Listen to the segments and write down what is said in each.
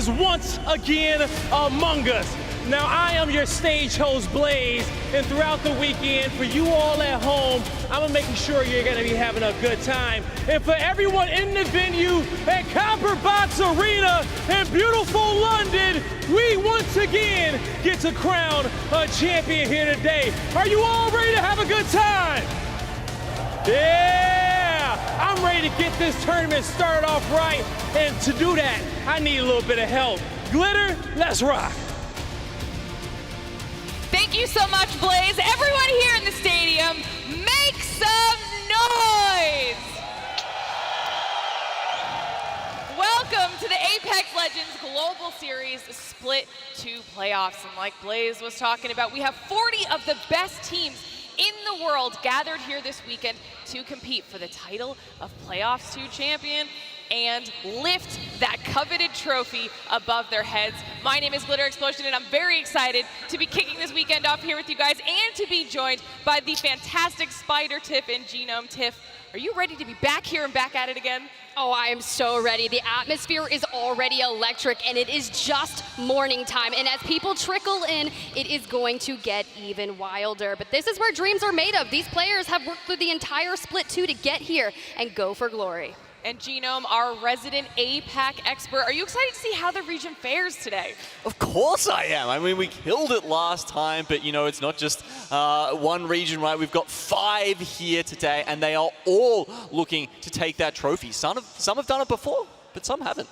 is once again among us. Now, I am your stage host, Blaze, and throughout the weekend, for you all at home, I'm making sure you're gonna be having a good time. And for everyone in the venue at Copper Box Arena in beautiful London, we once again get to crown a champion here today. Are you all ready to have a good time? Yeah! I'm ready to get this tournament started off right, and to do that, I need a little bit of help. Glitter, let's rock. Thank you so much, Blaze. Everyone here in the stadium, make some noise! Welcome to the Apex Legends Global Series Split 2 playoffs. And like Blaze was talking about, we have 40 of the best teams in the world gathered here this weekend to compete for the title of Playoffs 2 champion and lift that coveted trophy above their heads. My name is Glitter Explosion, and I'm very excited to be kicking this weekend off here with you guys and to be joined by the fantastic Spider Tiff and Genome. Tiff, are you ready to be back here and back at it again? Oh, I am so ready. The atmosphere is already electric, and it is just morning time. And as people trickle in, it is going to get even wilder. But this is where dreams are made of. These players have worked through the entire Split 2 to get here and go for glory. And Genome, our resident APAC expert, are you excited to see how the region fares today? Of course I am. I mean, we killed it last time, but you know, it's not just one region, right? We've got 5 here today, and they are all looking to take that trophy. Some have done it before, but some haven't.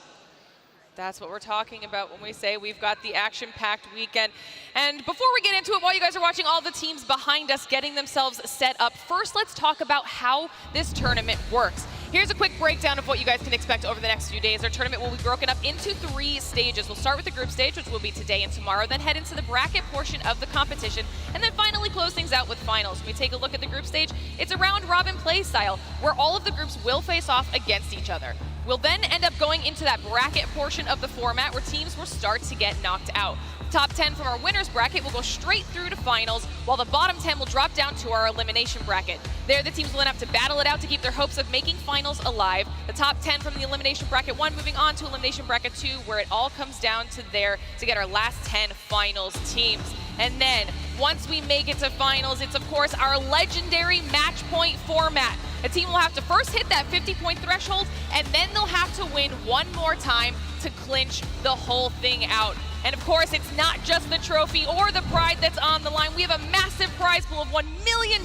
That's what we're talking about when we say we've got the action-packed weekend. And before we get into it, while you guys are watching all the teams behind us getting themselves set up, first let's talk about how this tournament works. Here's a quick breakdown of what you guys can expect over the next few days. Our tournament will be broken up into 3 stages. We'll start with the group stage, which will be today and tomorrow, then head into the bracket portion of the competition, and then finally close things out with finals. When we take a look at the group stage, it's a round-robin play style, where all of the groups will face off against each other. We'll then end up going into that bracket portion of the format where teams will start to get knocked out. Top 10 from our winners bracket will go straight through to finals, while the bottom 10 will drop down to our elimination bracket. There, the teams will then have to battle it out to keep their hopes of making finals alive. The top 10 from the elimination bracket 1 moving on to elimination bracket 2, where it all comes down to there to get our last 10 finals teams. And then, once we make it to finals, it's of course our legendary match point format. A team will have to first hit that 50-point threshold, and then they'll have to win one more time to clinch the whole thing out. And of course, it's not just the trophy or the pride that's on the line. We have a massive prize pool of $1 million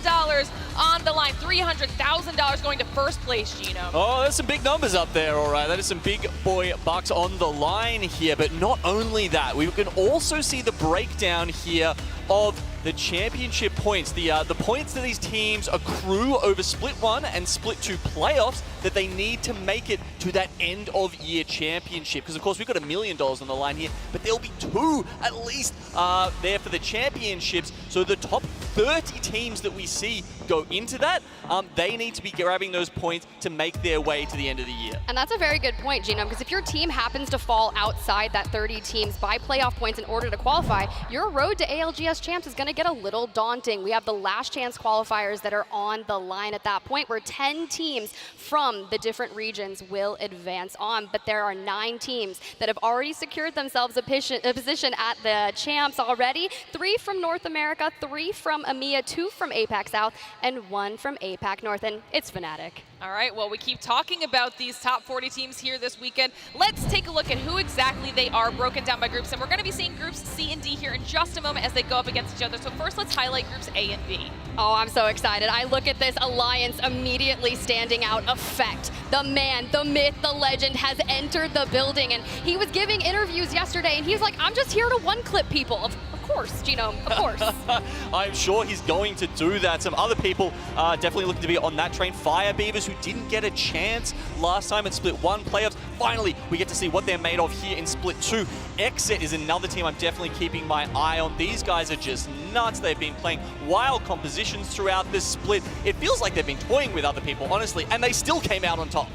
on the line, $300,000 going to first place, Gino. Oh, there's some big numbers up there, all right. That is some big boy bucks on the line here. But not only that, we can also see the breakdown here of the championship points, the points that these teams accrue over Split 1 and Split 2 playoffs that they need to make it to that end of year championship. Because of course we've got $1 million on the line here, but there'll be 2 at least there for the championships. So the top 30 teams that we see go into that, they need to be grabbing those points to make their way to the end of the year. And that's a very good point, Genome, because if your team happens to fall outside that 30 teams by playoff points in order to qualify, your road to ALGS champs is going to get a little daunting. We have the last chance qualifiers that are on the line at that point, where 10 teams from the different regions will advance on, but there are 9 teams that have already secured themselves a position at the champs already. 3 from North America, 3 from EMEA, 2 from APAC South, and 1 from APAC North, and it's Fnatic. All right, well, we keep talking about these top 40 teams here this weekend. Let's take a look at who exactly they are, broken down by groups, and we're going to be seeing groups C and D here in just a moment as they go up against each other. So first, let's highlight groups A and B. Oh, I'm so excited. I look at this alliance immediately standing out. Effect, the man, the myth, the legend has entered the building, and he was giving interviews yesterday, and he was like, I'm just here to one-clip people. Of course, Genome, of course. I'm sure he's going to do that. Some other people definitely looking to be on that train. Fire Beavers, who didn't get a chance last time in Split 1 playoffs. Finally, we get to see what they're made of here in Split 2. Exit is another team I'm definitely keeping my eye on. These guys are just nuts. They've been playing wild compositions throughout this split. It feels like they've been toying with other people, honestly, and they still came out on top.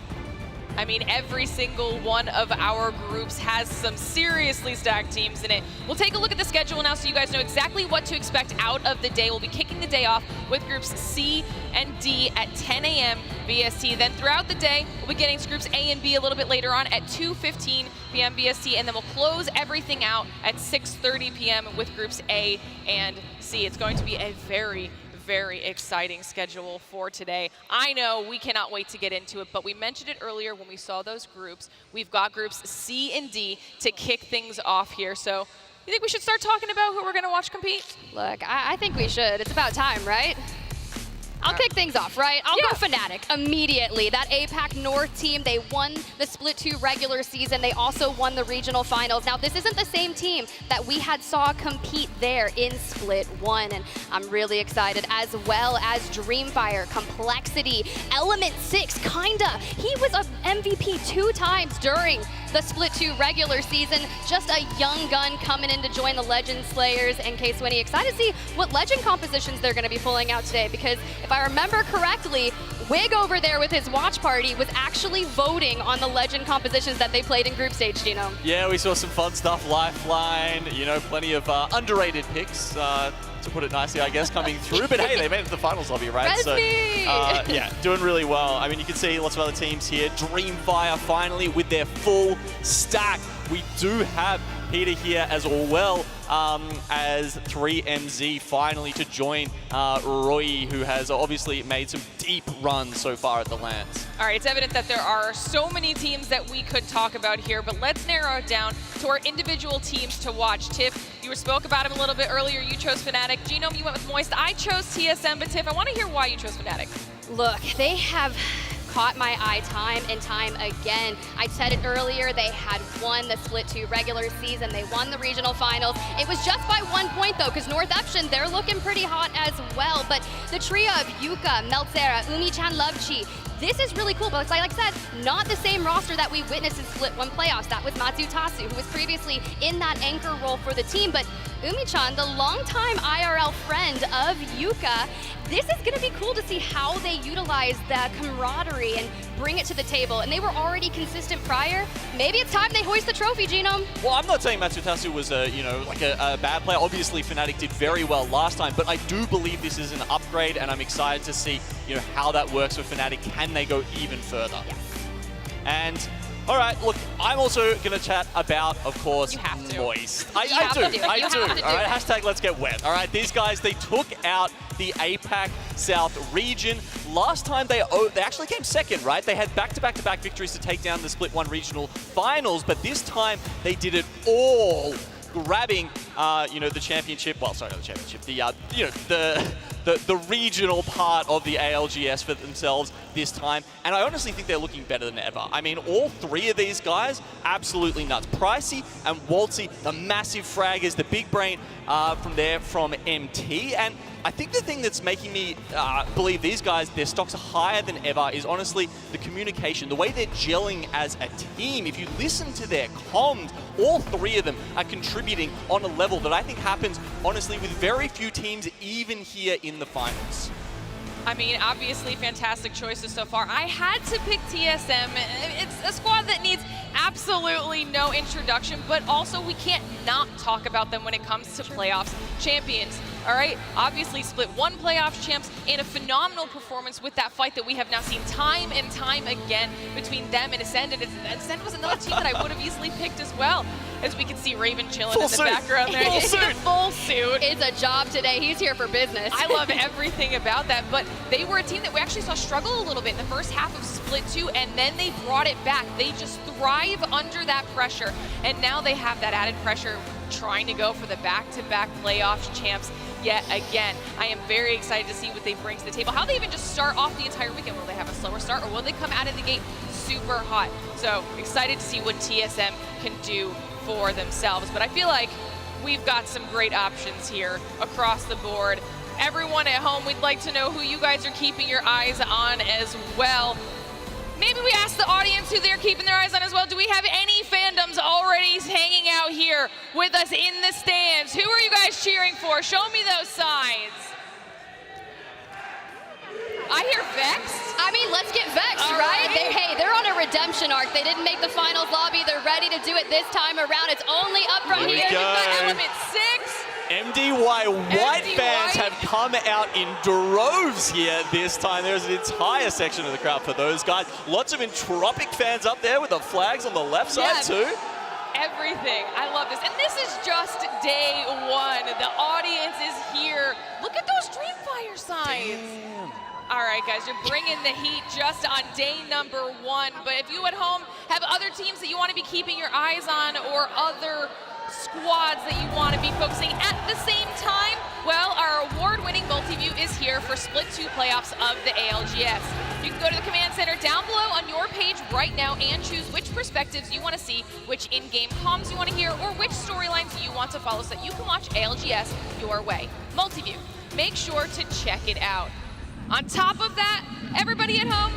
I mean, every single one of our groups has some seriously stacked teams in it. We'll take a look at the schedule now so you guys know exactly what to expect out of the day. We'll be kicking the day off with groups C and D at 10 a.m. BST. Then throughout the day, we'll be getting to groups A and B a little bit later on at 2:15 p.m. BST, and then we'll close everything out at 6:30 p.m. with groups A and C. It's going to be a very exciting schedule for today. I know we cannot wait to get into it, but we mentioned it earlier when we saw those groups. We've got groups C and D to kick things off here. So you think we should start talking about who we're going to watch compete? Look, I think we should. It's about time, right? I'll kick things off, right? I'll go Fnatic immediately. That APAC North team, they won the Split 2 regular season. They also won the regional finals. Now, this isn't the same team that we had saw compete there in Split 1, and I'm really excited, as well as Dreamfire, Complexity, Element 6, kinda. He was an MVP 2 times during the Split 2 regular season. Just a young gun coming in to join the Legend Slayers. And K-Swinny, excited to see what Legend compositions they're gonna be pulling out today, because if I remember correctly, Wig over there with his watch party was actually voting on the Legend compositions that they played in group stage, Gino. Yeah, we saw some fun stuff, Lifeline, you know, plenty of underrated picks, to put it nicely, I guess, coming through. But hey, they made it to the finals lobby, right? Resby! So, yeah, doing really well. I mean, you can see lots of other teams here. Dreamfire finally with their full stack. We do have Peter here as well as 3MZ finally to join Roy, who has obviously made some deep runs so far at the lands. All right, it's evident that there are so many teams that we could talk about here, but let's narrow it down to our individual teams to watch. Tiff, you spoke about him a little bit earlier. You chose Fnatic. Genome, you went with Moist. I chose TSM, but Tiff, I want to hear why you chose Fnatic. Look, they have caught my eye time and time again. I said it earlier, they had won the Split 2 regular season. They won the regional finals. It was just by 1 point though, because North Eption, they're looking pretty hot as well. But the trio of Yuka, Meltzera, Umi-chan, Lovchi, this is really cool, but like I said, not the same roster that we witnessed in Split 1 playoffs. That was Matsutasu, who was previously in that anchor role for the team. But Umi-chan, the longtime IRL friend of Yuka, this is gonna be cool to see how they utilize the camaraderie and bring it to the table. And they were already consistent prior. Maybe it's time they hoist the trophy, Genome. Well, I'm not saying Matsutasu was a bad player. Obviously, Fnatic did very well last time, but I do believe this is an upgrade, and I'm excited to see, you know, how that works for Fnatic. Can they go even further? Yes. And all right, look, I'm also going to chat about, of course, You have to. Moist. You have to do it. I You do. have to do All right, it. hashtag let's get wet. All right, these guys, they took out the APAC South region. Last time they actually came second, right? They had back-to-back-to-back victories to take down the Split 1 regional finals, but this time they did it all, grabbing, you know, the championship. Well, sorry, not the championship. The, you know, the regional part of the ALGS for themselves this time. And I honestly think they're looking better than ever. I mean, all three of these guys, absolutely nuts. Pricey and Waltzy, the massive fraggers, the big brain from MT. And I think the thing that's making me believe these guys, their stocks are higher than ever, is honestly the communication, the way they're gelling as a team. If you listen to their comms, all three of them are contributing on a level that I think happens, honestly, with very few teams, even here in the finals. I mean, obviously fantastic choices so far. I had to pick TSM. It's a squad that needs absolutely no introduction, but also we can't not talk about them when it comes to playoffs. Champions, all right? Obviously Split 1 playoffs champs, and a phenomenal performance with that fight that we have now seen time and time again between them and Ascend. And Ascend was another team that I would have easily picked as well. As we can see Raven chilling in the background there. Full suit. Full suit. It's a job today. He's here for business. I love everything about that, but they were a team that we actually saw struggle a little bit in the first half of Split 2, and then they brought it back. They just thrive under that pressure, and now they have that added pressure trying to go for the back-to-back playoffs champs yet again. I am very excited to see what they bring to the table, how they even just start off the entire weekend. Will they have a slower start, or will they come out of the gate super hot? So excited to see what TSM can do for themselves, but I feel like we've got some great options here across the board. Everyone at home, we'd like to know who you guys are keeping your eyes on as well. Maybe we ask the audience who they're keeping their eyes on as well. Do we have any fandoms already hanging out here with us in the stands? Who are you guys cheering for? Show me those signs. I hear vexed. I mean, let's get vexed, All right? right. They're on a redemption arc. They didn't make the finals lobby. They're ready to do it this time around. It's only up from Here we here. go. We've got Element 6. MDY White MD fans White. have come out in droves here this time. There's an entire section of the crowd for those guys. Lots of Entropic fans up there with the flags on the left side too. Everything. I love this. And this is just day one. The audience is here. Look at those Dreamfire signs. Damn. All right, guys, you're bringing the heat just on day number one. But if you at home have other teams that you want to be keeping your eyes on or other squads that you want to be focusing at the same time, well, our award-winning multi-view is here for Split 2 playoffs of the ALGS. You can go to the command center down below on your page right now and choose which perspectives you want to see, which in-game comms you want to hear, or which storylines you want to follow so that you can watch ALGS your way. Multi-view, make sure to check it out. On top of that, everybody at home,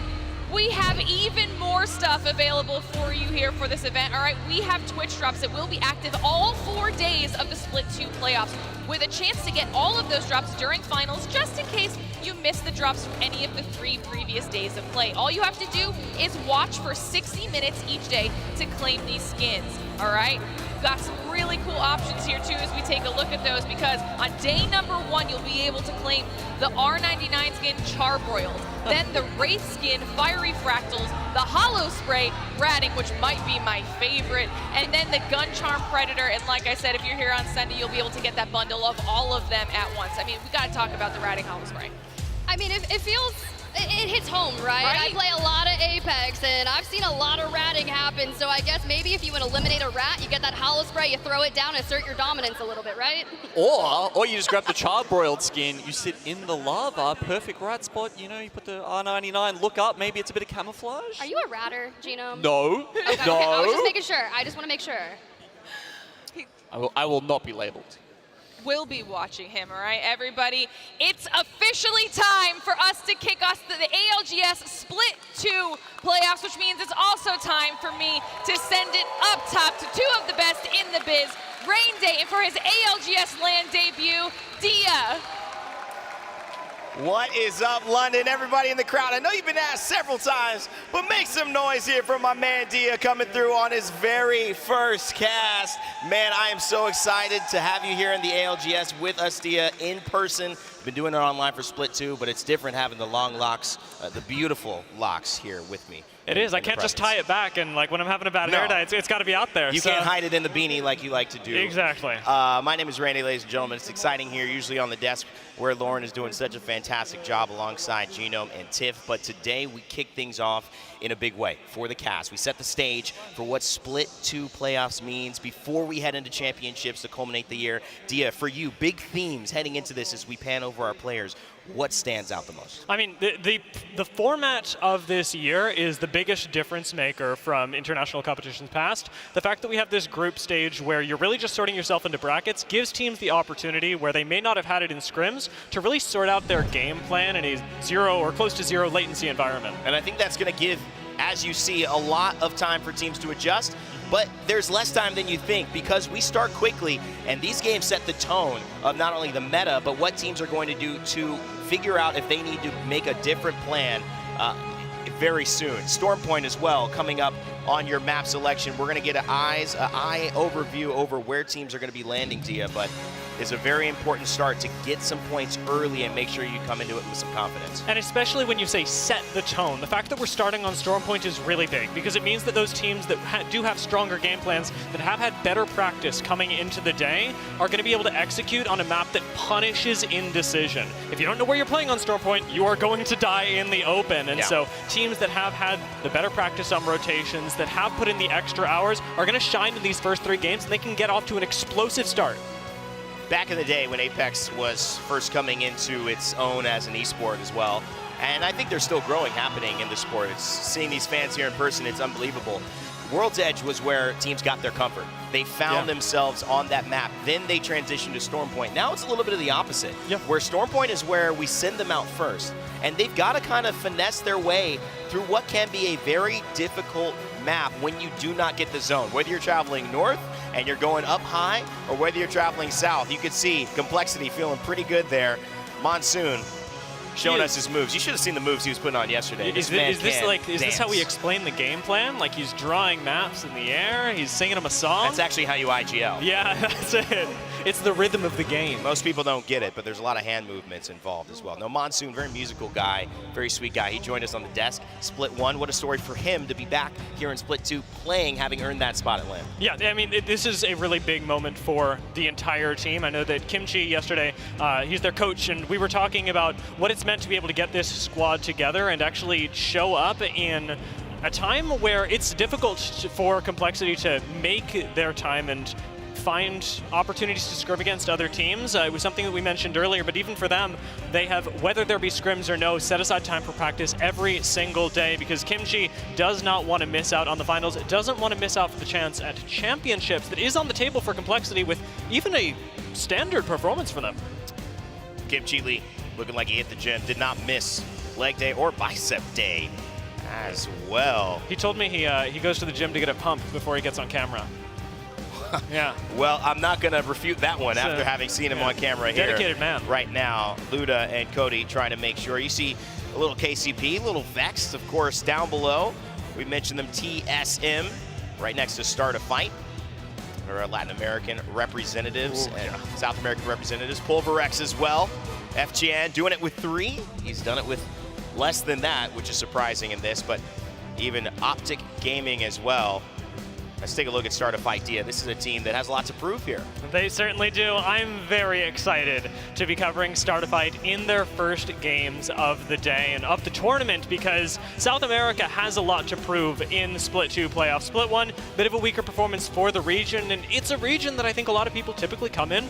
we have even more stuff available for you here for this event. All right, we have Twitch drops that will be active all 4 days of the Split 2 playoffs, with a chance to get all of those drops during finals, just in case you missed the drops from any of the 3 previous days of play. All you have to do is watch for 60 minutes each day to claim these skins. All right, we've got some really cool options here too as we take a look at those, because on day number 1 you'll be able to claim the R99 skin Charbroiled, then the Wraith skin Fiery Fractals, the Hollow Spray Ratting, which might be my favorite, and then the Gun Charm Predator. And like I said, if you're here on Sunday, you'll be able to get that bundle of all of them at once. I mean, we got to talk about the Ratting Hollow Spray. I mean, it feels, it hits home, right? I play a lot of Apex, and I've seen a lot of ratting happen, so I guess maybe if you want to eliminate a rat, you get that hollow spray, you throw it down, assert your dominance a little bit, right? Or you just grab the Charbroiled skin, you sit in the lava, perfect right spot, you know, you put the R99, look up, maybe it's a bit of camouflage. Are you a ratter, Genome? No, Okay, no. I was just making sure. I just want to make sure. I will not be labeled. We'll be watching him, all right, everybody? It's officially time for us to kick off the ALGS Split 2 playoffs, which means it's also time for me to send it up top to 2 of the best in the biz, Rain Day, and for his ALGS LAN debut, Dia. What is up, London? Everybody in the crowd, I know you've been asked several times, but make some noise here for my man Dia coming through on his very first cast. Man, I am so excited to have you here in the ALGS with us, Dia, in person. We've been doing it online for Split 2, but it's different having the long locks, the beautiful locks here with me. It is. I can't just tie it back, and like when I'm having a bad hair day, it's got to be out there. You can't hide it in the beanie like you like to do. Exactly. My name is Randy, ladies and gentlemen. It's exciting here, usually on the desk where Lauren is doing such a fantastic job alongside Genome and Tiff. But today we kick things off in a big way for the cast. We set the stage for what Split 2 playoffs means before we head into championships to culminate the year. Dia, for you, big themes heading into this as we pan over our players. What stands out the most? I mean, the format of this year is the biggest difference maker from international competitions past. The fact that we have this group stage where you're really just sorting yourself into brackets gives teams the opportunity, where they may not have had it in scrims, to really sort out their game plan in a 0 or close to 0 latency environment. And I think that's going to give, as you see, a lot of time for teams to adjust. But there's less time than you think, because we start quickly, and these games set the tone of not only the meta, but what teams are going to do to figure out if they need to make a different plan very soon. Stormpoint as well coming up on your map selection. We're going to get an eye overview over where teams are going to be landing, Dia, but it's a very important start to get some points early and make sure you come into it with some confidence. And especially when you say set the tone, the fact that we're starting on Stormpoint is really big, because it means that those teams that do have stronger game plans, that have had better practice coming into the day, are going to be able to execute on a map that punishes indecision. If you don't know where you're playing on Stormpoint, you are going to die in the open. And so teams that have had the better practice on rotations, that have put in the extra hours, are going to shine in these first 3 games, and they can get off to an explosive start. Back in the day when Apex was first coming into its own as an esport as well, and I think there's still growing happening in the sport. It's seeing these fans here in person, it's unbelievable. World's Edge was where teams got their comfort. They found themselves on that map. Then they transitioned to Stormpoint. Now it's a little bit of the opposite, where Stormpoint is where we send them out first. And they've got to kind of finesse their way through what can be a very difficult map when you do not get the zone. Whether you're traveling north and you're going up high, or whether you're traveling south, you can see Complexity feeling pretty good there. Monsoon showing us his moves. You should have seen the moves he was putting on yesterday. Is this how we explain the game plan? Like he's drawing maps in the air, he's singing them a song? That's actually how you IGL. Yeah, that's it. It's the rhythm of the game. Most people don't get it, but there's a lot of hand movements involved as well. No, Monsoon, very musical guy, very sweet guy. He joined us on the desk. Split 1, what a story for him to be back here in Split 2 playing, having earned that spot at LAN. Yeah, I mean, this is a really big moment for the entire team. I know that Kimchi yesterday, he's their coach, and we were talking about what it's meant to be able to get this squad together and actually show up in a time where it's difficult for Complexity to make their time and find opportunities to scrim against other teams. It was something that we mentioned earlier, but even for them, they have, whether there be scrims or no, set aside time for practice every single day because Kimchi does not want to miss out on the finals. It doesn't want to miss out for the chance at championships that is on the table for Complexity with even a standard performance for them. Kimchi Lee looking like he hit the gym, did not miss leg day or bicep day as well. He told me he goes to the gym to get a pump before he gets on camera. Yeah. Well, I'm not going to refute that one after having seen him on camera here. Dedicated man. Right now, Luda and Cody trying to make sure. You see a little KCP, a little Vexed, of course, down below. We mentioned them TSM right next to Start a Fight. Or Latin American representatives and South American representatives. Pulverex as well. FGN doing it with 3. He's done it with less than that, which is surprising in this, but even Optic Gaming as well. Let's take a look at Start a Fight Dia. This is a team that has a lot to prove here. They certainly do. I'm very excited to be covering Start a Fight in their first games of the day and of the tournament because South America has a lot to prove in Split 2 playoffs. Split 1, bit of a weaker performance for the region, and it's a region that I think a lot of people typically come in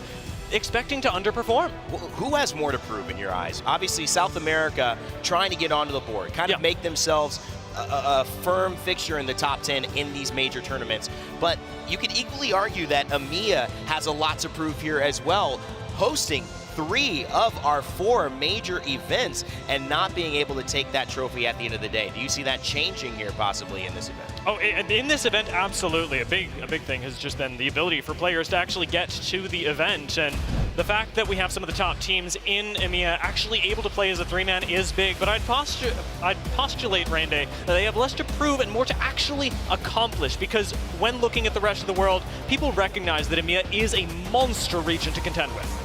expecting to underperform. Who has more to prove in your eyes? Obviously, South America trying to get onto the board, kind of make themselves a firm fixture in the top 10 in these major tournaments. But you could equally argue that EMEA has a lot to prove here as well, hosting 3 of our 4 major events and not being able to take that trophy at the end of the day. Do you see that changing here possibly in this event? Oh, in this event, absolutely. A big thing has just been the ability for players to actually get to the event, and the fact that we have some of the top teams in EMEA actually able to play as a 3-man is big, but I'd postulate, Rande, that they have less to prove and more to actually accomplish, because when looking at the rest of the world, people recognize that EMEA is a monster region to contend with.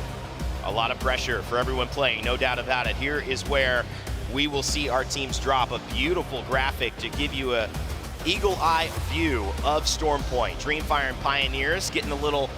A lot of pressure for everyone playing, no doubt about it. Here is where we will see our teams drop a beautiful graphic to give you a eagle eye view of Storm Point. Dreamfire and Pioneers getting a little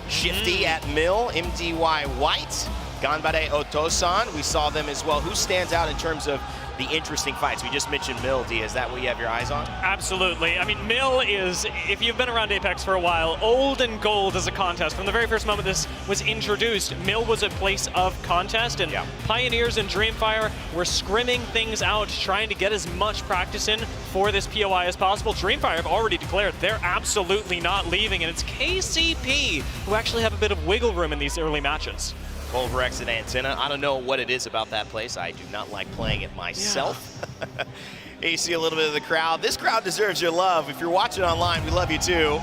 shifty at Mill. MDY White, Ganbare Otosan, we saw them as well. Who stands out in terms of the interesting fights? We just mentioned Mill, Dia. Is that what you have your eyes on? Absolutely. I mean, Mill is, if you've been around Apex for a while, old and gold as a contest. From the very first moment this was introduced, Mill was a place of contest, and Pioneers and Dreamfire were scrimming things out, trying to get as much practice in for this POI as possible. Dreamfire have already declared they're absolutely not leaving, and it's KCP who actually have a bit of wiggle room in these early matches. Pulverex and Antenna. I don't know what it is about that place. I do not like playing it myself. Yeah. You see a little bit of the crowd. This crowd deserves your love. If you're watching online, we love you too.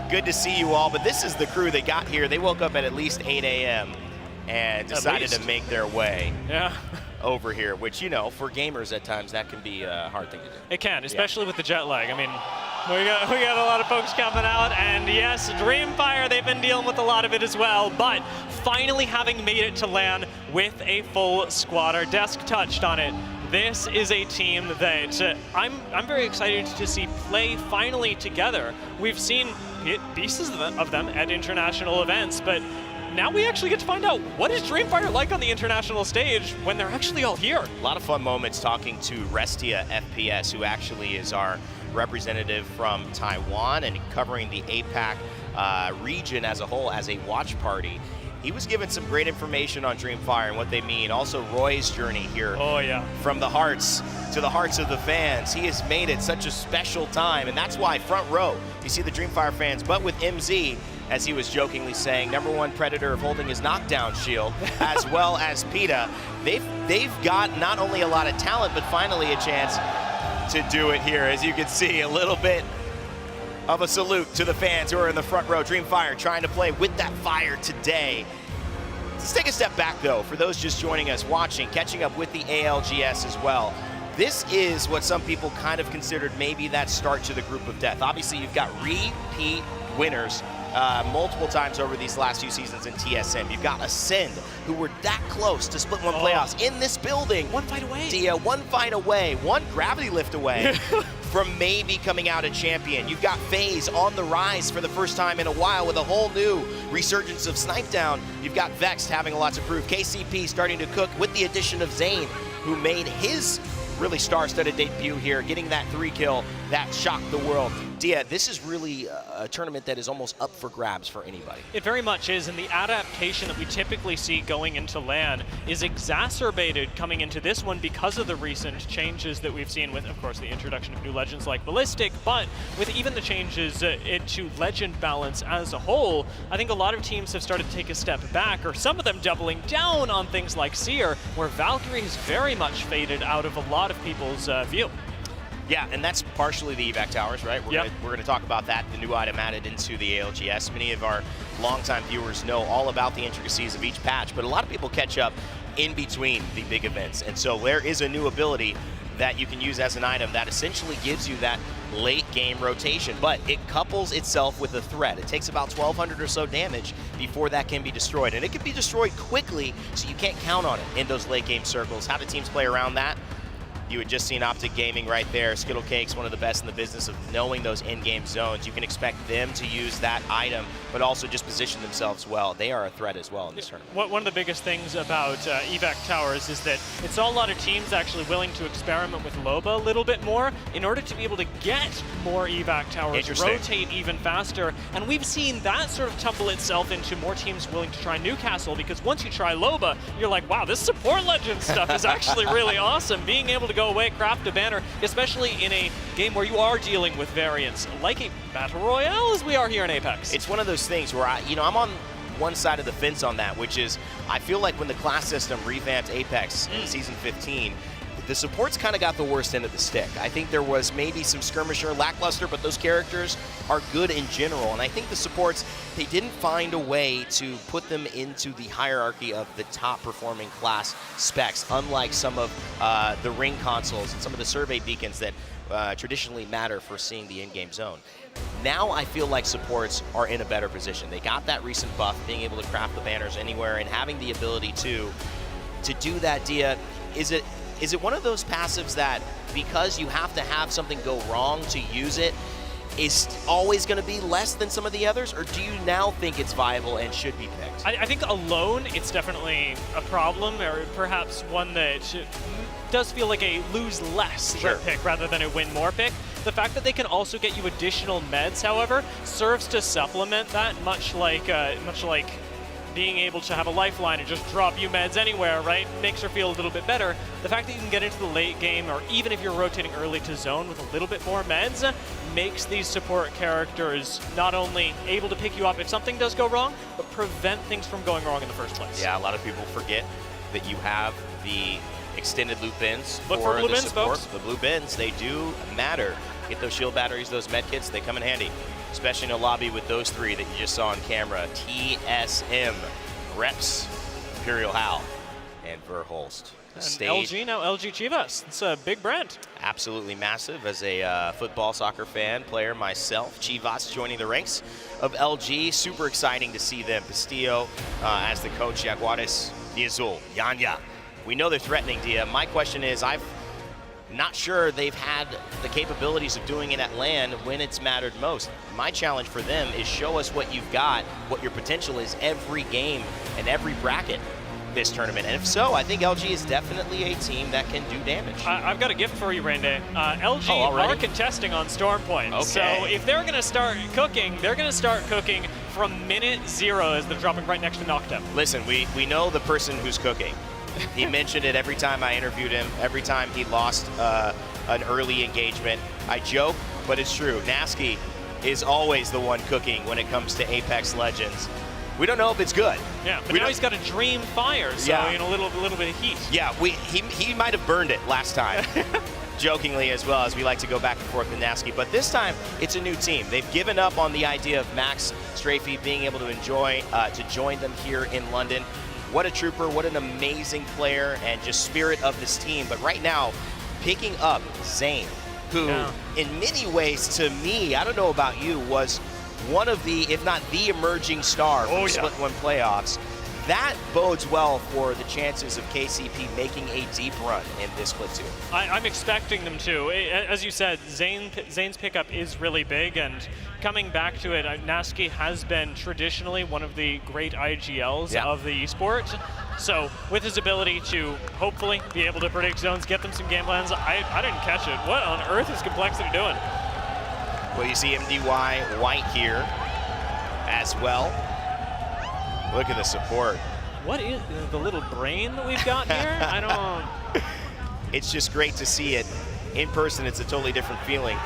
Good to see you all, but this is the crew that got here. They woke up at least 8 a.m. and decided to make their way over here, which, you know, for gamers at times, that can be a hard thing to do. It can, especially with the jet lag. I mean, we got a lot of folks coming out, and yes, Dreamfire, they've been dealing with a lot of it as well, but finally having made it to LAN with a full squad. Our desk touched on it. This is a team that I'm very excited to see play finally together. We've seen pieces of them at international events, but now we actually get to find out what is Dreamfire like on the international stage when they're actually all here. A lot of fun moments talking to Restia FPS, who actually is our representative from Taiwan and covering the APAC region as a whole as a watch party. He was given some great information on Dreamfire and what they mean. Also, Roy's journey here. Oh, yeah. From the hearts to the hearts of the fans. He has made it such a special time, and that's why front row, you see the Dreamfire fans, but with MZ, as he was jokingly saying, #1 predator of holding his knockdown shield, as well as PETA. They've got not only a lot of talent, but finally a chance to do it here. As you can see, a little bit of a salute to the fans who are in the front row. Dreamfire trying to play with that fire today. Let's take a step back, though, for those just joining us, watching, catching up with the ALGS as well. This is what some people kind of considered maybe that start to the group of death. Obviously, you've got repeat winners multiple times over these last few seasons in TSM. You've got Ascend, who were that close to split one playoffs in this building. One fight away. Dia, one fight away, one gravity lift away from maybe coming out a champion. You've got FaZe on the rise for the first time in a while with a whole new resurgence of Snipedown. You've got Vexed having a lot to prove. KCP starting to cook with the addition of Zane, who made his really star-studded debut here, getting that 3-kill that shocked the world. Dia, this is really a tournament that is almost up for grabs for anybody. It very much is, and the adaptation that we typically see going into LAN is exacerbated coming into this one because of the recent changes that we've seen with, of course, the introduction of new legends like Ballistic, but with even the changes into legend balance as a whole, I think a lot of teams have started to take a step back, or some of them doubling down on things like Seer, where Valkyrie has very much faded out of a lot of people's view. Yeah, and that's partially the evac towers, right? We're gonna talk about that, the new item added into the ALGS. Many of our longtime viewers know all about the intricacies of each patch, but a lot of people catch up in between the big events. And so there is a new ability that you can use as an item that essentially gives you that late game rotation, but it couples itself with a threat. It takes about 1,200 or so damage before that can be destroyed, and it can be destroyed quickly, so you can't count on it in those late game circles. How do teams play around that? You had just seen Optic Gaming right there. Skittle Cake's one of the best in the business of knowing those in-game zones. You can expect them to use that item, but also just position themselves well. They are a threat as well in this tournament. One of the biggest things about evac towers is that it's a lot of teams actually willing to experiment with Loba a little bit more in order to be able to get more evac towers, rotate even faster. And we've seen that sort of tumble itself into more teams willing to try Newcastle, because once you try Loba, you're like, wow, this support legend stuff is actually really awesome. Being able to go away, craft a banner, especially in a game where you are dealing with variants like a battle royale as we are here in Apex. It's one of those things where I'm on one side of the fence on that, which is I feel like when the class system revamped Apex in season 15, the supports kind of got the worst end of the stick. I think there was maybe some skirmisher lackluster, but those characters are good in general. And I think the supports, they didn't find a way to put them into the hierarchy of the top performing class specs, unlike some of the ring consoles and some of the survey beacons that traditionally matter for seeing the in-game zone. Now I feel like supports are in a better position. They got that recent buff, being able to craft the banners anywhere and having the ability to do that. Dia, is it one of those passives that because you have to have something go wrong to use it, is always going to be less than some of the others, or do you now think it's viable and should be picked? I think alone it's definitely a problem, or perhaps one that does feel like a lose less pick rather than a win more pick. The fact that they can also get you additional meds, however, serves to supplement that, much like being able to have a lifeline and just drop you meds anywhere, right? Makes her feel a little bit better. The fact that you can get into the late game, or even if you're rotating early to zone with a little bit more meds, makes these support characters not only able to pick you up if something does go wrong, but prevent things from going wrong in the first place. Yeah, a lot of people forget that you have the extended loot bins Look for blue bins, support. folks. The blue bins, they do matter. Get those shield batteries, those med kits, they come in handy. Especially in a lobby with those three that you just saw on camera. TSM, Reps, Imperial Hal, and Verholst. And LG, now LG Chivas. It's a big brand. Absolutely massive. As a football, soccer fan, player myself, Chivas joining the ranks of LG. Super exciting to see them. Castillo as the coach, Jaguares, Diazul, Yanya. We know they're threatening, Dia. My question is, I'm not sure they've had the capabilities of doing it at LAN when it's mattered most. My challenge for them is show us what you've got, what your potential is every game and every bracket this tournament. And if so, I think LG is definitely a team that can do damage. I've got a gift for you, Rende. LG are contesting on Storm Point. Okay. So if they're going to start cooking, they're going to start cooking from minute 0 as they're dropping right next to Noctem. Listen, we know the person who's cooking. He mentioned it every time I interviewed him, every time he lost an early engagement. I joke, but it's true. Nasky is always the one cooking when it comes to Apex Legends. We don't know if it's good. Yeah, but now he's got a Dream Fire, so a little bit of heat. Yeah, he might have burned it last time. Jokingly as well, as we like to go back and forth with Nasky. But this time, it's a new team. They've given up on the idea of Max Strafey being able to join them here in London. what a trooper, what an amazing player, and just spirit of this team. But right now, picking up Zane, who in many ways, to me, I don't know about you, was one of the, if not the emerging star from Split 1 playoffs. That bodes well for the chances of KCP making a deep run in this Split 2. I'm expecting them to. As you said, Zane's pickup is really big, and coming back to it, Nasky has been traditionally one of the great IGLs of the esport. So with his ability to hopefully be able to predict zones, get them some game plans, I didn't catch it. What on earth is Complexity doing? Well, you see MDY White here as well. Look at the support. What is the little brain that we've got here? I don't. It's just great to see it in person. It's a totally different feeling.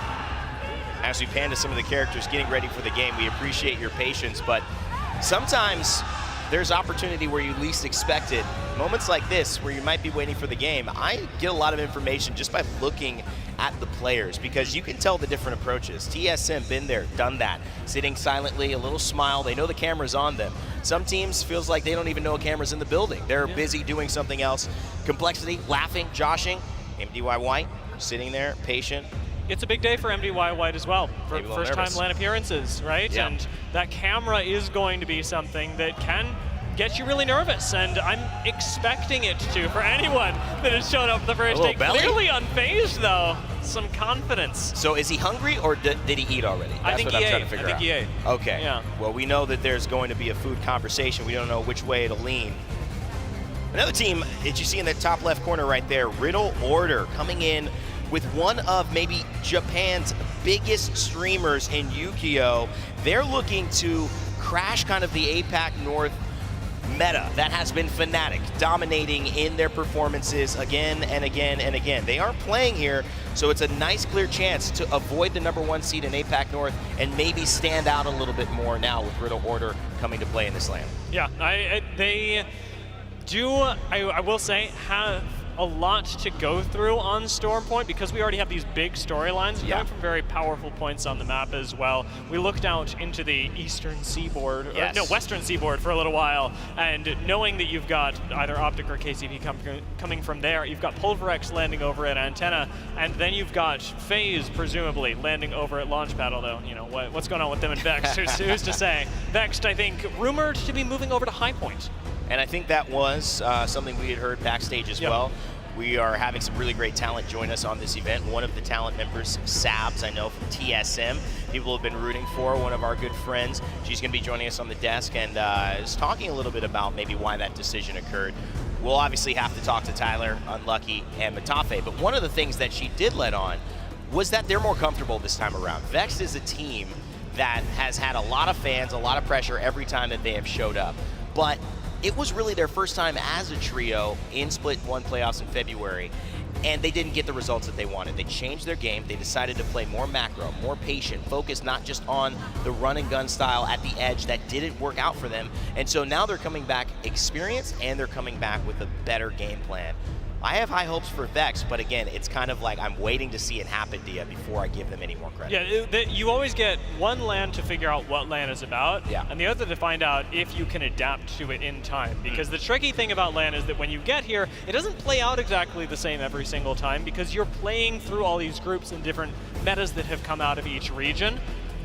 As we pan to some of the characters getting ready for the game, we appreciate your patience, but sometimes there's opportunity where you least expect it. Moments like this where you might be waiting for the game, I get a lot of information just by looking at the players, because you can tell the different approaches. TSM, been there, done that. Sitting silently, a little smile, they know the camera's on them. Some teams feels like they don't even know a camera's in the building. They're busy doing something else. Complexity, laughing, joshing. MDY White, sitting there, patient. It's a big day for MDY White as well, for first-time LAN appearances, right? Yeah. And that camera is going to be something that can get you really nervous, and I'm expecting it to for anyone that has shown up the first day. Clearly unfazed, though. Some confidence. So is he hungry, or did he eat already? That's what I'm trying to figure out. He ate. Okay. Yeah. Well, we know that there's going to be a food conversation. We don't know which way it'll lean. Another team that you see in the top left corner right there, Riddle Order, coming in with one of maybe Japan's biggest streamers in Yukio. They're looking to crash kind of the APAC North meta that has been Fnatic dominating in their performances again and again and again. They are playing here, so it's a nice clear chance to avoid the #1 seed in APAC North and maybe stand out a little bit more now with Riddle Order coming to play in this LAN. Yeah, they do, I will say, have a lot to go through on Stormpoint, because we already have these big storylines coming from very powerful points on the map as well. We looked out into the eastern seaboard, or no, western seaboard for a little while, and knowing that you've got either Optic or KCP coming from there, you've got Pulverex landing over at Antenna, and then you've got FaZe presumably landing over at Launchpad, although, you know, what's going on with them and Vext, who's to say. Vext, I think, rumored to be moving over to High Point. And I think that was something we had heard backstage as well. We are having some really great talent join us on this event. One of the talent members, Sabs, I know from TSM, people have been rooting for, one of our good friends. She's going to be joining us on the desk and is talking a little bit about maybe why that decision occurred. We'll obviously have to talk to Tyler, Unlucky, and Matafe, but one of the things that she did let on was that they're more comfortable this time around. Vext is a team that has had a lot of fans, a lot of pressure every time that they have showed up. But it was really their first time as a trio in Split 1 playoffs in February, and they didn't get the results that they wanted. They changed their game. They decided to play more macro, more patient, focused not just on the run and gun style at the edge that didn't work out for them. And so now they're coming back experienced, and they're coming back with a better game plan. I have high hopes for Vex, but again, it's kind of like I'm waiting to see it happen, Dia, before I give them any more credit. Yeah, you always get one LAN to figure out what LAN is about, and the other to find out if you can adapt to it in time. Because the tricky thing about LAN is that when you get here, it doesn't play out exactly the same every single time, because you're playing through all these groups and different metas that have come out of each region.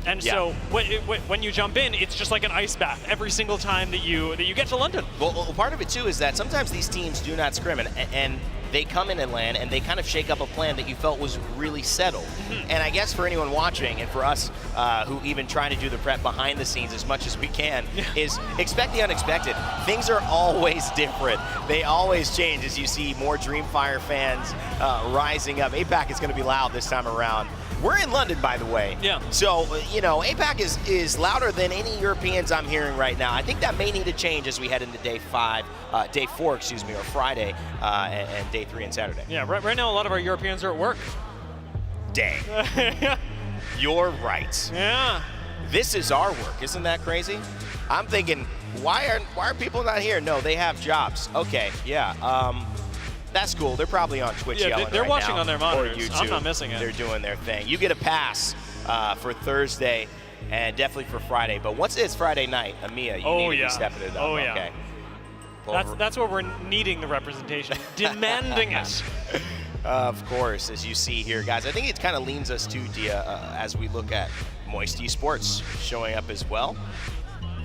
And so when you jump in, it's just like an ice bath every single time that you get to London. Well, part of it too is that sometimes these teams do not scrim, and they come in and LAN, and they kind of shake up a plan that you felt was really settled. And I guess for anyone watching, and for us who even try to do the prep behind the scenes as much as we can, is expect the unexpected. Things are always different. They always change as you see more Dreamfire fans rising up. APAC is going to be loud this time around. We're in London, by the way. Yeah. So, you know, APAC is louder than any Europeans I'm hearing right now. I think that may need to change as we head into day 4, excuse me, or Friday, and day 3 and Saturday. Yeah, right now a lot of our Europeans are at work. Dang. You're right. Yeah. This is our work. Isn't that crazy? I'm thinking, why are people not here? No, they have jobs. Okay, yeah. That's cool. They're probably on Twitch yelling they're right watching now, on their monitors. or YouTube. I'm not missing it. They're doing their thing. You get a pass for Thursday and definitely for Friday. But once it's Friday night, Amia, you need to be stepping it up. Oh, yeah. Okay. That's where we're needing the representation, demanding it. Of course, as you see here, guys. I think it kind of leans us to Dia as we look at Moist Esports showing up as well.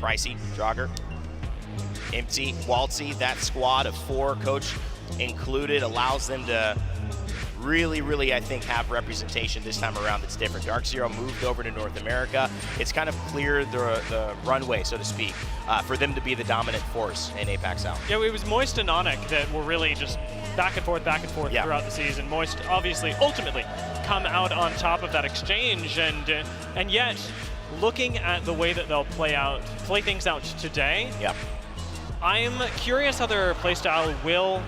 Pricey, Draugr, Empty, Waltzy, that squad of 4, coach included, allows them to really, I think, have representation this time around that's different. Dark Zero moved over to North America. It's kind of cleared the runway, so to speak, for them to be the dominant force in APAC South. Yeah, it was Moist and Onic that were really just back and forth throughout the season. Moist obviously ultimately come out on top of that exchange, and yet looking at the way that they'll play things out today, I'm curious how their playstyle will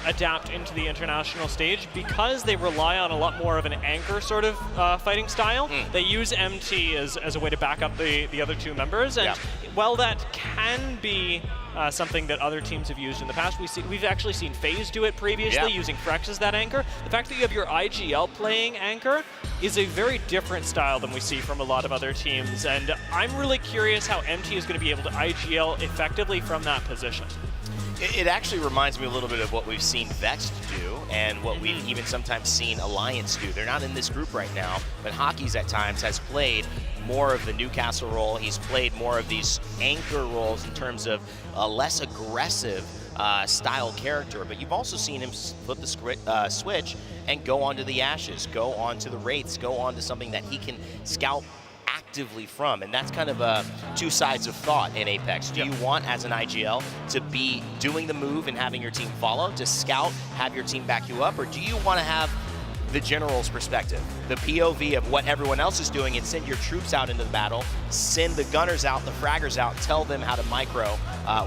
adapt into the international stage because they rely on a lot more of an anchor sort of fighting style. They use MT as a way to back up the other 2 members, and while that can be something that other teams have used in the past, we've actually seen FaZe do it previously, using Frex as that anchor. The fact that you have your IGL playing anchor is a very different style than we see from a lot of other teams, and I'm really curious how MT is going to be able to IGL effectively from that position. It actually reminds me a little bit of what we've seen Vexed do and what we've even sometimes seen Alliance do. They're not in this group right now, but Hockey's at times has played more of the Newcastle role. He's played more of these anchor roles in terms of a less aggressive style character, but you've also seen him flip the switch and go onto the Ashes, go onto the Wraiths, go onto something that he can scout actively from, and that's kind of 2 sides of thought in Apex. Do you want, as an IGL, to be doing the move and having your team follow, to scout, have your team back you up, or do you want to have the general's perspective, the POV of what everyone else is doing, and send your troops out into the battle, send the gunners out, the fraggers out, tell them how to micro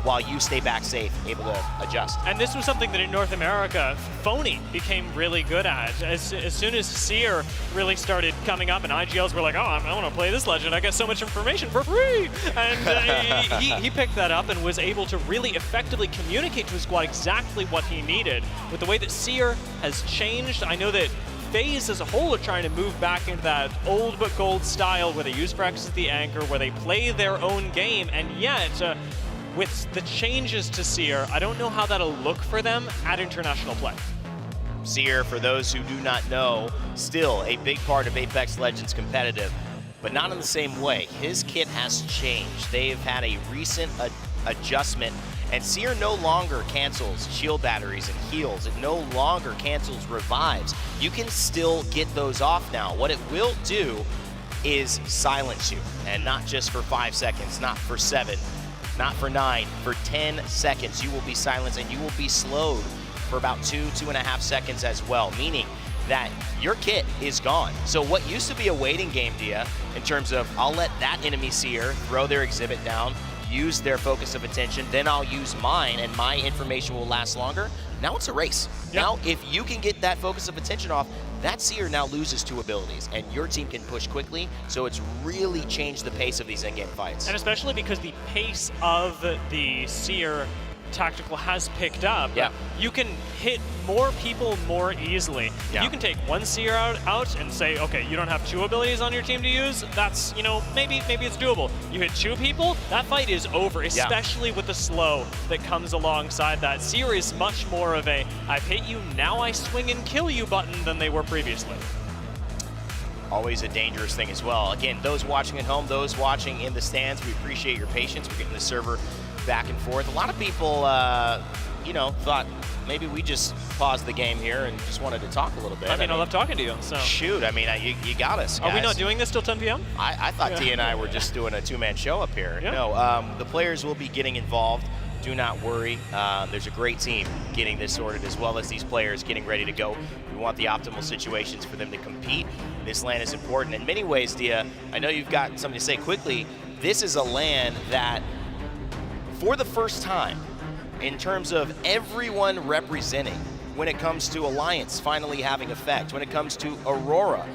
while you stay back safe, able to adjust. And this was something that in North America, Phony became really good at. As soon as Seer really started coming up and IGLs were like, oh, I want to play this Legend, I get so much information for free. And he picked that up and was able to really effectively communicate to his squad exactly what he needed. With the way that Seer has changed, I know that FaZe as a whole are trying to move back into that old but gold style where they use Frex as the anchor, where they play their own game, and yet with the changes to Seer, I don't know how that'll look for them at international play. Seer, for those who do not know, still a big part of Apex Legends competitive, but not in the same way. His kit has changed. They've had a recent adjustment, and Seer no longer cancels shield batteries and heals. It no longer cancels revives. You can still get those off now. What it will do is silence you, and not just for 5 seconds, not for 7, not for 9, for 10 seconds. You will be silenced and you will be slowed for about 2.5 seconds as well, meaning that your kit is gone. So what used to be a waiting game, Dia, in terms of I'll let that enemy Seer throw their exhibit down, use their focus of attention, then I'll use mine and my information will last longer. Now it's a race. Yep. Now if you can get that focus of attention off, that Seer now loses 2 abilities and your team can push quickly, so it's really changed the pace of these in-game fights. And especially because the pace of the Seer tactical has picked up, you can hit more people more easily. You can take one Seer out and say, okay, you don't have 2 abilities on your team to use, that's, you know, maybe it's doable. You hit 2 people, that fight is over, especially with the slow that comes alongside that. Seer is much more of a, I've hit you, now I swing and kill you button than they were previously. Always a dangerous thing as well. Again, those watching at home, those watching in the stands, we appreciate your patience. We're getting the server back and forth. A lot of people, you know, thought maybe we just paused the game here and just wanted to talk a little bit. I mean, I love talking to you, so. Shoot, I mean, you got us, guys. Are we not doing this till 10 p.m.? I thought T and I were just doing a 2-man show up here. No, the players will be getting involved. Do not worry. There's a great team getting this sorted, as well as these players getting ready to go. We want the optimal situations for them to compete. This LAN is important. In many ways, Dia, I know you've got something to say quickly. This is a LAN that, for the first time, in terms of everyone representing, when it comes to Alliance finally having effect, when it comes to Aurora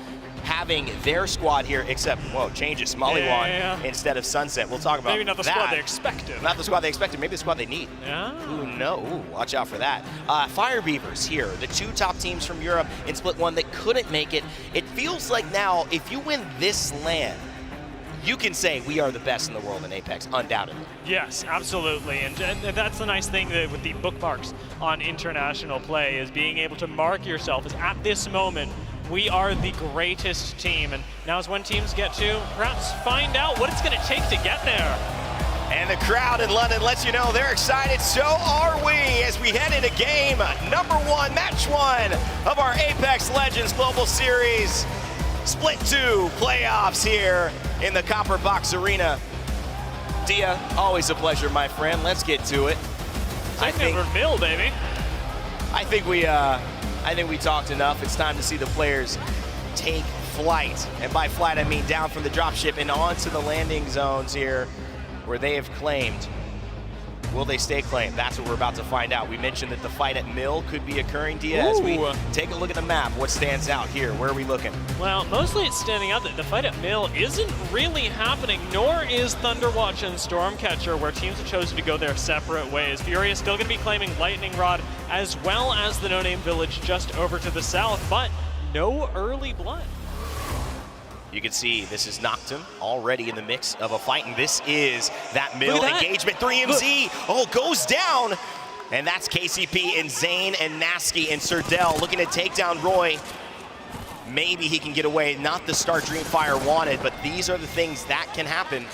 having their squad here, except, whoa, changes, Mollywan instead of Sunset. We'll talk about that. Maybe not the squad they expected. Not the squad they expected, maybe the squad they need. Ooh, no, ooh, watch out for that. Fire Beavers here, the 2 top teams from Europe in Split 1 that couldn't make it. It feels like now, if you win this LAN, you can say we are the best in the world in Apex, undoubtedly. Yes, absolutely. And that's the nice thing with the bookmarks on international play, is being able to mark yourself as at this moment, we are the greatest team. And now is when teams get to perhaps find out what it's going to take to get there. And the crowd in London lets you know they're excited. So are we as we head into game number 1, match 1 of our Apex Legends Global Series. Split 2 playoffs here in the Copper Box Arena. Dia, always a pleasure, my friend. Let's get to it. I think Mill, baby. I think we talked enough. It's time to see the players take flight. And by flight, I mean down from the dropship and onto the landing zones here where they have claimed. Will they stay claimed? That's what we're about to find out. We mentioned that the fight at Mill could be occurring, Dia, as we take a look at the map. What stands out here? Where are we looking? Well, mostly it's standing out that the fight at Mill isn't really happening, nor is Thunderwatch and Stormcatcher, where teams have chosen to go their separate ways. Fury is still going to be claiming Lightning Rod, as well as the no-name village just over to the south, but no early blood. You can see this is Noctum already in the mix of a fight, and this is that Mill engagement. 3MZ, goes down. And that's KCP and Zane and Nasky and Serdell looking to take down Roy. Maybe he can get away. Not the start Dreamfire wanted, but these are the things that can happen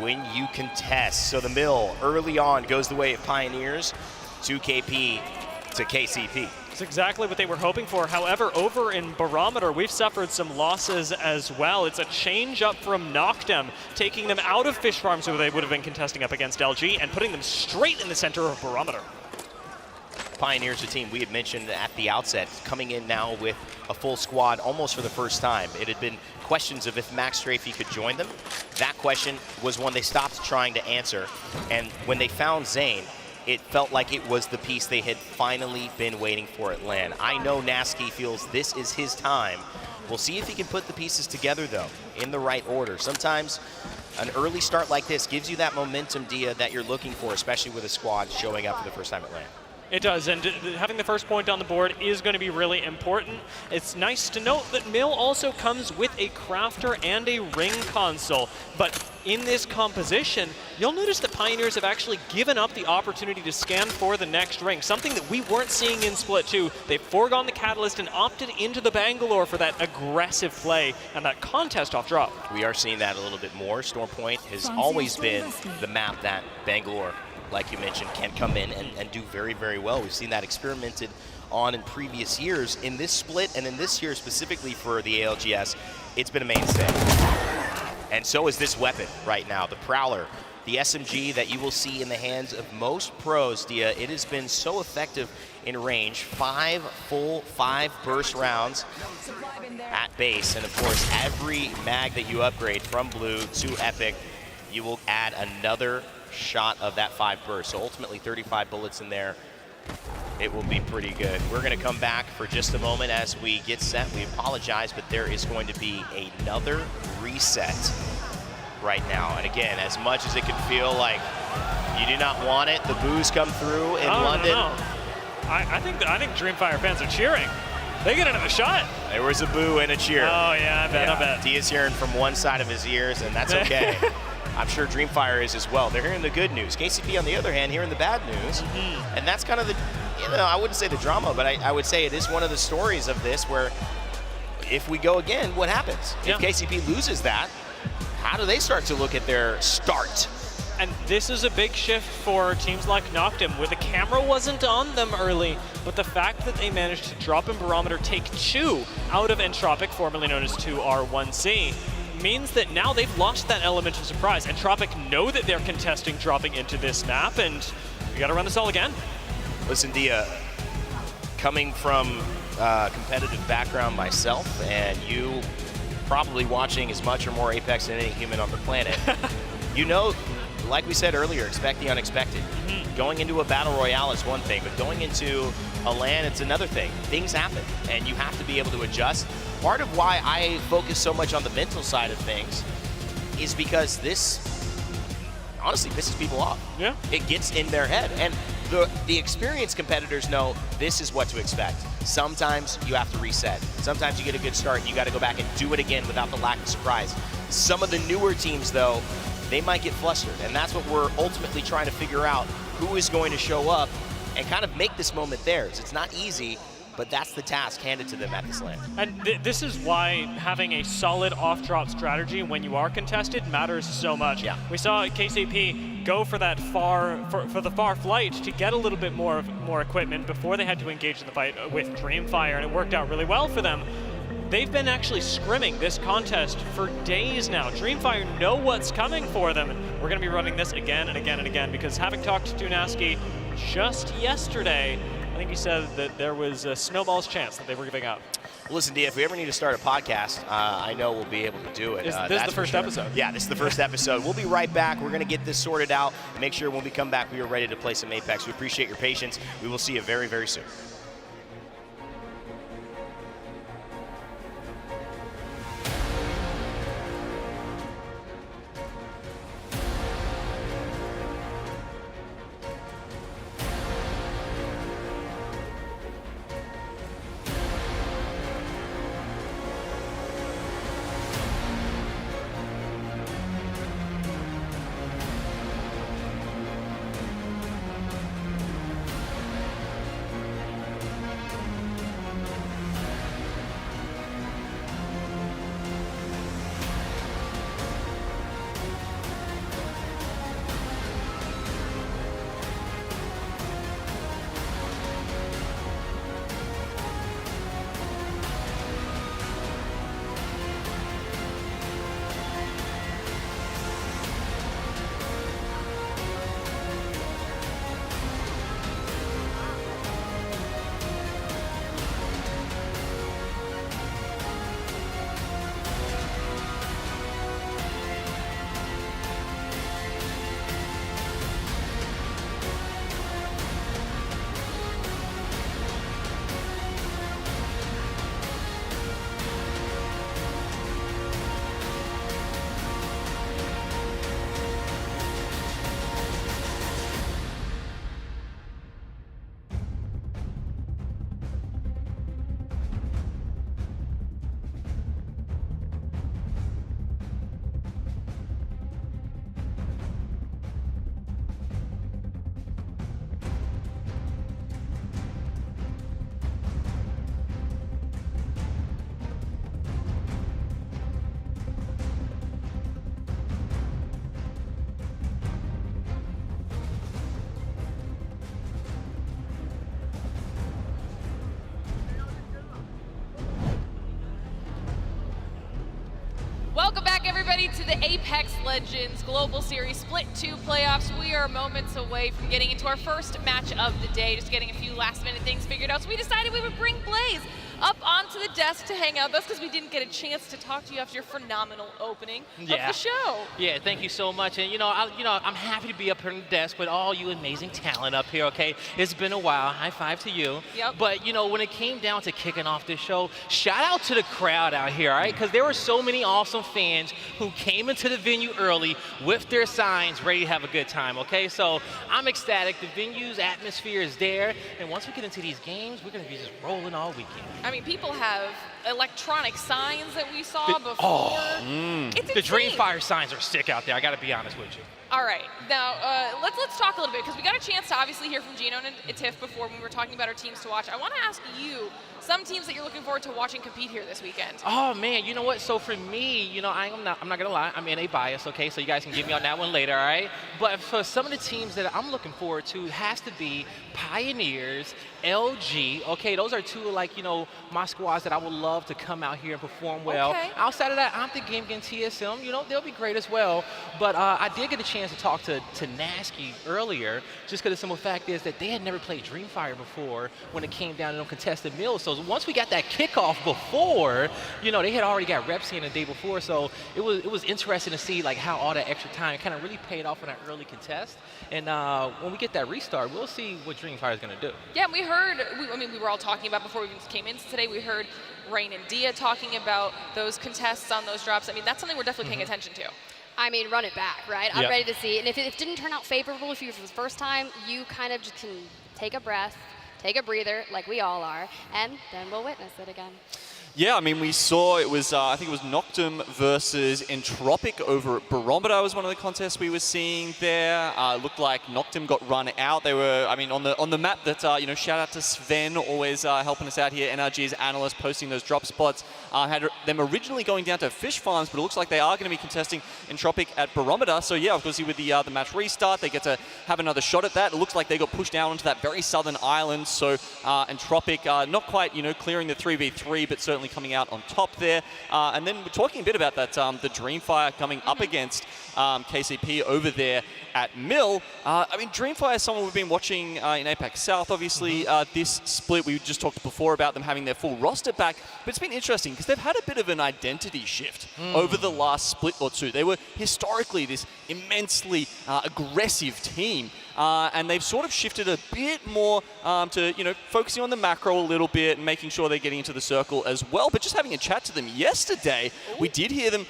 when you contest. So the Mill early on goes the way of Pioneers, 2KP to KCP. It's exactly what they were hoping for. However, over in Barometer, we've suffered some losses as well. It's a change up from Noctem, taking them out of Fish Farms, where they would have been contesting up against LG, and putting them straight in the center of Barometer. Pioneers, a team we had mentioned at the outset, coming in now with a full squad almost for the first time. It had been questions of if Max Strafey could join them. That question was one they stopped trying to answer. And when they found Zane, it felt like it was the piece they had finally been waiting for at LAN. I know Nasky feels this is his time. We'll see if he can put the pieces together, though, in the right order. Sometimes an early start like this gives you that momentum, Dia, that you're looking for, especially with a squad showing up for the first time at LAN. It does, and having the first point on the board is going to be really important. It's nice to note that Mill also comes with a crafter and a ring console, but in this composition, you'll notice that Pioneers have actually given up the opportunity to scan for the next ring, something that we weren't seeing in Split 2. They've foregone the Catalyst and opted into the Bangalore for that aggressive play and that contest off drop. We are seeing that a little bit more. Stormpoint has always been the map that Bangalore, like you mentioned, can come in and do very, very well. We've seen that experimented on in previous years. In this split, and in this year specifically for the ALGS, it's been a mainstay. And so is this weapon right now, the Prowler, the SMG that you will see in the hands of most pros, Dia. It has been so effective in range. 5 full 5 burst rounds at base. And of course, every mag that you upgrade from Blue to Epic, you will add another shot of that 5 burst. So ultimately 35 bullets in there. It will be pretty good. We're going to come back for just a moment as we get set. We apologize, but there is going to be another reset right now. And again, as much as it can feel like you do not want it, the boos come through in London. No. I think Dreamfire fans are cheering. They get another shot. There was a boo and a cheer. Oh yeah, I bet. Dia's hearing from one side of his ears, and that's okay. I'm sure Dreamfire is as well. They're hearing the good news. KCP, on the other hand, hearing the bad news. And that's kind of the, I wouldn't say the drama, but I would say it is one of the stories of this where if we go again, what happens? Yeah. If KCP loses that, how do they start to look at their start? And this is a big shift for teams like Noctem, where the camera wasn't on them early, but the fact that they managed to drop in Barometer, take 2 out of Entropic, formerly known as 2R1C, means that now they've lost that element of surprise. Entropic know that they're contesting dropping into this map, and we gotta run this all again. Listen, Dia, coming from a competitive background myself, and you probably watching as much or more Apex than any human on the planet, you know, like we said earlier, expect the unexpected. Going into a battle royale is one thing, but going into a LAN, it's another thing. Things happen, and you have to be able to adjust. Part of why I focus so much on the mental side of things is because this honestly pisses people off. Yeah. It gets in their head, and the experienced competitors know this is what to expect. Sometimes you have to reset. Sometimes you get a good start and you got to go back and do it again without the lack of surprise. Some of the newer teams, though, they might get flustered, and that's what we're ultimately trying to figure out, who is going to show up and kind of make this moment theirs. It's not easy, but that's the task handed to them at this land. And this is why having a solid off-drop strategy when you are contested matters so much. Yeah. We saw KCP go for that for the far flight to get a little bit more equipment before they had to engage in the fight with Dreamfire, and it worked out really well for them. They've been actually scrimming this contest for days now. Dreamfire know what's coming for them. We're going to be running this again and again and again, because having talked to Dunaski just yesterday, I think he said that there was a snowball's chance that they were giving up. Listen, D, if we ever need to start a podcast, I know we'll be able to do it. This is the first episode. Yeah, this is the first episode. We'll be right back. We're going to get this sorted out and make sure when we come back we are ready to play some Apex. We appreciate your patience. We will see you very, very soon. Welcome back, everybody, to the Apex Legends Global Series Split 2 playoffs. We are moments away from getting into our first match of the day, just getting a few last-minute things figured out. So we decided we would bring Blaze up onto the desk to hang out. That's because we didn't get a chance to talk to you after your phenomenal opening of the show. Yeah, thank you so much. And I'm happy to be up here on the desk with all you amazing talent up here. Okay, it's been a while. High five to you. Yep. But when it came down to kicking off this show, shout out to the crowd out here, all right? Because there were so many awesome fans who came into the venue early with their signs, ready to have a good time. Okay, so I'm ecstatic. The venue's atmosphere is there, and once we get into these games, we're gonna be just rolling all weekend. I mean, people have electronic signs that we saw before. It's The insane. Dreamfire signs are sick out there. I gotta be honest with you. All right, now let's talk a little bit, because we got a chance to obviously hear from Gino and Tiff before when we were talking about our teams to watch. I want to ask you some teams that you're looking forward to watching compete here this weekend. Oh man, you know what? So for me, I'm not gonna lie, I'm NA biased, okay? So you guys can get me on that one later, all right? But for some of the teams that I'm looking forward to, has to be Pioneers, LG. Okay, those are two my squads that I would love to come out here and perform well. Okay. Outside of that, I'm thinking again TSM. They'll be great as well. But I did get a chance to talk to Nasky earlier, just because the simple fact is that they had never played Dreamfire before when it came down to contested mills. So once we got that kickoff before, they had already got reps in the day before. So it was interesting to see how all that extra time kind of really paid off in that early contest. And when we get that restart, we'll see what Dreamfire is going to do. Yeah, we heard, we were all talking about before we even came in today, we heard Rain and Dia talking about those contests on those drops. I mean, that's something we're definitely paying attention to. I mean, run it back, right? I'm ready to see. And if it didn't turn out favorable for you for the first time, you kind of just can take a breath, take a breather, like we all are, and then we'll witness it again. Yeah, I mean, we saw it was, I think it was Noctum versus Entropic over at Barometer was one of the contests we were seeing there. Looked like Noctum got run out. They were, I mean, on the map that, you know, shout out to Sven, always helping us out here, NRG's Analyst, posting those drop spots. Had them originally going down to Fish Farms, but it looks like they are going to be contesting Entropic at Barometer. So yeah, of course, with the match restart, they get to have another shot at that. It looks like they got pushed down onto that very southern island. So Entropic, not quite, you know, clearing the 3v3, but certainly coming out on top there. And then we're talking a bit about that, the Dreamfire coming up against KCP over there at Mill. I mean, Dreamfire is someone we've been watching in Apex South, obviously. This split, we just talked before about them having their full roster back, but it's been interesting because they've had a bit of an identity shift over the last split or two. They were historically this immensely aggressive team, and they've sort of shifted a bit more to, you know, focusing on the macro a little bit and making sure they're getting into the circle as well. But just having a chat to them yesterday, we did hear them.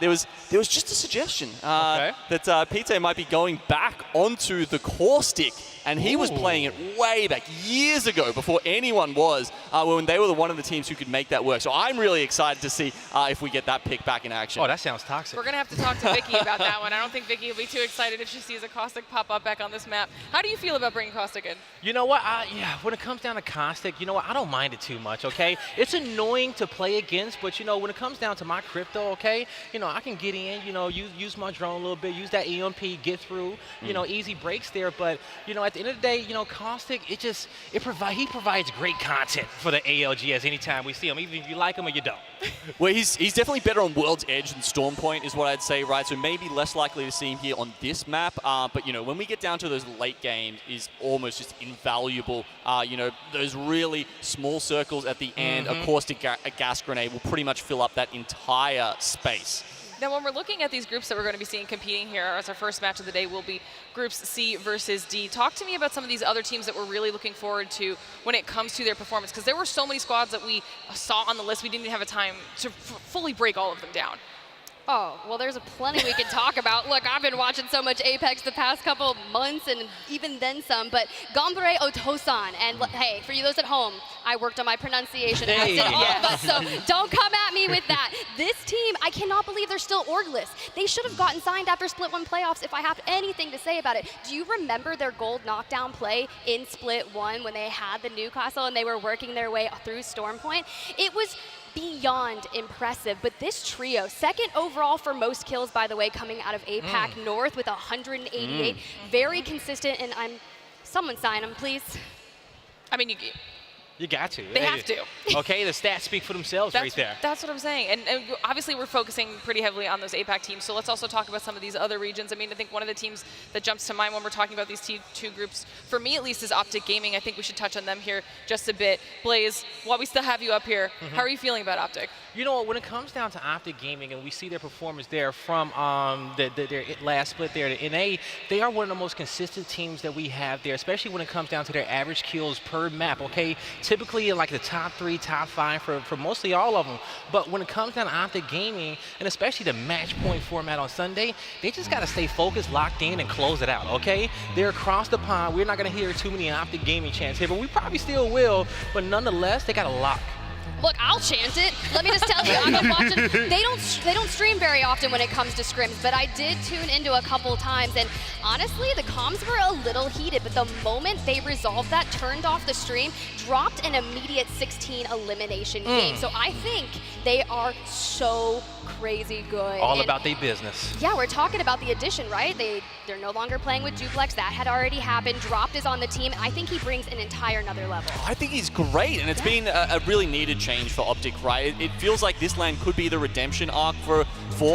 There was just a suggestion that Pete might be going back onto the core stick, and he was playing it way back years ago before anyone was, when they were one of the teams who could make that work. So I'm really excited to see if we get that pick back in action. Oh, that sounds toxic. We're going to have to talk to Vicky about that one. I don't think Vicky will be too excited if she sees a Caustic pop up back on this map. How do you feel about bringing Caustic in? You know what? Yeah, when it comes down to Caustic, you know what? I don't mind it too much, okay? It's annoying to play against, but, you know, when it comes down to my crypto, okay, you know, I can get in, you know, use my drone a little bit, use that EMP, get through, you know, easy breaks there. But, you know, at the end of the day, you know, Caustic, he provides great content for the ALGS anytime we see him, even if you like him or you don't. Well, he's definitely better on World's Edge than Storm Point is what I'd say, right? So maybe less likely to see him here on this map. But, you know, when we get down to those late games, is almost just invaluable. You know, those really small circles at the end, a caustic a gas grenade will pretty much fill up that entire space. Now, when we're looking at these groups that we're going to be seeing competing here, as our first match of the day will be groups C versus D. Talk to me about some of these other teams that we're really looking forward to when it comes to their performance, because there were so many squads that we saw on the list, we didn't even have a time to fully break all of them down. Oh, well, there's plenty we could talk about. Look, I've been watching so much Apex the past couple months and even then some, but Gombre Otosan, and hey, for you those at home, I worked on my pronunciation, as did all of us, so don't come at me with that. This team, I cannot believe they're still orgless. They should have gotten signed after Split 1 playoffs if I have anything to say about it. Do you remember their gold knockdown play in Split 1 when they had the Newcastle and they were working their way through Storm Point? It was beyond impressive, but this trio, second overall for most kills, by the way, coming out of APAC North with 188, very consistent, and someone sign them, please. I mean, you got to. They have to. Okay, the stats speak for themselves right there. That's what I'm saying. And obviously we're focusing pretty heavily on those APAC teams, so let's also talk about some of these other regions. I mean, I think one of the teams that jumps to mind when we're talking about these two groups, for me at least, is Optic Gaming. I think we should touch on them here just a bit. Blaze, while we still have you up here, how are you feeling about Optic? You know, when it comes down to Optic Gaming and we see their performance there from their last split there to NA, they are one of the most consistent teams that we have there, especially when it comes down to their average kills per map, okay? Typically in like the top 3, top 5 for mostly all of them. But when it comes down to Optic Gaming, and especially the match point format on Sunday, they just got to stay focused, locked in, and close it out, okay? They're across the pond. We're not going to hear too many Optic Gaming chants here, but we probably still will. But nonetheless, they got a lock. Look, I'll chant it. Let me just tell you, I've been watching. They don't stream very often when it comes to scrims, but I did tune into a couple times, and honestly, the comms were a little heated, but the moment they resolved that, turned off the stream, dropped an immediate 16 elimination game. So I think they are so crazy good. All about their business. Yeah, we're talking about the addition, right? They're no longer playing with Duplex. That had already happened. Dropped is on the team. I think he brings an entire another level. I think he's great, and it's been a really needed change for Optic, right? It feels like this lane could be the redemption arc for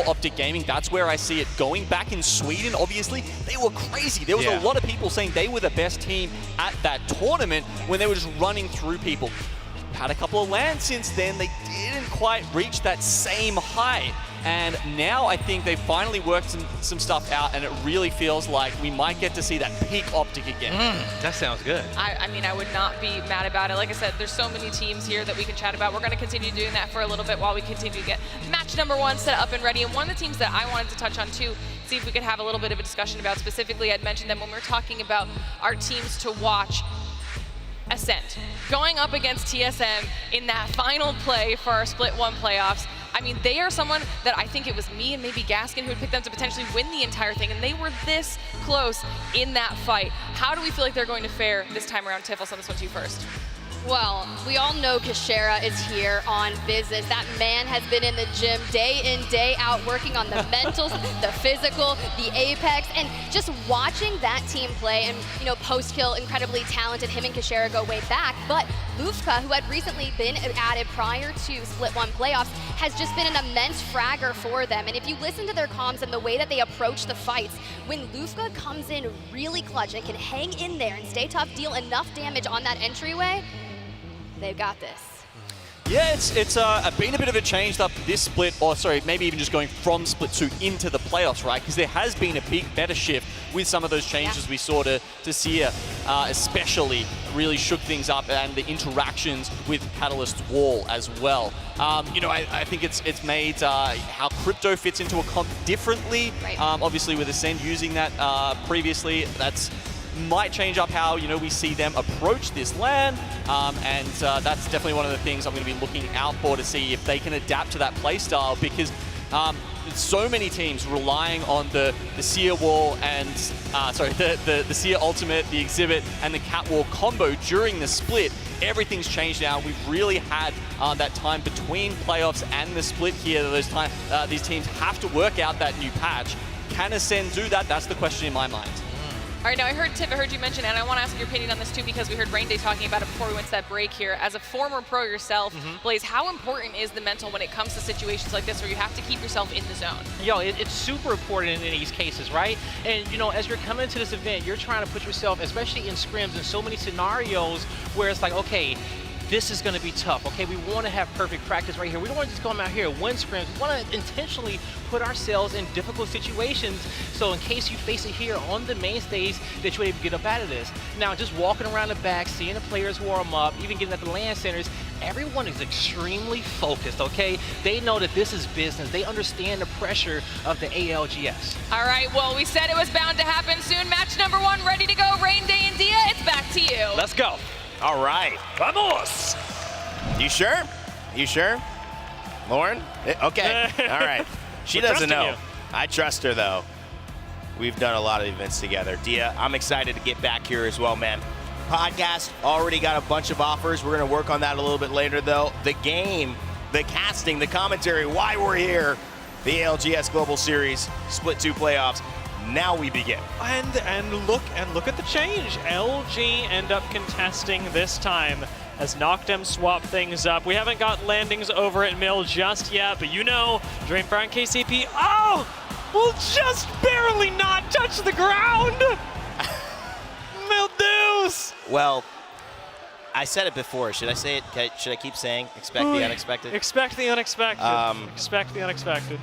Optic Gaming. That's where I see it going. Back in Sweden, obviously, they were crazy. There was a lot of people saying they were the best team at that tournament when they were just running through people. Had a couple of lands since then. They didn't quite reach that same height. And now I think they've finally worked some stuff out, and it really feels like we might get to see that peak Optic again. That sounds good. I mean, I would not be mad about it. Like I said, there's so many teams here that we can chat about. We're going to continue doing that for a little bit while we continue to get match number 1 set up and ready. And one of the teams that I wanted to touch on too, see if we could have a little bit of a discussion about specifically, I'd mentioned them when we were talking about our teams to watch. Ascent, going up against TSM in that final play for our Split 1 playoffs. I mean, they are someone that I think it was me and maybe Gaskin who would pick them to potentially win the entire thing, and they were this close in that fight. How do we feel like they're going to fare this time around? Tiff, I'll send this one to you first. Well, we all know Kashera is here on business. That man has been in the gym day in, day out, working on the mentals, the physical, the apex, and just watching that team play. And, you know, post-kill, incredibly talented. Him and Kashera go way back. But Lufka, who had recently been added prior to Split 1 playoffs, has just been an immense fragger for them. And if you listen to their comms and the way that they approach the fights, when Lufka comes in really clutch and can hang in there and stay tough, deal enough damage on that entryway, they've got this. Yeah, it's been a bit of a change up this split, or sorry, maybe even just going from Split 2 into the playoffs, right? Because there has been a big meta shift with some of those changes we saw to Seer, especially really shook things up, and the interactions with Catalyst's wall as well. You know, I think it's made how crypto fits into a comp differently. Right. Obviously with Ascend using that previously, that's might change up how, you know, we see them approach this LAN, and that's definitely one of the things I'm going to be looking out for to see if they can adapt to that playstyle, because so many teams relying on the Seer wall and the Seer ultimate, the exhibit, and the catwalk combo during the split. Everything's changed now. We've really had that time between playoffs and the split here. These teams have to work out that new patch. Can Ascend do that? That's the question in my mind. All right, now I heard, Tiff, I heard you mention, and I want to ask your opinion on this too, because we heard Rain Day talking about it before we went to that break here. As a former pro yourself, Blaze, how important is the mental when it comes to situations like this where you have to keep yourself in the zone? Yo, it's super important in these cases, right? And, you know, as you're coming to this event, you're trying to put yourself, especially in scrims, in so many scenarios where it's like, okay, this is going to be tough, okay? We want to have perfect practice right here. We don't want to just come out here and win scrims. We want to intentionally put ourselves in difficult situations, so in case you face it here on the main stage, that you're able to get up out of this. Now, just walking around the back, seeing the players warm up, even getting at the LAN centers, everyone is extremely focused, okay? They know that this is business. They understand the pressure of the ALGS. All right, well, we said it was bound to happen soon. Match number 1 ready to go. Rain Day and Dia, it's back to you. Let's go. All right. Vamos! You sure? You sure? Lauren? Okay. All right. She doesn't know. You. I trust her, though. We've done a lot of events together. Dia, I'm excited to get back here as well, man. Podcast already got a bunch of offers. We're going to work on that a little bit later, though. The game, the casting, the commentary, why we're here, the ALGS Global Series, Split 2 playoffs. Now we begin. And look at the change. LG end up contesting this time as Noctem swap things up. We haven't got landings over at Mill just yet, but you know, Dreamfire and KCP, will just barely not touch the ground. Mill deuce. Well, I said it before. Should I say it? Should I keep saying expect the unexpected? Expect the unexpected. Expect the unexpected.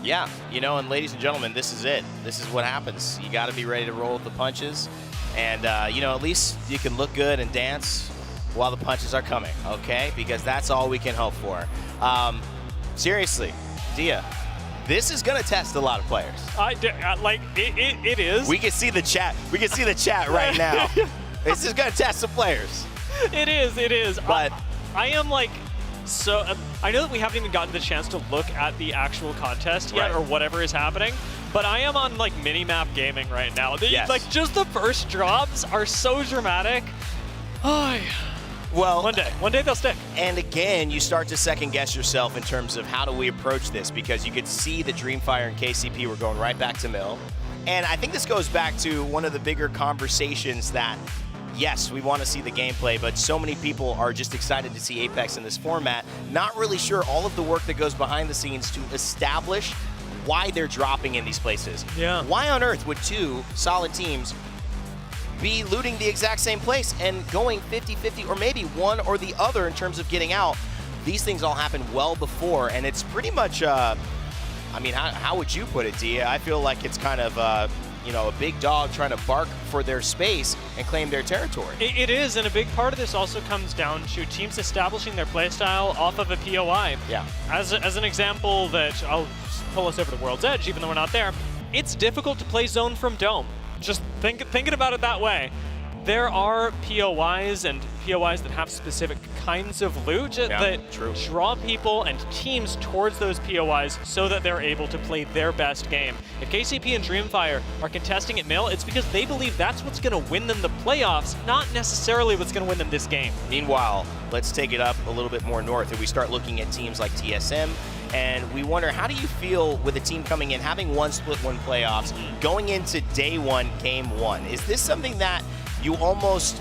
Yeah, you know, and ladies and gentlemen, this is it. This is what happens. You got to be ready to roll with the punches. And, you know, at least you can look good and dance while the punches are coming, okay? Because that's all we can hope for. Seriously, Dia, this is going to test a lot of players. It is. We can see the chat. We can see the chat right now. This is going to test some players. It is. But I am like, so I know that we haven't even gotten the chance to look at the actual contest yet, or whatever is happening, but I am on like mini-map gaming right now. Yes. Like just the first drops are so dramatic. well, one day they'll stick. And again, you start to second guess yourself in terms of how do we approach this, because you could see that Dreamfire and KCP were going right back to Mill. And I think this goes back to one of the bigger conversations that, yes, we want to see the gameplay, but so many people are just excited to see Apex in this format, not really sure all of the work that goes behind the scenes to establish why they're dropping in these places. Yeah. Why on earth would two solid teams be looting the exact same place and going 50-50, or maybe one or the other in terms of getting out? These things all happen well before, and it's pretty much, I mean, how would you put it, Dia? I feel like it's kind of, you know, a big dog trying to bark for their space and claim their territory. It is, and a big part of this also comes down to teams establishing their playstyle off of a POI. Yeah. As an example that I'll pull us over the World's Edge, even though we're not there, it's difficult to play zone from Dome. Just thinking about it that way. there are POIs and POIs that have specific kinds of loot that draw people and teams towards those POIs so that they're able to play their best game. If KCP and Dreamfire are contesting at Mill, it's because they believe that's what's going to win them the playoffs, not necessarily what's going to win them this game. Meanwhile, let's take it up a little bit more north. If we start looking at teams like TSM, and we wonder, how do you feel with a team coming in, having won Split 1 playoffs, going into day one, game one? Is this something that you almost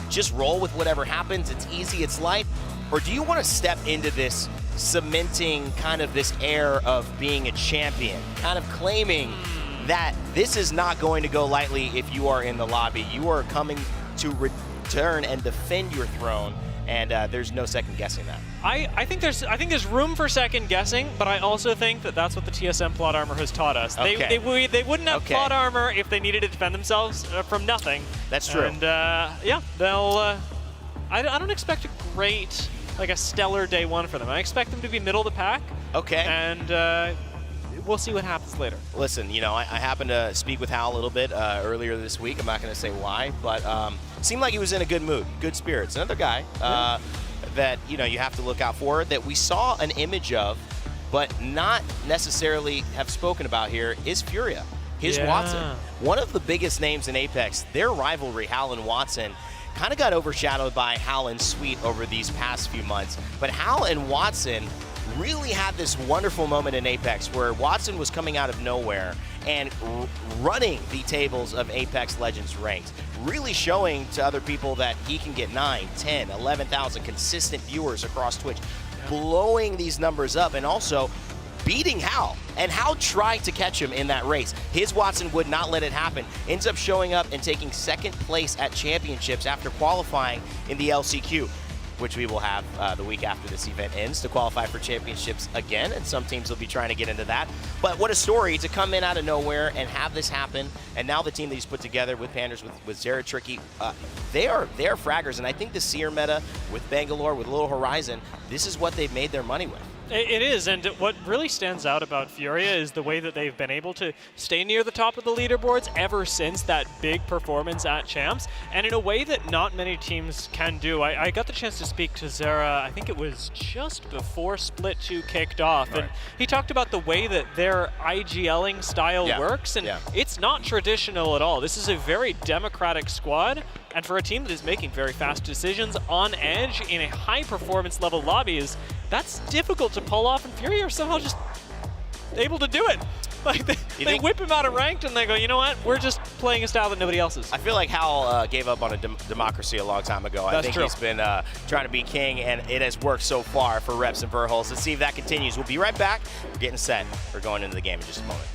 just roll with whatever happens, it's easy, it's light? Or do you want to step into this cementing kind of this air of being a champion, kind of claiming that this is not going to go lightly if you are in the lobby? You are coming to return and defend your throne, and there's no second guessing that. I think there's room for second guessing, but I also think that that's what the TSM plot armor has taught us. Okay. They wouldn't have plot armor if they needed to defend themselves from nothing. That's true. And yeah, they'll. I don't expect a great, like a stellar day one for them. I expect them to be middle of the pack. Okay. And we'll see what happens later. Listen, you know, I happened to speak with Hal a little bit earlier this week. I'm not going to say why, but seemed like he was in a good mood, good spirits. Another guy that, you know, you have to look out for, that we saw an image of, but not necessarily have spoken about here, is Furia. His Watson. One of the biggest names in Apex. Their rivalry, Hal and Watson, kind of got overshadowed by Hal and Sweet over these past few months. But Hal and Watson really had this wonderful moment in Apex where Watson was coming out of nowhere and running the tables of Apex Legends ranks, really showing to other people that he can get 9, 10, 11,000 consistent viewers across Twitch, blowing these numbers up, and also beating Hal. And Hal tried to catch him in that race. His Watson would not let it happen. Ends up showing up and taking second place at championships after qualifying in the LCQ, which we will have the week after this event ends to qualify for championships again, and some teams will be trying to get into that. But what a story to come in out of nowhere and have this happen, and now the team that he's put together with Panders, with Zara Tricky, they are fraggers, and I think the Seer meta with Bangalore, with Little Horizon, this is what they've made their money with. It is, and what really stands out about Furia is the way that they've been able to stay near the top of the leaderboards ever since that big performance at Champs, and in a way that not many teams can do. I got the chance to speak to Zara, I think it was just before Split 2 kicked off, and he talked about the way that their IGLing style works, and it's not traditional at all. This is a very democratic squad, and for a team that is making very fast decisions on edge in a high performance level lobbies, that's difficult to pull off, and Fury are somehow just able to do it. Like they whip him out of ranked and they go, you know what, we're just playing a style that nobody else is. I feel like Hal gave up on a democracy a long time ago. I think he's been trying to be king, and it has worked so far for Reps and Verhols. Let's see if that continues. We'll be right back. We're getting set. We're going into the game in just a moment.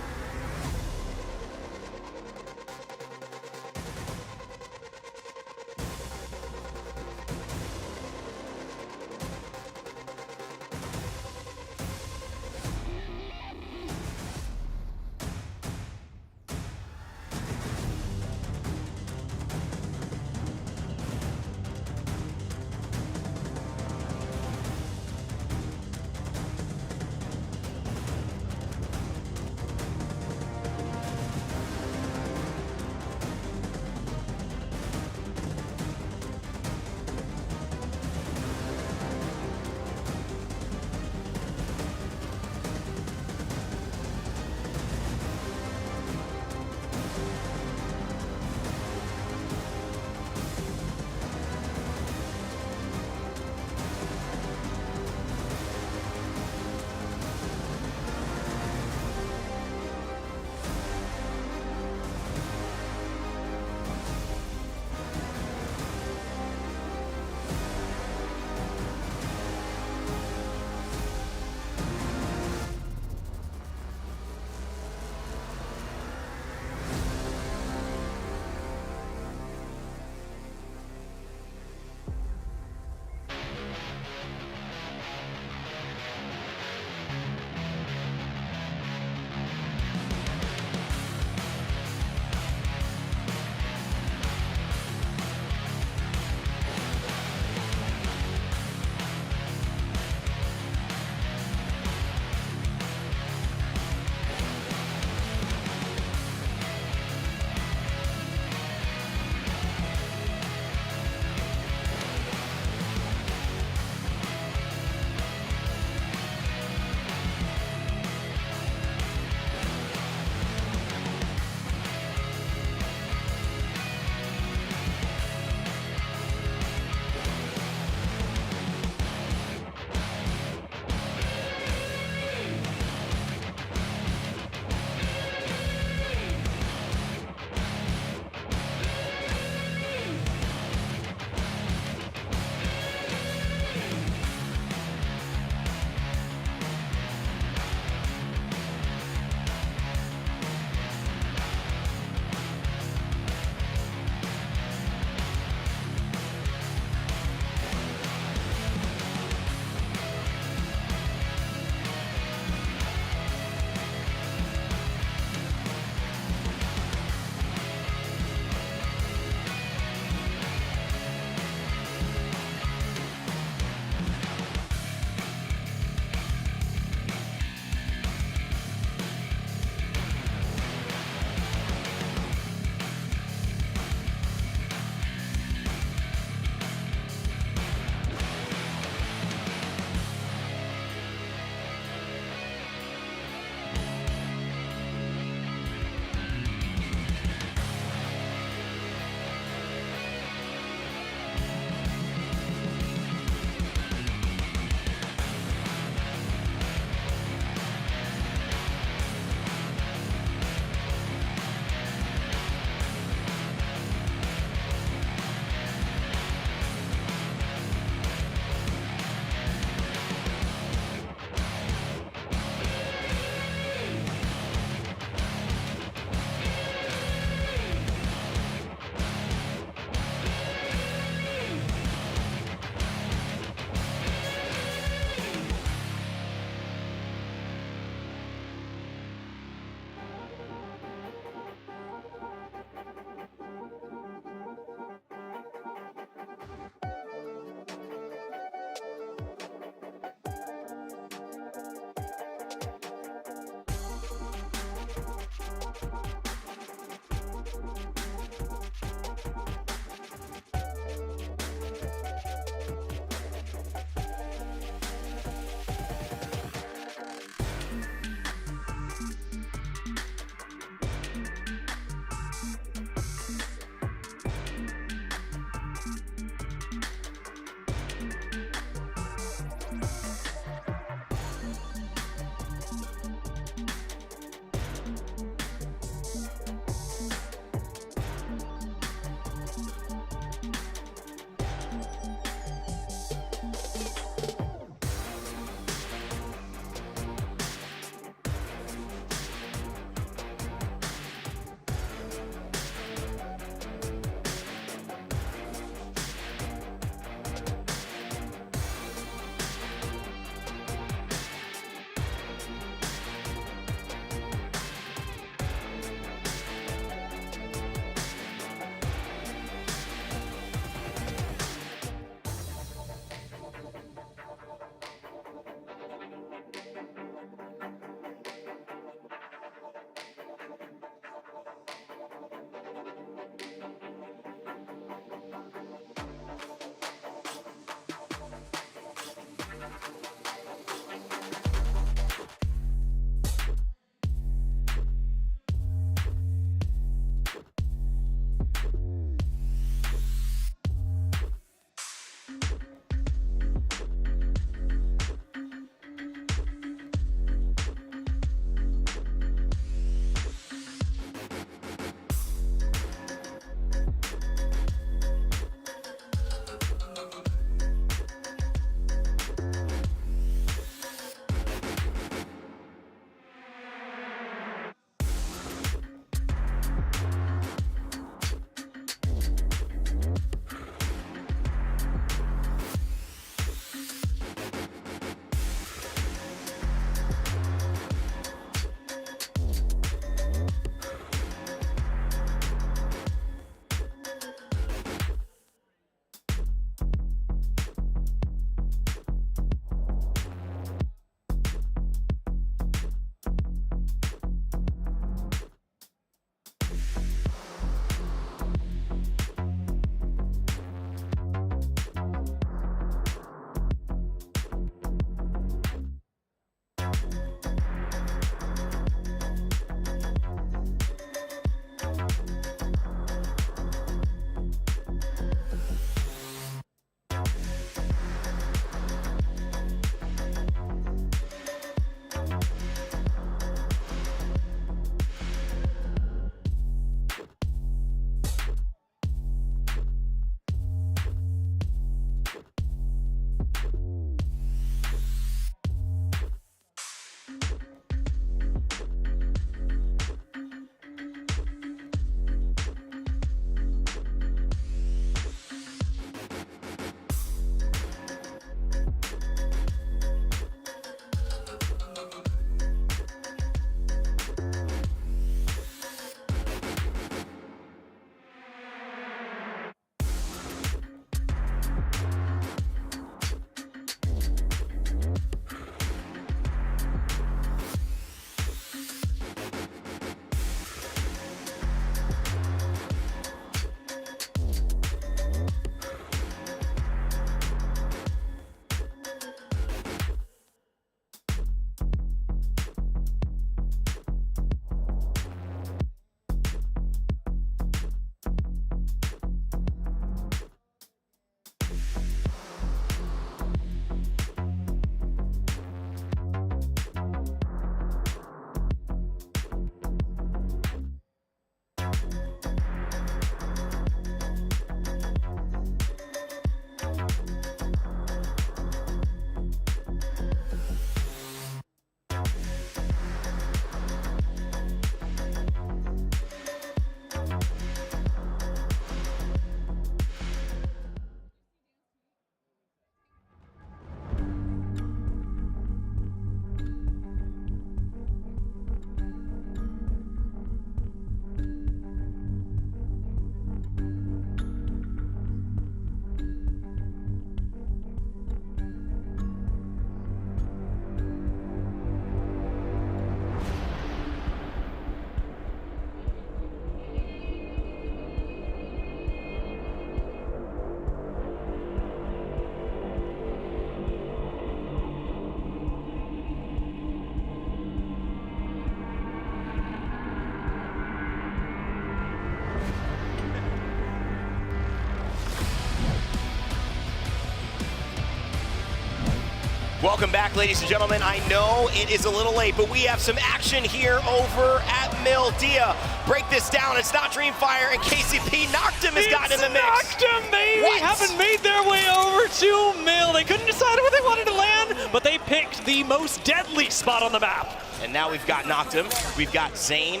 Welcome back, ladies and gentlemen. I know it is a little late, but we have some action here over at Mill. Dia, break this down. It's not Dreamfire, and KCP Noctum has gotten in the mix. Noctum, baby! What? Haven't made their way over to Mill. They couldn't decide where they wanted to land, but they picked the most deadly spot on the map. And now we've got Noctum. We've got Zane,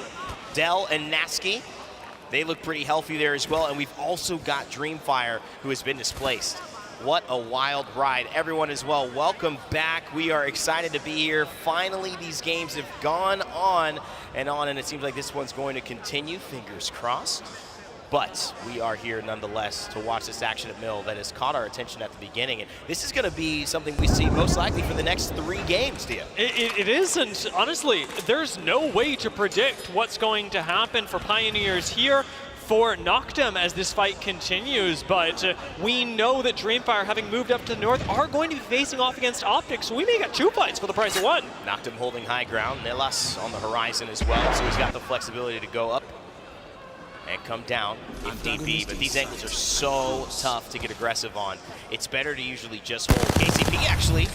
Dell, and Nasky. They look pretty healthy there as well. And we've also got Dreamfire, who has been displaced. What a wild ride. Everyone as well, welcome back. We are excited to be here. Finally, these games have gone on, and it seems like this one's going to continue, fingers crossed. But we are here nonetheless to watch this action at Mill that has caught our attention at the beginning. And this is going to be something we see most likely for the next 3 games, Dia. It is, and honestly, there's no way to predict what's going to happen for Pioneers here for Noctum as this fight continues, but we know that Dreamfire, having moved up to the north, are going to be facing off against Optic, so we may get 2 fights for the price of 1. Noctum holding high ground, Nelas on the horizon as well, so he's got the flexibility to go up and come down if need be, but these angles are so tough to get aggressive on. It's better to usually just hold. KCP actually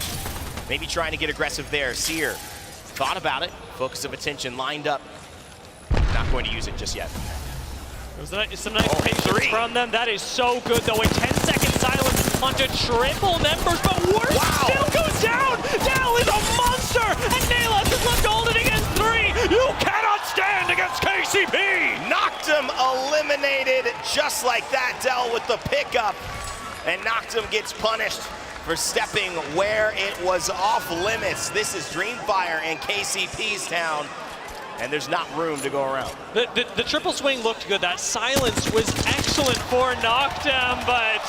maybe trying to get aggressive there. Seer thought about it, focus of attention lined up, not going to use it just yet. Some nice patience from them. That is so good, though. A 10-second silence onto triple members, but Worst still goes down. Dell is a monster, and Nelas is left holding against 3. You cannot stand against KCP. Noctum eliminated just like that. Dell with the pickup, and Noctum gets punished for stepping where it was off limits. This is Dreamfire and KCP's town, and there's not room to go around. The triple swing looked good. That silence was excellent for Noctum, but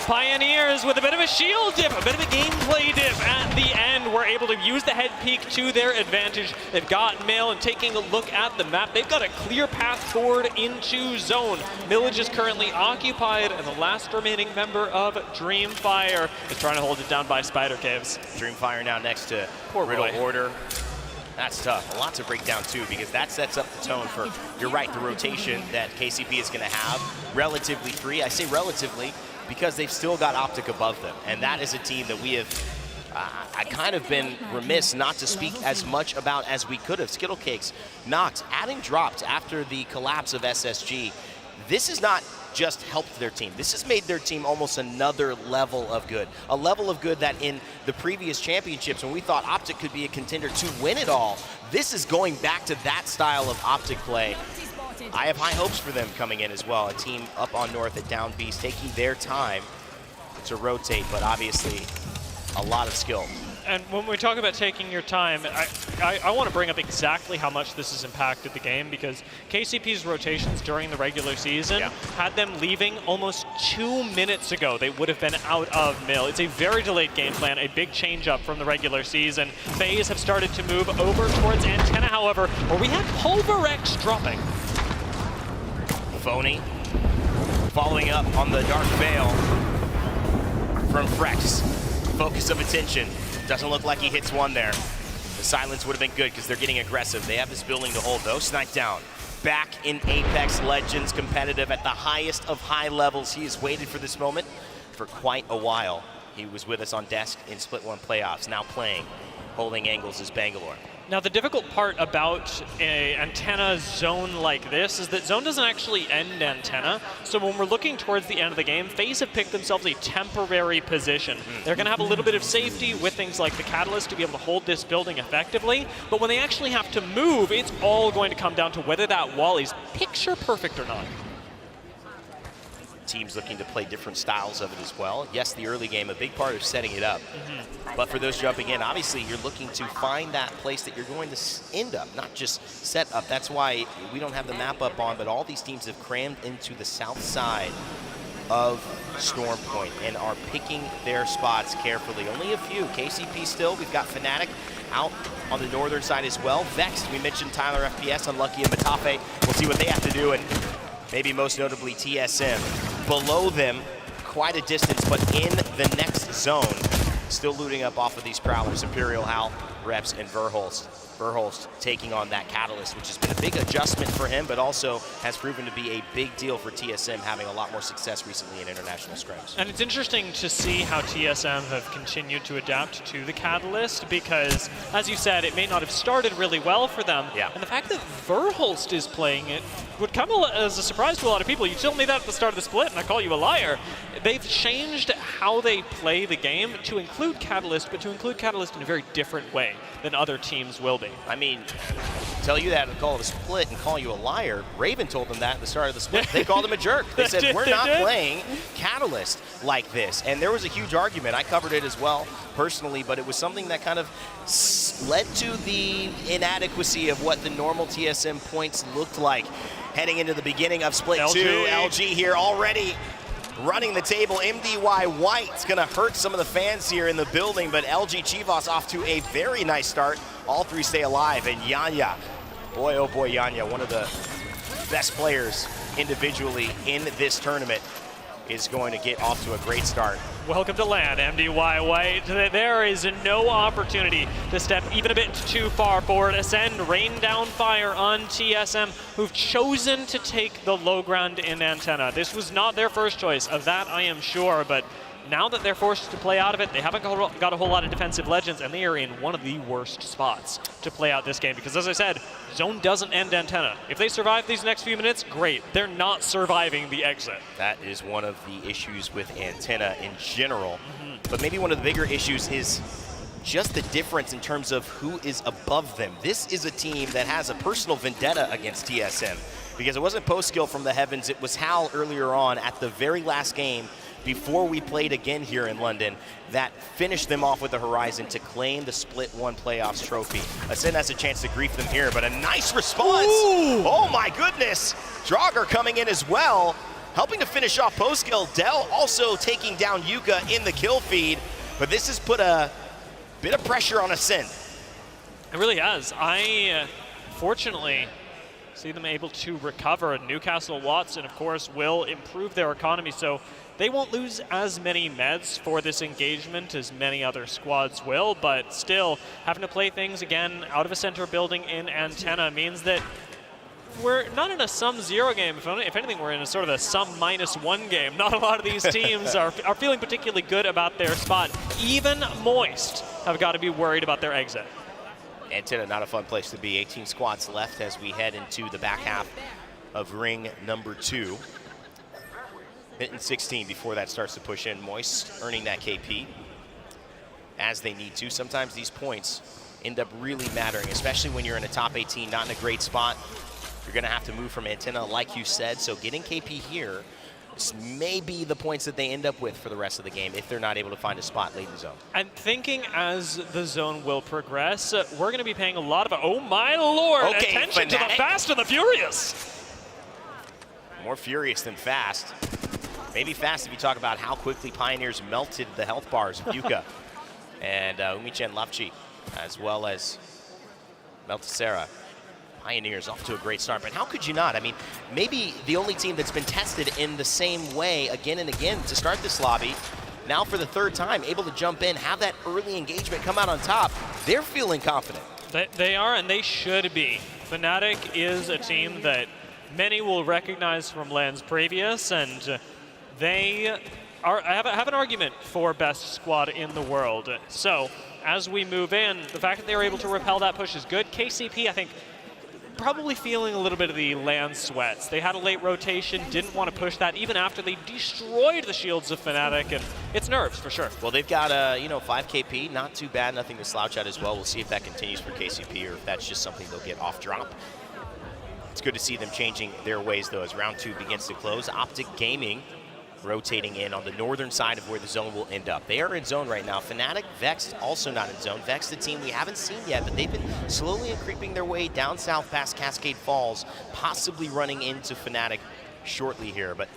Pioneers with a bit of a shield dip, a bit of a gameplay dip at the end, were able to use the head peek to their advantage. They've got Mill, and taking a look at the map, they've got a clear path forward into zone. Village is currently occupied, and the last remaining member of Dreamfire is trying to hold it down by Spider Caves. Dreamfire now next to Riddle Order. That's tough. A lot to break down, too, because that sets up the tone for, you're right, the rotation that KCP is going to have. Relatively free. I say relatively because they've still got Optic above them. And that is a team that we have, I kind of been remiss not to speak as much about as we could have. Skittlecakes, Nox, adding dropped after the collapse of SSG. This is not just helped their team. This has made their team almost another level of good. A level of good that in the previous championships, when we thought Optic could be a contender to win it all, this is going back to that style of Optic play. I have high hopes for them coming in as well. A team up on north at Down Beast, taking their time to rotate, but obviously a lot of skill. And when we talk about taking your time, I want to bring up exactly how much this has impacted the game, because KCP's rotations during the regular season had them leaving almost 2 minutes ago. They would have been out of Mill. It's a very delayed game plan, a big change up from the regular season. FaZe have started to move over towards Antenna, however, where we have Pulverex dropping. Phony following up on the Dark Veil from Frex. Focus of attention. Doesn't look like he hits one there. The silence would have been good because they're getting aggressive. They have this building to hold though. Sniped down. Back in Apex Legends competitive at the highest of high levels. He has waited for this moment for quite a while. He was with us on desk in Split 1 playoffs. Now playing, holding angles is Bangalore. Now, the difficult part about an Antenna zone like this is that zone doesn't actually end Antenna. So when we're looking towards the end of the game, FaZe have picked themselves a temporary position. They're going to have a little bit of safety with things like the Catalyst to be able to hold this building effectively. But when they actually have to move, it's all going to come down to whether that wall is picture perfect or not. Teams looking to play different styles of it as well. Yes, the early game, a big part of setting it up. But for those jumping in, obviously you're looking to find that place that you're going to end up, not just set up. That's why we don't have the map up on, but all these teams have crammed into the south side of Storm Point and are picking their spots carefully. Only a few. KCP still. We've got Fnatic out on the northern side as well. Vexed, we mentioned Tyler FPS, Unlucky, and Matafe. We'll see what they have to do, and maybe most notably TSM. Below them, quite a distance, but in the next zone. Still looting up off of these Prowlers. Imperial Hal reps and Verhulst. Verhulst taking on that Catalyst, which has been a big adjustment for him, but also has proven to be a big deal for TSM, having a lot more success recently in international scrims. And it's interesting to see how TSM have continued to adapt to the Catalyst because, as you said, it may not have started really well for them. Yeah. And the fact that Verhulst is playing it would come as a surprise to a lot of people. You told me that at the start of the split, and I call you a liar. They've changed how they play the game to include Catalyst, but to include Catalyst in a very different way than other teams will be. I mean, tell you that and call it a split and call you a liar. Raven told them that at the start of the split. They called him a jerk. They said, we're not playing Catalyst like this. And there was a huge argument. I covered it as well personally, but it was something that kind of led to the inadequacy of what the normal TSM points looked like heading into the beginning of split LG. 2. LG here already running the table. MDY White's gonna hurt some of the fans here in the building, but LG Chivas off to a very nice start. All three stay alive, and Yanya, boy oh boy Yanya, one of the best players individually in this tournament, is going to get off to a great start. Welcome to land, MDY White. There is no opportunity to step even a bit too far forward. Ascend, rain down fire on TSM, who've chosen to take the low ground in Antenna. This was not their first choice, of that I am sure, but now that they're forced to play out of it, they haven't got a whole lot of defensive legends, and they are in one of the worst spots to play out this game. Because as I said, zone doesn't end Antenna. If they survive these next few minutes, great. They're not surviving the exit. That is one of the issues with Antenna in general. But maybe one of the bigger issues is just the difference in terms of who is above them. This is a team that has a personal vendetta against TSM, because it wasn't post skill from the heavens, it was Hal earlier on at the very last game before we played again here in London that finished them off with the Horizon to claim the Split 1 playoffs trophy. Ascend has a chance to grief them here, but a nice response. Ooh. Oh my goodness. Draugr coming in as well, helping to finish off post skill. Dell also taking down Yuka in the kill feed, but this has put a bit of pressure on Ascend. It really has. I fortunately see them able to recover. Newcastle Watson, of course, will improve their economy, so they won't lose as many meds for this engagement as many other squads will, but still having to play things again out of a center building in Antenna means that we're not in a sum-0 game. If anything, we're in a sort of a sum-1 game. Not a lot of these teams are feeling particularly good about their spot. Even Moist have got to be worried about their exit. Antenna, not a fun place to be. 18 squads left as we head into the back half of ring number 2. Minute 16 before that starts to push in. Moist earning that KP as they need to. Sometimes these points end up really mattering, especially when you're in a top 18, not in a great spot. You're gonna have to move from Antenna, like you said, so getting KP here may be the points that they end up with for the rest of the game if they're not able to find a spot late in the zone. I'm thinking as the zone will progress, we're gonna be paying a lot of, oh my lord, okay, attention to the Fast and the Furious. More furious than fast. Maybe fast if you talk about how quickly Pioneers melted the health bars of Yuka and Umichen Lavchi, as well as Meltisera. Pioneers off to a great start, but how could you not? I mean, maybe the only team that's been tested in the same way again and again to start this lobby, now for the third time, able to jump in, have that early engagement, come out on top. They're feeling confident. They are, and they should be. Fnatic is a team that many will recognize from lands previous, and they have an argument for best squad in the world. So as we move in, the fact that they were able to repel that push is good. KCP, I think, probably feeling a little bit of the land sweats. They had a late rotation, didn't want to push that even after they destroyed the shields of Fnatic, and it's nerves for sure. Well, they've got 5 KP, not too bad, nothing to slouch at as well. We'll see if that continues for KCP or if that's just something they'll get off drop. It's good to see them changing their ways though as round 2 begins to close. Optic Gaming rotating in on the northern side of where the zone will end up. They are in zone right now. Fnatic, Vex also not in zone. Vex, the team we haven't seen yet, but they've been slowly creeping their way down south past Cascade Falls, possibly running into Fnatic shortly here. But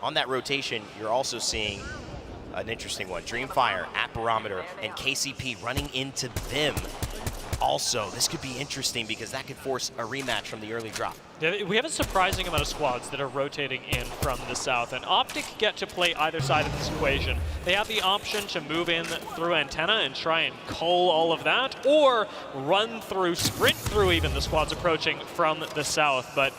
on that rotation, you're also seeing an interesting one. Dreamfire at Barometer and KCP running into them. Also, this could be interesting because that could force a rematch from the early drop. Yeah, we have a surprising amount of squads that are rotating in from the south, and Optic get to play either side of this equation. They have the option to move in through Antenna and try and cull all of that, or run through, sprint through even the squads approaching from the south. But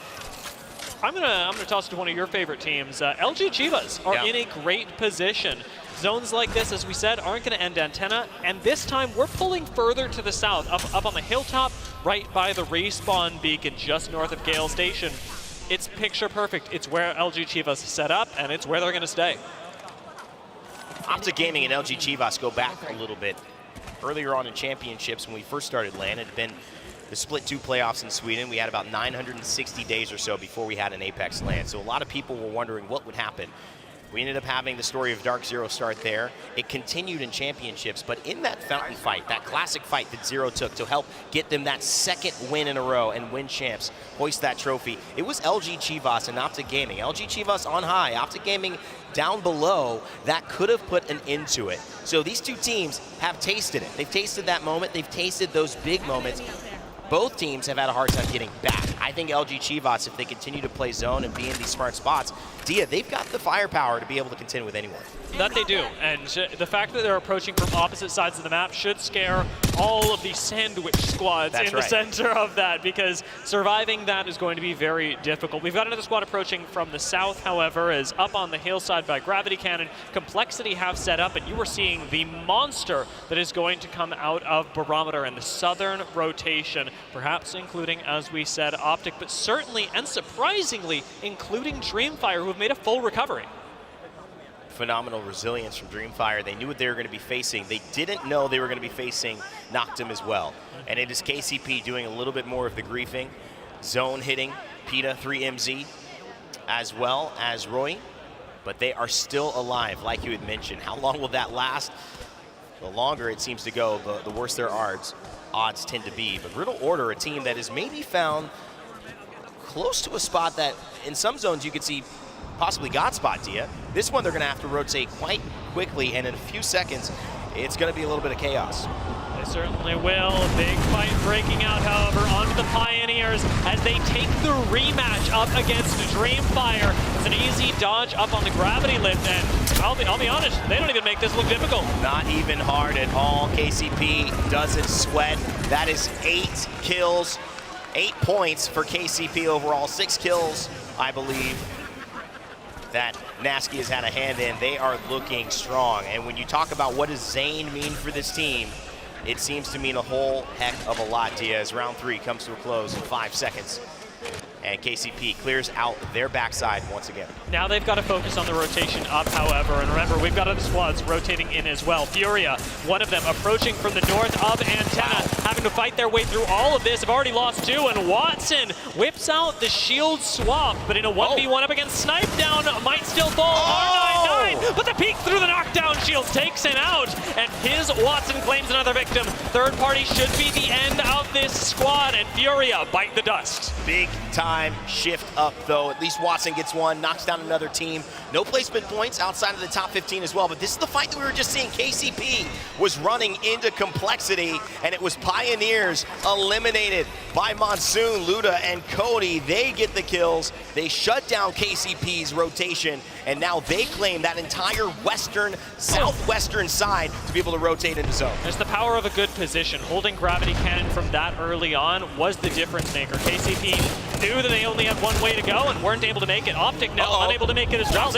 I'm gonna toss it to one of your favorite teams. LG Chivas are in a great position. Zones like this, as we said, aren't going to end Antenna, and this time we're pulling further to the south, up on the hilltop, right by the respawn beacon, just north of Gale Station. It's picture perfect. It's where LG Chivas set up, and it's where they're going to stay. Optic Gaming and LG Chivas go back a little bit. Earlier on in championships, when we first started LAN, it had been the Split 2 playoffs in Sweden. We had about 960 days or so before we had an Apex LAN, so a lot of people were wondering what would happen. We ended up having the story of Dark Zero start there. It continued in championships, but in that fountain fight, that classic fight that Zero took to help get them that second win in a row and win champs, hoist that trophy, it was LG Chivas and Optic Gaming. LG Chivas on high, Optic Gaming down below. That could have put an end to it. So these two teams have tasted it. They've tasted that moment. They've tasted those big moments. Both teams have had a hard time getting back. I think LG Chivas, if they continue to play zone and be in these smart spots, they've got the firepower to be able to contend with anyone. That they do, and the fact that they're approaching from opposite sides of the map should scare all of the sandwich squads the center of that, because surviving that is going to be very difficult. We've got another squad approaching from the south, however, is up on the hillside by Gravity Cannon. Complexity have set up, and you are seeing the monster that is going to come out of Barometer and the southern rotation, perhaps including, as we said, Optic, but certainly and surprisingly including Dreamfire, who have made a full recovery. Phenomenal resilience from Dreamfire. They knew what they were going to be facing. They didn't know they were going to be facing Noctum as well. And it is KCP doing a little bit more of the griefing, zone hitting, PETA 3MZ, as well as Roy. But they are still alive, like you had mentioned. How long will that last? The longer it seems to go, the worse their odds tend to be. But Riddle Order, a team that is maybe found close to a spot that in some zones you could see possibly got spot, Dia. This one they're going to have to rotate quite quickly, and in a few seconds, it's going to be a little bit of chaos. They certainly will. Big fight breaking out, however, onto the Pioneers as they take the rematch up against Dreamfire. It's an easy dodge up on the gravity lift, and I'll be honest, they don't even make this look difficult. Not even hard at all. KCP doesn't sweat. That is 8 kills, 8 points for KCP overall, 6 kills, I believe, that Nasky has had a hand in. They are looking strong. And when you talk about what does Zane mean for this team, it seems to mean a whole heck of a lot, Dia, as round 3 comes to a close in 5 seconds. And KCP clears out their backside once again. Now they've got to focus on the rotation up, however, and remember, we've got other squads rotating in as well. Furia, one of them, approaching from the north of Antenna, having to fight their way through all of this. Have already lost 2, and Watson whips out the shield swap, but in a 1v1 up against Snipe down, might still fall. R99, but the peek through the knockdown shield takes him out, and his Watson claims another victim. Third party should be the end of this squad, and Furia bite the dust. Big time shift up, though. At least Watson gets one, knocks down another team. No placement points outside of the top 15 as well, but this is the fight that we were just seeing. KCP was running into Complexity, and it was Pioneers eliminated by Monsoon, Luda, and Cody. They get the kills. They shut down KCP's rotation, and now they claim that entire western, southwestern side to be able to rotate into zone. There's the power of a good position. Holding Gravity Cannon from that early on was the difference maker. KCP knew that they only had one way to go and weren't able to make it. Optic now unable to make it as well.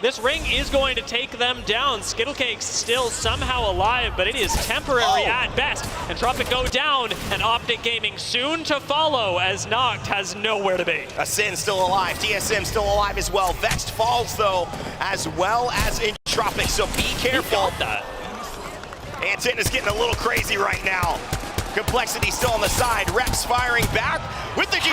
This ring is going to take them down. Skittlecake's still somehow alive, but it is temporary at best. And Tropic go down, and Optic Gaming soon to follow as Noct has nowhere to be. Ascend still alive, TSM still alive as well. Vexed falls though, as well as in Tropic, so be careful. Antenna's getting a little crazy right now. Complexity still on the side. Rex firing back with the G7.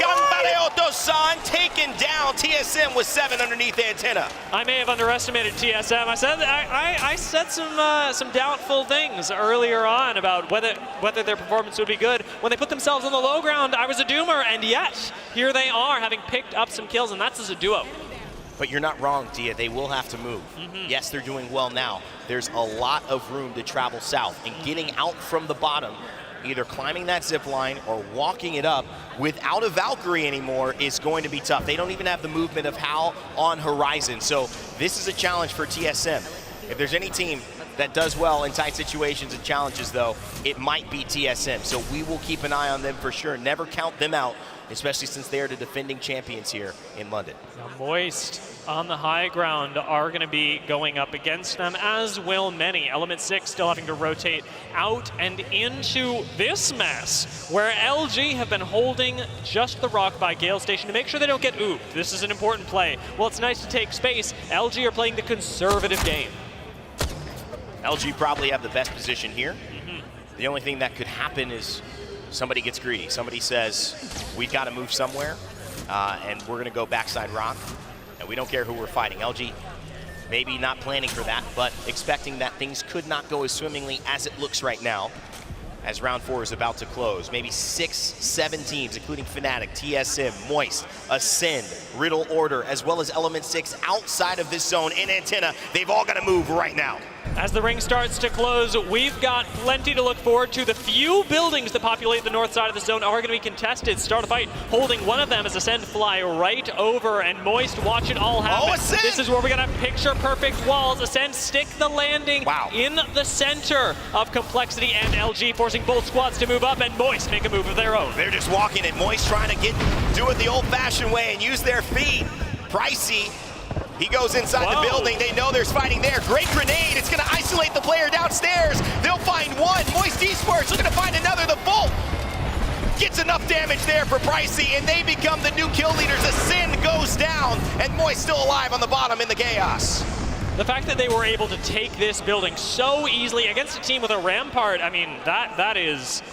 Gambareoto-san taken down. TSM with 7 underneath Antenna. I may have underestimated TSM. I said some doubtful things earlier on about whether their performance would be good. When they put themselves on the low ground, I was a doomer, and yet here they are, having picked up some kills, and that's as a duo. But you're not wrong, Dia. They will have to move. Yes, they're doing well now. There's a lot of room to travel south, and getting out from the bottom, either climbing that zip line or walking it up without a Valkyrie anymore is going to be tough. They don't even have the movement of Hal on horizon. So this is a challenge for TSM. If there's any team that does well in tight situations and challenges, though, it might be TSM. So we will keep an eye on them for sure. Never count them out, especially since they are the defending champions here in London. Now, Moist on the high ground are going to be going up against them, as will many. Element 6 still having to rotate out and into this mess, where LG have been holding just the rock by Gale Station to make sure they don't get ooped. This is an important play. Well, it's nice to take space. LG are playing the conservative game. LG probably have the best position here. The only thing that could happen is somebody gets greedy. Somebody says, we've got to move somewhere, and we're going to go backside rock, and we don't care who we're fighting. LG maybe not planning for that, but expecting that things could not go as swimmingly as it looks right now, as round 4 is about to close. Maybe 6, 7 teams, including Fnatic, TSM, Moist, Ascend, Riddle Order, as well as Element 6 outside of this zone in Antenna. They've all got to move right now. As the ring starts to close, we've got plenty to look forward to. The few buildings that populate the north side of the zone are going to be contested. Start a fight, holding one of them as Ascend fly right over, and Moist watch it all happen. Oh, Ascend! This is where we're going to have picture-perfect walls. Ascend stick the landing in the center of Complexity and LG, forcing both squads to move up, and Moist make a move of their own. They're just walking it. Moist trying to do it the old-fashioned way and use their feet. Pricey, he goes inside the building. They know there's fighting there. Great grenade. It's going to isolate the player downstairs. They'll find one. Moist Esports looking to find another. The Bolt gets enough damage there for Pricey, and they become the new kill leaders. The Sin goes down, and Moist still alive on the bottom in the chaos. The fact that they were able to take this building so easily against a team with a Rampart, I mean, that is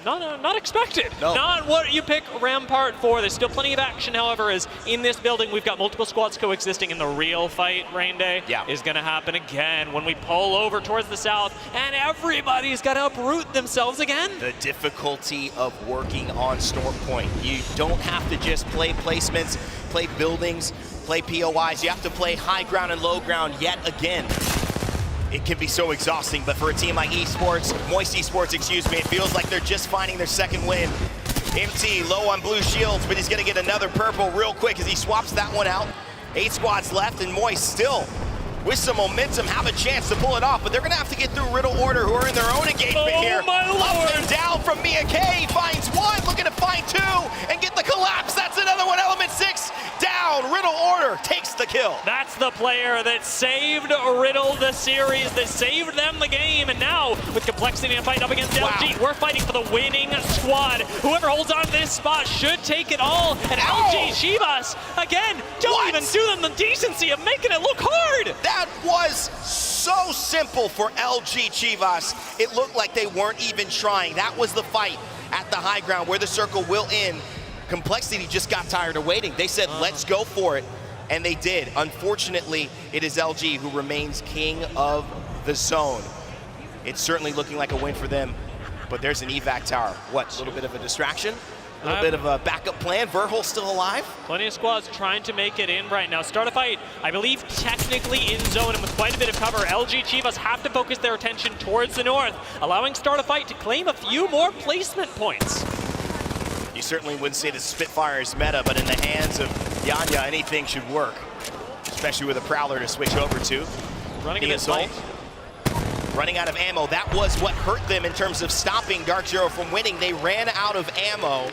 not expected. No. Not what you pick Rampart for. There's still plenty of action, however, as in this building we've got multiple squads coexisting, in the real fight, Rain Day, is going to happen again when we pull over towards the south, and everybody's got to uproot themselves again. The difficulty of working on Storm Point. You don't have to just play placements, play buildings, play POIs. You have to play high ground and low ground yet again. It can be so exhausting, but for a team like Moist Esports, it feels like they're just finding their second win. MT low on blue shields, but he's gonna get another purple real quick as he swaps that one out. 8 squads left, and Moist still, with some momentum, have a chance to pull it off, but they're gonna have to get through Riddle Order, who are in their own engagement here. My Lord. Up and down from Mia K, finds one, looking to find 2, and get the collapse. That's another one, Element 6 down. Riddle Order takes the kill. That's the player that saved Riddle the series, that saved them the game, and now with Complexity and fighting up against LG, we're fighting for the winning squad. Whoever holds on to this spot should take it all, and LG Chivas, again, don't even do them the decency of making it look hard. That was so simple for LG Chivas. It looked like they weren't even trying. That was the fight at the high ground where the circle will end. Complexity just got tired of waiting. They said, let's go for it, and they did. Unfortunately, it is LG who remains king of the zone. It's certainly looking like a win for them, but there's an evac tower. What, a little bit of a distraction? A little bit of a backup plan? Verhol's still alive? Plenty of squads trying to make it in right now. Start a fight, I believe, technically in zone and with quite a bit of cover. LG Chivas have to focus their attention towards the north, allowing Start a Fight to claim a few more placement points. You certainly wouldn't say the Spitfire is meta, but in the hands of Yanya, anything should work, especially with a Prowler to switch over to. Running a bit late. Running out of ammo. That was what hurt them in terms of stopping Dark Zero from winning. They ran out of ammo.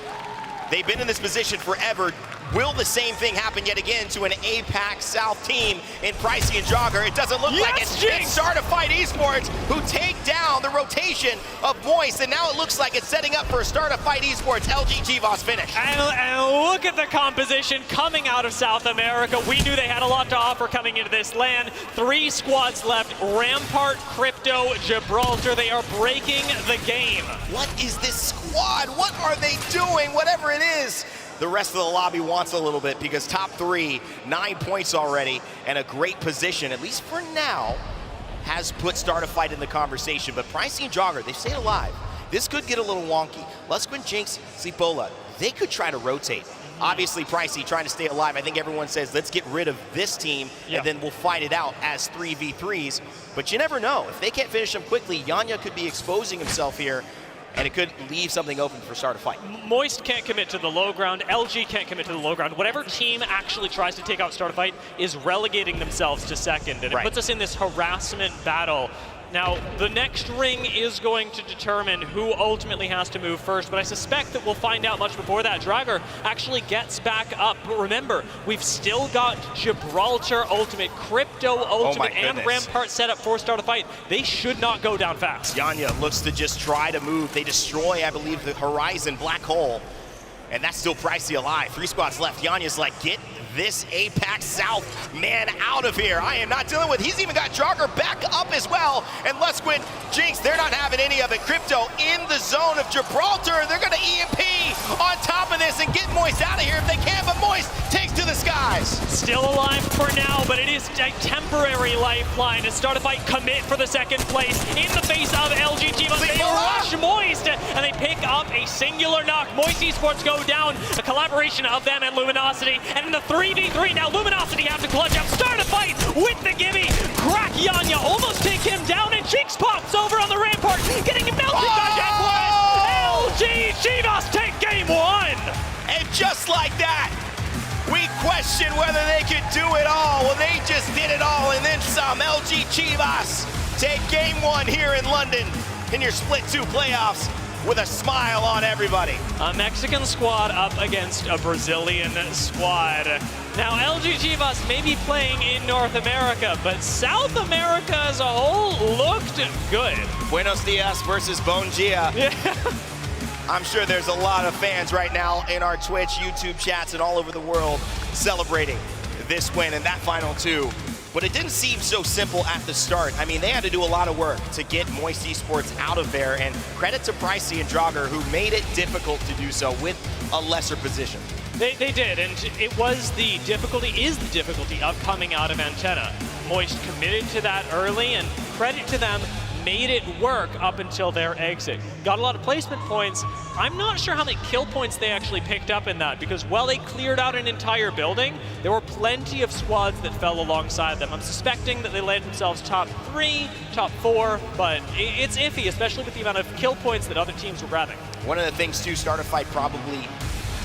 They've been in this position forever. Will the same thing happen yet again to an APAC South team in Pricey and Jogger? It doesn't look like it. It's Start a Fight Esports who take down the rotation of Moist, and now it looks like it's setting up for a Start a Fight Esports LG Chivas finish. And look at the composition coming out of South America. We knew they had a lot to offer coming into this land. 3 squads left, Rampart, Crypto, Gibraltar. They are breaking the game. What is this squad? What are they doing? Whatever it is. The rest of the lobby wants a little bit because top 3, 9 points already, and a great position, at least for now, has put Start a Fight in the conversation. But Pricey and Jogger, they've stayed alive. This could get a little wonky. Lusquin, Jinx, Zipola, they could try to rotate. Obviously, Pricey trying to stay alive. I think everyone says, let's get rid of this team, and then we'll fight it out as 3v3s. But you never know. If they can't finish them quickly, Yanya could be exposing himself here, and it could leave something open for start a fight. Moist can't commit to the low ground. LG can't commit to the low ground. Whatever team actually tries to take out start a fight is relegating themselves to second, and it puts us in this harassment battle. Now, the next ring is going to determine who ultimately has to move first, but I suspect that we'll find out much before that. Draugr actually gets back up, but remember, we've still got Gibraltar Ultimate, Crypto Ultimate, and Rampart set up for start a fight. They should not go down fast. Yanya looks to just try to move. They destroy, I believe, the Horizon black hole, and that's still Pricey alive. 3 squads left. Yanya's like, get this Apex South man out of here. I am not dealing with. He's even got Draugr back up as well. And Lusquin, Jinx, they're not having any of it. Crypto in the zone of Gibraltar. They're going to EMP on top of this and get Moist out of here if they can, but Moist takes to the skies. Still alive for now, but it is a temporary lifeline to start a fight, commit for the second place in the face of LG Chivas. They rush Moist, and they pick up a singular knock. Moist Esports go down, a collaboration of them and Luminosity, and in the 3v3 now, Luminosity have to clutch up, start a fight with the Gibby, crack Yanya, almost take him down, and Jinx pops over on the Rampart, getting him melted by Deathwind. LG Chivas take game 1. And just like that, we question whether they could do it all. Well, they just did it all and then some. LG Chivas take game 1 here in London in your Split 2 playoffs with a smile on everybody. A Mexican squad up against a Brazilian squad. Now, LG Chivas may be playing in North America, but South America as a whole looked good. Buenos dias versus Bon Dia. Yeah. I'm sure there's a lot of fans right now in our Twitch, YouTube chats, and all over the world celebrating this win and that final 2. But it didn't seem so simple at the start. I mean, they had to do a lot of work to get Moist Esports out of there, and credit to Pricey and Draugr, who made it difficult to do so with a lesser position. They did, and it was the difficulty of coming out of Antenna. Moist committed to that early, and credit to them, made it work up until their exit. Got a lot of placement points. I'm not sure how many kill points they actually picked up in that, because while they cleared out an entire building, there were plenty of squads that fell alongside them. I'm suspecting that they landed themselves top 3, top 4, but it's iffy, especially with the amount of kill points that other teams were grabbing. One of the things, too, Start a Fight probably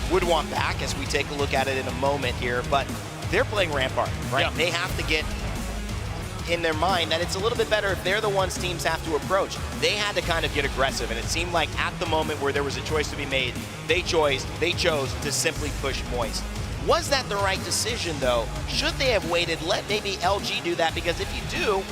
would want back as we take a look at it in a moment here, but they're playing Rampart, right? Yeah. They have to get in their mind that it's a little bit better if they're the ones teams have to approach. They had to kind of get aggressive, and it seemed like at the moment where there was a choice to be made, they chose to simply push Moist. Was that the right decision, though? Should they have waited, let maybe LG do that? Because if you do,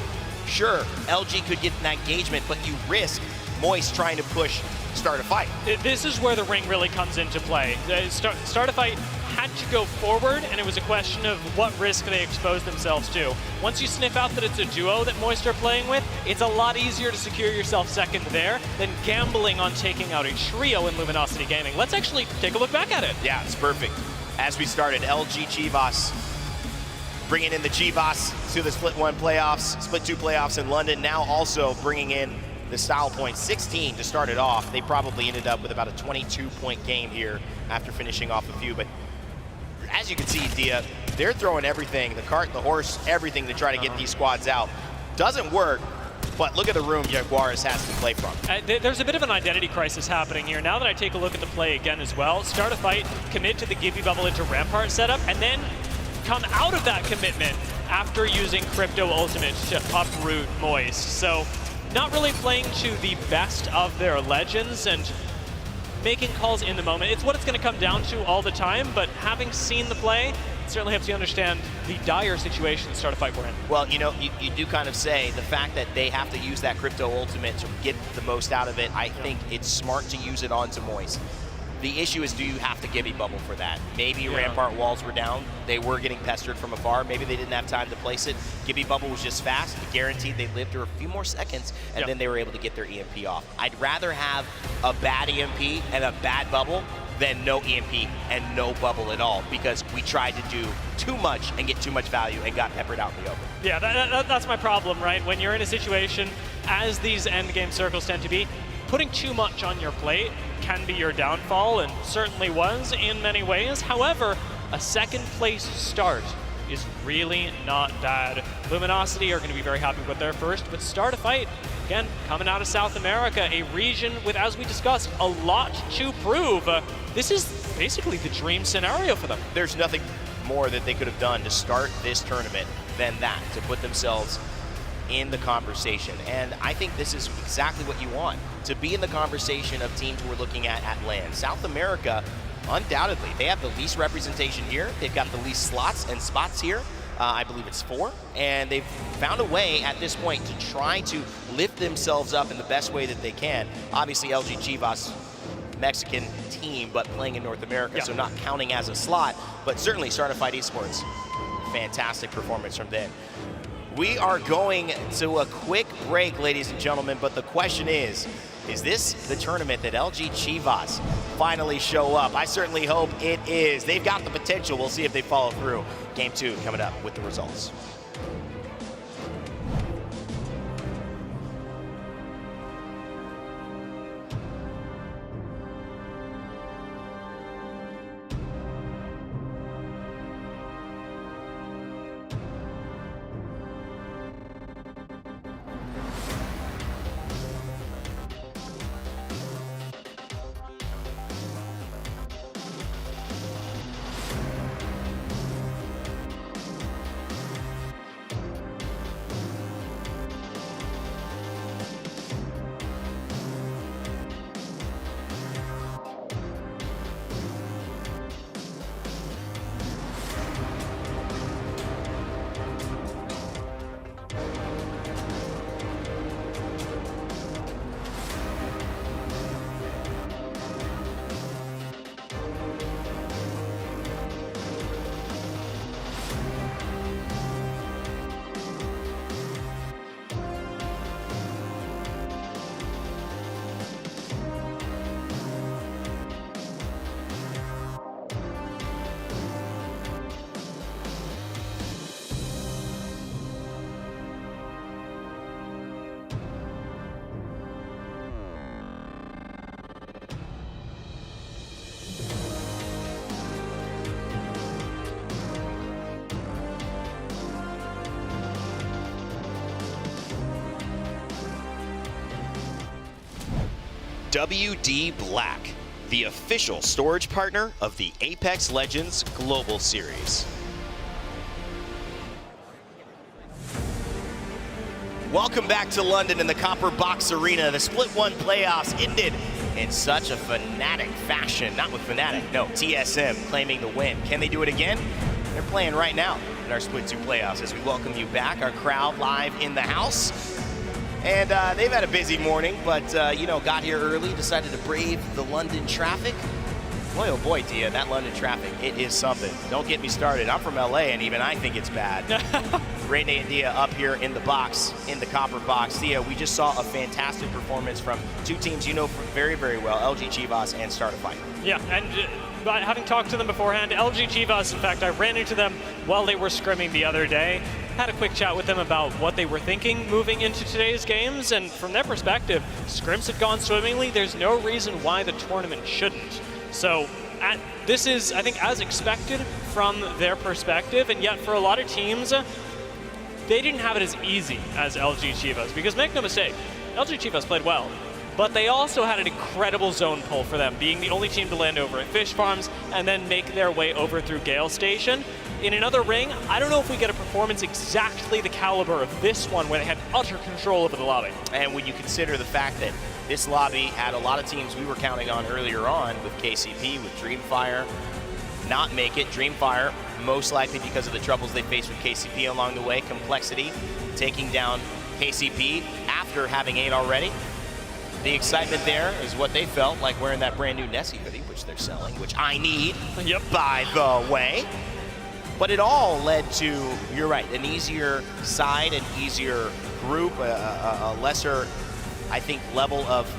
sure, LG could get an engagement, but you risk Moist trying to push Start a Fight. This is where the ring really comes into play. Start a Fight had to go forward, and it was a question of what risk they exposed themselves to. Once you sniff out that it's a duo that Moist are playing with, it's a lot easier to secure yourself second there than gambling on taking out a trio in Luminosity Gaming. Let's actually take a look back at it. Yeah, it's perfect. As we started, LG Chivas bringing in the Chivas to the Split 2 playoffs in London, now also bringing in the style points, 16 to start it off. They probably ended up with about a 22-point game here after finishing off a few, but as you can see, Dia, they're throwing everything, the cart, the horse, everything to try to get these squads out. Doesn't work, but look at the room Jaguares has to play from. There's a bit of an identity crisis happening here. Now that I take a look at the play again as well, start a fight, commit to the Gibby bubble into Rampart setup, and then come out of that commitment after using Crypto Ultimate to uproot Moist. So not really playing to the best of their legends and making calls in the moment. It's what it's going to come down to all the time, but having seen the play, it certainly helps you understand the dire situation that Start a Fight we're in. Well, you know, you do kind of say the fact that they have to use that Crypto Ultimate to get the most out of it, I think it's smart to use it onto Moist. The issue is, do you have to Gibby bubble for that? Maybe Rampart walls were down. They were getting pestered from afar. Maybe they didn't have time to place it. Gibby bubble was just fast. Guaranteed they lived through a few more seconds, and then they were able to get their EMP off. I'd rather have a bad EMP and a bad bubble than no EMP and no bubble at all, because we tried to do too much and get too much value and got peppered out in the open. Yeah, that's my problem, right? When you're in a situation, as these end game circles tend to be, putting too much on your plate can be your downfall, and certainly was in many ways. However, a second place start is really not bad. Luminosity are going to be very happy with their first, but start a fight. Again, coming out of South America, a region with, as we discussed, a lot to prove. This is basically the dream scenario for them. There's nothing more that they could have done to start this tournament than that, to put themselves in the conversation. And I think this is exactly what you want, to be in the conversation of teams we're looking at LAN. South America, undoubtedly, they have the least representation here. They've got the least slots and spots here. I believe it's 4. And they've found a way at this point to try to lift themselves up in the best way that they can. Obviously, LG Chivas, Mexican team, but playing in North America, so not counting as a slot, but certainly Certified Esports. Fantastic performance from them. We are going to a quick break, ladies and gentlemen, but the question is this the tournament that LG Chivas finally show up? I certainly hope it is. They've got the potential. We'll see if they follow through. Game 2 coming up with the results. WD Black, the official storage partner of the Apex Legends Global Series. Welcome back to London in the Copper Box Arena. The Split 1 playoffs ended in such a Fnatic fashion. Not with Fnatic, no, TSM claiming the win. Can they do it again? They're playing right now in our Split 2 playoffs as we welcome you back. Our crowd live in the house. And they've had a busy morning, but, you know, got here early, decided to brave the London traffic. Boy, oh boy, Dia, that London traffic, it is something. Don't get me started. I'm from LA, and even I think it's bad. Rene and Dia up here in the box, in the Copper Box. Dia, we just saw a fantastic performance from two teams you know very, very well, LG Chivas and Startify. Yeah, and having talked to them beforehand, LG Chivas, in fact, I ran into them while they were scrimming the other day. Had a quick chat with them about what they were thinking moving into today's games, and from their perspective, scrims had gone swimmingly. There's no reason why the tournament shouldn't. So this is, I think, as expected from their perspective, and yet for a lot of teams, they didn't have it as easy as LG Chivas, because make no mistake, LG Chivas played well, but they also had an incredible zone pull for them, being the only team to land over at Fish Farms and then make their way over through Gale Station. In another ring, I don't know if we get a performance exactly the caliber of this one where they had utter control over the lobby. And when you consider the fact that this lobby had a lot of teams we were counting on earlier on with KCP, with Dreamfire, not make it. Dreamfire, most likely because of the troubles they faced with KCP along the way. Complexity, taking down KCP after having 8 already. The excitement there is what they felt like wearing that brand new Nessie hoodie, which they're selling, which I need, by the way. But it all led to, you're right, an easier side, an easier group, a lesser, I think, level of,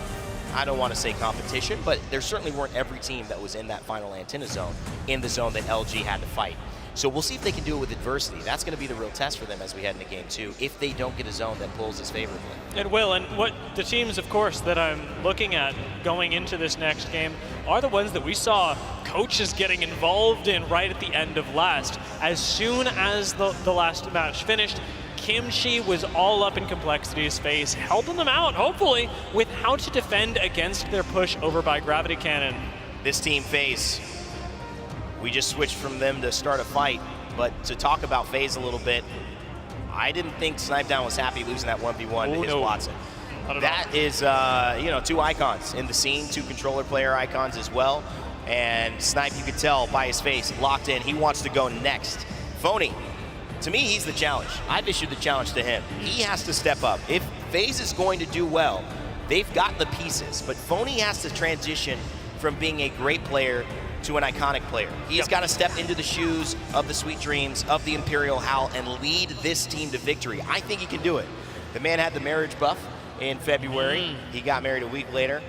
I don't want to say competition, but there certainly weren't every team that was in that final antenna zone, in the zone that LG had to fight. So we'll see if they can do it with adversity. That's going to be the real test for them as we head into game 2, if they don't get a zone that pulls as favorably. It will, and what the teams, of course, that I'm looking at going into this next game are the ones that we saw coaches getting involved in right at the end of last. As soon as the last match finished, Kimchi was all up in Complexity's face, helping them out, hopefully, with how to defend against their push over by Gravity Cannon. This team FaZe, we just switched from them to start a fight, but to talk about FaZe a little bit, I didn't think Snipedown was happy losing that 1v1 to his Watson. That is, you know, 2 icons in the scene, 2 controller player icons as well. And Snipe, you could tell by his face, locked in. He wants to go next. Phony, to me, he's the challenge. I've issued the challenge to him. He has to step up. If FaZe is going to do well, they've got the pieces, but Phony has to transition from being a great player to an iconic player. He's got to step into the shoes of the Sweet Dreams, of the Imperial Howl, and lead this team to victory. I think he can do it. The man had the marriage buff in February. He got married a week later,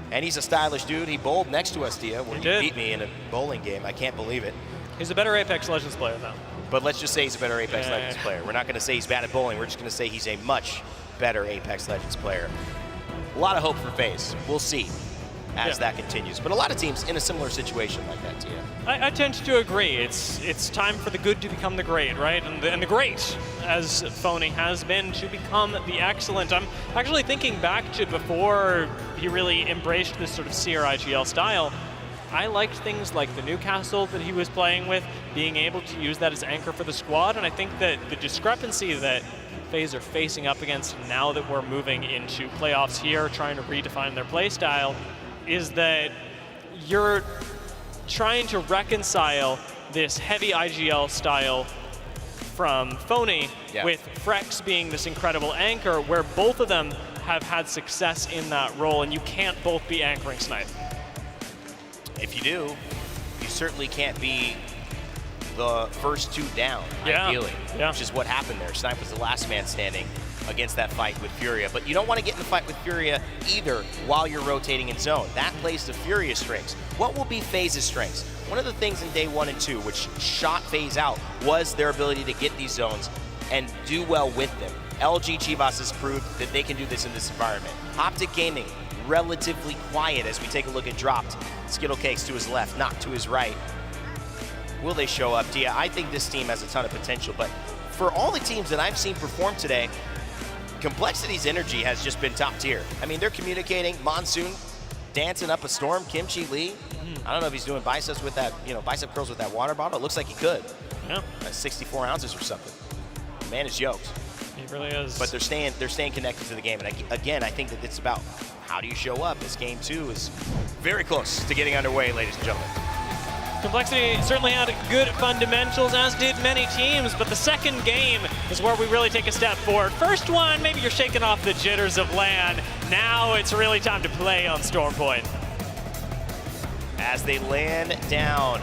and he's a stylish dude. He bowled next to us, Dia, when he beat me in a bowling game. I can't believe it. He's a better Apex Legends player, though. But let's just say he's a better Apex Legends player. We're not going to say he's bad at bowling. We're just going to say he's a much better Apex Legends player. A lot of hope for FaZe. We'll see as that continues. But a lot of teams in a similar situation like that, Tia. I tend to agree. It's time for the good to become the great, right? And the great, as Phony has been, to become the excellent. I'm actually thinking back to before he really embraced this sort of Seer IGL style. I liked things like the Newcastle that he was playing with, being able to use that as anchor for the squad, and I think that the discrepancy that FaZe are facing up against now that we're moving into playoffs here, trying to redefine their play style, is that you're trying to reconcile this heavy IGL style from Phony with Frex being this incredible anchor, where both of them have had success in that role, and you can't both be anchoring Snipe. If you do, you certainly can't be the first 2 down, ideally, which is what happened there. Snipe was the last man standing against that fight with Furia, but you don't want to get in the fight with Furia either while you're rotating in zone. That plays to Furia's strengths. What will be FaZe's strengths? One of the things in day 1 and 2 which shot FaZe out was their ability to get these zones and do well with them. LG Chivas has proved that they can do this in this environment. Optic Gaming, relatively quiet as we take a look at Dropped. Skittle Cakes to his left, Knock to his right. Will they show up, Dia? I think this team has a ton of potential, but for all the teams that I've seen perform today, Complexity's energy has just been top tier. I mean, they're communicating. Monsoon dancing up a storm. Kimchi Lee. I don't know if he's doing biceps with that, you know, bicep curls with that water bottle. It looks like he could. Yeah. 64 ounces or something. The man is yoked. He really is. But they're staying connected to the game. And again, I think that it's about how do you show up. This game 2 is very close to getting underway, ladies and gentlemen. Complexity certainly had good fundamentals, as did many teams, but the second game is where we really take a step forward. First one, maybe you're shaking off the jitters of LAN. Now it's really time to play on Storm Point. As they land down,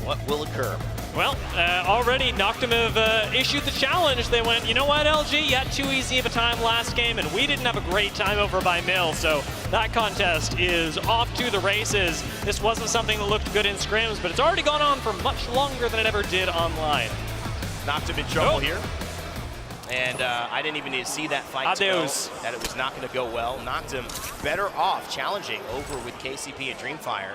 what will occur? Well, already Noctum have issued the challenge. They went, you know what, LG, you had too easy of a time last game, and we didn't have a great time over by Mill, so that contest is off to the races. This wasn't something that looked good in scrims, but it's already gone on for much longer than it ever did online. Noctum in trouble here. And I didn't even need to see that fight that it was not going to go well. Noctum better off challenging over with KCP and Dreamfire.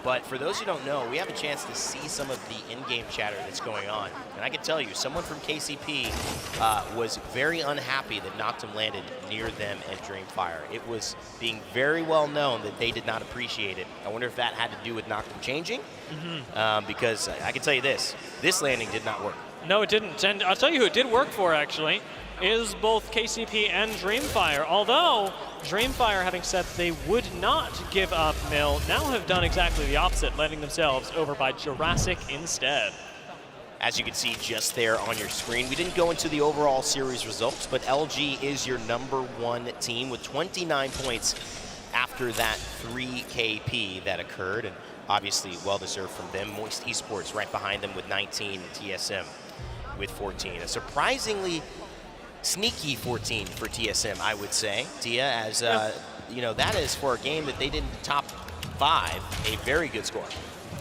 But for those who don't know, we have a chance to see some of the in-game chatter that's going on. And I can tell you, someone from KCP was very unhappy that Noctum landed near them and Dreamfire. It was being very well known that they did not appreciate it. I wonder if that had to do with Noctum changing, because I can tell you this landing did not work. No, it didn't. And I'll tell you who it did work for, actually, is both KCP and Dreamfire. Although Dreamfire, having said they would not give up Mill, now have done exactly the opposite, letting themselves over by Jurassic instead. As you can see just there on your screen, we didn't go into the overall series results, but LG is your #1 team with 29 points after that 3 KP that occurred, and obviously well-deserved from them. Moist Esports right behind them with 19, and TSM with 14. A surprisingly sneaky 14 for TSM, I would say, Tia, as you know, that is for a game that they didn't top 5, a very good score.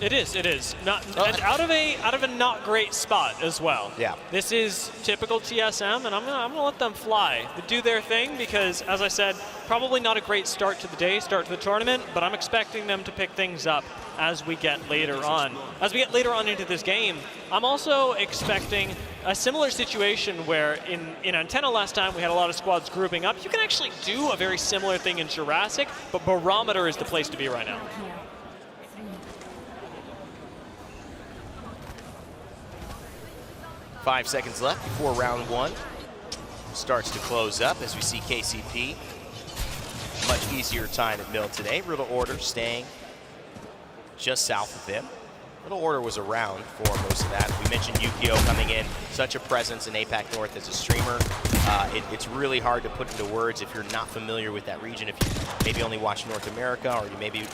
It is. It is. And out of a not great spot as well. Yeah. This is typical TSM, and I'm gonna let them fly, do their thing, because as I said, probably not a great start to the day, start to the tournament, but I'm expecting them to pick things up as we get later on. As we get later on into this game, I'm also expecting a similar situation where in Antenna last time we had a lot of squads grouping up. You can actually do a very similar thing in Jurassic, but Barometer is the place to be right now. 5 seconds left before round 1 starts to close up as we see KCP. Much easier time at Mill today. Riddle Order staying just south of them. Riddle Order was around for most of that. We mentioned Yukio coming in, such a presence in APAC North as a streamer. It's really hard to put into words if you're not familiar with that region, if you maybe only watch North America or you maybe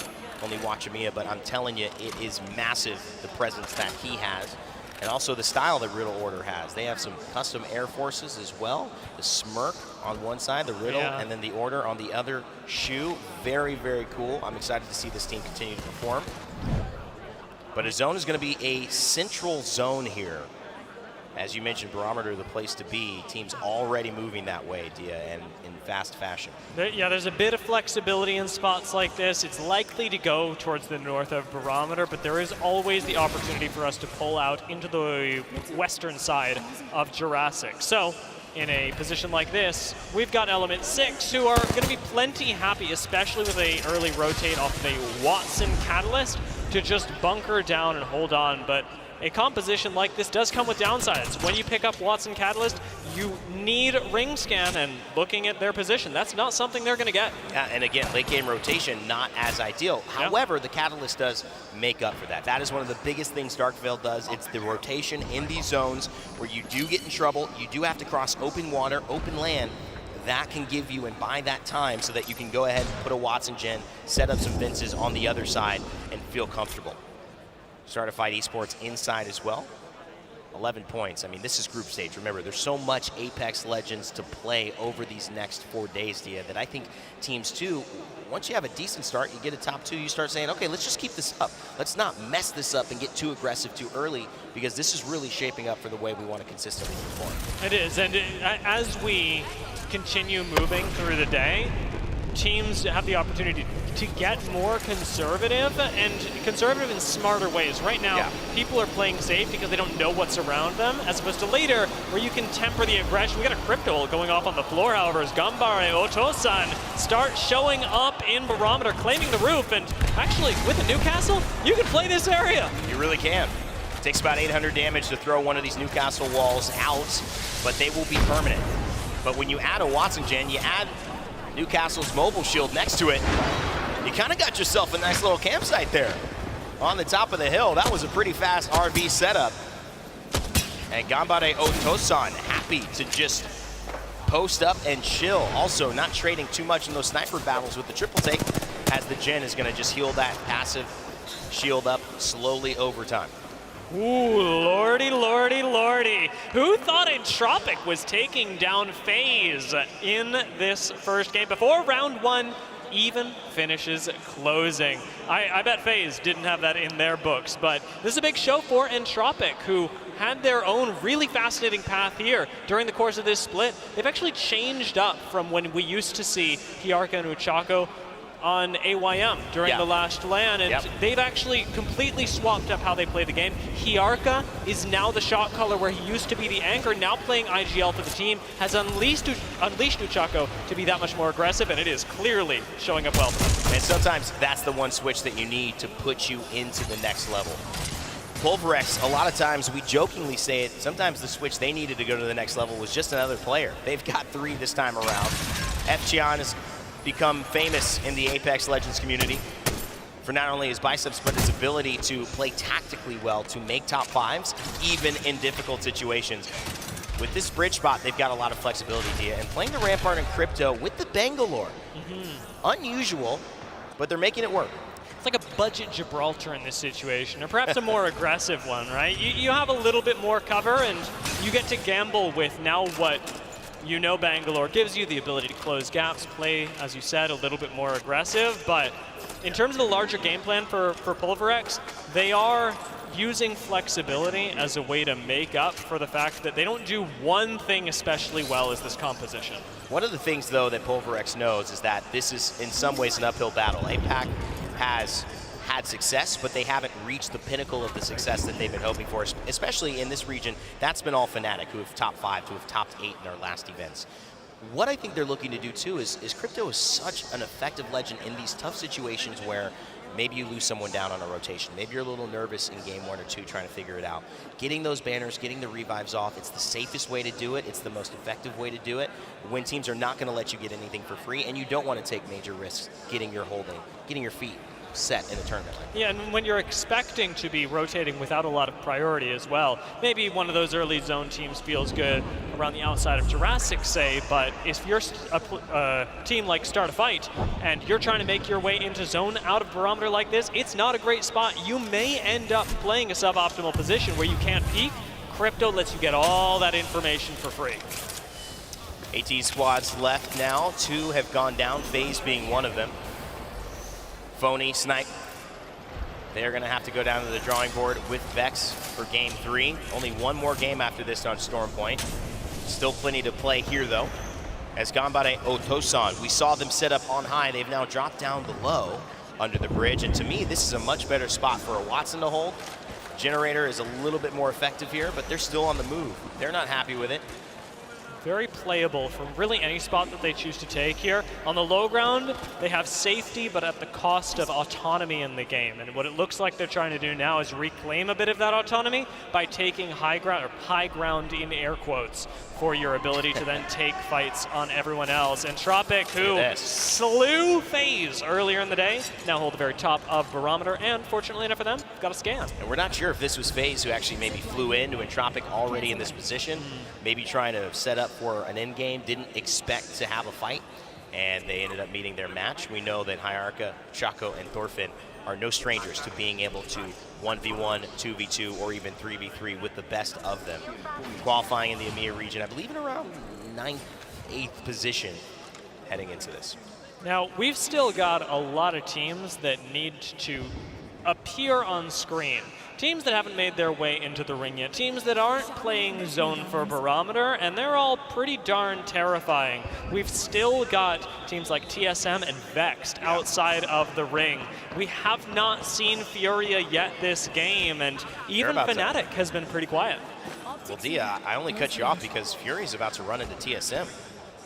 only watch EMEA, but I'm telling you, it is massive, the presence that he has. And also the style that Riddle Order has. They have some custom Air Forces as well. The Smirk on one side, the Riddle, and then the Order on the other shoe. Very, very cool. I'm excited to see this team continue to perform. But a zone is going to be a central zone here. As you mentioned, Barometer, the place to be. Teams already moving that way, Dia, and in fast fashion. Yeah, there's a bit of flexibility in spots like this. It's likely to go towards the north of Barometer, but there is always the opportunity for us to pull out into the western side of Jurassic. So, in a position like this, we've got Element 6, who are going to be plenty happy, especially with a early rotate off of a Watson Catalyst, to just bunker down and hold on. But a composition like this does come with downsides. When you pick up Watson Catalyst, you need ring scan, and looking at their position, that's not something they're going to get. Yeah, and again, late game rotation, not as ideal. However, the Catalyst does make up for that. That is one of the biggest things Darkveil does. It's the rotation in these zones where you do get in trouble, you do have to cross open water, open land. That can give you and buy that time so that you can go ahead and put a Watson gen, set up some Vinces on the other side, and feel comfortable. Certified Esports inside as well. 11 points. I mean, this is group stage. Remember, there's so much Apex Legends to play over these next 4 days, Dia, that I think teams too, once you have a decent start, you get a top 2, you start saying, okay, let's just keep this up. Let's not mess this up and get too aggressive too early, because this is really shaping up for the way we want to consistently perform. It is, and as we continue moving through the day, teams have the opportunity to get more conservative, and conservative in smarter ways. Right now, people are playing safe because they don't know what's around them, as opposed to later, where you can temper the aggression. We got a crypto going off on the floor, however, as Gambare Otosan start showing up in Barometer, claiming the roof, and actually, with a Newcastle, you can play this area. You really can. It takes about 800 damage to throw one of these Newcastle walls out, but they will be permanent. But when you add a Watson gen, you add Newcastle's mobile shield next to it, you kind of got yourself a nice little campsite there on the top of the hill. That was a pretty fast RV setup. And Gambare Otosan happy to just post up and chill. Also not trading too much in those sniper battles with the triple take, as the gen is going to just heal that passive shield up slowly over time. Ooh, lordy, lordy, lordy. Who thought Entropic was taking down FaZe in this first game before round 1 even finishes closing? I bet FaZe didn't have that in their books, but this is a big show for Entropic, who had their own really fascinating path here during the course of this split. They've actually changed up from when we used to see Hiarka and Uchako on AYM during the last LAN, and they've actually completely swapped up how they play the game. Hiarka is now the shot caller where he used to be the anchor, now playing IGL for the team, has unleashed Uchako to be that much more aggressive, and it is clearly showing up well for them. And sometimes that's the one switch that you need to put you into the next level. Pulverex, a lot of times we jokingly say it, sometimes the switch they needed to go to the next level was just another player. They've got 3 this time around. Fchion is become famous in the Apex Legends community for not only his biceps, but his ability to play tactically well, to make top 5s, even in difficult situations. With this bridge spot, they've got a lot of flexibility, Dia, and playing the Rampart and Crypto with the Bangalore. Unusual, but they're making it work. It's like a budget Gibraltar in this situation, or perhaps a more aggressive one, right? You have a little bit more cover, and you get to gamble with now what You know Bangalore gives you the ability to close gaps, play, as you said, a little bit more aggressive, but in terms of the larger game plan for Pulverex, they are using flexibility as a way to make up for the fact that they don't do one thing especially well as this composition. One of the things, though, that Pulverex knows is that this is, in some ways, an uphill battle. APAC has had success, but they haven't reached the pinnacle of the success that they've been hoping for, especially in this region. That's been all Fnatic, who have top 5, who have topped 8 in their last events. What I think they're looking to do, too, is Crypto is such an effective legend in these tough situations where maybe you lose someone down on a rotation. Maybe you're a little nervous in game 1 or 2 trying to figure it out. Getting those banners, getting the revives off, it's the safest way to do it. It's the most effective way to do it when teams are not going to let you get anything for free, and you don't want to take major risks getting your feet set in a tournament. Yeah, and when you're expecting to be rotating without a lot of priority as well, maybe one of those early zone teams feels good around the outside of Jurassic, say, but if you're a team like Start a Fight and you're trying to make your way into zone out of Barometer like this, it's not a great spot. You may end up playing a suboptimal position where you can't peek. Crypto lets you get all that information for free. AT squads left now. 2 have gone down, FaZe being one of them. Phony, Snipe. They're going to have to go down to the drawing board with Vex for game 3. Only one more game after this on Storm Point. Still plenty to play here, though. As Ganbare Otosan, we saw them set up on high. They've now dropped down below under the bridge. And to me, this is a much better spot for a Watson to hold. Generator is a little bit more effective here, but they're still on the move. They're not happy with it. Very playable from really any spot that they choose to take here. On the low ground, they have safety, but at the cost of autonomy in the game. And what it looks like they're trying to do now is reclaim a bit of that autonomy by taking high ground in air quotes for your ability to then take fights on everyone else. And Tropic, who slew FaZe earlier in the day, now hold the very top of Barometer, and fortunately enough for them, got a scan. And we're not sure if this was FaZe who actually maybe flew into Entropic already in this position, maybe trying to set up for an end game, didn't expect to have a fight, and they ended up meeting their match. We know that Hyarka, Chaco, and Thorfinn are no strangers to being able to 1v1, 2v2, or even 3v3 with the best of them. Qualifying in the EMEA region, I believe in around 9th, 8th position heading into this. Now, we've still got a lot of teams that need to appear on screen. Teams that haven't made their way into the ring yet, teams that aren't playing zone for Barometer, and they're all pretty darn terrifying. We've still got teams like TSM and Vexed outside of the ring. We have not seen Furia yet this game, and even Fnatic has been pretty quiet. Well, Dia, I only cut you off because Fury's about to run into TSM.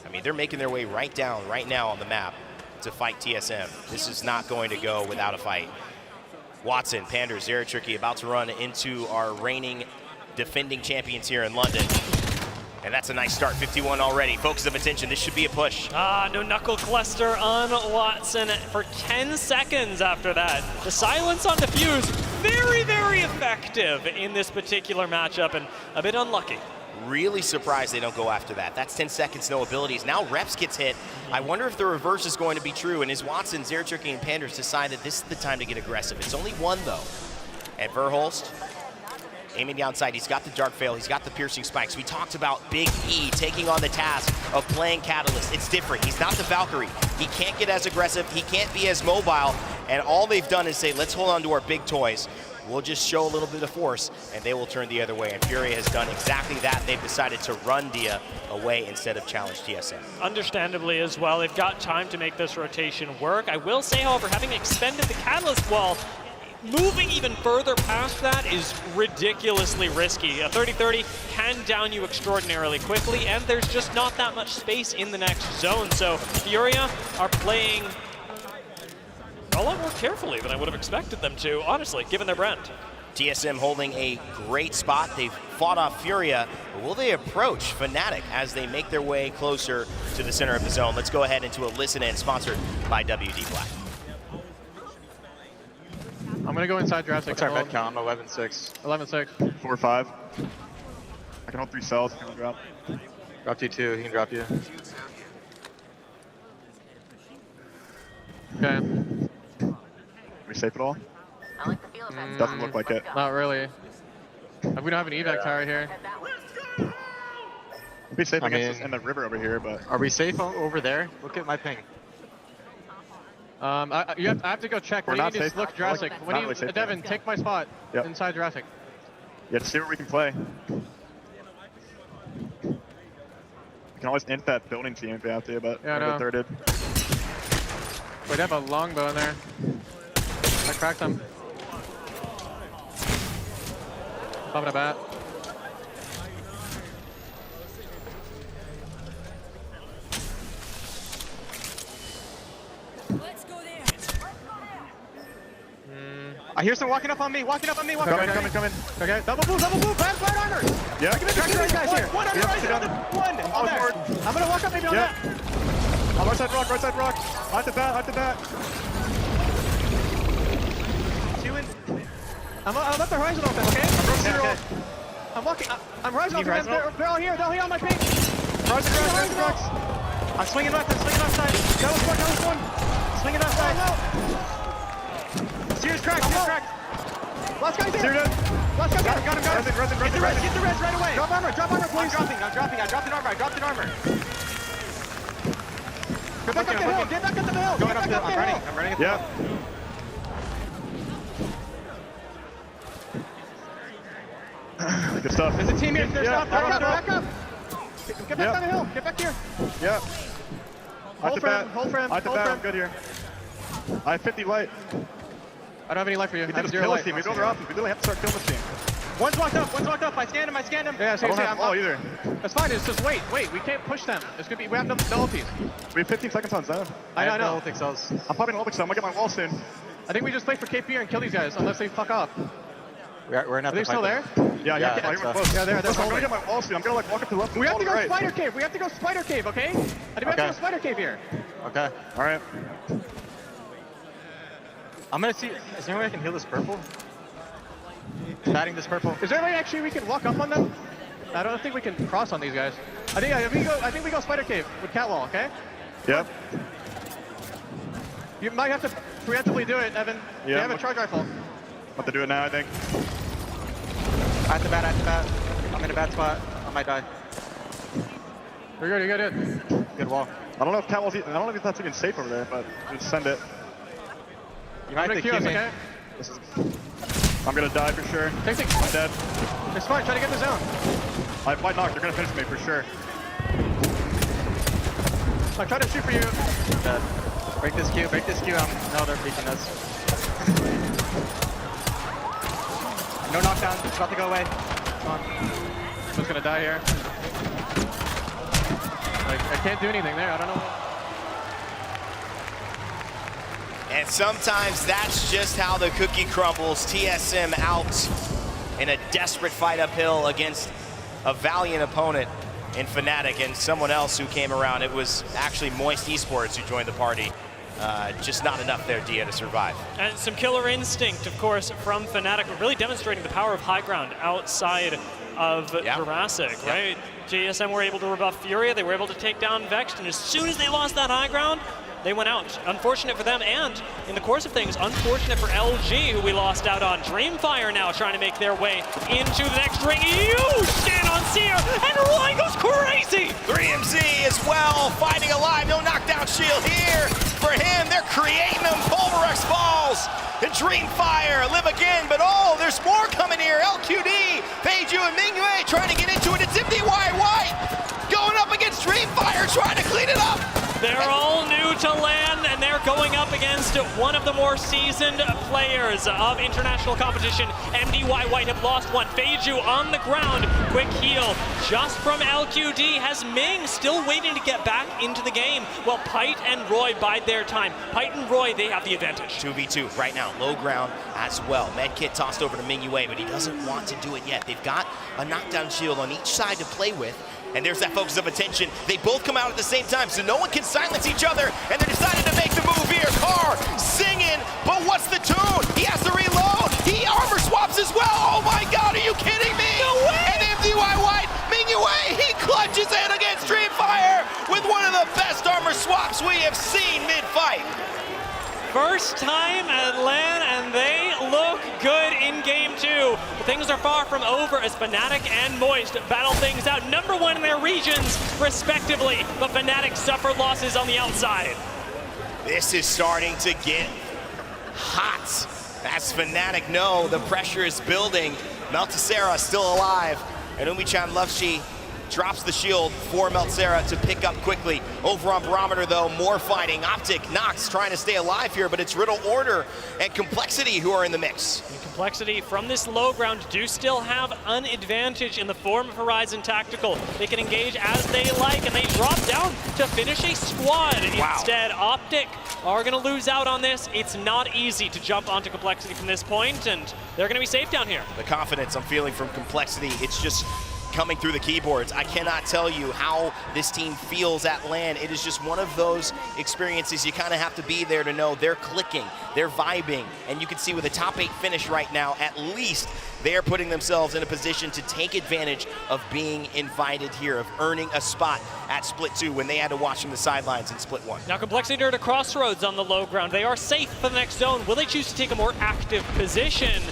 I mean, they're making their way right down, right now on the map to fight TSM. This is not going to go without a fight. Watson, Pander, Zeratricky about to run into our reigning defending champions here in London. And that's a nice start, 51 already. Focus of attention, this should be a push. No knuckle cluster on Watson for 10 seconds after that. The silence on Diffuse, very, very effective in this particular matchup, and a bit unlucky. Really surprised they don't go after that. That's 10 seconds, no abilities. Now Reps gets hit. I wonder if the reverse is going to be true, and as Watson, Zeratricky, and Panders decided this is the time to get aggressive. It's only one, though. And Verholst, aiming downside, he's got the Dark Veil, he's got the Piercing Spikes. We talked about Big E taking on the task of playing Catalyst. It's different. He's not the Valkyrie. He can't get as aggressive, he can't be as mobile, and all they've done is say, let's hold on to our big toys. We'll just show a little bit of force, and they will turn the other way. And Furia has done exactly that. They've decided to run Dia away instead of challenge TSM. Understandably as well, they've got time to make this rotation work. I will say, however, having expended the Catalyst wall, moving even further past that is ridiculously risky. A 30-30 can down you extraordinarily quickly, and there's just not that much space in the next zone. So Furia are playing a lot more carefully than I would have expected them to, honestly, given their brand. TSM holding a great spot. They've fought off Furia. But will they approach Fnatic as they make their way closer to the center of the zone? Let's go ahead into a listen in sponsored by WD Black. I'm going to go inside Jurassic. What's our med count? I'm 11-6. 11-6. 4-5. I can hold 3 cells. Can drop. Drop T2. He can drop you. Okay. We safe at all? Doesn't look like it. Not really. We don't have an evac tower here. Be safe I against us mean- in the river over here, but Are we safe over there? Look at my ping. I have to go check. We're When not you need safe. to look Jurassic. Not When you, really safe Devin, there. take my spot Yep. inside Jurassic. yeah, to see where we can play. We can always int that building team if we have to, but Yeah, I we're know. thirded. Wait, they have a longbow in there. I cracked them. Popping a bat. I hear some walking up on me. Walking up on me. Walking Coming, up on me. coming. Okay, double boom, flat armor! Yeah. Give me the right guys here. One on the Yeah, right, sit one, down. one on there. forward. I'm gonna walk up maybe on Yeah. that. Right side rock, right side rock. Hide the bat, hide the bat. I'm up the horizon open, okay? Yeah, okay. I'm walking, I'm horizon You need open, horizon? they're all here on my ping. Horizon rocks, horizon rocks. I'm swinging left side. That was one. Swinging left side. Sears cracked. Last guy's Zero here. dead. Last guy's here. Got him. Get the res right away. Drop armor, I'm please. dropping. I dropped an armor. Get back up the hill, get back up the hill. Going Get up back the. up the I'm hill. running. Yeah. Good stuff. There's a team here. There's Yeah, back up. Get back Yeah. down the hill. Get back here. Yeah. Hold frame, hold frame, Hide the hold bat, frame. I'm good here. I have 50 light. I don't have any light for you. We I have did zero kill light. this team. We don't drop. We literally have to start killing this team. One's walked up. I scanned him. Yeah, I see, don't have all either. that's fine. It's just wait. We can't push them. It's gonna be. We have no ultis. We have 15 seconds on zone. I know. Think cells. I'm popping Olympic, so I'm gonna get my wall soon. I think we just wait for KP and kill these guys unless they fuck off. We're not. Are they still there? Yeah, Yeah, I'm so- close. Yeah, they're Listen, I'm gonna holding. get my wall soon. I'm gonna like walk up to the left. We have to go right. spider cave. We have to go spider cave. Okay? I think we have to go spider cave here. Okay. All right. I'm gonna see. Is there any way I can heal this purple? Batting this purple. Is there a way actually we can walk up on them? I don't think we can cross on these guys. I think we go spider cave with catwall. Okay? Yep. You might have to preemptively do it, Evan. Yeah, They have a I'm- charge rifle. About to do it now, I think. At the bat. I'm in a bad spot. I might die. You're good. Good wall. I don't know if Catwall's. I don't know if that's even safe over there, but just send it. You might I'm have gonna to kill keep us, me. okay? This is. I'm gonna die for sure. Take it. I'm dead. It's fine. Try to get in the zone. I have white knock. They're gonna finish me for sure. I try to shoot for you. Dead. Break this queue. No, they're beating us. No knockdown. It's about to go away. Come on. I'm just gonna die here. I can't do anything there. I don't know. And sometimes that's just how the cookie crumbles. TSM out in a desperate fight uphill against a valiant opponent in Fnatic and someone else who came around. It was actually Moist Esports who joined the party. Just not enough there, Dia, to survive. And some killer instinct, of course, from Fnatic, really demonstrating the power of high ground outside of Jurassic, right? JSM were able to rebuff Furia, they were able to take down Vexed, and as soon as they lost that high ground, they went out. Unfortunate for them, and in the course of things, unfortunate for LG, who we lost out on. Dreamfire now trying to make their way into the next ring. Huge stand on Seer, and Roy goes crazy! 3MZ as well, fighting alive. No knockdown shield here for him. They're creating them. Pulverex falls. And Dreamfire live again, but oh, there's more coming here. LQD, Peiju and Mingyue trying to get into it. It's MDY going up against Dreamfire, trying to clean it up. They're all new to LAN, and they're going up against one of the more seasoned players of international competition. MDY White have lost one. Peiju on the ground. Quick heal just from LQD. Has Ming still waiting to get back into the game. Well, Pite and Roy bide their time. Pite and Roy, they have the advantage. 2v2 right now, low ground as well. Medkit tossed over to Mingyue, but he doesn't want to do it yet. They've got a knockdown shield on each side to play with. And there's that focus of attention. They both come out at the same time, so no one can silence each other. And they decided to make the move here. Carr singing, but what's the tune? He has to reload. He armor swaps as well. Oh my God, are you kidding me? No way! And MDY White, Mingyue, he clutches in against Dreamfire with one of the best armor swaps we have seen mid-fight. First time at LAN, and they look good in game two. 2. But things are far from over as Fnatic and Moist battle things out. Number 1 in their regions, respectively, but Fnatic suffer losses on the outside. This is starting to get hot. As Fnatic know, the pressure is building. Meltacera still alive, and Umichan Lufshi drops the shield for Meltacera to pick up quickly. Over on Barometer, though, more fighting. Optic, Nox trying to stay alive here, but it's Riddle Order and Complexity who are in the mix. And Complexity from this low ground do still have an advantage in the form of Horizon Tactical. They can engage as they like, and they drop down to finish a squad. Wow. Instead, Optic are going to lose out on this. It's not easy to jump onto Complexity from this point, and they're going to be safe down here. The confidence I'm feeling from Complexity, it's just coming through the keyboards. I cannot tell you how this team feels at LAN. It is just one of those experiences you kind of have to be there to know they're clicking, they're vibing, and you can see with a top 8 finish right now, at least they're putting themselves in a position to take advantage of being invited here, of earning a spot at Split 2 when they had to watch from the sidelines in Split 1. Now Complexity are at a crossroads on the low ground. They are safe for the next zone. Will they choose to take a more active position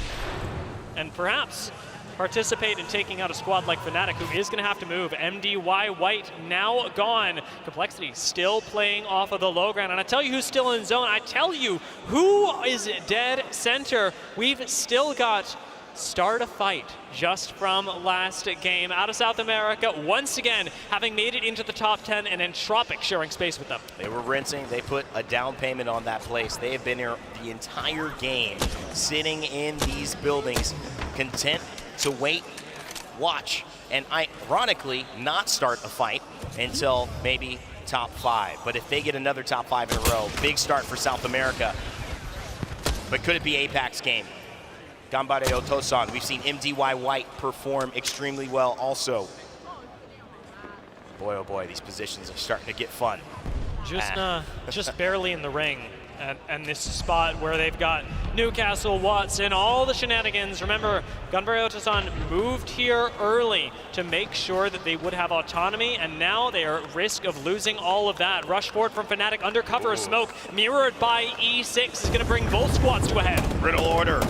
and perhaps participate in taking out a squad like Fnatic, who is going to have to move? MDY White now gone. Complexity still playing off of the low ground. And I tell you who's still in zone. I tell you who is dead center. We've still got Start a Fight just from last game out of South America. Once again, having made it into the top 10, and Entropic sharing space with them. They were rinsing. They put a down payment on that place. They have been here the entire game, sitting in these buildings, content to wait, watch, and ironically not start a fight until maybe top 5. But if they get another top 5 in a row, big start for South America. But could it be APAC's game? Gambare Otosan, we've seen MDY White perform extremely well also. Boy, oh boy, these positions are starting to get fun. Just barely in the ring. And this spot where they've got Newcastle, Watson, all the shenanigans. Remember, Gunbari Otosan moved here early to make sure that they would have autonomy, and now they are at risk of losing all of that. Rush forward from Fnatic under cover of smoke, mirrored by E6, is going to bring both squads to a head. Riddle Order.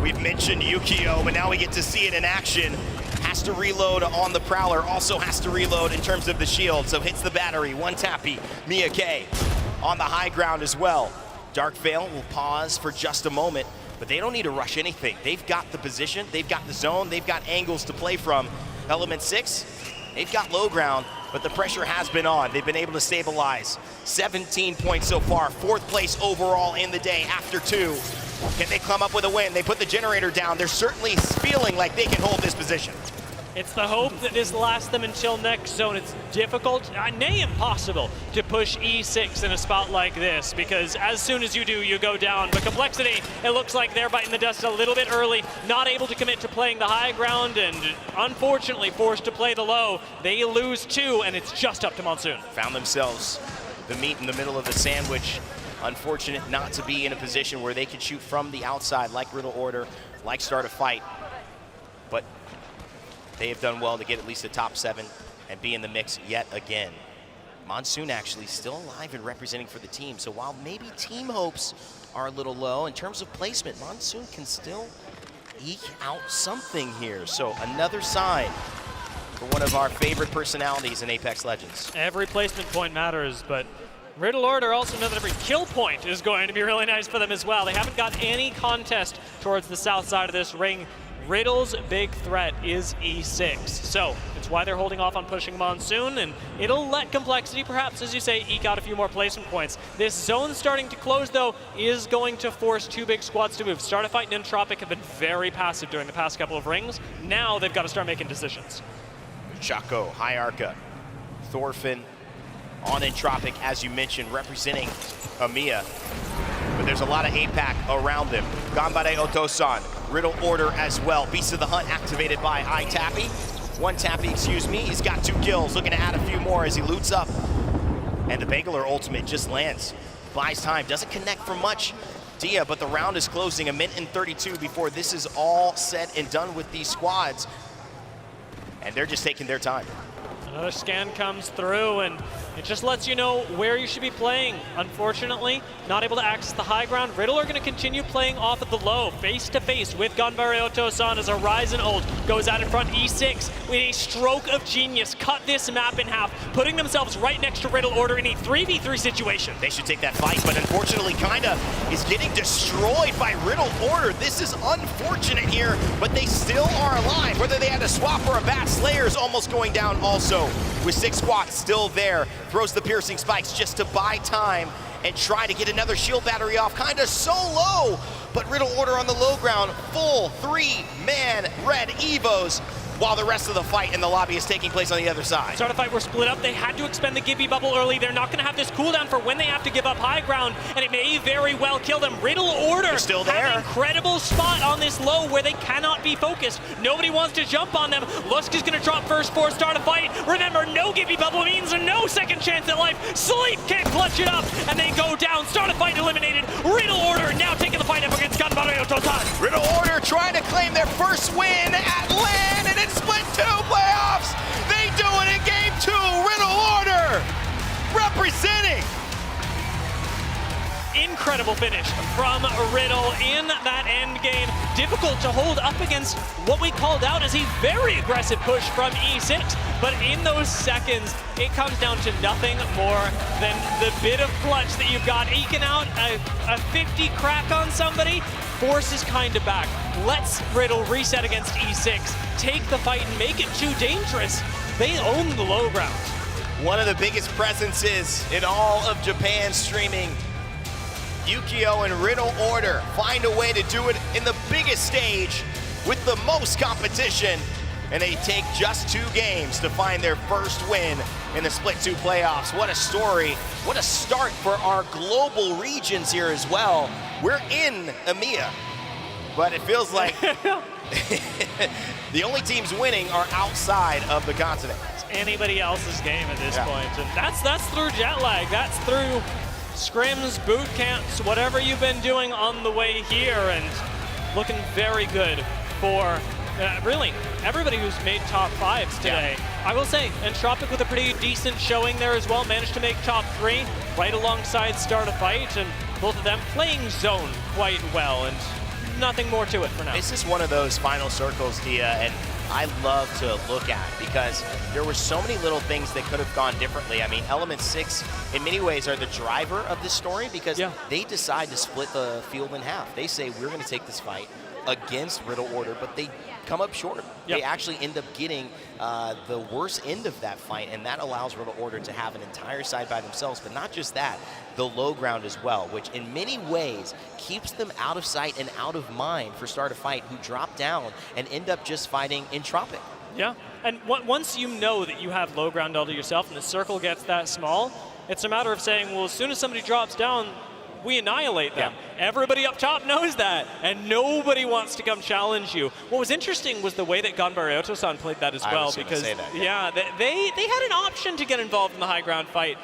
We've mentioned Yukio, but now we get to see it in action. Has to reload on the Prowler, also has to reload in terms of the shield, so hits the battery. One tappy, Mia K on the high ground as well. Dark Veil will pause for just a moment, but they don't need to rush anything. They've got the position, they've got the zone, they've got angles to play from. Element 6, they've got low ground, but the pressure has been on. They've been able to stabilize. 17 points so far, 4th place overall in the day after 2. Can they come up with a win? They put the generator down. They're certainly feeling like they can hold this position. It's the hope that this lasts them until next zone. It's difficult, nay impossible, to push E6 in a spot like this, because as soon as you do, you go down. But Complexity, it looks like they're biting the dust a little bit early, not able to commit to playing the high ground, and unfortunately forced to play the low. They lose 2, and it's just up to Monsoon. Found themselves the meat in the middle of the sandwich. Unfortunate not to be in a position where they could shoot from the outside like Riddle Order, like Start a Fight. But they have done well to get at least a top 7 and be in the mix yet again. Monsoon actually still alive and representing for the team. So while maybe team hopes are a little low, in terms of placement, Monsoon can still eke out something here. So another sign for one of our favorite personalities in Apex Legends. Every placement point matters, but Riddle Order also know that every kill point is going to be really nice for them as well. They haven't got any contest towards the south side of this ring. Riddle's big threat is E6, so it's why they're holding off on pushing Monsoon, and it'll let Complexity, perhaps, as you say, eke out a few more placement points. This zone starting to close, though, is going to force 2 big squads to move. Start a Fight and Entropic have been very passive during the past couple of rings. Now they've got to start making decisions. Chaco, Hyarka, Thorfinn on Entropic, as you mentioned, representing Amiya. But there's a lot of APAC around them. Gambare Otosan, Riddle Order as well. Beast of the Hunt activated by iTappy. One tappy, excuse me. He's got 2 kills, looking to add a few more as he loots up. And the Bangalore ultimate just lands. Buys time, doesn't connect for much. Dia, but the round is closing, 1:32 before this is all said and done with these squads. And they're just taking their time. Another scan comes through, and it just lets you know where you should be playing. Unfortunately, not able to access the high ground. Riddle are going to continue playing off of the low, face-to-face with Gunbaryoto-san as a Ryzen ult goes out in front. E6 with a stroke of genius cut this map in half, putting themselves right next to Riddle Order in a 3v3 situation. They should take that fight, but unfortunately Kinda is getting destroyed by Riddle Order. This is unfortunate here, but they still are alive. Whether they had to swap or a bat, Slayer's almost going down also. With 6 squats still there, throws the piercing spikes just to buy time and try to get another shield battery off. Kinda so low, but Riddle Order on the low ground, full 3-man red Evos, while the rest of the fight in the lobby is taking place on the other side. Start a fight, we're split up. They had to expend the Gibby bubble early. They're not going to have this cooldown for when they have to give up high ground, and it may very well kill them. Riddle Order They're still there. have an incredible spot on this low where they cannot be focused. Nobody wants to jump on them. Lusk is going to drop first for start a fight. Remember, no Gibby bubble means no second chance at life. Sleep can't clutch it up, and they go down. Start a fight eliminated. Riddle Order now taking the fight up against Gunbaryoto-san. Riddle Order trying to claim their first win at LAN, and it's split 2 playoffs. They do it in game 2. Riddle Order representing. Incredible finish from Riddle in that end game. Difficult to hold up against what we called out as a very aggressive push from E6. But in those seconds, it comes down to nothing more than the bit of clutch that you've got. Eking out a 50 crack on somebody, forces Kinda back. Lets Riddle reset against E6, take the fight and make it too dangerous. They own the low ground. One of the biggest presences in all of Japan streaming. Yukio and Riddle Order find a way to do it in the biggest stage with the most competition, and they take just 2 games to find their first win in the Split 2 playoffs. What a story, what a start for our global regions here as well. We're in EMEA, but it feels like the only teams winning are outside of the continent. It's anybody else's game at this point, and that's through jet lag, that's through scrims, boot camps, whatever you've been doing on the way here, and looking very good for really everybody who's made top 5s today. Yeah. I will say, Entropic with a pretty decent showing there as well, managed to make top 3 right alongside Start a Fight, and both of them playing zone quite well, and nothing more to it for now. This is one of those final circles, Dia, and I love to look at because there were so many little things that could have gone differently. I mean, Element 6 in many ways are the driver of this story because they decide to split the field in half. They say, we're going to take this fight against Riddle Order, but they come up short. They actually end up getting the worst end of that fight, and that allows Riddle Order to have an entire side by themselves. But not just that, the low ground as well, which in many ways keeps them out of sight and out of mind for Start a Fight, who drop down and end up just fighting Entropic. Yeah, and once you know that you have low ground all to yourself and the circle gets that small, it's a matter of saying, well, as soon as somebody drops down, we annihilate them. Yeah. Everybody up top knows that, and nobody wants to come challenge you. What was interesting was the way that Gunbaryoto-san played that as well, because they had an option to get involved in the high ground fight.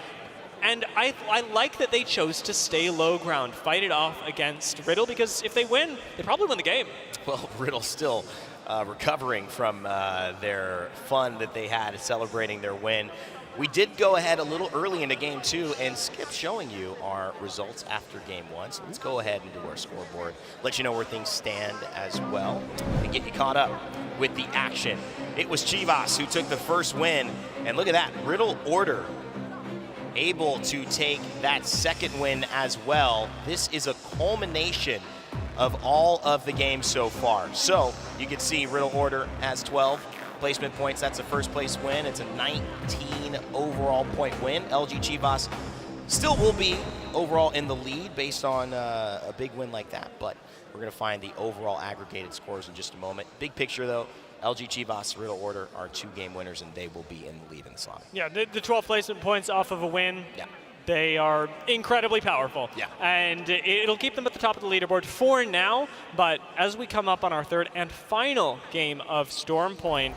And I like that they chose to stay low ground, fight it off against Riddle, because if they win, they probably win the game. Well, Riddle still recovering from their fun that they had celebrating their win. We did go ahead a little early into game 2 and skip showing you our results after game 1. So let's go ahead and do our scoreboard, let you know where things stand as well, and get you caught up with the action. It was Chivas who took the first win, and look at that, Riddle Order able to take that second win as well. This is a culmination of all of the games so far. So you can see Riddle Order has 12 placement points. That's a first place win. It's a 19 overall point win. LG Chivas still will be overall in the lead based on a big win like that, but we're going to find the overall aggregated scores in just a moment. Big picture though, LG Chivas, Riddle Order are 2 game winners, and they will be in the lead in the slot. Yeah, the 12 placement points off of a win. Yeah. They are incredibly powerful. Yeah. And it'll keep them at the top of the leaderboard for now, but as we come up on our third and final game of Storm Point,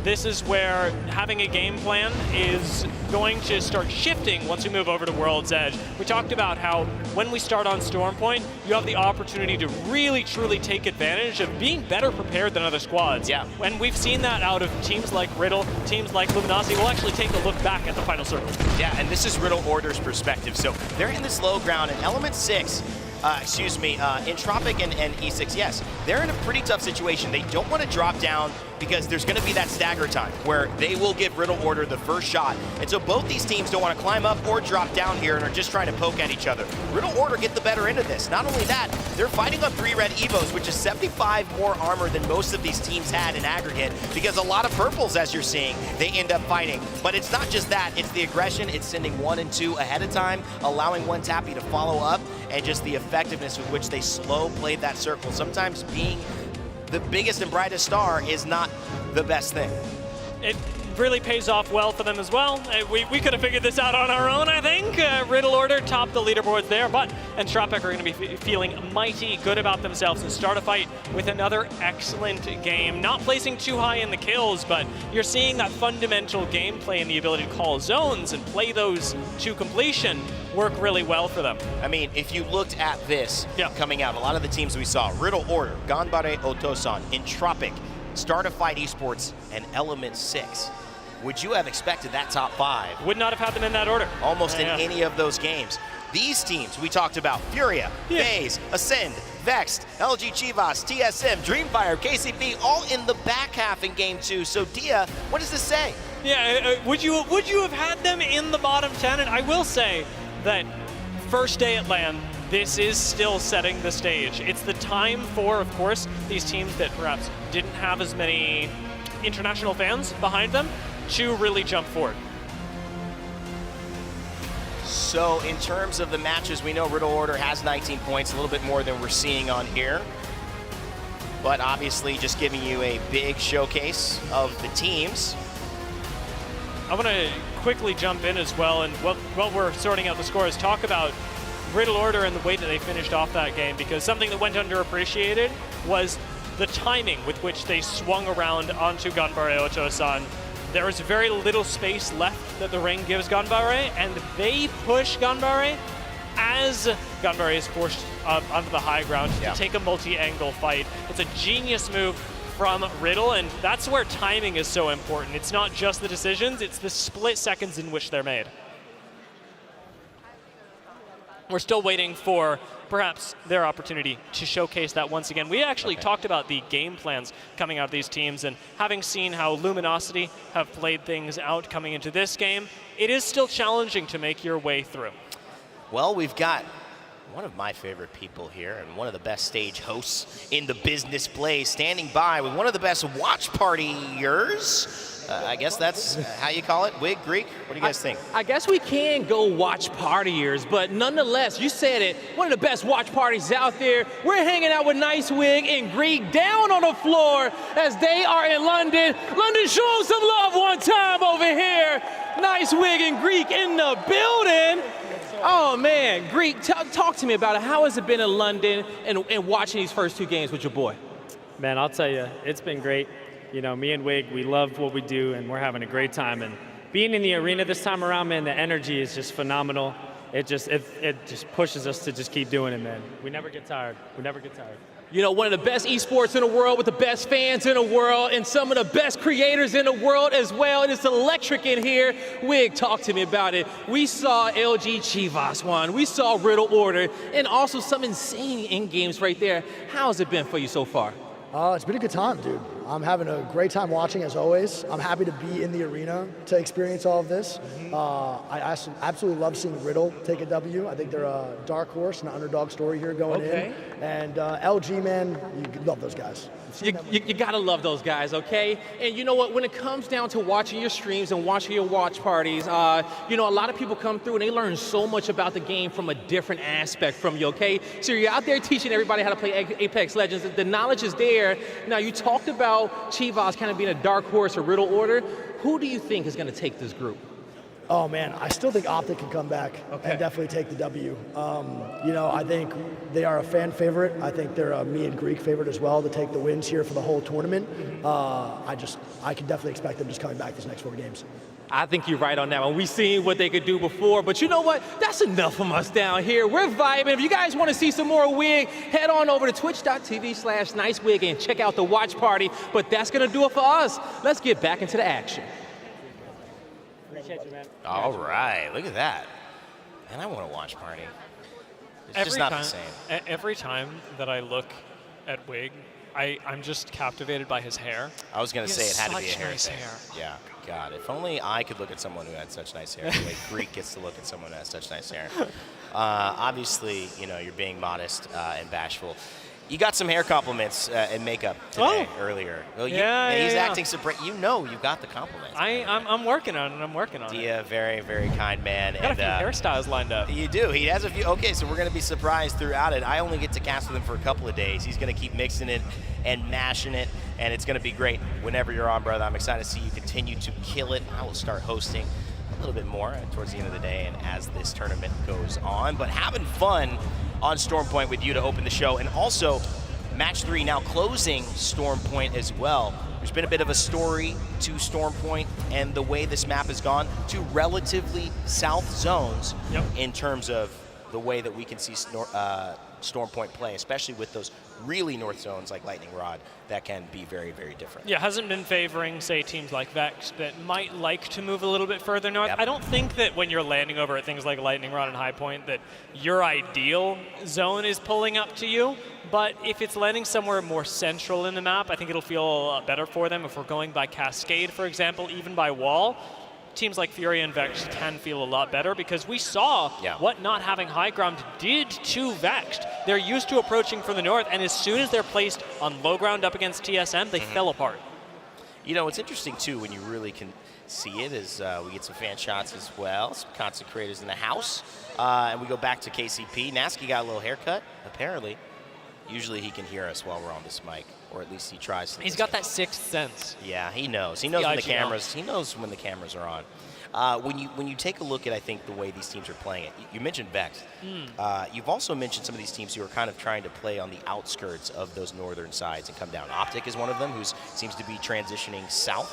this is where having a game plan is going to start shifting once we move over to World's Edge. We talked about how when we start on Storm Point, you have the opportunity to really, truly take advantage of being better prepared than other squads. Yeah. And we've seen that out of teams like Riddle, teams like Luminosity. We'll actually take a look back at the final circle. Yeah, and this is Riddle Order's perspective. So they're in this low ground, and Element 6, Entropic and E6, yes, they're in a pretty tough situation. They don't want to drop down because there's going to be that stagger time where they will give Riddle Order the first shot. And so both these teams don't want to climb up or drop down here and are just trying to poke at each other. Riddle Order get the better end of this. Not only that, they're fighting on 3 red Evos, which is 75 more armor than most of these teams had in aggregate, because a lot of purples, as you're seeing, they end up fighting. But it's not just that, it's the aggression, it's sending 1 and 2 ahead of time, allowing one Tappy to follow up, and just the effectiveness with which they slow played that circle. Sometimes being the biggest and brightest star is not the best thing. It really pays off well for them as well. We could have figured this out on our own, I think. Riddle Order topped the leaderboards there, but Entropic are going to be feeling mighty good about themselves and start a fight with another excellent game. Not placing too high in the kills, but you're seeing that fundamental gameplay and the ability to call zones and play those to completion work really well for them. I mean, if you looked at this coming out, a lot of the teams we saw, Riddle Order, Ganbare Otosan, Entropic, Start a Fight Esports, and Element 6. Would you have expected that top 5? Would not have had them in that order. Almost in any of those games. These teams we talked about, Furia, FaZe, Ascend, Vexed, LG Chivas, TSM, Dreamfire, KCP, all in the back half in Game 2. So Dia, what does this say? Yeah, would you have had them in the bottom 10? And I will say that first day at LAN, this is still setting the stage. It's the time for, of course, these teams that perhaps didn't have as many international fans behind them to really jump forward. So in terms of the matches, we know Riddle Order has 19 points, a little bit more than we're seeing on here. But obviously just giving you a big showcase of the teams. I want to quickly jump in as well, and while we're sorting out the scores, talk about Riddle Order and the way that they finished off that game, because something that went underappreciated was the timing with which they swung around onto Ganbare Otosan. There is very little space left that the ring gives Ganbare, and they push Ganbare as Ganbare is forced onto the high ground to take a multi-angle fight. It's a genius move from Riddle, and that's where timing is so important. It's not just the decisions, it's the split seconds in which they're made. We're still waiting for perhaps their opportunity to showcase that once again. We actually talked about the game plans coming out of these teams, and having seen how Luminosity have played things out coming into this game, it is still challenging to make your way through. Well, we've got one of my favorite people here and one of the best stage hosts in the business place standing by with one of the best watch partiers. I guess that's how you call it. Wig, Greek, what do you guys think? I guess we can go watch partiers, but nonetheless, you said it, one of the best watch parties out there. We're hanging out with Nice Wig and Greek down on the floor as they are in London. London, show them some love one time over here. Nice Wig and Greek in the building. Oh man, Greek, talk to me about it. How has it been in London and watching these first 2 games with your boy? Man, I'll tell you, it's been great. You know, me and Wig, we love what we do, and we're having a great time. And being in the arena this time around, man, the energy is just phenomenal. It just pushes us to just keep doing it, man. We never get tired. We never get tired. You know, one of the best esports in the world with the best fans in the world and some of the best creators in the world as well. And it's electric in here. Wig, talk to me about it. We saw LG Chivas won. We saw Riddle Order and also some insane in-games right there. How has it been for you so far? It's been a good time, dude. I'm having a great time watching, as always. I'm happy to be in the arena to experience all of this. I absolutely love seeing Riddle take a W. I think they're a dark horse and an underdog story here going in. And LG, man, you love those guys. You gotta love those guys, okay? And you know what, when it comes down to watching your streams and watching your watch parties, you know, a lot of people come through and they learn so much about the game from a different aspect from you, okay? So you're out there teaching everybody how to play Apex Legends. The knowledge is there. Now, you talked about Chivas kind of being a dark horse or Riddle Order. Who do you think is gonna take this group? Oh man, I still think Optic can come back and definitely take the W. You know, I think they are a fan favorite. I think they're a me and Greek favorite as well to take the wins here for the whole tournament. I can definitely expect them just coming back these next 4 games. I think you're right on that one. We've seen what they could do before, but you know what? That's enough from us down here. We're vibing. If you guys want to see some more Wig, head on over to twitch.tv/NiceWig and check out the watch party. But that's going to do it for us. Let's get back into the action. Appreciate you, man. All right, look at that. And I want a watch party. It's just not the same. Every time that I look at Wig, I'm just captivated by his hair. I was going to say it had to be a hair nice thing. hair. Yeah, God, if only I could look at someone who had such nice hair. The way Greek gets to look at someone who has such nice hair. Obviously, you know, you're being modest and bashful. You got some hair compliments and makeup today earlier. Well, he's acting surprised. You know you got the compliments. I'm working on it. I'm working on it. Yeah, very, very kind man. Got a few hairstyles lined up. You do. He has a few. Okay, so we're going to be surprised throughout it. I only get to cast with him for a couple of days. He's going to keep mixing it and mashing it, and it's going to be great whenever you're on, brother. I'm excited to see you continue to kill it. I will start hosting a little bit more towards the end of the day and as this tournament goes on. But having fun on Storm Point with you to open the show, and also Match 3 now closing Storm Point as well. There's been a bit of a story to Storm Point and the way this map has gone to relatively south zones in terms of the way that we can see Storm Point play, especially with those really north zones like Lightning Rod that can be very, very different. Yeah, hasn't been favoring, say, teams like Vex that might like to move a little bit further north. I don't think that when you're landing over at things like Lightning Rod and High Point that your ideal zone is pulling up to you. But if it's landing somewhere more central in the map, I think it'll feel a lot better for them. If we're going by Cascade, for example, even by Wall, teams like Fury and Vex can feel a lot better because we saw what not having high ground did to Vex. They're used to approaching from the north, and as soon as they're placed on low ground up against TSM, they fell apart. You know, it's interesting, too, when you really can see it, is we get some fan shots as well, some content creators in the house, and we go back to KCP. Nasky got a little haircut, apparently. Usually he can hear us while we're on this mic, or at least he tries to. He's got that sixth sense. Yeah, he knows. He knows when the cameras. He knows when the cameras are on. When you take a look at, I think, the way these teams are playing it, you mentioned Vex. You've also mentioned some of these teams who are kind of trying to play on the outskirts of those northern sides and come down. Optic is one of them who seems to be transitioning south.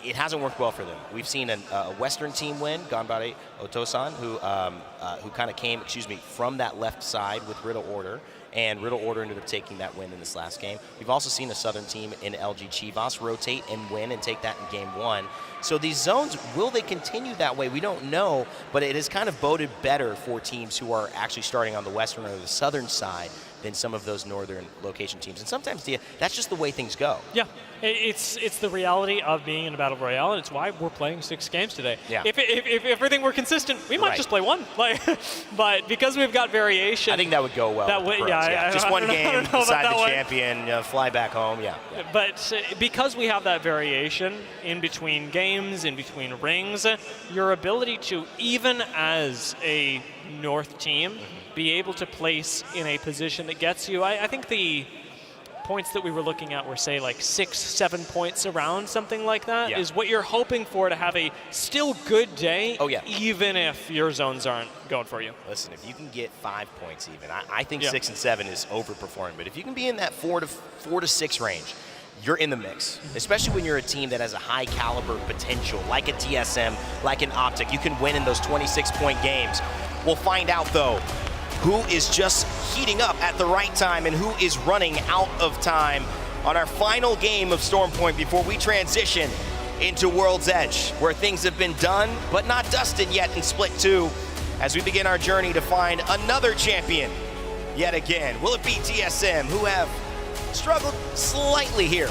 It hasn't worked well for them. We've seen a Western team win, Ganbare Otosan, who kind of came, from that left side with Riddle Order, and Riddle Order ended up taking that win in this last game. We've also seen a Southern team in LG Chivas rotate and win and take that in game 1. So these zones, will they continue that way? We don't know, but it has kind of boded better for teams who are actually starting on the Western or the Southern side than some of those northern location teams. And sometimes, that's just the way things go. Yeah, it's the reality of being in a battle royale, and it's why we're playing 6 games today. Yeah. If everything were consistent, we might just play 1. But because we've got variation, I think that would go well. Just one game, decide the champion, fly back home. Yeah. But because we have that variation in between games, in between rings, your ability to, even as a North team, be able to place in a position that gets you, I think the points that we were looking at were, say, like 6-7 points around, something like that, is what you're hoping for to have a still good day, even if your zones aren't going for you. Listen, if you can get 5 points even, I think 6 and 7 is overperforming, but if you can be in that 4 to 6 range, you're in the mix, especially when you're a team that has a high caliber potential, like a TSM, like an Optic. You can win in those 26-point games. We'll find out, though, who is just heating up at the right time and who is running out of time on our final game of Storm Point before we transition into World's Edge, where things have been done but not dusted yet in Split 2, as we begin our journey to find another champion yet again. Will it be TSM, who have struggled slightly here?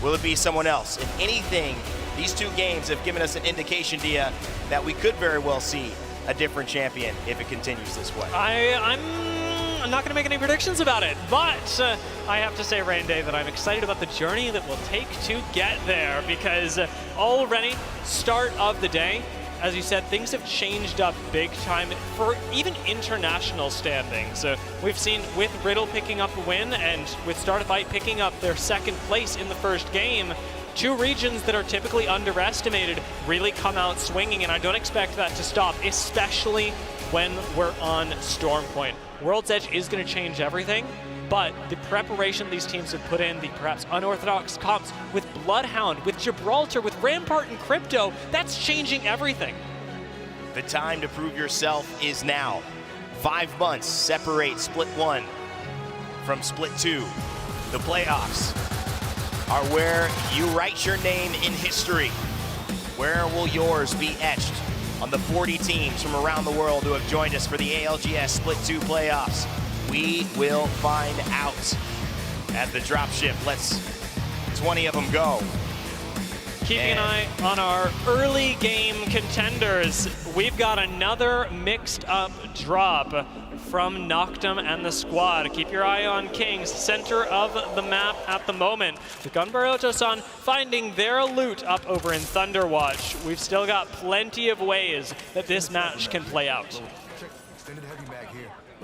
Will it be someone else? If anything, these 2 games have given us an indication, Dia, that we could very well see a different champion if it continues this way. I'm not going to make any predictions about it, but I have to say, Rain Day, that I'm excited about the journey that we'll take to get there, because already, start of the day, as you said, things have changed up big time for even international standings. We've seen with Riddle picking up a win and with Startify picking up their 2nd place in the first game, two regions that are typically underestimated really come out swinging, and I don't expect that to stop, especially when we're on Storm Point. World's Edge is going to change everything, but the preparation these teams have put in, the perhaps unorthodox comps with Bloodhound, with Gibraltar, with Rampart and Crypto, that's changing everything. The time to prove yourself is now. 5 months separate Split 1 from Split 2. The playoffs are where you write your name in history. Where will yours be etched on the 40 teams from around the world who have joined us for the ALGS Split 2 playoffs? We will find out at the dropship. Let's 20 of them go. Keeping an eye on our early game contenders, we've got another mixed up drop from Noctum and the squad. Keep your eye on Kings, center of the map at the moment. With Gunbaroto-san finding their loot up over in Thunderwatch. We've still got plenty of ways that this match can play out.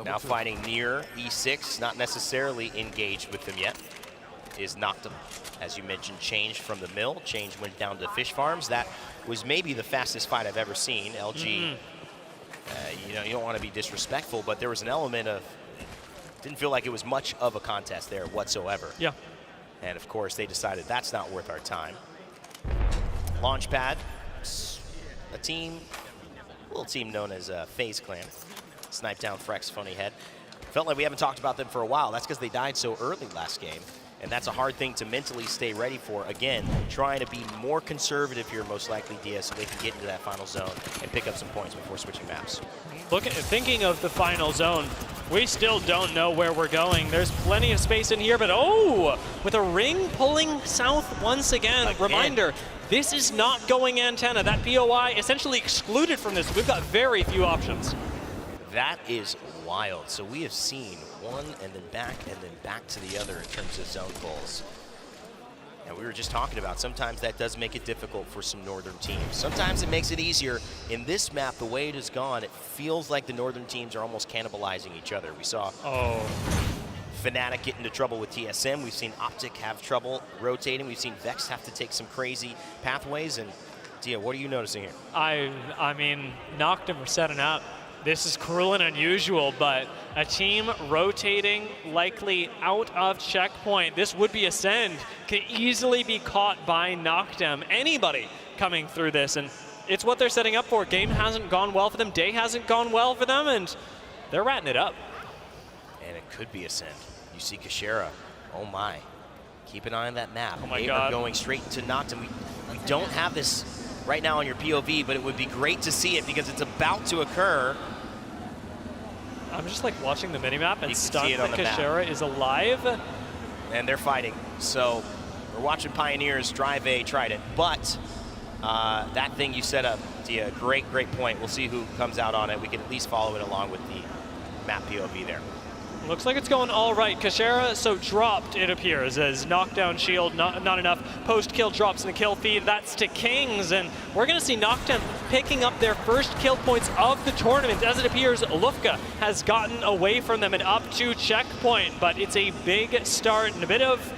Now fighting near E6, not necessarily engaged with them yet, is Noctum. As you mentioned, changed from the mill. Change went down to Fish Farms. That was maybe the fastest fight I've ever seen. LG, you know, you don't want to be disrespectful, but there was an element of, didn't feel like it was much of a contest there whatsoever. Yeah. And of course, they decided that's not worth our time. Launchpad, a little team known as FaZe Clan. Sniped down Frex, Funny Head. Felt like we haven't talked about them for a while. That's because they died so early last game. And that's a hard thing to mentally stay ready for. Again, trying to be more conservative here, most likely, DS, so they can get into that final zone and pick up some points before switching maps. Thinking of the final zone, we still don't know where we're going. There's plenty of space in here, but oh, with a ring pulling south once again. Reminder, this is not going antenna. That POI essentially excluded from this. We've got very few options. That is wild. So we have seen one and then back to the other in terms of zone pulls. And we were just talking about sometimes that does make it difficult for some northern teams. Sometimes it makes it easier. In this map, the way it has gone, it feels like the northern teams are almost cannibalizing each other. We saw Fnatic get into trouble with TSM. We've seen Optic have trouble rotating. We've seen Vex have to take some crazy pathways. And Dia, what are you noticing here? I mean, Noctum are setting up. This is cruel and unusual, but a team rotating likely out of checkpoint. This would be Ascend, could easily be caught by Noctum. Anybody coming through this, and it's what they're setting up for. Game hasn't gone well for them, day hasn't gone well for them, and they're ratting it up. And it could be Ascend. You see Kashera, oh my. Keep an eye on that map. Oh my they God. are going straight into Noctum. We don't have this right now on your POV, but it would be great to see it because it's about to occur. I'm just like watching the minimap and stunned that Kashera Kashera is alive. And they're fighting. So we're watching Pioneers drive a Trident, but that thing you set up, Dia, great point. We'll see who comes out on it. We can at least follow it along with the map POV there. Looks like it's going all right. Kashera, so dropped, it appears, as knockdown shield, not enough. Post-kill drops in the kill feed. That's to Kings, and we're going to see Noctum picking up their first kill points of the tournament. As it appears, Lufka has gotten away from them and up to checkpoint, but it's a big start and a bit of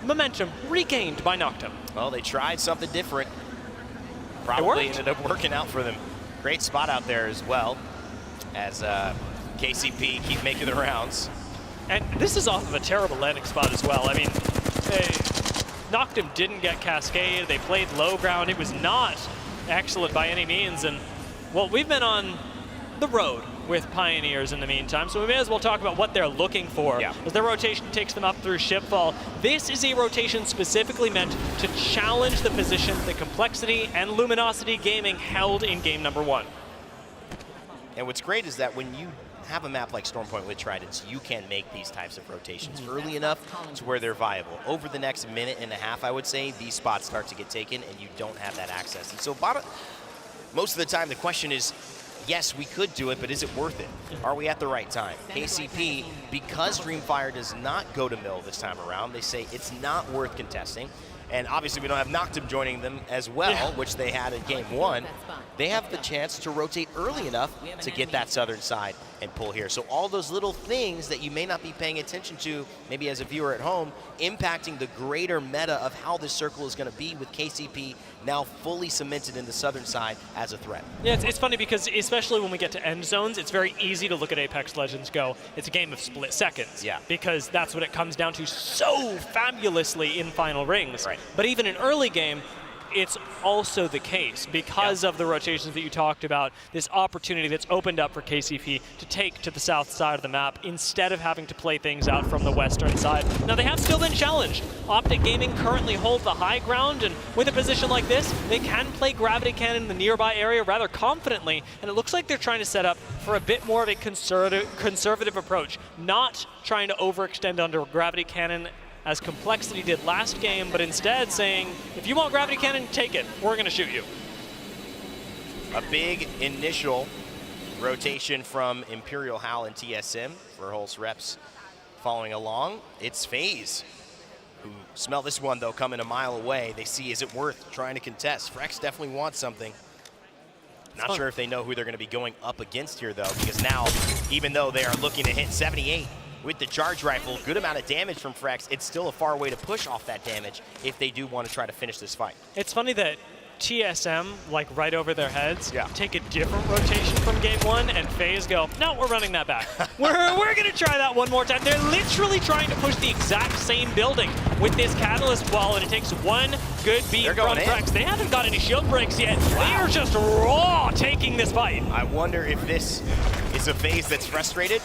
momentum regained by Noctum. Well, they tried something different. Probably ended up working out for them. Great spot out there as well, as KCP keep making the rounds. And this is off of a terrible landing spot as well. I mean, Noctum didn't get Cascade. They played low ground. It was not excellent by any means. And, well, we've been on the road with Pioneers in the meantime, so we may as well talk about what they're looking for. Yeah. As their rotation takes them up through Shipfall, this is a rotation specifically meant to challenge the position that Complexity and Luminosity Gaming held in game number 1. And what's great is that when you have a map like Stormpoint with Tridents, you can make these types of rotations early enough to where they're viable. Over the next minute and a half, I would say, these spots start to get taken and you don't have that access. And so most of the time the question is, yes, we could do it, but is it worth it? Are we at the right time? KCP, because Dreamfire does not go to mill this time around, they say it's not worth contesting. and obviously we don't have Noctum joining them as well, which they had in game 1. They have the chance to rotate early enough to get that southern side and pull here. So all those little things that you may not be paying attention to, maybe as a viewer at home, impacting the greater meta of how this circle is going to be with KCP now fully cemented in the southern side as a threat. Yeah, it's funny because especially when we get to end zones, it's very easy to look at Apex Legends go, it's a game of split seconds. Yeah. Because that's what it comes down to so fabulously in final rings. Right. But even in early game, it's also the case because of the rotations that you talked about, this opportunity that's opened up for KCP to take to the south side of the map instead of having to play things out from the western side. Now they have still been challenged. Optic Gaming currently hold the high ground, and with a position like this, they can play Gravity Cannon in the nearby area rather confidently, and it looks like they're trying to set up for a bit more of a conservative approach, not trying to overextend under Gravity Cannon as Complexity did last game, but instead saying, if you want Gravity Cannon, take it. We're going to shoot you. A big initial rotation from Imperial Hal and TSM for Hulse reps following along. It's FaZe who smell this one, though, coming a mile away. They see, is it worth trying to contest? Frex definitely wants something. Not sure if they know who they're going to be going up against here, though, because now, even though they are looking to hit 78, with the charge rifle, good amount of damage from Frex, it's still a far way to push off that damage if they do want to try to finish this fight. It's funny that TSM, like right over their heads, take a different rotation from game 1, and FaZe go, no, we're running that back. we're going to try that one more time. They're literally trying to push the exact same building with this Catalyst wall, and it takes one good beat from Frex. They haven't got any shield breaks yet. Wow. They are just raw taking this fight. I wonder if this is a FaZe that's frustrated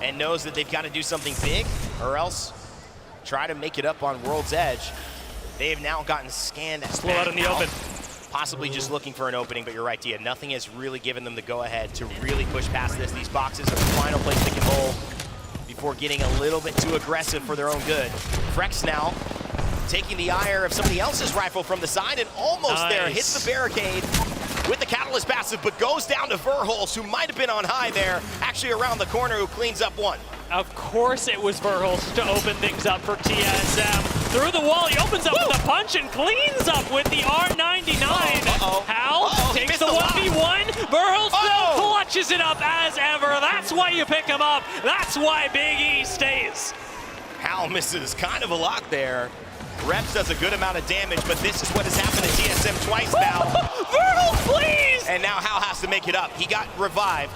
and knows that they've got to do something big, or else try to make it up on World's Edge. They have now gotten scanned. Slow out in the open. Possibly just looking for an opening, but you're right, Tia. Nothing has really given them the go-ahead to really push past this. These boxes are the final place they can hold before getting a little bit too aggressive for their own good. Frex now taking the ire of somebody else's rifle from the side and almost there. Hits the barricade with the Catalyst passive, but goes down to Verhulst, who might have been on high there, actually around the corner, who cleans up one. Of course it was Verhulst to open things up for TSM. Through the wall, he opens up with a punch and cleans up with the R99. Hal takes the 1v1. Verhulst still clutches it up as ever. That's why you pick him up. That's why Big E stays. Hal misses kind of a lot there. Reps does a good amount of damage, but this is what has happened to TSM twice now. Verhulst, please! And now Hal has to make it up. He got revived.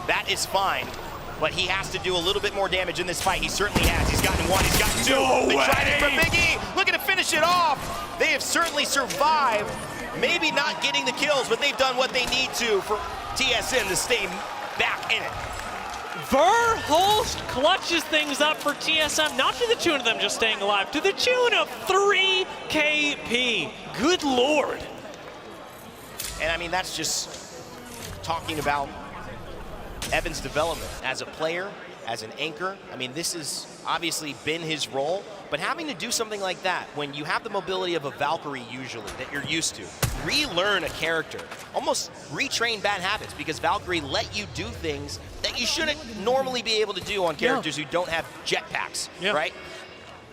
That is fine. But he has to do a little bit more damage in this fight. He certainly has. He's gotten one, he's gotten two. No they way. tried it for Big E. Looking to finish it off. They have certainly survived. Maybe not getting the kills, but they've done what they need to for TSM to stay back in it. Verhulst clutches things up for TSM, not to the tune of them just staying alive, to the tune of 3 KP. Good Lord. And I mean, that's just talking about Evan's development as a player, as an anchor. I mean, this has obviously been his role, but having to do something like that when you have the mobility of a Valkyrie usually that you're used to, relearn a character, almost retrain bad habits, because Valkyrie let you do things that you shouldn't normally be able to do on characters who don't have jetpacks, right?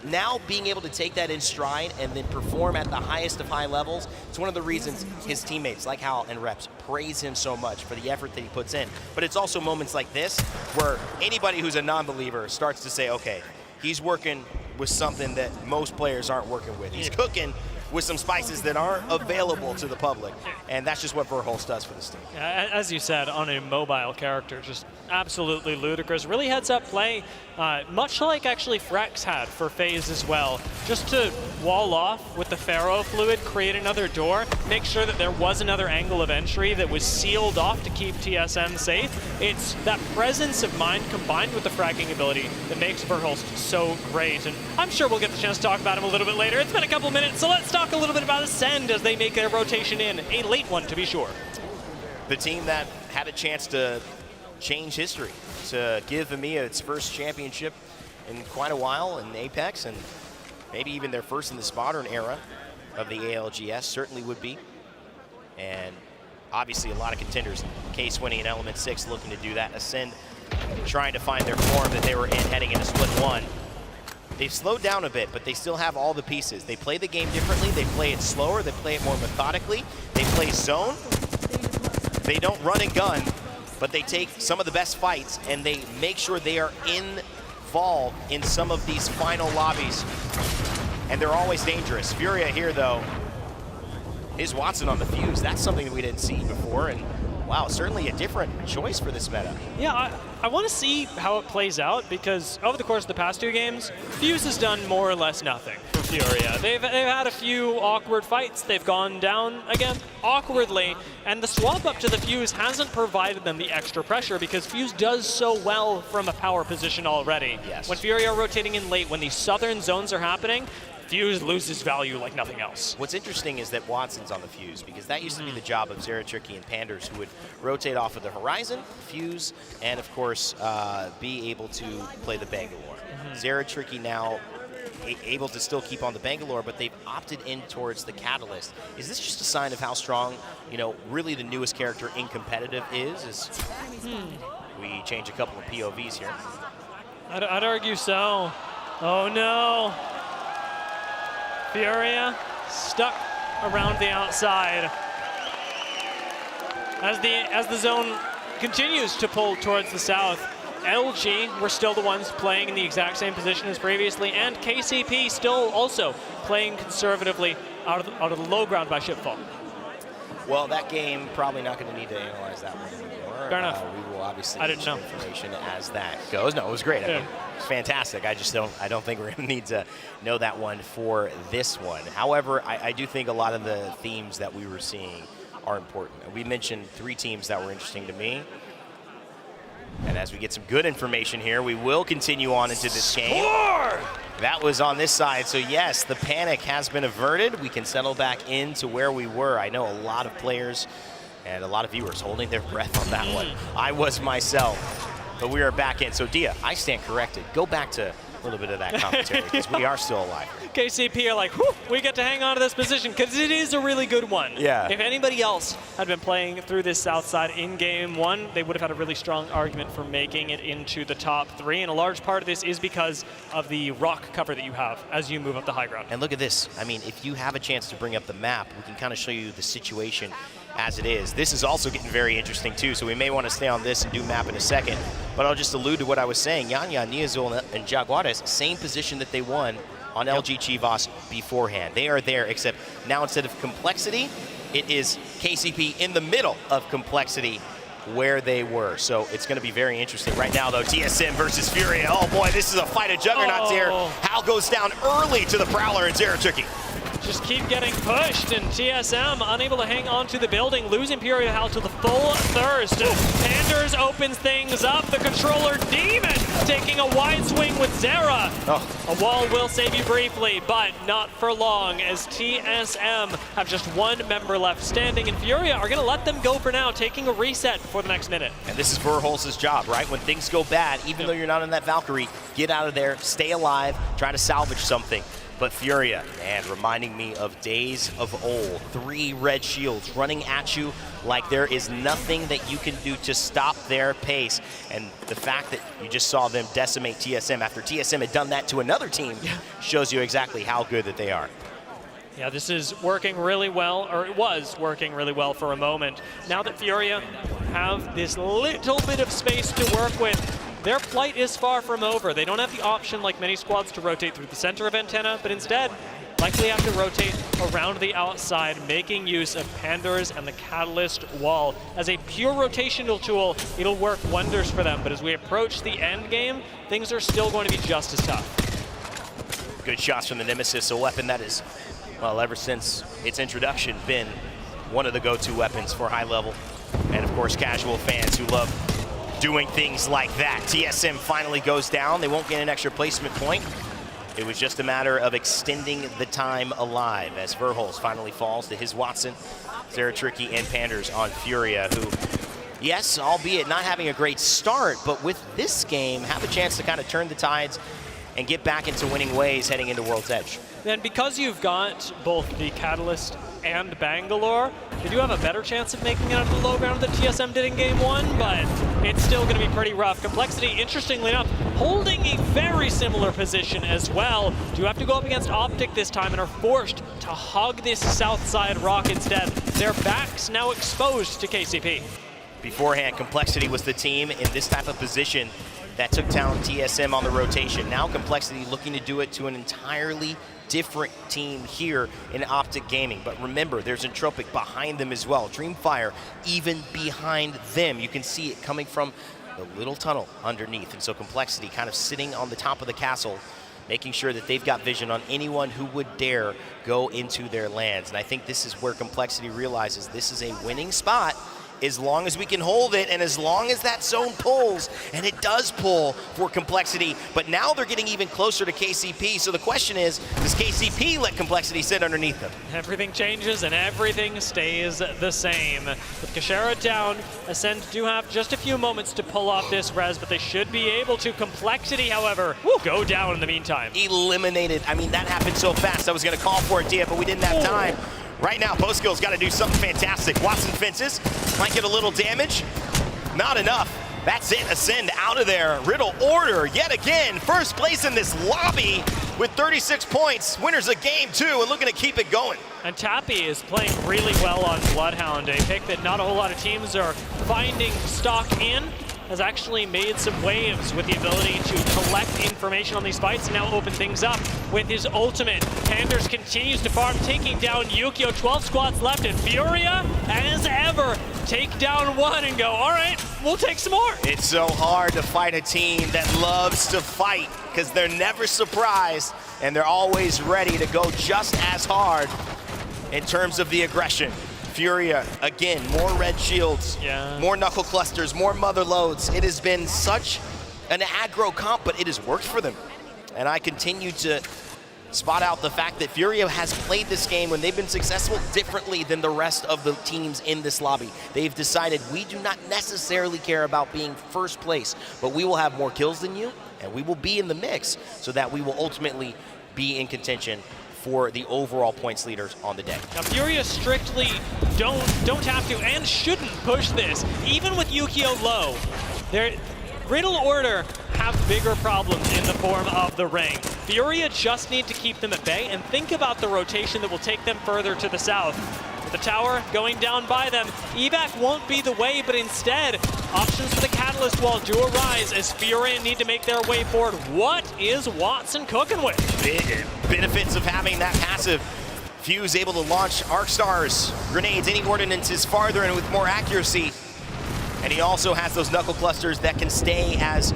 Now being able to take that in stride and then perform at the highest of high levels, it's one of the reasons his teammates like Hal and Reps praise him so much for the effort that he puts in. But it's also moments like this where anybody who's a non-believer starts to say, okay, he's working with something that most players aren't working with. He's cooking with some spices that aren't available to the public. And that's just what Verhulst does for this team. As you said, on a mobile character, just absolutely ludicrous. Really heads up play, much like actually Frex had for FaZe as well. Just to wall off with the Pharaoh fluid, create another door, make sure that there was another angle of entry that was sealed off to keep TSM safe. It's that presence of mind combined with the fragging ability that makes Verhulst so great. And I'm sure we'll get the chance to talk about him a little bit later. It's been a couple minutes, so let's talk a little bit about Ascend as they make their rotation in. A late one, to be sure. The team that had a chance to change history, to give EMEA its first championship in quite a while in Apex, and maybe even their first in this modern era of the ALGS, certainly would be. And obviously a lot of contenders. Case winning in Element 6 looking to do that. Ascend trying to find their form that they were in heading into Split 1. They've slowed down a bit, but they still have all the pieces. They play the game differently. They play it slower. They play it more methodically. They play zone. They don't run and gun, but they take some of the best fights and they make sure they are involved in some of these final lobbies. And they're always dangerous. Furia here, though, is Watson on the fuse. That's something that we didn't see before. And wow, certainly a different choice for this meta. Yeah, I want to see how it plays out because over the course of the past 2 games, Fuse has done more or less nothing for Furia. They've had a few awkward fights. They've gone down, again, awkwardly, and the swap up to the Fuse hasn't provided them the extra pressure because Fuse does so well from a power position already. Yes. When Furia are rotating in late, when these southern zones are happening, Fuse loses value like nothing else. What's interesting is that Watson's on the fuse because that used to be the job of Zeratricky and Panders, who would rotate off of the horizon, fuse, and of course be able to play the Bangalore. Zeratricky now able to still keep on the Bangalore, but they've opted in towards the Catalyst. Is this just a sign of how strong, you know, really the newest character in competitive is? We change a couple of POVs here. I'd argue so. Oh no. Furia stuck around the outside. As the zone continues to pull towards the south, LG were still the ones playing in the exact same position as previously, and KCP still also playing conservatively out of the low ground by Shipfall. Well, that game, probably not going to need to analyze that one anymore. Fair enough. We will obviously I didn't know. information as that goes. No, it was great. I mean, it's fantastic. I don't think we're going to need to know that one for this one. However, I do think a lot of the themes that we were seeing are important. We mentioned 3 teams that were interesting to me. And as we get some good information here, we will continue on into this game. That was on this side, so yes, the panic has been averted. We can settle back into where we were. I know a lot of players and a lot of viewers holding their breath on that one. I was myself, but we are back in. So Dia, I stand corrected. Go back to a little bit of that commentary because we are still alive. KCP are like, whew, we get to hang on to this position because it is a really good one. Yeah. If anybody else had been playing through this south side in game 1, they would have had a really strong argument for making it into the top 3. And a large part of this is because of the rock cover that you have as you move up the high ground. And look at this. I mean, if you have a chance to bring up the map, we can kind of show you the situation as it is. This is also getting very interesting too, so we may want to stay on this and do map in a second. But I'll just allude to what I was saying. Yanya, Niazul, and Jaguares, same position that they won on LG Chivas beforehand. They are there, except now instead of complexity, it is KCP in the middle of complexity where they were. So it's going to be very interesting. Right now, though, TSM versus Furia. Oh, boy, this is a fight of juggernauts here. Hal goes down early to the Prowler and Zeratricky. Just keep getting pushed, and TSM unable to hang on to the building, lose Imperial Hal to the full thirst. Panders opens things up. The controller Demon taking a wide swing with Zera. A wall will save you briefly, but not for long, as TSM have just 1 member left standing, and Furia are going to let them go for now, taking a reset before the next minute. And this is Verholz's job, right? When things go bad, even though you're not in that Valkyrie, get out of there, stay alive, try to salvage something. But Furia, man, reminding me of days of old. 3 red shields running at you like there is nothing that you can do to stop their pace. And the fact that you just saw them decimate TSM after TSM had done that to another team shows you exactly how good that they are. Yeah, this is working really well, or it was working really well for a moment. Now that Furia have this little bit of space to work with, their flight is far from over. They don't have the option, like many squads, to rotate through the center of Antenna, but instead likely have to rotate around the outside, making use of Panders and the Catalyst wall. As a pure rotational tool, it'll work wonders for them, but as we approach the end game, things are still going to be just as tough. Good shots from the Nemesis, a weapon that is, well, ever since its introduction, been one of the go-to weapons for high level. And of course, casual fans who love doing things like that. TSM finally goes down. They won't get an extra placement point. It was just a matter of extending the time alive as Verholz finally falls to his Watson, Zeratricky, and Panders on Furia, who, yes, albeit not having a great start, but with this game, have a chance to kind of turn the tides and get back into winning ways heading into World's Edge. Then because you've got both the Catalyst and Bangalore, they do have a better chance of making it out of the low ground that TSM did in game 1, but it's still going to be pretty rough. Complexity, interestingly enough, holding a very similar position as well. Do have to go up against Optic this time and are forced to hug this south side rock instead. Their backs now exposed to KCP. Beforehand, Complexity was the team in this type of position that took down TSM on the rotation. Now Complexity looking to do it to an entirely different team here in Optic Gaming. But remember, there's Entropic behind them as well. Dreamfire even behind them. You can see it coming from the little tunnel underneath. And so Complexity kind of sitting on the top of the castle, making sure that they've got vision on anyone who would dare go into their lands. And I think this is where Complexity realizes this is a winning spot as long as we can hold it and as long as that zone pulls, and it does pull for Complexity, but now they're getting even closer to KCP, so the question is, does KCP let Complexity sit underneath them? Everything changes and everything stays the same. With Kashara down, Ascend do have just a few moments to pull off this res, but they should be able to. Complexity, however, go down in the meantime. Eliminated. I mean, that happened so fast. I was going to call for it, Dia, but we didn't have time. Right now, Postkill's got to do something fantastic. Watson fences, might get a little damage. Not enough. That's it, Ascend out of there. Riddle Order, yet again, first place in this lobby with 36 points. Winners of game 2 and looking to keep it going. And Tappy is playing really well on Bloodhound, a pick that not a whole lot of teams are finding stock in. Has actually made some waves with the ability to collect information on these fights and now open things up with his ultimate. Panders continues to farm, taking down Yukio. 12 squads left, and Furia, as ever, take down one and go, all right, we'll take some more. It's so hard to fight a team that loves to fight because they're never surprised and they're always ready to go just as hard in terms of the aggression. Furia, again, more red shields, more knuckle clusters, more mother loads. It has been such an aggro comp, but it has worked for them. And I continue to spot out the fact that Furia has played this game when they've been successful differently than the rest of the teams in this lobby. They've decided we do not necessarily care about being first place, but we will have more kills than you, and we will be in the mix so that we will ultimately be in contention for the overall points leaders on the day. Now Furia strictly don't have to and shouldn't push this. Even with Yukio low, their Riddle Order have bigger problems in the form of the ring. Furia just need to keep them at bay and think about the rotation that will take them further to the south. With the tower going down by them, evac won't be the way, but instead, options for the Catalyst wall do arise as Furia need to make their way forward. What is Watson cooking with? Benefits of having that passive. Fuse able to launch arc stars, grenades, any ordinances farther and with more accuracy. And he also has those knuckle clusters that can stay as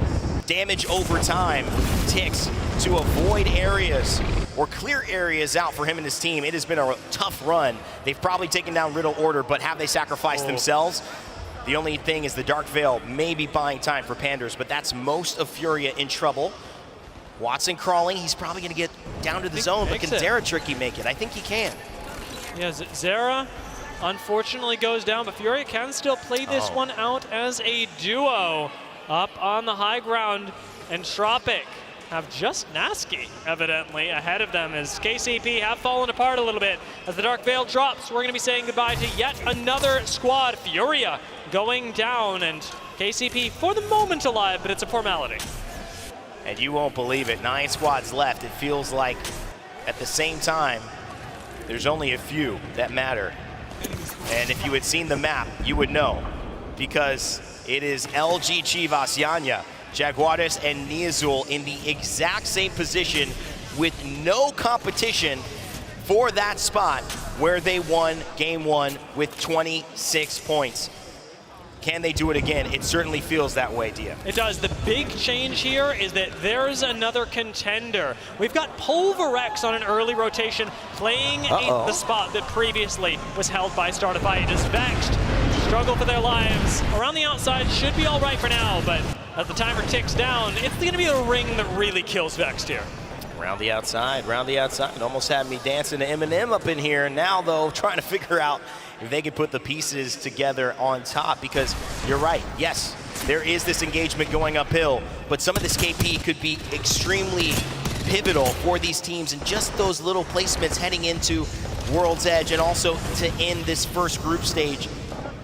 damage over time ticks to avoid areas or clear areas out for him and his team. It has been a tough run. They've probably taken down Riddle Order, but have they sacrificed themselves? The only thing is the Dark Veil may be buying time for Panders, but that's most of Furia in trouble. Watson crawling, he's probably gonna get down to the zone, but can Zera Tricky make it? I think he can. Yeah, Zera unfortunately goes down, but Furia can still play this one out as a duo. Up on the high ground, and Tropic have just Nasky, evidently, ahead of them as KCP have fallen apart a little bit. As the Dark Veil drops, we're gonna be saying goodbye to yet another squad. Furia going down, and KCP for the moment alive, but it's a formality. And you won't believe it, 9 squads left. It feels like at the same time, there's only a few that matter. And if you had seen the map, you would know, because it is LG Chivas, Yanya, Jaguares, and Niazul in the exact same position with no competition for that spot where they won game 1 with 26 points. Can they do it again? It certainly feels that way, Dia. It does. The big change here is that there's another contender. We've got Pulverex on an early rotation playing the spot that previously was held by Startify. It is Vexed. Struggle for their lives. Around the outside should be all right for now, but as the timer ticks down, it's going to be the ring that really kills Vexed here. Round the outside, round the outside. It almost had me dancing to Eminem up in here. Now, though, trying to figure out if they could put the pieces together on top, because you're right. Yes, there is this engagement going uphill, but some of this KP could be extremely pivotal for these teams, and just those little placements heading into World's Edge and also to end this first group stage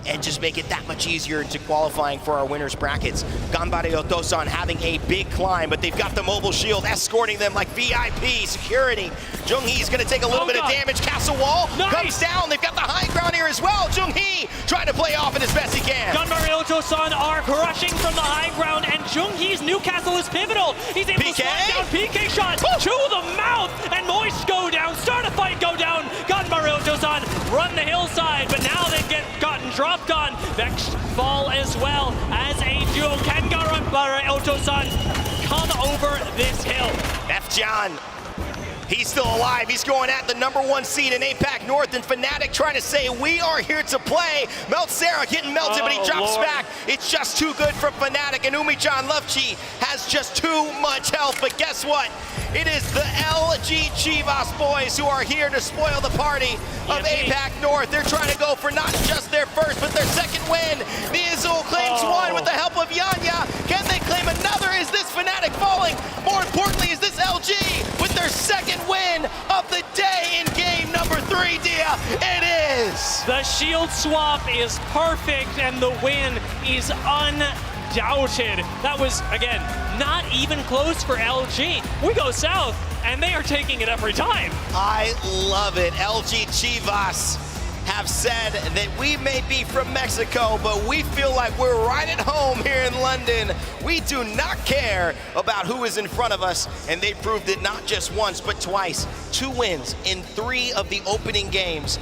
and just make it that much easier to qualifying for our winners brackets. Ganbare Otosan having a big climb, but they've got the mobile shield escorting them like VIP security. Jung-hee's gonna take a little bit of damage. Castle wall comes down. They've got the high ground here as well. Jung-hee trying to play off it as best he can. Ganbare Otosan are crushing from the high ground, and Jung-hee's new castle is pivotal. He's able to slide down PK shot to the mouth, and Moist go down. Start a fight, go down. Ganbare Otosan run the hillside, but now they've gotten dropped on. Vex fall as well as a duo. Can Ganbare Otosan come over this hill? F-John, he's still alive. He's going at the #1 seed in APAC North, and Fnatic trying to say, we are here to play. Meltzera getting melted, but he drops back. It's just too good for Fnatic, and Umi-chan Lufchi has just too much health, but guess what? It is the LG Chivas boys who are here to spoil the party of APAC North. They're trying to go for not just their first, but their second win. The Azul claims one with the help of Yanya. Can they claim another? Is this Fnatic falling? More importantly, is this LG with their second win of the day in game number 3, Dia? It is! The shield swap is perfect, and the win is undoubted. That was, again, not even close for LG. We go south, and they are taking it every time. I love it. LG Chivas have said that we may be from Mexico, but we feel like we're right at home here in London. We do not care about who is in front of us, and they proved it not just once, but twice. 2 wins in 3 of the opening games,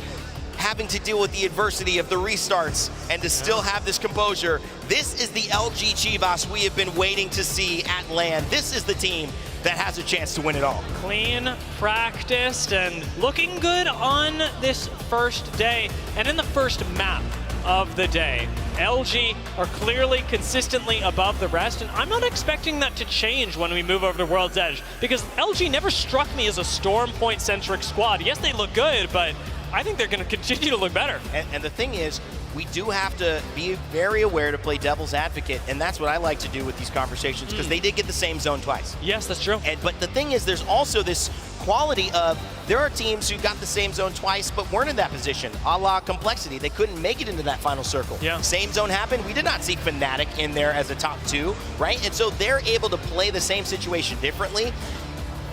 having to deal with the adversity of the restarts and to still have this composure. This is the LG Chivas we have been waiting to see at LAN. This is the team that has a chance to win it all. Clean, practiced, and looking good on this first day and in the first map of the day. LG are clearly consistently above the rest, and I'm not expecting that to change when we move over to World's Edge, because LG never struck me as a Storm Point-centric squad. Yes, they look good, but I think they're going to continue to look better. And the thing is, we do have to be very aware to play devil's advocate, and that's what I like to do with these conversations, because they did get the same zone twice. Yes, that's true. But the thing is, there's also this quality of, there are teams who got the same zone twice but weren't in that position, a la Complexity. They couldn't make it into that final circle. Yeah. Same zone happened. We did not see Fnatic in there as a top 2, right? And so they're able to play the same situation differently.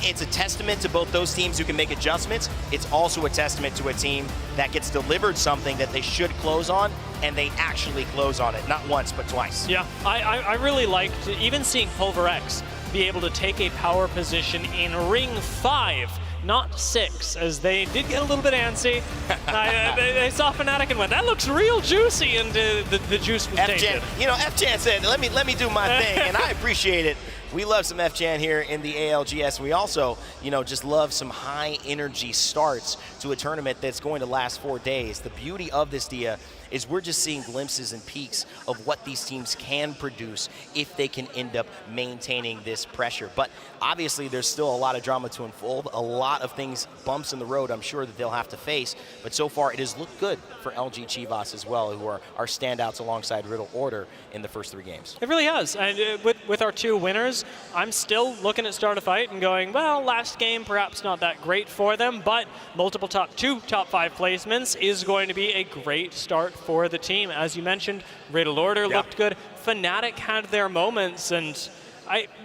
It's a testament to both those teams who can make adjustments. It's also a testament to a team that gets delivered something that they should close on, and they actually close on it, not once, but twice. Yeah, I really liked even seeing Pulverex be able to take a power position in Ring 5, not 6, as they did get a little bit antsy. They saw Fnatic and went, that looks real juicy, and the juice was tainted. You know, F-Chan said, let me do my thing, and I appreciate it. We love some F-Chan here in the ALGS. We also, you know, just love some high energy starts to a tournament that's going to last 4 days. The beauty of this, Dia, is we're just seeing glimpses and peaks of what these teams can produce if they can end up maintaining this pressure. But obviously there's still a lot of drama to unfold, a lot of things, bumps in the road I'm sure that they'll have to face. But so far it has looked good for LG Chivas as well, who are our standouts alongside Riddle Order in the first 3 games. It really has. And with our 2 winners, I'm still looking at Start a Fight and going, well, last game perhaps not that great for them, but multiple top 5 placements is going to be a great start for the team. As you mentioned, Riddle Order looked good. Fnatic had their moments, and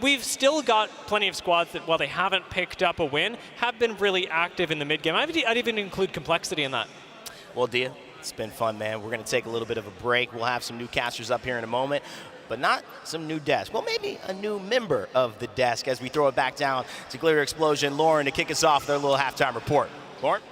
we've still got plenty of squads that, while they haven't picked up a win, have been really active in the mid game. I'd even include Complexity in that. Well, Dia, it's been fun, man. We're going to take a little bit of a break. We'll have some new casters up here in a moment, but not some new desk. Well, maybe a new member of the desk as we throw it back down to Glitter Explosion. Lauren to kick us off with our little halftime report. Lauren?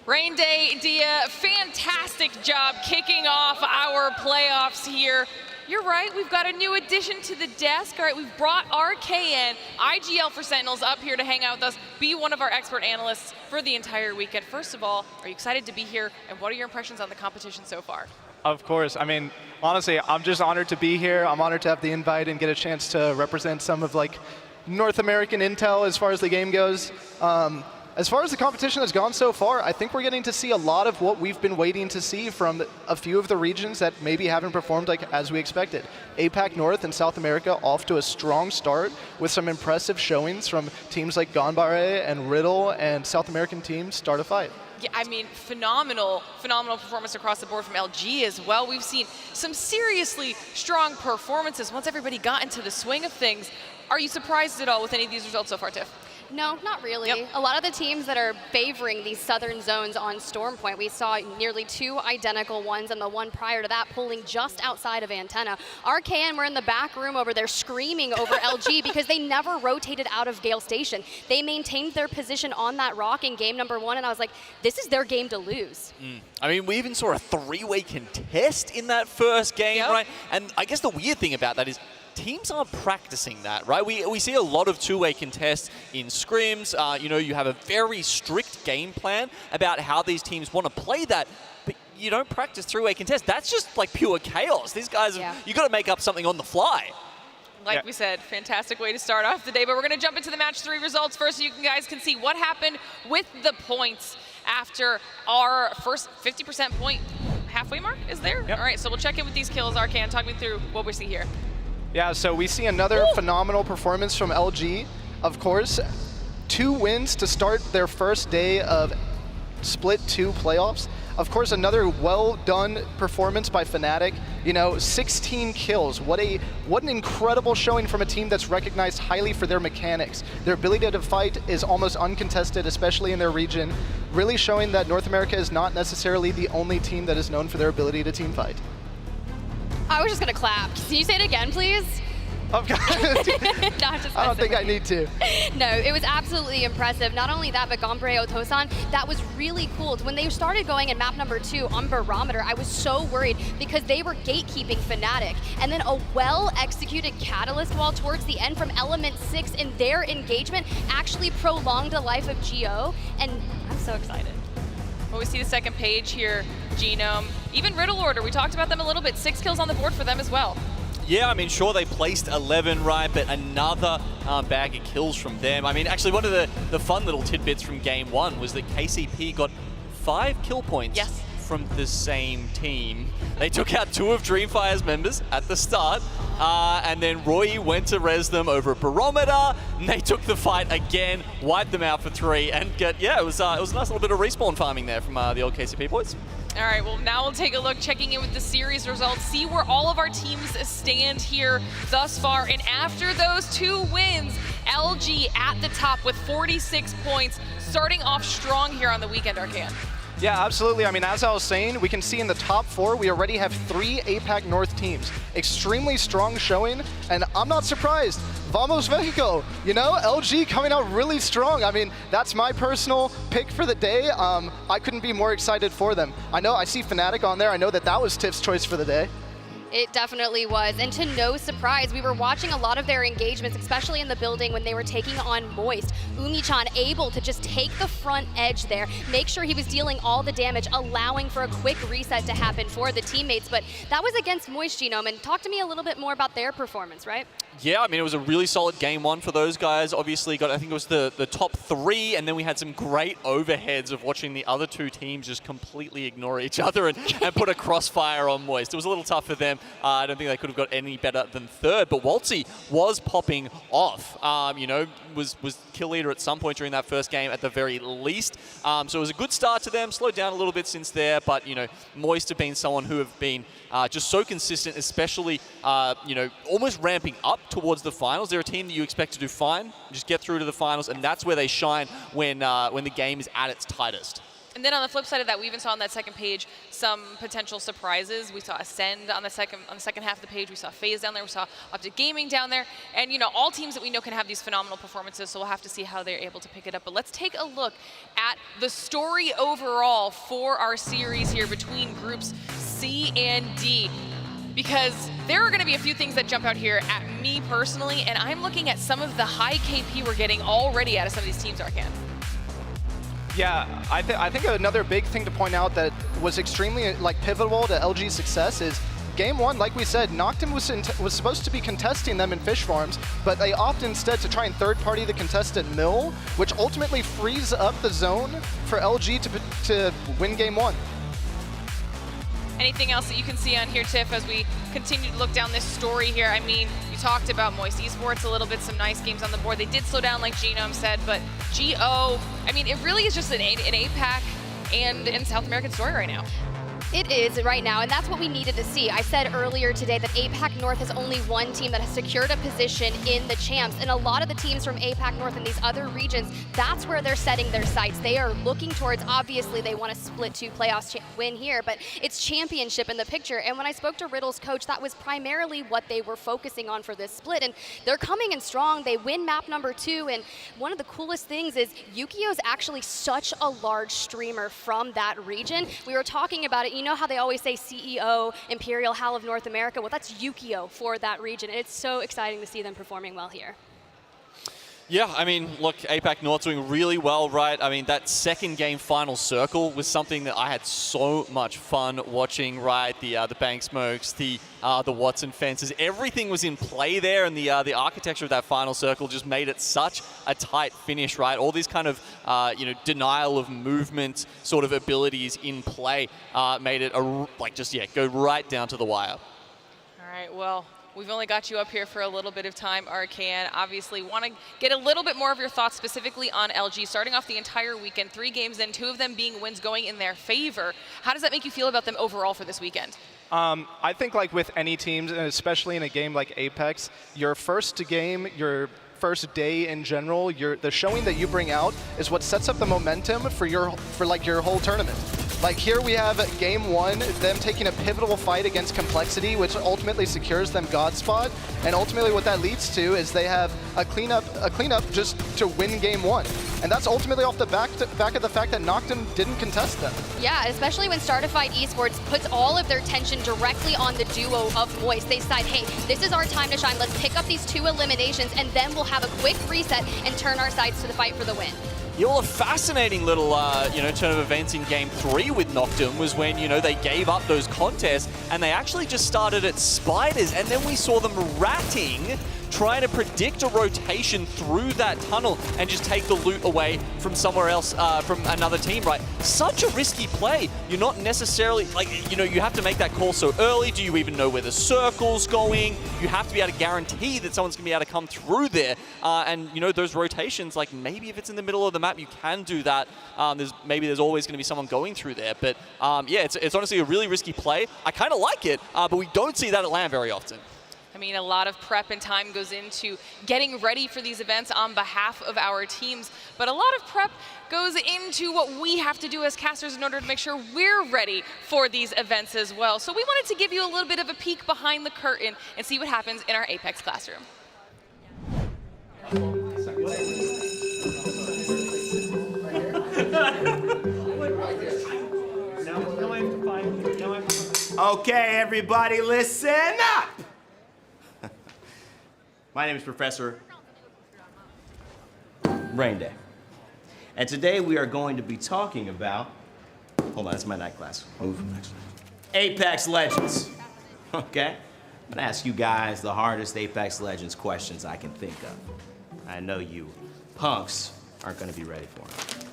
Rain Day, Dia, fantastic job kicking off our playoffs here. You're right, we've got a new addition to the desk. All right, we've brought RKN, IGL for Sentinels, up here to hang out with us, be one of our expert analysts for the entire weekend. First of all, are you excited to be here, and what are your impressions on the competition so far? Of course. I mean, honestly, I'm just honored to be here. I'm honored to have the invite and get a chance to represent some of like North American intel as far as the game goes. As far as the competition has gone so far, I think we're getting to see a lot of what we've been waiting to see from a few of the regions that maybe haven't performed like as we expected. APAC North and South America off to a strong start with some impressive showings from teams like Ganbare and Riddle and South American teams Start a Fight. Yeah, I mean, phenomenal performance across the board from LG as well. We've seen some seriously strong performances once everybody got into the swing of things. Are you surprised at all with any of these results so far, Tiff? No, not really. Yep. A lot of the teams that are favoring these southern zones on Storm Point, we saw nearly 2 identical ones, and the one prior to that pulling just outside of Antenna. RKN were in the back room over there screaming over LG because they never rotated out of Gale Station. They maintained their position on that rock in game number 1, and I was like, this is their game to lose. I mean, we even saw a 3-way contest in that first game, right? And I guess the weird thing about that is teams aren't practicing that, right? We see a lot of 2-way contests in scrims. You know, you have a very strict game plan about how these teams want to play that, but you don't practice 3-way contests. That's just like pure chaos. These guys, you got to make up something on the fly. Like we said, fantastic way to start off the day, but we're going to jump into the match 3 results first so you guys can see what happened with the points after our first 50% point halfway mark is there. All right, so we'll check in with these kills. Arcan, talk me through what we see here. Yeah, so we see another phenomenal performance from LG. Of course, 2 wins to start their first day of Split 2 playoffs. Of course, another well-done performance by Fnatic. You know, 16 kills. What an incredible showing from a team that's recognized highly for their mechanics. Their ability to fight is almost uncontested, especially in their region, really showing that North America is not necessarily the only team that is known for their ability to team fight. I was just going to clap. Can you say it again, please? No, I don't think I need to. No, it was absolutely impressive. Not only that, but Gombre Otosan, that was really cool. When they started going in map number 2 on Barometer, I was so worried because they were gatekeeping Fnatic. And then a well-executed Catalyst wall towards the end from Element 6 in their engagement actually prolonged the life of Geo, and I'm so excited. Well, we see the second page here, Genome. Even Riddle Order, we talked about them a little bit. 6 kills on the board for them as well. Yeah, I mean, sure, they placed 11, right, but another bag of kills from them. I mean, actually, one of the fun little tidbits from Game 1 was that KCP got 5 kill points from the same team. They took out 2 of Dreamfire's members at the start, and then Roy went to res them over Barometer, and they took the fight again, wiped them out for 3, and it was a nice little bit of respawn farming there from the old KCP boys. All right, well, now we'll take a look, checking in with the series results, see where all of our teams stand here thus far. And after those 2 wins, LG at the top with 46 points, starting off strong here on the weekend, Arcan. Yeah, absolutely. I mean, as I was saying, we can see in the top 4, we already have 3 APAC North teams. Extremely strong showing, and I'm not surprised. Vamos Mexico, you know, LG coming out really strong. I mean, that's my personal pick for the day. I couldn't be more excited for them. I see Fnatic on there. I know that was Tiff's choice for the day. It definitely was, and to no surprise, we were watching a lot of their engagements, especially in the building when they were taking on Moist. Umi-chan able to just take the front edge there, make sure he was dealing all the damage, allowing for a quick reset to happen for the teammates, but that was against Moist, Genome, and talk to me a little bit more about their performance, right? Yeah, I mean, it was a really solid Game 1 for those guys. Obviously, I think it was the top 3, and then we had some great overheads of watching the other 2 teams just completely ignore each other and put a crossfire on Moist. It was a little tough for them. I don't think they could have got any better than 3rd, but Waltzy was popping off. You know, was kill leader at some point during that first game at the very least. So it was a good start to them, slowed down a little bit since there, but, you know, Moist have been someone who have been just so consistent, especially, you know, almost ramping up towards the finals. They're a team that you expect to do fine, just get through to the finals, and that's where they shine when the game is at its tightest. And then on the flip side of that, we even saw on that second page some potential surprises. We saw Ascend on the second half of the page. We saw FaZe down there. We saw Optic Gaming down there. And, you know, all teams that we know can have these phenomenal performances, so we'll have to see how they're able to pick it up. But let's take a look at the story overall for our series here between groups C and D, because there are going to be a few things that jump out here at me personally, and I'm looking at some of the high KP we're getting already out of some of these teams, Arcan. Yeah, I think another big thing to point out that was extremely pivotal to LG's success is Game 1, like we said, Noctem was supposed to be contesting them in fish farms, but they opted instead to try and third-party the contested mill, which ultimately frees up the zone for LG to win Game 1. Anything else that you can see on here, Tiff, as we continue to look down this story here? I mean, you talked about Moist Esports a little bit, some nice games on the board. They did slow down, like Genome said, but GO, I mean, it really is just an APAC and in South American story right now. It is right now, and that's what we needed to see. I said earlier today that APAC North has only one team that has secured a position in the champs, and a lot of the teams from APAC North and these other regions, that's where they're setting their sights. They are looking towards, obviously, they want to split 2 playoffs win here, but it's championship in the picture. And when I spoke to Riddle's coach, that was primarily what they were focusing on for this split, and they're coming in strong. They win map number 2, and one of the coolest things is Yukio is actually such a large streamer from that region. We were talking about it. You know how they always say CEO, Imperial Hal of North America? Well, that's Yukio for that region. And it's so exciting to see them performing well here. Yeah, I mean, look, APAC North doing really well, right? I mean, that second game final circle was something that I had so much fun watching, right? The bank smokes, the Watson fences, everything was in play there, and the architecture of that final circle just made it such a tight finish, right? All these kind of, denial of movement sort of abilities in play made it, go right down to the wire. All right, well, we've only got you up here for a little bit of time, Arcane. Obviously, want to get a little bit more of your thoughts specifically on LG. Starting off the entire weekend, 3 games in, 2 of them being wins going in their favor. How does that make you feel about them overall for this weekend? I think like with any teams, and especially in a game like Apex, your first game, your first day in general, the showing that you bring out is what sets up the momentum for your whole tournament. Like here we have game 1, them taking a pivotal fight against Complexity, which ultimately secures them God spot, and ultimately what that leads to is they have a cleanup just to win game 1. And that's ultimately off the back of the fact that Noctum didn't contest them. Yeah, especially when Startified Esports puts all of their attention directly on the duo of Moist. They decide, hey, this is our time to shine. Let's pick up these 2 eliminations, and then we'll have a quick reset and turn our sights to the fight for the win. Yeah, well, a fascinating little, turn of events in Game 3 with Noctum was when, they gave up those contests and they actually just started at Spiders, and then we saw them ratting, trying to predict a rotation through that tunnel and just take the loot away from somewhere else, from another team, right? Such a risky play. You're not necessarily, you have to make that call so early. Do you even know where the circle's going? You have to be able to guarantee that someone's going to be able to come through there. And, those rotations, maybe if it's in the middle of the map, you can do that. There's always going to be someone going through there. But, it's honestly a really risky play. I kind of like it, but we don't see that at LAN very often. I mean, a lot of prep and time goes into getting ready for these events on behalf of our teams, but a lot of prep goes into what we have to do as casters in order to make sure we're ready for these events as well. So we wanted to give you a little bit of a peek behind the curtain and see what happens in our Apex classroom. Okay, everybody, listen up! My name is Professor Rainday. And today we are going to be talking about, hold on, that's my night class. Move. Apex Legends. Okay? I'm gonna ask you guys the hardest Apex Legends questions I can think of. I know you punks aren't gonna be ready for them.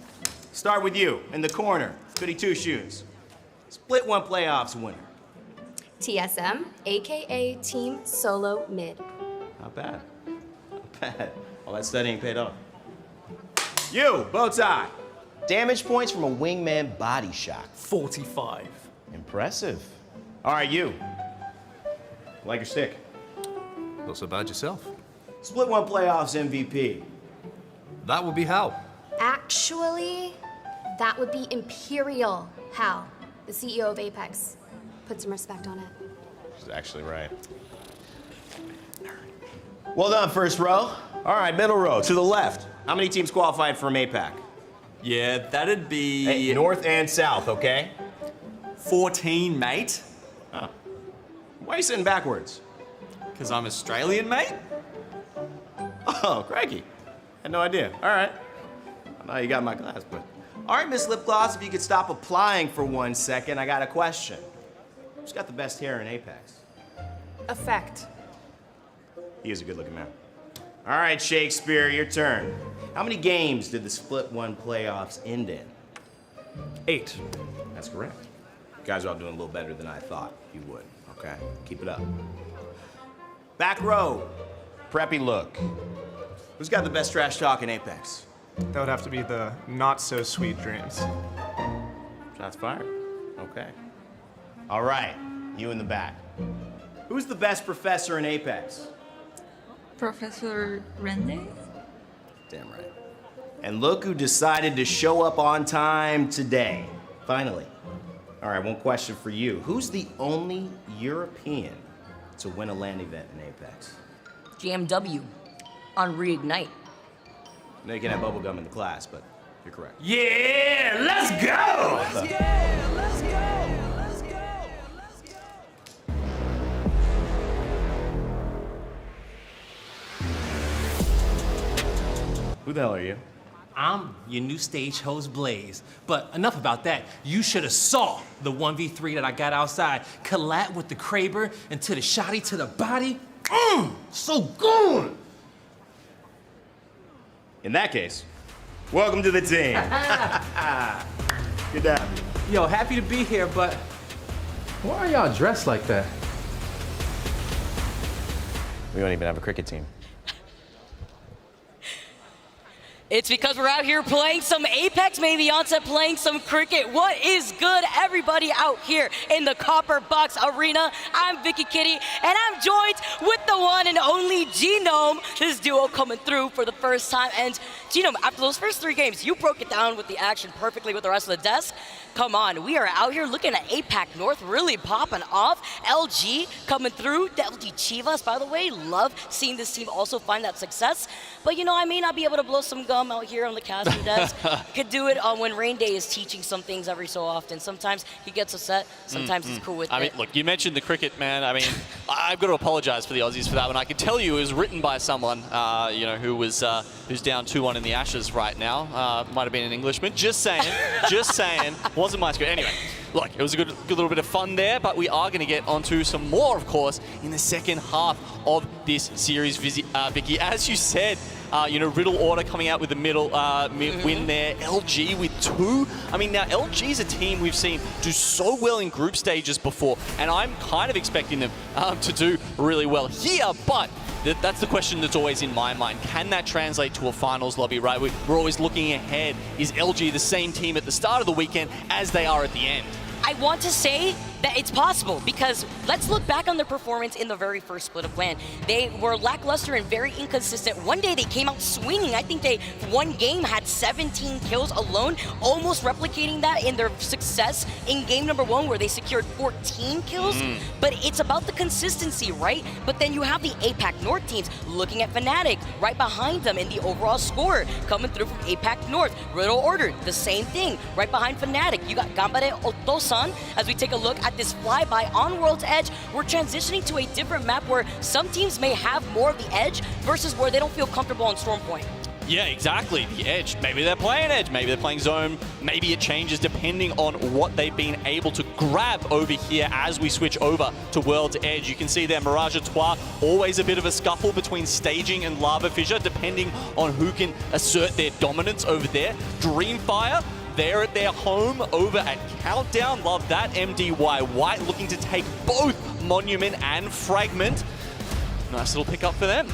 Start with you, in the corner, goody two shoes. Split 1 playoffs winner. TSM, aka Team Solo Mid. Not bad. Not bad. All that studying paid off. You, Bowtie. Damage points from a wingman body shot. 45. Impressive. All right, you. Like your stick. Not so bad yourself. Split 1 playoffs MVP. That would be Hal. Actually, that would be Imperial Hal, the CEO of Apex. Put some respect on it. She's actually right. Well done, first row. All right, middle row, to the left. How many teams qualified from APAC? Yeah, that'd be... Hey, north and south, okay? 14, mate. Oh. Why are you sitting backwards? Because I'm Australian, mate. Oh, crikey. Had no idea. All right. I know you got my class, but... All right, Miss Lip Gloss, if you could stop applying for 1 second, I got a question. Who's got the best hair in Apex? Effect. He is a good-looking man. All right, Shakespeare, your turn. How many games did the Split 1 playoffs end in? 8. That's correct. You guys are all doing a little better than I thought you would, okay? Keep it up. Back row, preppy look. Who's got the best trash talk in Apex? That would have to be the not-so-sweet dreams. Shots fired. Okay. All right, you in the back. Who's the best professor in Apex? Professor Rende? Damn right. And look who decided to show up on time today. Finally. All right, one question for you. Who's the only European to win a LAN event in Apex? GMW on Reignite. No, you can have bubblegum in the class, but you're correct. Yeah, let's go! Let's go! Let's go! Who the hell are you? I'm your new stage host, Blaze. But enough about that. You should have saw the 1v3 that I got outside. Collat with the Kraber and to the shotty to the body. So good! In that case, welcome to the team. Good to have you. Yo, happy to be here, but why are y'all dressed like that? We don't even have a cricket team. It's because we're out here playing some Apex, maybe onset playing some cricket. What is good, everybody out here in the Copper Box Arena? I'm Vicky Kitty, and I'm joined with the one and only Genome. This duo coming through for the first time. And Genome, after those first 3 games, you broke it down with the action perfectly with the rest of the desk. Come on, we are out here looking at APAC North really popping off. LG coming through, the LG Chivas, by the way. Love seeing this team also find that success. But you know, I may not be able to blow some gum out here on the casting desk. Could do it when Rain Day is teaching some things every so often. Sometimes he gets upset, sometimes he's cool with it. I mean, look, you mentioned the cricket, man. I mean, I've got to apologize for the Aussies for that one. I can tell you it was written by someone, you know, who's down 2-1 in the Ashes right now. Might have been an Englishman. Just saying, just saying. Wasn't my script. Anyway, look, it was a good little bit of fun there, but we are going to get onto some more, of course, in the second half of this series, Vicky. As you said, you know, Riddle Order coming out with the middle win there. LG with 2. I mean, now LG is a team we've seen do so well in group stages before, and I'm kind of expecting them to do really well here, but that's the question that's always in my mind. Can that translate to a finals lobby, right? We're always looking ahead. Is LG the same team at the start of the weekend as they are at the end? I want to say that it's possible, because let's look back on their performance in the very first split of LAN. They were lackluster and very inconsistent. One day they came out swinging. I think they, one game, had 17 kills alone, almost replicating that in their success in game number 1, where they secured 14 kills. But it's about the consistency, right? But then you have the APAC North teams looking at Fnatic right behind them in the overall score, coming through from APAC North. Riddle Order, the same thing, right behind Fnatic. You got Gambare Otosan. As we take a look at this flyby on World's Edge, we're transitioning to a different map where some teams may have more of the edge versus where they don't feel comfortable on Storm Point. Yeah, exactly. The edge. Maybe they're playing edge, maybe they're playing zone, maybe it changes depending on what they've been able to grab over here as we switch over to World's Edge. You can see there, Mirage à Trois, always a bit of a scuffle between Staging and Lava Fissure, depending on who can assert their dominance over there. Dreamfire, they're at their home over at Countdown. Love that. MDY White looking to take both Monument and Fragment. Nice little pickup for them.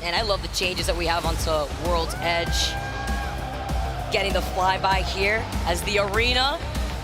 And I love the changes that we have onto World's Edge. Getting the flyby here as the arena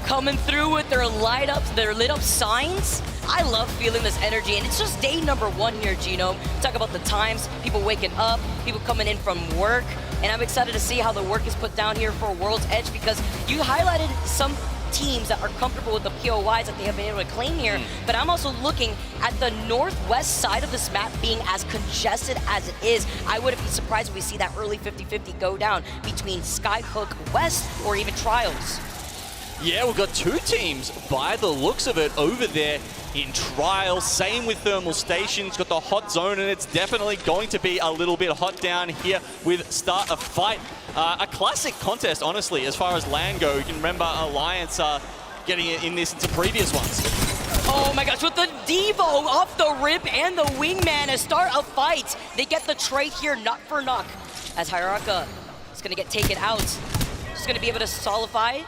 coming through with their lit up signs. I love feeling this energy, and it's just day number 1 here, Genome. Talk about the times, people waking up, people coming in from work, and I'm excited to see how the work is put down here for World's Edge, because you highlighted some teams that are comfortable with the POIs that they have been able to claim here, but I'm also looking at the northwest side of this map being as congested as it is. I wouldn't be surprised if we see that early 50-50 go down between Skyhook West or even Trials. Yeah, we've got 2 teams by the looks of it over there in Trials. Same with Thermal Stations, got the hot zone, and it's definitely going to be a little bit hot down here with Start a Fight. A classic contest, honestly, as far as LAN go. You can remember Alliance getting it in this into previous ones. Oh my gosh, with the Devo off the rip and the Wingman to start a fight. They get the trade here, knock for knock, as Hiraka is going to get taken out. Just going to be able to solidify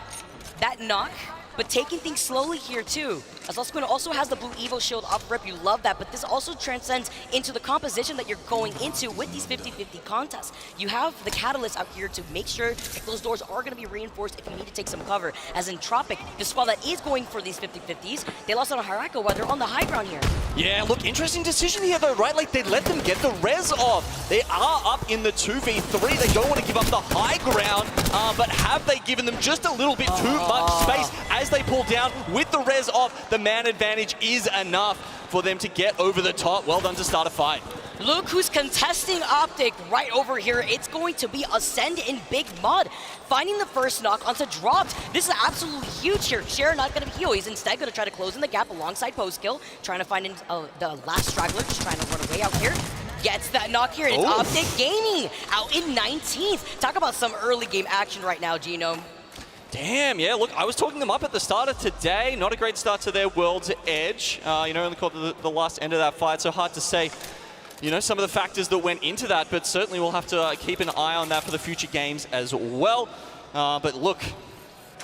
that knock. but taking things slowly here too. As also has the blue Evo shield off rip, you love that, but this also transcends into the composition that you're going into with these 50-50 contests. You have the Catalyst out here to make sure that those doors are going to be reinforced if you need to take some cover. As in Tropic, the squad that is going for these 50-50s, they lost on Harako while they're on the high ground here. Yeah, look, interesting decision here though, right? Like, they let them get the res off. They are up in the 2v3. They don't want to give up the high ground, but have they given them just a little bit too much space as they pull down with the res off? The man advantage is enough for them to get over the top. Well done to start a fight. Look who's contesting Optic right over here. It's going to be Ascend in Big Mud, finding the first knock onto Dropped. This is absolutely huge here. Cher not going to heal. He's instead going to try to close in the gap alongside Postkill, trying to find the last straggler, just trying to run away out here. Gets that knock here, and it's Optic gaining out in 19th. Talk about some early game action right now, Genome. Damn, yeah, look, I was talking them up at the start of today. Not a great start to their World's Edge. Only caught the last end of that fight, so hard to say, some of the factors that went into that, but certainly we'll have to keep an eye on that for the future games as well. But look,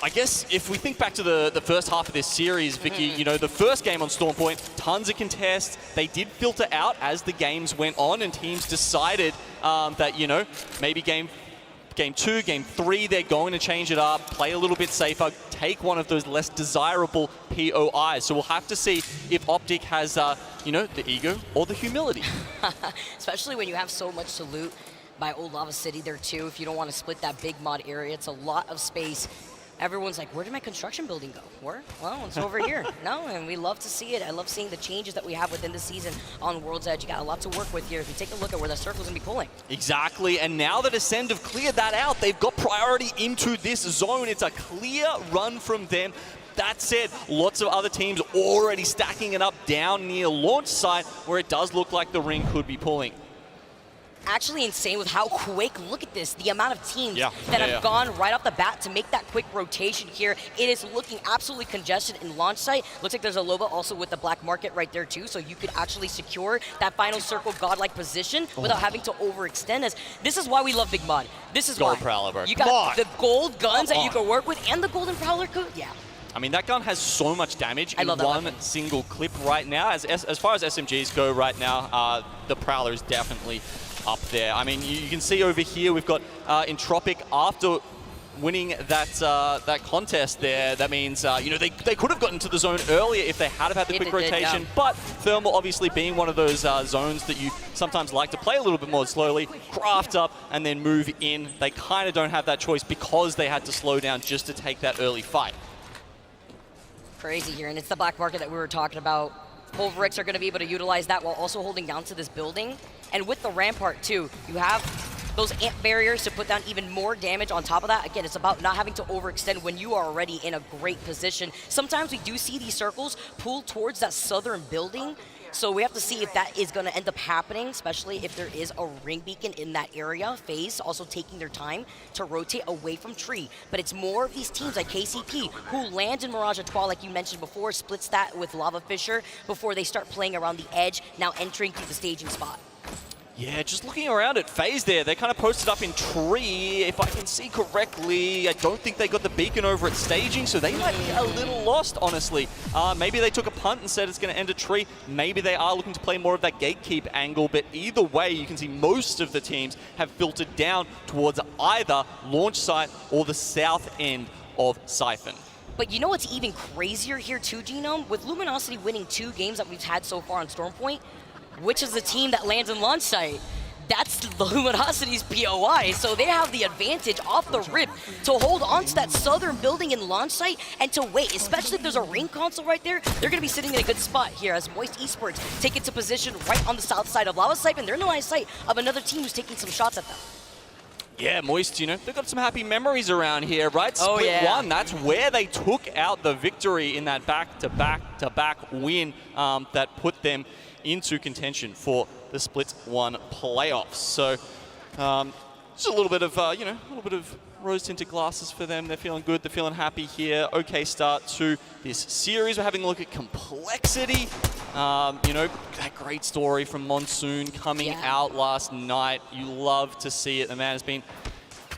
I guess if we think back to the first half of this series, Vicky, the first game on Stormpoint, tons of contests. They did filter out as the games went on, and teams decided that, maybe Game 2, Game 3, they're going to change it up, play a little bit safer, take one of those less desirable POIs. So we'll have to see if Optic has, the ego or the humility. Especially when you have so much to loot by Old Lava City there too. If you don't want to split that big mod area, it's a lot of space. Everyone's like, where did my construction building go? Where? Well, it's over here. No, and we love to see it. I love seeing the changes that we have within the season on World's Edge. You got a lot to work with here. If you take a look at where the circle's gonna be pulling. Exactly, and now that Ascend have cleared that out, they've got priority into this zone. It's a clear run from them. That said, lots of other teams already stacking it up down near launch site, where it does look like the ring could be pulling. Actually insane with how quick, look at this, the amount of teams that have gone right off the bat to make that quick rotation here. It is looking absolutely congested in launch site. Looks like there's a Loba also with the black market right there too, so you could actually secure that final circle godlike position without having to overextend. As this is why we love Big Mud. This is Gold why. Prowler, bro. You got the gold guns that you can work with and the golden Prowler could, I mean, that gun has so much damage in one single clip right now. As far as SMGs go right now, the Prowler is definitely up there. I mean, you can see over here we've got Entropic after winning that contest there. That means they could have gotten to the zone earlier if they had the quick rotation. But Thermal obviously being one of those zones that you sometimes like to play a little bit more slowly, craft up and then move in. They kind of don't have that choice because they had to slow down just to take that early fight. Crazy here, and it's the black market that we were talking about. Pulverix are going to be able to utilize that while also holding down to this building. And with the Rampart too, you have those amp barriers to put down even more damage on top of that. Again, it's about not having to overextend when you are already in a great position. Sometimes we do see these circles pull towards that southern building, so we have to see if that is going to end up happening, especially if there is a ring beacon in that area. FaZe also taking their time to rotate away from Tree. But it's more of these teams like KCP who land in Mirage Etoile, like you mentioned before, splits that with Lava Fisher before they start playing around the edge, now entering through the staging spot. Yeah, just looking around at FaZe there, they're kind of posted up in Tree. If I can see correctly, I don't think they got the beacon over at staging, so they might be a little lost, honestly. Maybe they took a punt and said it's going to end at Tree. Maybe they are looking to play more of that gatekeep angle, but either way, you can see most of the teams have filtered down towards either launch site or the south end of Siphon. But you know what's even crazier here too, Genome? With Luminosity winning 2 games that we've had so far on Stormpoint, which is the team that lands in launch site? That's the Luminosity's POI, so they have the advantage off the rip to hold on to that southern building in launch site and to wait, especially if there's a ring console right there. They're going to be sitting in a good spot here as Moist Esports take into position right on the south side of Lava Siphon. They're in the line of sight of another team who's taking some shots at them. Yeah, Moist, they've got some happy memories around here, right? Split 1, that's where they took out the victory in that back-to-back-to-back win that put them into contention for the Split 1 playoffs. So just a little bit of, a little bit of rose-tinted glasses for them. They're feeling good. They're feeling happy here. Okay start to this series. We're having a look at Complexity. That great story from Monsoon coming out last night. You love to see it. The man has been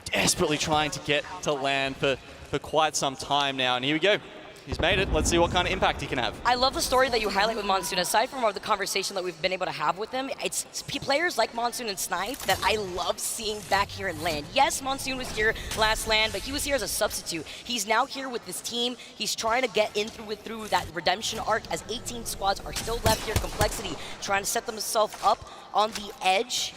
desperately trying to get to land for quite some time now. And here we go. He's made it. Let's see what kind of impact he can have. I love the story that you highlight with Monsoon. Aside from the conversation that we've been able to have with him, it's players like Monsoon and Snipe that I love seeing back here in LAN. Yes, Monsoon was here last LAN, but he was here as a substitute. He's now here with this team. He's trying to get in through that redemption arc as 18 squads are still left here. Complexity trying to set themselves up on the edge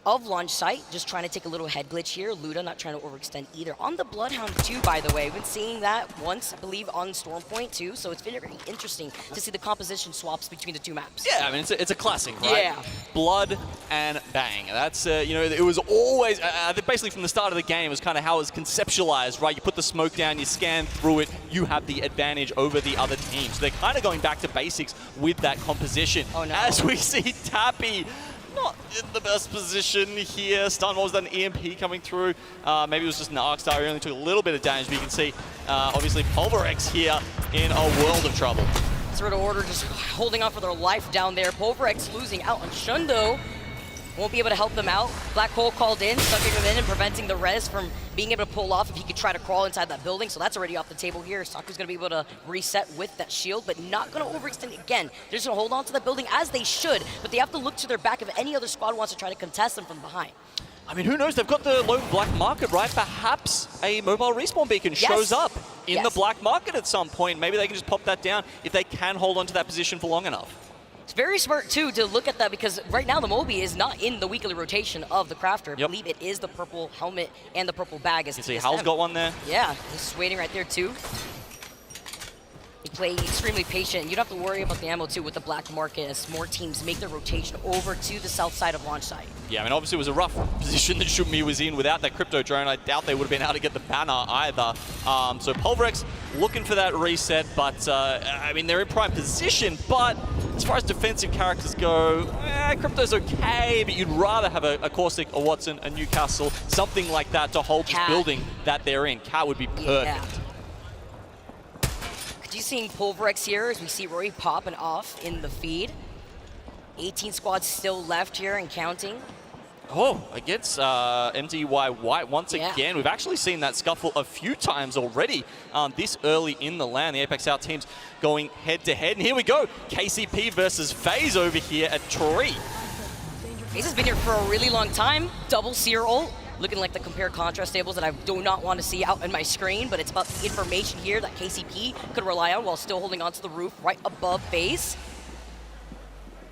of launch site, just trying to take a little head glitch here. Luda not trying to overextend either. On the Bloodhound too, by the way. We've been seeing that once, I believe, on Stormpoint too, so it's been very interesting to see the composition swaps between the two maps. Yeah, I mean, it's a classic, right? Yeah. Blood and bang. That's, you know, it was always, basically from the start of the game, was kind of how it was conceptualized, right? You put the smoke down, you scan through it, you have the advantage over the other team. So they're kind of going back to basics with that composition. Oh, no. As we see Tappy not in the best position here. Stun, what was that, an EMP coming through? Maybe it was just an Arc Star. He only took a little bit of damage, but you can see, obviously, Pulverex here in a world of trouble. Sort of order just holding on for their life down there. Pulverex losing out on Shundo. Won't be able to help them out. Black Hole called in, sucking him in and preventing the res from being able to pull off if he could try to crawl inside that building. So that's already off the table here. Saku's going to be able to reset with that shield, but not going to overextend again. They're just going to hold on to the building as they should, but they have to look to their back if any other squad wants to try to contest them from behind. I mean, who knows? They've got the low black market, right? Perhaps a mobile respawn beacon shows up in the black market at some point. Maybe they can just pop that down if they can hold on to that position for long enough. It's very smart, too, to look at that because right now the Moby is not in the weekly rotation of the Crafter. I believe it is the purple helmet and the purple bag. As you see, Hal's got one there. Yeah, he's waiting right there, too. He played extremely patient. You don't have to worry about the ammo, too, with the black market as more teams make their rotation over to the south side of launch site. Yeah, I mean, obviously it was a rough position that Shumi was in without that crypto drone. I doubt they would have been able to get the banner either. So Pulverex looking for that reset, but I mean, they're in prime position, but as far as defensive characters go, Crypto's okay, but you'd rather have a Caustic, a Watson, a Newcastle, something like that to hold this building that they're in. Cat would be perfect. Yeah. Could you see Pulverex here as we see Rory popping off in the feed? 18 squads still left here and counting. Oh, against MDY White once again. We've actually seen that scuffle a few times already this early in the LAN. The Apex Out teams going head-to-head. And here we go. KCP versus FaZe over here at Tree. FaZe has been here for a really long time. Double Seer ult. Looking like the compare contrast tables that I do not want to see out on my screen, but it's about the information here that KCP could rely on while still holding onto the roof right above FaZe.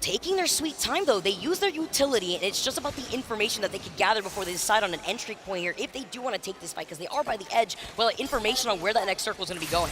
Taking their sweet time, though. They use their utility, and it's just about the information that they could gather before they decide on an entry point here if they do want to take this fight, because they are by the edge. Well, information on where that next circle is going to be going.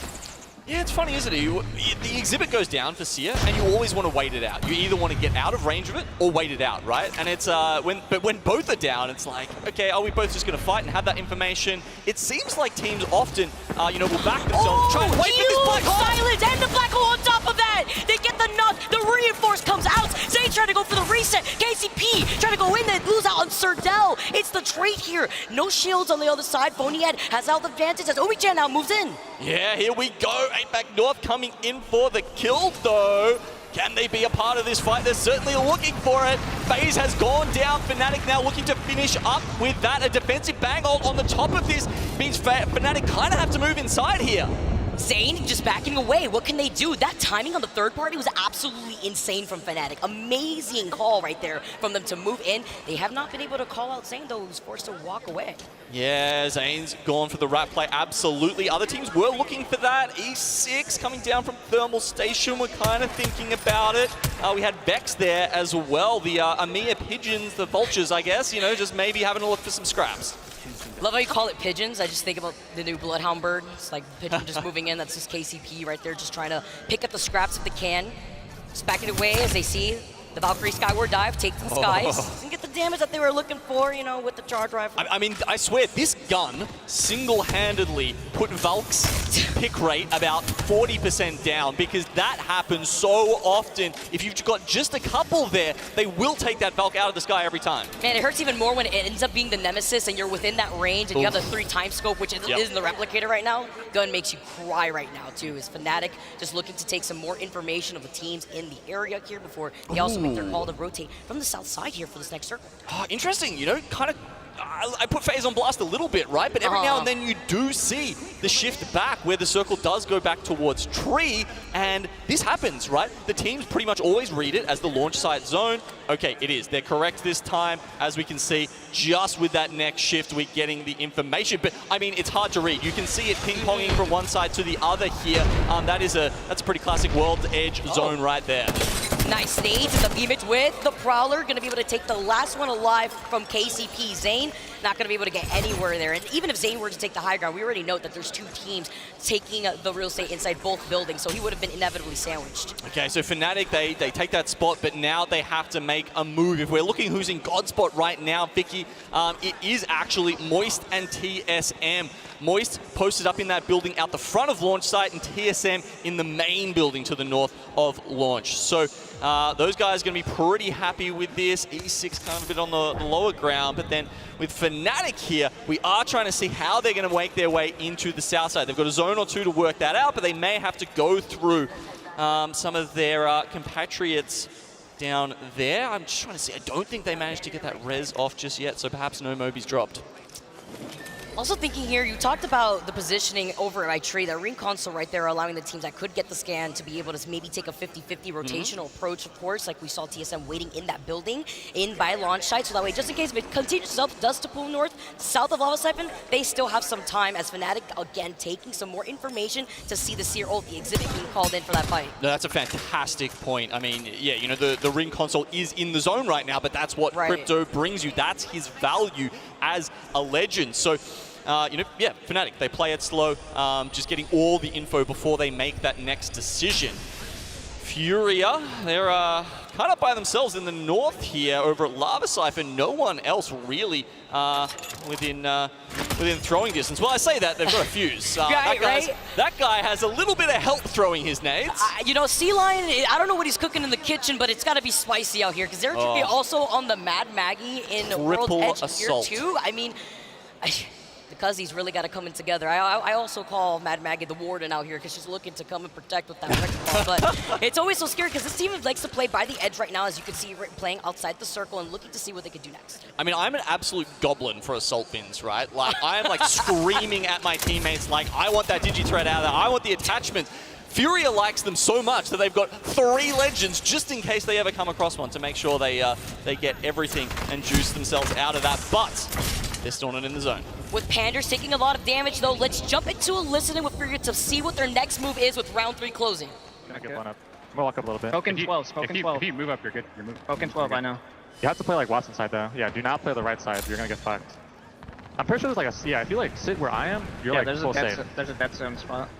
Yeah, it's funny, isn't it? The exhibit goes down for Seer, and you always want to wait it out. You either want to get out of range of it or wait it out, right? And it's when both are down, it's like, okay, are we both just going to fight and have that information? It seems like teams often, you know, will back themselves, try to wait for this black hole. Silence and the black hole on top of that. They get the nut. The reinforce comes out. Zay trying to go for the reset. KCP trying to go in and lose out on Serdell. It's the trade here. No shields on the other side. Phonyhead has out the advantage as Omichan now moves in. Yeah, here we go. 8back North coming in for the kill, though. Can they be a part of this fight? They're certainly looking for it. FaZe has gone down. Fnatic now looking to finish up with that. A defensive bang ult on the top of this means Fnatic kind of have to move inside here. Zane just backing away. What can they do? That timing on the third party was absolutely insane from Fnatic. Amazing call right there from them to move in. They have not been able to call out Zane, though, who's forced to walk away. Yeah, Zane's gone for the rat play, absolutely. Other teams were looking for that. E6 coming down from Thermal Station. We're kind of thinking about it. We had Vex there as well. The Amir Pigeons, the Vultures, I guess, you know, just maybe having a look for some scraps. Love how you call it pigeons. I just think about the new Bloodhound bird. It's like pigeon just moving in. That's just KCP right there, just trying to pick up the scraps if they can. Just backing away as they see the Valkyrie Skyward Dive take to the skies and get the damage that they were looking for, you know, with the charge rifle. I mean, I swear, this gun single-handedly put Valk's pick rate about 40% down, because that happens so often. If you've got just a couple there, they will take that Valk out of the sky every time. Man, it hurts even more when it ends up being the Nemesis and you're within that range and you have the 3 scope, which isn't the replicator right now. Gun makes you cry right now, too. Is Fnatic just looking to take some more information of the teams in the area here before they also make their call to rotate from the south side here for this next circle. Oh, interesting. You know, kind of I put FaZe on blast a little bit, right? But every now and then you do see the shift back where the circle does go back towards tree, and this happens, right? The teams pretty much always read it as the launch site zone. Okay, it is. They're correct this time, as we can see, just with that next shift, we're getting the information. But, I mean, it's hard to read. You can see it ping-ponging from one side to the other here. That's a pretty classic World's Edge zone right there. Nice nades and the beamage with the Prowler. Going to be able to take the last one alive from KCP. Zane not going to be able to get anywhere there. And even if Zane were to take the high ground, we already know that there's two teams taking the real estate inside both buildings, so he would have been inevitably sandwiched. Okay, so Fnatic, they take that spot, but now they have to make a move. If we're looking who's in God spot right now, Vicky, it is actually Moist and TSM. Moist posted up in that building out the front of launch site, and TSM in the main building to the north of launch. So those guys are going to be pretty happy with this. E6 kind of a bit on the lower ground, but then with Fnatic here, we are trying to see how they're going to make their way into the south side. They've got a zone or two to work that out, but they may have to go through some of their compatriots down there. I'm just trying to see. I don't think they managed to get that res off just yet, so perhaps no Moby's dropped. Also thinking here, you talked about the positioning over at iTree, that ring console right there allowing the teams that could get the scan to be able to maybe take a 50-50 rotational approach, of course, like we saw TSM waiting in that building in by launch site, so that way just in case if it continues does to pull north, south of Lava Siphon, they still have some time as Fnatic again taking some more information to see the Seer ult, the exhibit being called in for that fight. No, that's a fantastic point. I mean, yeah, you know, the ring console is in the zone right now, but that's what Crypto brings you. That's his value as a legend. So, you know, yeah, Fnatic, they play it slow, just getting all the info before they make that next decision. Furia, they're kind of by themselves in the north here over at Lava Siphon. No one else really within throwing distance. Well, I say that, they've got a fuse. That guy has a little bit of help throwing his nades. You know, Sea Lion, I don't know what he's cooking in the kitchen, but it's got to be spicy out here, because they're also on the Mad Maggie in World Edge assault here too. I mean, the Cuzzies really got to come in together. I also call Mad Maggie the warden out here because she's looking to come and protect with that record ball. But it's always so scary because this team likes to play by the edge right now, as you can see, playing outside the circle and looking to see what they could do next. I mean, I'm an absolute goblin for assault bins, right? Like, I am like screaming at my teammates like, I want that Digi-Thread out of there. I want the attachment. Furia likes them so much that they've got 3 legends just in case they ever come across one to make sure they get everything and juice themselves out of that. But they're still not in the zone. With Panders taking a lot of damage, though, let's jump into a listening with Furia to see what their next move is with round 3 closing. Can I get one up? I'm gonna walk up a little bit. Spoken 12, spoken 12. If you move up, you're good. You're moving. Spoken 12, I know. You have to play like Watson side though. Yeah, do not play the right side. You're gonna get fucked. I'm pretty sure there's like a, if you like sit where I am, you're like full safe. There's a dead zone spot.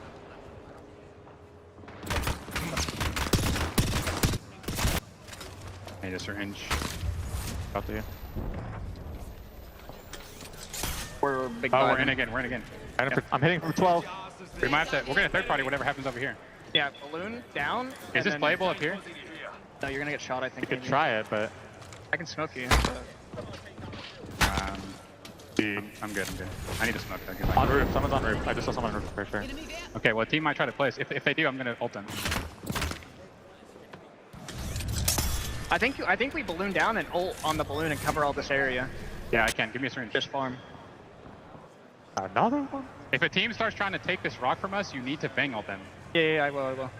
I need a syringe. Up to you. We're big we're in again, we're in again. I'm hitting from 12. We might have to, we're gonna third party whatever happens over here. Yeah, balloon down. Is this playable up here? No, you're gonna get shot, I think. You could try it, but... I can smoke you. I'm good. I need to smoke. On roof, someone's on roof. I just saw someone on roof for sure. Okay, well, team might try to place. If they do, I'm gonna ult them. I think we balloon down and ult on the balloon and cover all this area. Yeah, I can. Give me a syringe. Just farm. Another one? If a team starts trying to take this rock from us, you need to bang ult them. Yeah, I will.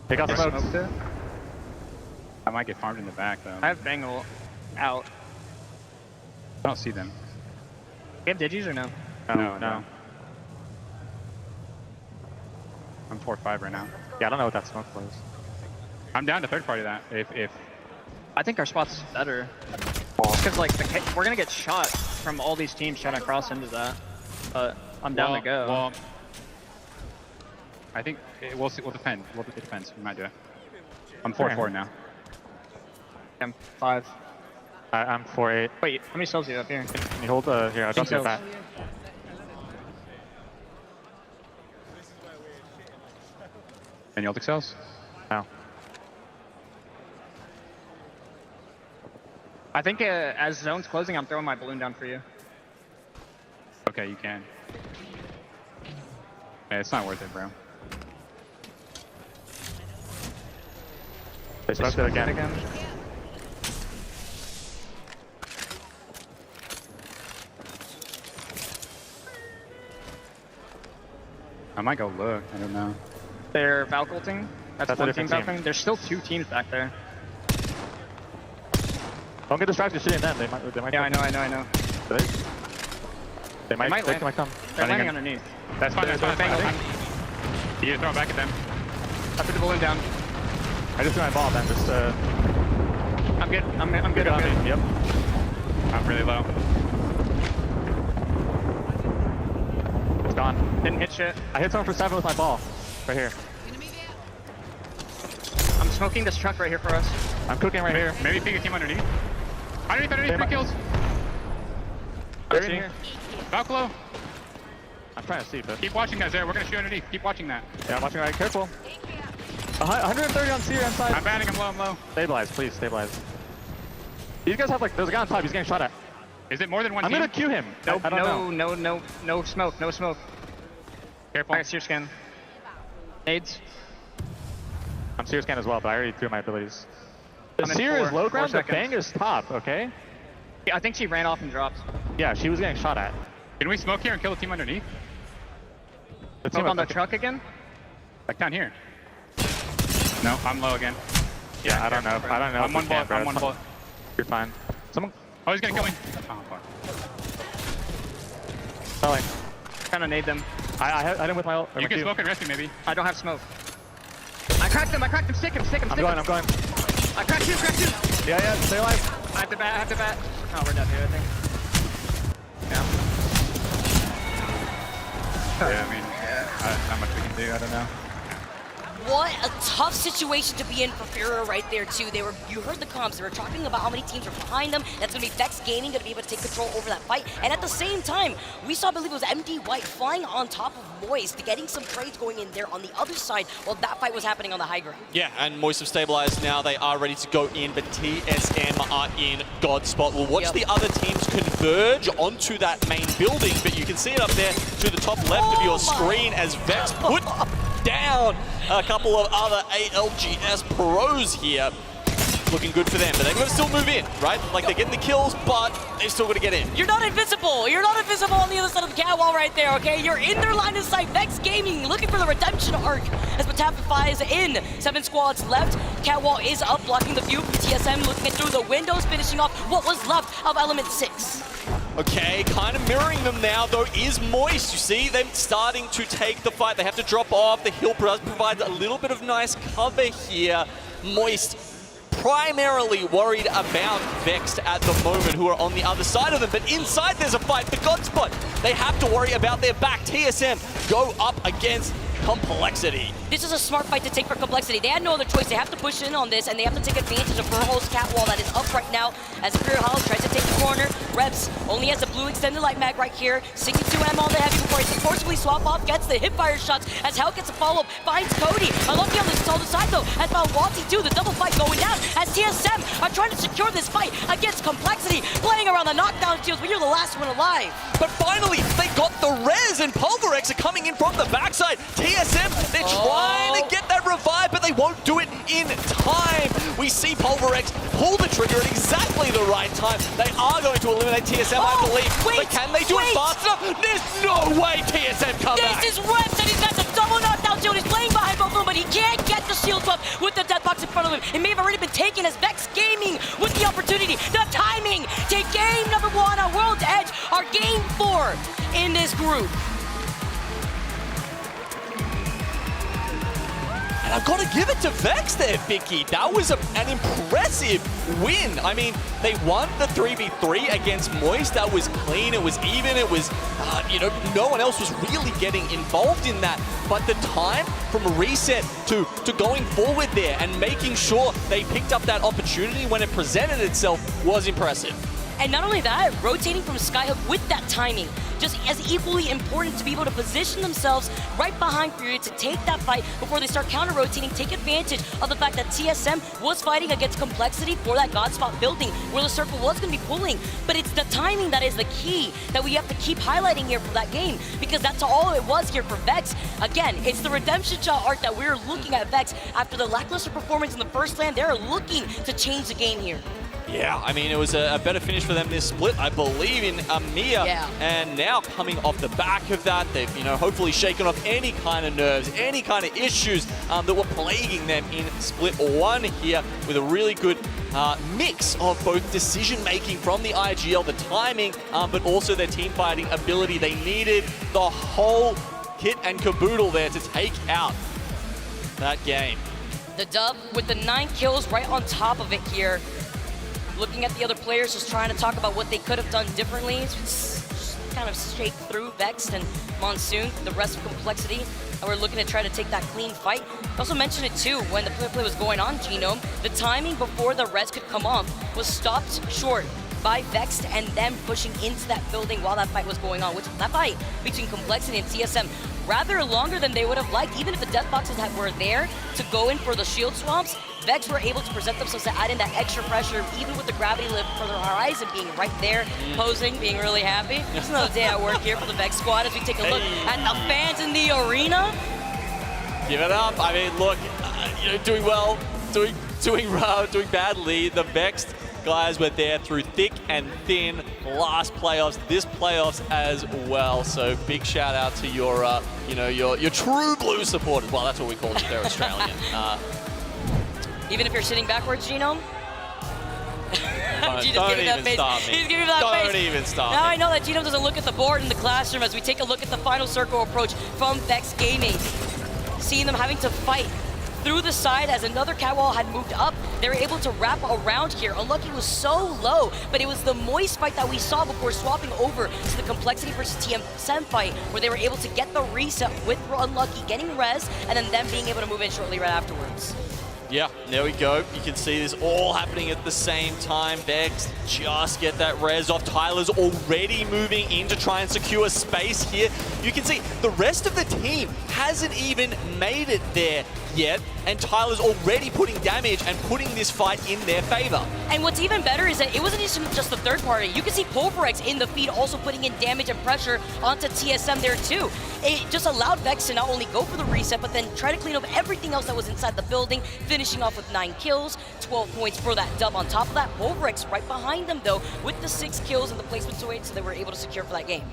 They got smoked. I might get farmed in the back though. I have bang ult out. I don't see them. You have digis or no? No. I'm 4-5 right now. Yeah, I don't know what that smoke was. I'm down to third party that. If I think our spot's better. Because like we're gonna get shot from all these teams trying to cross into that. But I'm down to go. Well, I think we'll see. We'll defend. It depends. We might do it. I'm 4-4 now. I'm 5. I'm 4-8. Wait, how many cells do you have here? Can you hold the? Here, I'll drop you back. Any ult cells? No. I think as zone's closing, I'm throwing my balloon down for you. Okay, you can. Yeah, it's not worth it, bro. They smoked it again. I might go look. I don't know. They're Valk ulting. That's a one team different team. Valking. There's still 2 teams back there. Don't get distracted shooting them. They might. Yeah, I know. They might come. They're landing underneath. That's fine. That's fine. You just throw it back at them. I put the balloon down. I just threw my ball, man. Just I'm good. I'm good. Yep. I'm really low. It's gone. Didn't hit shit. I hit someone for 7 with my ball. Right here. I'm smoking this truck right here for us. I'm cooking right here. Maybe peek a team underneath. Underneath, 3 kills. They're in here. Valk low. I'm trying to see, but Keep watching that, Zare. We're gonna shoot underneath. Keep watching that. yeah, I'm watching right. Careful. 130 on Seer inside. I'm banning him low. I'm low. Stabilize, please, stabilize. These guys have like, there's a guy on top. He's getting shot at. Is it more than one I'm team? gonna queue him. Nope, I don't know. no smoke. Careful. I got Seer scan. Nades. I'm Seer scan as well, but I already threw my abilities. The I'm in Seer is 4 low ground, the seconds. Fang is top, okay? Yeah, I think she ran off and dropped. Yeah, she was getting shot at. Can we smoke here and kill the team underneath? The Smoke on the truck again? Like down here. No, I'm low again. Yeah, I don't know. I'm one bullet. I'm one bullet. You're fine. Someone. Oh, he's gonna kill me. Oh, fuck. Selling. Trying to nade them. I hit him with my ult. You can smoke and rescue maybe. I don't have smoke. I cracked him. Stick him. I'm going. I cracked you. Yeah, stay alive. I have to bat. Oh, we're dead here, I think. Yeah, I mean, not much we can do. I don't know. What a tough situation to be in for Fura right there too. You heard the comms. They were talking about how many teams are behind them. That's going to be Vex Gaming, going to be able to take control over that fight. And at the same time, we saw, I believe it was MD White flying on top of Moist, getting some trades going in there on the other side while that fight was happening on the high ground. Yeah, and Moist have stabilized now. They are ready to go in, but TSM are in God spot. We'll watch the other teams converge onto that main building, but you can see it up there to the top left of your screen as Vex put down a couple of other ALGS pros here. Looking good for them, but they're going to still move in, right? Like, they're getting the kills, but they're still going to get in. You're not invisible. You're not invisible on the other side of the catwall right there, okay? You're in their line of sight. Vex Gaming looking for the redemption arc as Matapify is in. 7 squads left. Catwall is up, blocking the view. TSM looking through the windows, finishing off what was left of Element 6. Okay, kind of mirroring them now, though, is Moist. You see them starting to take the fight. They have to drop off. The hill provides a little bit of nice cover here. Moist primarily worried about Vexed at the moment, who are on the other side of them. But inside there's a fight for Godspot. They have to worry about their back. TSM go up against Complexity. This is a smart fight to take for Complexity. They had no other choice. They have to push in on this, and they have to take advantage of Burhol's catwall that is up right now as Imperial House tries to take the corner. Reps only has a blue extended light mag right here. 62M on the heavy before he can forcibly swap off, gets the hipfire shots as Hell gets a follow-up, finds Cody. Unlucky on this other side though, as Malwati too, the double fight going down as TSM are trying to secure this fight against Complexity, playing around the knockdown shields, but you're the last one alive. But finally, they got the res, and Pulverex are coming in from the backside. TSM, they're trying to get that revive, but they won't do it in time. We see Pulverex pull the trigger at exactly the right time. They are going to eliminate TSM, I believe. But can they do it fast enough? There's no way TSM come back. This is Reps, and he's got the double knockdown shield. He's playing behind both of them, but he can't get the shield up with the death box in front of him. It may have already been taken as Vex Gaming with the opportunity, the timing to game number 1 on World's Edge, our game 4 in this group. And I've got to give it to Vex there, Vicky. That was an impressive win. I mean, they won the 3v3 against Moist. That was clean. It was even. It was, no one else was really getting involved in that. But the time from a reset to going forward there and making sure they picked up that opportunity when it presented itself was impressive. And not only that, rotating from Skyhook with that timing, just as equally important to be able to position themselves right behind Fury to take that fight before they start counter-rotating, take advantage of the fact that TSM was fighting against Complexity for that Godspot building where the circle was going to be pulling. But it's the timing that is the key that we have to keep highlighting here for that game, because that's all it was here for Vex. Again, it's the redemption shot art that we're looking at Vex after the lackluster performance in the first land. They're looking to change the game here. Yeah, I mean, it was a better finish for them this split, I believe, in Amir. Yeah. And now coming off the back of that, they've, hopefully shaken off any kind of nerves, any kind of issues that were plaguing them in split 1 here, with a really good mix of both decision-making from the IGL, the timing, but also their team-fighting ability. They needed the whole kit and caboodle there to take out that game. The dub with the 9 kills right on top of it here. Looking at the other players, just trying to talk about what they could have done differently. Just kind of shake through Vexed and Monsoon, the rest of Complexity. And we're looking to try to take that clean fight. I also mentioned it too, when the play was going on, Genome, the timing before the res could come off was stopped short by Vexed and them pushing into that building while that fight was going on, which that fight between Complexity and TSM rather longer than they would have liked. Even if the death boxes were there to go in for the shield swaps, Vex were able to present themselves to add in that extra pressure, even with the gravity lift for their horizon being right there, posing, being really happy. It's another day at work here for the Vex squad as we take a look at the fans in the arena. Give it up. I mean, look, doing well, doing badly. The Vexed guys were there through thick and thin last playoffs, this playoffs as well. So big shout out to your, your true blue supporters. Well, that's what we call them. They're Australian. Even if you're sitting backwards, Genome? Don't even stop me. He's giving me that face. Don't even stop Now me. I know that Genome doesn't look at the board in the classroom as we take a look at the final circle approach from Vex Gaming. Seeing them having to fight through the side as another catwall had moved up. They were able to wrap around here. Unlucky was so low, but it was the Moist fight that we saw before swapping over to the Complexity versus TSM fight, where they were able to get the reset with Unlucky getting res, and then them being able to move in shortly right afterwards. Yeah, there we go. You can see this all happening at the same time. Vex just get that res off. Tyler's already moving in to try and secure space here. You can see the rest of the team hasn't even made it there yet, and Tyler's already putting damage and putting this fight in their favor. And what's even better is that it wasn't just the third party. You can see Pulverex in the feed also putting in damage and pressure onto TSM there too. It just allowed Vex to not only go for the reset, but then try to clean up everything else that was inside the building, finishing off with 9 kills, 12 points for that dub. On top of that, Pulverex right behind them though, with the 6 kills and the placements away, so they were able to secure for that game.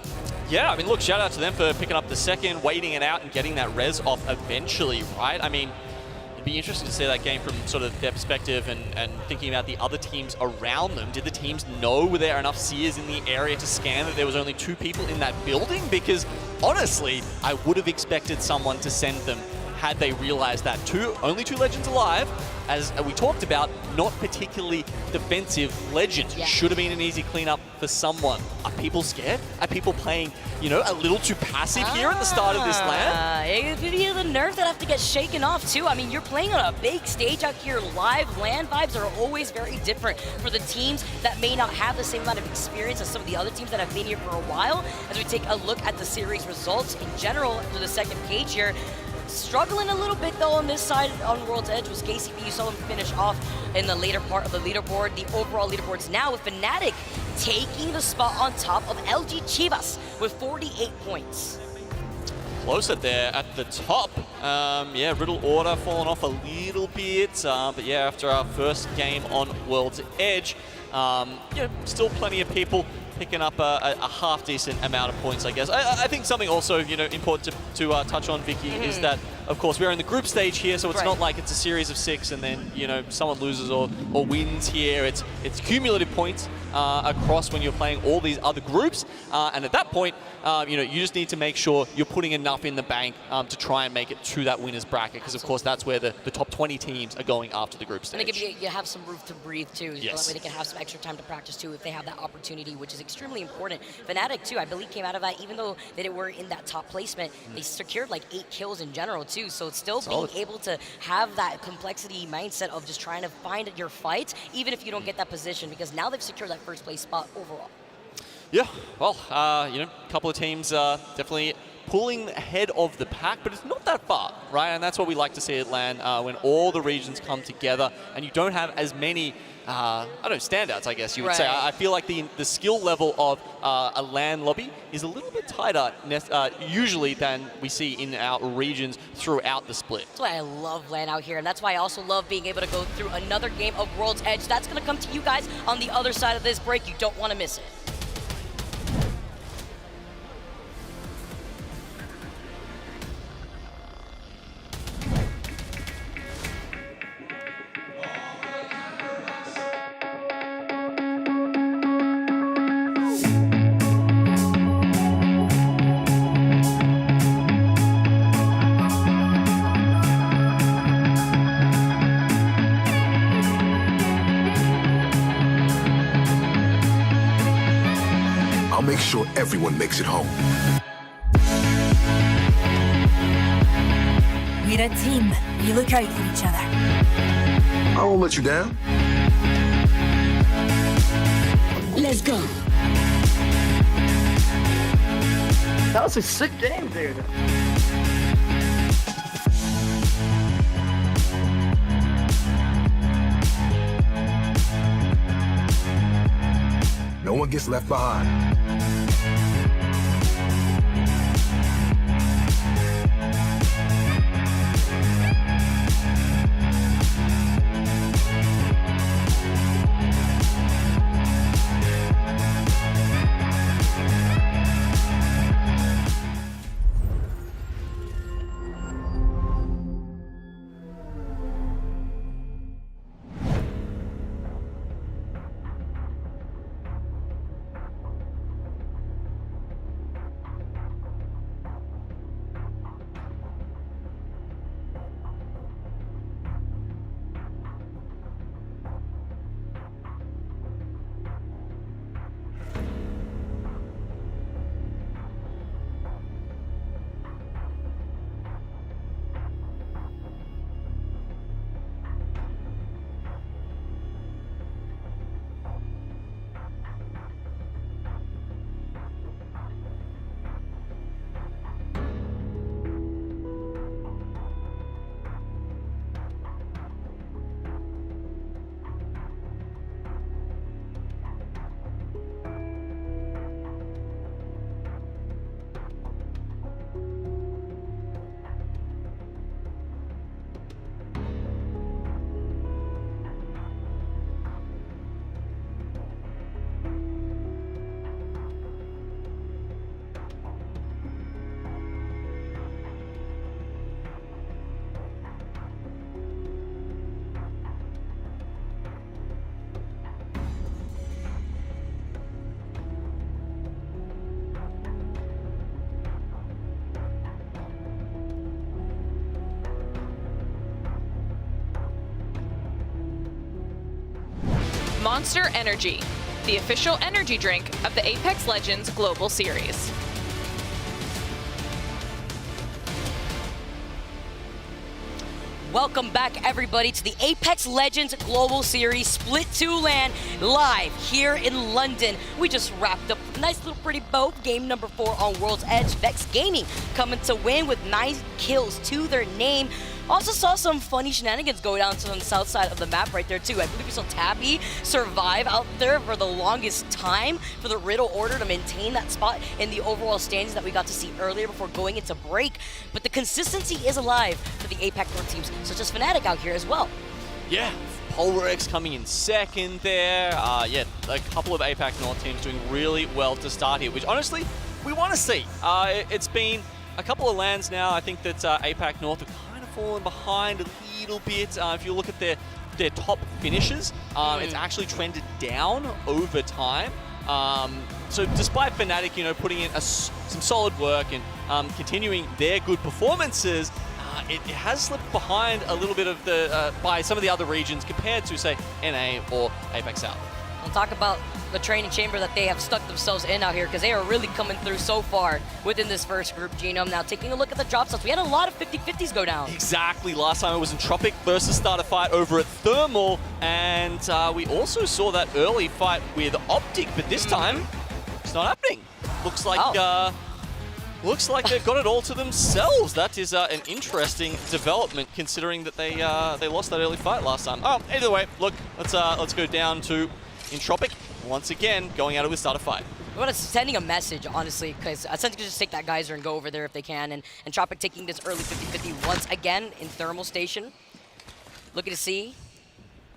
Yeah, I mean, look, shout out to them for picking up the second, waiting it out, and getting that res off eventually, right? I mean, it'd be interesting to see that game from sort of their perspective and thinking about the other teams around them. Did the teams know were there enough seers in the area to scan that there was only 2 people in that building? Because honestly, I would have expected someone to send them had they realized that only 2 legends alive, as we talked about, not particularly defensive legends. Yeah. Should have been an easy cleanup for someone. Are people scared? Are people playing, a little too passive here at the start of this LAN? It could be the nerves that have to get shaken off too. I mean, you're playing on a big stage out here live. LAN vibes are always very different for the teams that may not have the same amount of experience as some of the other teams that have been here for a while. As we take a look at the series results in general for the second page here, struggling a little bit though on this side on World's Edge was KCP. You saw them finish off in the later part of the leaderboard. The overall leaderboards now with Fnatic taking the spot on top of LG Chivas with 48 points. Closer there at the top. Yeah, Riddle Order falling off a little bit. But yeah, after our first game on World's Edge, still plenty of people picking up a half-decent amount of points, I guess. I think something also, important to touch on, Vicky, is that, of course, we're in the group stage here, so it's not like it's a series of 6 and then, someone loses or wins here. It's cumulative points across when you're playing all these other groups. And at that point, you just need to make sure you're putting enough in the bank to try and make it to that winner's bracket, because, of course, that's where the top 20 teams are going after the group stage. And you have some room to breathe, too. Yes. That way they can have some extra time to practice, too, if they have that opportunity, which is extremely important. Fnatic, too, I believe came out of that, even though they were in that top placement, they secured like 8 kills in general, too. So it's still being able to have that complexity mindset of just trying to find your fight, even if you don't get that position, because now they've secured that first place spot overall. Yeah, well, a couple of teams definitely pulling ahead of the pack, but it's not that far, right? And that's what we like to see at LAN, when all the regions come together and you don't have as many, I don't know, standouts, I guess you would say. I feel like the skill level of a LAN lobby is a little bit tighter usually than we see in our regions throughout the split. That's why I love LAN out here, and that's why I also love being able to go through another game of World's Edge. That's going to come to you guys on the other side of this break. You don't want to miss it. Make sure everyone makes it home. We're a team. We look out for each other. I won't let you down. Let's go. That was a sick game, dude. No one gets left behind. Monster Energy, the official energy drink of the Apex Legends Global Series. Welcome back, everybody, to the Apex Legends Global Series Split 2 LAN live here in London. We just wrapped up a nice little pretty bow, game number 4 on World's Edge. Vex Gaming coming to win with 9 kills to their name. Also saw some funny shenanigans go down on the south side of the map right there too. I believe we saw Tabby survive out there for the longest time for the Riddle order to maintain that spot in the overall standings that we got to see earlier before going into break. But the consistency is alive for the APAC North teams, such as Fnatic out here as well. Yeah, Polarex coming in second there. Yeah, a couple of APAC North teams doing really well to start here, which honestly, we want to see. It's been a couple of LANs now. I think that APAC North have kind of fallen behind a little bit. If you look at their top finishes, it's actually trended down over time. So despite Fnatic, putting in some solid work and continuing their good performances, it has slipped behind a little bit of by some of the other regions compared to, say, NA or Apex South. We'll talk about the training chamber that they have stuck themselves in out here, because they are really coming through so far within this first group, Genome. Now taking a look at the drop stats, we had a lot of 50-50s go down. Exactly. Last time it was Entropic versus Starter fight over at Thermal, and we also saw that early fight with Optic, but this time it's not happening. Looks like looks like they've got it all to themselves. That is an interesting development, considering that they lost that early fight last time. Oh, either way, look, let's go down to Entropic once again, going at it with starter fight. What is sending a message, honestly, because Essentially could just take that geyser and go over there if they can, and Tropic taking this early 50-50 once again in Thermal Station. Looking to see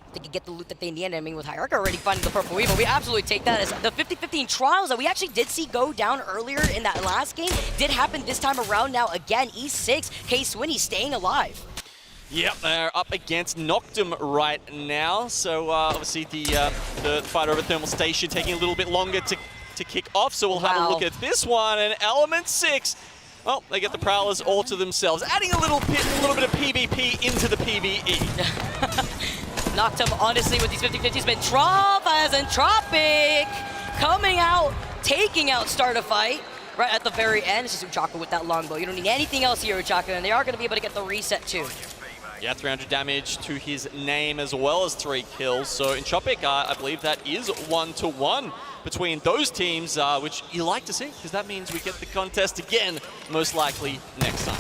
if they can get the loot that they need. I mean, with Hierarch already finding the purple weave, we absolutely take that as the 50-50 in trials that we actually did see go down earlier in that last game did happen this time around. Now again, E6, K-Swinny staying alive. Yep, they're up against Noctum right now. So obviously the fight over Thermal Station taking a little bit longer to kick off. So we'll have a look at this one. And Element 6, well, they get the Prowlers all to themselves, adding a little bit of PvP into the PvE. Noctum, honestly, with these 50-50s, been Travas and Tropic coming out, taking out Starter Fight right at the very end. It's just Uchaka with that longbow. You don't need anything else here, Uchaka, and they are going to be able to get the reset too. Yeah, 300 damage to his name as well as 3 kills. So in Tropic, I believe that is 1-1 between those teams, which you like to see, because that means we get the contest again, most likely next time.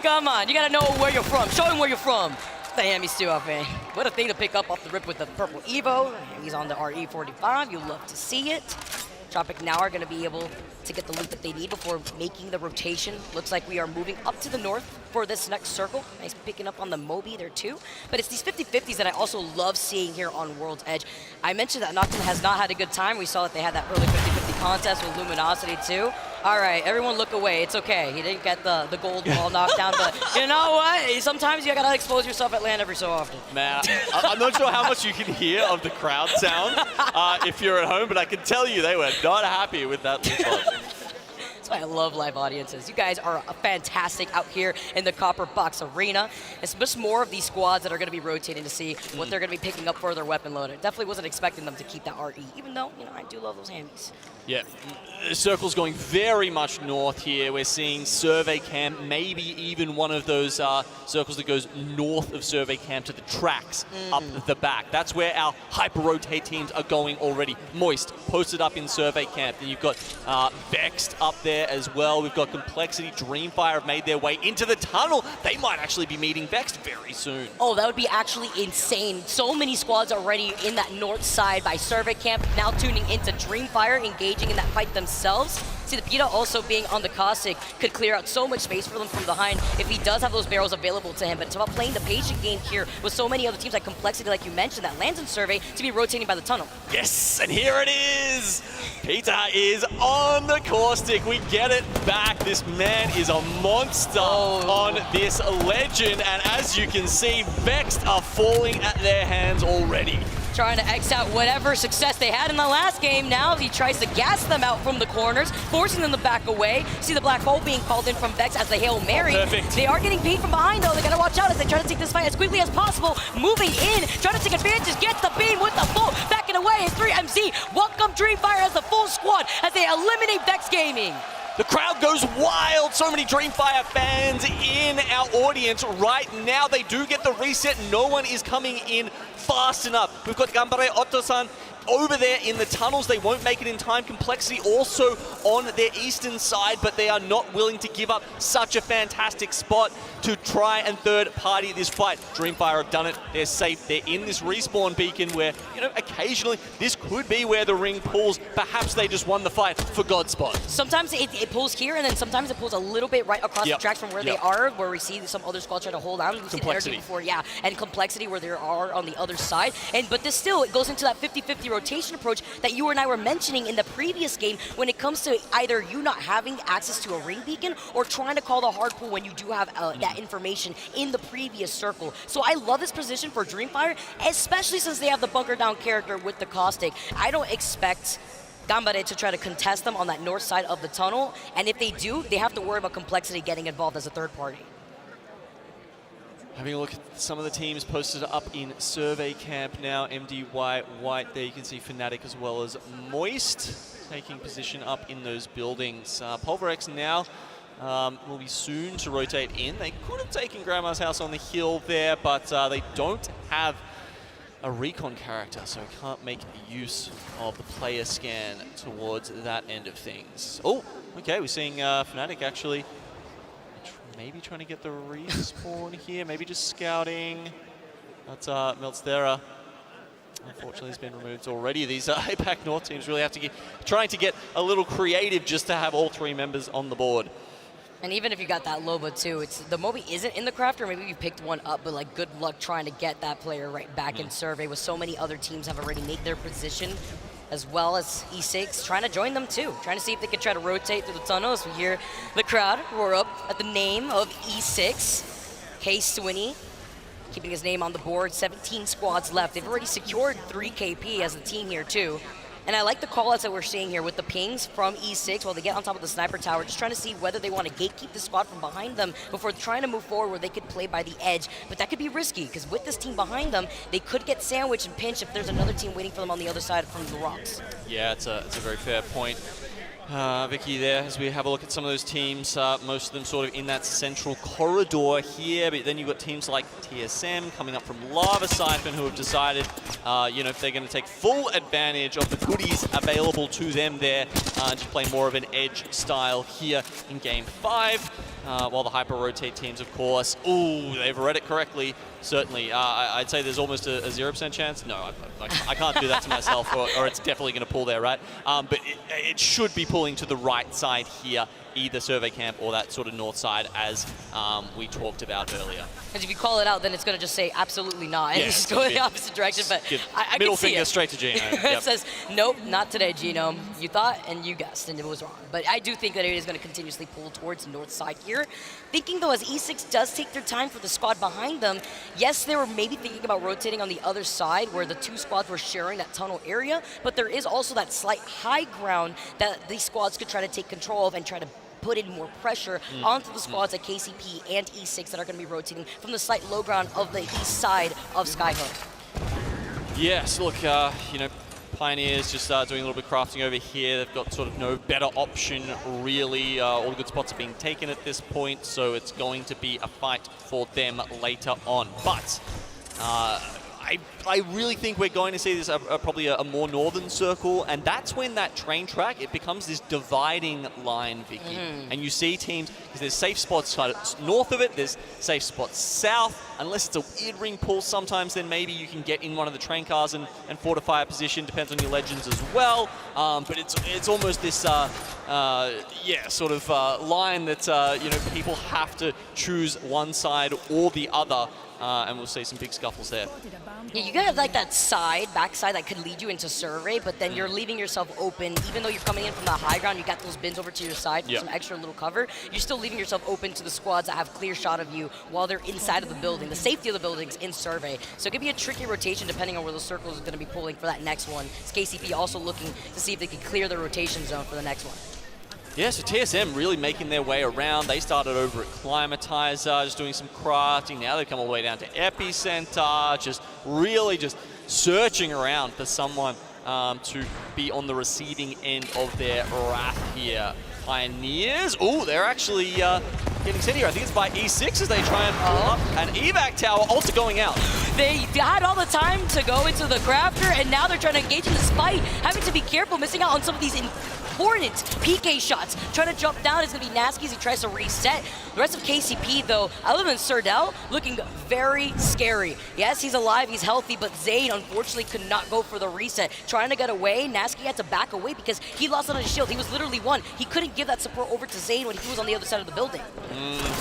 Come on. You gotta know where you're from. Show him where you're from. The Hammy Stew off, man. What a thing to pick up off the rip with the purple Evo. He's on the RE45. You love to see it. Tropic now are gonna be able to get the loot that they need before making the rotation. Looks like we are moving up to the north for this next circle. Nice picking up on the Moby there too. But it's these 50-50s that I also love seeing here on World's Edge. I mentioned that Noctum has not had a good time. We saw that they had that early 50-50 contest with Luminosity too. All right, everyone look away. It's okay. He didn't get the gold ball knocked down, but you know what? Sometimes you gotta expose yourself at land every so often. Man, I'm not sure how much you can hear of the crowd sound if you're at home, but I can tell you they were not happy with that response. That's why I love live audiences. You guys are fantastic out here in the Copper Box Arena. It's just more of these squads that are going to be rotating to see what they're going to be picking up for their weapon load. I definitely wasn't expecting them to keep that RE, even though, you know, I do love those hammies. Yeah, the circle's going very much north here. We're seeing Survey Camp, maybe even one of those circles that goes north of Survey Camp to the tracks up the back. That's where our hyper-rotate teams are going already. Moist posted up in Survey Camp. Then you've got Vexed up there as well. We've got Complexity, Dreamfire have made their way into the tunnel. They might actually be meeting Vexed very soon. Oh, that would be actually insane. So many squads already in that north side by Survey Camp, now tuning into Dreamfire, engaging in that fight themselves. See, the Pita also being on the Caustic could clear out so much space for them from behind if he does have those barrels available to him. But it's about playing the patient game here with so many other teams like Complexity, like you mentioned, that lands in Survey to be rotating by the tunnel. Yes, and here it is. Pita is on the Caustic. We get it back. This man is a monster on this legend. And as you can see, Vexed are falling at their hands already. Trying to X out whatever success they had in the last game. Now he tries to gas them out from the corners, forcing them to back away. See the black hole being called in from Vex as the Hail Mary. Perfect. They are getting beat from behind though. They gotta watch out as they try to take this fight as quickly as possible. Moving in, trying to take advantage, get the beam with the full, backing away is 3MZ. Welcome Dreamfire as the full squad as they eliminate Vex Gaming. The crowd goes wild. So many Dreamfire fans in our audience right now. They do get the reset. No one is coming in fast enough. We've got Gambare Otto-san over there in the tunnels. They won't make it in time. Complexity also on their eastern side, but they are not willing to give up such a fantastic spot to try and third party this fight. Dreamfire have done it. They're safe. They're in this respawn beacon where, you know, occasionally this could be where the ring pulls. Perhaps they just won the fight for Godspot. Sometimes it pulls here, and then sometimes it pulls a little bit right across the tracks from where they are, where we see some other squads try to hold on. We've seen Energy before, and Complexity where they are on the other side. But this still, it goes into that 50-50 rotation approach that you and I were mentioning in the previous game when it comes to either you not having access to a ring beacon or trying to call the hard pull when you do have that information in the previous circle. So I love this position for Dreamfire, especially since they have the bunker down character with the Caustic. I don't expect Gambare to try to contest them on that north side of the tunnel, and if they do, they have to worry about Complexity getting involved as a third party. Having a look at some of the teams posted up in Survey Camp now. MDY White there, you can see Fnatic as well as Moist taking position up in those buildings. Pulverex now will be soon to rotate in. They could have taken Grandma's house on the hill there, but they don't have a recon character, so can't make use of the player scan towards that end of things. Oh, okay, we're seeing Fnatic actually maybe trying to get the respawn here, maybe just scouting. That's Meltzera. Unfortunately, has been removed already. These APAC North teams really have to trying to get a little creative just to have all 3 members on the board. And even if you got that Loba too, it's the Moby isn't in the crafter, maybe you picked one up, but like good luck trying to get that player right back in survey with so many other teams have already made their position, as well as E6 trying to join them too, trying to see if they can try to rotate through the tunnel as we hear the crowd roar up at the name of E6. K-Swinny keeping his name on the board, 17 squads left. They've already secured 3 KP as a team here too. And I like the call-outs that we're seeing here with the pings from E6 while they get on top of the sniper tower, just trying to see whether they want to gatekeep the squad from behind them before trying to move forward where they could play by the edge. But that could be risky, because with this team behind them, they could get sandwiched and pinched if there's another team waiting for them on the other side from the rocks. Yeah, it's a very fair point. Vicky there, as we have a look at some of those teams, most of them sort of in that central corridor here, but then you've got teams like TSM coming up from Lava Siphon who have decided, if they're going to take full advantage of the goodies available to them there, to play more of an edge style here in Game 5. While the hyper-rotate teams, of course, they've read it correctly, certainly. I'd say there's almost a 0% chance. No, I can't do that to myself, or it's definitely going to pull there, right? But it should be pulling to the right side here, either survey camp or that sort of north side, as we talked about earlier. Because if you call it out, then it's going to just say absolutely not, and just go in the opposite direction. But I middle can see finger it. straight to Genome. It Yep. says, nope, not today, Genome. You thought and you guessed, and it was wrong. But I do think that it is going to continuously pull towards the north side here. Thinking, though, as E6 does take their time for the squad behind them, yes, they were maybe thinking about rotating on the other side where the 2 squads were sharing that tunnel area, but there is also that slight high ground that these squads could try to take control of and try to put in more pressure onto the squads like KCP and E6 that are going to be rotating from the slight low ground of the east side of Skyhook. Yes, look, Pioneers just doing a little bit of crafting over here. They've got sort of no better option, really. All the good spots are being taken at this point, so it's going to be a fight for them later on. But I really think we're going to see this probably a more northern circle, and that's when that train track, it becomes this dividing line, Vicky. And you see teams, because there's safe spots north of it, there's safe spots south. Unless it's a weird ring pull sometimes, then maybe you can get in one of the train cars and fortify a position, depends on your legends as well. But it's almost this, sort of line that, people have to choose one side or the other. And we'll see some big scuffles there. Yeah, you got like that backside that could lead you into survey, but then you're leaving yourself open. Even though you're coming in from the high ground, you got those bins over to your side for some extra little cover. You're still leaving yourself open to the squads that have clear shot of you while they're inside of the building. The safety of the building's in survey. So it could be a tricky rotation depending on where those circles are going to be pulling for that next one. It's KCP also looking to see if they can clear the rotation zone for the next one. Yeah, so TSM really making their way around. They started over at Climatizer, just doing some crafting. Now they've come all the way down to Epicenter, just really just searching around for someone to be on the receiving end of their wrath here. Pioneers, they're actually getting sent here. I think it's by E6 as they try and pull up an evac tower, also going out. They had all the time to go into the crafter, and now they're trying to engage in this fight, having to be careful, missing out on some of these important PK shots. Trying to jump down is going to be Nasky as he tries to reset. The rest of KCP, though, other than Serdell, looking very scary. Yes, he's alive, he's healthy, but Zayn unfortunately could not go for the reset. Trying to get away, Nasky had to back away because he lost on his shield. He was literally one. He couldn't give that support over to Zayn when he was on the other side of the building.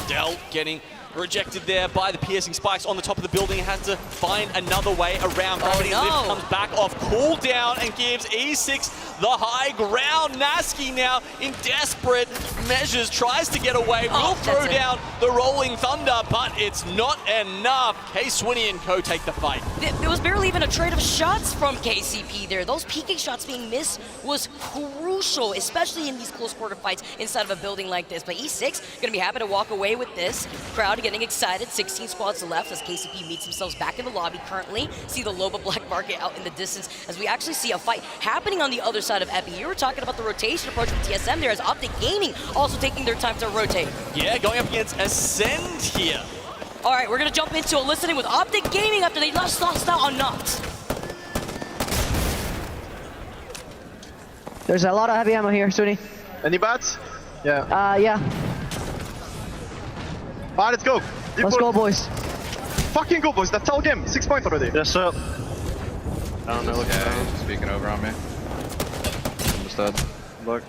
Dell getting rejected there by the piercing spikes on the top of the building. Had to find another way around. Gravity Lift comes back off cooldown and gives E6 the high ground. Nasky now in desperate measures tries to get away. Will throw down the Rolling Thunder, but it's not enough. K-Swinny and co take the fight. There was barely even a trade of shots from KCP there. Those PK shots being missed was crucial, especially in these close quarter fights inside of a building like this. But E6 gonna be happy to walk away with this. Crowd getting excited. 16 squads left as KCP meets themselves back in the lobby currently. See the Loba Black Market out in the distance as we actually see a fight happening on the other side of Epi. You were talking about the rotation approach from TSM there as Optic Gaming also taking their time to rotate. Yeah, going up against Ascend here. All right, we're going to jump into a listening with Optic Gaming after they lost out on Nox. There's a lot of heavy ammo here, Suni. Any bats? Yeah. Yeah. Alright, let's go. Let's go, boys. Fucking go, boys. That's all game. 6 points already. Yes, sir. I don't know. Yeah, he's just speaking over on me. Understood. Look.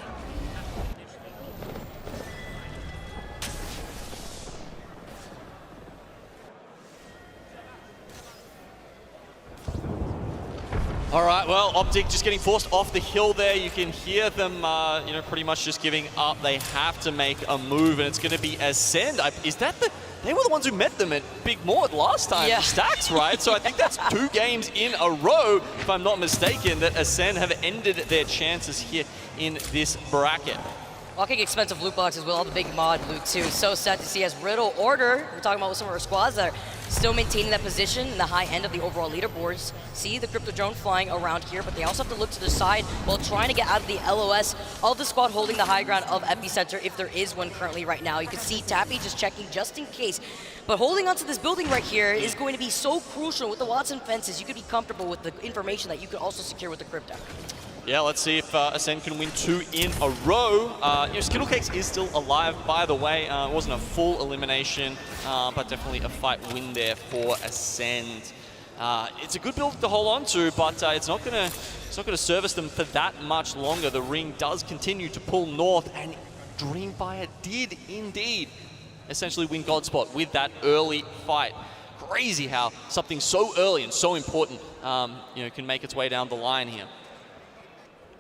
All right, well, Optic just getting forced off the hill there. You can hear them, you know, pretty much just giving up. They have to make a move, and it's going to be Ascend. Is that the... They were the ones who met them at Big Mort last time, Yeah. Stacks, right? So I think that's 2 games in a row, if I'm not mistaken, that Ascend have ended their chances here in this bracket. Walking expensive loot box as well, the big mod loot too. So sad to see as Riddle Order, we're talking about some of our squads that are still maintaining that position in the high end of the overall leaderboards. See the crypto drone flying around here, but they also have to look to the side while trying to get out of the LOS of the squad holding the high ground of Epicenter, if there is one currently right now. You can see Tappy just checking just in case. But holding onto this building right here is going to be so crucial with the Watson fences. You could be comfortable with the information that you could also secure with the crypto. Yeah, let's see if Ascend can win 2 in a row. You know, Skittlecakes is still alive, by the way. It wasn't a full elimination, but definitely a fight win there for Ascend. It's a good build to hold on to, but it's not gonna service them for that much longer. The ring does continue to pull north, and Dreamfire did indeed essentially win God Spot with that early fight. Crazy how something so early and so important, you know, can make its way down the line here.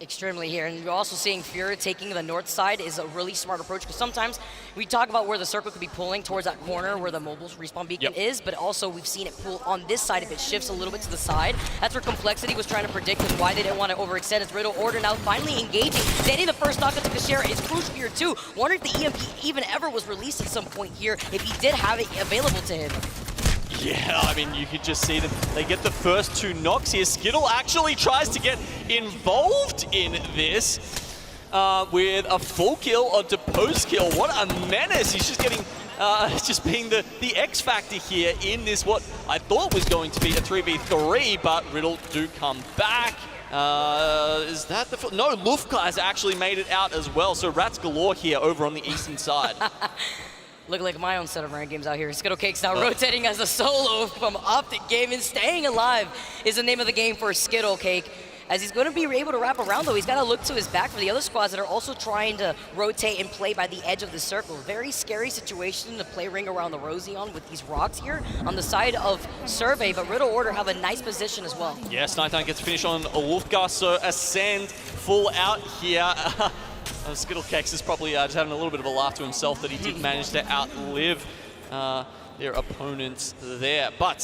Extremely here, and you're also seeing Fury taking the north side is a really smart approach, because sometimes we talk about where the circle could be pulling towards that corner where the mobile respawn beacon is, but also we've seen it pull on this side if it shifts a little bit to the side. That's where Complexity was trying to predict and why they didn't want to overextend. It's Riddle Order now finally engaging. Getting the first knock into Kashera is crucial here too. Wonder if the EMP even ever was released at some point here, if he did have it available to him. Yeah, I mean, you could just see them. They get the first 2 knocks here. Skittle actually tries to get involved in this with a full kill onto post kill. What a menace. He's just getting, just being the X factor here in this, what I thought was going to be a 3v3, but Riddle do come back. Is that the... No, Lufka has actually made it out as well. So rats galore here over on the eastern side. Looking like my own set of ranked games out here. Skittlecake's now rotating as a solo from Optic Gaming. Staying alive is the name of the game for Skittlecake. As he's going to be able to wrap around, though, he's got to look to his back for the other squads that are also trying to rotate and play by the edge of the circle. Very scary situation to play ring around the Rosie on with these rocks here on the side of Survey, but Riddle Order have a nice position as well. Yes, Nighttime gets finished on Wolfgar, so Ascend full out here. Skittlecakes is probably just having a little bit of a laugh to himself that he did manage to outlive their opponents there. But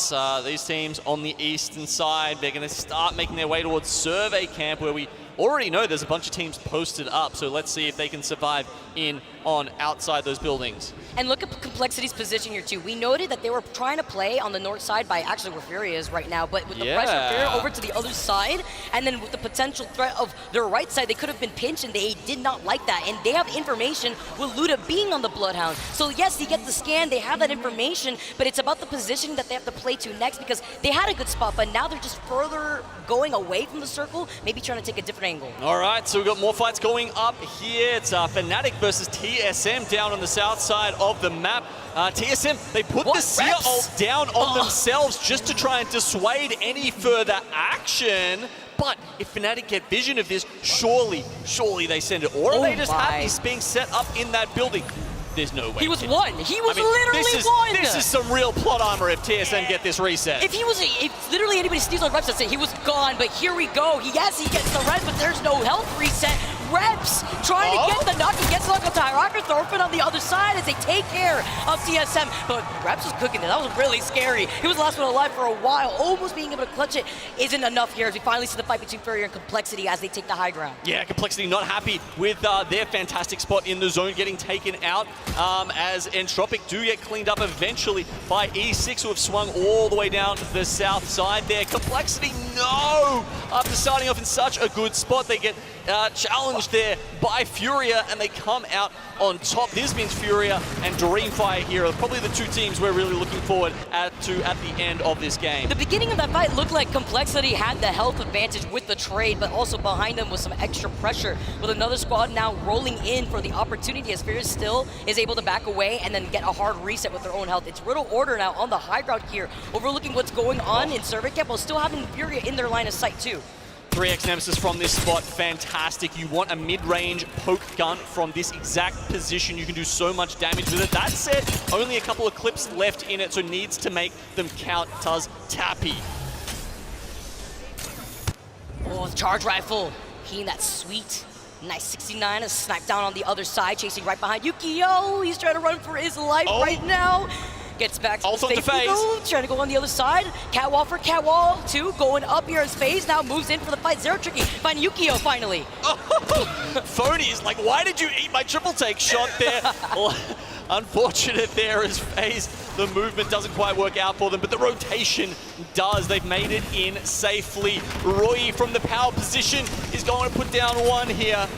these teams on the eastern side, they're going to start making their way towards Survey Camp, where we already know there's a bunch of teams posted up. So let's see if they can survive in on outside those buildings. And look at Complexity's position here too. We noted that they were trying to play on the north side by actually where Fury is right now, but with the pressure of Fury over to the other side, and then with the potential threat of their right side, they could have been pinched, and they did not like that. And they have information with Luda being on the Bloodhound. So yes, they get the scan, they have that information, but it's about the position that they have to play to next, because they had a good spot, but now they're just further going away from the circle, maybe trying to take a different angle. All right, so we've got more fights going up here. It's Fnatic versus TSM down on the south side of the map. TSM, they put the Seer ult down on themselves just to try and dissuade any further action. But if Fnatic get vision of this, surely they send it. Or are they just happy being set up in that building? There's no way. He was one. He was literally one. This is some real plot armor if TSM get this reset. If literally anybody steals on Reps, I'd say he was gone, but here we go. Yes, he gets the res, but there's no health reset. Reps trying to get the knock. He gets the knock on Tyrocker Thorfinn on the other side as they take care of TSM. But Reps was cooking it. That was really scary. He was the last one alive for a while. Almost being able to clutch it isn't enough here as we finally see the fight between Furrier and Complexity as they take the high ground. Yeah, Complexity not happy with their fantastic spot in the zone getting taken out as Entropic do get cleaned up eventually by E6, who have swung all the way down to the south side there. Complexity, no! After starting off in such a good spot, they get challenged there by Furia, and they come out on top. This means Furia and Dreamfire here are probably the two teams we're really looking forward to at the end of this game. The beginning of that fight looked like Complexity had the health advantage with the trade, but also behind them was some extra pressure with another squad now rolling in for the opportunity as Furia still is able to back away and then get a hard reset with their own health. It's Riddle Order now on the high ground here, overlooking what's going on in Server Camp while still having Furia in their line of sight too. 3x Nemesis from this spot, fantastic. You want a mid-range poke gun from this exact position. You can do so much damage with it. That said, only a couple of clips left in it, so needs to make them count. Tuz Tappy. Oh, the charge rifle, hitting that sweet. Nice 69, a snipe down on the other side, chasing right behind Yukio. He's trying to run for his life right now. Gets back to Ult onto FaZe. Trying to go on the other side. Catwall for Catwall, two going up here as FaZe now moves in for the fight. Zero Tricky, find Yukio finally. Phony's like, why did you eat my triple take shot there? Unfortunate there as FaZe, the movement doesn't quite work out for them, but the rotation does. They've made it in safely. Roy from the power position is going to put down one here.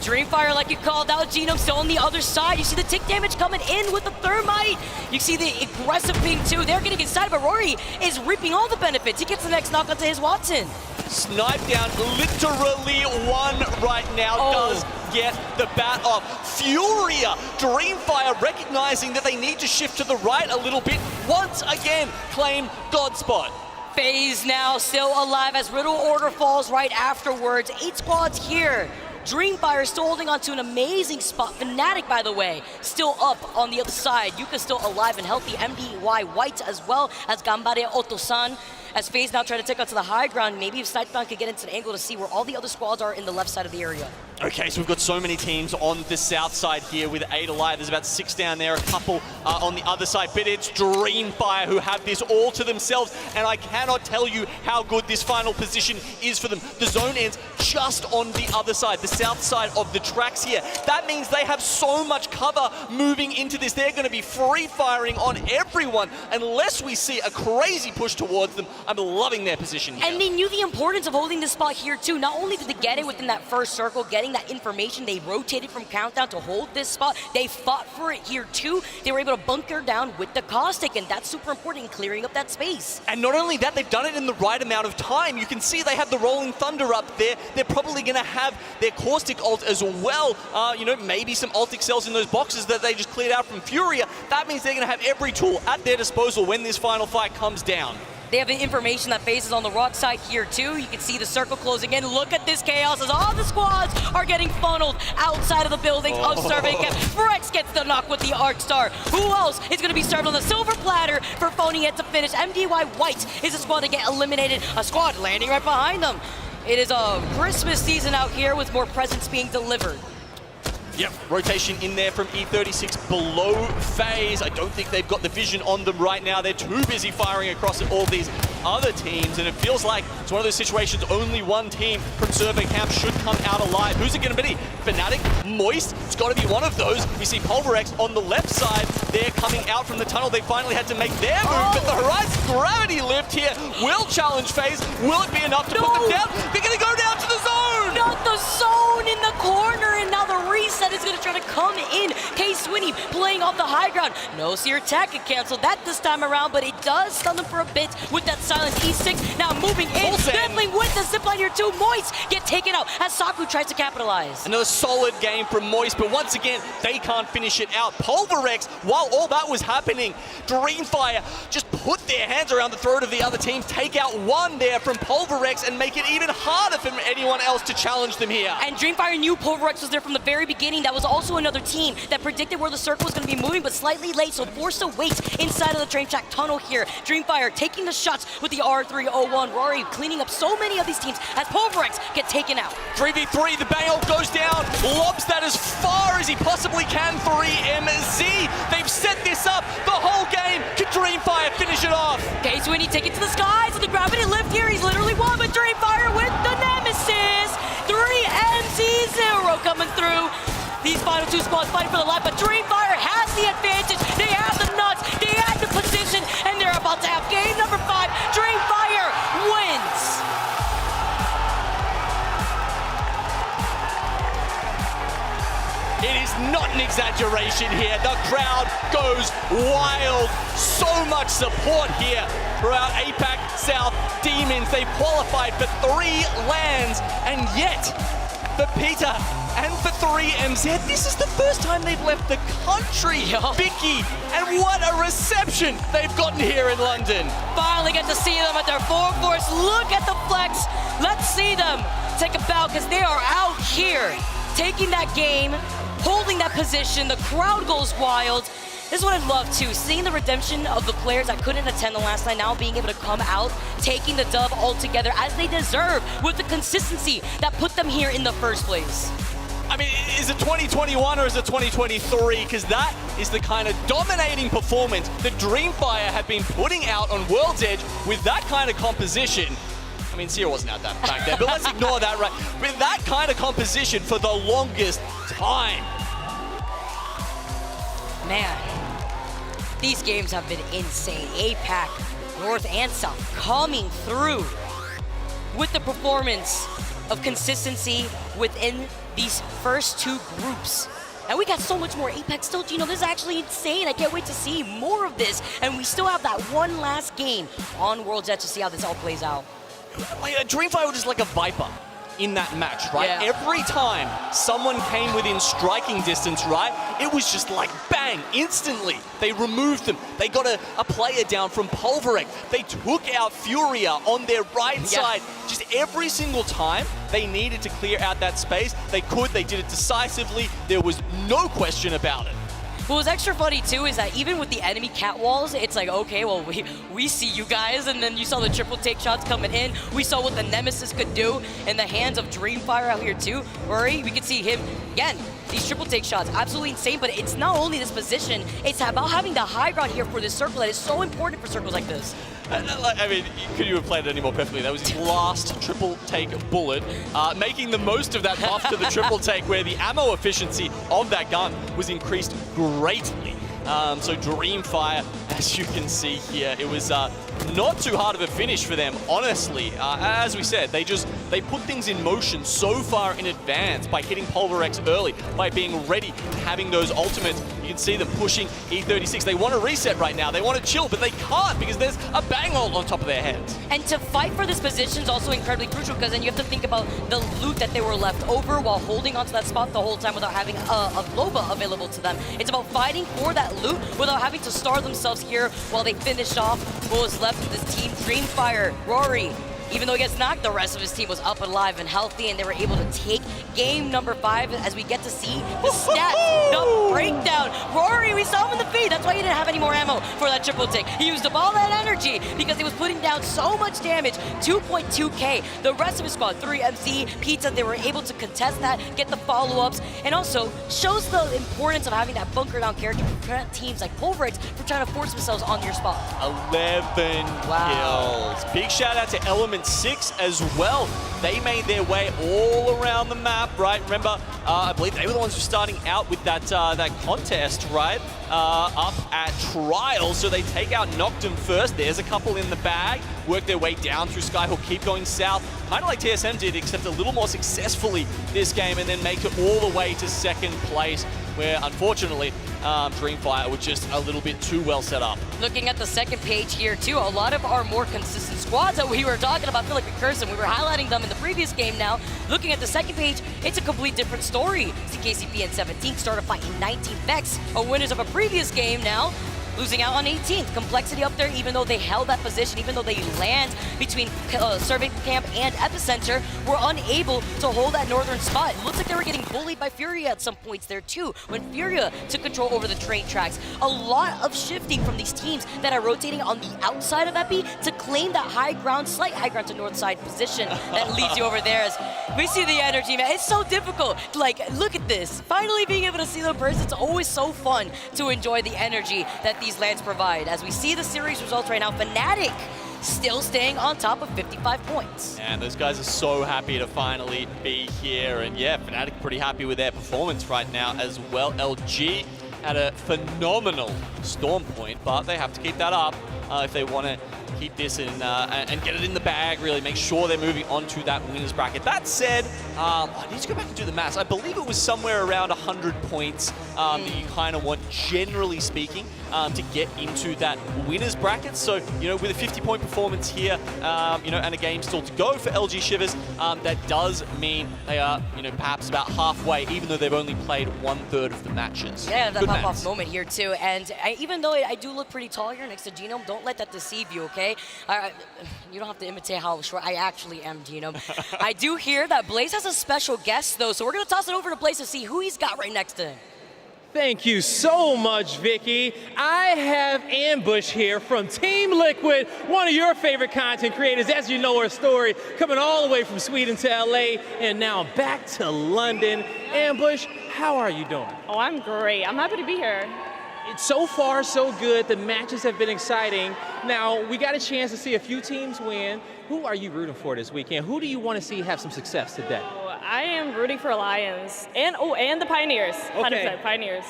Dreamfire, like you called out, Genome still on the other side. You see the tick damage coming in with the Thermite. You see the aggressive ping too. They're getting inside, but Rory is reaping all the benefits. He gets the next knock onto his Watson. Snipe down, literally one right now, does get the bat off. Furia, Dreamfire recognizing that they need to shift to the right a little bit. Once again, claim Godspot. FaZe now still alive as Riddle Order falls right afterwards. 8 squads here. Dreamfire still holding on to an amazing spot. Fnatic, by the way, still up on the other side. Yuka still alive and healthy. MDY White as well as Gambare Otosan. As FaZe now try to take out to the high ground. Maybe if Snipedown could get into the angle to see where all the other squads are in the left side of the area. Okay, so we've got so many teams on the south side here with 8 alive. There's about 6 down there, a couple on the other side, but it's Dreamfire who have this all to themselves, and I cannot tell you how good this final position is for them. The zone ends just on the other side, the south side of the tracks here. That means they have so much cover moving into this. They're going to be free firing on everyone unless we see a crazy push towards them. I'm loving their position here. And they knew the importance of holding this spot here too. Not only did they get it within that first circle, getting that information, they rotated from countdown to hold this spot. They fought for it here too. They were able to bunker down with the caustic, and that's super important in clearing up that space. And not only that, they've done it in the right amount of time. You can see they have the Rolling Thunder up there. They're probably going to have their caustic ult as well. You know, maybe some ultic cells in those boxes that they just cleared out from Furia. That means they're going to have every tool at their disposal when this final fight comes down. They have the information that FaZe is on the rock side here too. You can see the circle closing in. Look at this chaos as all the squads are getting funneled outside of the buildings of Survey Camp. Frex gets the knock with the Arc Star. Who else is going to be served on the silver platter for Phony yet to finish? MDY White is a squad to get eliminated. A squad landing right behind them. It is a Christmas season out here with more presents being delivered. Yep, rotation in there from E36 below FaZe. I don't think they've got the vision on them right now. They're too busy firing across at all these other teams, and it feels like it's one of those situations only one team from Survey Camp should come out alive. Who's it going to be? Fnatic? Moist? It's got to be one of those. We see Pulverex on the left side. They're coming out from the tunnel. They finally had to make their move, but the Horizon Gravity Lift here will challenge FaZe. Will it be enough to put them down? They're going to go down to the zone! Not the zone in the corner, and now the reset is going to try to come in. K-Swinny playing off the high ground. No Seer attack can cancel that this time around, but it does stun them for a bit with that silence. E6 now moving in, definitely with the zipline here too. Moist get taken out as Saku tries to capitalize. Another solid game from Moist, but once again, they can't finish it out. Pulverex, while all that was happening, Dreamfire just put their hands around the throat of the other team, take out one there from Pulverex and make it even harder for anyone else to challenge them here. And Dreamfire knew Pulverex was there from the very beginning. That was also another team that predicted where the circle was going to be moving, but slightly late, so forced to wait inside of the train track tunnel here. Dreamfire taking the shots with the R301. Rory cleaning up so many of these teams as Pulverex get taken out. 3v3, the Bang goes down, lobs that as far as he possibly can for EMZ. They've set this up the whole game. Can Dreamfire finish it off? Okay, so we need to take it to the skies with the gravity lift here. He's literally won, but Dreamfire with the Nemesis. 3MZ0 coming through. These final two squads fighting for the life, but Dreamfire has the advantage. They have the nuts, they have the position, and they're about to have game number 5. Dreamfire wins. exaggeration here. The crowd goes wild. So much support here for our APAC South Demons. They've qualified for 3 LANs, and yet for Peter and for 3MZ, this is the first time they've left the country. Vicky, and what a reception they've gotten here in London. Finally get to see them at their full force. Look at the flex. Let's see them take a bow, because they are out here taking that game, holding that position. The crowd goes wild. This is what I love too, seeing the redemption of the players that couldn't attend the last night, now being able to come out, taking the dub all together as they deserve, with the consistency that put them here in the first place. I mean, is it 2021 or is it 2023? Because that is the kind of dominating performance that Dreamfire have been putting out on World's Edge with that kind of composition. I mean, Sierra wasn't out that back there, but let's ignore that, right? With that kind of composition for the longest time. Man, these games have been insane. APAC, North and South, coming through with the performance of consistency within these first 2 groups. And we got so much more APAC still, Gino. This is actually insane. I can't wait to see more of this. And we still have that one last game on World's Edge to see how this all plays out. Dreamfire was just like a viper in that match, right? Yeah. Every time someone came within striking distance, right, it was just like bang, instantly. They removed them. They got a player down from Pulverec. They took out Furia on their right side. Just every single time they needed to clear out that space, they could. They did it decisively. There was no question about it. What was extra funny too is that even with the enemy cat walls, it's like, okay, well, we see you guys, and then you saw the triple take shots coming in. We saw what the Nemesis could do in the hands of Dreamfire out here too. Rory, we could see him, again, these triple take shots, absolutely insane, but it's not only this position, it's about having the high ground here for this circle that is so important for circles like this. I mean, could you have played it any more perfectly? That was his last triple take bullet, making the most of that buff to the triple take, where the ammo efficiency of that gun was increased greatly. So Dreamfire, as you can see here, it was not too hard of a finish for them, honestly. As we said, they put things in motion so far in advance by hitting Pulverex early, by being ready, having those ultimates. You can see them pushing E36. They want to reset right now. They want to chill, but they can't because there's a bang ult on top of their heads. And to fight for this position is also incredibly crucial, because then you have to think about the loot that they were left over while holding onto that spot the whole time without having a Loba available to them. It's about fighting for that loot without having to starve themselves here while they finish off what was left of this team. Dreamfire, Rory, even though he gets knocked, the rest of his team was up alive and healthy, and they were able to take game number 5 as we get to see the stats, the breakdown. Rory, we saw him in the feed. That's why he didn't have any more ammo for that triple take. He used up all that energy because he was putting down so much damage, 2.2k. The rest of his squad, 3MZ, Pizza, they were able to contest that, get the follow-ups, and also shows the importance of having that bunker down character to prevent teams like Pulverix from trying to force themselves on your spot. 11 kills. Big shout out to Element 6 as well. They made their way all around the map, right? Remember, I believe they were the ones who were starting out with that that contest, right? Up at Trials, so they take out Noctum first. There's a couple in the bag. Work their way down through Skyhook, keep going south. Kind of like TSM did, except a little more successfully this game, and then make it all the way to second place, where unfortunately, Dreamfire were just a little bit too well set up. Looking at the second page here too, a lot of our more consistent squads that we were talking about, Philip and Curson, we were highlighting them in the previous game now. Looking at the second page, it's a complete different story. CKCP in 17th, started fighting 19th. Vex are winners of a previous game now, losing out on 18th. Complexity up there, even though they held that position, even though they land between Survey Camp and Epicenter, were unable to hold that northern spot. It looks like they were getting bullied by Furia at some points there too, when Furia took control over the train tracks. A lot of shifting from these teams that are rotating on the outside of Epi to claim that high ground, slight high ground to north side position that leads you over there. As we see the energy, man. It's so difficult. Like, look at this. Finally being able to see them in person, it's always so fun to enjoy the energy that these lands provide. As we see the series results right now, Fnatic still staying on top of 55 points. And those guys are so happy to finally be here. And yeah, Fnatic pretty happy with their performance right now as well. LG had a phenomenal Storm point, but they have to keep that up if they want to keep this and get it in the bag, really make sure they're moving on to that winners bracket. That said, I need to go back and do the maths. I believe it was somewhere around 100 points that you kind of want, generally speaking, to get into that winners bracket. So, you know, with a 50-point performance here, you know, and a game still to go for LG Shivers, that does mean they are, you know, perhaps about halfway, even though they've only played 1/3 of the matches. Yeah, that Good pop-off maths. moment here too. And even though I do look pretty tall here next to Genome, don't let that deceive you, okay? You don't have to imitate how short I actually am, Genome. I do hear that Blaze has a special guest though, so we're gonna toss it over to Blaze to see who he's got right next to him. Thank you so much, Vicky. I have Ambush here from Team Liquid, one of your favorite content creators, as you know her story, coming all the way from Sweden to LA, and now back to London. Ambush, how are you doing? Oh, I'm great. I'm happy to be here. It's so far, so good. The matches have been exciting. Now, we got a chance to see a few teams win. Who are you rooting for this weekend? Who do you want to see have some success today? I am rooting for Alliance and the Pioneers. 100% Pioneers.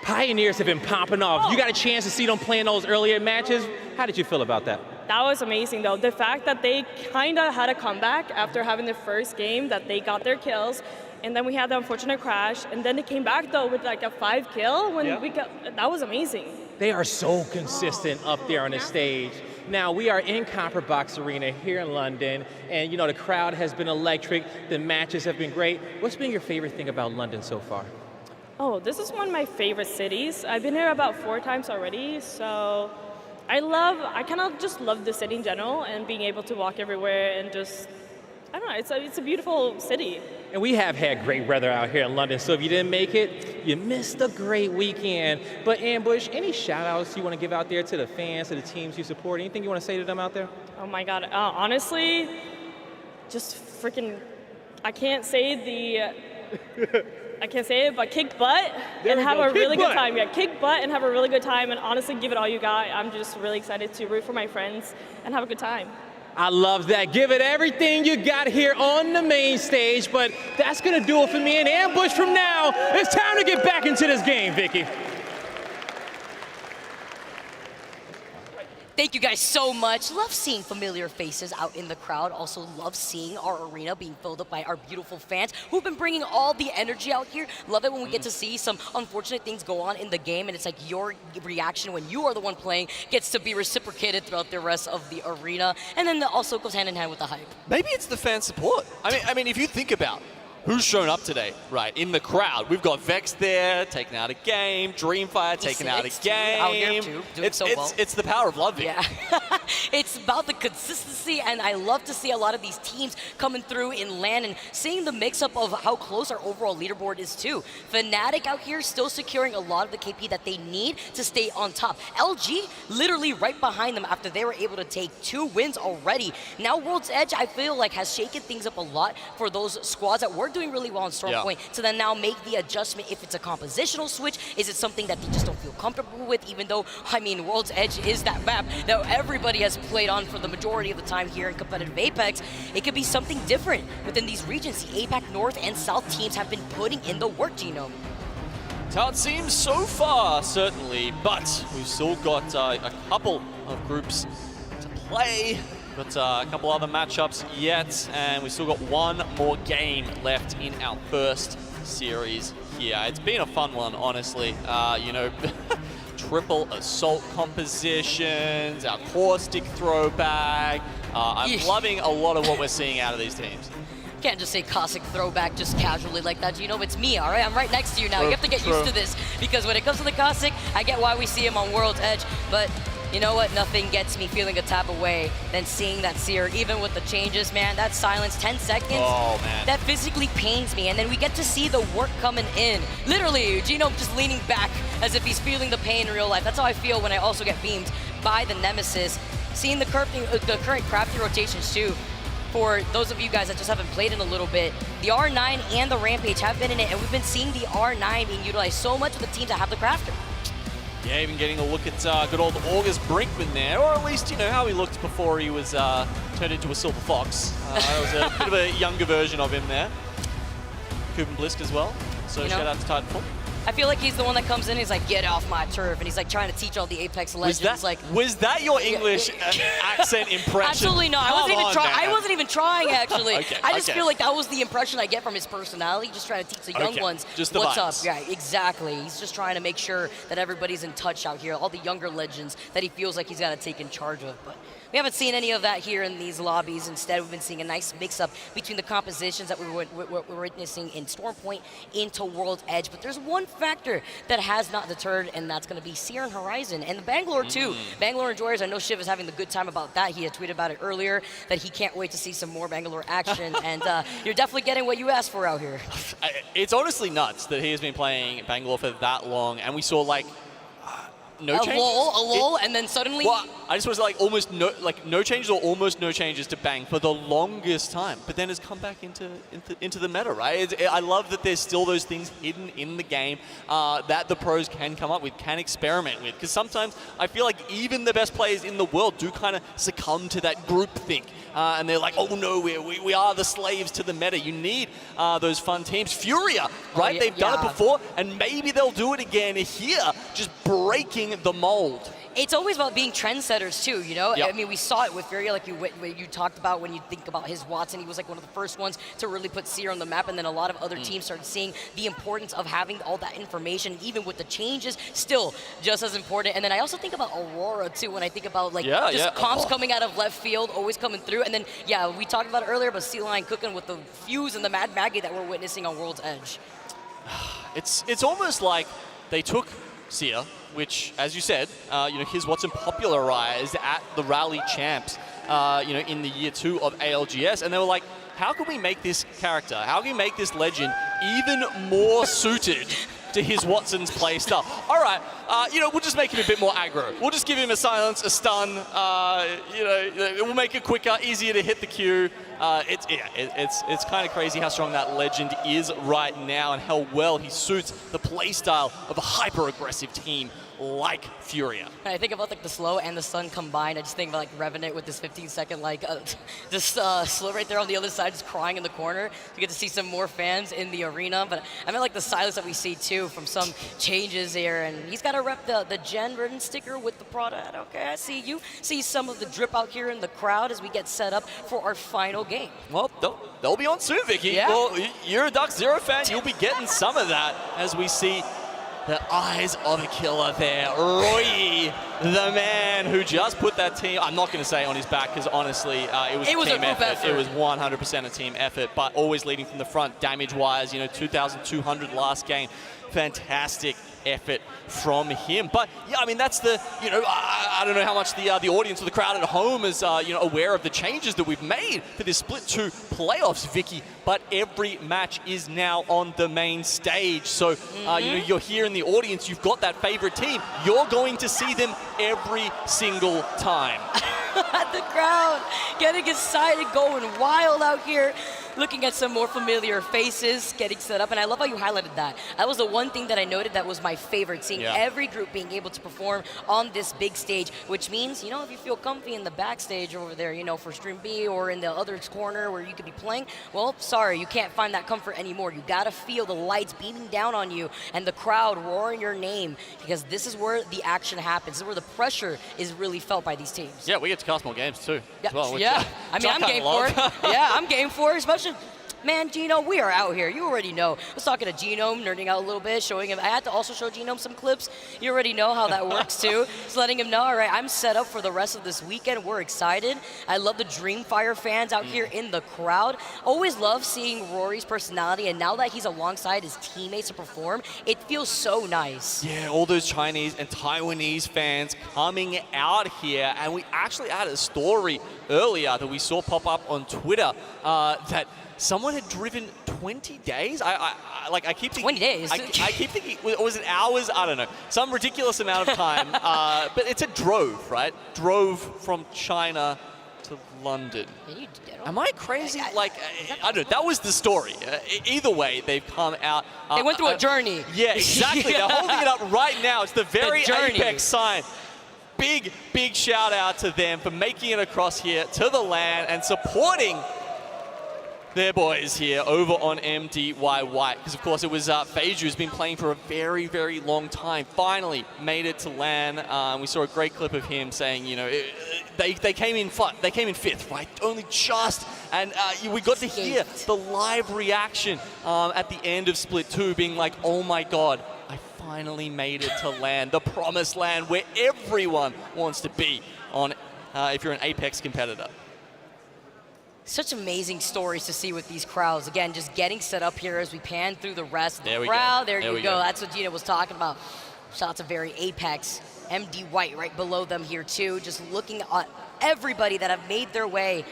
Pioneers have been popping off. You got a chance to see them playing those earlier matches. How did you feel about that? That was amazing though. The fact that they kind of had a comeback after having the first game, that they got their kills, and then we had the unfortunate crash, and then they came back though with like a 5 kill when we got, that was amazing. They are so consistent up there on the stage. Now, we are in Copper Box Arena here in London, and you know, the crowd has been electric, the matches have been great. What's been your favorite thing about London so far? Oh, this is one of my favorite cities. I've been here about 4 times already, so I kind of just love the city in general and being able to walk everywhere and just, I don't know, it's a beautiful city. And we have had great weather out here in London, so if you didn't make it, you missed a great weekend. But Ambush, any shout outs you want to give out there to the fans, to the teams you support? Anything you want to say to them out there? Oh my God, honestly, just freaking, I can't say it, but kick butt and have a really good time. Yeah, kick butt and have a really good time, and honestly give it all you got. I'm just really excited to root for my friends and have a good time. I love that. Give it everything you got here on the main stage, but that's going to do it for me and Ambush from now. It's time to get back into this game, Vicky. Thank you guys so much. Love seeing familiar faces out in the crowd. Also love seeing our arena being filled up by our beautiful fans who've been bringing all the energy out here. Love it when we get to see some unfortunate things go on in the game, and it's like your reaction when you are the one playing gets to be reciprocated throughout the rest of the arena. And then that also goes hand in hand with the hype. Maybe it's the fan support. I mean, if you think about who's shown up today, right, in the crowd. We've got Vex there, taking out a game, Dreamfire taking out a game. Out here too, doing so well. It's the power of love, Vic. Yeah. It's about the consistency, and I love to see a lot of these teams coming through in LAN and seeing the mix-up of how close our overall leaderboard is too. Fnatic out here still securing a lot of the KP that they need to stay on top. LG literally right behind them after they were able to take 2 wins already. Now World's Edge, I feel like, has shaken things up a lot for those squads that were doing really well on Stormpoint to then now make the adjustment. If it's a compositional switch, is it something that they just don't feel comfortable with, even though, I mean, World's Edge is that map that everybody has played on for the majority of the time here in competitive Apex. It could be something different within these regions. The APAC North and South teams have been putting in the work, Genome. That's how it seems so far, certainly, but we've still got a couple of groups to play. Got a couple other matchups yet, and we've still got one more game left in our first series here. It's been a fun one, honestly. You know, triple assault compositions, our core stick throwback. I'm loving a lot of what we're seeing out of these teams. Can't just say Cossack throwback just casually like that. You know, it's me, all right? I'm right next to you now. You have to get used to this, because when it comes to the Cossack, I get why we see him on World's Edge, but you know what? Nothing gets me feeling a type of way than seeing that Seer, even with the changes, man. That silence, 10 seconds, that physically pains me. And then we get to see the work coming in. Literally, Genome just leaning back as if he's feeling the pain in real life. That's how I feel when I also get beamed by the Nemesis. Seeing the current crafty rotations too. For those of you guys that just haven't played in a little bit, the R9 and the Rampage have been in it, and we've been seeing the R9 being utilized so much with the teams that have the crafter. Yeah, even getting a look at good old August Brinkman there, or at least, you know, how he looked before he was turned into a silver fox. That was a bit of a younger version of him there. Kuben Blisk as well, so shout out to Titanfall. I feel like he's the one that comes in and he's like, get off my turf. And he's like trying to teach all the Apex legends. Was that your English accent impression? Absolutely not. I wasn't even trying, actually. Okay, I just feel like that was the impression I get from his personality, just trying to teach the young ones just the what's vibes. up. Yeah, exactly. He's just trying to make sure that everybody's in touch out here, all the younger legends that he feels like he's got to take in charge of. But we haven't seen any of that here in these lobbies. Instead, we've been seeing a nice mix-up between the compositions that we're witnessing in Stormpoint into World's Edge. But there's one factor that has not deterred, and that's going to be Seer and Horizon. And the Bangalore, too. Bangalore Enjoyers, I know Shiv is having the good time about that. He had tweeted about it earlier, that he can't wait to see some more Bangalore action. And you're definitely getting what you asked for out here. It's honestly nuts that he has been playing Bangalore for that long, and we saw, like, no changes. A lull, and then suddenly... Well, I just was like almost no changes or almost no changes to Bang for the longest time, but then has come back into the meta, right? I love that there's still those things hidden in the game that the pros can come up with, can experiment with, because sometimes I feel like even the best players in the world do kind of succumb to that groupthink, and they're like, oh no, we are the slaves to the meta. You need those fun teams. Furia, right? They've done it before, and maybe they'll do it again here, just breaking the mold. It's always about being trendsetters too, you know? Yep. I mean, we saw it with Furia, like you talked about when you think about his Watson. He was like one of the first ones to really put Seer on the map, and then a lot of other teams started seeing the importance of having all that information, even with the changes, still just as important. And then I also think about Aurora too, when I think about like comps coming out of left field, always coming through. And then, we talked about it earlier, but Sea Lion cooking with the Fuse and the Mad Maggie that we're witnessing on World's Edge. It's almost like they took Seer, which, as you said, his Watson popularized at the Rally Champs, in the year 2 of ALGS, and they were like, how can we make this character, how can we make this legend even more suited to his Watson's play style? All right, we'll just make him a bit more aggro. We'll just give him a silence, a stun. We'll make it quicker, easier to hit the Q. It's kind of crazy how strong that legend is right now and how well he suits the play style of a hyper-aggressive team like Furia. When I think about like the slow and the stun combined, I just think about like Revenant with this 15-second slow right there on the other side, just crying in the corner. You get to see some more fans in the arena, but I mean like the silence that we see too from some changes here, and he's got to rep the Gen Ridden sticker with the product. Okay, I see you. See some of the drip out here in the crowd as we get set up for our final game. Well, they'll be on soon, Vicky. Yeah. Well, you're a Duck Zero fan. You'll be getting some of that as we see the eyes of a killer there. Roy, the man who just put that team, I'm not going to say on his back, because honestly, it was a team effort. It was 100% a team effort, but always leading from the front, damage-wise, 2,200 last game. Fantastic effort from him. But yeah, I mean, that's the, I don't know how much the audience or the crowd at home is, aware of the changes that we've made for this Split 2 playoffs, Vicky. But every match is now on the main stage. So, you're here in the audience, you've got that favorite team. You're going to see them every single time. The crowd getting excited, going wild out here. Looking at some more familiar faces, getting set up, and I love how you highlighted that. That was the one thing that I noted that was my favorite, seeing every group being able to perform on this big stage, which means, if you feel comfy in the backstage over there, for Stream B or in the other corner where you could be playing, well, sorry, you can't find that comfort anymore. You gotta feel the lights beaming down on you and the crowd roaring your name, because this is where the action happens. This is where the pressure is really felt by these teams. Yeah, we get to cast more games too. Yeah, as well, which, I mean, I'm game for it. Yeah, I'm game for it, especially. Man, Gino, we are out here. You already know. I was talking to Genome, nerding out a little bit, showing him. I had to also show Genome some clips. You already know how that works, too. Just letting him know, all right, I'm set up for the rest of this weekend. We're excited. I love the Dreamfire fans out here in the crowd. Always love seeing Rory's personality, and now that he's alongside his teammates to perform, it feels so nice. Yeah, all those Chinese and Taiwanese fans coming out here. And we actually had a story earlier that we saw pop up on Twitter that someone had driven 20 days. I keep thinking 20 days. I keep thinking, was it hours? I don't know. Some ridiculous amount of time. But it's a drove, right? Drove from China to London. Am I crazy? I don't know. That was the story. Either way, they've come out. They went through a journey. Yeah, exactly. They're holding it up right now. It's the very Apex sign. Big shout out to them for making it across here to the LAN and supporting their boys here over on MDY White, because of course it was Feiju who's been playing for a very, very long time. Finally made it to LAN. We saw a great clip of him saying, you know, they came in fifth, right? Only just, and we got to hear the live reaction at the end of Split 2, being like, oh my God, I finally made it to LAN, the promised land where everyone wants to be on if you're an Apex competitor. Such amazing stories to see with these crowds. Again, just getting set up here as we pan through the rest of the crowd. There you go. That's what Gina was talking about. Shout out to Very Apex. MD White right below them here too. Just looking at everybody that have made their way.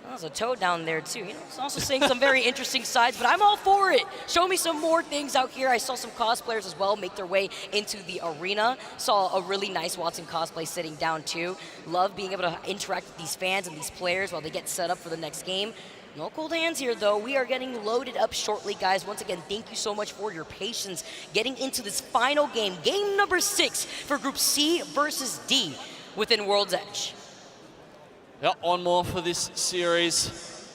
There's a Toad down there too. You know, it's also seeing some very interesting sides, but I'm all for it. Show me some more things out here. I saw some cosplayers as well make their way into the arena. Saw a really nice Watson cosplay sitting down too. Love being able to interact with these fans and these players while they get set up for the next game. No cold hands here though. We are getting loaded up shortly, guys. Once again, thank you so much for your patience getting into this final game. Game number 6 for Group C versus D within World's Edge. Yeah, one more for this series.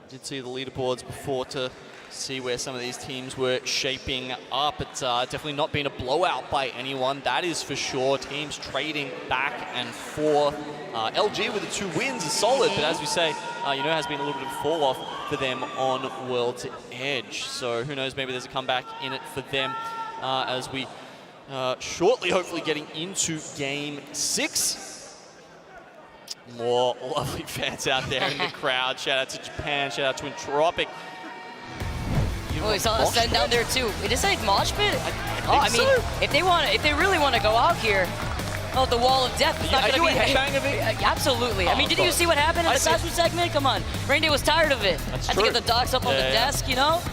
Did see the leaderboards before to see where some of these teams were shaping up. It's definitely not been a blowout by anyone, that is for sure. Teams trading back and forth. LG with the 2 wins is solid, but as we say, you know, has been a little bit of a fall off for them on World's Edge. So who knows, maybe there's a comeback in it for them as we shortly, hopefully, getting into Game 6. More lovely fans out there in the crowd. Shout out to Japan, shout out to Entropic. Oh, we saw a send down there too. It is like mosh pit. I mean, so. if they really want to go out here, oh, the wall of death. It's not going to be headbang of it. Absolutely. I mean, did you see what happened in the classroom segment? Come on, Randy was tired of it. That's Had true. to get the dogs up on the desk, you know.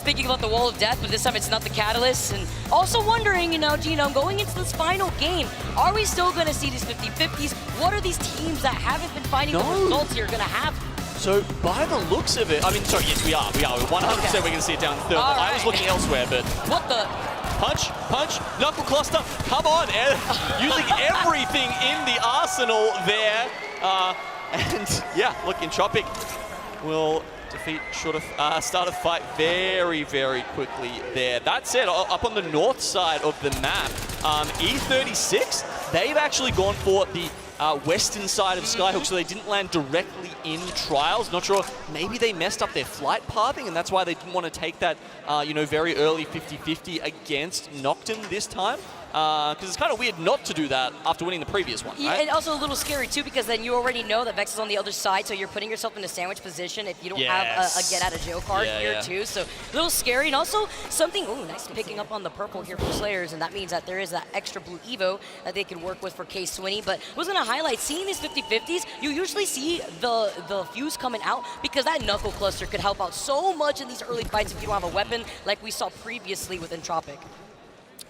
Thinking about the wall of death, but this time it's not the catalyst. And also wondering, you know, Gino, going into this final game, are we still going to see these 50-50s? What are these teams that haven't been finding the results here going to have? So by the looks of it, I mean, sorry, yes, we are. We're 100% we're going to see it down the third. Right. I was looking elsewhere, but what the? Punch, knuckle cluster, come on, using everything in the arsenal there. And yeah, look, Entropic will defeat short of start a fight very, very quickly there. That said, up on the north side of the map, E36, they've actually gone for the western side of Skyhook, so they didn't land directly in trials. Not sure, maybe they messed up their flight pathing, and that's why they didn't want to take that, you know, very early 50-50 against Nocturne this time. Because it's kind of weird not to do that after winning the previous one, Yeah, right? and also a little scary too, because then you already know that Vex is on the other side, so you're putting yourself in a sandwich position if you don't have a get-out-of-jail card here too. So a little scary, and also something, ooh, nice picking up on the purple here for Slayers, and that means that there is that extra blue Evo that they can work with for K Swinney. But I was going to highlight, seeing these 50-50s, you usually see the fuse coming out, because that knuckle cluster could help out so much in these early fights if you don't have a weapon, like we saw previously with Entropic.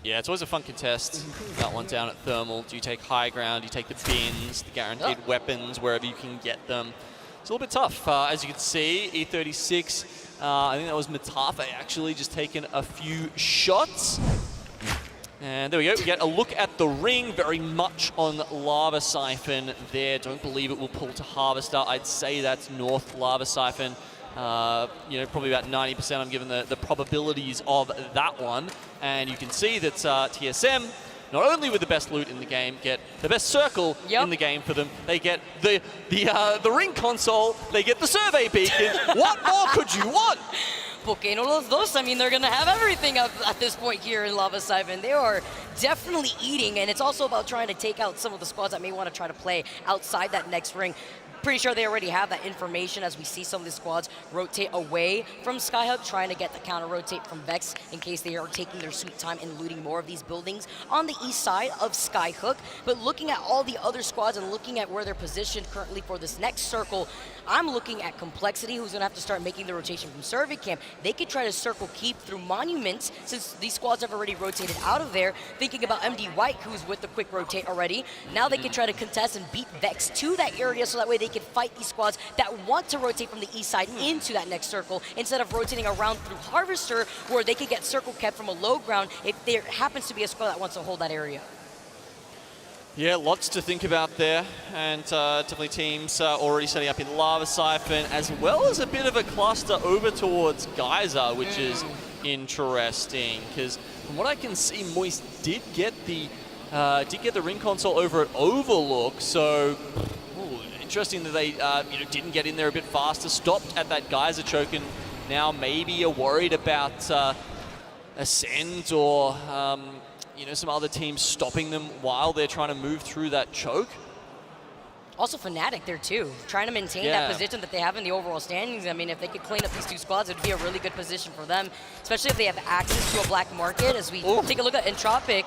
Yeah, it's always a fun contest. That one down at Thermal. Do you take high ground? Do you take the bins, the guaranteed weapons, wherever you can get them? It's a little bit tough. As you can see, E36, I think that was Matafe actually just taking a few shots. And there we go. We get a look at the ring, very much on Lava Siphon there. Don't believe it will pull to Harvester. I'd say that's North Lava Siphon. You know, probably about 90% I'm given the probabilities of that one. And you can see that TSM, not only with the best loot in the game, get the best circle in the game for them. They get the ring console, they get the survey beacon. What more could you want? Volcano los dos, I mean, they're going to have everything up at this point here in Lava Siphon. They are definitely eating, and it's also about trying to take out some of the squads that may want to try to play outside that next ring. Pretty sure they already have that information as we see some of the squads rotate away from Skyhook, trying to get the counter-rotate from Vex in case they are taking their sweet time and looting more of these buildings on the east side of Skyhook. But looking at all the other squads and looking at where they're positioned currently for this next circle, I'm looking at Complexity, who's going to have to start making the rotation from Survey Camp. They could try to circle keep through Monuments, since these squads have already rotated out of there. Thinking about MD White, who's with the quick rotate already. Now they can try to contest and beat Vex to that area, so that way they can fight these squads that want to rotate from the east side into that next circle, instead of rotating around through Harvester, where they could get circle kept from a low ground if there happens to be a squad that wants to hold that area. Yeah, lots to think about there, and definitely teams already setting up in Lava Siphon, as well as a bit of a cluster over towards Geyser, which is interesting, because from what I can see, Moist did get the ring console over at Overlook, so interesting that they didn't get in there a bit faster, stopped at that Geyser choke, and now maybe are worried about Ascend or some other teams stopping them while they're trying to move through that choke. Also Fnatic there too, trying to maintain that position that they have in the overall standings. I mean, if they could clean up these two squads, it would be a really good position for them, especially if they have access to a black market. As we take a look at Entropic,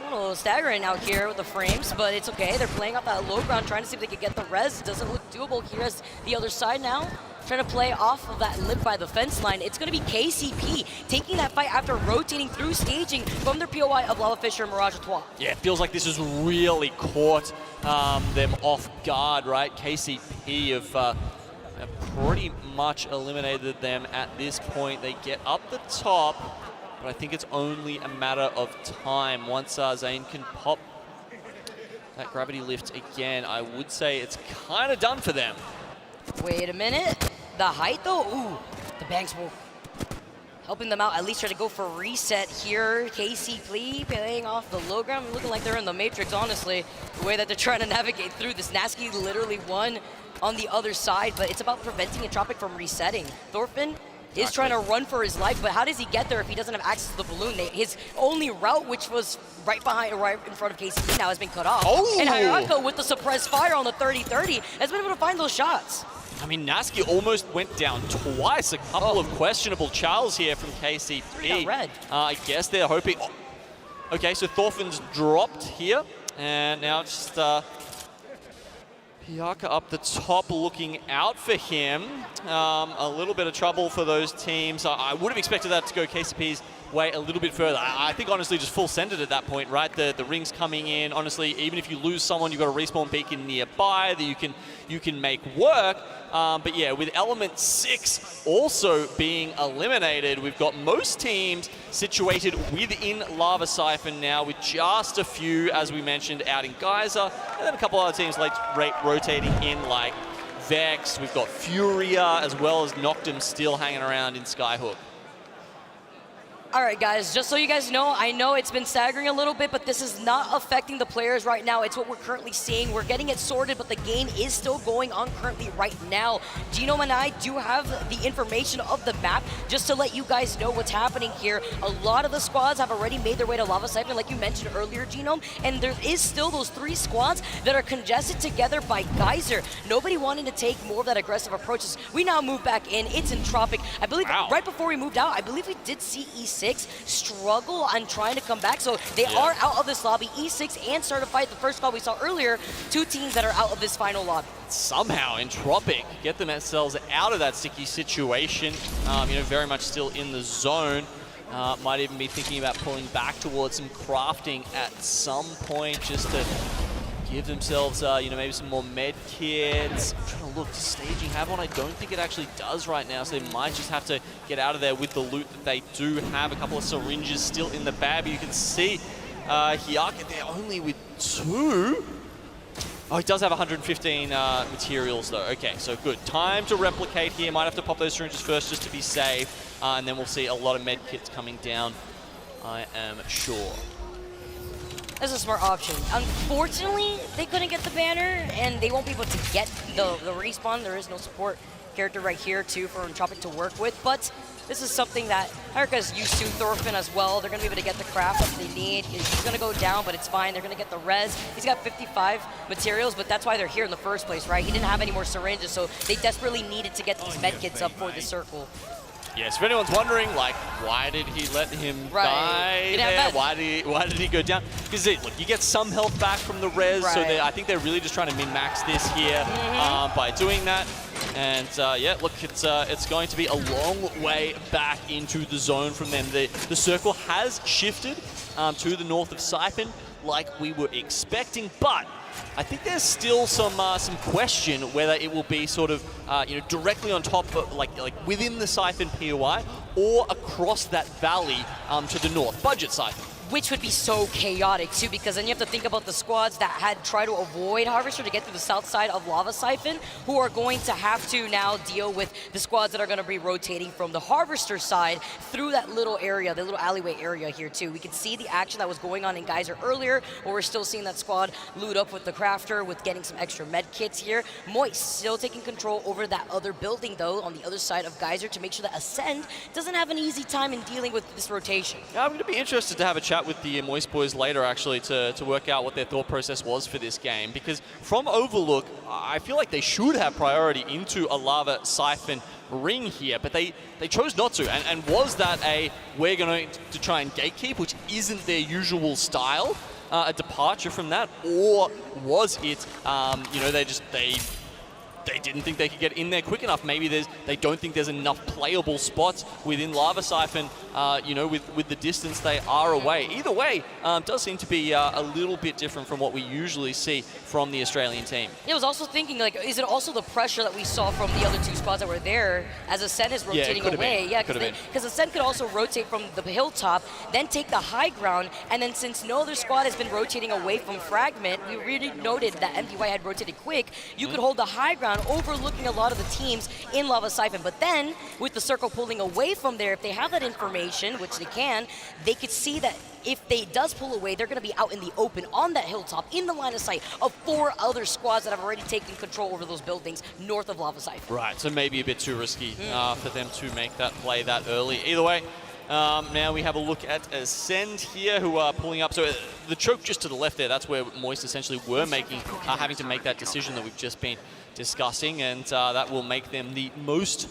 a little staggering out here with the frames, but it's okay. They're playing off that low ground, trying to see if they can get the res. It doesn't look doable here as the other side now trying to play off of that lip by the fence line. It's going to be KCP taking that fight after rotating through staging from their POI of Lava Fisher and Mirage Etoile. Yeah, it feels like this has really caught them off guard, right? KCP have pretty much eliminated them at this point. They get up the top, but I think it's only a matter of time. Once Zayn can pop that gravity lift again, I would say it's kind of done for them. Wait a minute. The height though? Ooh, the banks will helping them out. At least try to go for reset here. KCP playing off the low ground. Looking like they're in the Matrix, honestly. The way that they're trying to navigate through this. Nasky literally won on the other side, but it's about preventing Entropic from resetting. Thorfinn is trying to run for his life, but how does he get there if he doesn't have access to the balloon? His only route, which was right in front of KCP, now has been cut off. And Hayako, with the suppressed fire on the 30-30, has been able to find those shots. I mean, Nasky almost went down twice. A couple of questionable Charles here from KCP. Red. I guess they're hoping. Oh. Okay, so Thorfinn's dropped here, and now just Piaka up the top looking out for him. A little bit of trouble for those teams. I would have expected that to go KCP's way a little bit further. I think honestly just full send it at that point, right? The ring's coming in. Honestly, even if you lose someone, you've got a respawn beacon nearby that you can make work. But yeah, with Element 6 also being eliminated, we've got most teams situated within Lava Siphon now, with just a few, as we mentioned, out in Geyser, and then a couple other teams rotating in, like Vex. We've got Furia, as well as Noctum still hanging around in Skyhook. All right, guys, just so you guys know, I know it's been staggering a little bit, but this is not affecting the players right now. It's what we're currently seeing. We're getting it sorted, but the game is still going on currently right now. Genome and I do have the information of the map just to let you guys know what's happening here. A lot of the squads have already made their way to Lava Siphon, like you mentioned earlier, Genome, and there is still those 3 squads that are congested together by Geyser. Nobody wanting to take more of that aggressive approaches. We now move back in. It's Entropic. I believe right before we moved out, I believe we did see E6 struggle on trying to come back, so they are out of this lobby. E6 and Certified, the first call we saw earlier, 2 teams that are out of this final lobby. Somehow Entropic get themselves out of that sticky situation, very much still in the zone. Might even be thinking about pulling back towards some crafting at some point, just to give themselves, maybe some more med kits. I'm trying to look, does staging have one? I don't think it actually does right now, so they might just have to get out of there with the loot that they do have. A couple of syringes still in the bag, but you can see Hyaka there only with 2. Oh, he does have 115 materials though. Okay, so good. Time to replicate here. Might have to pop those syringes first just to be safe, and then we'll see a lot of med kits coming down, I am sure. That's a smart option. Unfortunately, they couldn't get the banner, and they won't be able to get the respawn. There is no support character right here, too, for Entropic to work with, but this is something that America's used to. Thorfinn as well. They're going to be able to get the craft that they need. He's going to go down, but it's fine. They're going to get the res. He's got 55 materials, but that's why they're here in the first place, right? He didn't have any more syringes, so they desperately needed to get these medkits up for the circle. Yes, if anyone's wondering, like, why did he let him die there? Why did he go down? Because look, you get some health back from the res, so I think they're really just trying to min-max this here by doing that. And yeah, look, it's going to be a long way back into the zone from them. The circle has shifted to the north of Siphon, like we were expecting, but I think there's still some question whether it will be sort of directly on top of like within the Siphon POI or across that valley to the north. Budget Siphon. which would be so chaotic too, because then you have to think about the squads that had tried to avoid Harvester to get through the south side of Lava Siphon, who are going to have to now deal with the squads that are going to be rotating from the Harvester side through that little area, the little alleyway area here too. We could see the action that was going on in Geyser earlier, where we're still seeing that squad loot up with the Crafter, with getting some extra med kits here. Moist still taking control over that other building though, on the other side of Geyser, to make sure that Ascend doesn't have an easy time in dealing with this rotation. Yeah, I'm going to be interested to have a chat with the Moist boys later, actually, to work out what their thought process was for this game. Because from Overlook, I feel like they should have priority into a Lava Siphon ring here, but they chose not to. And was that we're going to try and gatekeep, which isn't their usual style, a departure from that? Or was it, they didn't think they could get in there quick enough? Maybe they don't think there's enough playable spots within Lava Siphon, with the distance they are away. Either way, does seem to be a little bit different from what we usually see from the Australian team. I was also thinking, like, is it also the pressure that we saw from the other two squads that were there as Ascend is rotating away? Yeah, because Ascend could also rotate from the hilltop, then take the high ground, and then since no other squad has been rotating away from Fragment, we really noted that MDY had rotated quick. You could hold the high ground, overlooking a lot of the teams in Lava Siphon. But then, with the circle pulling away from there, if they have that information, which they can, they could see that if they does pull away, they're going to be out in the open on that hilltop in the line of sight of 4 other squads that have already taken control over those buildings north of Lava Siphon. Right, so maybe a bit too risky for them to make that play that early. Either way, now we have a look at Ascend here, who are pulling up. So the choke just to the left there, that's where Moist essentially were having to make that decision that we've just been discussing, and that will make them the most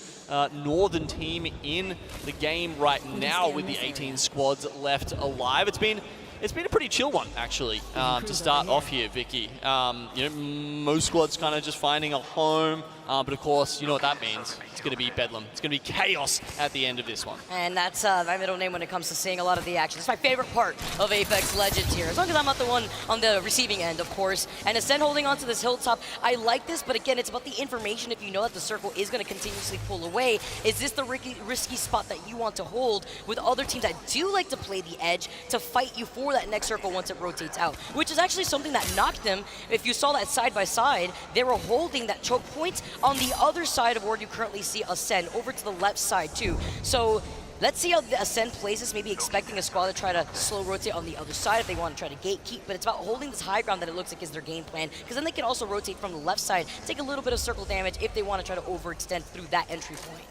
northern team in the game right now, with the 18 squads left alive. It's been a pretty chill one, actually, to start off here, Vicky. Most squads kind of just finding a home, but of course, you know what that means. It's going to be bedlam. It's going to be chaos at the end of this one. And that's my middle name when it comes to seeing a lot of the action. It's my favorite part of Apex Legends here, as long as I'm not the one on the receiving end, of course. And Ascend holding onto this hilltop, I like this, but again, it's about the information. If you know that the circle is going to continuously pull away, is this the risky spot that you want to hold with other teams that do like to play the edge to fight you for that next circle once it rotates out, which is actually something that knocked them. If you saw that side by side, they were holding that choke point on the other side of where you currently see Ascend, over to the left side too. So let's see how the Ascend plays this, maybe expecting a squad to try to slow rotate on the other side if they want to try to gatekeep, but it's about holding this high ground that it looks like is their game plan, because then they can also rotate from the left side, take a little bit of circle damage if they want to try to overextend through that entry point.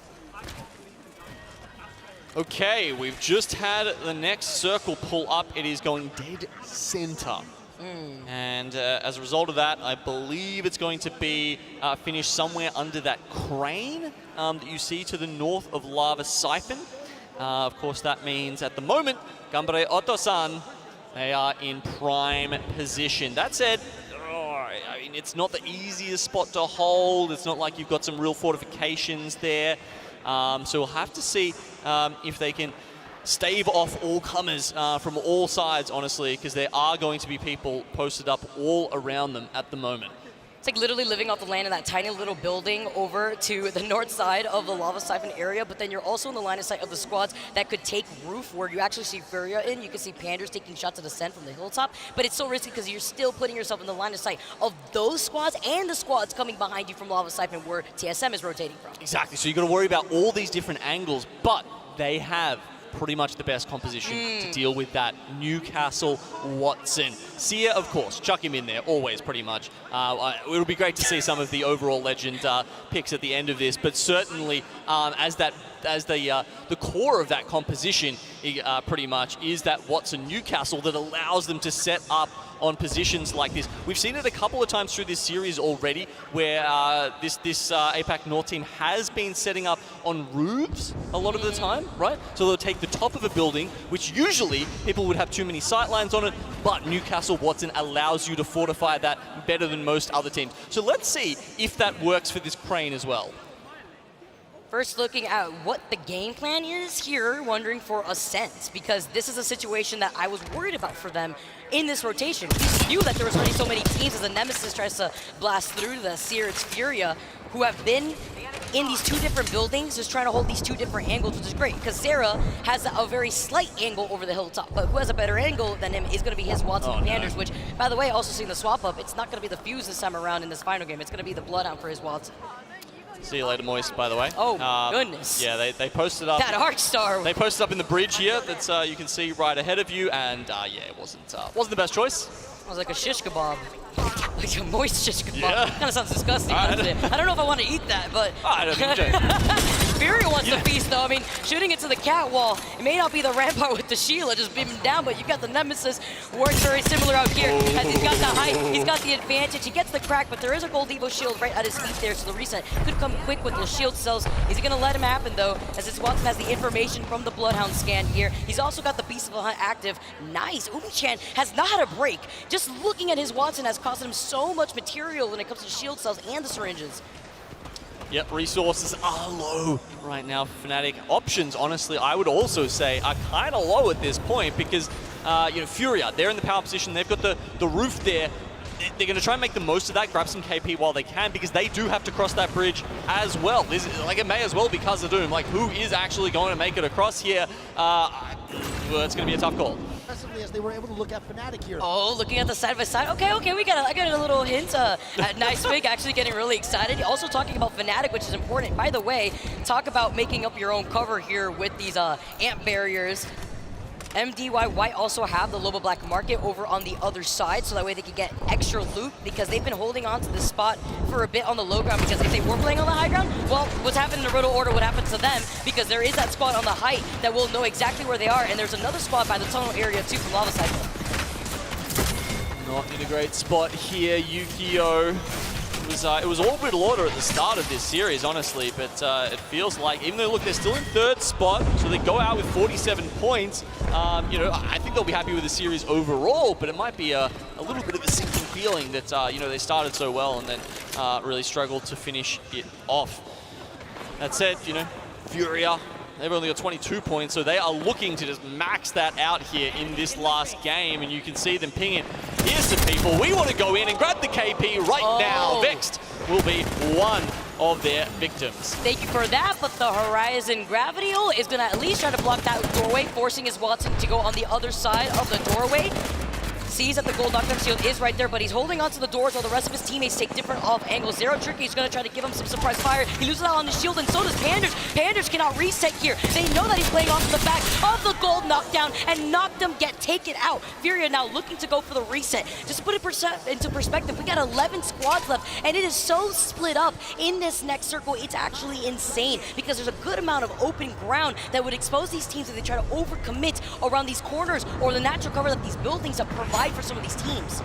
Okay, we've just had the next circle pull up. It is going dead center. And as a result of that, I believe it's going to be finished somewhere under that crane that you see to the north of Lava Siphon. Of course, that means at the moment, Gambare Otosan, they are in prime position. That said, I mean, it's not the easiest spot to hold. It's not like you've got some real fortifications there. So we'll have to see if they can stave off all comers from all sides, honestly, because there are going to be people posted up all around them at the moment. It's like literally living off the land in that tiny little building over to the north side of the Lava Siphon area, but then you're also in the line of sight of the squads that could take roof, where you actually see Furia in. You can see Panders taking shots at Ascend from the hilltop, but it's so risky because you're still putting yourself in the line of sight of those squads and the squads coming behind you from Lava Siphon, where TSM is rotating from. Exactly, so you've got to worry about all these different angles, but they have pretty much the best composition to deal with that. Newcastle, Watson. Sia, of course, chuck him in there, always pretty much. It'll be great to see some of the overall legend picks at the end of this, but certainly as the core of that composition pretty much is that Watson Newcastle that allows them to set up on positions like this. We've seen it a couple of times through this series already, where this APAC North team has been setting up on roofs a lot of the time, right? So they'll take the top of a building, which usually people would have too many sightlines on it, but Newcastle Watson allows you to fortify that better than most other teams. So let's see if that works for this crane as well. First, looking at what the game plan is here, wondering for Ascent, because this is a situation that I was worried about for them in this rotation. We knew that there was already so many teams as the Nemesis tries to blast through the Seer, it's Furia. who have been in these two different buildings, just trying to hold these two different angles, which is great, because Sarah has a very slight angle over the hilltop, but who has a better angle than him is going to be his Watson and Panders, which, by the way, also seeing the swap up, it's not going to be the Fuse this time around in this final game, it's going to be the Bloodhound for his Watson. See you later, Moist, by the way. Oh, goodness. Yeah, they posted up. That Arc Star. They posted up in the bridge here that you can see right ahead of you, and yeah, it wasn't the best choice. It was like a shish kebab. Like a moist shish kebab. Yeah. Kind of sounds disgusting. I don't know if I want to eat that, but... I don't think so. Fury wants to feast, though. I mean, shooting it to the cat wall, it may not be the Rampart with the Sheila just beam him down, but you got the Nemesis. Works very similar out here, as he's got the height, he's got the advantage, he gets the crack, but there is a gold Evo shield right at his feet there, so the reset could come quick with the shield cells. Is he going to let him happen, though, as his Watson has the information from the Bloodhound scan here. He's also got the Beast of the Hunt active. Nice. Umi-chan has not had a break. Just looking at his Watson has costed him so much material when it comes to shield cells and the syringes. Yep, resources are low right now for Fnatic. Options, honestly, I would also say are kind of low at this point because, Furia, they're in the power position. They've got the roof there. They're going to try and make the most of that, grab some KP while they can, because they do have to cross that bridge as well. It may as well be Khazad-dûm. Like, who is actually going to make it across here? Well, it's going to be a tough call. As they were able to look at Fnatic here. Oh, looking at the side by side. Okay, I got a little hint at Nice Fig actually getting really excited. Also talking about Fnatic, which is important. By the way, talk about making up your own cover here with these amp barriers. MDY White also have the Loba Black Market over on the other side, so that way they can get extra loot, because they've been holding on to this spot for a bit on the low ground, because if they were playing on the high ground, well, what's happened in the Roto Order would happen to them, because there is that spot on the height that will know exactly where they are, and there's another spot by the tunnel area too from Lava Cycle. Not in a great spot here, Yukio. It was all good order at the start of this series, honestly, but it feels like, even though, look, they're still in third spot, so they go out with 47 points. I think they'll be happy with the series overall, but it might be a little bit of a sinking feeling that, they started so well and then really struggled to finish it off. That said, Furia, they've only got 22 points, so they are looking to just max that out here in this last game, and you can see them pinging. Here's some people. We want to go in and grab the KP right now. Vexed will be one of their victims. Thank you for that, but the Horizon Gravity Ult is going to at least try to block that doorway, forcing his Watson to go on the other side of the doorway. Sees that the gold knockdown shield is right there, but he's holding onto the doors while the rest of his teammates take different off angles. Zero Tricky is going to try to give him some surprise fire. He loses out on the shield, and so does Panders. Panders cannot reset here. They know that he's playing off the back of the gold knockdown, and Knockdown get taken out. Furia now looking to go for the reset. Just to put it into perspective, we got 11 squads left, and it is so split up in this next circle. It's actually insane, because there's a good amount of open ground that would expose these teams if they try to overcommit around these corners or the natural cover that these buildings have provided for some of these teams.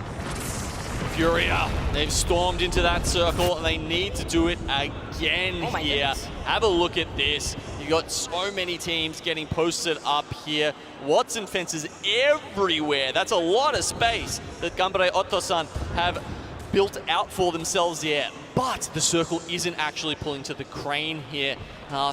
Furia, they've stormed into that circle, and they need to do it again here. Goodness. Have a look at this. You got so many teams getting posted up here. Watson fences everywhere. That's a lot of space that Gambare Otosan have built out for themselves here. But the circle isn't actually pulling to the crane here.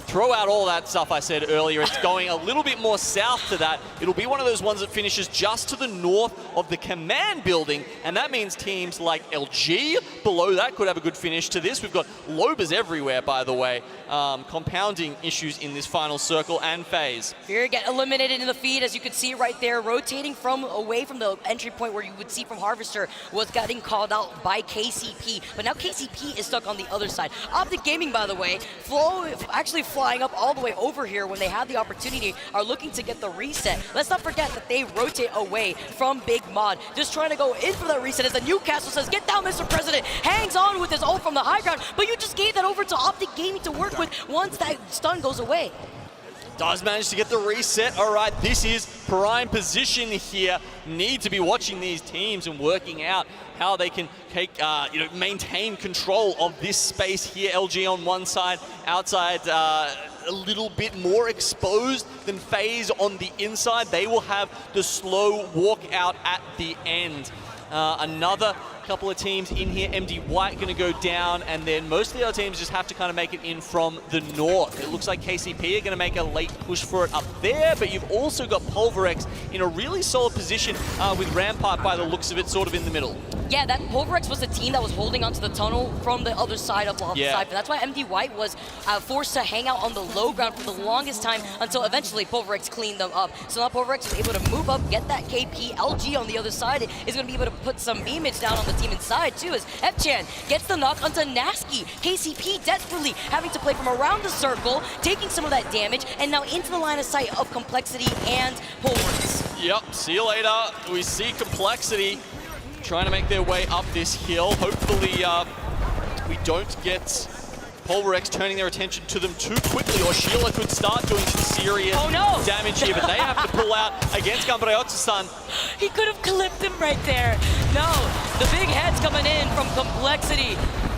Throw out all that stuff I said earlier. It's going a little bit more south to that. It'll be one of those ones that finishes just to the north of the command building, and that means teams like LG below that could have a good finish to this. We've got Lobas everywhere, by the way, compounding issues in this final circle and phase. Fury get eliminated in the feed, as you can see right there, rotating away from the entry point where you would see from Harvester was getting called out by KCP, but now KCP is stuck on the other side. Optic Gaming, by the way, actually flying up all the way over here when they have the opportunity, are looking to get the reset. Let's not forget that they rotate away from Big Mod, just trying to go in for that reset as the Newcastle says, get down, Mr. President, hangs on with his ult from the high ground, but you just gave that over to Optic Gaming to work with once that stun goes away. Does manage to get the reset. All right, this is prime position here. Need to be watching these teams and working out how they can take, maintain control of this space here. LG on one side, outside a little bit more exposed than FaZe on the inside. They will have the slow walk out at the end. Another couple of teams in here. MD White going to go down, and then most of the other teams just have to kind of make it in from the north. It looks like KCP are going to make a late push for it up there, but you've also got Pulverex in a really solid position with Rampart by the looks of it, sort of in the middle. Yeah, that Pulverex was the team that was holding onto the tunnel from the other side of Lava Cypher. That's why MD White was forced to hang out on the low ground for the longest time until eventually Pulverex cleaned them up. So now Pulverex was able to move up, get that KP. LG on the other side is going to be able to put some beamage down on the team inside too, as F-Chan gets the knock onto Nasky. KCP desperately having to play from around the circle, taking some of that damage, and now into the line of sight of Complexity and Pulverex. Yep, see you later. We see Complexity trying to make their way up this hill. Hopefully we don't get Pulverex turning their attention to them too quickly, or Sheila could start doing some serious damage here, but they have to pull out against Gambarayotsu-san. He could have clipped him right there. No, the big head's coming in from Complexity.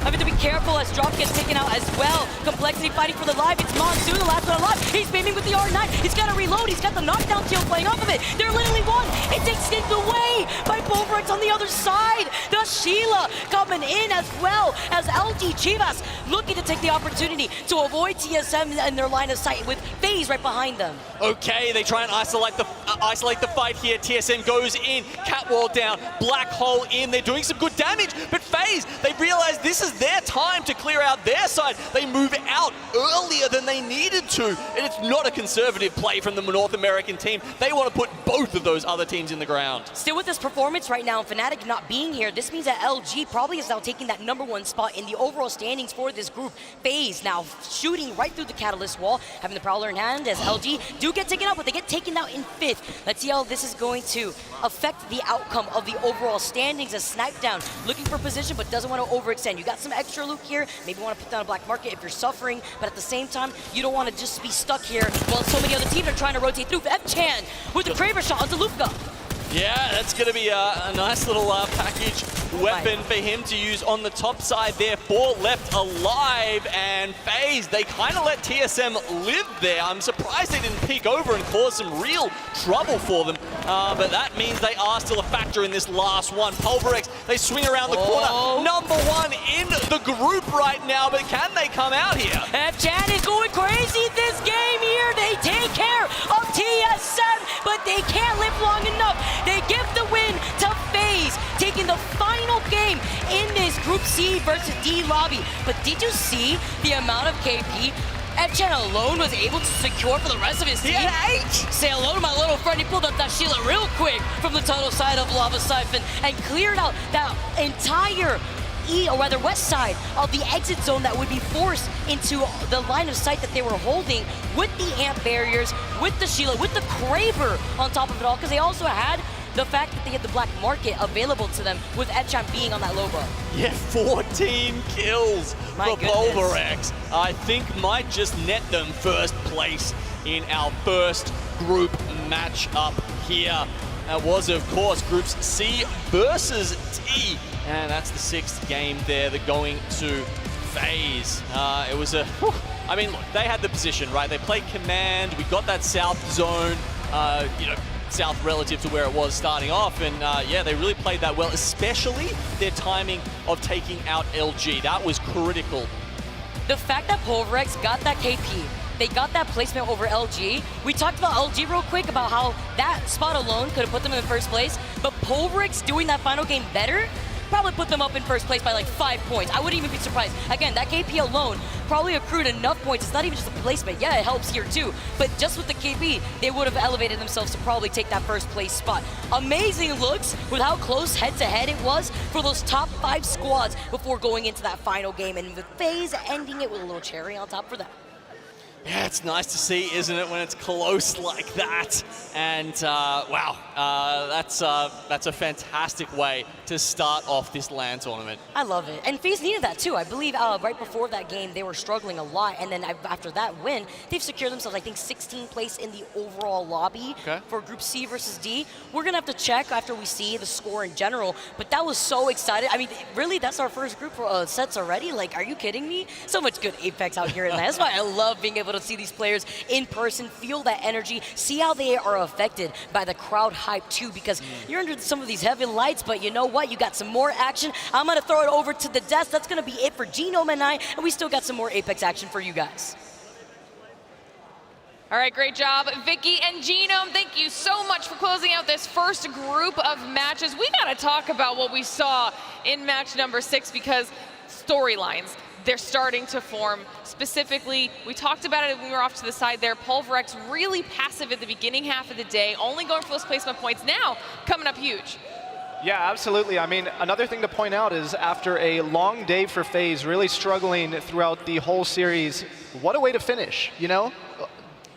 Having to be careful as Drop gets taken out as well. Complexity fighting for the life. It's Monsoon, the last one alive. He's beaming with the R9. He's got to reload. He's got the knockdown kill playing off of it. They're literally one. It's extended away by Pulverex on the other side. The Sheila coming in as well as LG Chivas looking to take the opportunity to avoid TSM in their line of sight with FaZe right behind them. Okay, they try and isolate the fight here. TSM goes in, catwall down, black hole in. They're doing some good damage, but FaZe, they realize this is their time to clear out their side. They move out earlier than they needed to, and it's not a conservative play from the North American team. They want to put both of those other teams in the ground. Still with this performance right now, Fnatic not being here, this means that LG probably is now taking that #1 spot in the overall standings for this group. FaZe now shooting right through the Catalyst wall, having the Prowler in hand as LG do get taken out, but they get taken out in 5th. Let's see how this is going to affect the outcome of the overall standings as Snipedown looking for position but doesn't want to overextend. You got some extra loot here, maybe want to put down a black market if you're suffering, but at the same time, you don't want to just be stuck here while so many other teams are trying to rotate through. F-Chan with the Kraber shot onto Lufka. Yeah, that's going to be a nice little package weapon for him to use on the top side there. 4 left alive, and FaZe, they kind of let TSM live there. I'm surprised they didn't peek over and cause some real trouble for them, but that means they are still a factor in this last one. Pulverex, they swing around the corner. #1 in the group right now, but can they come out here? F-Chan is going crazy this game here. They take care of TSM, but they can't live long enough. They give the win to FaZe, taking the final game in this Group C versus D lobby. But did you see the amount of KP F-Chan alone was able to secure for the rest of his team? Say hello to my little friend. He pulled up that Sheila real quick from the tunnel side of Lava Siphon and cleared out that entire west side of the exit zone that would be forced into the line of sight that they were holding with the amp barriers, with the Sheila, with the Kraber on top of it all, because they also had the fact that they had the black market available to them with F-Chan being on that low bar. Yeah, 14 kills for Pulverex. I think might just net them first place in our first group matchup here. That was, of course, Groups C versus D. And that's the 6th game there. They're going to FaZe. It was I mean, look, they had the position, right? They played command. We got that south zone, south relative to where it was starting off. And yeah, they really played that well, especially their timing of taking out LG. That was critical. The fact that Pulverex got that KP, they got that placement over LG. We talked about LG real quick about how that spot alone could have put them in the first place, but Pulverex doing that final game better probably put them up in first place by like 5 points. I wouldn't even be surprised. Again, that KP alone probably accrued enough points. It's not even just a placement. Yeah, it helps here too. But just with the KP, they would have elevated themselves to probably take that first place spot. Amazing looks with how close head-to-head it was for those top 5 squads before going into that final game. And with FaZe ending it with a little cherry on top for them. Yeah, it's nice to see, isn't it, when it's close like that? And wow, that's a fantastic way to start off this LAN tournament. I love it. And FaZe needed that too. I believe right before that game, they were struggling a lot. And then after that win, they've secured themselves, I think, 16th place in the overall lobby for Group C versus D. We're going to have to check after we see the score in general. But that was so exciting. I mean, really, that's our first group sets already? Like, are you kidding me? So much good Apex out here in LAN. That's why I love being able able to see these players in person, feel that energy, see how they are affected by the crowd hype too, because you're under some of these heavy lights, but you know what? You got some more action. I'm going to throw it over to the desk. That's going to be it for Genome and I, and we still got some more Apex action for you guys. All right, great job, Vicky and Genome. Thank you so much for closing out this first group of matches. We got to talk about what we saw in match number 6, because storylines, they're starting to form. Specifically, we talked about it when we were off to the side there. Pulverex really passive at the beginning half of the day, only going for those placement points. Now, coming up huge. Yeah, absolutely. I mean, another thing to point out is after a long day for FaZe, really struggling throughout the whole series, what a way to finish, you know?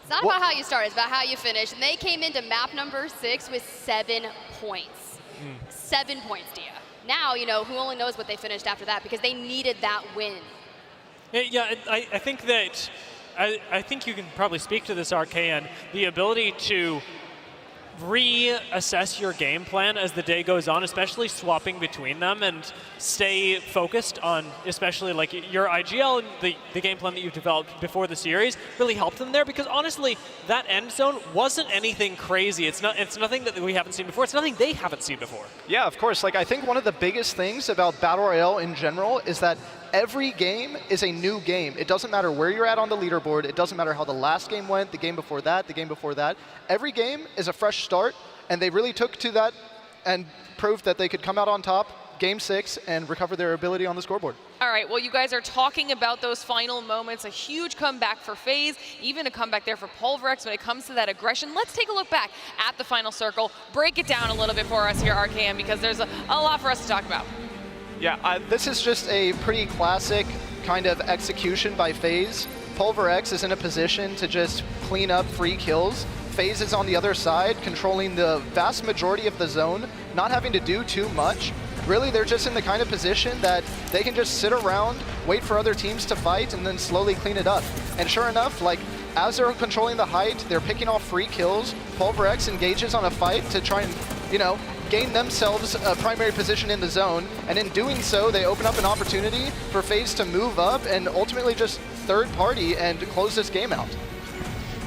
It's not about how you start, it's about how you finish. And they came into map number 6 with 7 points. 7 points, Dia. Now, you know, who only knows what they finished after that, because they needed that win. Yeah, I think that, I think you can probably speak to this, RK, and the ability to reassess your game plan as the day goes on, especially swapping between them, and stay focused on, especially like your IGL and the game plan that you've developed before the series really helped them there, because honestly, that end zone wasn't anything crazy. It's nothing that we haven't seen before. It's nothing they haven't seen before. Yeah, of course. Like, I think one of the biggest things about Battle Royale in general is that every game is a new game. It doesn't matter where you're at on the leaderboard. It doesn't matter how the last game went, the game before that, the game before that. Every game is a fresh start, and they really took to that and proved that they could come out on top game 6 and recover their ability on the scoreboard. All right, well, you guys are talking about those final moments, a huge comeback for FaZe, even a comeback there for Pulverex when it comes to that aggression. Let's take a look back at the final circle, break it down a little bit for us here, RKM, because there's a lot for us to talk about. Yeah, this is just a pretty classic kind of execution by FaZe. Pulverex is in a position to just clean up free kills. FaZe is on the other side, controlling the vast majority of the zone, not having to do too much. Really, they're just in the kind of position that they can just sit around, wait for other teams to fight, and then slowly clean it up. And sure enough, like, as they're controlling the height, they're picking off free kills. Pulverex engages on a fight to try and, you know, gain themselves a primary position in the zone, and in doing so, they open up an opportunity for FaZe to move up and ultimately just third party and close this game out.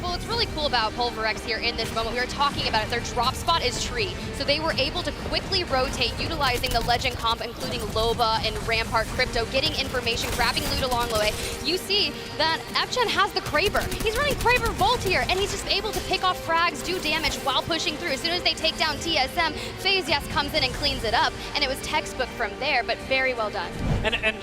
Well, what's really cool about Pulverex here in this moment, we were talking about it, their drop spot is tree. So they were able to quickly rotate, utilizing the legend comp, including Loba and Rampart Crypto, getting information, grabbing loot along the way. You see that FGen has the Kraber. He's running Kraber Volt here, and he's just able to pick off frags, do damage while pushing through. As soon as they take down TSM, FaZe, yes, comes in and cleans it up, and it was textbook from there, but very well done. And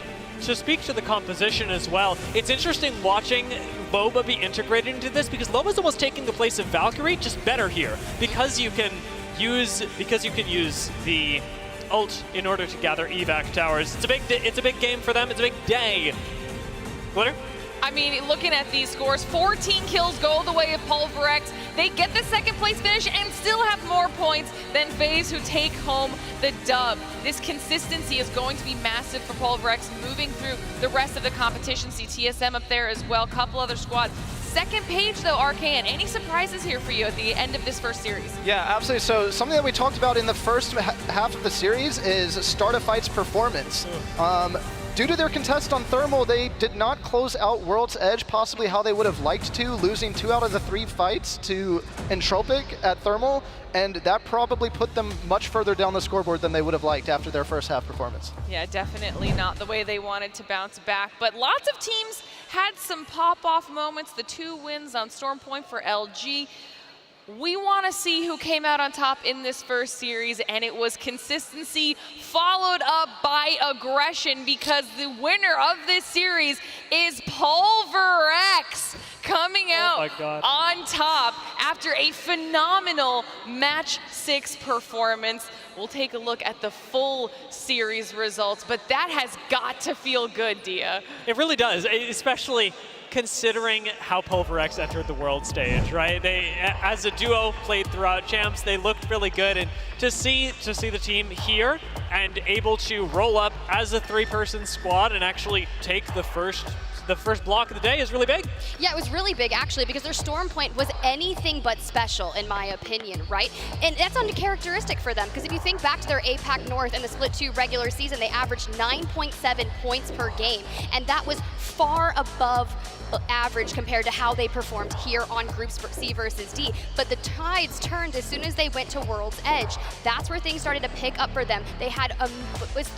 to speak to the composition as well, it's interesting watching Loba be integrated into this, because Loba's almost taking the place of Valkyrie, just better here, because you can use the ult in order to gather evac towers. It's a big game for them. It's a big day. Glitter? I mean, looking at these scores, 14 kills go the way of Pulverex. They get the second place finish and still have more points than FaZe, who take home the dub. This consistency is going to be massive for Pulverex moving through the rest of the competition. See TSM up there as well, couple other squads. Second page though, Arcane, any surprises here for you at the end of this first series? Yeah, absolutely. So something that we talked about in the first half of the series is Startifight's performance. Due to their contest on Thermal, they did not close out World's Edge possibly how they would have liked to, losing 2 out of the 3 fights to Entropic at Thermal, and that probably put them much further down the scoreboard than they would have liked after their first half performance. Yeah, definitely not the way they wanted to bounce back, but lots of teams had some pop-off moments. The 2 wins on Storm Point for LG. We want to see who came out on top in this first series, and it was consistency followed up by aggression, because the winner of this series is Pulverex, coming out on top after a phenomenal match 6 performance. We'll take a look at the full series results, but that has got to feel good, Dia. It really does, especially considering how Pulverex entered the world stage, right? They, as a duo, played throughout champs. They looked really good, and to see the team here and able to roll up as a 3-person squad and actually take the first the first block of the day is really big. Yeah, it was really big actually because their storm point was anything but special in my opinion, right? And that's uncharacteristic for them because if you think back to their APAC North and the Split 2 regular season, they averaged 9.7 points per game, and that was far above average compared to how they performed here on Group C versus D. But the tides turned as soon as they went to World's Edge. That's where things started to pick up for them. They had it was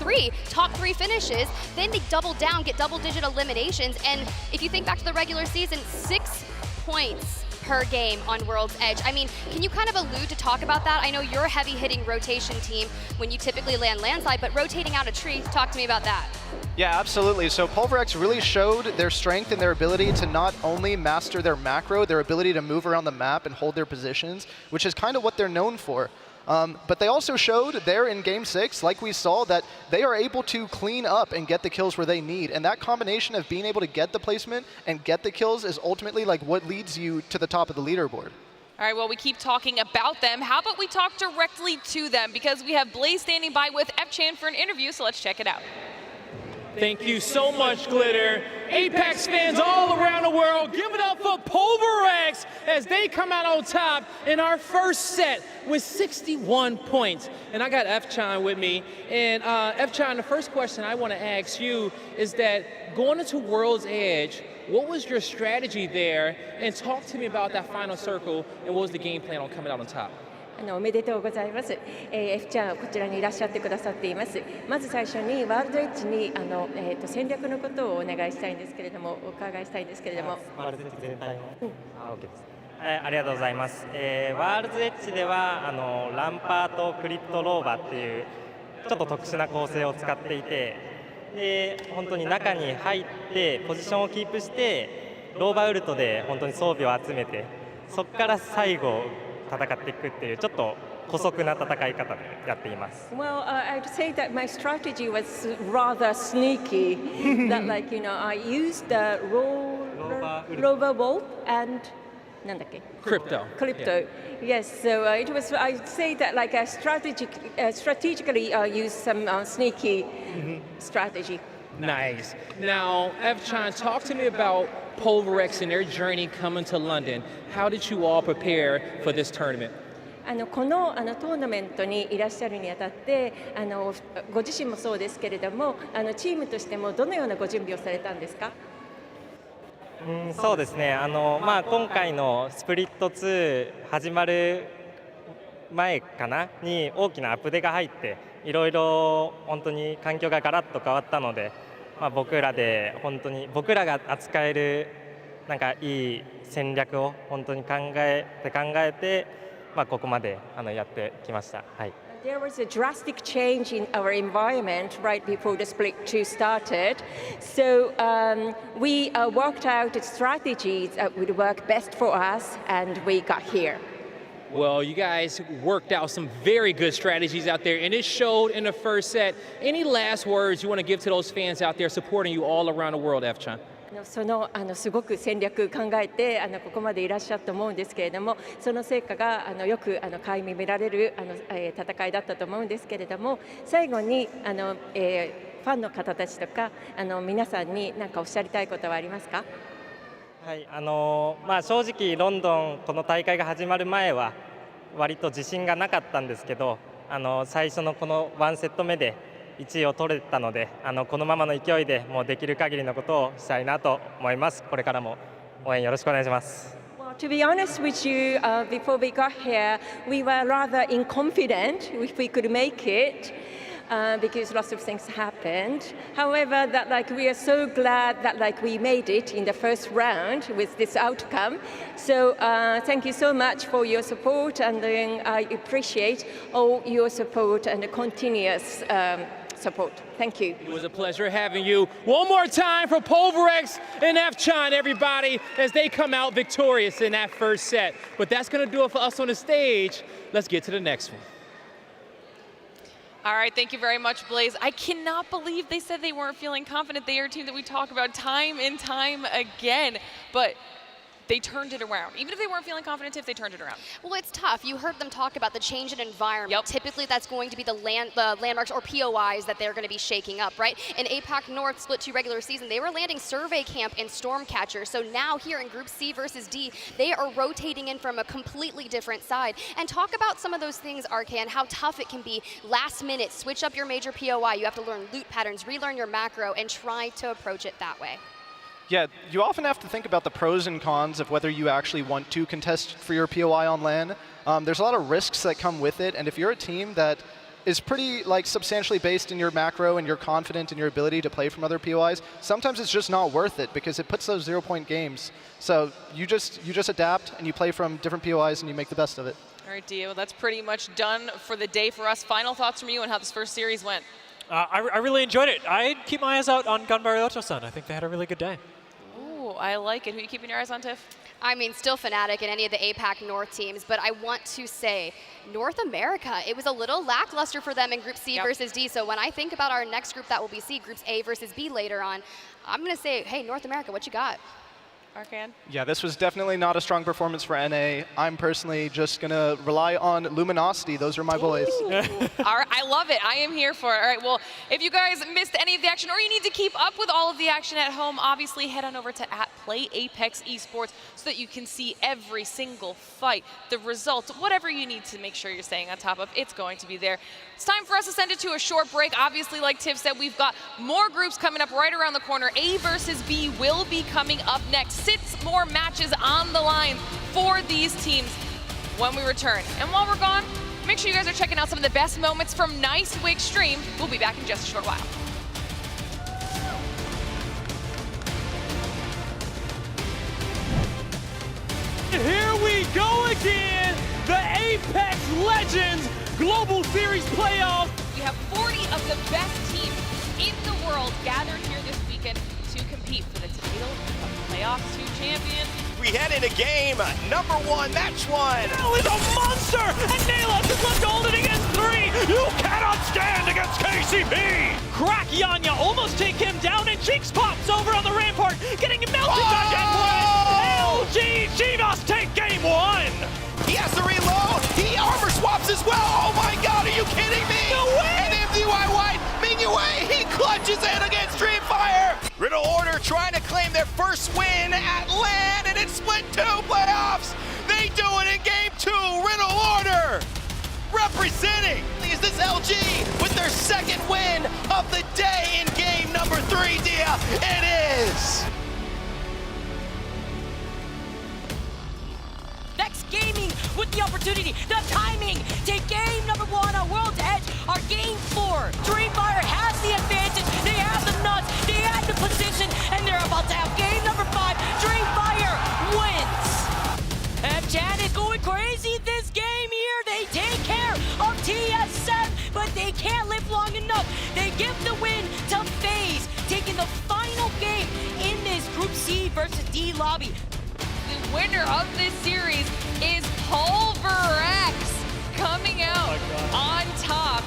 top three finishes, then they doubled down, get double-digit eliminations, and if you think back to the regular season, 6 points per game on World's Edge. I mean, can you kind of allude to talk about that? I know you're a heavy-hitting rotation team when you typically land landslide, but rotating out a tree, talk to me about that. Yeah, absolutely. So Pulverex really showed their strength and their ability to not only master their macro, their ability to move around the map and hold their positions, which is kind of what they're known for. But they also showed there in Game 6, like we saw, that they are able to clean up and get the kills where they need. And that combination of being able to get the placement and get the kills is ultimately like what leads you to the top of the leaderboard. All right, well, we keep talking about them. How about we talk directly to them? Because we have Blaze standing by with F-Chan for an interview, so let's check it out. Thank you so much, Glitter. Apex fans all around the world, give it up for Pulverex as they come out on top in our first set with 61 points. And I got F-Chan with me. And F-Chan, the first question I want to ask you is that going into World's Edge, what was your strategy there? And talk to me about that final circle and what was the game plan on coming out on top? おめでとうございます。F ちゃんはこちらにいらっしゃってくださっています。まず最初にワールドエッジに戦略のことをお願いしたいんですけれども、お伺いしたいんですけれども。ワールドエッジ全体の。OK です。ありがとうございます。ワールドエッジではランパーとクリプトローバっていうちょっと特殊な構成を使っていて、で本当に中に入ってポジションをキープしてローバーウルトで本当に装備を集めて、そこから最後戦っていくっていうちょっと姑息な戦い方でやっています。Well, I'd say that my strategy was rather sneaky. That like I used the rover wolf and なんだっけ? Crypto. Crypto. Yes. So it was. I'd say that like I strategically used some sneaky strategy. Nice. Now, F-Chan, talk to me about Pulverex and their journey coming to London. How did you all prepare for this tournament? このトーナメントにいらっしゃるにあたってご自身もそうですけれどもチームとしてもどのようなご準備をされたんですか？そうですね。今回のスプリット2始まる前かなに大きなアップデが入っていろいろ本当に環境がガラッと変わったので、僕らが扱えるなんかいい戦略を本当に考えて、ここまでやってきました。はい。There was a drastic change in our environment right before the Split 2 started. So we worked out strategies that would work best for us, and we got here. Well, you guys worked out some very good strategies out there, and it showed in the first set. Any last words you want to give to those fans out there supporting you all around the world, F-Chan? すごく戦略考えてここまでいらっしゃると思うんですけれども、その成果がよく垣間見られる戦いだったと思うんですけれども、最後にファンの方たちとか皆さんに何かおっしゃりたいことはありますか？はい、正直ロンドンこの大会が始まる前は割と自信がなかったんですけど、最初のこの1セット目で1位を取れたので、このままの勢いでもうできる限りのことをしたいなと思います。これからも応援よろしくお願いします。Well, to be honest with you, before we got here, we were rather inconfident if we could make it. Because lots of things happened. However, that we are so glad that we made it in the first round with this outcome. So thank you so much for your support, and I appreciate all your support and the continuous support. Thank you. It was a pleasure having you. One more time for Pulverex and F-Chan, everybody, as they come out victorious in that first set. But that's going to do it for us on the stage. Let's get to the next one. All right, thank you very much, Blaze. I cannot believe they said they weren't feeling confident. They are a team that we talk about time and time again, but they turned it around. Even if they weren't feeling confident, if they turned it around. Well, it's tough. You heard them talk about the change in environment. Typically, that's going to be the landmarks or POIs that they're going to be shaking up, right? In APAC North Split 2 regular season, they were landing Survey Camp and Stormcatcher. So now here in Group C versus D, they are rotating in from a completely different side. And talk about some of those things, Arcan, how tough it can be. Last minute, switch up your major POI. You have to learn loot patterns, relearn your macro, and try to approach it that way. Yeah, you often have to think about the pros and cons of whether you actually want to contest for your POI on LAN. There's a lot of risks that come with it, and if you're a team that is pretty substantially based in your macro and you're confident in your ability to play from other POIs, sometimes it's just not worth it because it puts those 0-point games. So you just adapt and you play from different POIs and you make the best of it. All right, Dio, that's pretty much done for the day for us. Final thoughts from you on how this first series went? I really enjoyed it. I'd keep my eyes out on Ganbaryoto-san. I think they had a really good day. Ooh, I like it. Who are you keeping your eyes on, Tiff? I mean, still Fnatic in any of the APAC North teams, but I want to say North America, it was a little lackluster for them in Group C versus D. So when I think about our next group that will be C, Groups A versus B later on, I'm going to say, hey, North America, what you got? Arcan? Yeah, this was definitely not a strong performance for NA. I'm personally just going to rely on Luminosity. Those are my boys. All right, I love it. I am here for it. All right, well, if you guys missed any of the action or you need to keep up with all of the action at home, obviously head on over to @PlayApex Esports so that you can see every single fight, the results, whatever you need to make sure you're staying on top of. It's going to be there. It's time for us to send it to a short break. Obviously, like Tiff said, we've got more groups coming up right around the corner. A versus B will be coming up next. 6 more matches on the line for these teams when we return. And while we're gone, make sure you guys are checking out some of the best moments from Nice Wig Stream. We'll be back in just a short while. Here we go again, the Apex Legends Global Series playoff. We have 40 of the best teams in the world gathered here this weekend to compete for the title of Playoffs 2 champion. We head into game number 1, match 1. Nell is a monster, and Nalos is left holding against 3. You cannot stand against KCP. Crack Yanya almost take him down, and Jinx pops over on the rampart, getting melted back and play. LG Chivas take game 1. He has to reload. He armor swaps as well. Oh my god, are you kidding me? No way! And MDY White, Mingyue, he clutches in against Dreamfire. Riddle Order trying to claim their first win at LAN, and it's Split 2 playoffs. They do it in game 2. Riddle Order representing. Is this LG with their second win of the day in game number 3, Dia? It is. Next Gaming with the opportunity, the timing, take game number 1 on World's Edge, our game 4. Dreamfire has the advantage, they have the nuts, they have the position, and they're about to have game number 5. Dreamfire wins. Chan is going crazy this game here. They take care of TSM, but they can't live long enough. They give the win to FaZe, taking the final game in this Group C versus D lobby. The winner of this series is Pulverex coming out on top.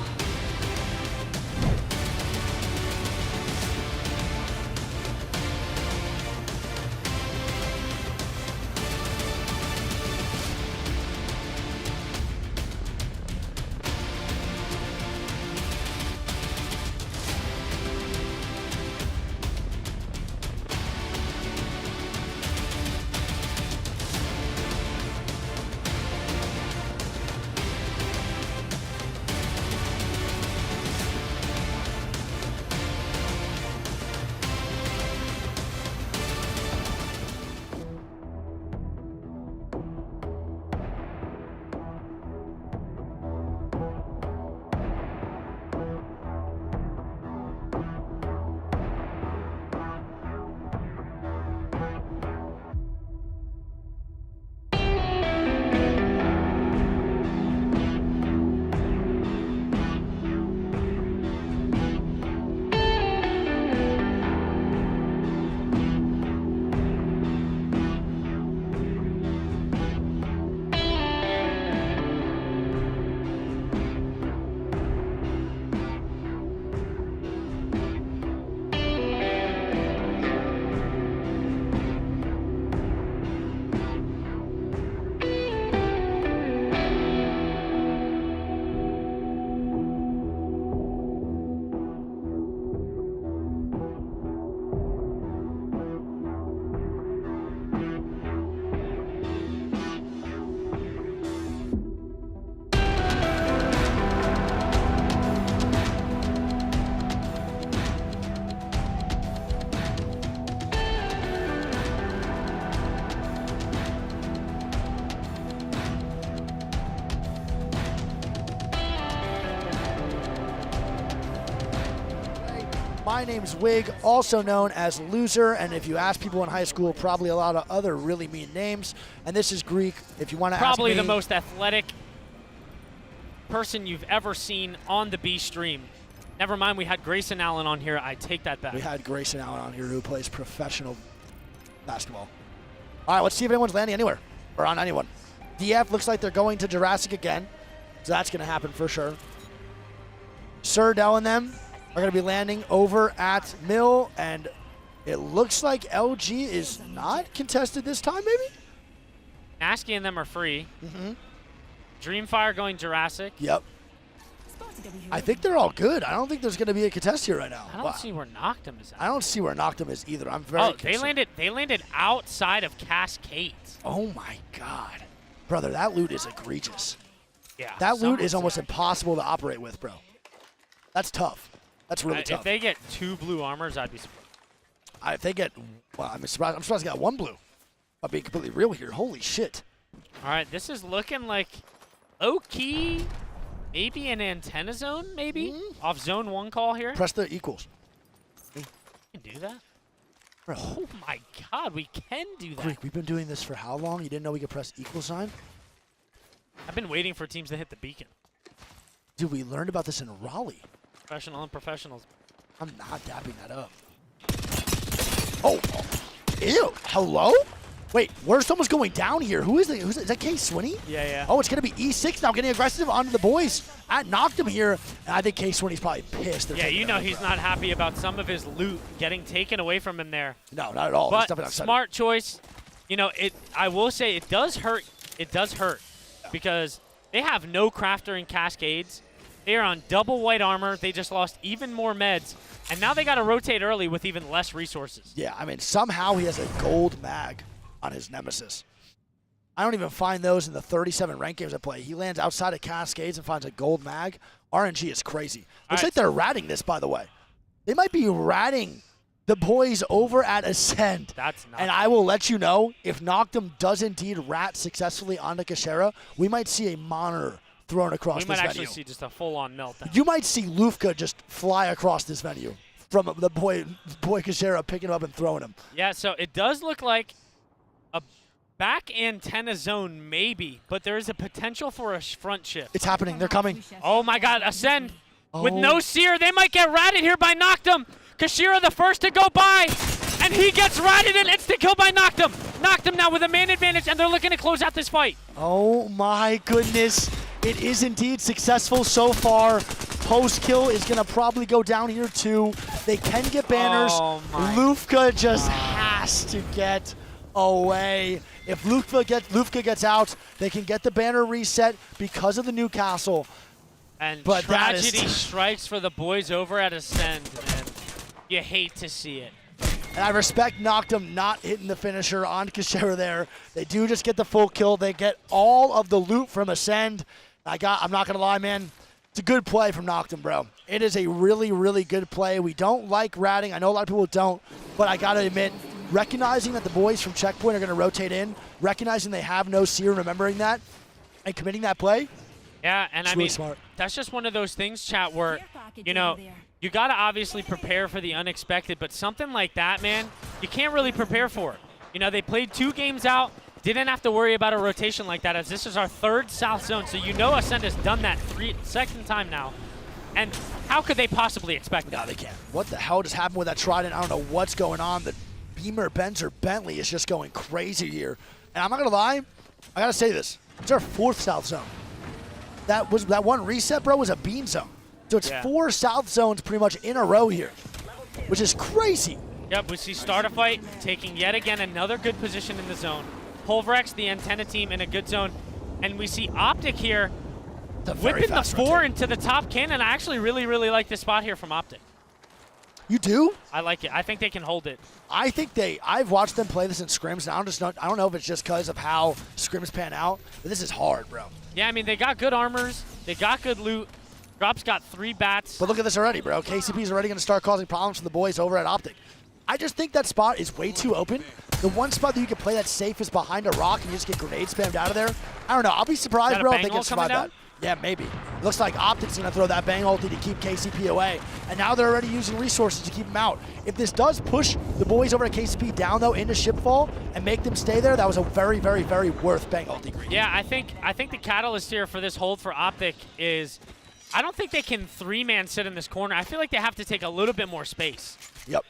My name's Wig, also known as Loser, and if you ask people in high school, probably a lot of other really mean names. And this is Greek. If you want to ask me, probably the most athletic person you've ever seen on the B stream. Never mind, we had Grayson Allen on here. I take that back. We had Grayson Allen on here who plays professional basketball. All right, let's see if anyone's landing anywhere or on anyone. DF looks like they're going to Jurassic again, so that's going to happen for sure. Sir Dell and them are going to be landing over at Mill, and it looks like LG is not contested this time, maybe? Nasky and them are free. Dreamfire going Jurassic. Yep. I think they're all good. I don't think there's going to be a contest here right now. I don't see where Noctum is at. I don't see where Noctum is either. I'm very concerned. They landed outside of Cascades. Oh my God. Brother, that loot is egregious. Yeah. That loot is almost impossible to operate with, bro. That's tough. That's really tough. If they get 2 blue armors, I'd be surprised. If they get, well, I'm surprised they got 1 blue. I'll be completely real here. Holy shit. All right, this is looking like low-key, maybe an antenna zone, maybe? Off zone 1 call here. Press the equals. You can do that? Bro. Oh my God, we can do that. Greek, we've been doing this for how long? You didn't know we could press equal sign? I've been waiting for teams to hit the beacon. Dude, we learned about this in Raleigh. Professional and professionals. I'm not dapping that up. Oh, ew, hello? Wait, where's someone's going down here? Who is it? Is that K Swinney? Yeah. Oh, it's going to be E6 now, getting aggressive onto the boys. Knocked him here, and I think K Swinney's probably pissed. Yeah, you know he's not happy about some of his loot getting taken away from him there. No, not at all. But smart choice. You know, I will say it does hurt. It does hurt because they have no crafter in Cascades. They are on double white armor. They just lost even more meds. And now they got to rotate early with even less resources. Yeah, I mean, somehow he has a gold mag on his Nemesis. I don't even find those in the 37 ranked games I play. He lands outside of Cascades and finds a gold mag. RNG is crazy. Looks like they're ratting this, by the way. They might be ratting the boys over at Ascend. That's not. And I will let you know, if Noctum does indeed rat successfully onto Kashera, we might see a monitor thrown across this venue. We might actually see just a full-on meltdown. You might see Lufka just fly across this venue from the boy Kashera picking him up and throwing him. Yeah, so it does look like a back antenna zone maybe, but there is a potential for a front shift. It's happening. They're coming. Oh, my God. Ascend with no seer. They might get ratted here by Noctum. Kashira the first to go by, and he gets ratted and instant kill by Noctum. Noctum now with a man advantage, and they're looking to close out this fight. Oh, my goodness. It is indeed successful so far. Post-kill is going to probably go down here, too. They can get banners. Lufka just has to get away. If Lufka gets out, they can get the banner reset because of the Newcastle. And tragedy strikes for the boys over at Ascend, man. You hate to see it. And I respect Noctum not hitting the finisher on Kashera there. They do just get the full kill. They get all of the loot from Ascend. I'm not going to lie, man. It's a good play from Noctum, bro. It is a really, really good play. We don't like ratting. I know a lot of people don't, but I got to admit, recognizing that the boys from Checkpoint are going to rotate in, recognizing they have no seer, remembering that, and committing that play. Yeah, and it's I really mean, smart. That's just one of those things, chat, where, you know, you got to obviously prepare for the unexpected, but something like that, man, you can't really prepare for it. You know, they played 2 games out, didn't have to worry about a rotation like that, as this is our 3rd South Zone, so you know Ascend has done that second time now. And how could they possibly expect that? No, they can't. What the hell just happened with that Trident? I don't know what's going on. The Beamer, Benzer, Bentley is just going crazy here. And I'm not going to lie, I got to say this. It's our 4th South Zone. That one reset, bro, was a beam zone. So it's 4 South Zones pretty much in a row here, which is crazy. Yep, we see Starterfight taking yet again another good position in the zone. Pulverex, the antenna team, in a good zone. And we see Optic here whipping the 4 into the top cannon. I actually really, really like this spot here from Optic. You do? I like it. I think they can hold it. I think I've watched them play this in scrims, and I don't know if it's just because of how scrims pan out, but this is hard, bro. Yeah, I mean, they got good armors. They got good loot. Drop's got 3 bats. But look at this already, bro. KCP's already going to start causing problems for the boys over at Optic. I just think that spot is way too open. The one spot that you can play that safe is behind a rock and you just get grenade spammed out of there. I don't know. I'll be surprised, bro, if they can survive that. Yeah, maybe. Looks like Optic's going to throw that bang ulti to keep KCP away. And now they're already using resources to keep him out. If this does push the boys over to KCP down, though, into Shipfall and make them stay there, that was a very, very, very worth bang ulti. Yeah, I think the catalyst here for this hold for Optic is I don't think they can 3-man sit in this corner. I feel like they have to take a little bit more space. Yep.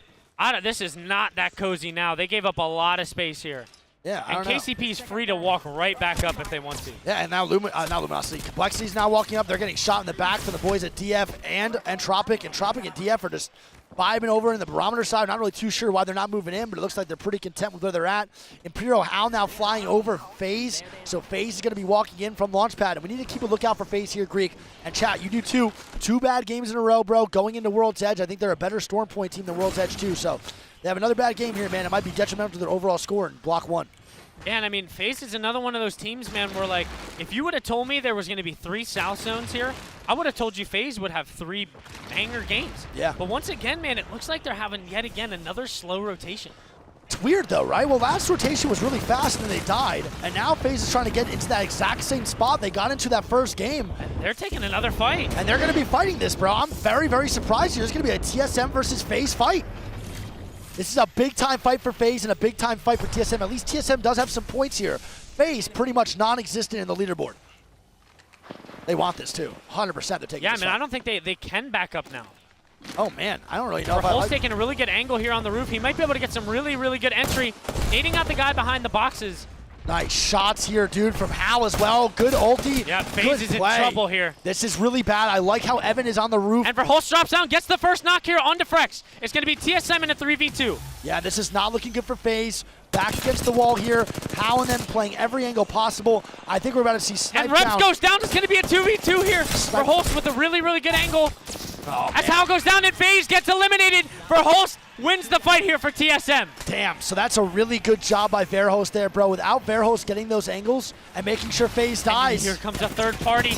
This is not that cozy now. They gave up a lot of space here. Yeah, I and don't know. KCP's free to walk right back up if they want to. Yeah, and now not Luminosity. Complexity's now walking up. They're getting shot in the back from the boys at DF and Entropic. Entropic and DF are just vibing over in the barometer side. Not really too sure why they're not moving in, but it looks like they're pretty content with where they're at. Imperial Howl now flying over FaZe. So FaZe is going to be walking in from Launchpad. And we need to keep a lookout for FaZe here, Greek. And chat, you do too. 2 bad games in a row, bro. Going into World's Edge, I think they're a better Storm Point team than World's Edge too. So they have another bad game here, man. It might be detrimental to their overall score in Block 1. Yeah, and I mean, FaZe is another one of those teams, man, where, like, if you would have told me there was going to be 3 South zones here, I would have told you FaZe would have 3 banger games. Yeah. But once again, man, it looks like they're having, yet again, another slow rotation. It's weird, though, right? Well, last rotation was really fast, and then they died. And now FaZe is trying to get into that exact same spot they got into that first game. And they're taking another fight. And they're going to be fighting this, bro. I'm very, very surprised here. There's going to be a TSM versus FaZe fight. This is a big-time fight for FaZe and a big-time fight for TSM. At least TSM does have some points here. FaZe pretty much non-existent in the leaderboard. They want this, too. 100% they're taking Yeah, this man, fight. I don't think they can back up now. Oh, man, I don't really know if Verholt's taking a really good angle here on the roof. He might be able to get some really, really good entry. Nading out the guy behind the boxes. Nice shots here, dude, from Hal as well. Good ulti. Yeah, FaZe is in trouble here. This is really bad. I like how Evan is on the roof. And Verholtz drops down, gets the first knock here on Defrex. It's going to be TSM in a 3v2. Yeah, this is not looking good for FaZe. Back against the wall here. Hal and them playing every angle possible. I think we're about to see Snipe And Reps down. goes down. It's going to be a 2v2 here. Verholtz with a really, really good angle. Oh, as Hal goes down and FaZe gets eliminated. Verholtz wins the fight here for TSM. Damn, so that's a really good job by Verhost there, bro. Without Verhost getting those angles and making sure FaZe dies. And here comes a third party.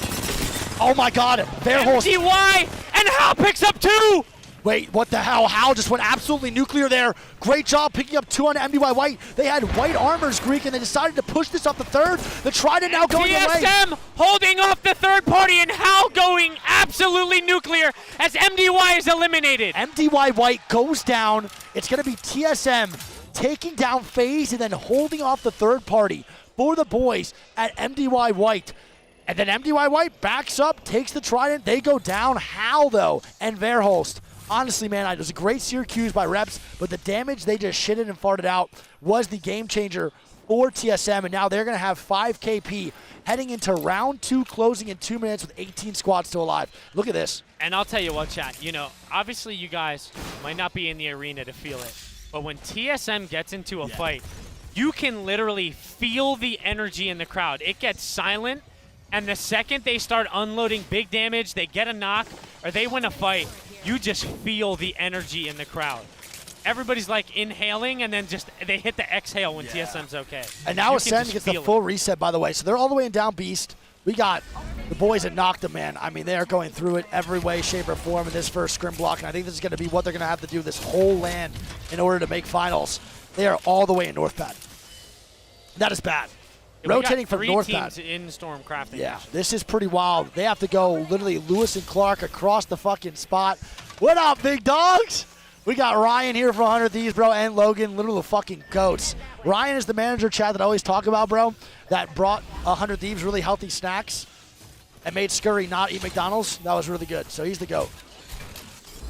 Oh my god, Verhost. MDY, and Hal picks up 2. Wait, what the hell? Hal just went absolutely nuclear there. Great job picking up 2 on MDY White. They had white armors, Greek, and they decided to push this off the third. The Trident now going away. TSM holding off the third party, and Hal going absolutely nuclear as MDY is eliminated. MDY White goes down. It's going to be TSM taking down FaZe and then holding off the third party for the boys at MDY White. And then MDY White backs up, takes the Trident. They go down. Hal, though, and Verholst. Honestly, man, it was a great Syracuse by Reps, but the damage they just shitted and farted out was the game changer for TSM, and now they're going to have 5 KP heading into round 2, closing in 2 minutes with 18 squads still alive. Look at this. And I'll tell you what, chat, you know, obviously you guys might not be in the arena to feel it, but when TSM gets into a fight, you can literally feel the energy in the crowd. It gets silent, and the second they start unloading big damage, they get a knock, or they win a fight, you just feel the energy in the crowd. Everybody's like inhaling, and then just they hit the exhale when TSM's okay. And now You can Ascend just gets the feel full reset, by the way. So they're all the way in down Beast. We got the boys at Nocta, man. I mean, they are going through it every way, shape, or form in this first scrim block, and I think this is going to be what they're going to have to do this whole land in order to make finals. They are all the way in North Pad. That is bad. Yeah, rotating from three North teams Pad. in Storm Crafting. Yeah, this is pretty wild. They have to go literally Lewis and Clark across the fucking spot. What up, big dogs? We got Ryan here for 100 Thieves, bro, and Logan, literally fucking goats. Ryan is the manager, Chad, that I always talk about, bro, that brought 100 Thieves really healthy snacks and made Scurry not eat McDonald's. That was really good, so he's the goat.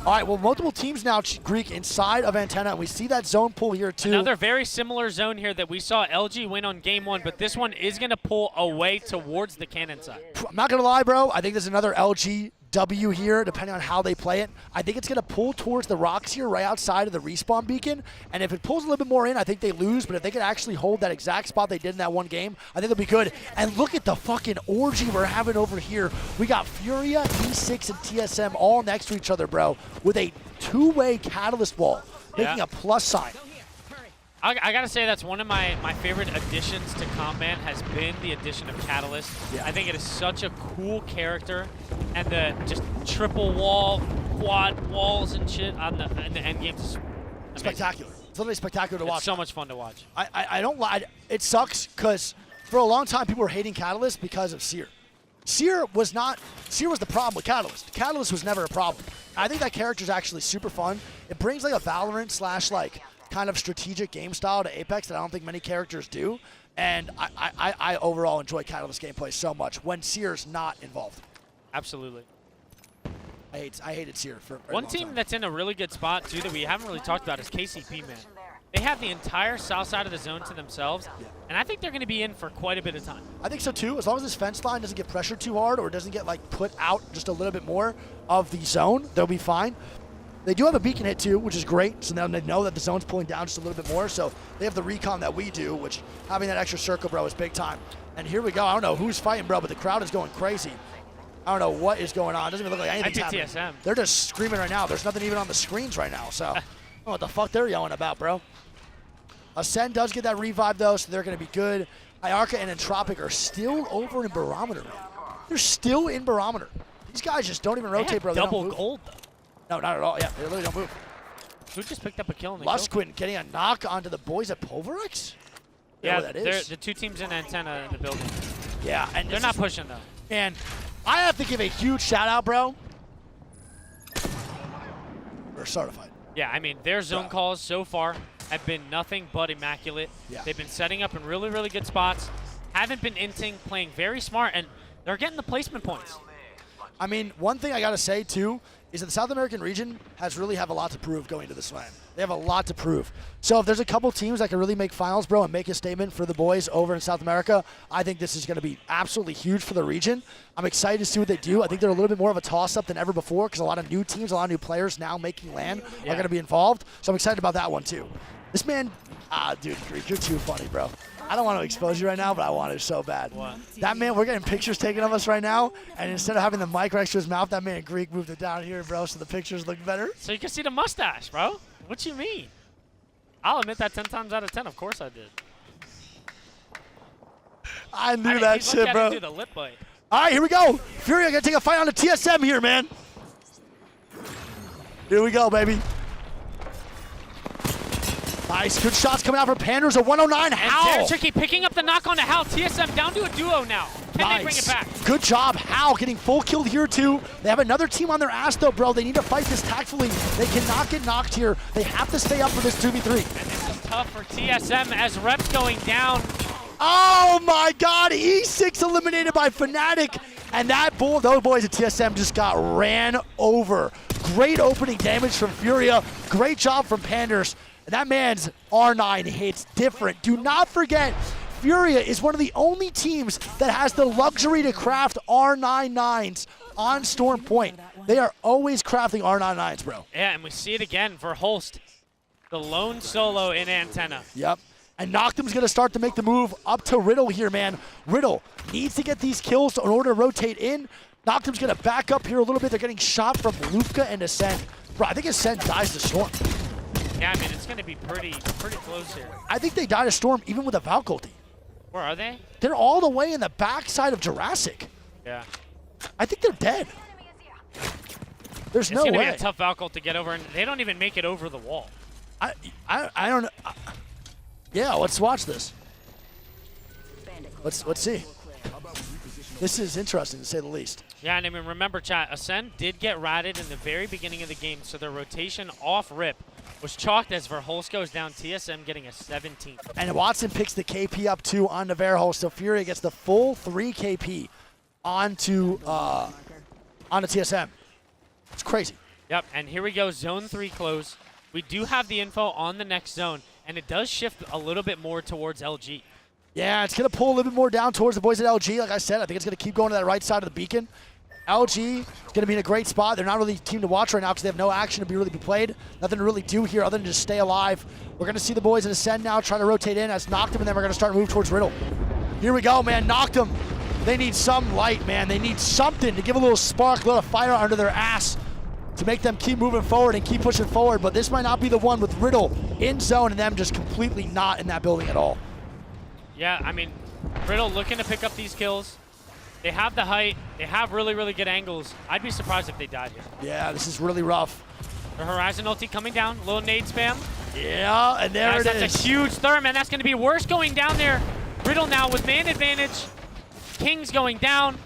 All right, well, multiple teams now, Greek, inside of Antenna, and we see that zone pull here, too. Another very similar zone here that we saw LG win on game 1, but this one is going to pull away towards the cannon side. I'm not going to lie, bro. I think there's another LG W here, depending on how they play it. I think it's going to pull towards the rocks here, right outside of the respawn beacon. And if it pulls a little bit more in, I think they lose. But if they can actually hold that exact spot they did in that one game, I think they'll be good. And look at the fucking orgy we're having over here. We got Furia, E6, and TSM all next to each other, bro, with a 2-way catalyst wall, making a plus sign. I gotta say that's one of my favorite additions to Comp Man has been the addition of Catalyst. Yeah. I think it is such a cool character, and the just triple wall, quad walls and shit on the end game is Spectacular. It's literally spectacular to watch. It's so much fun to watch. I don't lie. It sucks because for a long time people were hating Catalyst because of Seer. Seer was the problem with Catalyst. Catalyst was never a problem. I think that character is actually super fun. It brings like a Valorant / like kind of strategic game style to Apex that I don't think many characters do. And I overall enjoy Catalyst gameplay so much when Seer's not involved. Absolutely. I hated Seer for a very One long team time. that's in a really good spot, too, that we haven't really talked about is KCP, man. They have the entire south side of the zone to themselves, and I think they're going to be in for quite a bit of time. I think so too. As long as this fence line doesn't get pressured too hard or doesn't get like put out just a little bit more of the zone, they'll be fine. They do have a beacon hit too, which is great. So now they know that the zone's pulling down just a little bit more. So they have the recon that we do, which having that extra circle, bro, is big time. And here we go. I don't know who's fighting, bro, but the crowd is going crazy. I don't know what is going on. It doesn't even look like anything's happening. TSM. They're just screaming right now. There's nothing even on the screens right now. So I don't know what the fuck they're yelling about, bro. Ascend does get that revive though, so they're going to be good. Iarka and Entropic are still over in Barometer. They're still in Barometer. These guys just don't even rotate, bro. They don't double move. gold, though. No, not at all. Yeah, they literally don't move. Who just picked up a kill in the Lusquin getting a knock onto the boys at Pulverex? Yeah, that is. the two teams in Antenna in the building. Yeah, and they're not pushing, though. And I have to give a huge shout out, bro. We're certified. Yeah, I mean, their zone calls so far have been nothing but immaculate. Yeah. They've been setting up in really, really good spots. Haven't been inting, playing very smart, and they're getting the placement points. I mean, one thing I got to say, too, is that the South American region really have a lot to prove going to the Slam. They have a lot to prove. So if there's a couple teams that can really make finals, bro, and make a statement for the boys over in South America, I think this is going to be absolutely huge for the region. I'm excited to see what they do. I think they're a little bit more of a toss-up than ever before because a lot of new teams, a lot of new players now making LAN are going to be involved. So I'm excited about that one, too. This man, dude, Greek, you're too funny, bro. I don't want to expose you right now, but I want to so bad. What? That man, we're getting pictures taken of us right now, and instead of having the mic right to his mouth, that man Greek moved it down here, bro, so the pictures look better. So you can see the mustache, bro. What you mean? I'll admit that 10 times out of 10. Of course I did. I knew that shit, bro. Do the lip bite. All right, here we go. Fury gonna take a fight on the TSM here, man. Here we go, baby. Nice, good shots coming out from Panders. A 109. How? And Tricky picking up the knock on to Hal. TSM down to a duo now. Can they bring it back? Good job, Hal getting full killed here too. They have another team on their ass though, bro. They need to fight this tactfully. They cannot get knocked here. They have to stay up for this 2v3. And this is tough for TSM as Rep's going down. Oh my God, E6 eliminated by Fnatic. And those boys at TSM just got ran over. Great opening damage from Furia. Great job from Panders. That man's R9 hits different. Do not forget, Furia is one of the only teams that has the luxury to craft R99s on Storm Point. They are always crafting R99s, bro. Yeah, and we see it again for Holst. The lone solo in Antenna. Yep. And Noctum's going to start to make the move up to Riddle here, man. Riddle needs to get these kills in order to rotate in. Noctum's going to back up here a little bit. They're getting shot from Lufka and Ascend. Bro, I think Ascend dies to Storm. Yeah, I mean, it's going to be pretty close here. I think they die to Storm even with a Valk ulti. Where are they? They're all the way in the backside of Jurassic. Yeah. I think they're dead. There's no way. It's going to be a tough Valk ult to get over, and they don't even make it over the wall. I don't know. Yeah, let's watch this. Let's see. This is interesting, to say the least. Yeah, and I mean, remember, chat, Ascend did get ratted in the very beginning of the game, so their rotation off rip was chalked as Verholst goes down, TSM getting a 17th. And Watson picks the KP up, too, on Verholst, so Furia gets the full 3 KP onto TSM. It's crazy. Yep, and here we go, Zone 3 close. We do have the info on the next zone, and it does shift a little bit more towards LG. Yeah, it's going to pull a little bit more down towards the boys at LG. Like I said, I think it's going to keep going to that right side of the beacon. LG is going to be in a great spot. They're not really a team to watch right now because they have no action to really be played. Nothing to really do here other than just stay alive. We're going to see the boys at Ascend now trying to rotate in as Noctum, and then we're going to start to move towards Riddle. Here we go, man. Noctum. They need some light, man. They need something to give a little spark, a little fire under their ass to make them keep moving forward and keep pushing forward. But this might not be the one with Riddle in zone and them just completely not in that building at all. Yeah, I mean, Riddle looking to pick up these kills. They have the height. They have really, really good angles. I'd be surprised if they died here. Yeah, this is really rough. The Horizon ulti coming down. Little nade spam. Yeah, and there it is. That's a huge therm, and that's going to be worse going down there. Riddle now with man advantage. King's going down.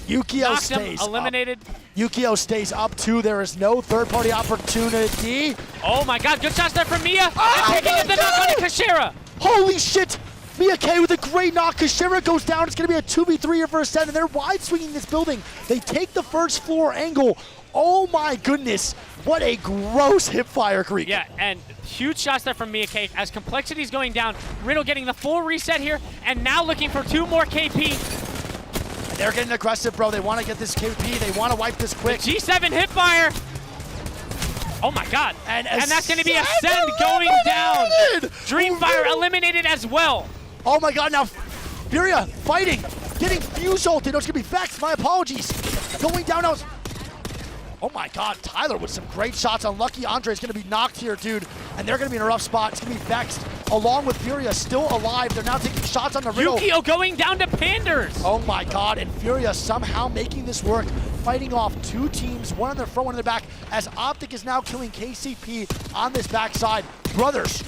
Yukio stays eliminated. up. Yukio stays up 2. There is no third-party opportunity. Oh my god, good shots there from Mia. And picking up the knock on Kashira. Holy shit! Mia K with a great knock. Kashira goes down. It's going to be a 2v3 here for Ascend, and they're wide swinging this building. They take the first floor angle. Oh my goodness. What a gross hip fire, Greek. Yeah, and huge shots there from Mia K. As Complexity's going down, Riddle getting the full reset here, and now looking for 2 more KP. And they're getting aggressive, bro. They want to get this KP. They want to wipe this quick. The G7 hip fire. Oh my god. And that's going to be Ascend going down. Dreamfire eliminated as well. Oh my god, now Furia fighting, getting fuse ulted. Oh, it's going to be Vex. My apologies. Going down now. Oh my god, Tyler with some great shots. Unlucky Andre is going to be knocked here, dude. And they're going to be in a rough spot. It's going to be Vexed along with Furia still alive. They're now taking shots on the Riddle. Yukio going down to Panders. Oh my god, and Furia somehow making this work, fighting off 2 teams, one on their front, one on their back, as Optic is now killing KCP on this backside. Brothers,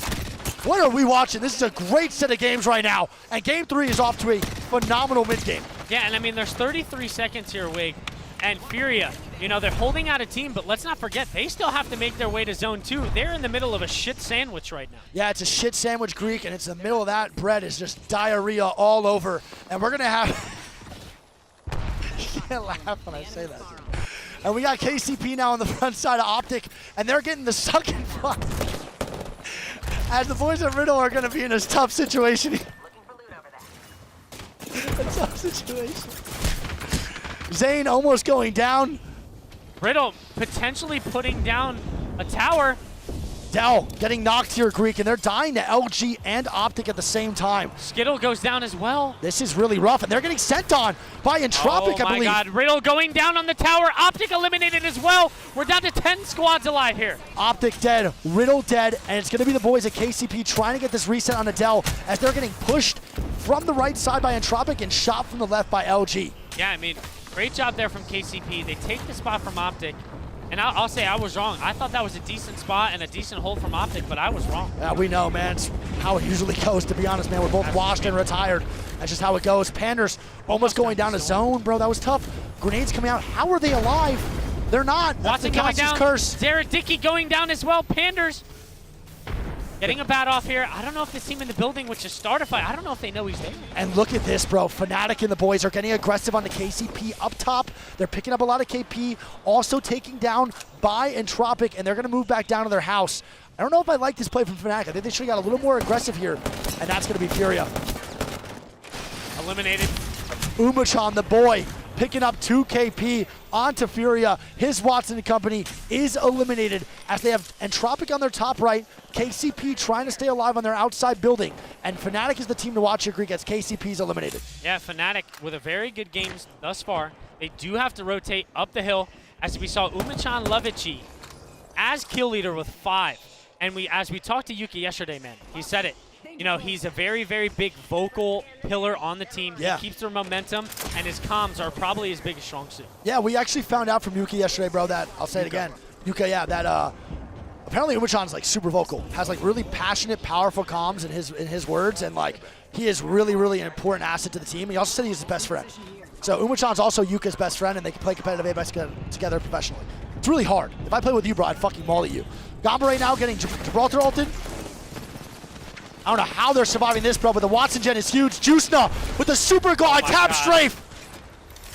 what are we watching? This is a great set of games right now. And game 3 is off to a phenomenal mid-game. Yeah, and I mean, there's 33 seconds here, Wig. And Furia, you know, they're holding out a team, but let's not forget, they still have to make their way to Zone 2. They're in the middle of a shit sandwich right now. Yeah, it's a shit sandwich, Greek, and it's in the middle of that. Bread is just diarrhea all over. And we're going to have... You can't laugh when I say that. And we got KCP now on the front side of Optic, and they're getting the sucking fuck. As the boys at Riddle are going to be in a tough situation. A tough situation. Zane almost going down. Riddle potentially putting down a tower. Dell getting knocked here, Greek, and they're dying to LG and Optic at the same time. Skittle goes down as well. This is really rough, and they're getting sent on by Entropic, I believe. Oh my god, Riddle going down on the tower. Optic eliminated as well. We're down to 10 squads alive here. Optic dead, Riddle dead, and it's going to be the boys at KCP trying to get this reset on Adele as they're getting pushed from the right side by Entropic and shot from the left by LG. Yeah, I mean, great job there from KCP. They take the spot from Optic. And I'll say I was wrong. I thought that was a decent spot and a decent hold from Optic, but I was wrong. Yeah, we know, man. It's how it usually goes, to be honest, man. We're both washed and retired. That's just how it goes. Panders almost going down to zone, bro. That was tough. Grenades coming out. How are they alive? They're not. That's the coming down. curse. Zarek Dickey going down as well. Panders getting a bat off here. I don't know if this team in the building would just start a fight. I don't know if they know he's there. And look at this, bro. Fnatic and the boys are getting aggressive on the KCP up top. They're picking up a lot of KP, also taking down by Entropic, and they're going to move back down to their house. I don't know if I like this play from Fnatic. I think they should have got a little more aggressive here, and that's going to be Furia. Eliminated. Umachan, the boy, picking up 2 KP onto Furia. His Watson and company is eliminated as they have Entropic on their top right, KCP trying to stay alive on their outside building, and Fnatic is the team to watch here, Greek, as KCP's eliminated. Yeah, Fnatic with a very good game thus far. They do have to rotate up the hill, as we saw Umachan Levici as kill leader with 5. And as we talked to Yuki yesterday, man, he said it. You know, he's a very, very big vocal pillar on the team. Yeah. He keeps their momentum, and his comms are probably his biggest strong suit. Yeah, we actually found out from Yuki yesterday, bro, that, I'll say it again, Yuki, yeah, that apparently Umachan's like super vocal, has like really passionate, powerful comms in his words, and like he is really, really an important asset to the team. He also said he's his best friend. So Umachan's also Yuka's best friend, and they can play competitive Apex together professionally. It's really hard. If I play with you, bro, I'd fucking maul at you. Gamba right now getting Gibraltar ulted. I don't know how they're surviving this, bro, but the Watson gen is huge. Juicena with the super glide tap strafe.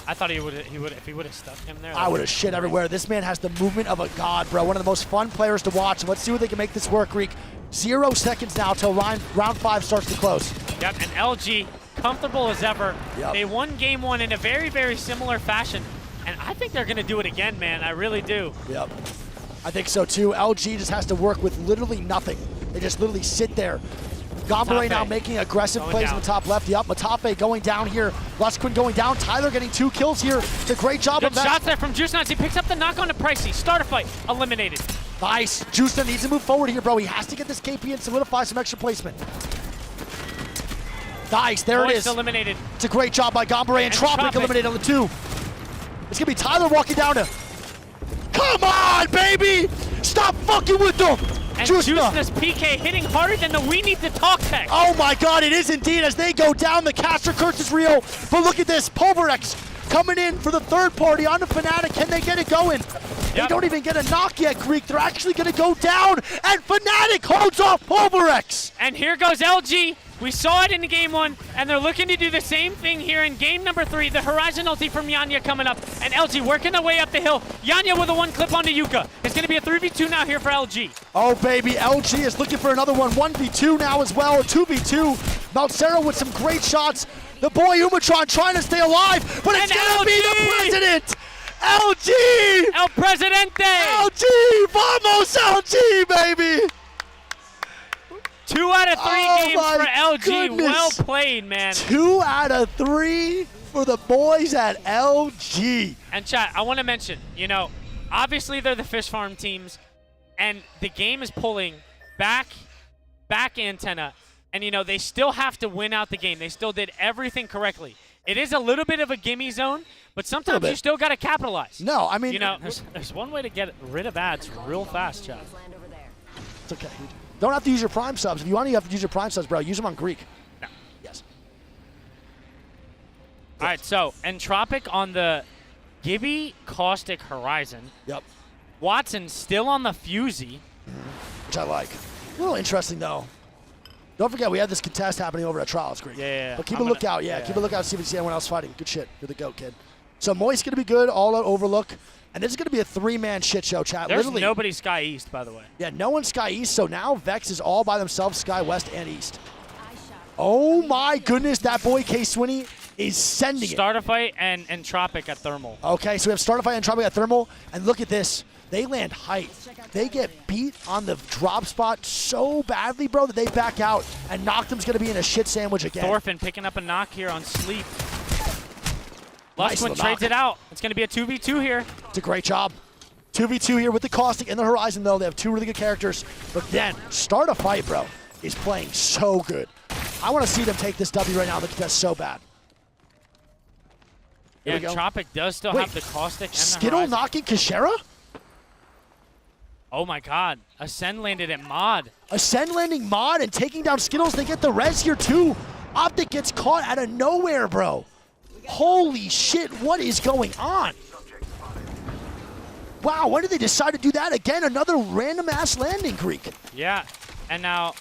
I thought if he would have stuck him there. I would have shit everywhere. This man has the movement of a god, bro. One of the most fun players to watch. Let's see what they can make this work, Greek. 0 seconds now till round 5 starts to close. Yep, and LG comfortable as ever. Yep. They won game 1 in a very, very similar fashion, and I think they're going to do it again, man. I really do. Yep, I think so too. LG just has to work with literally nothing. They just literally sit there. Gamba right now making aggressive plays in the top left. Yep, Matafe going down here. Lusquin going down. Tyler getting 2 kills here. It's a great job of that. Good shots there from Juicena. He picks up the knock on to Pricey. Start a fight. Eliminated. Nice. Juicena needs to move forward here, bro. He has to get this KP and solidify some extra placement. Nice, there it is. Eliminated. It's a great job by Gamba and Entropic eliminated on the 2. It's gonna be Tyler walking down to. Come on, baby! Stop fucking with them! And Juicena's PK hitting harder than the We Need to Talk tech. Oh my god, it is indeed as they go down. The caster curse is real. But look at this, Pulverex coming in for the third party on the Fnatic. Can they get it going? They don't even get a knock yet, Greek. They're actually going to go down, and Fnatic holds off Pulverex. And here goes LG. We saw it in game 1, and they're looking to do the same thing here in game number 3. The Horizon ulti from Yanya coming up, and LG working their way up the hill. Yanya with a 1-clip onto Yuka. It's going to be a 3v2 now here for LG. Oh, baby, LG is looking for another one. 1v2 now as well, 2v2. Malcero with some great shots. The boy Umatron trying to stay alive, but it's going to be the president. LG! El Presidente! LG! Vamos LG, baby! 2 out of 3 games for LG. Goodness. Well played, man. 2 out of 3 for the boys at LG. And chat, I want to mention, you know, obviously they're the fish farm teams, and the game is pulling back antenna, and you know, they still have to win out the game. They still did everything correctly. It is a little bit of a gimme zone, but sometimes you still got to capitalize. No, I mean, you know, there's one way to get rid of ads real fast, chat. It's okay. Don't have to use your Prime subs. If you want, you have to use your Prime subs, bro. Use them on Greek. No. Yes. All right, so Entropic on the Gibby Caustic Horizon. Yep. Watson still on the Fusey. Which I like. A little interesting, though. Don't forget, we had this contest happening over at Trials, Greek. Yeah. But keep a lookout, keep a lookout, see if you see anyone else fighting. Good shit. You're the GOAT, kid. So Moist going to be good, all out Overlook. And this is going to be a 3-man shit show, chat. There's Literally, nobody Sky East, by the way. Yeah, no one Sky East, so now Vex is all by themselves, Sky West and East. Oh my goodness, that boy K-Swinney is sending it. Starterfight and Entropic at Thermal. Okay, so we have Starterfight and Entropic at Thermal, and look at this. They land height. They get beat on the drop spot so badly, bro, that they back out, and Noctum's going to be in a shit sandwich again. Thorfinn picking up a knock here on Sleep. Nice Lustwin trades it out. It's going to be a 2v2 here. It's a great job. 2v2 here with the Caustic and the Horizon, though. They have 2 really good characters. But then, Start a Fight, bro, is playing so good. I want to see them take this W right now. That's so bad. Yeah, Entropic does still have the Caustic and the Skittle Horizon. knocking Kashera? Oh my god. Ascend landed at Mod. Ascend landing Mod and taking down Skittles. They get the res here, too. Optic gets caught out of nowhere, bro. Holy shit, what is going on? Wow, when did they decide to do that again? Another random-ass landing, Greek. Yeah, and now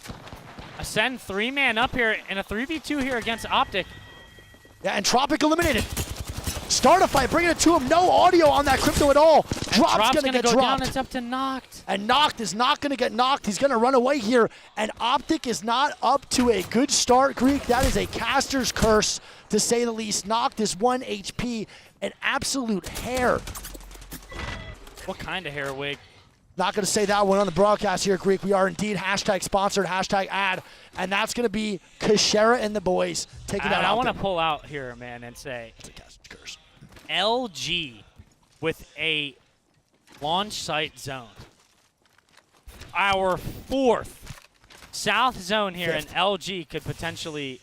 Ascend 3-man up here in a 3v2 here against Optic. Yeah, Entropic eliminated. Start a fight, bringing it to him. No audio on that Crypto at all. Drop's gonna get go dropped. down. It's up to Noct. And Noct is not gonna get knocked. He's gonna run away here. And Optic is not up to a good start, Greek. That is a caster's curse, to say the least. Noct is 1 HP, an absolute hair. What kind of hair wig? Not gonna say that one on the broadcast here, Greek. We are indeed hashtag sponsored, hashtag ad. And that's gonna be Kashera and the boys taking out I want to Optic. pull out here, man, and say It's a caster's curse. LG with a launch site zone. Our 4th South zone here, and LG could potentially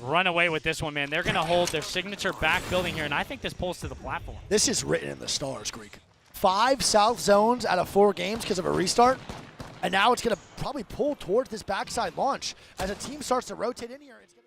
run away with this one, man. They're going to hold their signature back building here, and I think this pulls to the platform. This is written in the stars, Greek. 5 South zones out of 4 games because of a restart. And now it's going to probably pull towards this backside launch. As a team starts to rotate in here, it's gonna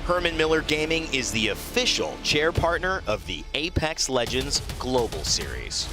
Herman Miller Gaming is the official chair partner of the Apex Legends Global Series.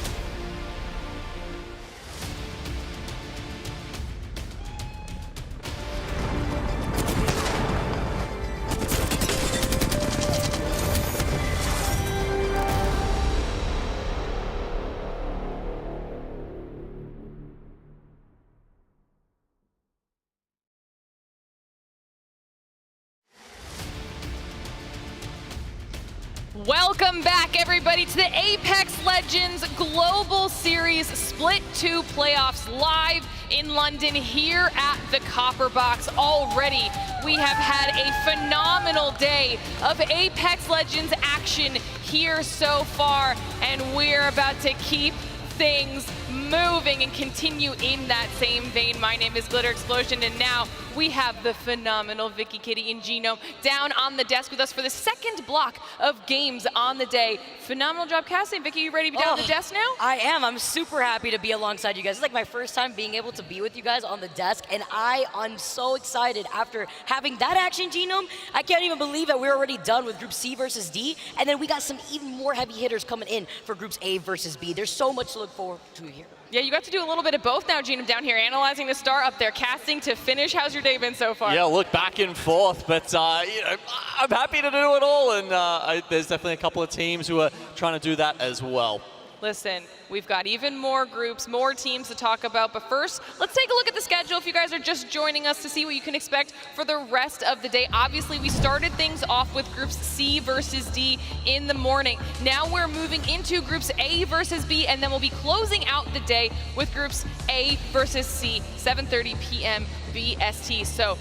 Welcome back, everybody, to the Apex Legends Global Series Split 2 playoffs live in London here at the Copper Box. Already, we have had a phenomenal day of Apex Legends action here so far, and we're about to keep things moving and continue in that same vein. My name is Glitter Explosion, and now we have the phenomenal Vicky, Kitty, and Genome down on the desk with us for the second block of games on the day. Phenomenal job casting. Vicky, you ready to be down on the desk now? I am. I'm super happy to be alongside you guys. It's like my first time being able to be with you guys on the desk, and I'm so excited after having that action, Genome. I can't even believe that we're already done with Group C versus D, and then we got some even more heavy hitters coming in for Groups A versus B. There's so much to look forward to here. Yeah, you got to do a little bit of both now, Genome, down here, analyzing the star, up there, casting to finish. How's your day been so far? Yeah, look, back and forth, but you know, I'm happy to do it all, and there's definitely a couple of teams who are trying to do that as well. Listen, we've got even more groups, more teams to talk about, but first, let's take a look at the schedule if you guys are just joining us to see what you can expect for the rest of the day. Obviously, we started things off with Groups C versus D in the morning. Now we're moving into Groups A versus B, and then we'll be closing out the day with Groups A versus C, 7:30 p.m. BST. So,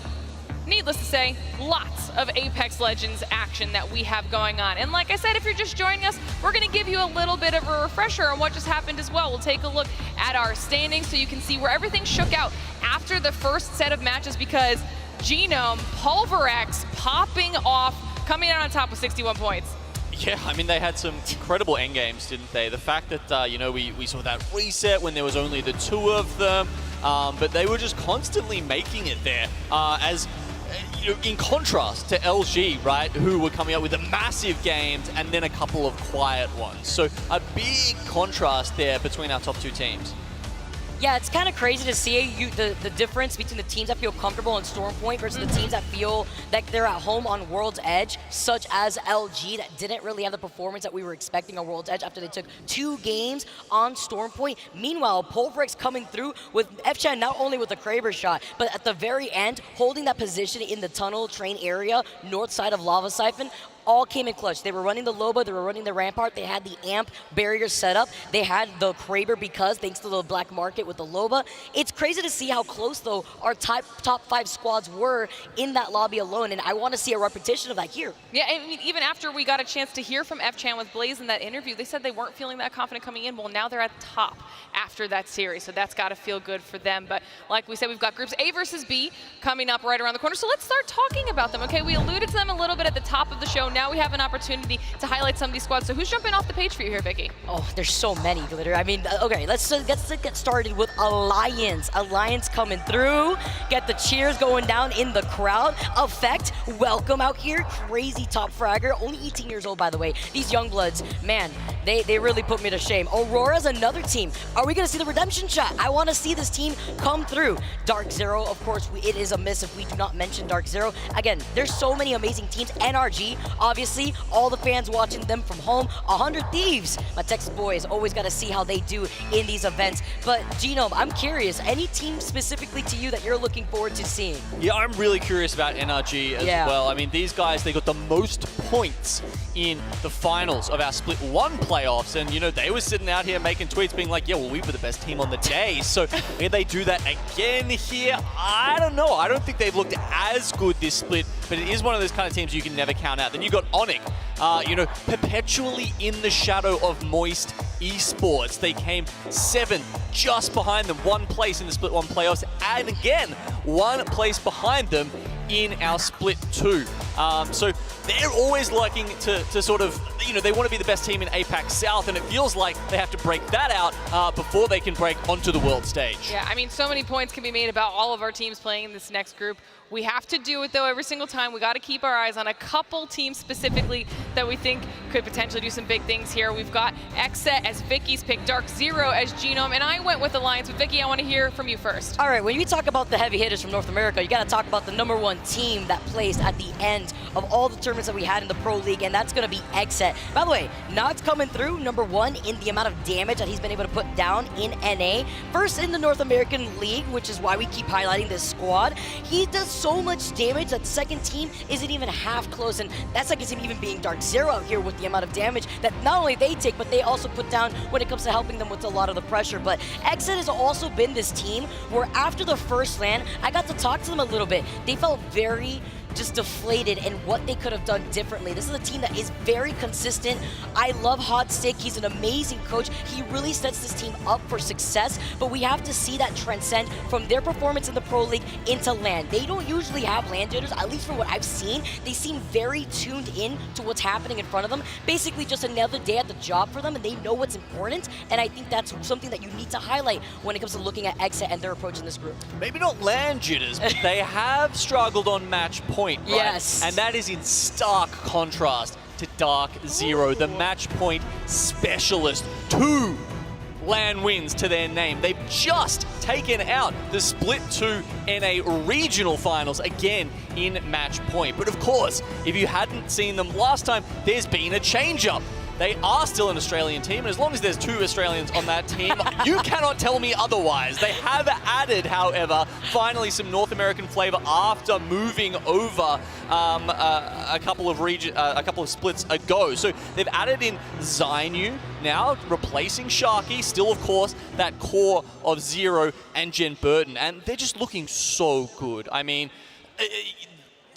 needless to say, lots of Apex Legends action that we have going on. And like I said, if you're just joining us, we're going to give you a little bit of a refresher on what just happened as well. We'll take a look at our standings so you can see where everything shook out after the first set of matches, because Genome, Pulverex popping off, coming out on top with 61 points. Yeah, I mean, they had some incredible endgames, didn't they? The fact that, you know, we saw that reset when there was only the 2 of them, but they were just constantly making it there. You know, in contrast to LG, right, who were coming up with the massive games and then a couple of quiet ones. So a big contrast there between our top 2 teams. Yeah, it's kind of crazy to see the difference between the teams that feel comfortable on Stormpoint versus the teams that feel like they're at home on World's Edge, such as LG that didn't really have the performance that we were expecting on World's Edge after they took 2 games on Stormpoint. Meanwhile, Pulverex coming through with F-Chan not only with the Kraber shot, but at the very end, holding that position in the tunnel train area, north side of Lava Siphon, all came in clutch. They were running the Loba, they were running the Rampart, they had the amp barrier set up, they had the Kraber because thanks to the black market with the Loba. It's crazy to see how close though our top 5 squads were in that lobby alone, and I want to see a repetition of that here. Yeah, I mean, even after we got a chance to hear from F-Chan with Blaze in that interview, they said they weren't feeling that confident coming in. Well, now they're at the top after that series, so that's got to feel good for them. But like we said, we've got groups A versus B coming up right around the corner, so let's start talking about them. Okay, we alluded to them a little bit at the top of the show. Now we have an opportunity to highlight some of these squads. So who's jumping off the page for you here, Vicky? Oh, there's so many, Glitter. I mean, okay, let's get started with Alliance. Alliance coming through. Get the cheers going down in the crowd. Effect, welcome out here. Crazy top fragger. Only 18 years old, by the way. These young bloods, man, they really put me to shame. Aurora's another team. Are we going to see the redemption shot? I want to see this team come through. Dark Zero, of course, it is a miss if we do not mention Dark Zero. Again, there's so many amazing teams. NRG, obviously, all the fans watching them from home. 100 Thieves, my Texas boys, always got to see how they do in these events. But Genome, I'm curious, any team specifically to you that you're looking forward to seeing? Yeah, I'm really curious about NRG as well. I mean, these guys, they got the most points in the finals of our Split 1 playoffs, and you know, they were sitting out here making tweets being like, yeah, well, we were the best team on the day. So will they do that again here? I don't know. I don't think they've looked as good this split, but it is one of those kind of teams you can never count out. Then you got Onyx, you know, perpetually in the shadow of Moist Esports. They came 7 just behind them, 1 place in the Split 1 playoffs, and again, 1 place behind them in our Split 2. So they're always liking to sort of, you know, they want to be the best team in APAC South, and it feels like they have to break that out before they can break onto the world stage. Yeah, I mean, so many points can be made about all of our teams playing in this next group. We have to do it, though, every single time. We got to keep our eyes on a couple teams specifically that we think could potentially do some big things here. We've got Xset as Vicky's pick, Dark Zero as Genome, and I went with Alliance. But Vicky, I want to hear from you first. All right, when you talk about the heavy hitters from North America, you got to talk about the #1 team that placed at the end of all the tournaments that we had in the Pro League, and that's going to be Xset. By the way, Nod's coming through, #1 in the amount of damage that he's been able to put down in NA. First in the North American League, which is why we keep highlighting this squad. He does so much damage that the second team isn't even half close, and that's like him even being Dark Zero out here with the amount of damage that not only they take, but they also put down when it comes to helping them with a lot of the pressure. But Xset has also been this team where after the first LAN, I got to talk to them a little bit. They felt very just deflated and what they could have done differently. This is a team that is very consistent. I love Hot Stick. He's an amazing coach. He really sets this team up for success, but we have to see that transcend from their performance in the Pro League into LAN. They don't usually have LAN jitters, at least from what I've seen. They seem very tuned in to what's happening in front of them. Basically just another day at the job for them, and they know what's important, and I think that's something that you need to highlight when it comes to looking at Xset and their approach in this group. Maybe not LAN jitters, but they have struggled on match point. Right? Yes. And that is in stark contrast to Dark Zero, the match point specialist. 2 LAN wins to their name. They've just taken out the Split 2 NA regional finals again in match point. But of course, if you hadn't seen them last time, there's been a change-up. They are still an Australian team, and as long as there's 2 Australians on that team, you cannot tell me otherwise. They have added, however, finally some North American flavor after moving over a couple of splits ago. So they've added in Zainu now, replacing Sharky, still of course that core of Zero and Jen Burton, and they're just looking so good. I mean,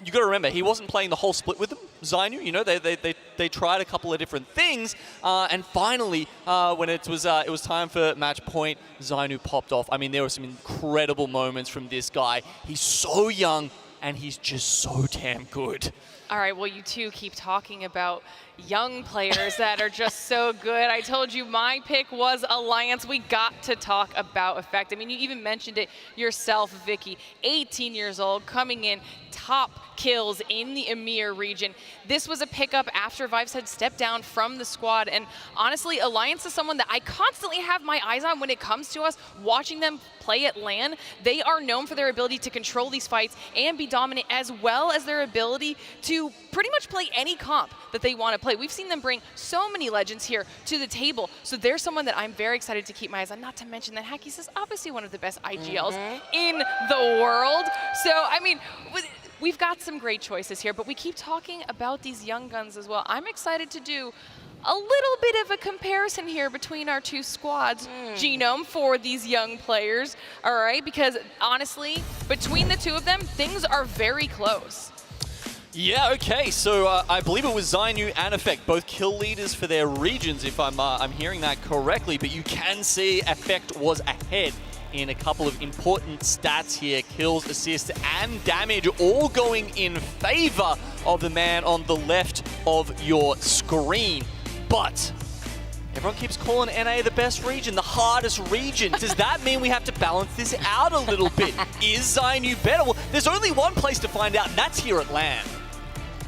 you got to remember, he wasn't playing the whole split with them, Zainu. You know, they tried a couple of different things, and finally, when it was time for match point, Zainu popped off. I mean, there were some incredible moments from this guy. He's so young, and he's just so damn good. All right, well, you two keep talking about young players that are just so good. I told you my pick was Alliance. We got to talk about Effect. I mean, you even mentioned it yourself, Vicky. 18 years old, coming in, top kills in the EMEA region. This was a pickup after Vibes had stepped down from the squad. And honestly, Alliance is someone that I constantly have my eyes on when it comes to us watching them play at LAN. They are known for their ability to control these fights and be dominant, as well as their ability to pretty much play any comp that they want to play. We've seen them bring so many legends here to the table. So they're someone that I'm very excited to keep my eyes on, not to mention that Hackys is obviously one of the best IGLs in the world. So, I mean, we've got some great choices here, but we keep talking about these young guns as well. I'm excited to do a little bit of a comparison here between our two squads, Genome, for these young players, all right? Because honestly, between the two of them, things are very close. Yeah, okay, so I believe it was Zainu and Effect, both kill leaders for their regions, if I'm hearing that correctly, but you can see Effect was ahead in a couple of important stats here. Kills, assists, and damage all going in favor of the man on the left of your screen. But everyone keeps calling NA the best region, the hardest region. Does that mean we have to balance this out a little bit? Is Zainu better? Well, there's only one place to find out, and that's here at LAN.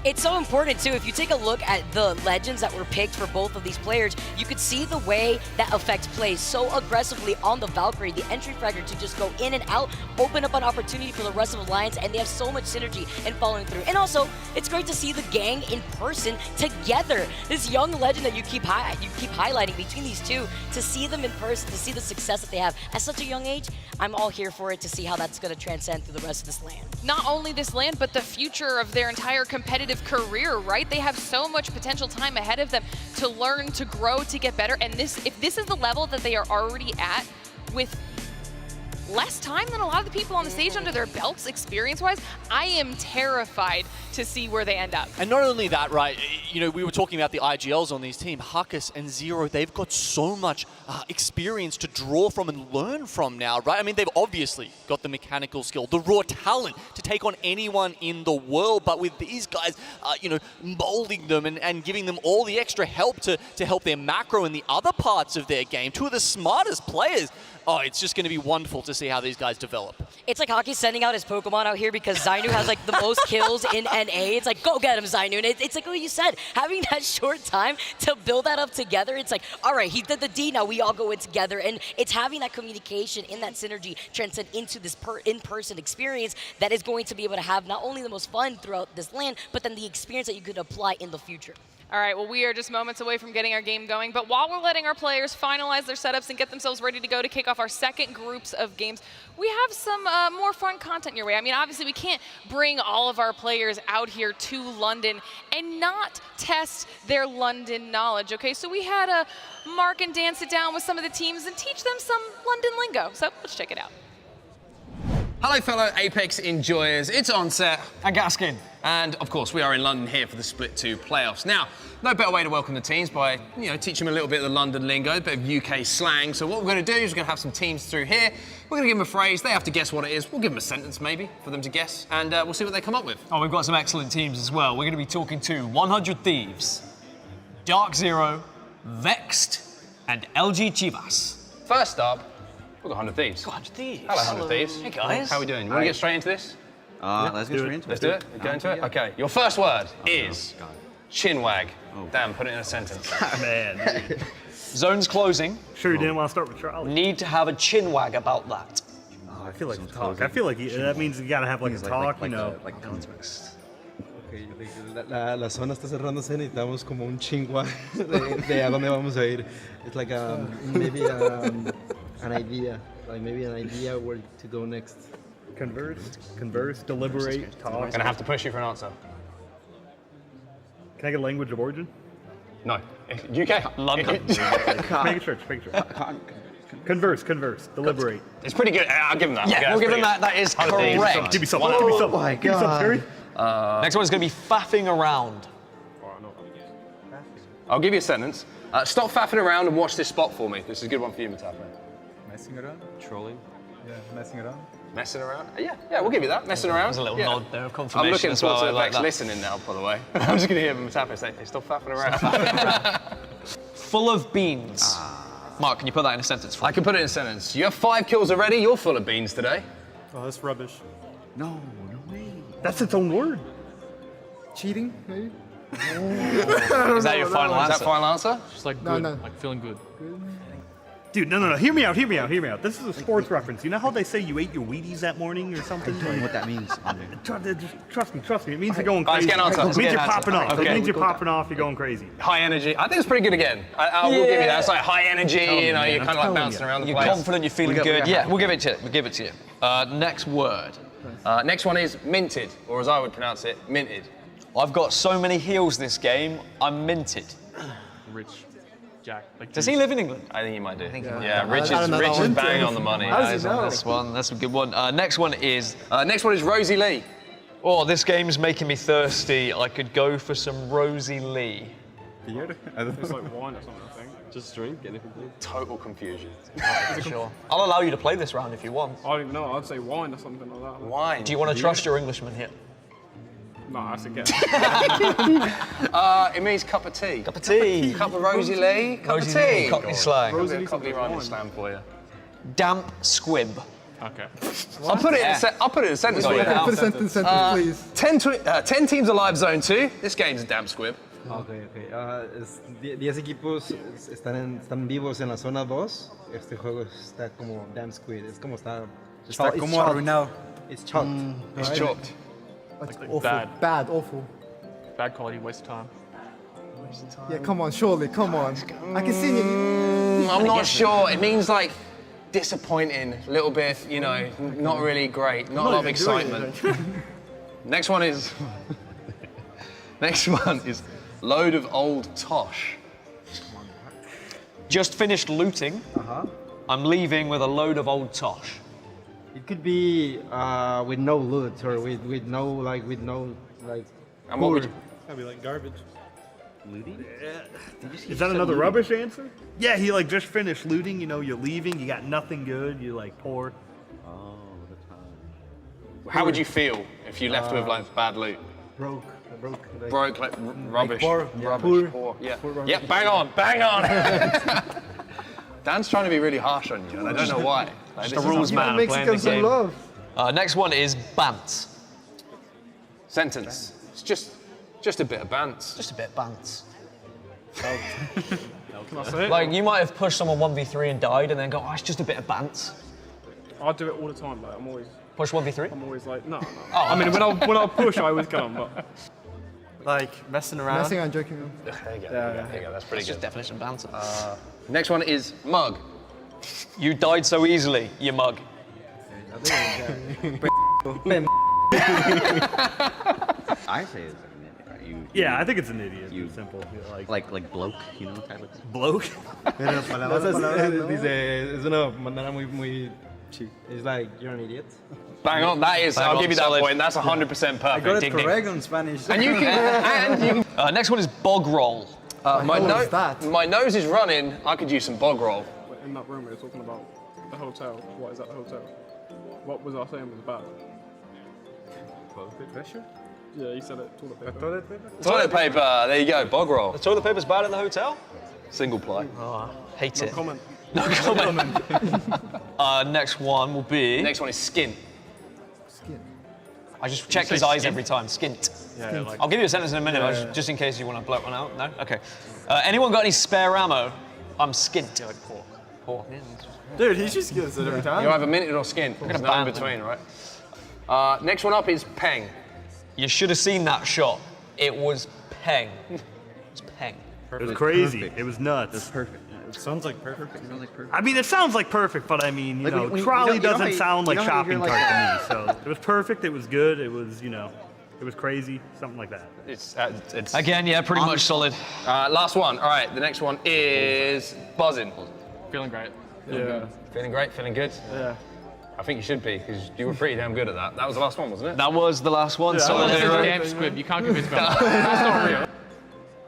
It's so important, too. If you take a look at the legends that were picked for both of these players, you could see the way that Effect plays so aggressively on the Valkyrie, the entry fragger to just go in and out, open up an opportunity for the rest of Alliance, and they have so much synergy in following through. And also, it's great to see the gang in person together. This young legend that you keep highlighting between these two, to see them in person, to see the success that they have at such a young age, I'm all here for it to see how that's going to transcend through the rest of this LAN. Not only this LAN, but the future of their entire competitive career, right? They have so much potential time ahead of them to learn, to grow, to get better. And if this is the level that they are already at with less time than a lot of the people on the stage under their belts experience-wise, I am terrified to see where they end up. And not only that, right, you know, we were talking about the IGLs on these teams, Hackys and Zero, they've got so much experience to draw from and learn from now, right? I mean, they've obviously got the mechanical skill, the raw talent to take on anyone in the world, but with these guys, you know, molding them and giving them all the extra help to help their macro and the other parts of their game, two of the smartest players. Oh, it's just going to be wonderful to see how these guys develop. It's like Hockey sending out his Pokemon out here because Zainu has like the most kills in NA. It's like, go get him, Zainu. And it's like what you said, having that short time to build that up together, it's like, all right, he did the D, now we all go in together. And it's having that communication in that synergy transcend into this in-person experience that is going to be able to have not only the most fun throughout this LAN, but then the experience that you could apply in the future. All right, well, we are just moments away from getting our game going, but while we're letting our players finalize their setups and get themselves ready to go to kick off our second groups of games, we have some more fun content your way. I mean, obviously, we can't bring all of our players out here to London and not test their London knowledge, okay? So we had Mark and Dan sit down with some of the teams and teach them some London lingo. So let's check it out. Hello, fellow Apex enjoyers. It's Onset and Gaskin. And, of course, we are in London here for the Split 2 playoffs. Now, no better way to welcome the teams by, you know, teaching them a little bit of the London lingo, a bit of UK slang. So what we're going to do is we're going to have some teams through here. We're going to give them a phrase. They have to guess what it is. We'll give them a sentence, maybe, for them to guess. And we'll see what they come up with. Oh, we've got some excellent teams as well. We're going to be talking to 100 Thieves, Dark Zero, Vexed, and LG Chivas. First up, we've got 100 Thieves. 100 Thieves. Hello, 100 Thieves. Hey, guys. How are we doing? You want to get straight into this? Let's get straight into it. Let's do it. Go into it? Okay. Your first word is chinwag. Dan, put it in a sentence. Man. Zone's closing. Sure you didn't want to start with Charlie. Need to have a chinwag about that. I feel like talk. I feel like that means you gotta have like a talk, you know. Like context. Okay, la zona está cerrándose, necesitamos como un chingua de a dónde vamos a ir. It's like maybe an idea, like maybe an idea where to go next. Converse, deliberate, talk. I'm gonna have to push you for an answer. Can I get language of origin? No. UK. London. Make sure. Converse, deliberate. It's pretty good. I'll give him that. Yeah, we'll give him that. That is correct. Give me something. Oh my God. Next one is going to be faffing around. I'll give you a sentence. Stop faffing around and watch this spot for me. This is a good one for you, Matafa. Messing around? Trolling? Yeah, messing around. Messing around? Yeah, we'll give you that. Messing around. There's a little Yeah. nod there of confirmation I'm looking as well. forward I to like Vex that. listening now, by the way. I'm just going to hear them tapping saying, hey, stop faffing around. Full of beans. Mark, can you put that in a sentence for me? I can put it in a sentence. You have 5 kills already. You're full of beans today. Oh, that's rubbish. No way. That's its own word. Cheating, maybe? Is that your final answer? Is that final answer? Just like No, good, no. like feeling good. Dude, no. Hear me out. This is a sports reference. You know how they say you ate your Wheaties that morning or something? I don't know what that means. Trust me. It means you're going Alright, crazy. let's get an answer. It Let's means get you're an answer. popping off. Okay. It means you're popping off, you're going crazy. High energy. I think it's pretty good again. I will give you that. It's like high energy, you know, you're kind of like bouncing around the You're place. confident, you're feeling good. Yeah, we'll give it to you. We'll give it to you. Next word. Next one is minted, or as I would pronounce it, minted. I've got so many heals this game, I'm minted. Rich. Jack. Like Does he live in England? I think he might do. might. Yeah, Rich is banging on the money. Nice on this one. That's a good one. Next one is Rosie Lee. Oh, this game's making me thirsty. I could go for some Rosie Lee. Beer? It's like wine or something, I think. Just drink anything. Total confusion. Sure. I'll allow you to play this round if you want. I don't even know. I'd say wine or something like that. Wine. Do you want to trust your Englishman here? No, I forget. It means cup of tea. Cup of tea. Cup of Rosie Lee. Cup of Rosie tea. Lee, Cockney slang. Rosie Lee, Cockney rhyming slang for you. Damp squib. Okay. I'll put it in a sentence for you. Put a sentence, please. 10 teams alive zone 2. This game's a damp squib. Ok. 10 equipos están vivos en la zona 2. Este juego está como damn squid. Es como está como arruinado. It's chopped. It's chopped. That's awful. Bad. Awful. Bad quality, waste of time. Yeah, come on, surely, come on. I can see you. I'm not sure. It means like disappointing, a little bit, you know, not really great, not a lot of excitement. Next one is load of old tosh. Just finished looting. I'm leaving with a load of old tosh. It could be with no loot or with no And what would you? That'd be like garbage. Looting? Is that another rubbish answer? Yeah, he like just finished looting. You know, you're leaving. You got nothing good. You're like poor. Oh, the time. How would you feel if you left with like bad loot? Broke. Broke, like rubbish. poor, Rubbish. Poor. Yeah. Yeah. Bang on. Dan's trying to be really harsh on you, and I don't know why. Like, Just a rules man playing the game. Next one is bants. Sentence. It's just a bit of bants. Just a bit of bants. Can I say it? Like, you might have pushed someone 1v3 and died, and then go, oh, it's just a bit of bants. I do it all the time. Like I'm always. Push 1v3? I'm always like, no. Oh. I mean, when I push, I always come, but. Like messing around. Messing and joking. There you go. There you go. That's pretty That's good. just definition of banter. Next one is mug. You died so easily, you mug. I say it's like an idiot, right? Yeah, I think it's an idiot. It's simple. Like bloke, you know, type of thing. Bloke. Es una manera muy It's like you're an idiot. Bang on. That is. I'll give you that point. That's 100% perfect. I got it Ding, ding. correct on Spanish. And you can. Next one is bog roll. My nose is running. I could use some bog roll. In that room, we were talking about the hotel. What is at the hotel? What was I saying was bad? Toilet pressure? Yeah, you said it. Toilet paper. Toilet paper? Toilet paper. There you go. Bog roll. The toilet paper's bad at the hotel? Single ply. Oh, hate No it. comment. No comment. Next one will be. Next one is skin. I just check say his eyes skin? every time. Skint. Yeah, like. I'll give you a sentence in a minute, just in case you want to blow one out. No? Okay. Anyone got any spare ammo? I'm skint. Yeah, like poor. Poor. Dude, he just gives it every time. You're either minted or skin. There's no in between, right? Next one up is peng. You should have seen that shot. It was peng. It's peng. It was crazy. It was nuts. That's perfect. It sounds like perfect. It sounds like perfect. I mean, it sounds like perfect, but I mean, you Like, know, when- trolley you know how doesn't you- sound you like know how you shopping hear, cart like, to me. So it was perfect. It was good. It was, you know, it was crazy. Something like that. It's Again, yeah, pretty much solid. Last one. All right, the next one is buzzing. Feeling great. Yeah. Feeling great, feeling good. Yeah. I think you should be, because you were pretty damn good at that. That was the last one, wasn't it? That was the last one. Yeah, Solid that's hero. a damn squib. You can't convince me. That's not real.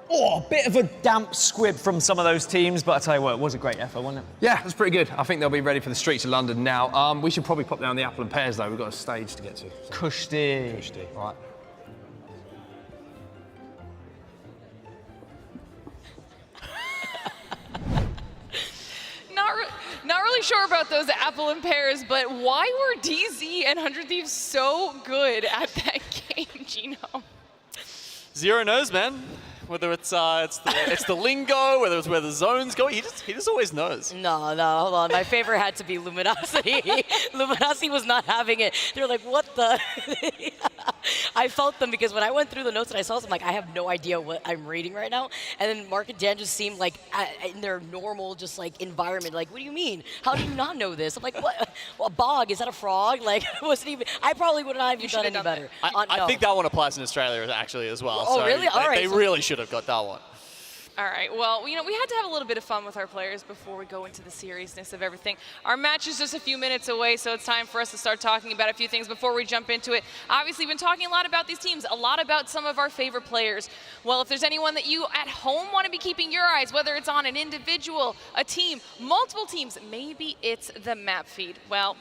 Oh, a bit of a damp squib from some of those teams, but I tell you what, it was a great effort, wasn't it? Yeah, it was pretty good. I think they'll be ready for the streets of London now. We should probably pop down the apple and pears, though. We've got a stage to get to. So. Kushti. Right. Not really sure about those apple and pears, but why were DZ and 100 Thieves so good at that game, Gino? Zero knows, man. Whether it's the lingo, whether it's where the zones go, he just always knows. No, hold on. My favorite had to be Luminosity. Luminosity was not having it. They were like, what the? I felt them because when I went through the notes and I saw something, like, I have no idea what I'm reading right now. And then Mark and Dan just seemed like in their normal, just like environment. Like, what do you mean? How do you not know this? I'm like, what? Well, a bog? Is that a frog? Like, wasn't even. I probably would not have even done any better. I think that one applies in Australia actually as well. Oh, so really? All right. They really should have got that one. All right, well, we had to have a little bit of fun with our players before we go into the seriousness of everything. Our match is just a few minutes away, so it's time for us to start talking about a few things before we jump into it. Obviously, we've been talking a lot about these teams, a lot about some of our favorite players. Well, if there's anyone that you at home want to be keeping your eyes, whether it's on an individual, a team, multiple teams, maybe it's the map feed. Well,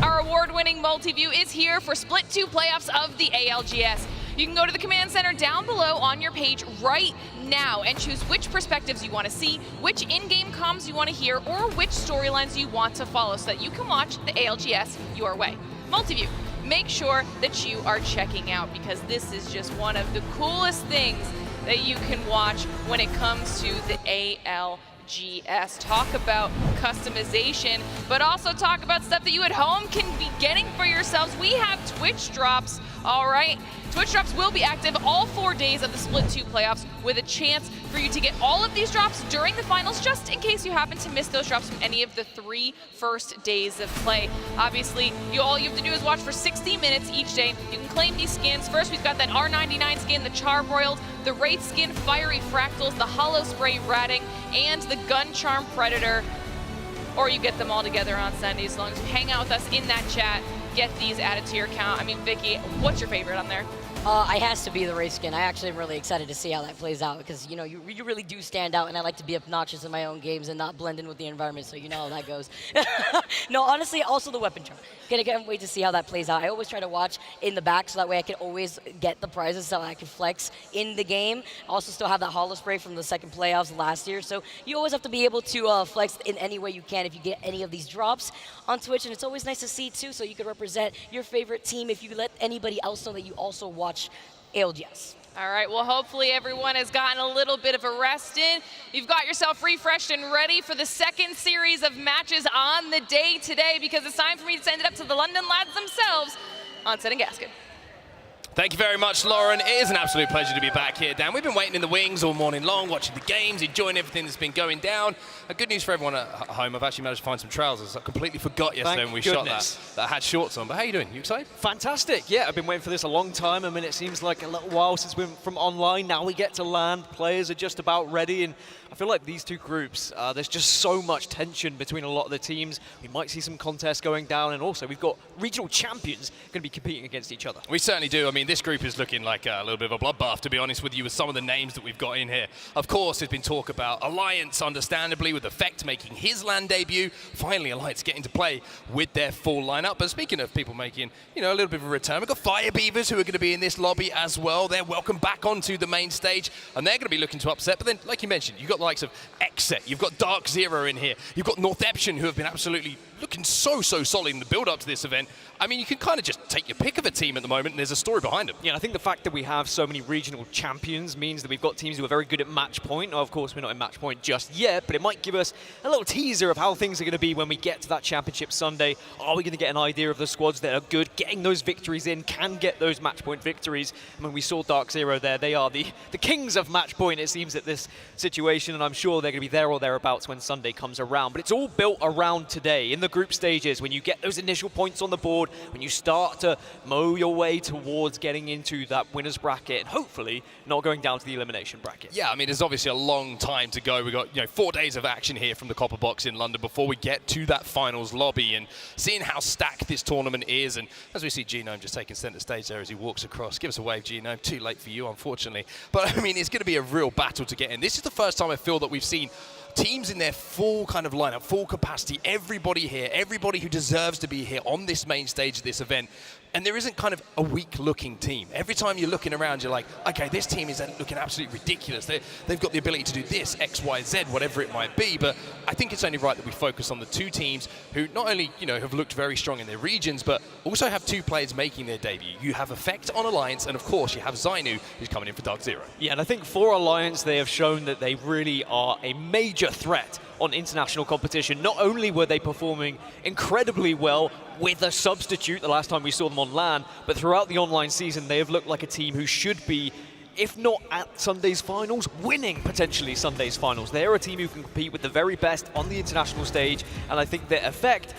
our award-winning multi-view is here for Split 2 playoffs of the ALGS. You can go to the command center down below on your page right now and choose which perspectives you want to see, which in-game comms you want to hear, or which storylines you want to follow so that you can watch the ALGS your way. Multiview, make sure that you are checking out because this is just one of the coolest things that you can watch when it comes to the ALGS. Talk about customization, but also talk about stuff that you at home can be getting for yourselves. We have Twitch drops, all right? Twitch drops will be active all 4 days of the Split 2 playoffs with a chance for you to get all of these drops during the finals just in case you happen to miss those drops from any of the 3 first days of play. Obviously, all you have to do is watch for 60 minutes each day. You can claim these skins. First, we've got that R99 skin, the Charbroiled, the Wraith skin, Fiery Fractals, the Hollow Spray Ratting, and the Gun Charm Predator. Or you get them all together on Sunday as long as you hang out with us in that chat. Get these added to your account. I mean, Vicky, what's your favorite on there? It has to be the Wraith skin. I actually am really excited to see how that plays out because, you really do stand out, and I like to be obnoxious in my own games and not blend in with the environment, so you know how that goes. No, honestly, also the weapon charm. Can't wait to see how that plays out. I always try to watch in the back so that way I can always get the prizes so I can flex in the game. I also still have that Hollow Spray from the second playoffs last year, so you always have to be able to flex in any way you can if you get any of these drops on Twitch, and it's always nice to see, too, so you can represent your favorite team if you let anybody else know that you also watch ALGS. All right, well, hopefully everyone has gotten a little bit of a rest in. You've got yourself refreshed and ready for the second series of matches on the day today because it's time for me to send it up to the London lads themselves on Set and Gaskin. Thank you very much, Lauren. It is an absolute pleasure to be back here, Dan. We've been waiting in the wings all morning long, watching the games, enjoying everything that's been going down. Good news for everyone at home, I've actually managed to find some trousers. I completely forgot yesterday when we shot that I had shorts on. But how are you doing? You excited? Fantastic. Yeah, I've been waiting for this a long time. I mean, it seems like a little while since we went from online. Now we get to land. Players are just about ready. And I feel like these two groups, there's just so much tension between a lot of the teams. We might see some contests going down. And also, we've got regional champions going to be competing against each other. We certainly do. I mean, this group is looking like a little bit of a bloodbath, to be honest with you, with some of the names that we've got in here. Of course, there's been talk about Alliance, understandably, with Effect making his LAN debut. Finally, Alliance getting to play with their full lineup. But speaking of people making, a little bit of a return, we've got Fire Beavers who are going to be in this lobby as well. They're welcome back onto the main stage, and they're going to be looking to upset. But then, like you mentioned, you've got the likes of Xset, you've got Dark Zero in here, you've got Northeption, who have been absolutely looking so solid in the build-up to this event. I mean, you can kind of just take your pick of a team at the moment, and there's a story behind them. Yeah, I think the fact that we have so many regional champions means that we've got teams who are very good at match point. Now, of course, we're not in match point just yet, but it might give us a little teaser of how things are going to be when we get to that championship Sunday. Are we going to get an idea of the squads that are good, getting those victories in, can get those match point victories? I mean, we saw Dark Zero there. They are the kings of match point, it seems, at this situation, and I'm sure they're going to be there or thereabouts when Sunday comes around. But it's all built around today. In the group stages, when you get those initial points on the board, when you start to mow your way towards getting into that winner's bracket, and hopefully not going down to the elimination bracket. Yeah, I mean, there's obviously a long time to go. We've got 4 days of action here from the Copper Box in London before we get to that finals lobby, and seeing how stacked this tournament is. And as we see Genome just taking center stage there as he walks across. Give us a wave, Genome. Too late for you, unfortunately. But I mean, it's going to be a real battle to get in. This is the first time I feel that we've seen teams in their full kind of lineup, full capacity, everybody here, everybody who deserves to be here on this main stage of this event. And there isn't kind of a weak-looking team. Every time you're looking around, you're like, okay, this team is looking absolutely ridiculous. They've got the ability to do this, X, Y, Z, whatever it might be. But I think it's only right that we focus on the 2 teams who not only, have looked very strong in their regions, but also have 2 players making their debut. You have Effect on Alliance, and of course, you have Zainu, who's coming in for Dark Zero. Yeah, and I think for Alliance, they have shown that they really are a major threat on international competition. Not only were they performing incredibly well with a substitute the last time we saw them on LAN, but throughout the online season, they have looked like a team who should be, if not at Sunday's finals, winning potentially Sunday's finals. They're a team who can compete with the very best on the international stage, and I think their Effect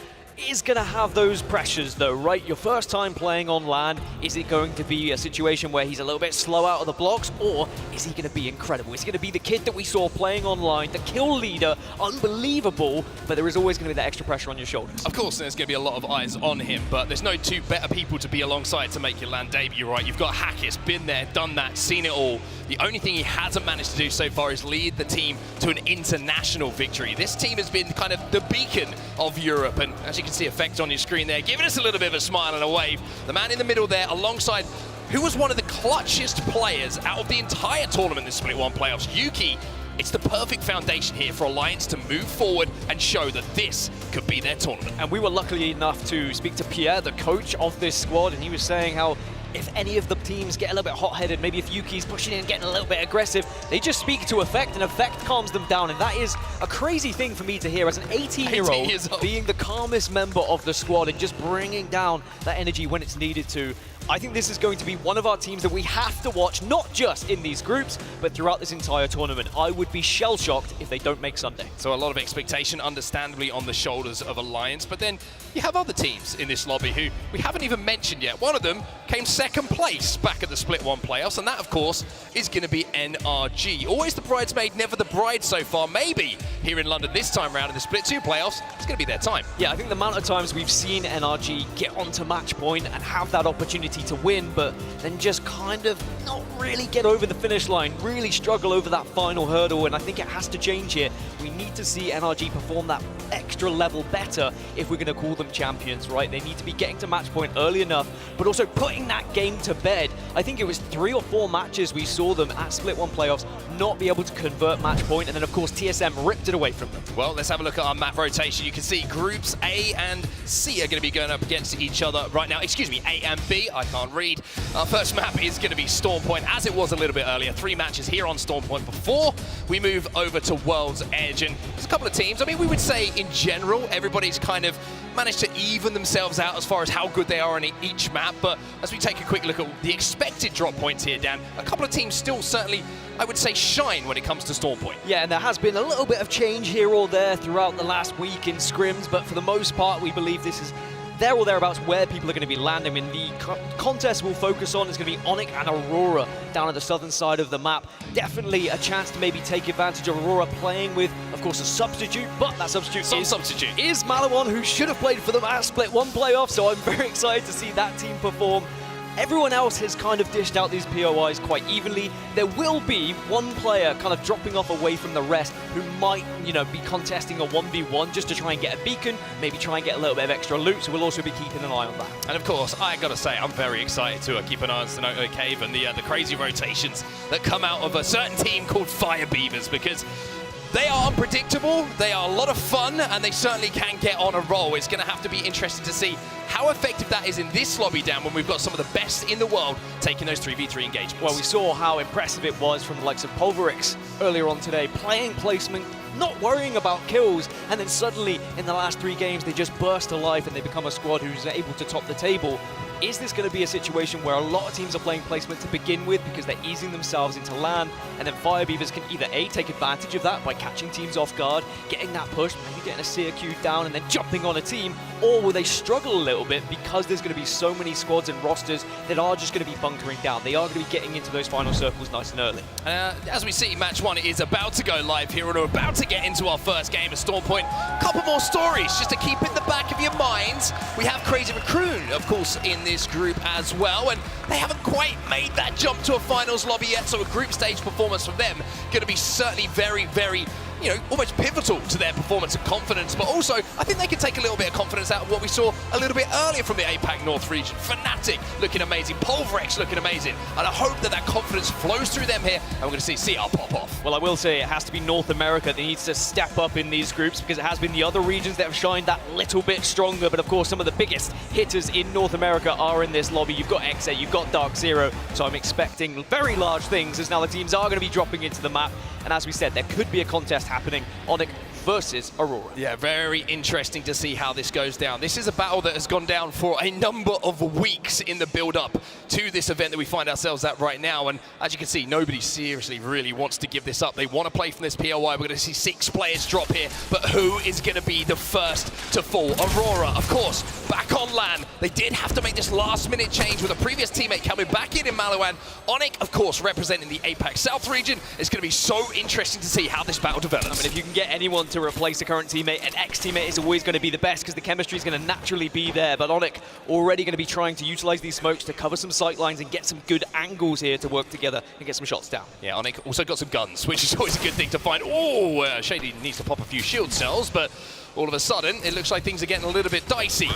is going to have those pressures though, right? Your first time playing on LAN, is it going to be a situation where he's a little bit slow out of the blocks, or is he going to be incredible? Is he going to be the kid that we saw playing online, the kill leader, unbelievable, but there is always going to be that extra pressure on your shoulders. Of course, there's going to be a lot of eyes on him, but there's no 2 better people to be alongside to make your LAN debut, right? You've got Hackett's been there, done that, seen it all. The only thing he hasn't managed to do so far is lead the team to an international victory. This team has been kind of the beacon of Europe, and as you can see, Effect on your screen there, giving us a little bit of a smile and a wave. The man in the middle there, alongside who was one of the clutchest players out of the entire tournament in the Split 1 playoffs, Yuki. It's the perfect foundation here for Alliance to move forward and show that this could be their tournament. And we were lucky enough to speak to Pierre, the coach of this squad, and he was saying how if any of the teams get a little bit hot-headed, maybe if Yuki's pushing in, getting a little bit aggressive, they just speak to Effect, and Effect calms them down. And that is a crazy thing for me to hear as an 18-year-old being the calmest member of the squad and just bringing down that energy when it's needed to. I think this is going to be one of our teams that we have to watch, not just in these groups, but throughout this entire tournament. I would be shell-shocked if they don't make Sunday. So a lot of expectation, understandably, on the shoulders of Alliance, but then you have other teams in this lobby who we haven't even mentioned yet. One of them came 2nd place back at the Split 1 playoffs, and that, of course, is going to be NRG. Always the bridesmaid, never the bride so far. Maybe here in London this time around in the Split 2 playoffs, it's going to be their time. Yeah, I think the amount of times we've seen NRG get onto match point and have that opportunity to win, but then just kind of not really get over the finish line, really struggle over that final hurdle, and I think it has to change here. We need to see NRG perform that extra level better if we're going to call them champions, right? They need to be getting to match point early enough, but also putting that game to bed. I think it was 3 or 4 matches we saw them at Split 1 playoffs not be able to convert match point, and then of course TSM ripped it away from them. Well, let's have a look at our map rotation. You can see groups A and C are going to be going up against each other right now. Excuse me, A and B, I can't read. Our first map is going to be Storm Point, as it was a little bit earlier. 3 matches here on Storm Point before we move over to World's Edge. And there's a couple of teams. I mean, we would say in general, everybody's kind of managed to even themselves out as far as how good they are on each map. But as we take a quick look at the expected drop points here, Dan, a couple of teams still certainly, I would say, shine when it comes to Storm Point. Yeah, and there has been a little bit of change here or there throughout the last week in scrims, but for the most part, we believe this is there or thereabouts where people are going to be landing. I mean, the contest we'll focus on is going to be Onyx and Aurora down at the southern side of the map. Definitely a chance to maybe take advantage of Aurora playing with, of course, a substitute, but that substitute is Malawan, who should have played for them at Split 1 playoff, so I'm very excited to see that team perform. Everyone else has kind of dished out these POIs quite evenly. There will be one player kind of dropping off away from the rest who might, be contesting a 1v1 just to try and get a beacon, maybe try and get a little bit of extra loot, so we'll also be keeping an eye on that. And of course, I gotta say, I'm very excited to keep an eye on Sonoto Cave and the crazy rotations that come out of a certain team called Fire Beavers, because they are unpredictable, they are a lot of fun, and they certainly can get on a roll. It's going to have to be interesting to see how effective that is in this lobby, Dan, when we've got some of the best in the world taking those 3v3 engagements. Well, we saw how impressive it was from the likes of Pulverix earlier on today, playing placement, not worrying about kills, and then suddenly in the last 3 games they just burst to life and they become a squad who's able to top the table. Is this going to be a situation where a lot of teams are playing placement to begin with because they're easing themselves into LAN, and then Fire Beavers can either A, take advantage of that by catching teams off guard, getting that push, maybe getting a Seer queue down and then jumping on a team, or will they struggle a little bit because there's going to be so many squads and rosters that are just going to be bunkering down. They are going to be getting into those final circles nice and early. As we see, match 1 is about to go live here, and we're about to get into our first game of Storm Point. Couple more stories just to keep in the back of your minds. We have Crazy Raccoon, of course, in this group as well, and they haven't quite made that jump to a finals lobby yet, so a group stage performance from them going to be certainly very, very, you know, almost pivotal to their performance and confidence, but also I think they can take a little bit of confidence out of what we saw a little bit earlier from the APAC North region. Fnatic looking amazing, Pulverex looking amazing, and I hope that that confidence flows through them here, and we're going to see CR pop off. Well, I will say it has to be North America that needs to step up in these groups, because it has been the other regions that have shined that little bit stronger, but of course some of the biggest hitters in North America are in this lobby. You've got Exa, you've got Dark Zero, so I'm expecting very large things as now the teams are going to be dropping into the map, and as we said, there could be a contest happening. Onyx versus Aurora. Yeah, very interesting to see how this goes down. This is a battle that has gone down for a number of weeks in the build-up to this event that we find ourselves at right now, and as you can see, nobody seriously really wants to give this up. They want to play from this POI. We're going to see 6 players drop here, but who is going to be the first to fall? Aurora, of course, back on LAN. They did have to make this last-minute change with a previous teammate coming back in Malawan. Onyx, of course, representing the APAC South region. It's going to be so interesting to see how this battle develops. I mean, if you can get anyone to replace a current teammate, an ex-teammate is always going to be the best because the chemistry is going to naturally be there. But Onyx already going to be trying to utilize these smokes to cover some sight lines and get some good angles here to work together and get some shots down. Yeah, Onyx also got some guns, which is always a good thing to find. Oh, Shady needs to pop a few shield cells, but all of a sudden, it looks like things are getting a little bit dicey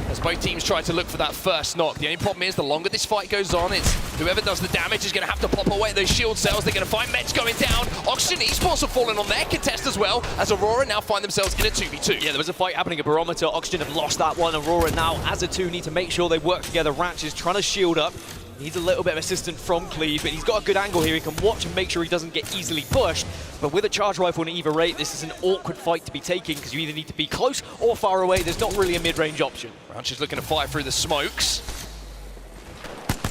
as both teams try to look for that first knock. The only problem is the longer this fight goes on, it's whoever does the damage is going to have to pop away those shield cells. They're going to find Meds going down. Oxygen Esports have fallen on their contest as well, as Aurora now find themselves in a 2v2. Yeah, there was a fight happening at Barometer. Oxygen have lost that one. Aurora now, as a 2, need to make sure they work together. Ranch is trying to shield up. Needs a little bit of assistance from Cleve, but he's got a good angle here. He can watch and make sure he doesn't get easily pushed. But with a charge rifle and EVA rate, this is an awkward fight to be taking because you either need to be close or far away. There's not really a mid-range option. Ranch is looking to fire through the smokes.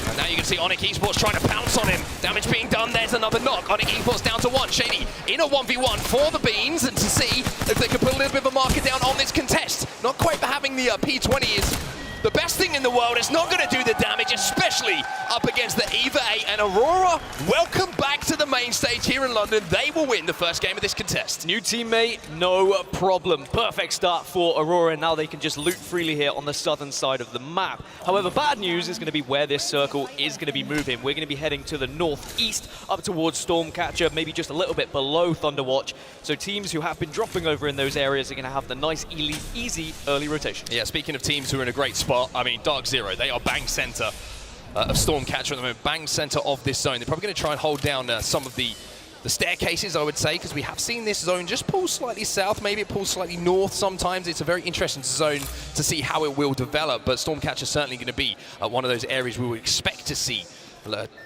And now you can see Onyx Esports trying to pounce on him. Damage being done, there's another knock. Onyx Esports down to 1. Shady in a 1v1 for the Beans, and to see if they can put a little bit of a marker down on this contest. Not quite for having the P20 is the best thing in the world. It's not going to do the damage, especially up against the EVA 8. And Aurora, welcome back to the main stage here in London. They will win the first game of this contest. New teammate, no problem. Perfect start for Aurora. Now they can just loot freely here on the southern side of the map. However, bad news is going to be where this circle is going to be moving. We're going to be heading to the northeast, up towards Stormcatcher, maybe just a little bit below Thunderwatch. So teams who have been dropping over in those areas are going to have the nice, easy early rotation. Yeah, speaking of teams who are in a great spot, I mean, Dark Zero, they are bang center of Stormcatcher at the moment, bang center of this zone. They're probably going to try and hold down some of the staircases, I would say, because we have seen this zone just pull slightly south, maybe it pulls slightly north sometimes. It's a very interesting zone to see how it will develop, but Stormcatcher is certainly going to be one of those areas we would expect to see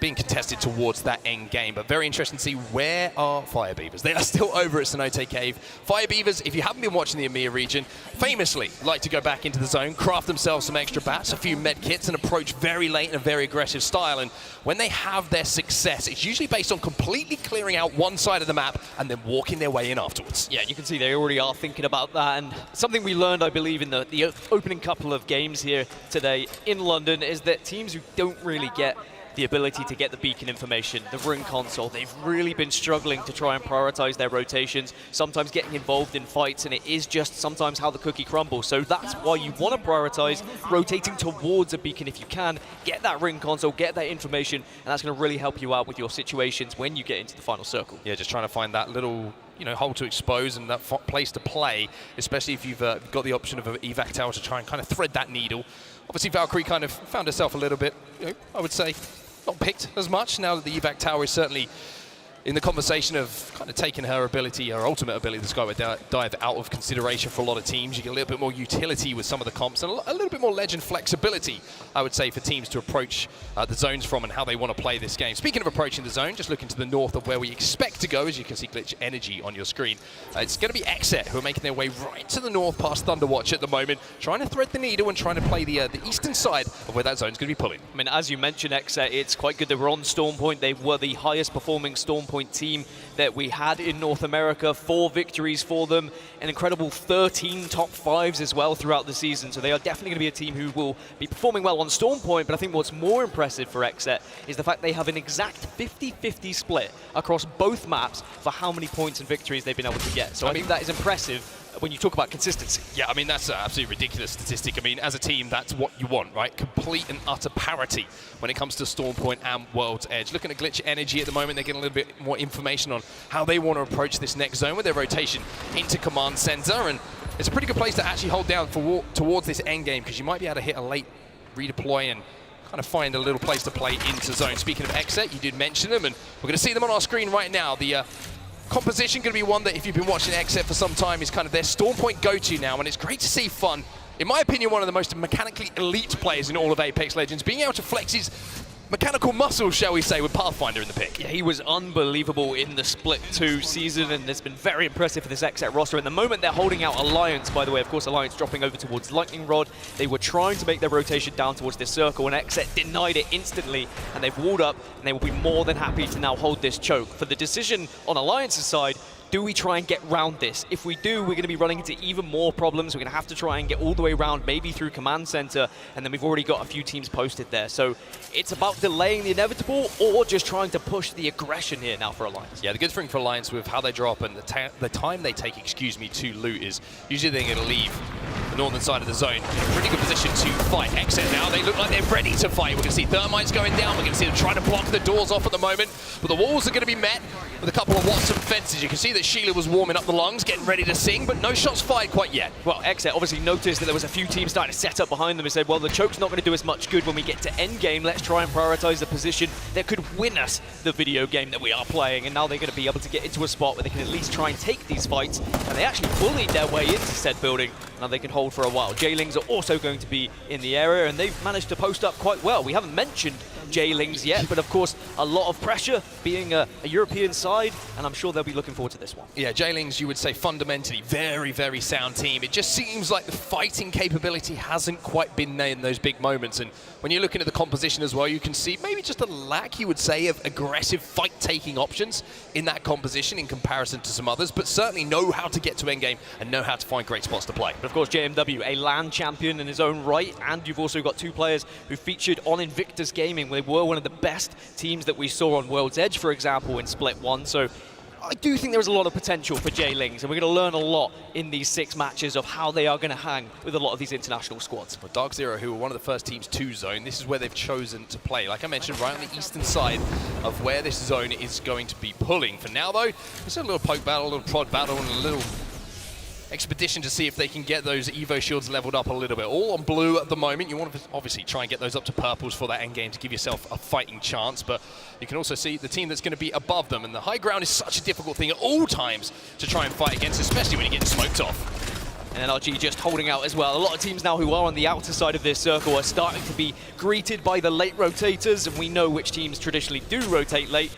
being contested towards that end game. But very interesting to see, where are Fire Beavers? They are still over at Cenote Cave. Fire Beavers, if you haven't been watching the EMEA region, famously like to go back into the zone, craft themselves some extra bats, a few med kits, and approach very late in a very aggressive style. And when they have their success, it's usually based on completely clearing out one side of the map and then walking their way in afterwards. Yeah, you can see they already are thinking about that. And something we learned, I believe, in the opening couple of games here today in London is that teams who don't really get the ability to get the beacon information, the ring console, they've really been struggling to try and prioritize their rotations, sometimes getting involved in fights, and it is just sometimes how the cookie crumbles. So that's why you want to prioritize rotating towards a beacon if you can, get that ring console, get that information, and that's going to really help you out with your situations when you get into the final circle. Yeah, just trying to find that little, you know, hole to expose and that place to play, especially if you've got the option of an evac tower to try and kind of thread that needle. Obviously, Valkyrie kind of found herself a little bit, you know, I would say, not picked as much now that the evac tower is certainly in the conversation of kind of taking her ability, her ultimate ability, the Skyward Dive, out of consideration for a lot of teams. You get a little bit more utility with some of the comps and a little bit more legend flexibility, I would say, for teams to approach the zones from and how they want to play this game. Speaking of approaching the zone, just looking to the north of where we expect to go, as you can see Glitch Energy on your screen. It's going to be Exet who are making their way right to the north past Thunderwatch at the moment, trying to thread the needle and trying to play the eastern side of where that zone's going to be pulling. I mean, as you mentioned, Exet, it's quite good they were on Storm Point. They were the highest performing Storm Point team that we had in North America. 4 victories for them, an incredible 13 top 5s as well throughout the season. So they are definitely going to be a team who will be performing well on Storm Point. But I think what's more impressive for Exet is the fact they have an exact 50-50 split across both maps for how many points and victories they've been able to get. So I think that is impressive when you talk about consistency. Yeah, I mean, that's an absolutely ridiculous statistic. I mean, as a team, that's what you want, right? Complete and utter parity when it comes to Storm Point and World's Edge. Looking at Glitch Energy at the moment, they're getting a little bit more information on how they want to approach this next zone with their rotation into Command Center, and it's a pretty good place to actually hold down towards this end game, because you might be able to hit a late redeploy and kind of find a little place to play into zone. Speaking of Exet, you did mention them, and we're going to see them on our screen right now. The composition going to be one that, if you've been watching Exet for some time, is kind of their Storm Point go-to now, and it's great to see Fun, in my opinion, one of the most mechanically elite players in all of Apex Legends, being able to flex his mechanical muscles, shall we say, with Pathfinder in the pick. Yeah, he was unbelievable in the Split 2 season, and it's been very impressive for this Exet roster. In the moment, they're holding out Alliance, by the way. Of course, Alliance dropping over towards Lightning Rod. They were trying to make their rotation down towards this circle, and Exet denied it instantly, and they've walled up, and they will be more than happy to now hold this choke. For the decision on Alliance's side, do we try and get round this? If we do, we're going to be running into even more problems. We're going to have to try and get all the way around, maybe through Command Center, and then we've already got a few teams posted there. So it's about delaying the inevitable or just trying to push the aggression here now for Alliance. Yeah, the good thing for Alliance with how they drop and the time they take, to loot is usually they're going to leave the northern side of the zone in a pretty good position to fight. Exit now, they look like they're ready to fight. We're going to see Thermites going down. We're going to see them trying to block the doors off at the moment, but the walls are going to be met with a couple of Watson fences. You can see that Sheila was warming up the lungs, getting ready to sing, but no shots fired quite yet. Well, Exet obviously noticed that there was a few teams starting to set up behind them and said, well, the choke's not going to do us much good when we get to endgame. Let's try and prioritize the position that could win us the video game that we are playing. And now they're going to be able to get into a spot where they can at least try and take these fights. And they actually bullied their way into said building. Now they can hold for a while. J-Lings are also going to be in the area, and they've managed to post up quite well. We haven't mentioned J-Lings yet, but of course a lot of pressure being a European side, and I'm sure they'll be looking forward to this one. Yeah, J-Lings, you would say fundamentally very, very sound team. It just seems like the fighting capability hasn't quite been there in those big moments, and when you're looking at the composition as well, you can see maybe just a lack, you would say, of aggressive fight-taking options in that composition in comparison to some others, but certainly know how to get to endgame and know how to find great spots to play. But of course, JMW, a LAN champion in his own right, and you've also got 2 players who featured on Invictus Gaming. They were one of the best teams that we saw on World's Edge, for example, in Split 1. So I do think there's a lot of potential for J-Lings, and we're going to learn a lot in these 6 matches of how they are going to hang with a lot of these international squads. Well, Dark Zero, who were one of the first teams to zone, this is where they've chosen to play. Like I mentioned, right on the eastern side of where this zone is going to be pulling. For now, though, it's a little poke battle, a little prod battle, and a little expedition to see if they can get those Evo shields leveled up a little bit. All on blue at the moment. You want to obviously try and get those up to purples for that end game to give yourself a fighting chance, but you can also see the team that's going to be above them, and the high ground is such a difficult thing at all times to try and fight against, especially when you get smoked off. And NRG just holding out as well. A lot of teams now who are on the outer side of this circle are starting to be greeted by the late rotators, and we know which teams traditionally do rotate late.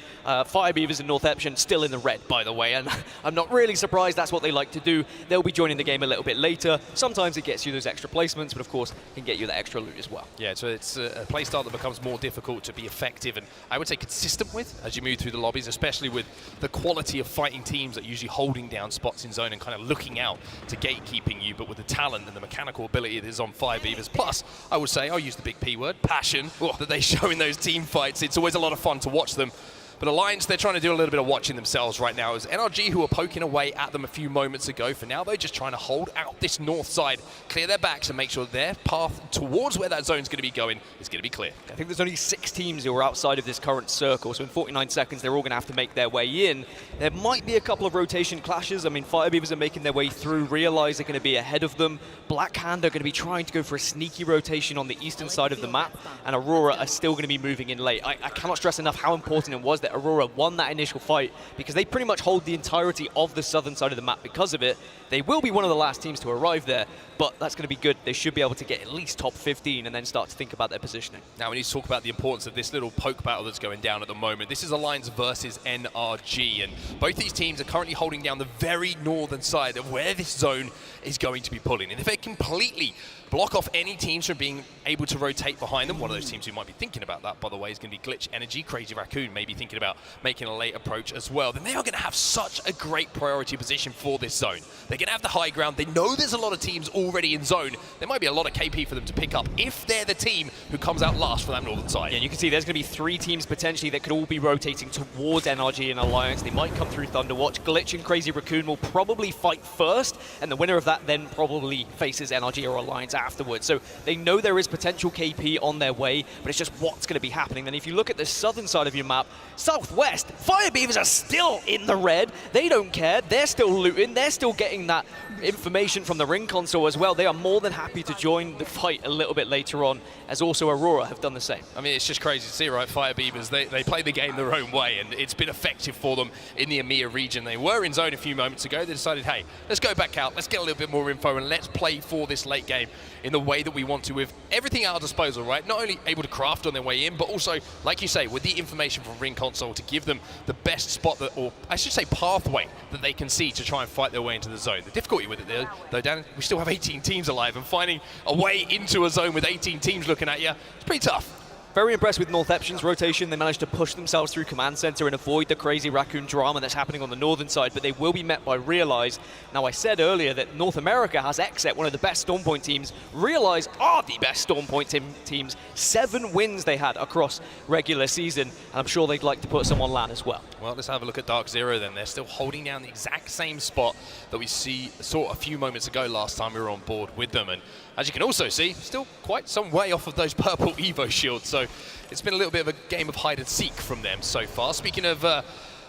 Fire Beavers and North Eption still in the red, by the way, and I'm not really surprised that's what they like to do. They'll be joining the game a little bit later. Sometimes it gets you those extra placements, but of course can get you that extra loot as well. Yeah, so it's a playstyle that becomes more difficult to be effective and I would say consistent with as you move through the lobbies, especially with the quality of fighting teams that are usually holding down spots in zone and kind of looking out to gatekeeping you, but with the talent and the mechanical ability that is on Fire Beavers. Plus, I would say, I'll use the big P word, passion, that they show in those team fights. It's always a lot of fun to watch them. But Alliance, they're trying to do a little bit of watching themselves right now. As NRG, who are poking away at them a few moments ago, for now they're just trying to hold out this north side, clear their backs and make sure their path towards where that zone's going to be going is going to be clear. I think there's only 6 teams who are outside of this current circle, so in 49 seconds they're all going to have to make their way in. There might be a couple of rotation clashes. I mean, Fire Beavers are making their way through, realize they're going to be ahead of them. Blackhand are going to be trying to go for a sneaky rotation on the eastern side of the map, and Aurora are still going to be moving in late. I cannot stress enough how important it was that that Aurora won that initial fight because they pretty much hold the entirety of the southern side of the map because of it. They will be one of the last teams to arrive there, but that's going to be good. They should be able to get at least top 15 and then start to think about their positioning. Now we need to talk about the importance of this little poke battle that's going down at the moment. This is Alliance versus NRG, and both these teams are currently holding down the very northern side of where this zone is going to be pulling. And if they completely block off any teams from being able to rotate behind them, one of those teams who might be thinking about that, by the way, is going to be Glitch Energy. Crazy Raccoon may be thinking about making a late approach as well. Then they are going to have such a great priority position for this zone. They're going to have the high ground. They know there's a lot of teams already in zone. There might be a lot of KP for them to pick up if they're the team who comes out last for that northern side. Yeah, you can see there's going to be 3 teams potentially that could all be rotating towards NRG and Alliance. They might come through Thunderwatch. Glitch and Crazy Raccoon will probably fight first, and the winner of that then probably faces NRG or Alliance afterwards. So they know there is potential KP on their way, but it's just what's going to be happening. Then if you look at the southern side of your map, southwest, Fire Beavers are still in the red. They don't care. They're still looting. They're still getting that information from the ring console as well. They are more than happy to join the fight a little bit later on, as also Aurora have done the same. I mean, it's just crazy to see, right? Fire Beavers, they play the game their own way, and it's been effective for them in the EMEA region. They were in zone a few moments ago. They decided, hey, let's go back out, let's get a little bit more info, and let's play for this late game in the way that we want to, with everything at our disposal, right? Not only able to craft on their way in, but also, like you say, with the information from ring console to give them the best spot, that, or I should say pathway, that they can see to try and fight their way into the zone. The difficulty with it, though, Dan, we still have 18 teams alive, and finding a way into a zone with 18 teams looking at you, it's pretty tough. Very impressed with Northeption's rotation. They managed to push themselves through Command Center and avoid the Crazy Raccoon drama that's happening on the northern side, but they will be met by Realize. Now, I said earlier that North America has Exet, one of the best Stormpoint teams. Realize are the best Stormpoint teams. 7 wins they had across regular season, and I'm sure they'd like to put some on LAN as well. Well, let's have a look at Dark Zero then. They're still holding down the exact same spot that we saw a few moments ago last time we were on board with them. And as you can also see, still quite some way off of those purple Evo shields. So it's been a little bit of a game of hide and seek from them so far. Speaking of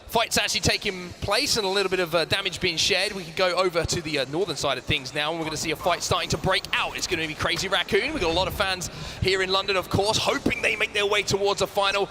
fights actually taking place and a little bit of damage being shared, we can go over to the northern side of things now, and we're going to see a fight starting to break out. It's going to be Crazy Raccoon. We've got a lot of fans here in London, of course, hoping they make their way towards a final.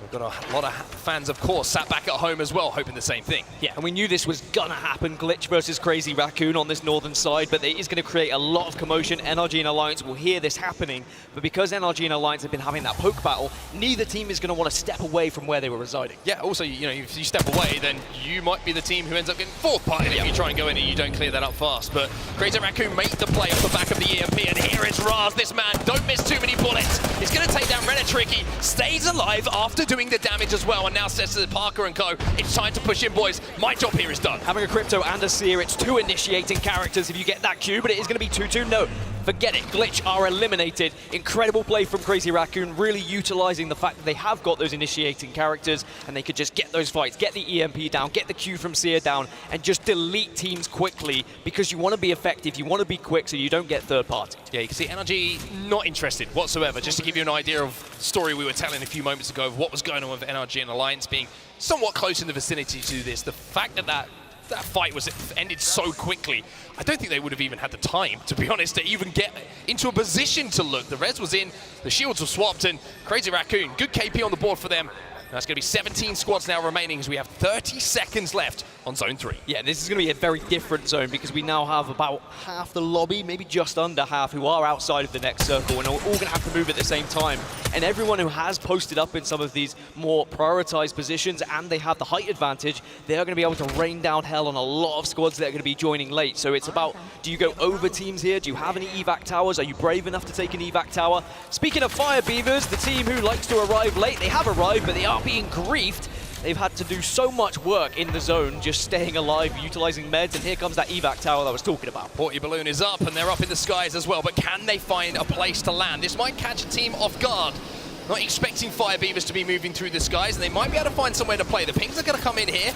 We've got a lot of fans, of course, sat back at home as well, hoping the same thing. Yeah, and we knew this was gonna happen. Glitch versus Crazy Raccoon on this northern side, but it is gonna create a lot of commotion. NRG and Alliance will hear this happening, but because NRG and Alliance have been having that poke battle, neither team is gonna want to step away from where they were residing. Yeah, also, you know, if you step away, then you might be the team who ends up getting fourth party if you try and go in and you don't clear that up fast. But Crazy Raccoon made the play off the back of the EMP, and here is Raz. This man, don't miss too many bullets. He's gonna take down Renner Tricky, stays alive after doing the damage as well, and now says to Parker and co, it's time to push in, boys. My job here is done. Having a Crypto and a Seer, it's 2 initiating characters if you get that Q, but it is going to be 2-2. No, forget it. Glitch are eliminated. Incredible play from Crazy Raccoon, really utilizing the fact that they have got those initiating characters, and they could just get those fights, get the EMP down, get the Q from Seer down, and just delete teams quickly, because you want to be effective, you want to be quick, so you don't get third party. Yeah, you can see NRG not interested whatsoever. Just to give you an idea of the story we were telling a few moments ago of what was going on with NRG and Alliance being somewhat close in the vicinity to this, the fact that that fight was ended so quickly, I don't think they would have even had the time, to be honest, to even get into a position to look. The res was in, the shields were swapped, and Crazy Raccoon, good KP on the board for them. That's going to be 17 squads now remaining as we have 30 seconds left on Zone 3. Yeah, this is going to be a very different zone because we now have about half the lobby, maybe just under half, who are outside of the next circle and are all going to have to move at the same time. And everyone who has posted up in some of these more prioritized positions and they have the height advantage, they are going to be able to rain down hell on a lot of squads that are going to be joining late. So it's about, do you go over teams here? Do you have any evac towers? Are you brave enough to take an evac tower? Speaking of Fire Beavers, the team who likes to arrive late, they have arrived, but they are being griefed. They've had to do so much work in the zone, just staying alive, utilizing meds, and here comes that evac tower that I was talking about. Porty Balloon is up, and they're up in the skies as well, but can they find a place to land? This might catch a team off guard. Not expecting Fire Beavers to be moving through the skies, and they might be able to find somewhere to play. The pings are going to come in here.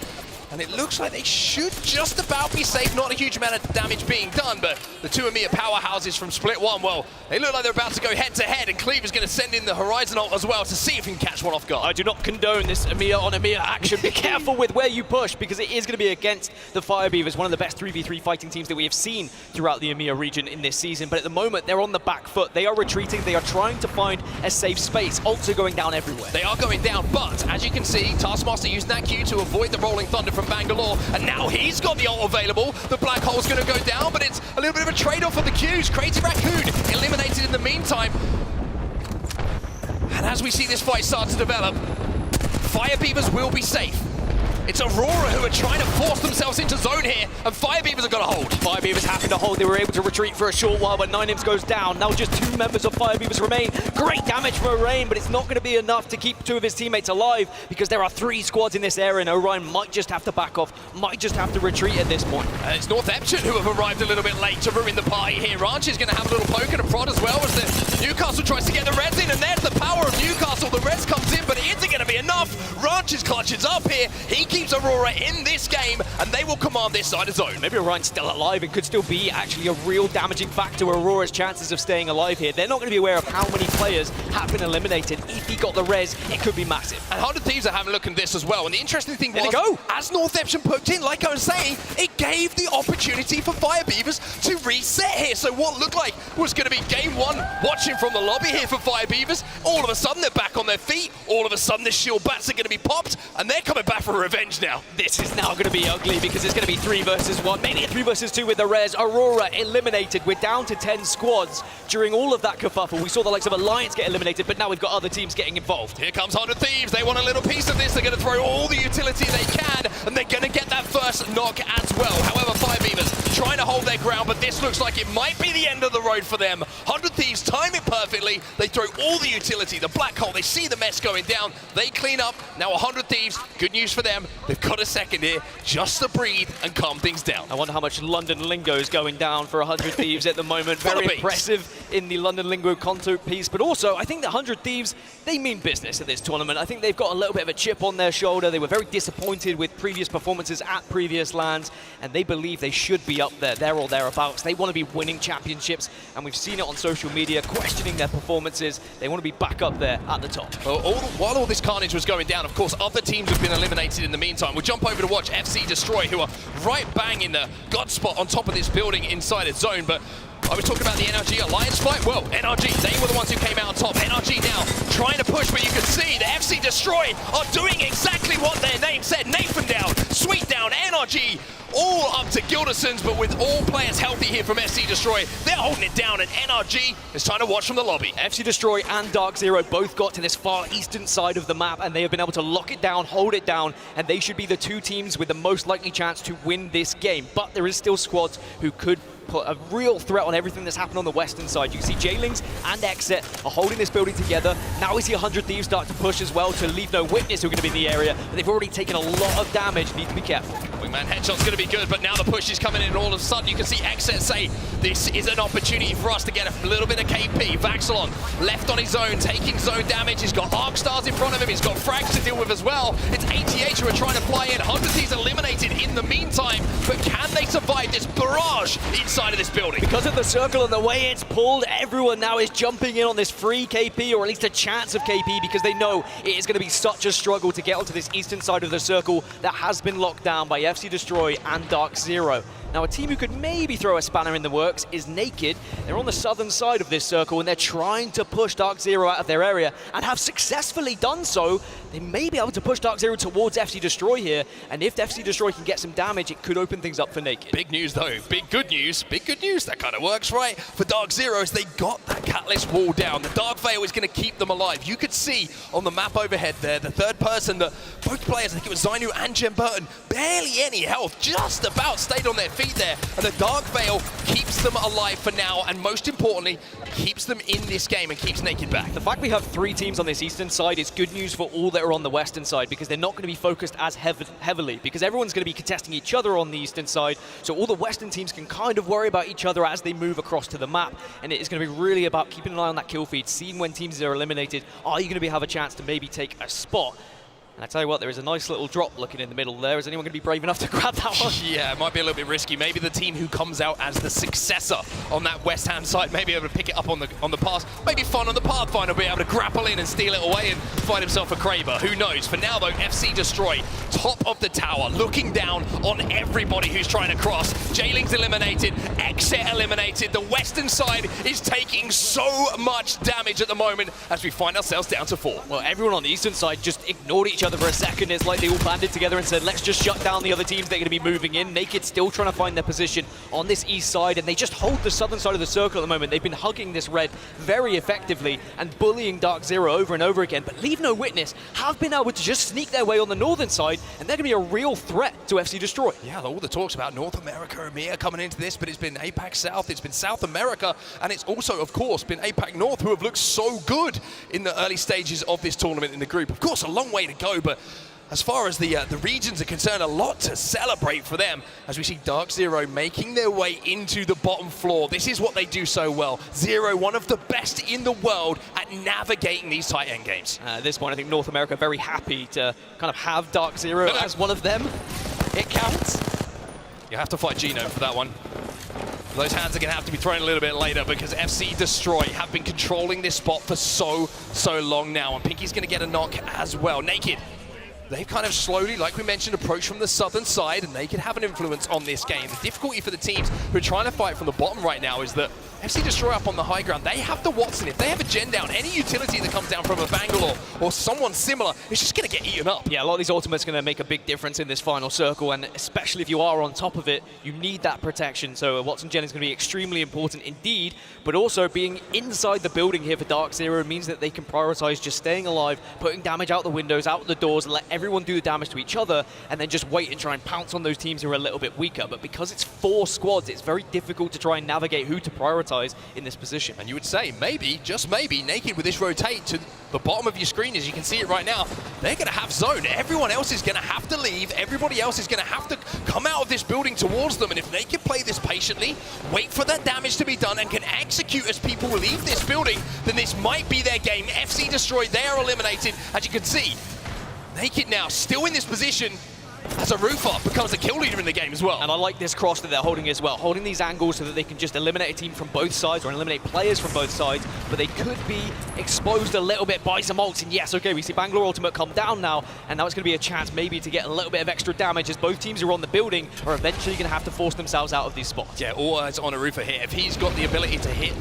and it looks like they should just about be safe. Not a huge amount of damage being done, but the two EMEA powerhouses from Split 1, well, they look like they're about to go head-to-head, and Cleaver's going to send in the Horizon ult as well to see if he can catch one off guard. I do not condone this EMEA on EMEA action. Be careful with where you push, because it is going to be against the Fire Beavers, one of the best 3v3 fighting teams that we have seen throughout the EMEA region in this season. But at the moment, they're on the back foot. They are retreating. They are trying to find a safe space. Ults are going down everywhere. They are going down, but as you can see, Taskmaster using that Q to avoid the Rolling Thunder from Bangalore, and now he's got the ult available. The Black Hole's going to go down, but it's a little bit of a trade-off for the Qs. Crazy Raccoon eliminated in the meantime. And as we see this fight start to develop, Fire Beavers will be safe. It's Aurora who are trying to force themselves into zone here, and Fire Beavers have got to hold. Fire Beavers happen to hold. They were able to retreat for a short while, but 9imps goes down. Now just 2 members of Fire Beavers remain. Great damage from Orion, but it's not going to be enough to keep 2 of his teammates alive, because there are 3 squads in this area, and Orion might just have to back off, might just have to retreat at this point. It's Northampton who have arrived a little bit late to ruin the party here. Ranch is going to have a little poke and a prod as well as the Newcastle tries to get the res in, and there's the power of Newcastle. The res comes in, but it isn't going to be enough. Ranch's clutches up here. He keeps Aurora in this game, and they will command this side of zone. Maybe Orion's still alive and could still be actually a real damaging factor to Aurora's chances of staying alive here. They're not going to be aware of how many players have been eliminated. If he got the res, it could be massive. And 100 Thieves are having a look at this as well. And the interesting thing There was, they go. as Northampton poked in, like I was saying, it gave the opportunity for Fire Beavers to reset here. So what looked like was going to be game 1, watching from the lobby here for Fire Beavers. All of a sudden, they're back on their feet. All of a sudden, the shield bats are going to be popped, and they're coming back for revenge now. This is now going to be ugly, because it's going to be 3 versus 1, maybe a 3 versus 2 with the res. Aurora eliminated. We're down to 10 squads. During all of that kerfuffle, we saw the likes of Alliance get eliminated, but now we've got other teams getting involved. Here comes 100 Thieves. They want a little piece of this. They're going to throw all the utility they can, and they're going to get that first knock as well. However, Fire Beavers trying to hold their ground, but this looks like it might be the end of the road for them. 100 Thieves time it perfectly. They throw all the utility. The Black Hole, they see the mess going down. They clean up. Now 100 Thieves, good news for them. They've got a second here just to breathe and calm things down. I wonder how much London lingo is going down for 100 Thieves at the moment. Very impressive in the London lingo content piece, but also I think the 100 Thieves, they mean business at this tournament. I think they've got a little bit of a chip on their shoulder. They were very disappointed with previous performances at previous lands, and they believe they should be up there or thereabouts. They want to be winning championships, and we've seen it on social media, questioning their performances. They want to be back up there at the top. Well, while all this carnage was going down, of course, other teams have been eliminated in the meantime. We'll jump over to watch FC Destroy, who are right bang in the god spot on top of this building inside its zone. But I was talking about the NRG Alliance fight. Well, NRG, they were the ones who came out on top. NRG now trying to push, but you can see the FC Destroy are doing exactly what their name said. Nathan down, Sweet down, NRG all up to Gildersons, but with all players healthy here from FC Destroy, they're holding it down, and NRG is trying to watch from the lobby. FC Destroy and Dark Zero both got to this far eastern side of the map, and they have been able to lock it down, hold it down, and they should be the 2 teams with the most likely chance to win this game. But there is still squads who could put a real threat on everything that's happened on the western side. You can see Jailings and Exit are holding this building together. Now we see 100 Thieves start to push as well to leave no witness who are going to be in the area, but they've already taken a lot of damage. Need to be careful. Wingman headshot's going to be good, but now the push is coming in, and all of a sudden you can see Exit say, this is an opportunity for us to get a little bit of KP. Vaxilon left on his own, taking zone damage. He's got Arc Stars in front of him. He's got frags to deal with as well. It's ATH who are trying to fly in. 100 Thieves eliminated in the meantime, but can they survive this barrage inside of this building? Because of the circle and the way it's pulled, everyone now is jumping in on this free KP, or at least a chance of KP, because they know it is going to be such a struggle to get onto this eastern side of the circle that has been locked down by FC Destroy and Dark Zero. Now, a team who could maybe throw a spanner in the works is Naked. They're on the southern side of this circle, and they're trying to push Dark Zero out of their area, and have successfully done so. They may be able to push Dark Zero towards FC Destroy here, and if FC Destroy can get some damage, it could open things up for Naked. Big news, though. Big good news. Big good news. That kind of works, right? For Dark Zeros, they got that Catalyst wall down. The Dark Veil is going to keep them alive. You could see on the map overhead there, the third person, that both players, I think it was Zainu and Jem Burton, barely any health, just about stayed on their feet there. And the Dark Veil keeps them alive for now, and most importantly, keeps them in this game and keeps Naked back. The fact we have 3 teams on this eastern side is good news for all that are on the western side, because they're not going to be focused as heavily, because everyone's going to be contesting each other on the eastern side, so all the western teams can kind of worry about each other as they move across to the map, and it is going to be really about keeping an eye on that kill feed, seeing when teams are eliminated. Are you going to have a chance to maybe take a spot? And I tell you what, there is a nice little drop looking in the middle there. Is anyone going to be brave enough to grab that one? Yeah, it might be a little bit risky. Maybe the team who comes out as the successor on that West Ham side may be able to pick it up on the pass. Maybe Fun on the Pathfinder will be able to grapple in and steal it away and find himself a Kraber. Who knows? For now, though, FC Destroy, top of the tower, looking down on everybody who's trying to cross. Jailing's eliminated, Exit eliminated. The western side is taking so much damage at the moment as we find ourselves down to 4. Well, everyone on the eastern side just ignored each other for a second. It's like they all banded together and said, let's just shut down the other teams that are going to be moving in. Naked still trying to find their position on this east side, and they just hold the southern side of the circle at the moment. They've been hugging this red very effectively and bullying Dark Zero over and over again, but Leave No Witness have been able to just sneak their way on the northern side, and they're going to be a real threat to FC Destroy. Yeah, all the talks about North America, EMEA coming into this, but it's been APAC South, it's been South America, and it's also, of course, been APAC North, who have looked so good in the early stages of this tournament in the group. Of course, a long way to go, but as far as the regions are concerned, a lot to celebrate for them as we see Dark Zero making their way into the bottom floor. This is what they do so well. Zero, one of the best in the world at navigating these tight end games. At this point, I think North America very happy to kind of have Dark Zero as one of them. It counts. You have to fight Genome for that one. Those hands are going to have to be thrown a little bit later because FC Destroy have been controlling this spot for so long now, and Pinky's going to get a knock as well. Naked. They've kind of slowly, like we mentioned, approached from the southern side, and they can have an influence on this game. The difficulty for the teams who are trying to fight from the bottom right now is that FC Destroy up on the high ground, they have the Watson. If they have a gen down, any utility that comes down from a Bangalore or someone similar is just going to get eaten up. Yeah, a lot of these ultimates are going to make a big difference in this final circle, and especially if you are on top of it, you need that protection. So Watson gen is going to be extremely important indeed, but also being inside the building here for Dark Zero means that they can prioritize just staying alive, putting damage out the windows, out the doors, and let everyone do the damage to each other, and then just wait and try and pounce on those teams who are a little bit weaker. But because it's 4 squads, it's very difficult to try and navigate who to prioritize in this position. And you would say, maybe, just maybe, Naked with this rotate to the bottom of your screen, as you can see it right now, they're going to have zone. Everyone else is going to have to leave. Everybody else is going to have to come out of this building towards them. And if they can play this patiently, wait for that damage to be done, and can execute as people leave this building, then this might be their game. FC Destroyed, they are eliminated. As you can see, Naked now still in this position as a roofer becomes a kill leader in the game as well. And I like this cross that they're holding as well, holding these angles so that they can just eliminate a team from both sides or eliminate players from both sides, but they could be exposed a little bit by some ults. And yes, okay, we see Bangalore Ultimate come down now, and now it's going to be a chance maybe to get a little bit of extra damage as both teams who are on the building are eventually going to have to force themselves out of these spots. Yeah, all eyes on a roofer here. If he's got the ability to hit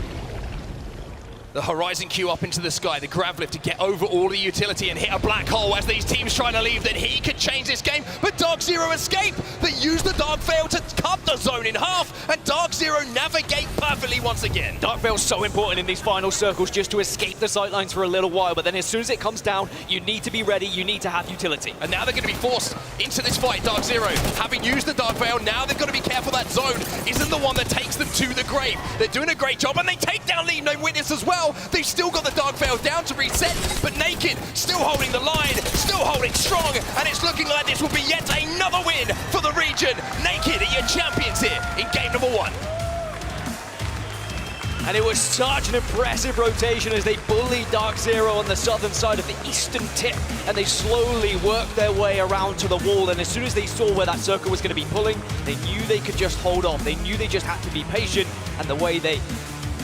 the Horizon Q up into the sky, the grab lift to get over all the utility and hit a black hole as these teams trying to leave, then he could change this game. But Dark Zero escape. They use the Dark Veil to cut the zone in half, and Dark Zero navigate perfectly once again. Dark Veil's so important in these final circles just to escape the sightlines for a little while, but then as soon as it comes down, you need to be ready, you need to have utility. And now they're going to be forced into this fight, Dark Zero. Having used the Dark Veil, now they've got to be careful that zone isn't the one that takes them to the grave. They're doing a great job, and they take down Leave No Witness as well. They've still got the Dark Veil down to reset, but Naked still holding the line, still holding strong, and it's looking like this will be yet another win for the region. Naked are your champions here in game number 1. And it was such an impressive rotation as they bullied Dark Zero on the southern side of the eastern tip, and they slowly worked their way around to the wall, and as soon as they saw where that circle was going to be pulling, they knew they could just hold off. They knew they just had to be patient, and the way they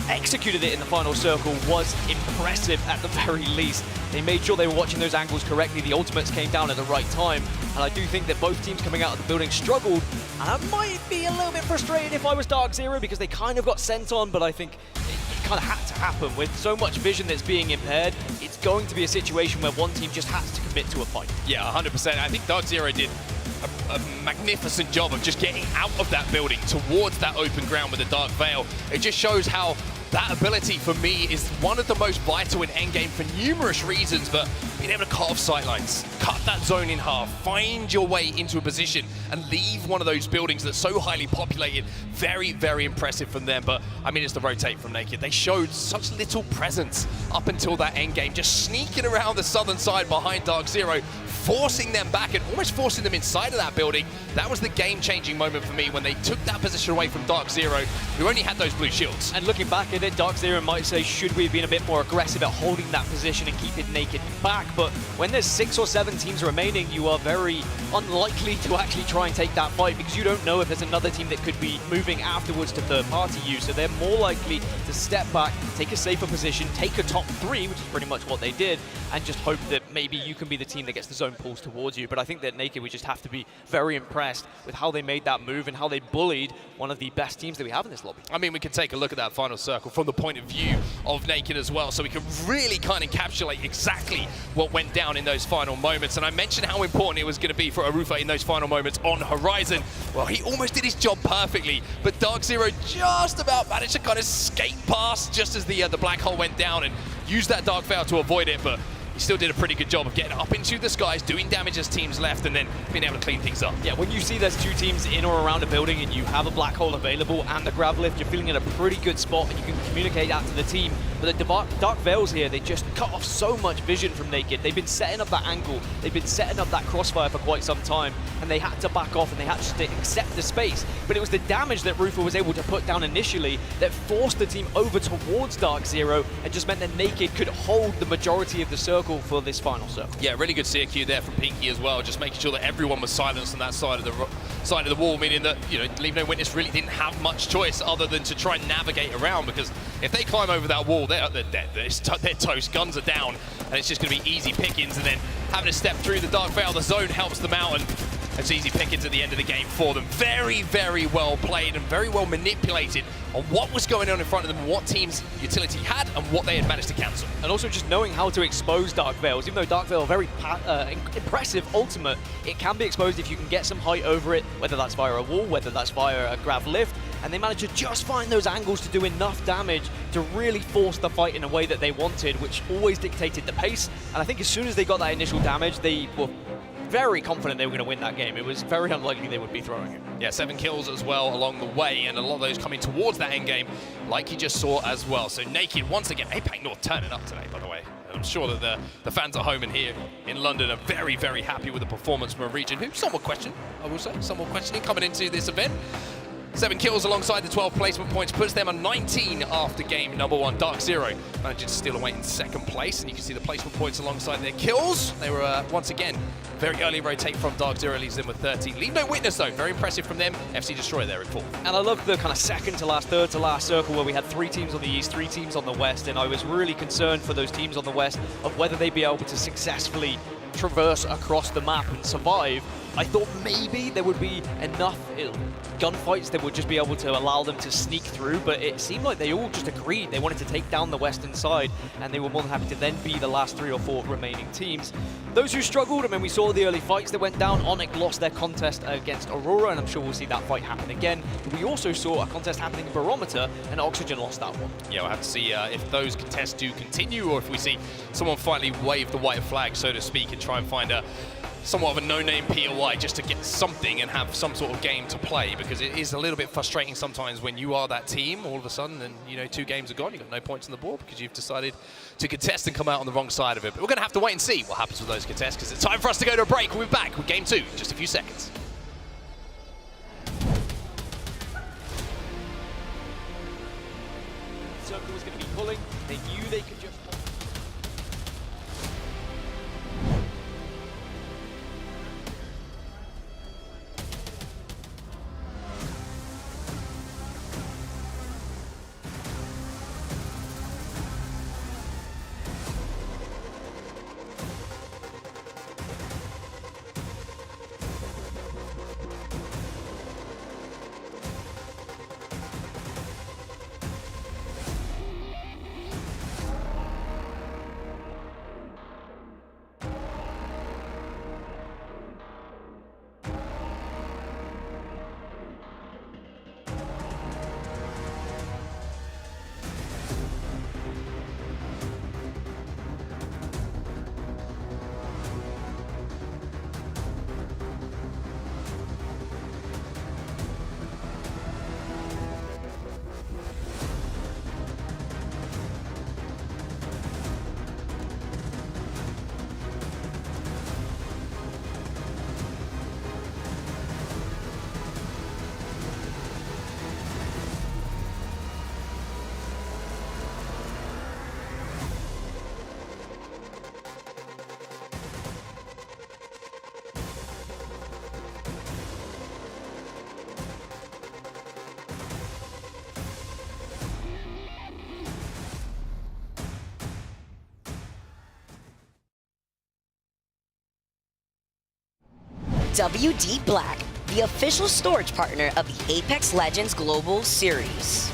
executed it in the final circle was impressive at the very least. They made sure they were watching those angles correctly. The ultimates came down at the right time, and I do think that both teams coming out of the building struggled, and I might be a little bit frustrated if I was Dark Zero because they kind of got sent on, but I think it kind of had to happen. With so much vision that's being impaired, it's going to be a situation where one team just has to commit to a fight. Yeah, 100%. I think Dark Zero did a magnificent job of just getting out of that building towards that open ground with the Dark Veil. It just shows how that ability for me is one of the most vital in endgame for numerous reasons, but being able to cut off sightlines, cut that zone in half, find your way into a position and leave one of those buildings that's so highly populated, very, very impressive from them. But I mean, it's the rotate from Naked. They showed such little presence up until that endgame, just sneaking around the southern side behind Dark Zero, forcing them back and almost forcing them inside of that building. That was the game-changing moment for me when they took that position away from Dark Zero, who only had those blue shields. And looking back at it, Dark Zero might say, should we have been a bit more aggressive at holding that position and keeping Naked back? but when there's 6 or 7 teams remaining, you are very unlikely to actually try and take that fight because you don't know if there's another team that could be moving afterwards to third-party you, so they're more likely to step back, take a safer position, take a top 3, which is pretty much what they did, and just hope that maybe you can be the team that gets the zone pulls towards you. But I think that Naked, we just have to be very impressed with how they made that move and how they bullied one of the best teams that we have in this lobby. I mean, we can take a look at that final circle from the point of view of Naked as well, so we can really kind of encapsulate exactly what went down in those final moments. And I mentioned how important it was going to be for Arufa in those final moments on Horizon. Well, he almost did his job perfectly, but Dark Zero just about managed to kind of skate past just as the black hole went down and used that Dark Veil to avoid it, but he still did a pretty good job of getting up into the skies, doing damage as teams left, and then being able to clean things up. Yeah, when you see there's 2 teams in or around a building and you have a black hole available and the grav lift, you're feeling in a pretty good spot and you can communicate that to the team. But the Dark Veils here, they just cut off so much vision from Naked. They've been setting up that angle, they've been setting up that crossfire for quite some time, and they had to back off and they had to accept the space. But it was the damage that Rufa was able to put down initially that forced the team over towards Dark Zero and just meant that Naked could hold the majority of the circle for this final circle. Yeah, really good CQ there from Pinky as well, just making sure that everyone was silenced on that side of the wall, meaning that, you know, Leave No Witness really didn't have much choice other than to try and navigate around, because if they climb over that wall, they're dead. They're toast, guns are down, and it's just going to be easy pickings, and then having to step through the Dark Veil, the zone helps them out, and it's easy pickings at the end of the game for them. Very, very well played and very well manipulated on what was going on in front of them, what team's utility had, and what they had managed to cancel. And also just knowing how to expose Dark Veils. Even though Dark Veil, very impressive ultimate, it can be exposed if you can get some height over it, whether that's via a wall, whether that's via a grav lift, and they managed to just find those angles to do enough damage to really force the fight in a way that they wanted, which always dictated the pace. And I think as soon as they got that initial damage, they were very confident they were going to win that game. It was very unlikely they would be throwing it. Yeah, 7 kills as well along the way, and a lot of those coming towards that end game, like you just saw as well. So Naked, once again, APAC North turning up today, by the way. And I'm sure that the fans at home and here in London are very, very happy with the performance from a region who some will question, I will say, some will question it coming into this event. 7 kills alongside the 12 placement points puts them on 19 after game number 1. Dark Zero managing to steal away in 2nd place, and you can see the placement points alongside their kills. They were, once again, very early rotate from Dark Zero, leaves them with 13. Leave No Witness, though, very impressive from them. FC Destroyer there at 4. And I love the kind of second to last, third to last circle where we had 3 teams on the east, 3 teams on the west, and I was really concerned for those teams on the west of whether they'd be able to successfully traverse across the map and survive. I thought maybe there would be enough gunfights that would just be able to allow them to sneak through, but it seemed like they all just agreed they wanted to take down the western side, and they were more than happy to then be the last 3 or 4 remaining teams. Those who struggled, I mean, we saw the early fights that went down. Onyx lost their contest against Aurora, and I'm sure we'll see that fight happen again. But we also saw a contest happening in Barometer, and Oxygen lost that one. Yeah, we'll have to see if those contests do continue, or if we see someone finally wave the white flag, so to speak, and try and find somewhat of a no-name POI just to get something and have some sort of game to play, because it is a little bit frustrating sometimes when you are that team all of a sudden and, you know, 2 games are gone, you've got no points on the board because you've decided to contest and come out on the wrong side of it. But we're going to have to wait and see what happens with those contests, because it's time for us to go to a break. We'll be back with game 2 in just a few seconds. Circle was going to be pulling. They knew they could just... WD Black, the official storage partner of the Apex Legends Global Series.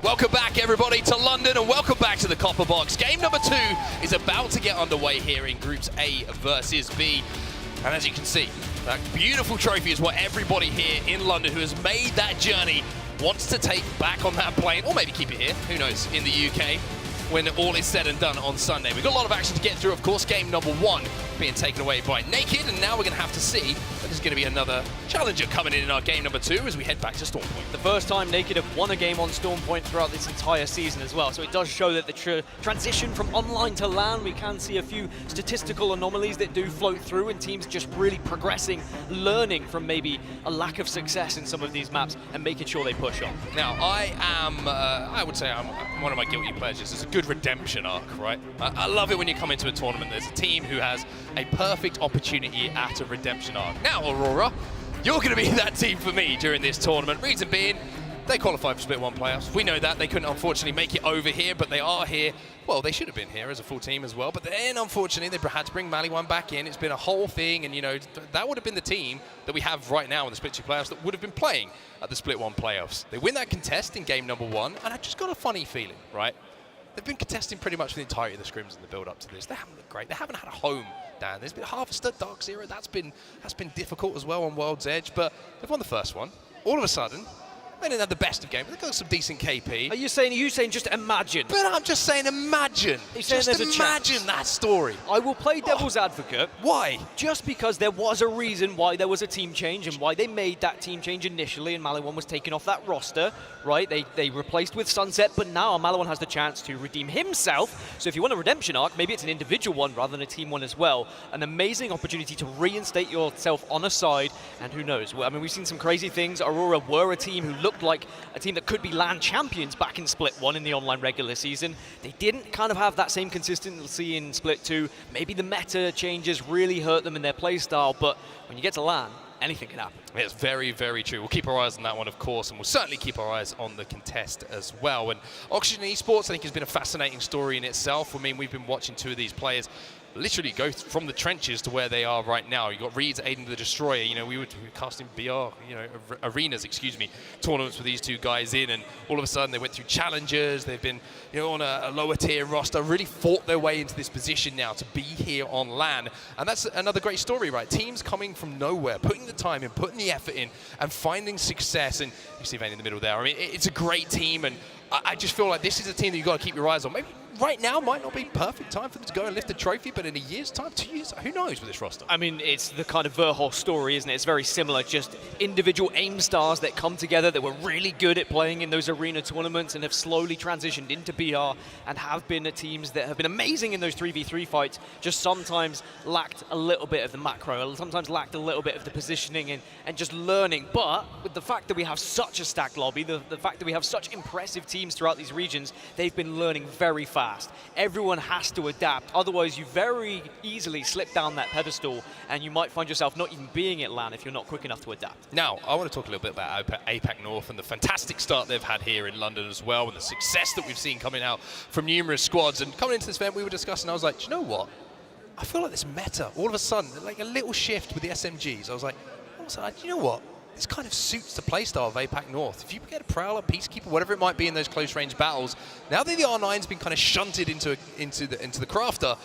Welcome back, everybody, to London, and welcome back to the Copper Box. Game number 2 is about to get underway here in Groups A versus B. And as you can see, that beautiful trophy is what everybody here in London who has made that journey wants to take back on that plane, or maybe keep it here, who knows, in the UK, when all is said and done on Sunday. We've got a lot of action to get through, of course. Game number 1 being taken away by Naked, and now we're going to have to see if there's going to be another challenger coming in our game number 2 as we head back to Stormpoint. The first time Naked have won a game on Stormpoint throughout this entire season as well, so it does show that the transition from online to LAN, we can see a few statistical anomalies that do float through, and teams just really progressing, learning from maybe a lack of success in some of these maps and making sure they push on. Now, I would say I'm one of my guilty pleasures. It's a good redemption arc, right? I love it when you come into a tournament, there's a team who has a perfect opportunity at a redemption arc. Now, Aurora, you're going to be that team for me during this tournament. Reason being, they qualified for Split 1 playoffs. We know that. They couldn't, unfortunately, make it over here, but they are here. Well, they should have been here as a full team as well, but then, unfortunately, they had to bring Maliwan back in. It's been a whole thing, and, you know, that would have been the team that we have right now in the Split 2 playoffs that would have been playing at the Split 1 playoffs. They win that contest in game number 1, and I just got a funny feeling, right? They've been contesting pretty much for the entirety of the scrims in the build-up to this. They haven't looked great. They haven't had a home, Dan. There's been Harvester, Dark Zero. That's been difficult as well on World's Edge, but they've won the first one. All of a sudden, they didn't have the best of games. They've got some decent KP. Are you saying just imagine? But I'm just saying imagine. Just imagine that story. I will play devil's advocate. Why? Just because there was a reason why there was a team change and why they made that team change initially, and Maliwan was taken off that roster, right? They replaced with Sunset, but now Maliwan has the chance to redeem himself. So if you want a redemption arc, maybe it's an individual one rather than a team one as well. An amazing opportunity to reinstate yourself on a side, and who knows? I mean, we've seen some crazy things. Aurora were a team who looked like a team that could be LAN champions back in Split 1 in the online regular season. They didn't kind of have that same consistency in Split 2. Maybe the meta changes really hurt them in their play style, but when you get to LAN, anything can happen. It's very, very true. We'll keep our eyes on that one, of course, and we'll certainly keep our eyes on the contest as well. And Oxygen Esports, I think, has been a fascinating story in itself. I mean, we've been watching 2 of these players literally go from the trenches to where they are right now. You've got Reeds aiding the Destroyer. You know, we were casting BR, arenas, tournaments with these 2 guys in, and all of a sudden they went through challenges. They've been, on a lower tier roster, really fought their way into this position now to be here on LAN. And that's another great story, right? Teams coming from nowhere, putting the time in, putting the effort in, and finding success. And you see Vayne in the middle there. I mean, it's a great team, and I just feel like this is a team that you've got to keep your eyes on. Maybe right now might not be perfect time for them to go and lift the trophy, but in a year's time, 2 years, who knows with this roster? I mean, it's the kind of Verhol story, isn't it? It's very similar, just individual AIM stars that come together that were really good at playing in those arena tournaments and have slowly transitioned into BR and have been teams that have been amazing in those 3v3 fights, just sometimes lacked a little bit of the macro, sometimes lacked a little bit of the positioning and just learning. But with the fact that we have such a stacked lobby, the fact that we have such impressive teams throughout these regions, they've been learning very fast. Everyone has to adapt, otherwise you very easily slip down that pedestal and you might find yourself not even being at LAN if you're not quick enough to adapt. Now, I want to talk a little bit about APAC North and the fantastic start they've had here in London as well, and the success that we've seen coming out from numerous squads. And coming into this event, we were discussing, I was like, do you know what? I feel like this meta, all of a sudden, like a little shift with the SMGs. I was like, you know what? This kind of suits the playstyle of APAC North. If you get a Prowler, Peacekeeper, whatever it might be in those close-range battles, now that the R9's been kind of shunted into the Crafter,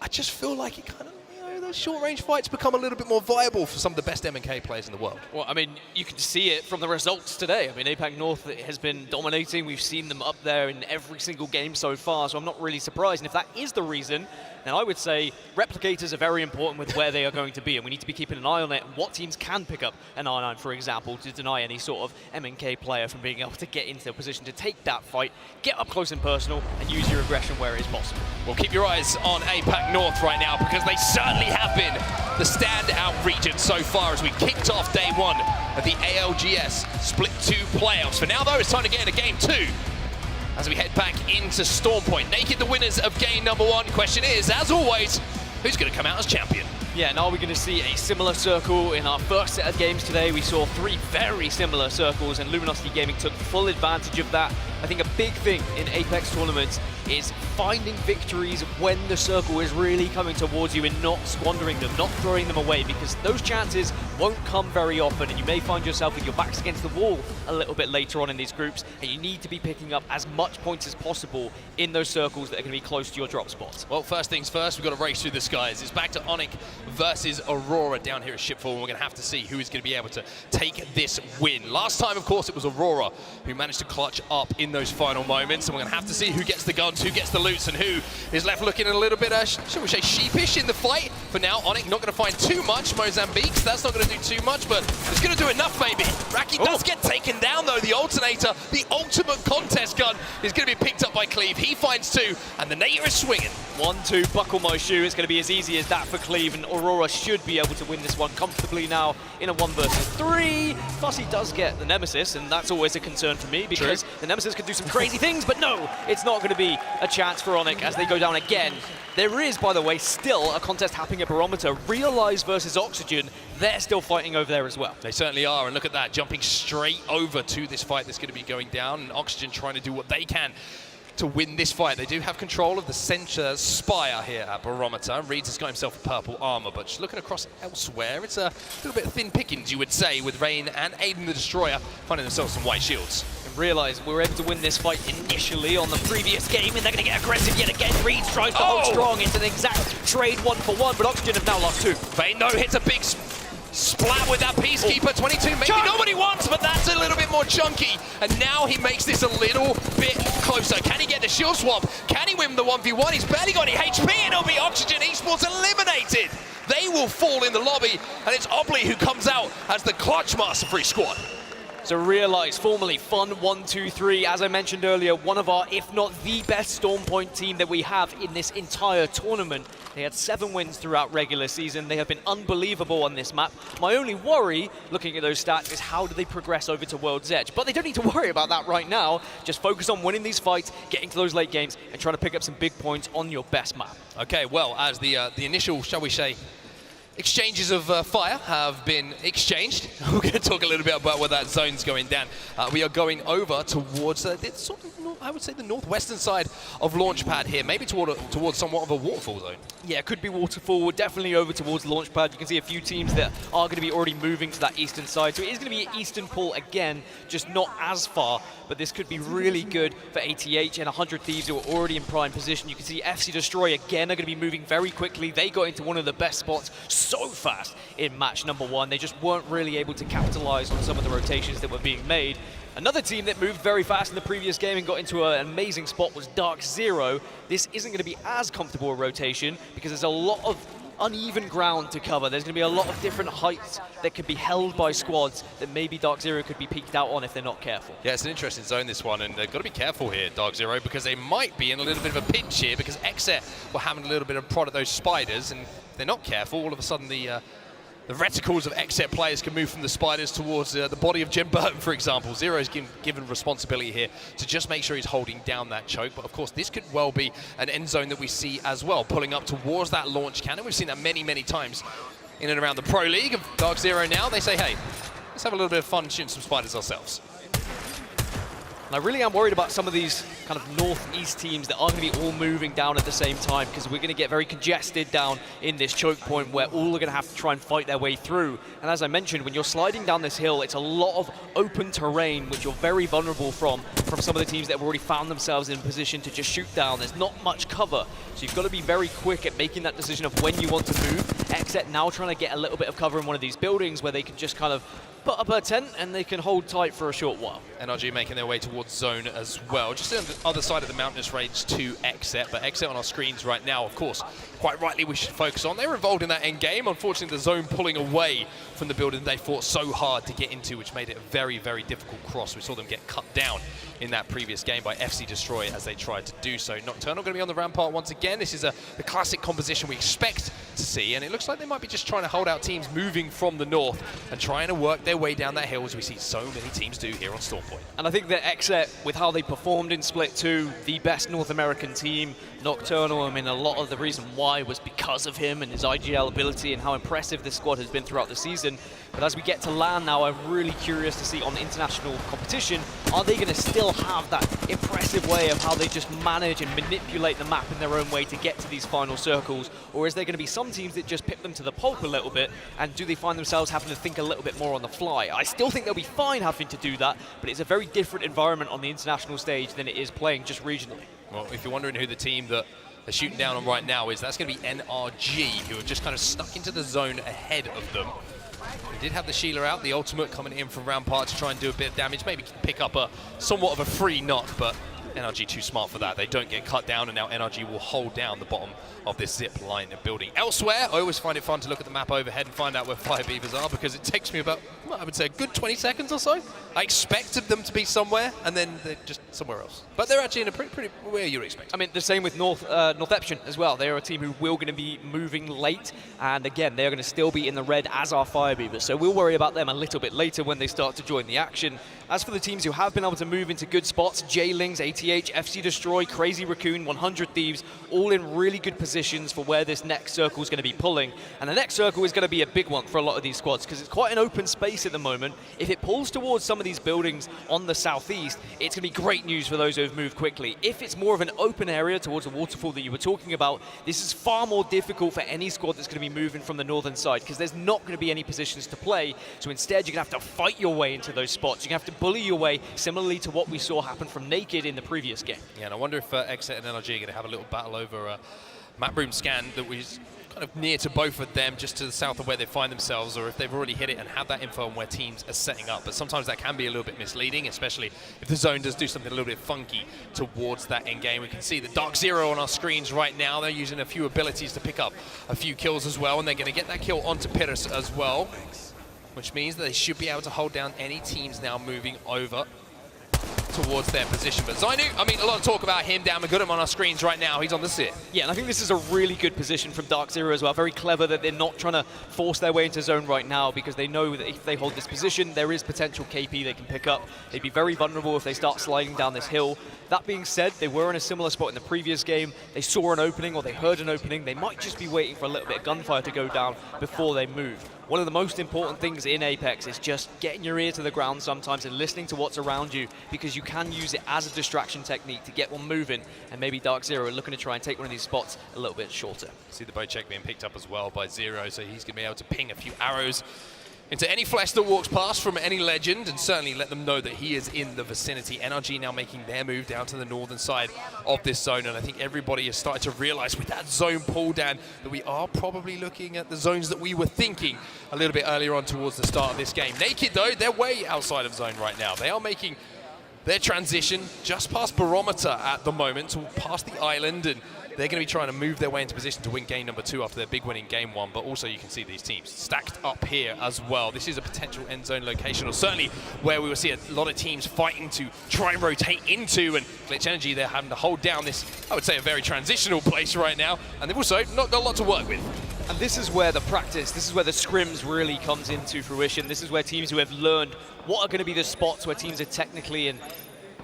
I just feel like it kind of, those short-range fights become a little bit more viable for some of the best M&K players in the world. Well, I mean, you can see it from the results today. I mean, APAC North has been dominating. We've seen them up there in every single game so far, so I'm not really surprised. And if that is the reason, then I would say replicators are very important with where they are going to be, and we need to be keeping an eye on it. And what teams can pick up an R9, for example, to deny any sort of M&K player from being able to get into a position to take that fight, get up close and personal, and use your aggression where it is possible. Well, keep your eyes on APAC North right now, because they certainly have been the standout region so far as we kicked off day 1 of the ALGS Split 2 playoffs. For now, though, it's time to get into game 2 as we head back into Stormpoint. Naked, the winners of game number 1. Question is, as always, who's going to come out as champion? Yeah, now we're going to see a similar circle in our first set of games today. We saw 3 very similar circles, and Luminosity Gaming took full advantage of that. I think a big thing in Apex tournaments is finding victories when the circle is really coming towards you and not squandering them, not throwing them away, because those chances won't come very often, and you may find yourself with your backs against the wall a little bit later on in these groups, and you need to be picking up as much points as possible in those circles that are going to be close to your drop spots. Well, first things first, we've got to race through the skies. It's back to Onyx versus Aurora down here at Shipfall, and we're going to have to see who is going to be able to take this win. Last time, of course, it was Aurora who managed to clutch up in those final moments, and we're going to have to see who gets the guns, who gets the loots, and who is left looking a little bit, shall we say, sheepish in the fight. For now, Onyx not going to find too much. Mozambique, that's not going to do too much, but it's going to do enough, maybe. Raki does get taken down, though. The alternator, the ultimate contest gun, is going to be picked up by Cleve. He finds two, and the Nader is swinging. 1-2, buckle my shoe. It's going to be as easy as that for Cleve, and Aurora should be able to win this one comfortably now in a 1 versus 3. Fussy does get the Nemesis, and that's always a concern for me, because the Nemesis could do some crazy things, but no, it's not going to be a chance for Onyx as they go down again. There is, by the way, still a contest happening at Barometer. Realize versus Oxygen, they're still fighting over there as well. They certainly are, and look at that, jumping straight over to this fight that's going to be going down, and Oxygen trying to do what they can to win this fight. They do have control of the center spire here at Barometer. Reeds has got himself a purple armor, but just looking across elsewhere, it's a little bit thin pickings, you would say, with Rain and Aiden the Destroyer finding themselves some white shields. Realize we were able to win this fight initially on the previous game, and they're going to get aggressive yet again. Reeds tries to hold strong. It's an exact trade 1-for-1, but Oxygen have now lost 2. Vayne, though, hits a big splat with that Peacekeeper. 22, maybe not what he wants, but that's a little bit more chunky. And now he makes this a little bit closer. Can he get the shield swap? Can he win the 1v1? He's barely got any HP, and it'll be Oxygen Esports eliminated. They will fall in the lobby, and it's Obley who comes out as the clutch master for his squad. So Realize, formerly Fun 1-2-3, as I mentioned earlier, one of our, if not the best Stormpoint team that we have in this entire tournament. They had 7 wins throughout regular season. They have been unbelievable on this map. My only worry, looking at those stats, is how do they progress over to World's Edge? But they don't need to worry about that right now. Just focus on winning these fights, getting to those late games, and trying to pick up some big points on your best map. Okay, well, as the initial, shall we say, exchanges of fire have been exchanged. We're going to talk a little bit about where that zone's going down. We are going over towards sort of, I would say, the northwestern side of Launchpad here, maybe towards somewhat of a waterfall zone. Yeah, it could be waterfall, definitely over towards Launchpad. You can see a few teams that are going to be already moving to that eastern side. So it is going to be an eastern pull again, just not as far. But this could be really good for ATH and 100 Thieves who are already in prime position. You can see FC Destroy again are going to be moving very quickly. They got into one of the best spots so fast in match number 1. They just weren't really able to capitalize on some of the rotations that were being made. Another team that moved very fast in the previous game and got into an amazing spot was Dark Zero. This isn't going to be as comfortable a rotation because there's a lot of uneven ground to cover. There's going to be a lot of different heights that could be held by squads that maybe Dark Zero could be peeked out on if they're not careful. Yeah, it's an interesting zone, this one, and they've got to be careful here, Dark Zero, because they might be in a little bit of a pinch here because Exet were having a little bit of prod at those spiders, and if they're not careful, all of a sudden the reticles of Exet players can move from the spiders towards the body of Jen Burton, for example. Zero's given responsibility here to just make sure he's holding down that choke. But of course, this could well be an end zone that we see as well, pulling up towards that launch cannon. We've seen that many, many times in and around the Pro League of Dark Zero now. They say, hey, let's have a little bit of fun shooting some spiders ourselves. And I really am worried about some of these kind of northeast teams that are going to be all moving down at the same time because we're going to get very congested down in this choke point where all are going to have to try and fight their way through. And as I mentioned, when you're sliding down this hill, it's a lot of open terrain which you're very vulnerable from some of the teams that have already found themselves in a position to just shoot down. There's not much cover, so you've got to be very quick at making that decision of when you want to move. Exet now trying to get a little bit of cover in one of these buildings where they can just kind of put up a tent and they can hold tight for a short while. NRG making their way towards zone as well. Just on the other side of the mountainous range to Exet, but Exet on our screens right now, of course, quite rightly we should focus on. They were involved in that end game. Unfortunately, the zone pulling away from the building they fought so hard to get into, which made it a very, very difficult cross. We saw them get cut down in that previous game by FC Destroy as they tried to do so. Nocturnal going to be on the rampart once again. This is the classic composition we expect to see, and it looks like they might be just trying to hold out teams moving from the north and trying to work their way down that hill as we see so many teams do here on Stormpoint. And I think that Exet, with how they performed in Split 2, the best North American team, Nocturnal, I mean, a lot of the reason why was because of him and his IGL ability and how impressive this squad has been throughout the season. But as we get to LAN now, I'm really curious to see on international competition, are they going to still have that impressive way of how they just manage and manipulate the map in their own way to get to these final circles? Or is there going to be some teams that just pip them to the pulp a little bit, and do they find themselves having to think a little bit more on the fly? I still think they'll be fine having to do that, but it's a very different environment on the international stage than it is playing just regionally. Well, if you're wondering who the team that they're shooting down on right now is, that's going to be NRG, who have just kind of stuck into the zone ahead of them. They did have the Sheila out, the ultimate coming in from Rampart to try and do a bit of damage, maybe pick up a somewhat of a free knock, but NRG too smart for that. They don't get cut down, and now NRG will hold down the bottom of this zip line building. Elsewhere, I always find it fun to look at the map overhead and find out where Fire Beavers are, because it takes me about, well, I would say a good 20 seconds or so. I expected them to be somewhere, and then they're just somewhere else. But they're actually in a pretty where you expect. I mean, the same with Northeption as well. They are a team who will going to be moving late, and again, they're going to still be in the red as our Fire Beavers. So we'll worry about them a little bit later when they start to join the action. As for the teams who have been able to move into good spots, J-Lings, ATH, FC Destroy, Crazy Raccoon, 100 Thieves, all in really good positions for where this next circle is going to be pulling. And the next circle is going to be a big one for a lot of these squads, because it's quite an open space at the moment. If it pulls towards some of these buildings on the southeast, it's going to be great news for those who have moved quickly. If it's more of an open area towards the waterfall that you were talking about, this is far more difficult for any squad that's going to be moving from the northern side, because there's not going to be any positions to play. So instead, you're going to have to fight your way into those spots. You're going to have to bully your way, similarly to what we saw happen from Naked in the previous game. Yeah, and I wonder if Exit and NRG are going to have a little battle over map room scan that was kind of near to both of them, just to the south of where they find themselves, or if they've already hit it and have that info on where teams are setting up. But sometimes that can be a little bit misleading, especially if the zone does do something a little bit funky towards that end game. We can see the Dark Zero on our screens right now. They're using a few abilities to pick up a few kills as well, and they're going to get that kill onto Pyrrhus as well, which means that they should be able to hold down any teams now moving over towards their position. But Zainu, I mean, a lot of talk about him down. We've got him on our screens right now. He's on the sit. Yeah, and I think this is a really good position from Dark Zero as well. Very clever that they're not trying to force their way into zone right now, because they know that if they hold this position, there is potential KP they can pick up. They'd be very vulnerable if they start sliding down this hill. That being said, they were in a similar spot in the previous game. They saw an opening, or they heard an opening. They might just be waiting for a little bit of gunfire to go down before they move. One of the most important things in Apex is just getting your ear to the ground sometimes and listening to what's around you, because you can use it as a distraction technique to get one moving, and maybe Dark Zero are looking to try and take one of these spots a little bit shorter. See the bow check being picked up as well by Zero, so he's going to be able to ping a few arrows into any flesh that walks past from any legend, and certainly let them know that he is in the vicinity. NRG now making their move down to the northern side of this zone, and I think everybody is starting to realize with that zone pull down that we are probably looking at the zones that we were thinking a little bit earlier on towards the start of this game. Naked though, they're way outside of zone right now. They are making their transition just past Barometer at the moment, to past the island, and they're going to be trying to move their way into position to win game number 2 after their big win in game 1. But also you can see these teams stacked up here as well. This is a potential end zone location, or certainly where we will see a lot of teams fighting to try and rotate into, and Glitch Energy, they're having to hold down this, I would say, a very transitional place right now, and they've also not got a lot to work with. And this is where the practice, this is where the scrims really comes into fruition. This is where teams who have learned what are going to be the spots where teams are technically and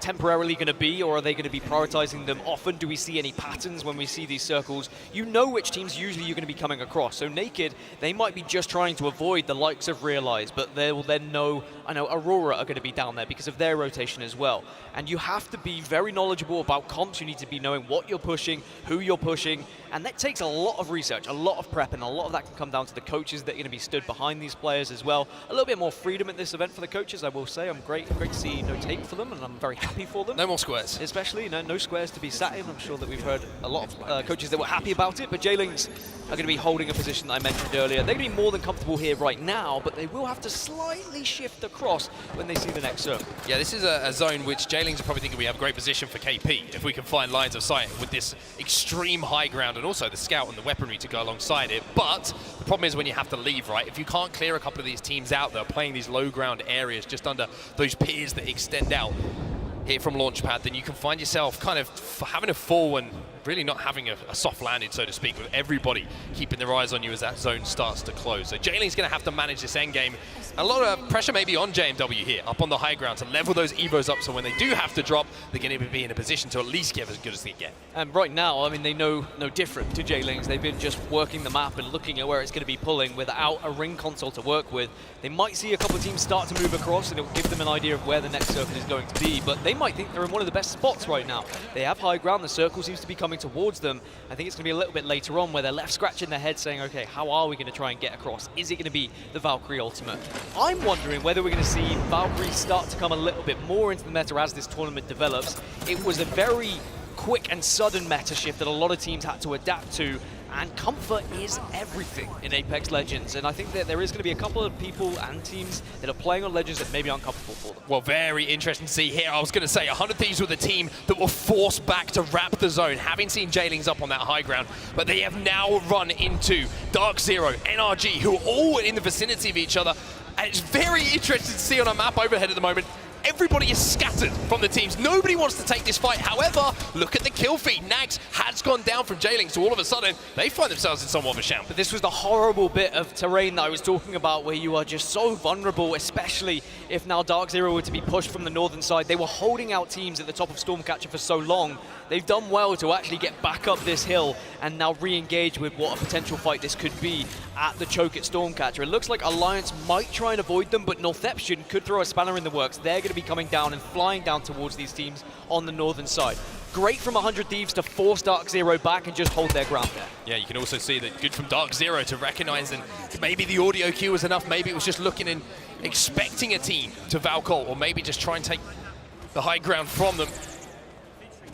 temporarily going to be, or are they going to be prioritizing them often? Do we see any patterns when we see these circles? You know which teams usually you're going to be coming across. So Naked, they might be just trying to avoid the likes of Realize, but they will then know, I know Aurora are going to be down there because of their rotation as well. And you have to be very knowledgeable about comps. You need to be knowing what you're pushing, who you're pushing, and that takes a lot of research, a lot of prep, and a lot of that can come down to the coaches that are going to be stood behind these players as well. A little bit more freedom at this event for the coaches, I will say. I'm great to see no tape for them, and I'm very happy for them. No more squares. Especially, no squares to be sat in. I'm sure that we've heard a lot of coaches that were happy about it, but J-Lings are going to be holding a position that I mentioned earlier. They're going to be more than comfortable here right now, but they will have to slightly shift across when they see the next circle. Yeah, this is a zone which J-Lings are probably thinking we have great position for KP if we can find lines of sight with this extreme high ground and also the scout and the weaponry to go alongside it. But the problem is when you have to leave, right? If you can't clear a couple of these teams out that are playing these low ground areas just under those piers that extend out here from Launchpad, then you can find yourself kind of having to fall and really not having a soft landing, so to speak, with everybody keeping their eyes on you as that zone starts to close. So Jailing's going to have to manage this end game. A lot of pressure maybe on JMW here, up on the high ground, to level those Evos up, so when they do have to drop, they're going to be in a position to at least get as good as they get. And right now, I mean, they know no different to Jailings. They've been just working the map and looking at where it's going to be pulling without a ring console to work with. They might see a couple of teams start to move across, and it will give them an idea of where the next circle is going to be, but they might think they're in one of the best spots right now. They have high ground, the circle seems to be coming towards them. I think it's going to be a little bit later on where they're left scratching their head saying, okay, how are we going to try and get across? Is it going to be the Valkyrie ultimate? I'm wondering whether we're going to see Valkyrie start to come a little bit more into the meta as this tournament develops. It was a very quick and sudden meta shift that a lot of teams had to adapt to, and comfort is everything in Apex Legends, and I think that there is going to be a couple of people and teams that are playing on Legends that maybe aren't comfortable for them. Well, very interesting to see here. I was going to say 100 Thieves were the team that were forced back to wrap the zone, having seen Jailings up on that high ground, but they have now run into Dark Zero, NRG, who are all in the vicinity of each other, and it's very interesting to see on our map overhead at the moment. Everybody is scattered from the teams. Nobody wants to take this fight. However, look at the kill feed. Nags has gone down from Jailings, so all of a sudden, they find themselves in somewhat of a shambles. But this was the horrible bit of terrain that I was talking about, where you are just so vulnerable, especially if now Dark Zero were to be pushed from the northern side. They were holding out teams at the top of Stormcatcher for so long. They've done well to actually get back up this hill and now re-engage with what a potential fight this could be at the choke at Stormcatcher. It looks like Alliance might try and avoid them, but Northeption could throw a spanner in the works. They're going to be coming down and flying down towards these teams on the northern side. Great from 100 Thieves to force Dark Zero back and just hold their ground there. Yeah, you can also see that good from Dark Zero to recognize, and maybe the audio cue was enough. Maybe it was just looking and expecting a team to Valcol, or maybe just try and take the high ground from them,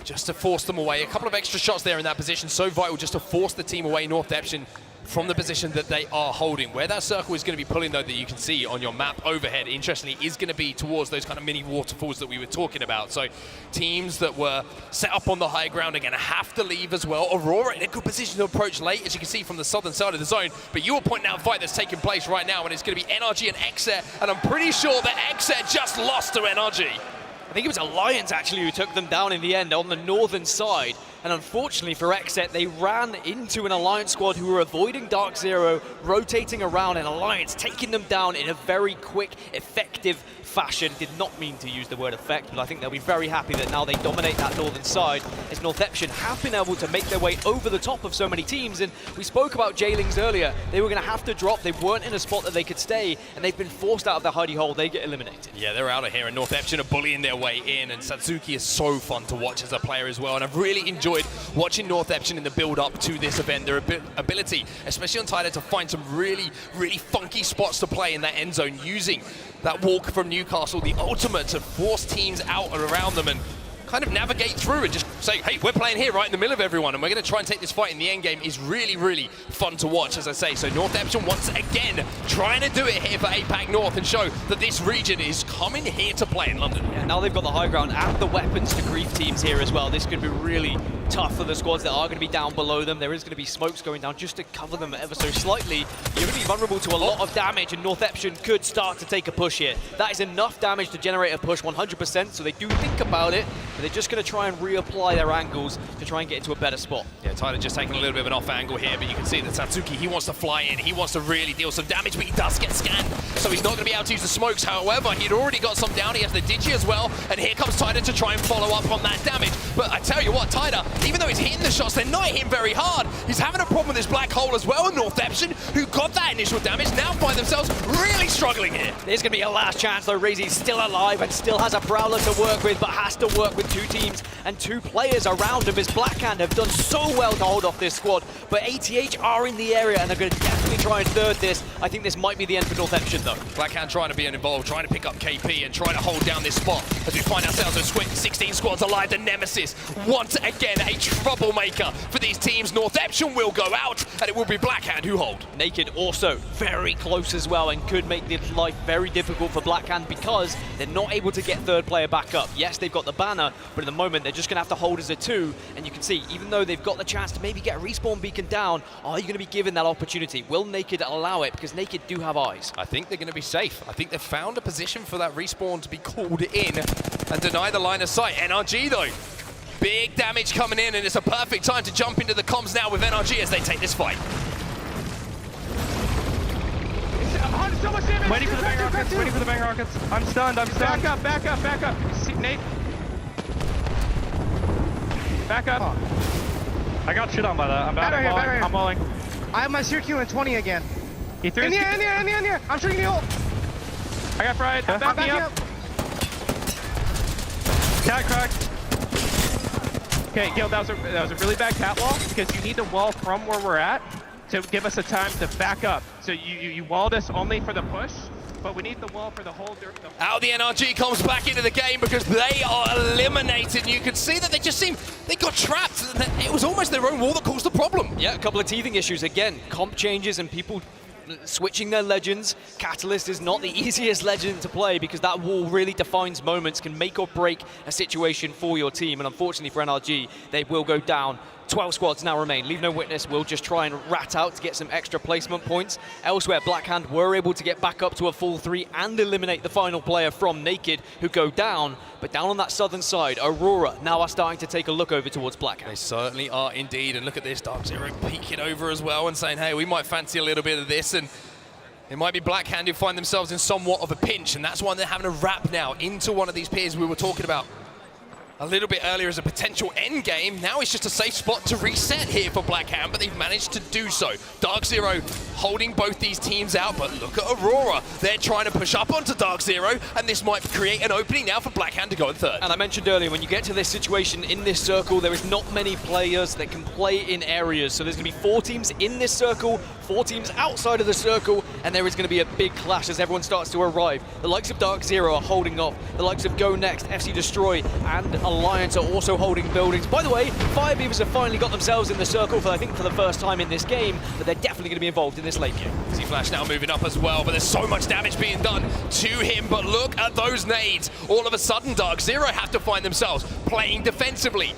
just to force them away. A couple of extra shots there in that position, so vital just to force the team away, Northeption, from the position that they are holding. Where that circle is going to be pulling, though, that you can see on your map overhead, interestingly, is going to be towards those kind of mini waterfalls that we were talking about. So teams that were set up on the high ground are going to have to leave as well. Aurora in a good position to approach late, as you can see from the southern side of the zone. But you were pointing out a fight that's taking place right now, and it's going to be NRG and Exet, and I'm pretty sure that Exet just lost to NRG. I think it was Alliance actually who took them down in the end on the northern side. And unfortunately for Exet, they ran into an Alliance squad who were avoiding Dark Zero, rotating around, and Alliance taking them down in a very quick, effective fashion. Did not mean to use the word effect, but I think they'll be very happy that now they dominate that northern side, as Northeption have been able to make their way over the top of so many teams. And we spoke about Jailings earlier. They were going to have to drop. They weren't in a spot that they could stay, and they've been forced out of their hidey hole. They get eliminated. Yeah, they're out of here, and Northeption are bullying their way in, and Satsuki is so fun to watch as a player as well, and I've really enjoyed watching Northeption in the build-up to this event. Their ability, especially on Tyler, to find some really, really funky spots to play in that end zone, using that walk from Newcastle, the ultimate, to force teams out and around them and kind of navigate through and just say, hey, we're playing here right in the middle of everyone, and we're going to try and take this fight in the end game. Is really, really fun to watch, as I say. So Northeption once again trying to do it here for APAC North and show that this region is coming here to play in London. Yeah, now they've got the high ground and the weapons to grief teams here as well. This could be really tough for the squads that are going to be down below them. There is going to be smokes going down just to cover them ever so slightly. You're going to be vulnerable to a lot of damage, and Northeption could start to take a push here. That is enough damage to generate a push 100%, so they do think about it, but they're just going to try and reapply their angles to try and get into a better spot. Yeah, Tyler just taking a little bit of an off angle here, but you can see that Satsuki, he wants to fly in. He wants to really deal some damage, but he does get scanned, so he's not going to be able to use the smokes. However, he'd already got some down. He has the Digi as well, and here comes Tyler to try and follow up on that damage. But I tell you what, Tyler, even though he's hitting the shots, they're not hitting very hard. He's having a problem with this black hole as well, and Northeption, who got that initial damage, now find themselves really struggling here. There's going to be a last chance, though. Reezy's still alive and still has a Prowler to work with, but has to work with two teams and two players around him, as Blackhand have done so well to hold off this squad. But ATH are in the area, and they're going to definitely try and third this. I think this might be the end for Northeption, though. Blackhand trying to be involved, trying to pick up KP and trying to hold down this spot as we find ourselves with 16 squads alive. The Nemesis, once again, a troublemaker for these teams. Northeption will go out, and it will be Blackhand who hold. Naked also very close as well, and could make the life very difficult for Blackhand because they're not able to get third player back up. Yes, they've got the banner, but at the moment they're just going to have to hold as a 2, and you can see, even though they've got the chance to maybe get a respawn beacon down, are you going to be given that opportunity? Will Naked allow it? Because Naked do have eyes. I think they're going to be safe. I think they've found a position for that respawn to be called in and deny the line of sight. NRG, though, Big damage coming in, and it's a perfect time to jump into the comms now with NRG as they take this fight. So much damage. Waiting for the bang rockets, waiting for the bang rockets. I'm stunned. Back up, back up, back up. Nate. Back up. I got shit on by that. I'm walling. I have my Circle in 20 again. He threw in the air. I'm shooting the ult. I got fried. Back me up. Cat cracked. Okay, Gil, that was a really bad cat wall because you need to wall from where we're at to give us a time to back up. So you walled us only for the push, but we need the wall for the whole... Out the NRG comes back into the game because they are eliminated. You can see that they got trapped. It was almost their own wall that caused the problem. Yeah, a couple of teething issues. Again, comp changes and people switching their legends. Catalyst is not the easiest legend to play because that wall really defines moments, can make or break a situation for your team. And unfortunately for NRG, they will go down. 12 squads now remain. Leave No Witness will just try and rat out to get some extra placement points. Elsewhere, Blackhand were able to get back up to a full 3 and eliminate the final player from Naked, who go down. But down on that southern side, Aurora now are starting to take a look over towards Blackhand. They certainly are indeed. And look at this, Dark Zero peeking over as well and saying, hey, we might fancy a little bit of this. And it might be Blackhand who find themselves in somewhat of a pinch. And that's why they're having a wrap now into one of these peers we were talking about a little bit earlier as a potential end game. Now it's just a safe spot to reset here for Blackhand, but they've managed to do so. Dark Zero holding both these teams out, but look at Aurora. They're trying to push up onto Dark Zero, and this might create an opening now for Blackhand to go in third. And I mentioned earlier, when you get to this situation in this circle, there is not many players that can play in areas. So there's going to be 4 teams in this circle, 4 teams outside of the circle, and there is going to be a big clash as everyone starts to arrive. The likes of Dark Zero are holding off. The likes of Go Next, FC Destroy, and Alliance are also holding buildings. By the way, Firebeavers have finally got themselves in the circle for, I think, for the first time in this game, but they're definitely going to be involved in this late game. Z-Flash now moving up as well, but there's so much damage being done to him. But look at those nades. All of a sudden, Dark Zero have to find themselves playing defensively,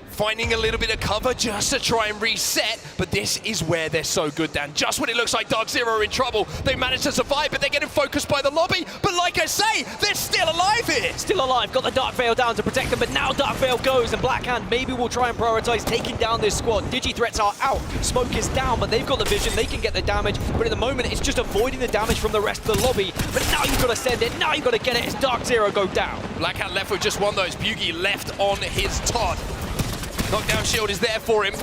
finding a little bit of cover just to try and reset, but this is where they're so good, Dan. Just when it looks like Dark Zero are in trouble, they managed to survive, but they're getting focused by the lobby. But like I say, they're still alive here. Still alive, got the Dark Veil down to protect them, but now Dark Veil goes, and Blackhand maybe will try and prioritize taking down this squad. Digi-threats are out, Smoke is down, but they've got the vision, they can get the damage, but at the moment it's just avoiding the damage from the rest of the lobby. But now you've got to send it, now you've got to get it as Dark Zero go down. Blackhand left with just one though, as Bugie left on his Todd. Knockdown shield is there for him,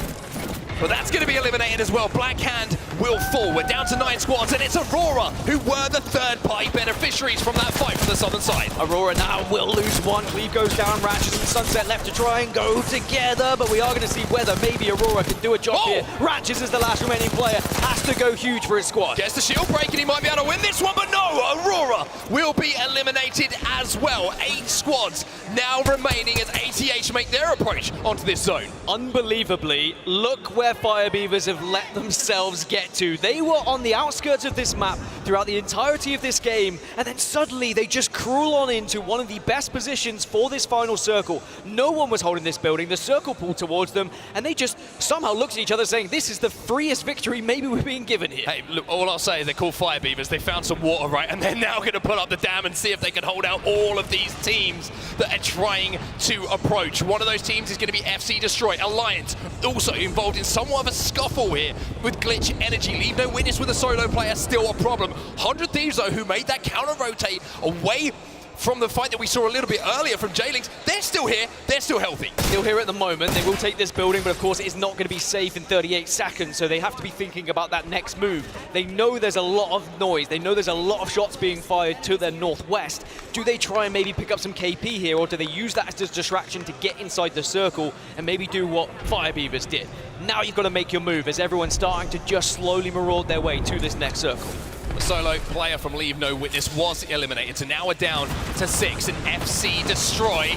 but that's going to be eliminated as well. Blackhand will fall. We're down to 9 squads, and it's Aurora who were the third-party beneficiaries from that fight from the southern side. Aurora now will lose one. Cleve goes down, Ratchet and Sunset left to try and go together, but we are going to see whether maybe Aurora can do a job here. Ratchet is the last remaining player, has to go huge for his squad. Gets the shield break, and he might be able to win this one, but no! Aurora will be eliminated as well. 8 squads now remaining as ATH make their approach onto this zone. Unbelievably, look where Firebeavers have let themselves get to. They were on the outskirts of this map throughout the entirety of this game, and then suddenly they just crawl on into one of the best positions for this final circle. No one was holding this building. The circle pulled towards them, and they just somehow looked at each other saying, this is the freest victory maybe we're being given here. Hey, look, all I'll say is they're called Firebeavers. They found some water, right? And they're now going to put up the dam and see if they can hold out all of these teams that are trying to approach. One of those teams is going to be FC Destroy. Alliance also involved in somewhat of a scuffle here with Glitch Energy. Leave No Witness with a solo player, still a problem. 100 Thieves, though, who made that counter-rotate away from the fight that we saw a little bit earlier from J-Links. They're still here, they're still healthy. Still here at the moment. They will take this building, but of course it's not going to be safe in 38 seconds, so they have to be thinking about that next move. They know there's a lot of noise. They know there's a lot of shots being fired to their northwest. Do they try and maybe pick up some KP here, or do they use that as a distraction to get inside the circle and maybe do what Firebeavers did? Now you've got to make your move as everyone's starting to just slowly maraude their way to this next circle. The solo player from Leave No Witness was eliminated, so now we're down to 6, and FC Destroy.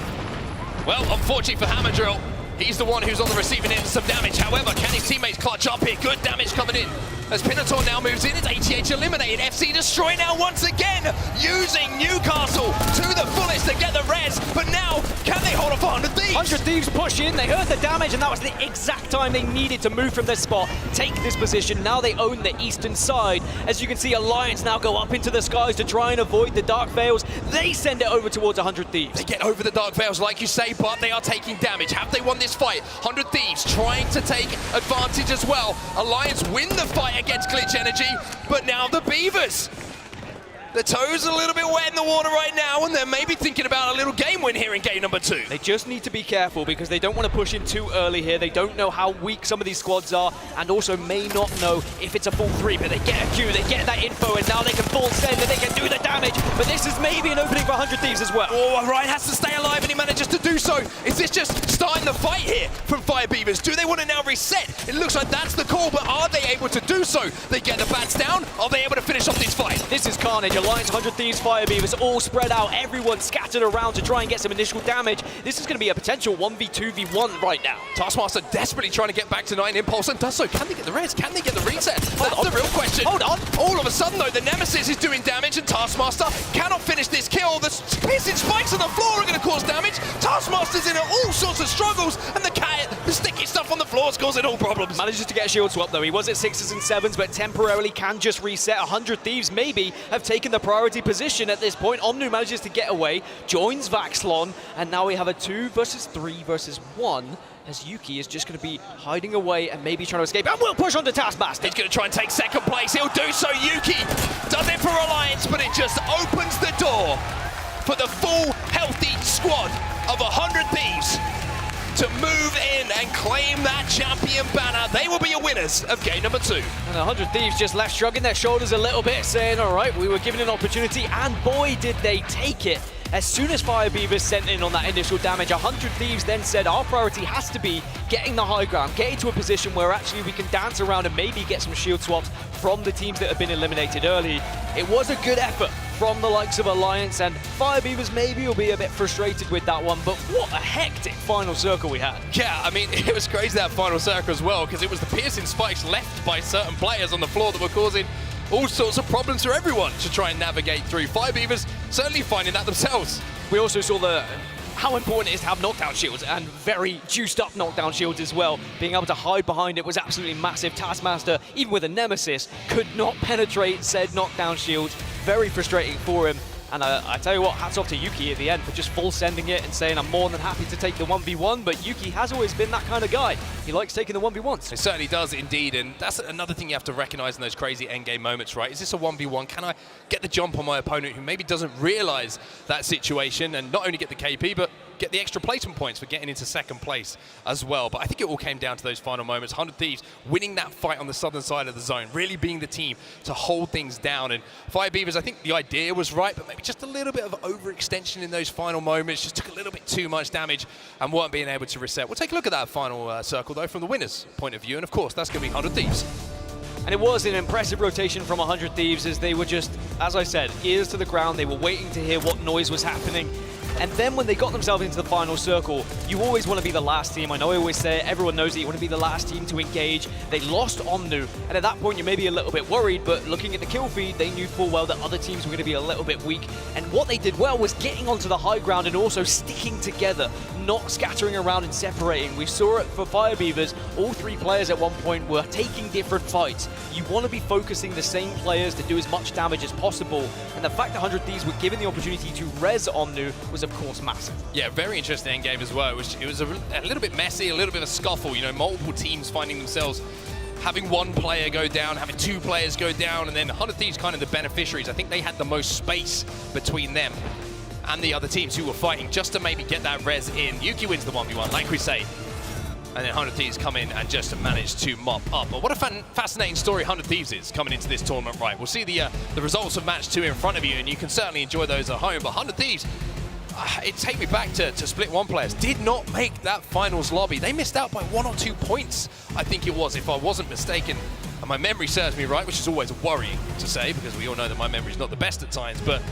Well, unfortunately for Hammer Drill, he's the one who's on the receiving end of some damage. However, can his teammates clutch up here? Good damage coming in. As Pinator now moves in, it's ATH eliminated. FC Destroy now once again using Newcastle to the fullest to get the res, but now can they hold off 100 Thieves? Thieves! 100 Thieves push in, they heard the damage, and that was the exact time they needed to move from their spot, take this position. Now they own the eastern side. As you can see, Alliance now go up into the skies to try and avoid the Dark Veils. They send it over towards 100 Thieves. They get over the Dark Veils, like you say, but they are taking damage. Have they won this fight? 100 Thieves trying to take advantage as well. Alliance win the fight against Glitch Energy, but now the Beavers. The toes are a little bit wet in the water right now, and they're maybe thinking about a little game win here in game number 2. They just need to be careful because they don't want to push in too early here. They don't know how weak some of these squads are, and also may not know if it's a full 3, but they get a Q, they get that info, and now they can full send and they can do the damage. But this is maybe an opening for 100 Thieves as well. Oh, Ryan has to stay alive, and he manages to do so. Is this just starting the fight here from Fire Beavers? Do they want to now reset? It looks like that's the call, but are they able to do so? They get the bats down. Are they able to finish off this fight? This is carnage. Alliance, 100 Thieves, Fire Beavers all spread out. Everyone scattered around to try and get some initial damage. This is going to be a potential 1v2v1 right now. Taskmaster desperately trying to get back to 9 Impulse and does so. Can they get the res? Can they get the reset? That's the real question. Hold on. All of a sudden, though, the Nemesis is doing damage and Taskmaster cannot finish this kill. The piercing spikes on the floor are going to cause damage. Taskmaster's in all sorts of struggles, and the sticky stuff on the floor is causing all problems. Manages to get a shield swap, though. He was at 6s and 7s, but temporarily can just reset. 100 Thieves maybe have taken the priority position at this point. Omnu manages to get away, joins Vaxlon, and now we have a 2 versus 3 versus 1. As Yuki is just going to be hiding away and maybe trying to escape. And we'll push on to Taskmaster. He's going to try and take second place. He'll do so. Yuki does it for Alliance, but it just opens the door for the full, healthy squad of 100 Thieves to move in and claim that champion banner. They will be your winners of game number 2. And 100 Thieves just left shrugging their shoulders a little bit, saying, all right, we were given an opportunity, and boy, did they take it. As soon as Fire Beavers sent in on that initial damage, 100 Thieves then said our priority has to be getting the high ground, getting to a position where actually we can dance around and maybe get some shield swaps from the teams that have been eliminated early. It was a good effort from the likes of Alliance, and Fire Beavers maybe will be a bit frustrated with that one, but what a hectic final circle we had. Yeah, I mean, it was crazy that final circle as well, because it was the piercing spikes left by certain players on the floor that were causing all sorts of problems for everyone to try and navigate through. Fire Beavers certainly finding that themselves. We also saw how important it is to have knockdown shields, and very juiced up knockdown shields as well. Being able to hide behind it was absolutely massive. Taskmaster, even with a Nemesis, could not penetrate said knockdown shield. Very frustrating for him. And I tell you what, hats off to Yuki at the end for just full sending it and saying I'm more than happy to take the 1v1, but Yuki has always been that kind of guy. He likes taking the 1v1s. It certainly does indeed, and that's another thing you have to recognize in those crazy endgame moments, right? Is this a 1v1? Can I get the jump on my opponent who maybe doesn't realize that situation and not only get the KP, but get the extra placement points for getting into second place as well? But I think it all came down to those final moments. 100 Thieves winning that fight on the southern side of the zone, really being the team to hold things down. And Fire Beavers, I think the idea was right, but maybe just a little bit of overextension in those final moments, just took a little bit too much damage and weren't being able to reset. We'll take a look at that final circle though from the winner's point of view, and of course that's going to be 100 Thieves. And it was an impressive rotation from 100 Thieves as they were just, as I said, ears to the ground. They were waiting to hear what noise was happening. And then when they got themselves into the final circle, you always want to be the last team. I know I always say it, everyone knows that you want to be the last team to engage. They lost Omnu, and at that point you may be a little bit worried, but looking at the kill feed, they knew full well that other teams were going to be a little bit weak. And what they did well was getting onto the high ground and also sticking together, not scattering around and separating. We saw it for Fire Beavers. All 3 players at one point were taking different fights. You want to be focusing the same players to do as much damage as possible. And the fact that 100 Thieves were given the opportunity to res Omnu was of course massive. Yeah, very interesting game as well. It was a little bit messy, a little bit of a scuffle, you know, multiple teams finding themselves having one player go down, having 2 players go down, and then 100 Thieves kind of the beneficiaries. I think they had the most space between them and the other teams who were fighting just to maybe get that res in. Yuki wins the 1v1, like we say. And then 100 Thieves come in and just manage to mop up. But what a fascinating story 100 Thieves is coming into this tournament, right? We'll see the results of match 2 in front of you, and you can certainly enjoy those at home. But 100 Thieves, it take me back to Split 1 players, did not make that finals lobby. They missed out by 1 or 2 points, I think it was, if I wasn't mistaken. And my memory serves me right, which is always worrying to say, because we all know that my memory's not the best at times. But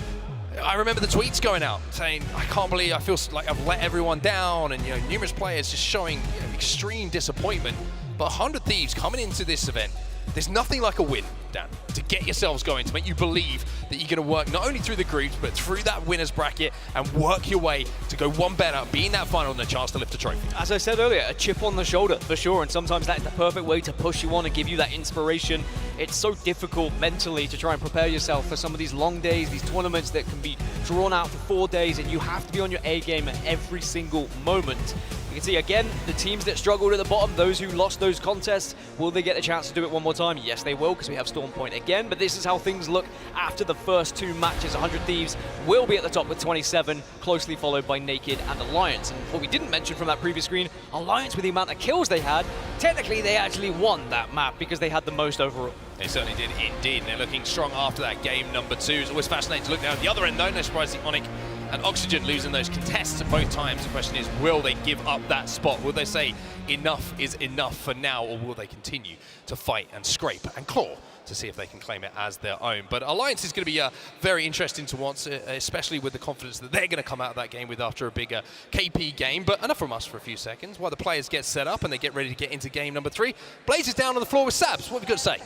I remember the tweets going out saying, I can't believe, I feel like I've let everyone down, and numerous players just showing extreme disappointment. But 100 Thieves coming into this event, there's nothing like a win. Dan, to get yourselves going, to make you believe that you're going to work not only through the groups, but through that winner's bracket and work your way to go one better, be in that final and a chance to lift a trophy? As I said earlier, a chip on the shoulder for sure, and sometimes that's the perfect way to push you on and give you that inspiration. It's so difficult mentally to try and prepare yourself for some of these long days, these tournaments that can be drawn out for 4 days, and you have to be on your A game at every single moment. You can see again the teams that struggled at the bottom, those who lost those contests, will they get a chance to do it one more time? Yes, they will, because we have Storm Point again, but this is how things look after the first 2 matches. 100 Thieves will be at the top with 27, closely followed by Naked and Alliance. And what we didn't mention from that previous screen, Alliance, with the amount of kills they had, technically they actually won that map because they had the most overall. They certainly did indeed, and they're looking strong after that game number 2. It's always fascinating to look down at the other end though, no surprise the Onyx and Oxygen losing those contests at both times. The question is, will they give up that spot? Will they say enough is enough for now, or will they continue to fight and scrape and claw to see if they can claim it as their own? But Alliance is going to be very interesting to watch, especially with the confidence that they're going to come out of that game with after a bigger KP game. But enough from us for a few seconds while the players get set up and they get ready to get into game number 3. Blaze is down on the floor with Sabs. What have you got to say?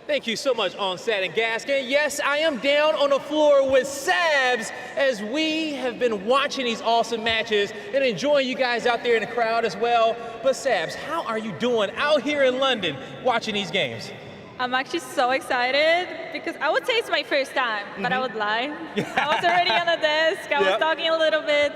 Thank you so much, Onset and Gaskin. Yes, I am down on the floor with Sabs as we have been watching these awesome matches and enjoying you guys out there in the crowd as well. But Sabs, how are you doing out here in London watching these games? I'm actually so excited because I would say it's my first time, but I would lie. I was already on the desk, I was talking a little bit,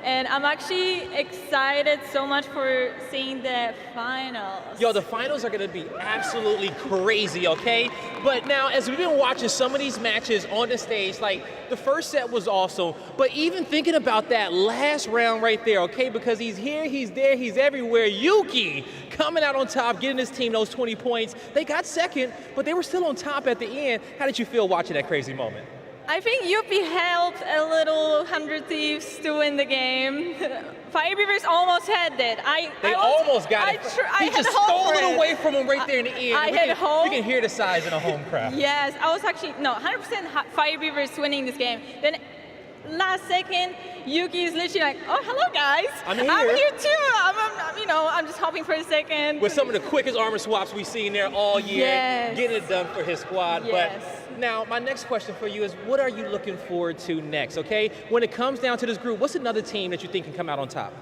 and I'm actually excited so much for seeing the finals. Yo, the finals are gonna be absolutely crazy, okay? But now, as we've been watching some of these matches on the stage, like, the first set was awesome, but even thinking about that last round right there, okay? Because he's here, he's there, he's everywhere. Yuki coming out on top, getting his team those 20 points. They got second, but they were still on top at the end. How did you feel watching that crazy moment? I think Yuppie helped a little 100 Thieves to win the game. Fire Beavers almost had it. They almost got it. He just stole it away from him right there in the end. I had hope. You can hear the size in a home crowd. Yes, I was actually, no, 100% Fire Beavers winning this game. Then last second, Yuki is literally like, oh, hello guys. I'm here too. I'm just hopping for a second. With some of the quickest armor swaps we've seen there all year, getting it done for his squad. Yes. But now, my next question for you is, what are you looking forward to next, okay? When it comes down to this group, what's another team that you think can come out on top?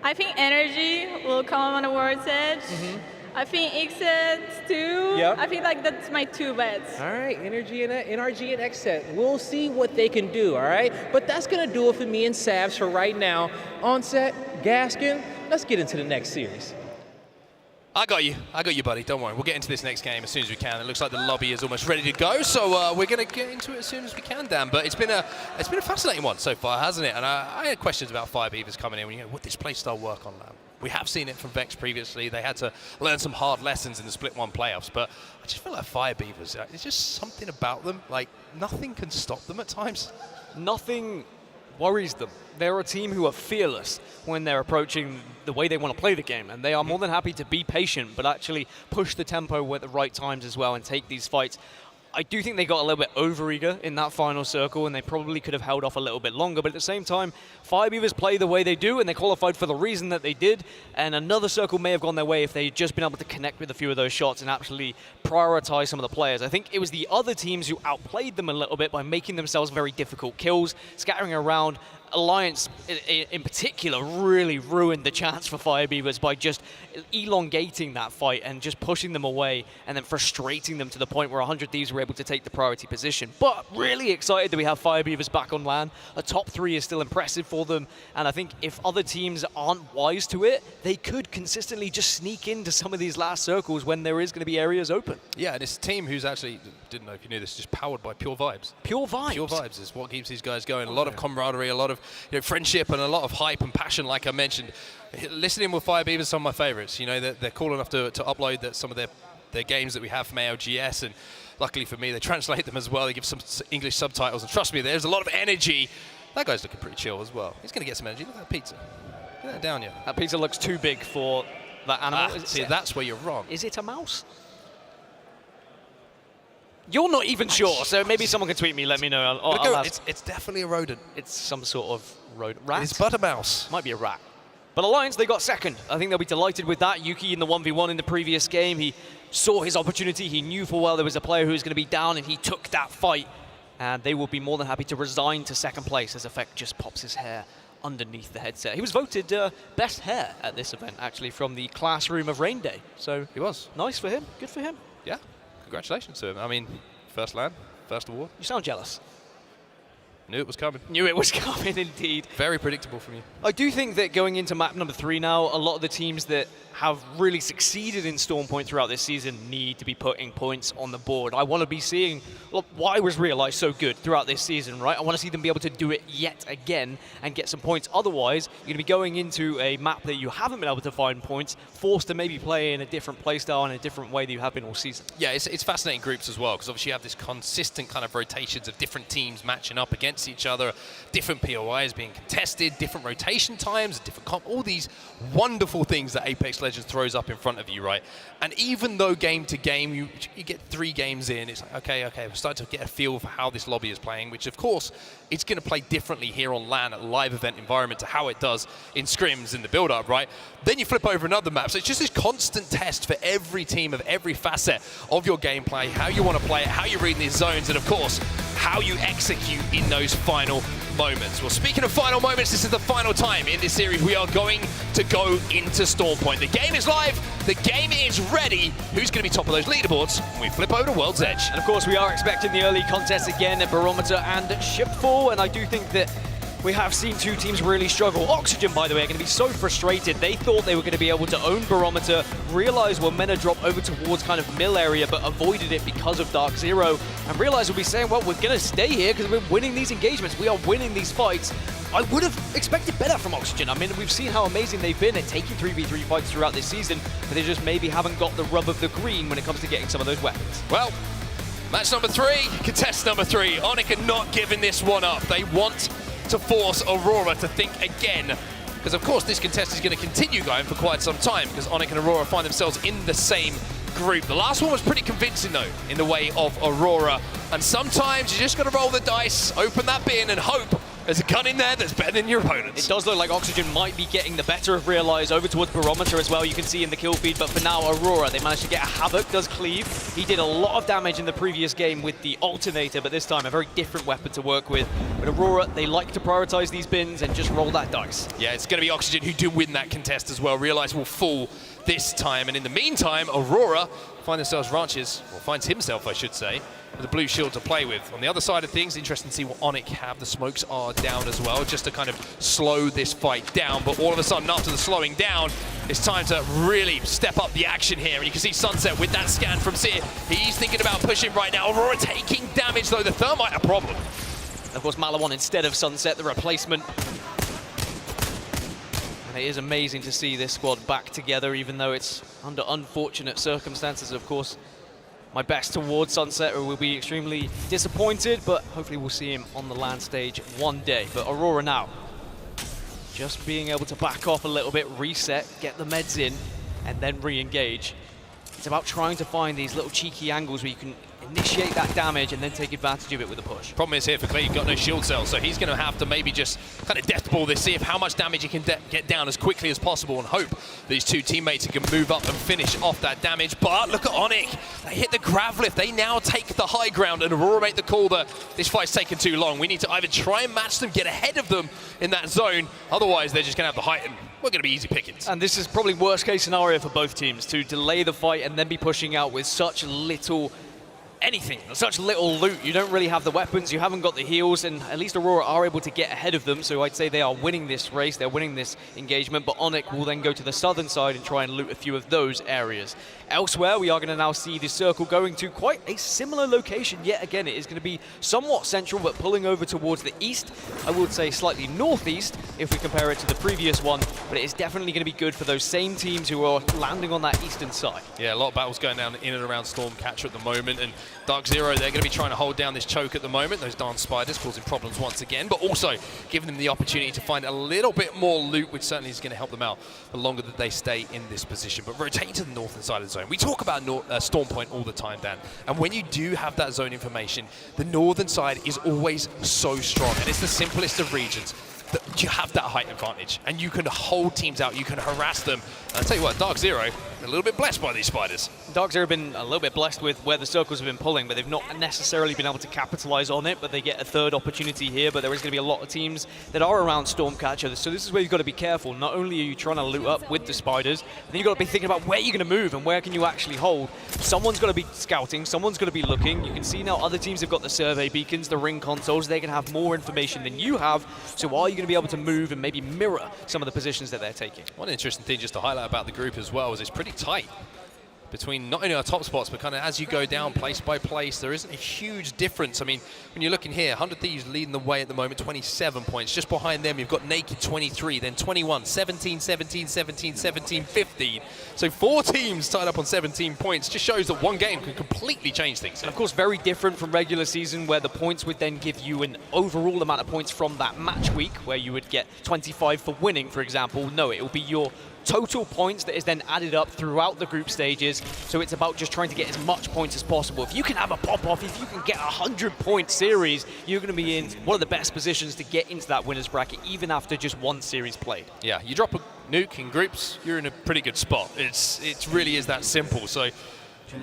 I think Energy will come on the World's Edge. I think XSET too. Yep. I think like that's my 2 bets. All right, NRG and XSET. We'll see what they can do, all right? But that's gonna do it for me and Savs for right now. Onset, Gaskin, let's get into the next series. I got you, buddy. Don't worry. We'll get into this next game as soon as we can. It looks like the lobby is almost ready to go, so we're going to get into it as soon as we can, Dan. But it's been a fascinating one so far, hasn't it? And I had questions about Fire Beavers coming in. Would this playstyle work on that? We have seen it from Vex previously. They had to learn some hard lessons in the Split 1 playoffs, but I just feel like Fire Beavers, there's just something about them. Like, nothing can stop them at times. Nothing worries them. They're a team who are fearless when they're approaching the way they want to play the game, and they are more than happy to be patient, but actually push the tempo at the right times as well and take these fights. I do think they got a little bit over-eager in that final circle, and they probably could have held off a little bit longer, but at the same time, Fire Beavers play the way they do, and they qualified for the reason that they did, and another circle may have gone their way if they had just been able to connect with a few of those shots and actually prioritize some of the players. I think it was the other teams who outplayed them a little bit by making themselves very difficult kills, scattering around. Alliance in particular really ruined the chance for Fire Beavers by just elongating that fight and just pushing them away and then frustrating them to the point where 100 Thieves were able to take the priority position. But really excited that we have Fire Beavers back on LAN. A top 3 is still impressive for them, and I think if other teams aren't wise to it, they could consistently just sneak into some of these last circles when there is going to be areas open. Yeah, and it's a team who's actually, didn't know if you knew this, just powered by pure vibes. Pure vibes? Pure vibes is what keeps these guys going. A lot of camaraderie, a lot of friendship, and a lot of hype and passion, like I mentioned. Listening with Fire Beavers, some of my favorites. They're cool enough to upload some of their games that we have from ALGS, and luckily for me, they translate them as well. They give some English subtitles, and trust me, there's a lot of energy. That guy's looking pretty chill as well. He's going to get some energy. Look at that pizza. Get that down, yeah. That pizza looks too big for that animal. See, that's where you're wrong. Is it a mouse? You're not even sure, so maybe someone can tweet me, let me know. It's definitely a rodent. It's some sort of rodent. Rat? It's but a mouse. Might be a rat. But Alliance, they got second. I think they'll be delighted with that. Yuki in the 1v1 in the previous game, he saw his opportunity. He knew full well there was a player who was going to be down, and he took that fight. And they will be more than happy to resign to second place as Effect just pops his hair underneath the headset. He was voted best hair at this event, actually, from the classroom of Rain Day. So he was. Nice for him. Good for him. Yeah, congratulations to him. I mean, first land, first award. You sound jealous. Knew it was coming. Knew it was coming, indeed. Very predictable from you. I do think that going into map number 3 now, a lot of the teams that have really succeeded in Storm Point throughout this season need to be putting points on the board. I want to be seeing, well, why was Realize so good throughout this season, right? I want to see them be able to do it yet again and get some points. Otherwise, you're going to be going into a map that you haven't been able to find points, forced to maybe play in a different playstyle in a different way that you have been all season. Yeah, it's fascinating groups as well, because obviously you have this consistent kind of rotations of different teams matching up against each other, different POIs being contested, different rotation times, different all these wonderful things that Apex Legends throws up in front of you, right? And even though game to game, you get 3 games in, it's like, okay, we're starting to get a feel for how this lobby is playing, which of course, it's going to play differently here on LAN at a live event environment to how it does in scrims in the build-up, right? Then you flip over another map, so it's just this constant test for every team of every facet of your gameplay, how you want to play it, how you read these zones, and of course, how you execute in those final moments. Well, speaking of final moments, this is the final time in this series we are going to go into Storm Point. The game is live, the game is ready. Who's going to be top of those leaderboards when we flip over to World's Edge? And of course, we are expecting the early contests again at Barometer and Shipfall, and I do think that we have seen 2 teams really struggle. Oxygen, by the way, are going to be so frustrated. They thought they were going to be able to own Barometer, realize were meant to drop over towards kind of mill area, but avoided it because of Dark Zero, and realize we'll be saying, well, we're going to stay here because we're winning these engagements. We are winning these fights. I would have expected better from Oxygen. I mean, we've seen how amazing they've been at taking 3v3 fights throughout this season, but they just maybe haven't got the rub of the green when it comes to getting some of those weapons. Well, match number 3, contest number 3. Onyx are not giving this one up. They want to force Aurora to think again, because of course this contest is going to continue going for quite some time, because Onyx and Aurora find themselves in the same group. The last one was pretty convincing though, in the way of Aurora, and sometimes you just got to roll the dice, open that bin and hope there's a gun in there that's better than your opponent's. It does look like Oxygen might be getting the better of Realize over towards Barometer as well. You can see in the kill feed, but for now, Aurora, they managed to get a Havoc, does cleave. He did a lot of damage in the previous game with the Alternator, but this time a very different weapon to work with. But Aurora, they like to prioritize these bins and just roll that dice. Yeah, it's going to be Oxygen who do win that contest as well. Realize will fall this time, and in the meantime, Aurora finds himself, I should say, with a blue shield to play with. On the other side of things, interesting to see what Onyx have. The smokes are down as well, just to kind of slow this fight down. But all of a sudden, after the slowing down, it's time to really step up the action here. And you can see Sunset with that scan from Seer. He's thinking about pushing right now. Aurora taking damage, though. The Thermite a problem. Of course, Malawan instead of Sunset, the replacement. And it is amazing to see this squad back together, even though it's under unfortunate circumstances, of course. My best towards Sunset, who will be extremely disappointed, but hopefully we'll see him on the LAN stage one day. But Aurora now, just being able to back off a little bit, reset, get the meds in, and then re-engage. It's about trying to find these little cheeky angles where you can initiate that damage and then take advantage of it with a push. Problem is here for Clay, you've got no shield cell, so he's going to have to maybe just kind of death ball this, see if how much damage he can get down as quickly as possible, and hope these 2 teammates can move up and finish off that damage. But look at Onyx, they hit the grav lift, they now take the high ground, and Aurora make the call that this fight's taken too long. We need to either try and match them, get ahead of them in that zone, otherwise they're just going to have the height, and we're going to be easy pickings. And this is probably worst case scenario for both teams, to delay the fight and then be pushing out with such little anything, such little loot. You don't really have the weapons, you haven't got the heals, and at least Aurora are able to get ahead of them, so I'd say they are winning this race, they're winning this engagement, but Onyx will then go to the southern side and try and loot a few of those areas. Elsewhere, we are going to now see the circle going to quite a similar location. Yet again, it is going to be somewhat central, but pulling over towards the east. I would say slightly northeast if we compare it to the previous one, but it is definitely going to be good for those same teams who are landing on that eastern side. Yeah, a lot of battles going down in and around Stormcatcher at the moment, and Dark Zero, they're going to be trying to hold down this choke at the moment. Those darn spiders causing problems once again, but also giving them the opportunity to find a little bit more loot, which certainly is going to help them out the longer that they stay in this position. But rotating to the northern side of the zone. We talk about Storm Point all the time, Dan, and when you do have that zone information, the northern side is always so strong, and it's the simplest of regions. You have that height advantage, and you can hold teams out, you can harass them. And I'll tell you what, Dark Zero, a little bit blessed by these spiders. Dark Zero have been a little bit blessed with where the circles have been pulling, but they've not necessarily been able to capitalize on it, but they get a third opportunity here. But there is going to be a lot of teams that are around Stormcatcher, so this is where you've got to be careful. Not only are you trying to loot up with the spiders, but then you've got to be thinking about where you're going to move and where can you actually hold. Someone's got to be scouting, someone's got to be looking. You can see now other teams have got the survey beacons, the ring consoles. They can have more information than you have, so are you going to be able to move and maybe mirror some of the positions that they're taking? One interesting thing just to highlight about the group as well is it's pretty tight between not only our top spots, but kind of as you go down place by place, there isn't a huge difference. I mean, when you're looking here, 100 Thieves leading the way at the moment, 27 points. Just behind them, you've got Naked, 23, then 21, 17, 17, 17, 17, 15. So 4 teams tied up on 17 points. Just shows that one game can completely change things. And of course, very different from regular season, where the points would then give you an overall amount of points from that match week, where you would get 25 for winning, for example. No, it will be your total points that is then added up throughout the group stages. So it's about just trying to get as much points as possible. If you can have a pop-off, if you can get a 100-point series, you're going to be in one of the best positions to get into that winner's bracket, even after just one series played. Yeah, you drop a nuke in groups, you're in a pretty good spot. It really is that simple. So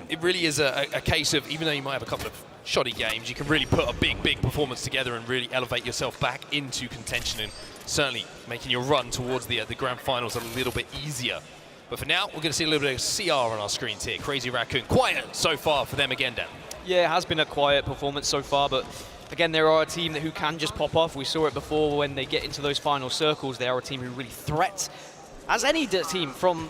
it really is a case of, even though you might have a couple of shoddy games, you can really put a big performance together and really elevate yourself back into contention, and certainly making your run towards the grand finals a little bit easier. But for now, we're going to see a little bit of CR on our screens here. Crazy Raccoon, quiet so far for them again, Dan. Yeah, it has been a quiet performance so far, but again, there are a team who can just pop off. We saw it before when they get into those final circles. They are a team who really threat, as any team from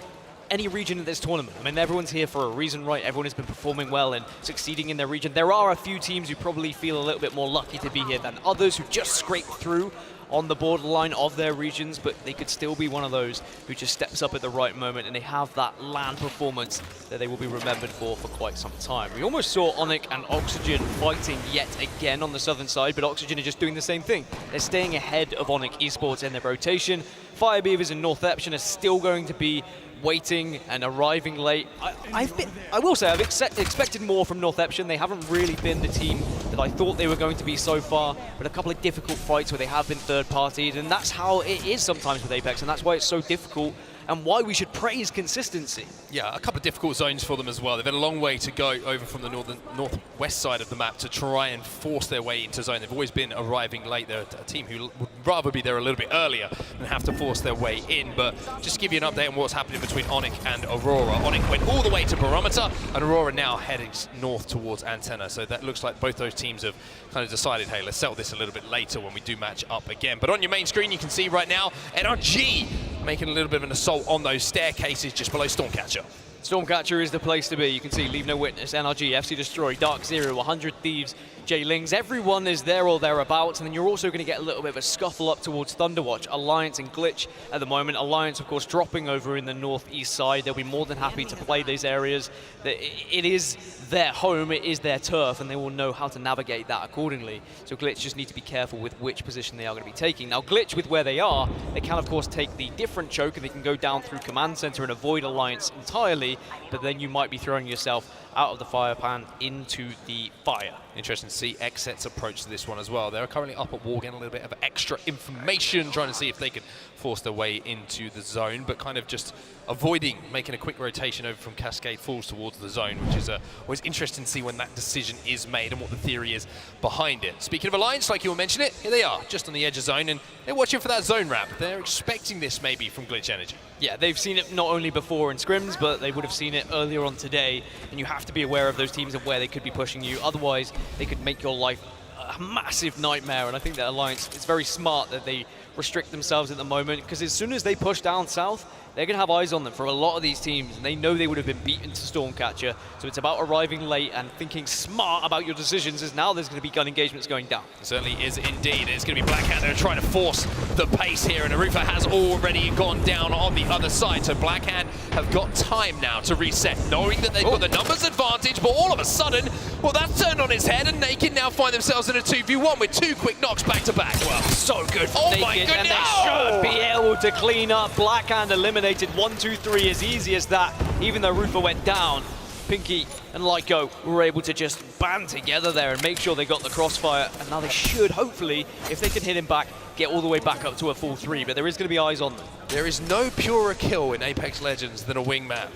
any region of this tournament. I mean, everyone's here for a reason, right? Everyone has been performing well and succeeding in their region. There are a few teams who probably feel a little bit more lucky to be here than others who just scrape through on the borderline of their regions, but they could still be one of those who just steps up at the right moment, and they have that LAN performance that they will be remembered for quite some time. We almost saw Onyx and Oxygen fighting yet again on the southern side, but Oxygen are just doing the same thing. They're staying ahead of Onyx Esports in their rotation. Fire Beavers and North Eption are still going to be waiting and arriving late. I will say I've expected more from North Eption. They haven't really been the team that I thought they were going to be so far, but a couple of difficult fights where they have been third-partied, and that's how it is sometimes with Apex, and that's why it's so difficult and why we should praise consistency. Yeah, a couple of difficult zones for them as well. They've had a long way to go over from the northwest side of the map to try and force their way into zone. They've always been arriving late. They're a team who would rather be there a little bit earlier than have to force their way in. But just to give you an update on what's happening between Onyx and Aurora. Onyx went all the way to Barometer, and Aurora now heading north towards Antenna. So that looks like both those teams have kind of decided, hey, let's settle this a little bit later when we do match up again. But on your main screen, you can see right now, NRG making a little bit of an assault on those staircases just below Stormcatcher. Stormcatcher is the place to be. You can see Leave No Witness, NRG, FC Destroy, Dark Zero, 100 Thieves, J-Lings. Everyone is there or thereabouts, and then you're also going to get a little bit of a scuffle up towards Thunderwatch. Alliance and Glitch at the moment. Alliance, of course, dropping over in the northeast side. They'll be more than happy to play these areas. It is their home, it is their turf, and they will know how to navigate that accordingly. So Glitch just need to be careful with which position they are going to be taking. Now, Glitch, with where they are, they can, of course, take the different choke, and they can go down through Command Center and avoid Alliance entirely, but then you might be throwing yourself out of the fire pan into the fire. Interesting to see Xset's approach to this one as well. They're currently up at wall, getting a little bit of extra information, trying to see if they can force their way into the zone, but kind of just avoiding making a quick rotation over from Cascade Falls towards the zone, which is always interesting to see when that decision is made and what the theory is behind it. Speaking of Alliance, like you were mentioning it, here they are, just on the edge of zone, and they're watching for that zone wrap. They're expecting this maybe from Glitch Energy. Yeah, they've seen it not only before in scrims, but they would have seen it earlier on today, and you have to be aware of those teams and where they could be pushing you. Otherwise, they could make your life a massive nightmare, and I think that Alliance, it's very smart that they restrict themselves at the moment, because as soon as they push down south, they're going to have eyes on them for a lot of these teams, and they know they would have been beaten to Stormcatcher. So it's about arriving late and thinking smart about your decisions, as now there's going to be gun engagements going down. It certainly is indeed. It's going to be Blackhand that are trying to force the pace here, and Arufa has already gone down on the other side. So Blackhand have got time now to reset, knowing that they've got the numbers advantage, but all of a sudden, well, that's turned on its head, and Naked now find themselves in a 2v1 with 2 quick knocks back to back. Well, so good for Naked, my goodness. And they should be able to clean up. Blackhand eliminated 1, 2, 3 as easy as that, even though Rufa went down. Pinky and Lyco were able to just band together there and make sure they got the crossfire. And now they should, hopefully, if they can hit him back, get all the way back up to a full 3. But there is going to be eyes on them. There is no purer kill in Apex Legends than a wingman.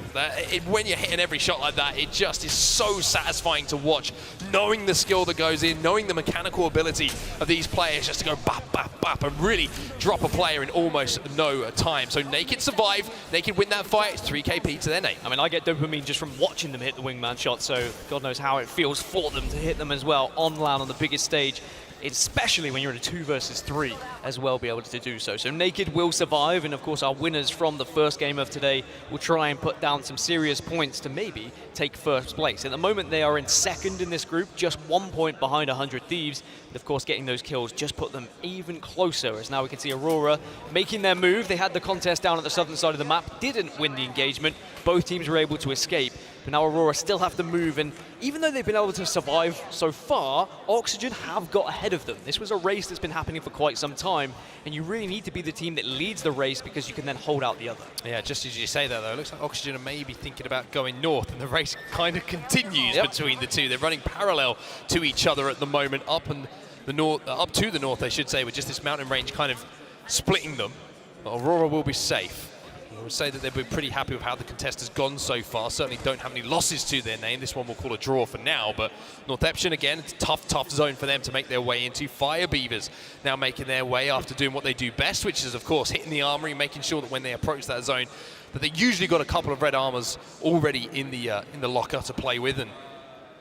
When you're hitting every shot like that, it just is so satisfying to watch, knowing the skill that goes in, knowing the mechanical ability of these players just to go bap, bap, bap, and really drop a player in almost no time. So Naked survive, Naked win that fight, it's 3 KP to their name. I mean, I get dopamine just from watching them hit the wingman shot, so God knows how it feels for them to hit them as well on LAN on the biggest stage. Especially when you're in a 2 versus 3 as well, be able to do so. So Naked will survive, and of course our winners from the first game of today will try and put down some serious points to maybe take first place. At the moment they are in second in this group, just 1 point behind 100 Thieves. But of course getting those kills just put them even closer, as now we can see Aurora making their move. They had the contest down at the southern side of the map, didn't win the engagement. Both teams were able to escape. But now Aurora still have to move, and even though they've been able to survive so far, Oxygen have got ahead of them. This was a race that's been happening for quite some time, and you really need to be the team that leads the race because you can then hold out the other. Yeah, just as you say that though, it looks like Oxygen are maybe thinking about going north, and the race kind of continues between the two. They're running parallel to each other at the moment, up to the north, I should say, with just this mountain range kind of splitting them. But Aurora will be safe. I would say that they've been pretty happy with how the contest has gone so far. Certainly don't have any losses to their name. This one we'll call a draw for now, but Northeption, again, it's a tough zone for them to make their way into. Fire Beavers now making their way after doing what they do best, which is, of course, hitting the armory, making sure that when they approach that zone, that they usually got a couple of red armors already in the locker to play with. And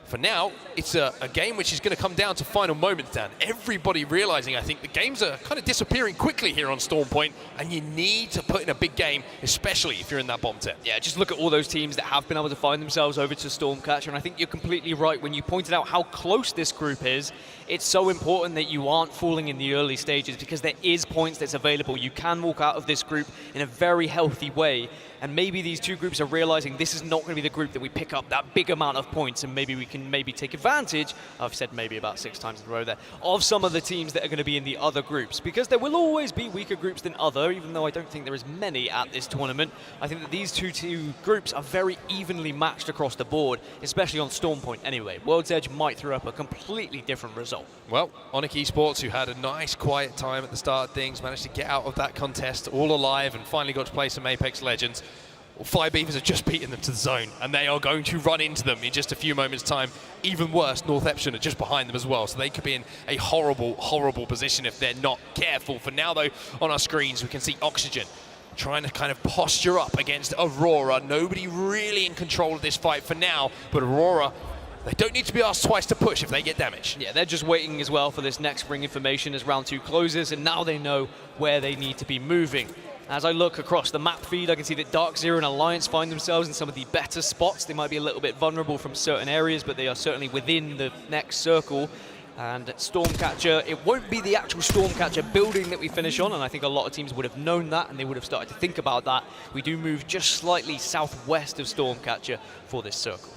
for now, it's a game which is going to come down to final moments, Dan. Everybody realizing, I think, the games are kind of disappearing quickly here on Storm Point, and you need to put in a big game, especially if you're in that bottom 10. Yeah, just look at all those teams that have been able to find themselves over to Stormcatcher, and I think you're completely right when you pointed out how close this group is. It's so important that you aren't falling in the early stages because there is points that's available. You can walk out of this group in a very healthy way, and maybe these two groups are realizing this is not going to be the group that we pick up that big amount of points, and maybe we can take advantage, I've said maybe about 6 times in a row there, of some of the teams that are going to be in the other groups, because there will always be weaker groups than other, even though I don't think there is many at this tournament. I think that these two groups are very evenly matched across the board, especially on Storm Point anyway. World's Edge might throw up a completely different result. Well, Onyx Esports, who had a nice quiet time at the start of things, managed to get out of that contest all alive and finally got to play some Apex Legends. Well, Fire Beavers have just beaten them to the zone, and they are going to run into them in just a few moments' time. Even worse, Northeption are just behind them as well, so they could be in a horrible, horrible position if they're not careful. For now, though, on our screens, we can see Oxygen trying to kind of posture up against Aurora. Nobody really in control of this fight for now, but Aurora, they don't need to be asked twice to push if they get damaged. Yeah, they're just waiting as well for this next ring information as round 2 closes, and now they know where they need to be moving. As I look across the map feed, I can see that Dark Zero and Alliance find themselves in some of the better spots. They might be a little bit vulnerable from certain areas, but they are certainly within the next circle. And Stormcatcher, it won't be the actual Stormcatcher building that we finish on, and I think a lot of teams would have known that, and they would have started to think about that. We do move just slightly southwest of Stormcatcher for this circle.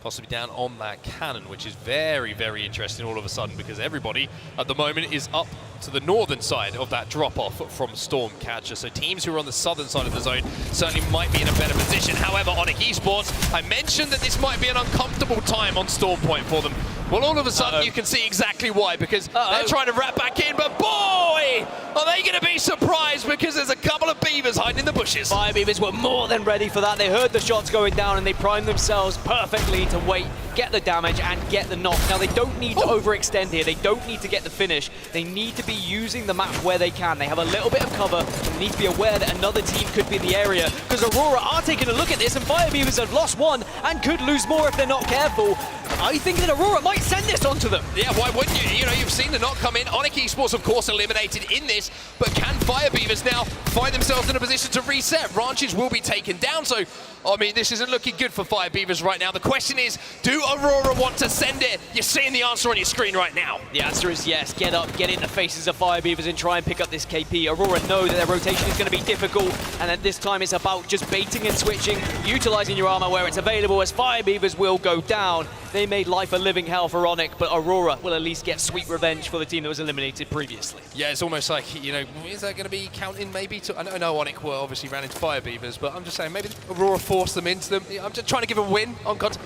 Possibly down on that cannon, which is very, very interesting all of a sudden, because everybody at the moment is up to the northern side of that drop-off from Stormcatcher. So teams who are on the southern side of the zone certainly might be in a better position. However, Onyx Esports, I mentioned that this might be an uncomfortable time on Storm Point for them. Well, all of a sudden you can see exactly why, because they're trying to wrap back in, but boy, are they going to be surprised, because there's a couple of beavers hiding in the bushes. Fire Beavers were more than ready for that. They heard the shots going down, and they primed themselves perfectly to wait, get the damage, and get the knock. Now, they don't need to overextend here. They don't need to get the finish. They need to be using the map where they can. They have a little bit of cover, and they need to be aware that another team could be in the area, because Aurora are taking a look at this, and Fire Beavers have lost one and could lose more if they're not careful. I think that Aurora might send this onto them. Yeah, why wouldn't you? You know, you've seen the knock come in. Onyx Esports, of course, eliminated in this, but can Fire Beavers now find themselves in a position to reset? Ranches will be taken down, so, I mean, this isn't looking good for Fire Beavers right now. The question is, do Aurora want to send it? You're seeing the answer on your screen right now. The answer is yes. Get up, get in the faces of Fire Beavers and try and pick up this KP. Aurora know that their rotation is going to be difficult, and at this time it's about just baiting and switching, utilizing your armor where it's available, as Fire Beavers will go down. they made life a living hell for Onyx, but Aurora will at least get sweet revenge for the team that was eliminated previously. Yeah, it's almost like, you know, is that going to be counting maybe to... I know Onyx were obviously ran into Fire Beavers, but I'm just saying maybe Aurora forced them into them. I'm just trying to give a win on content.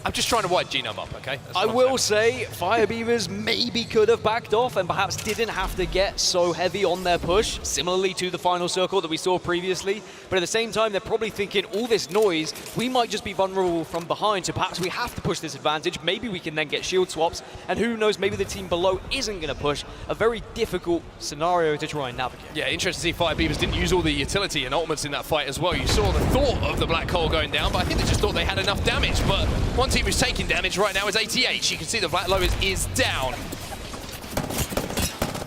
I'm just trying to wind Genome up, okay? I will say Fire Beavers maybe could have backed off and perhaps didn't have to get so heavy on their push, similarly to the final circle that we saw previously. But at the same time, they're probably thinking, all this noise, we might just be vulnerable from behind, so perhaps we have to push this advantage. Maybe we can then get shield swaps, and who knows, maybe the team below isn't going to push. A very difficult scenario to try and navigate. Yeah, interesting to see Fire Beavers didn't use all the utility and ultimates in that fight as well. You saw the thought of the black hole going down, but I think they just thought they had enough damage. But one team who's taking damage right now is ATH. You can see the Black Low is down.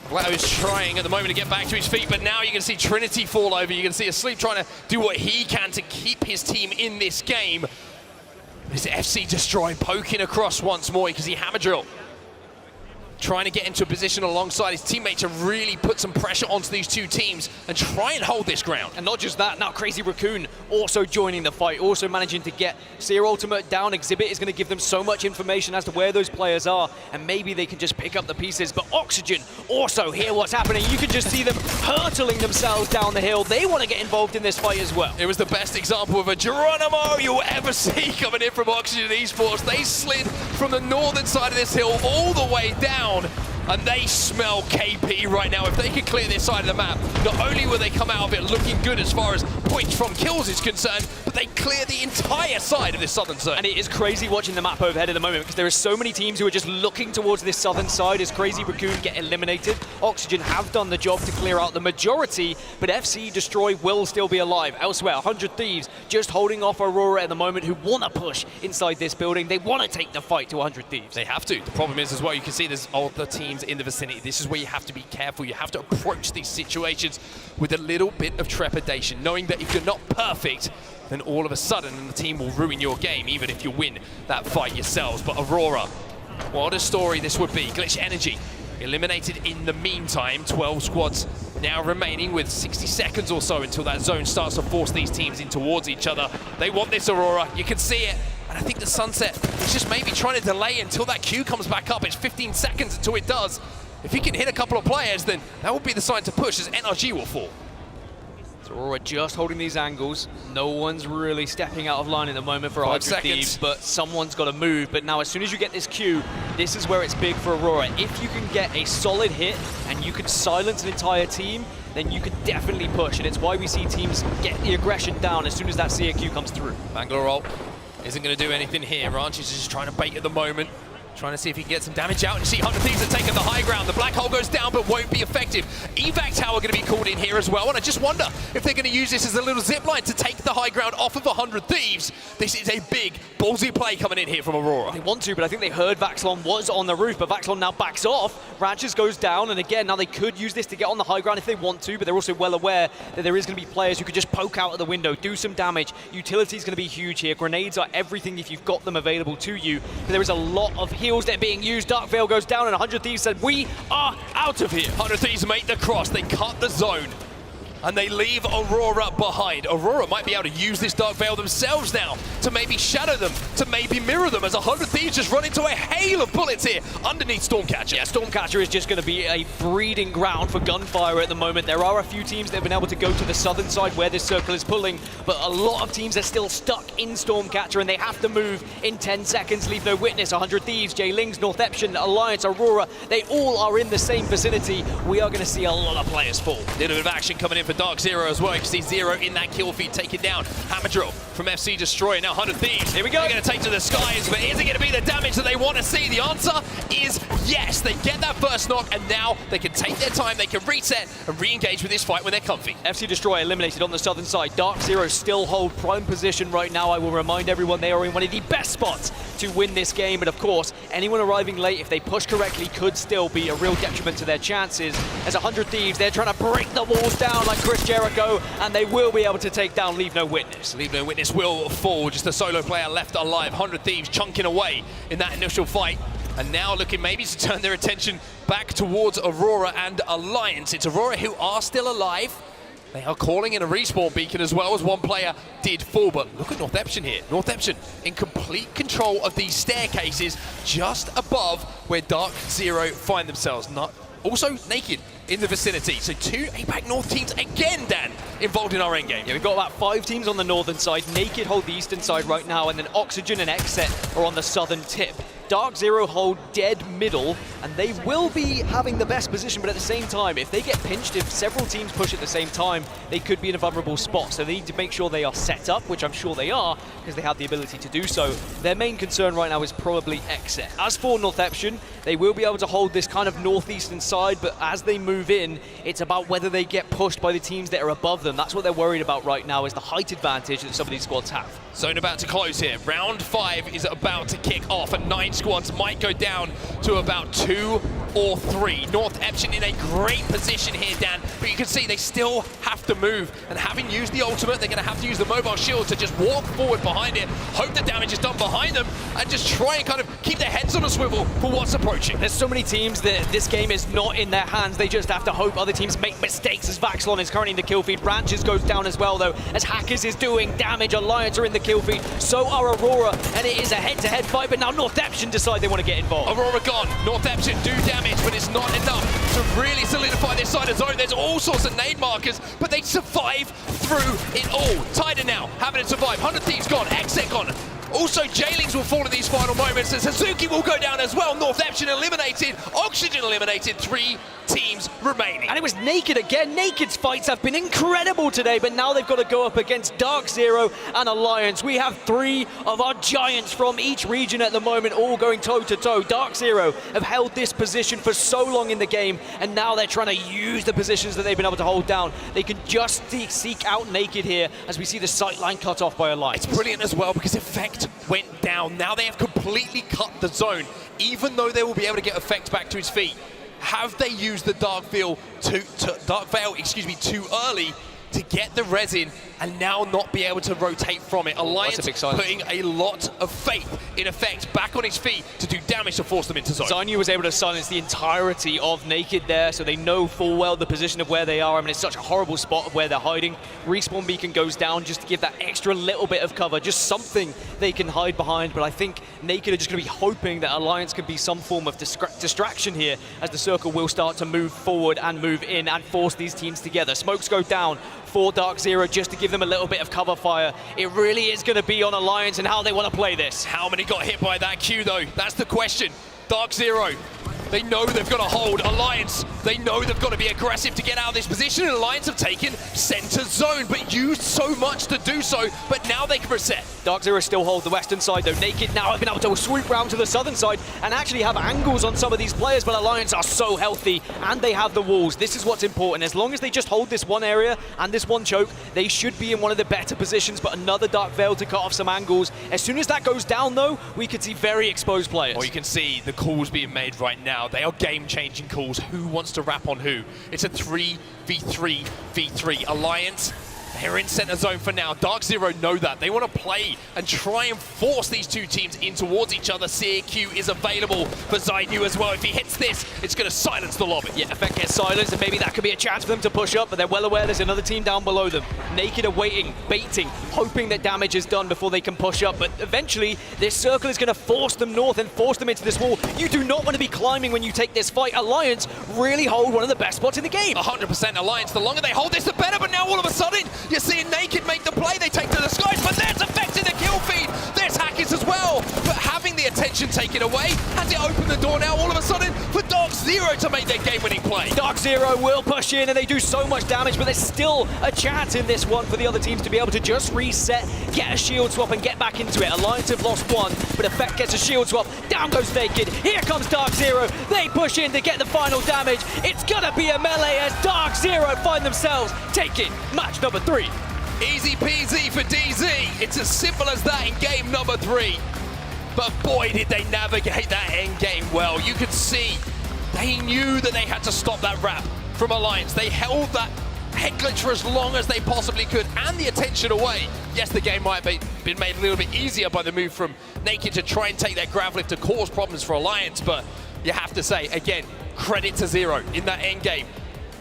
Black Low is trying at the moment to get back to his feet, but now you can see Trinity fall over. You can see Asleep trying to do what he can to keep his team in this game. This FC Destroy poking across once more. You can see Hammer Drill trying to get into a position alongside his teammate to really put some pressure onto these two teams and try and hold this ground. And not just that, now Crazy Raccoon also joining the fight, also managing to get Seer Ultimate down. Exhibit is going to give them so much information as to where those players are, and maybe they can just pick up the pieces. But Oxygen also hear what's happening. You can just see them hurtling themselves down the hill. They want to get involved in this fight as well. It was the best example of a Geronimo you'll ever see coming in from Oxygen Esports. They slid from the northern side of this hill all the way down, and they smell KP right now. If they can clear this side of the map, not only will they come out of it looking good as far as points from kills is concerned, but they clear the entire side of this southern zone. And it is crazy watching the map overhead at the moment, because there are so many teams who are just looking towards this southern side as Crazy Raccoon get eliminated. Oxygen have done the job to clear out the majority, but FC Destroy will still be alive. Elsewhere, 100 Thieves just holding off Aurora at the moment, who want to push inside this building. They want to take the fight to 100 Thieves. They have to. The problem is as well, you can see there's all the teams in the vicinity. This is where you have to be careful. You have to approach these situations with a little bit of trepidation, knowing that if you're not perfect, then all of a sudden the team will ruin your game, even if you win that fight yourselves. But Aurora, what a story this would be. Glitch Energy eliminated in the meantime. 12 squads now remaining with 60 seconds or so until that zone starts to force these teams in towards each other. They want this, Aurora. You can see it. And I think the Sunset is just maybe trying to delay until that queue comes back up. It's 15 seconds until it does. If he can hit a couple of players, then that will be the sign to push, as NRG will fall. So Aurora just holding these angles. No one's really stepping out of line at the moment for 5 100 Thieves, but someone's got to move. But now as soon as you get this queue, this is where it's big for Aurora. If you can get a solid hit and you can silence an entire team, then you could definitely push. And it's why we see teams get the aggression down as soon as that CAQ comes through. Bangalore ult isn't going to do anything here. Ranch is just trying to bait at the moment, trying to see if he can get some damage out. And you see 100 Thieves are taking the high ground. The black hole goes down, but won't be effective. Evac tower going to be called in here as well. And I just wonder if they're going to use this as a little zip line to take the high ground off of 100 Thieves. This is a big, ballsy play coming in here from Aurora. They want to, but I think they heard Vaxlon was on the roof, but Vaxlon now backs off. Ranches goes down, and again, now they could use this to get on the high ground if they want to, but they're also well aware that there is going to be players who could just poke out of the window, do some damage. Utility is going to be huge here. Grenades are everything if you've got them available to you, but there is a lot of heals that are being used. Dark Veil goes down, and 100 Thieves said, we are out of here. 100 Thieves make the cross. They cut the zone, and they leave Aurora behind. Aurora might be able to use this Dark Veil themselves now to maybe shadow them, to maybe mirror them, as 100 Thieves just run into a hail of bullets here underneath Stormcatcher. Yeah, Stormcatcher is just going to be a breeding ground for gunfire at the moment. There are a few teams that have been able to go to the southern side where this circle is pulling, but a lot of teams are still stuck in Stormcatcher, and they have to move in 10 seconds. Leave no witness. 100 Thieves, Jay Lings, North Eption, Alliance, Aurora, they all are in the same vicinity. We are going to see a lot of players fall. Little bit of action coming in for Dark Zero as well. You can see Zero in that kill feed taken down. Hammer Drill from FC Destroy. Now 100 Thieves. Here we go. They're going to take to the skies, but is it going to be the damage that they want to see? The answer is yes. They get that first knock, and now they can take their time. They can reset and re-engage with this fight when they're comfy. FC Destroy eliminated on the southern side. Dark Zero still hold prime position right now. I will remind everyone they are in one of the best spots to win this game. But of course, anyone arriving late, if they push correctly, could still be a real detriment to their chances. As 100 Thieves, they're trying to break the walls down like Chris Jericho, and they will be able to take down Leave No Witness. Leave No Witness will fall. Just a solo player left alive. 100 Thieves chunking away in that initial fight. And now looking maybe to turn their attention back towards Aurora and Alliance. It's Aurora who are still alive. They are calling in a respawn beacon as well, as one player did fall. But look at North Eption here. North Eption in complete complete control of these staircases just above where Dark Zero find themselves. Not also Naked in the vicinity. So 2 APAC North teams again, Dan, involved in our endgame. Yeah, we've got about 5 teams on the northern side. Naked hold the eastern side right now, and then Oxygen and Xset are on the southern tip. Dark Zero hold dead middle, and they will be having the best position, but at the same time, if they get pinched, if several teams push at the same time, they could be in a vulnerable spot. So they need to make sure they are set up, which I'm sure they are, because they have the ability to do so. Their main concern right now is probably Xset. As for Northeption, they will be able to hold this kind of northeastern side, but as they move in, it's about whether they get pushed by the teams that are above them. That's what they're worried about right now, is the height advantage that some of these squads have. Zone about to close here. Round 5 is about to kick off, and 9 squads might go down to about 2 or 3. Northeption in a great position here, Dan, but you can see they still have to move, and having used the ultimate, they're going to have to use the mobile shield to just walk forward behind it, hope the damage is done behind them, and just try and kind of keep their heads on a swivel for what's approaching. There's so many teams that this game is not in their hands. They just have to hope other teams make mistakes, as Vaxlon is currently in the kill feed. Branches goes down as well, though, as Hackers is doing damage. Alliance are in the kill feed, so are Aurora, and it is a head-to-head fight, but now Northeption decide they want to get involved. Aurora gone. Northeption do damage, but it's not enough to really solidify this side of zone. There's all sorts of nade markers, but they survive through it all. Tighter now, having to survive. 100 Thieves gone, Xset gone. Also, Jailings will fall in these final moments, and Suzuki will go down as well. Northeption eliminated, Oxygen eliminated, 3 teams remaining. And it was Naked again. Naked's fights have been incredible today, but now they've got to go up against Dark Zero and Alliance. We have 3 of our giants from each region at the moment, all going toe-to-toe. Dark Zero have held this position for so long in the game, and now they're trying to use the positions that they've been able to hold down. They can just seek out Naked here as we see the sight line cut off by Alliance. It's brilliant as well, because Effect went down. Now they have completely cut the zone, even though they will be able to get Effect back to his feet. Have they used the Dark Veil too early to get the resin and now not be able to rotate from it? Alliance putting a lot of faith in Effect back on his feet to do damage to force them into zone. Zanyu was able to silence the entirety of Naked there, so they know full well the position of where they are. I mean, it's such a horrible spot of where they're hiding. Respawn beacon goes down just to give that extra little bit of cover, just something they can hide behind. But I think Naked are just going to be hoping that Alliance can be some form of distraction here, as the circle will start to move forward and move in and force these teams together. Smokes go down for Dark Zero just to give them a little bit of cover fire. It really is going to be on Alliance and how they want to play this. How many got hit by that Q, though? That's the question. Dark Zero, they know they've got to hold. Alliance, they know they've got to be aggressive to get out of this position. And Alliance have taken center zone, but used so much to do so, but now they can reset. Dark Zero still hold the western side, though. Naked now have been able to swoop round to the southern side and actually have angles on some of these players, but Alliance are so healthy and they have the walls. This is what's important. As long as they just hold this one area and this one choke, they should be in one of the better positions, but another Dark Veil to cut off some angles. As soon as that goes down, though, we could see very exposed players. Well, you can see the calls being made right now. They are game-changing calls. Who wants to wrap on who? It's a 3v3v3. Alliance, they're in center zone for now. Dark Zero know that. They want to play and try and force these 2 teams in towards each other. CQ is available for Zainu as well. If he hits this, it's going to silence the lobby. Yeah, Effect gets silenced, and maybe that could be a chance for them to push up, but they're well aware there's another team down below them. Naked are waiting, baiting, hoping that damage is done before they can push up, but eventually this circle is going to force them north and force them into this wall. You do not want to be climbing when you take this fight. Alliance really hold one of the best spots in the game. 100% Alliance. The longer they hold this, the better, but now all of a sudden, you're seeing Naked make the play. They take to the skies, but there's Effect in the kill feed. There's Hackers as well. But having the attention taken away, has it opened the door now all of a sudden for Dark Zero to make their game-winning play? Dark Zero will push in, and they do so much damage, but there's still a chance in this one for the other teams to be able to just reset, get a shield swap, and get back into it. Alliance have lost one, but Effect gets a shield swap. Down goes Naked. Here comes Dark Zero. They push in to get the final damage. It's gonna be a melee as Dark Zero find themselves taking match number 3. Easy peasy for DZ. It's as simple as that in game number 3. But boy, did they navigate that end game well. You could see they knew that they had to stop that wrap from Alliance. They held that head glitch for as long as they possibly could and the attention away. Yes, the game might have been made a little bit easier by the move from Naked to try and take that grav lift to cause problems for Alliance, but you have to say, again, credit to Zero in that end game.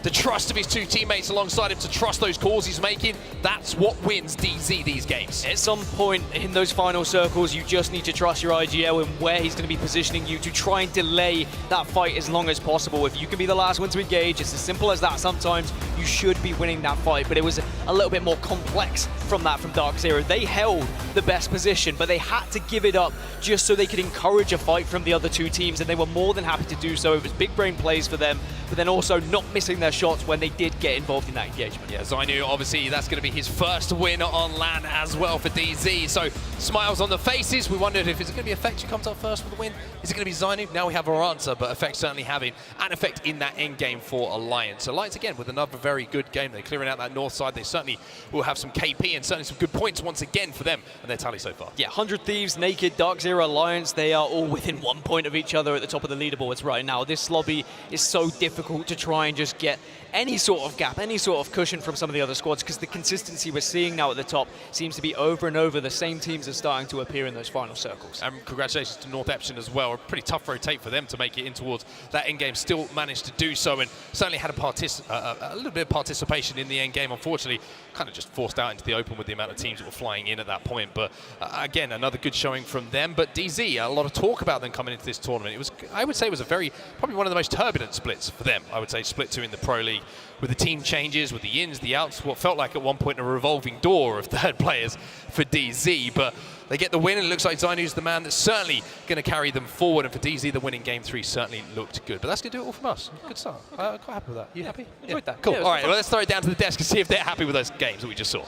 the trust of his two teammates alongside him, to trust those calls he's making. That's what wins DZ these games. At some point in those final circles, you just need to trust your IGL and where he's going to be positioning you to try and delay that fight as long as possible. If you can be the last one to engage, it's as simple as that. Sometimes you should be winning that fight, but it was a little bit more complex from that from Dark Zero. They held the best position, but they had to give it up just so they could encourage a fight from the other two teams, and they were more than happy to do so. It was big brain plays for them, but then also not missing their shots when they did get involved in that engagement. Yeah, Zainu, obviously, that's going to be his first win on LAN as well for DZ. So, smiles on the faces. We wondered if it's going to be Effect who comes up first with the win. Is it going to be Zainu? Now we have our answer, but Effect certainly having an effect in that end game for Alliance. Alliance, again, with another very good game. They're clearing out that north side. They certainly will have some KP and certainly some good points once again for them and their tally so far. Yeah, 100 Thieves, Naked, Dark Zero, Alliance, they are all within 1 point of each other at the top of the leaderboards right now. This lobby is so difficult to try and just get any sort of gap, any sort of cushion from some of the other squads, because the consistency we're seeing now at the top seems to be over and over. The same teams are starting to appear in those final circles. And congratulations to North Epson as well. A pretty tough rotate for them to make it in towards that end game. Still managed to do so, and certainly had a little bit of participation in the end game. Unfortunately, kind of just forced out into the open with the amount of teams that were flying in at that point. But again, another good showing from them. But DZ, a lot of talk about them coming into this tournament. It was, I would say, it was probably one of the most turbulent splits for them. I would say split 2 in the Pro League, with the team changes, with the ins, the outs, what felt like at one point a revolving door of third players for DZ. But they get the win, and it looks like Zainu's the man that's certainly going to carry them forward. And for DZ, the win in Game 3 certainly looked good. But that's going to do it all from us. Good start. Quite happy with that. You happy? Enjoyed that. Cool. Yeah, all right, well, let's throw it down to the desk and see if they're happy with those games that we just saw.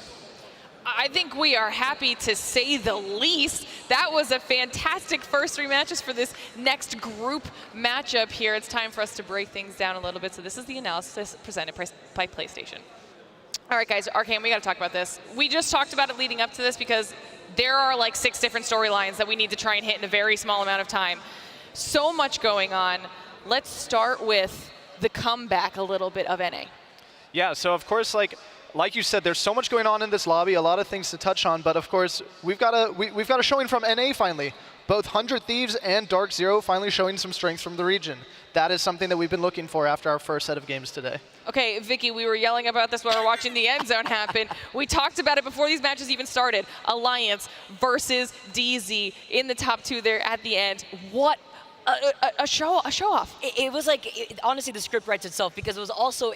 I think we are happy, to say the least. That was a fantastic first 3 matches for this next group matchup here. It's time for us to break things down a little bit. So this is the analysis presented by PlayStation. All right, guys, Arcane, we got to talk about this. We just talked about it leading up to this because there are like 6 different storylines that we need to try and hit in a very small amount of time. So much going on. Let's start with the comeback a little bit of NA. Yeah, so of course, like you said, there's so much going on in this lobby, a lot of things to touch on, but of course, we've got a showing from NA finally. Both 100 Thieves and Dark Zero finally showing some strength from the region. That is something that we've been looking for after our first set of games today. Okay, Vicky, we were yelling about this while we were watching the end zone happen. We talked about it before these matches even started. Alliance versus DZ in the top 2 there at the end. What a show off. It was like, honestly, the script writes itself, because it was also,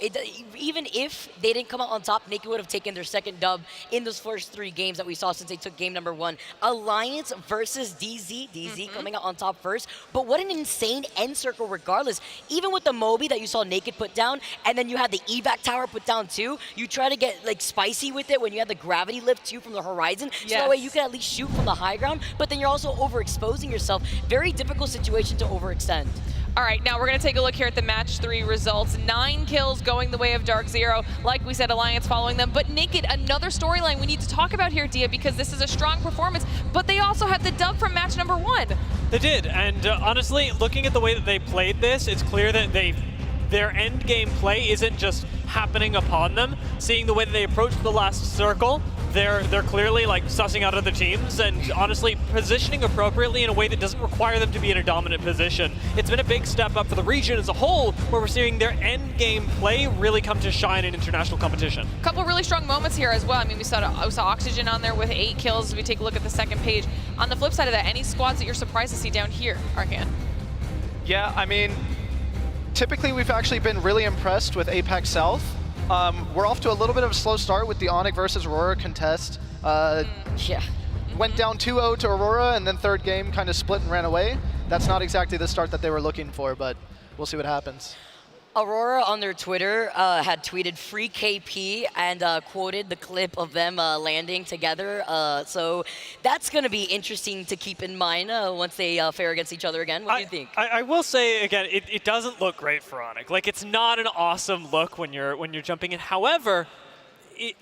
even if they didn't come out on top, Naked would have taken their second dub in those first 3 games that we saw since they took game number 1. Alliance versus DZ coming out on top first. But what an insane end circle regardless. Even with the Moby that you saw Naked put down, and then you had the evac tower put down too, you try to get like spicy with it when you had the gravity lift too from the horizon. So that way you can at least shoot from the high ground, but then you're also overexposing yourself. Very difficult situation to overextend. All right, now we're going to take a look here at the match 3 results. 9 kills going the way of Dark Zero. Like we said, Alliance following them. But Naked, another storyline we need to talk about here, Dia, because this is a strong performance. But they also had the dub from match number 1. They did, and honestly, looking at the way that they played this, it's clear that their end game play isn't just happening upon them. Seeing the way that they approached the last circle, they're clearly like sussing out other teams and honestly positioning appropriately in a way that doesn't require them to be in a dominant position. It's been a big step up for the region as a whole, where we're seeing their end game play really come to shine in international competition. A couple really strong moments here as well. I mean, we saw Oxygen on there with 8 kills. As we take a look at the second page. On the flip side of that, any squads that you're surprised to see down here, Arcan? Yeah, I mean, typically we've actually been really impressed with APAC South. We're off to a little bit of a slow start with the Onyx versus Aurora contest. Went down 2-0 to Aurora, and then third game kind of split and ran away. That's not exactly the start that they were looking for, but we'll see what happens. Aurora on their Twitter had tweeted free KP and quoted the clip of them landing together. So that's going to be interesting to keep in mind once they fare against each other again. What do you think? I will say again, it doesn't look great for Onyx. Like, it's not an awesome look when you're jumping in. However,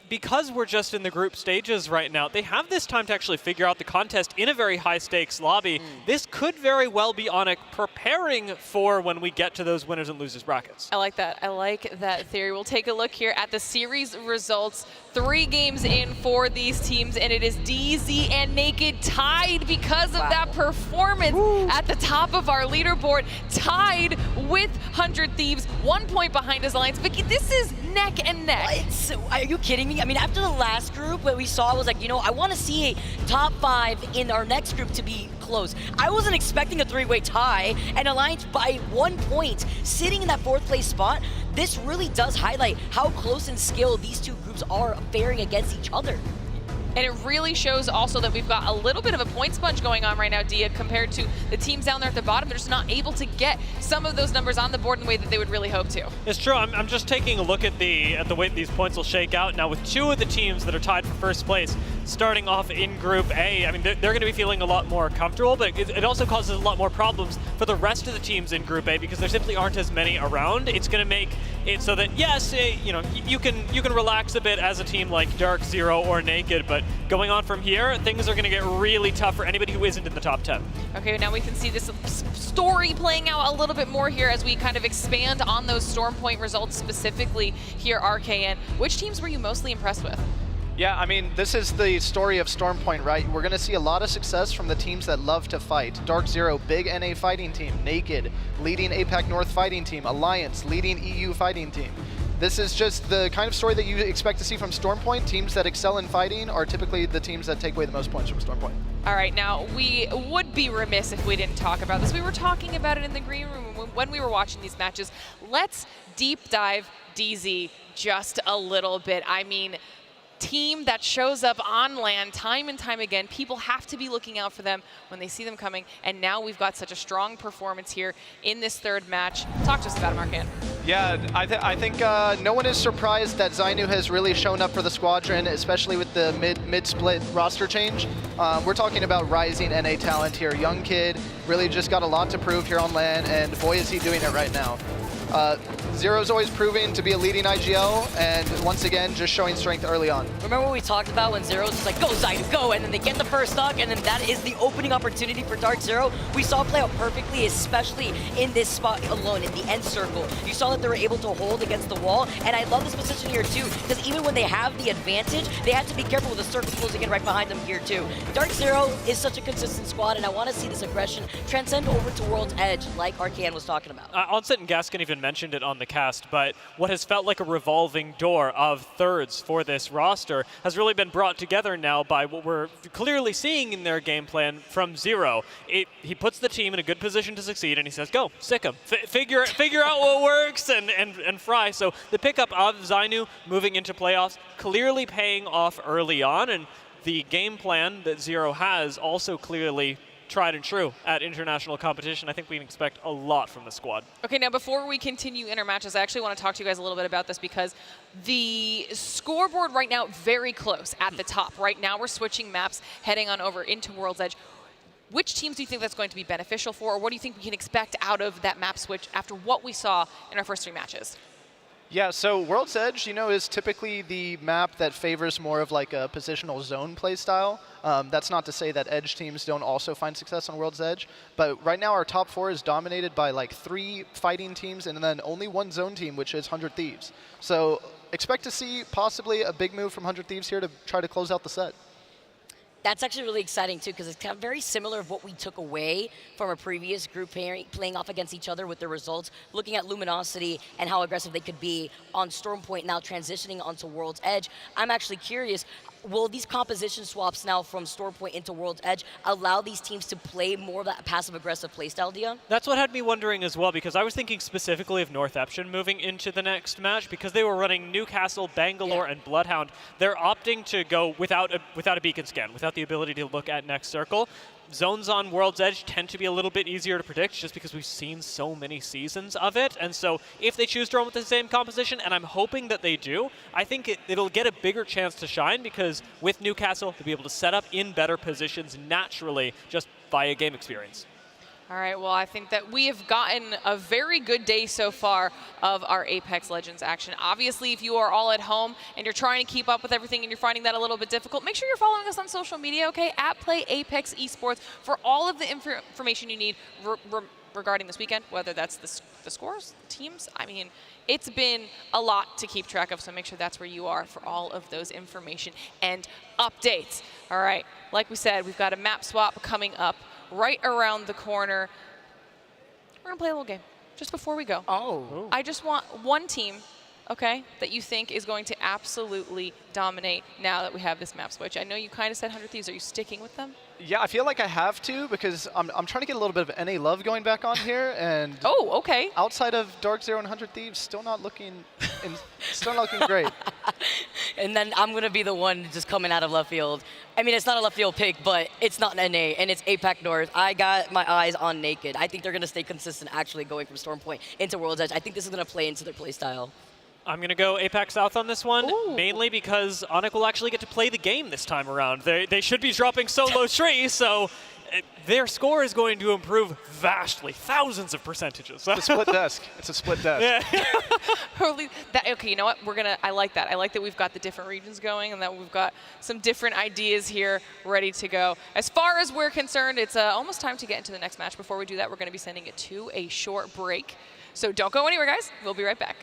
because we're just in the group stages right now, they have this time to actually figure out the contest in a very high-stakes lobby. This could very well be Onyx preparing for when we get to those winners and losers brackets. I like that. I like that theory. We'll take a look here at the series results. 3 games in for these teams, and it is DZ and Naked tied because of that performance at the top of our leaderboard, tied with 100 Thieves, 1 point behind his Alliance. Vicky, this is neck and neck. Are you kidding me? I mean, after the last group, what we saw, I was like, you know, I want to see a top 5 in our next group to be close. I wasn't expecting a 3-way tie, and Alliance by 1 point, sitting in that 4th place spot. This really does highlight how close in skill these two groups are faring against each other. And it really shows also that we've got a little bit of a point sponge going on right now, Dia, compared to the teams down there at the bottom. They're just not able to get some of those numbers on the board in the way that they would really hope to. It's true. I'm just taking a look at the way these points will shake out now with 2 of the teams that are tied for first place starting off in Group A. I mean, they're going to be feeling a lot more comfortable, but it also causes a lot more problems for the rest of the teams in Group A because there simply aren't as many around. It's going to make it so that, yes, you can relax a bit as a team like Dark Zero or Naked, but going on from here, things are going to get really tough for anybody who isn't in the top 10. Okay, now we can see this story playing out a little bit more here as we kind of expand on those Storm Point results specifically here, RKN. Which teams were you mostly impressed with? Yeah, I mean, this is the story of Storm Point, right? We're going to see a lot of success from the teams that love to fight. Dark Zero, big NA fighting team. Naked, leading APAC North fighting team. Alliance, leading EU fighting team. This is just the kind of story that you expect to see from Storm Point. Teams that excel in fighting are typically the teams that take away the most points from Storm Point. All right, now we would be remiss if we didn't talk about this. We were talking about it in the green room when we were watching these matches. Let's deep dive DZ just a little bit. I mean, team that shows up on land time and time again. People have to be looking out for them when they see them coming, and now we've got such a strong performance here in this 3rd match. Talk to us about it, Markan. Yeah, I think no one is surprised that Zainu has really shown up for the squadron, especially with the mid-split roster change. We're talking about rising NA talent here. Young kid, really just got a lot to prove here on LAN, and boy is he doing it right now. Zero's always proving to be a leading IGL, and once again, just showing strength early on. Remember what we talked about when Zero's just like, go Zainu, go, and then they get the first stock, and then that is the opening opportunity for Dark Zero. We saw it play out perfectly, especially in this spot alone, in the end circle. You saw that they were able to hold against the wall, and I love this position here too, because even when they have the advantage, they have to be careful with the circle closing in right behind them here too. Dark Zero is such a consistent squad, and I want to see this aggression transcend over to World's Edge, like Arcan was talking about. Onset and Gaskin even mentioned it on the cast, but what has felt like a revolving door of thirds for this roster has really been brought together now by what we're clearly seeing in their game plan from Zero. He puts the team in a good position to succeed, and he says, go, sick 'em. Figure out what works and fry. So the pickup of Zainu moving into playoffs clearly paying off early on, and the game plan that Zero has also clearly tried and true at international competition. I think we can expect a lot from the squad. Okay, now before we continue in our matches, I actually want to talk to you guys a little bit about this because the scoreboard right now, very close at the top. Right now we're switching maps, heading on over into World's Edge. Which teams do you think that's going to be beneficial for, or what do you think we can expect out of that map switch after what we saw in our first 3 matches? Yeah, so World's Edge, is typically the map that favors more of like a positional zone play style. That's not to say that Edge teams don't also find success on World's Edge, but right now our top 4 is dominated by like 3 fighting teams and then only 1 zone team, which is 100 Thieves. So expect to see possibly a big move from 100 Thieves here to try to close out the set. That's actually really exciting too, because it's kind of very similar of what we took away from a previous group playing off against each other with their results, looking at Luminosity and how aggressive they could be on Storm Point, now transitioning onto World's Edge. I'm actually curious, will these composition swaps now from Storm Point into World's Edge allow these teams to play more of that passive-aggressive playstyle, Dia? That's what had me wondering as well, because I was thinking specifically of North Eption moving into the next match, because they were running Newcastle, Bangalore, and Bloodhound. They're opting to go without a beacon scan, without the ability to look at next circle. Zones on World's Edge tend to be a little bit easier to predict just because we've seen so many seasons of it. And so if they choose to run with the same composition, and I'm hoping that they do, I think it'll get a bigger chance to shine because with Newcastle, they'll be able to set up in better positions naturally just via game experience. All right, well, I think that we have gotten a very good day so far of our Apex Legends action. Obviously, if you are all at home and you're trying to keep up with everything and you're finding that a little bit difficult, make sure you're following us on social media, okay? @Play Apex Esports for all of the information you need regarding this weekend, whether that's the scores, the teams. I mean, it's been a lot to keep track of, so make sure that's where you are for all of those information and updates. All right, like we said, we've got a map swap coming up right around the corner. We're gonna play a little game just before we go. Oh. I just want one team, okay, that you think is going to absolutely dominate now that we have this map switch. I know you kind of said 100 Thieves. Are you sticking with them? Yeah, I feel like I have to because I'm trying to get a little bit of NA love going back on here, and oh, okay. Outside of Dark Zero and 100 Thieves, still not looking great. And then I'm gonna be the one just coming out of left field. I mean, it's not a left field pick, but it's not an NA, and it's APAC North. I got my eyes on Naked. I think they're gonna stay consistent, actually going from Storm Point into World's Edge. I think this is gonna play into their play style. I'm going to go APAC South on this one, mainly because Onyx will actually get to play the game this time around. They should be dropping solo Tree, so their score is going to improve vastly, thousands of percentages. It's a split desk. It's a split desk. Yeah. Okay, you know what? I like that. I like that we've got the different regions going and that we've got some different ideas here ready to go. As far as we're concerned, it's almost time to get into the next match. Before we do that, we're going to be sending it to a short break. So don't go anywhere, guys. We'll be right back.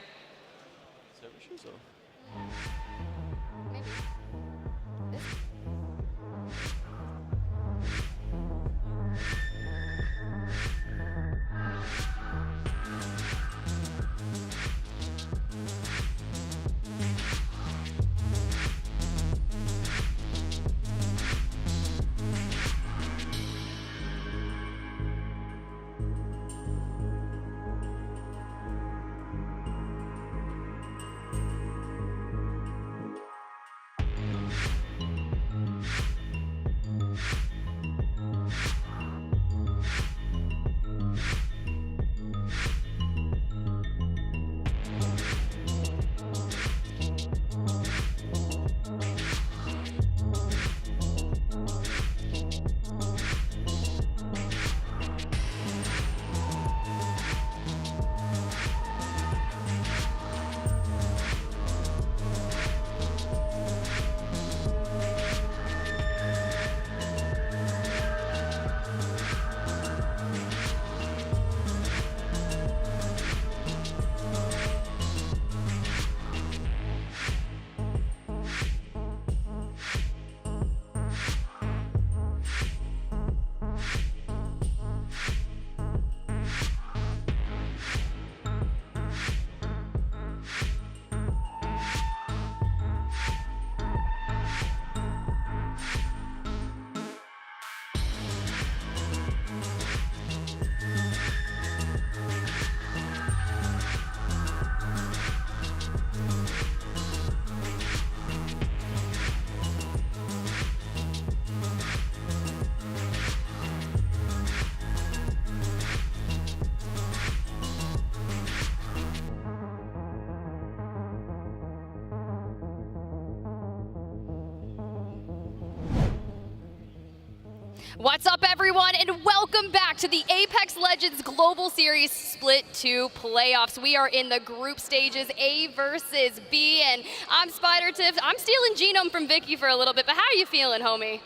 What's up, everyone, and welcome back to the Apex Legends Global Series Split 2 playoffs. We are in the group stages, A versus B, and I'm Spider Tiff. I'm stealing Genome from Vicky for a little bit, but how are you feeling, homie?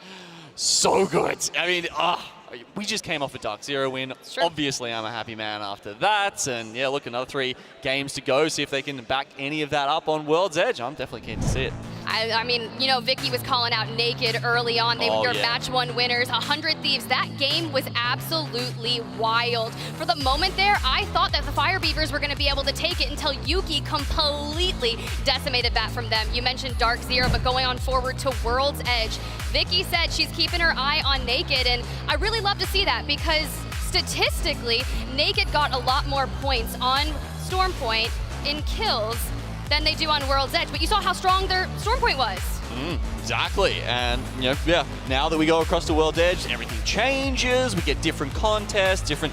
So good. I mean, we just came off a Dark Zero win. Obviously, I'm a happy man after that. And yeah, look, another 3 games to go. See if they can back any of that up on World's Edge. I'm definitely keen to see it. I mean, you know, Vicky was calling out Naked early on. They were match 1 winners, 100 Thieves. That game was absolutely wild. For the moment there, I thought that the Fire Beavers were going to be able to take it until Yuki completely decimated that from them. You mentioned Dark Zero, but going on forward to World's Edge, Vicky said she's keeping her eye on Naked, and I really love to see that because statistically, Naked got a lot more points on Storm Point in kills than they do on World's Edge, but you saw how strong their Storm Point was. Exactly, and you know, yeah, now that we go across the World's Edge, everything changes. We get different contests, different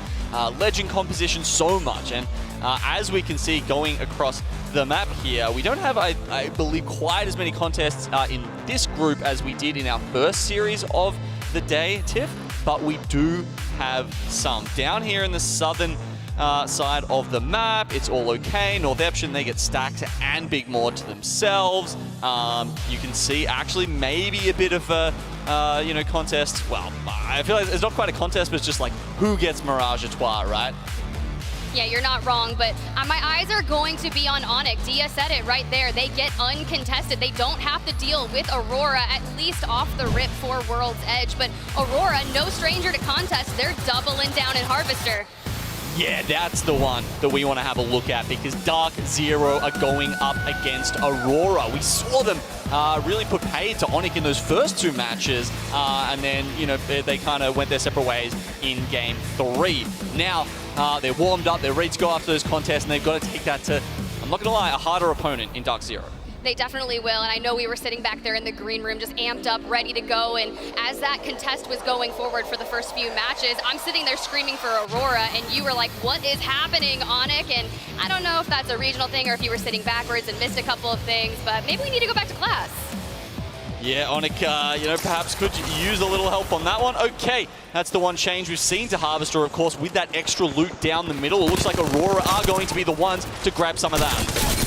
legend compositions, so much. And as we can see going across the map here, we don't have, I believe, quite as many contests in this group as we did in our first series of the day, Tiff. but we do have some. Down here in the southern side of the map, it's all okay. Northeption, they get Stacked and Big Maud to themselves. You can see actually maybe a bit of a contest. Well, I feel like it's not quite a contest, but it's just like who gets Mirage Etoile, right? Yeah, you're not wrong, but my eyes are going to be on Onyx. Dia said it right there. They get uncontested. They don't have to deal with Aurora, at least off the rip for World's Edge. But Aurora, no stranger to contest. They're doubling down in Harvester. Yeah, that's the one that we want to have a look at, because Dark Zero are going up against Aurora. We saw them really put paid to Onyx in those first 2 matches, and then, they kind of went their separate ways in Game 3. Now, they're warmed up, they're ready to go after those contests, and they've got to take that to, I'm not going to lie, a harder opponent in Dark Zero. They definitely will, and I know we were sitting back there in the green room just amped up, ready to go, and as that contest was going forward for the first few matches, I'm sitting there screaming for Aurora, and you were like, what is happening, Onyx? And I don't know if that's a regional thing or if you were sitting backwards and missed a couple of things, but maybe we need to go back to class. Yeah, Onyx, perhaps could use a little help on that one. Okay, that's the one change we've seen to Harvester, of course, with that extra loot down the middle. It looks like Aurora are going to be the ones to grab some of that.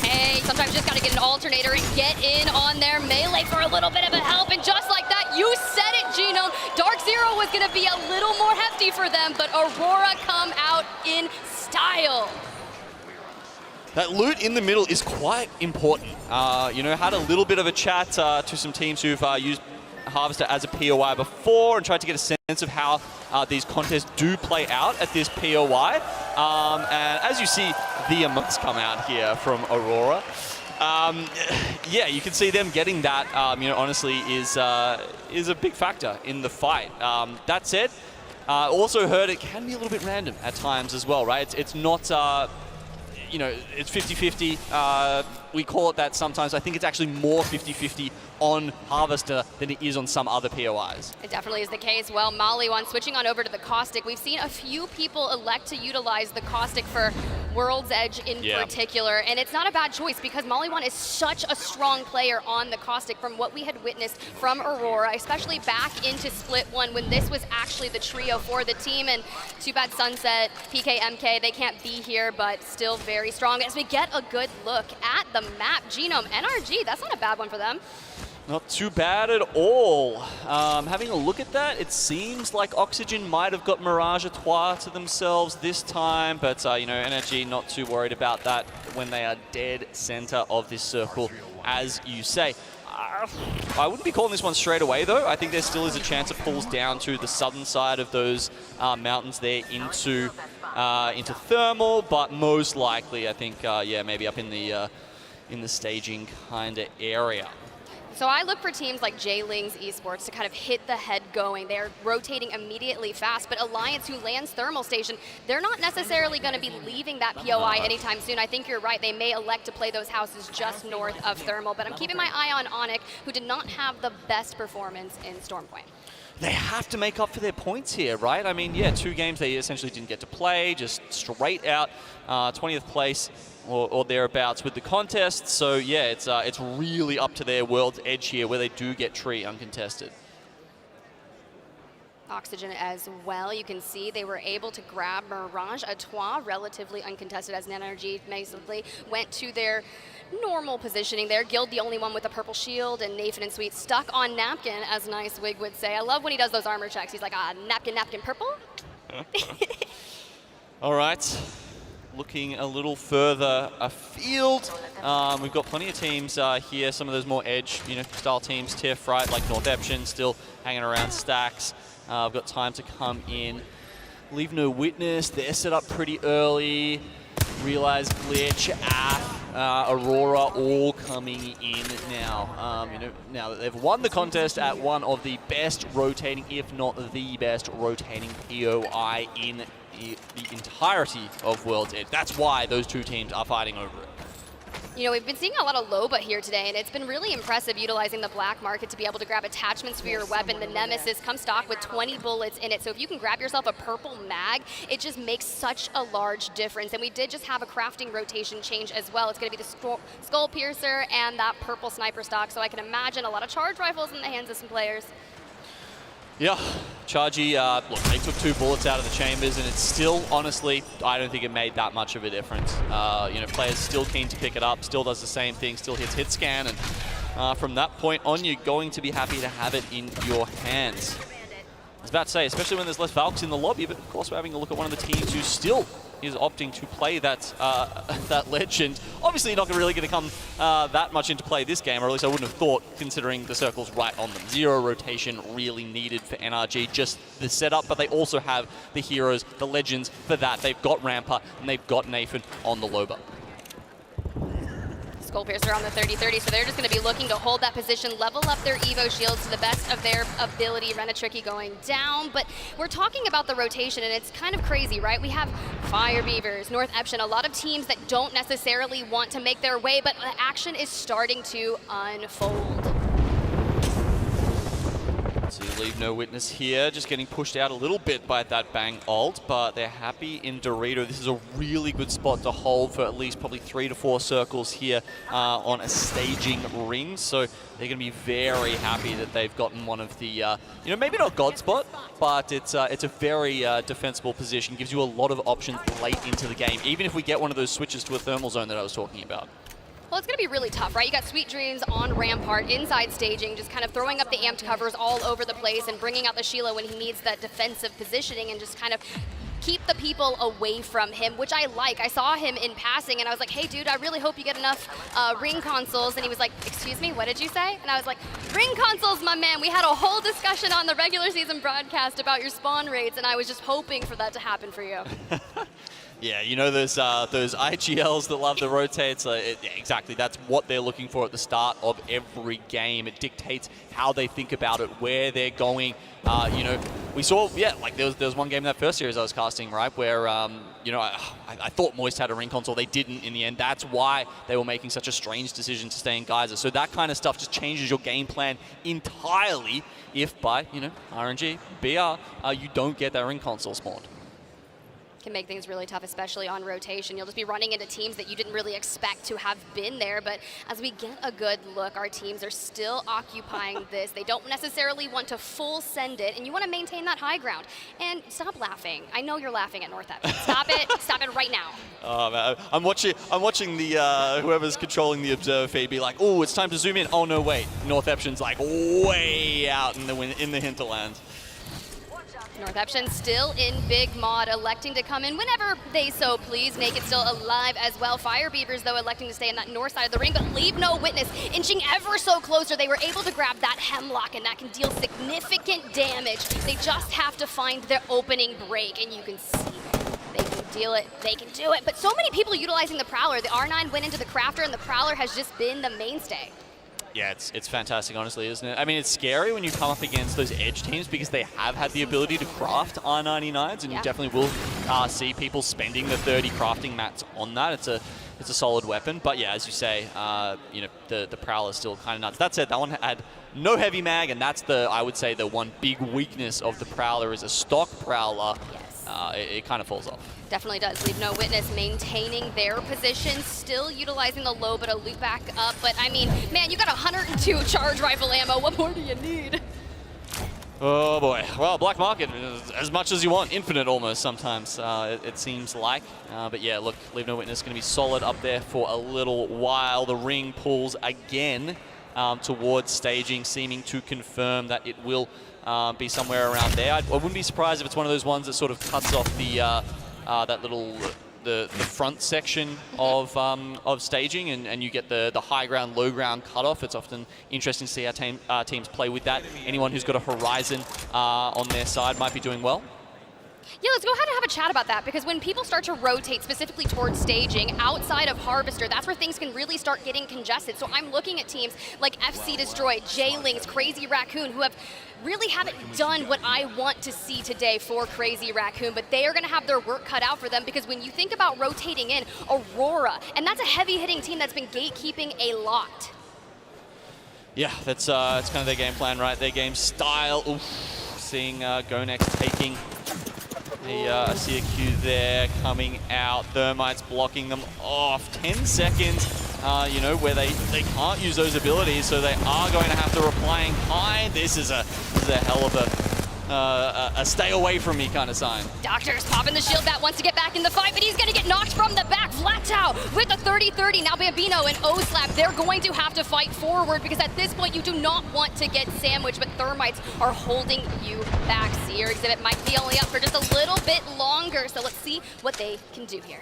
Hey, sometimes you just gotta get an alternator and get in on their melee for a little bit of a help, and just like that, you said it, Genome. Dark Zero was gonna be a little more hefty for them, but Aurora come out in style. That loot in the middle is quite important. Had a little bit of a chat to some teams who've used Harvester as a POI before and tried to get a sense of how these contests do play out at this POI. And as you see, the emotes come out here from Aurora. Yeah, you can see them getting that, honestly, is a big factor in the fight. That said, also heard it can be a little bit random at times as well, right? It's not... it's 50-50. We call it that sometimes. I think it's actually more 50-50 on Harvester than it is on some other POIs. It definitely is the case. Well, Maliwan, switching on over to the Caustic, we've seen a few people elect to utilize the Caustic for World's Edge in particular, and it's not a bad choice because Maliwan is such a strong player on the Caustic from what we had witnessed from Aurora, especially back into Split 1 when this was actually the trio for the team, and too bad Sunset, PK, MK, they can't be here, but still very strong as we get a good look at the map. Genome, NRG, that's not a bad one for them. Not too bad at all. Having a look at that, it seems like Oxygen might have got Mirage Etoile to themselves this time, but NRG not too worried about that when they are dead center of this circle, as you say. I wouldn't be calling this one straight away, though. I think there still is a chance it pulls down to the southern side of those mountains there into Thermal, but most likely, I think, maybe up in the staging kind of area. So I look for teams like J-Lings Esports to kind of hit the head going. They're rotating immediately fast, but Alliance, who lands Thermal Station, they're not necessarily going to be leaving that POI anytime soon. I think you're right. They may elect to play those houses just north of Thermal, but I'm keeping my eye on Onyx, who did not have the best performance in Stormpoint. They have to make up for their points here, right? I mean, yeah, 2 games they essentially didn't get to play, just straight out 20th place or thereabouts with the contest. So yeah, it's really up to their World's Edge here where they do get Tree uncontested. Oxygen as well. You can see they were able to grab Mirage Etoile relatively uncontested as NRG basically went to their normal positioning there. Guild the only one with a purple shield, and Nathan and Sweet stuck on Napkin, as Nice Wig would say. I love when he does those armor checks. He's like, napkin, napkin, purple? All right. Looking a little further afield, we've got plenty of teams here. Some of those more edge, style teams, Tier Fright, like Northeption, still hanging around stacks. I've got time to come in. Leave No Witness, they're set up pretty early. Realize Glitch, Aurora, all coming in now. Now that they've won the contest at one of the best rotating, if not the best rotating POI in the entirety of World's Edge. That's why those 2 teams are fighting over it. We've been seeing a lot of Loba here today, and it's been really impressive utilizing the black market to be able to grab attachments for your weapon. The Nemesis comes stock with 20 bullets in it, so if you can grab yourself a purple mag, it just makes such a large difference. And we did just have a crafting rotation change as well. It's going to be the Skull Piercer and that purple sniper stock, so I can imagine a lot of charge rifles in the hands of some players. Yeah, Chargy, look, they took 2 bullets out of the chambers, and it's still, honestly, I don't think it made that much of a difference. You know, players still keen to pick it up, still does the same thing, still hits hit scan, and from that point on, you're going to be happy to have it in your hands. I was about to say, especially when there's less Valks in the lobby, but of course we're having a look at one of the teams who still is opting to play that that legend. Obviously not really going to come that much into play this game, or at least I wouldn't have thought, considering the circle's right on them. 0 rotation really needed for NRG, just the setup, but they also have the heroes, the legends for that. They've got Rampa, and they've got Nathan on the Loba. Skullpiercer on the 30-30, so they're just going to be looking to hold that position, level up their Evo shields to the best of their ability. Renatricky going down, but we're talking about the rotation, and it's kind of crazy, right? We have Fire Beavers, North Eption, a lot of teams that don't necessarily want to make their way, but the action is starting to unfold. So you leave no witness here, just getting pushed out a little bit by that bang ult, but they're happy in Dorito. This is a really good spot to hold for at least probably 3 to 4 circles here on a staging ring. So they're going to be very happy that they've gotten one of the, you know, maybe not God spot, but it's a very defensible position. Gives you a lot of options late into the game, even if we get one of those switches to a thermal zone that I was talking about. Well, it's going to be really tough, right? You got Sweet Dreams on Rampart, inside staging, just kind of throwing up the amped covers all over the place and bringing out the Sheila when he needs that defensive positioning and just kind of keep the people away from him, which I like. I saw him in passing, and I was like, hey, dude, I really hope you get enough ring consoles. And he was like, excuse me, what did you say? And I was like, ring consoles, my man. We had a whole discussion on the regular season broadcast about your spawn rates, and I was just hoping for that to happen for you. Yeah, you know those IGLs that love the rotates. Exactly, that's what they're looking for at the start of every game. It dictates how they think about it, where they're going. You know, we saw, yeah, like there was one game in that first series I was casting, right, where you know, I thought Moist had a ring console. They didn't in the end. That's why they were making such a strange decision to stay in Geyser. So that kind of stuff just changes your game plan entirely if by, you know, RNG, BR, you don't get that ring console spawned. Can make things really tough, especially on rotation. You'll just be running into teams that you didn't really expect to have been there, but as we get a good look, our teams are still occupying this. They don't necessarily want to full send it, and you want to maintain that high ground. And stop laughing. I know you're laughing at North Eption. Stop it. Stop it right now. Oh man, I'm watching the whoever's controlling the observer feed be like, oh, it's time to zoom in. Oh no, wait, North Eption's like way out in the hinterlands. North Eption still in big mod, electing to come in whenever they so please. Naked still alive as well. Fire Beavers, though, electing to stay in that north side of the ring, but leave no witness. Inching ever so closer, they were able to grab that hemlock, and that can deal significant damage. They just have to find their opening break, and you can see they can deal it, they can do it. But so many people utilizing the Prowler. The R9 went into the Crafter, and the Prowler has just been the mainstay. Yeah, it's fantastic, honestly, isn't it? I mean, it's scary when you come up against those edge teams because they have had the ability to craft R99s, and you definitely will see people spending the 30 crafting mats on that. It's a solid weapon, but yeah, as you say, you know, the Prowler is still kind of nuts. That said, that one had no heavy mag, and that's I would say the one big weakness of the Prowler is a stock Prowler. Yes. It kind of falls off. Definitely does. Leave no witness, maintaining their position, still utilizing the low, but a loop back up. But I mean, man, you got 102 charge rifle ammo. What more do you need? Oh boy. Well, Black Market, as much as you want, infinite almost sometimes, it seems like. But yeah, look, Leave No Witness going to be solid up there for a little while. The ring pulls again towards staging, seeming to confirm that it will be somewhere around there. I wouldn't be surprised if it's one of those ones that sort of cuts off the that little the front section of staging, and you get the high ground, low ground cutoff. It's often interesting to see how teams play with that. Anyone who's got a horizon on their side might be doing well. Yeah, let's go ahead and have a chat about that, because when people start to rotate specifically towards staging outside of Harvester, that's where things can really start getting congested. So I'm looking at teams like FC Destroy, J-Lings, Crazy Raccoon, who really haven't done what I want to see today for Crazy Raccoon, but they are going to have their work cut out for them, because when you think about rotating in Aurora, and that's a heavy-hitting team that's been gatekeeping a lot. Yeah, that's kind of their game plan, right? Their game style. Oof. Seeing Gonex taking a CQ there, coming out. Thermite's blocking them off. 10 seconds, you know, where they can't use those abilities, so they are going to have to reply in kind. This is a hell of a stay away from me kind of sign. Doctor's popping the shield bat wants to get back in the fight, but he's going to get knocked from the back. Flattow with the 30-30. Now Bambino and O-Slap, they're going to have to fight forward because at this point you do not want to get sandwiched, but Thermites are holding you back. Seer Exhibit might be only up for just a little bit longer, so let's see what they can do here.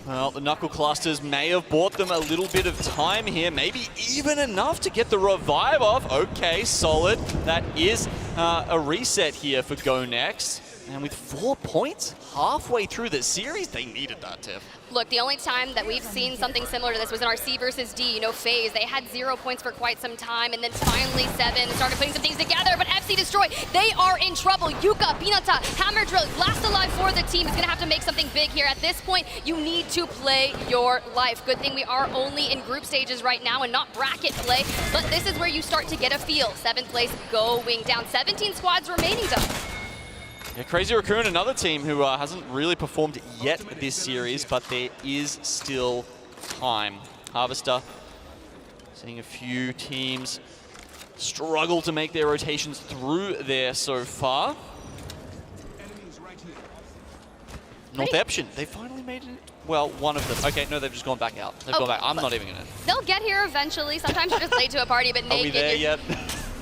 Well, the Knuckle Clusters may have bought them a little bit of time here, maybe even enough to get the revive off. Okay, solid. That is a reset here for Go Next. And with 4 points halfway through the series, they needed that, Tiff. Look, the only time that we've seen something similar to this was in our C versus D, you know, phase. They had 0 points for quite some time, and then finally 7 started putting some things together, but FC Destroy, they are in trouble. Yuka, Binata, Hammer Drill, last alive for the team is gonna have to make something big here. At this point, you need to play your life. Good thing we are only in group stages right now and not bracket play, but this is where you start to get a feel. 7th place going down. 17 squads remaining though. Yeah, Crazy Raccoon, another team who hasn't really performed yet this series, but there is still time. Harvester, seeing a few teams struggle to make their rotations through there so far. Northeption, they finally made it. Well, one of them. Okay, no, they've just gone back out. They've gone back. I'm not even gonna. They'll get here eventually. Sometimes you're just late to a party, but Naked. Are we there yet?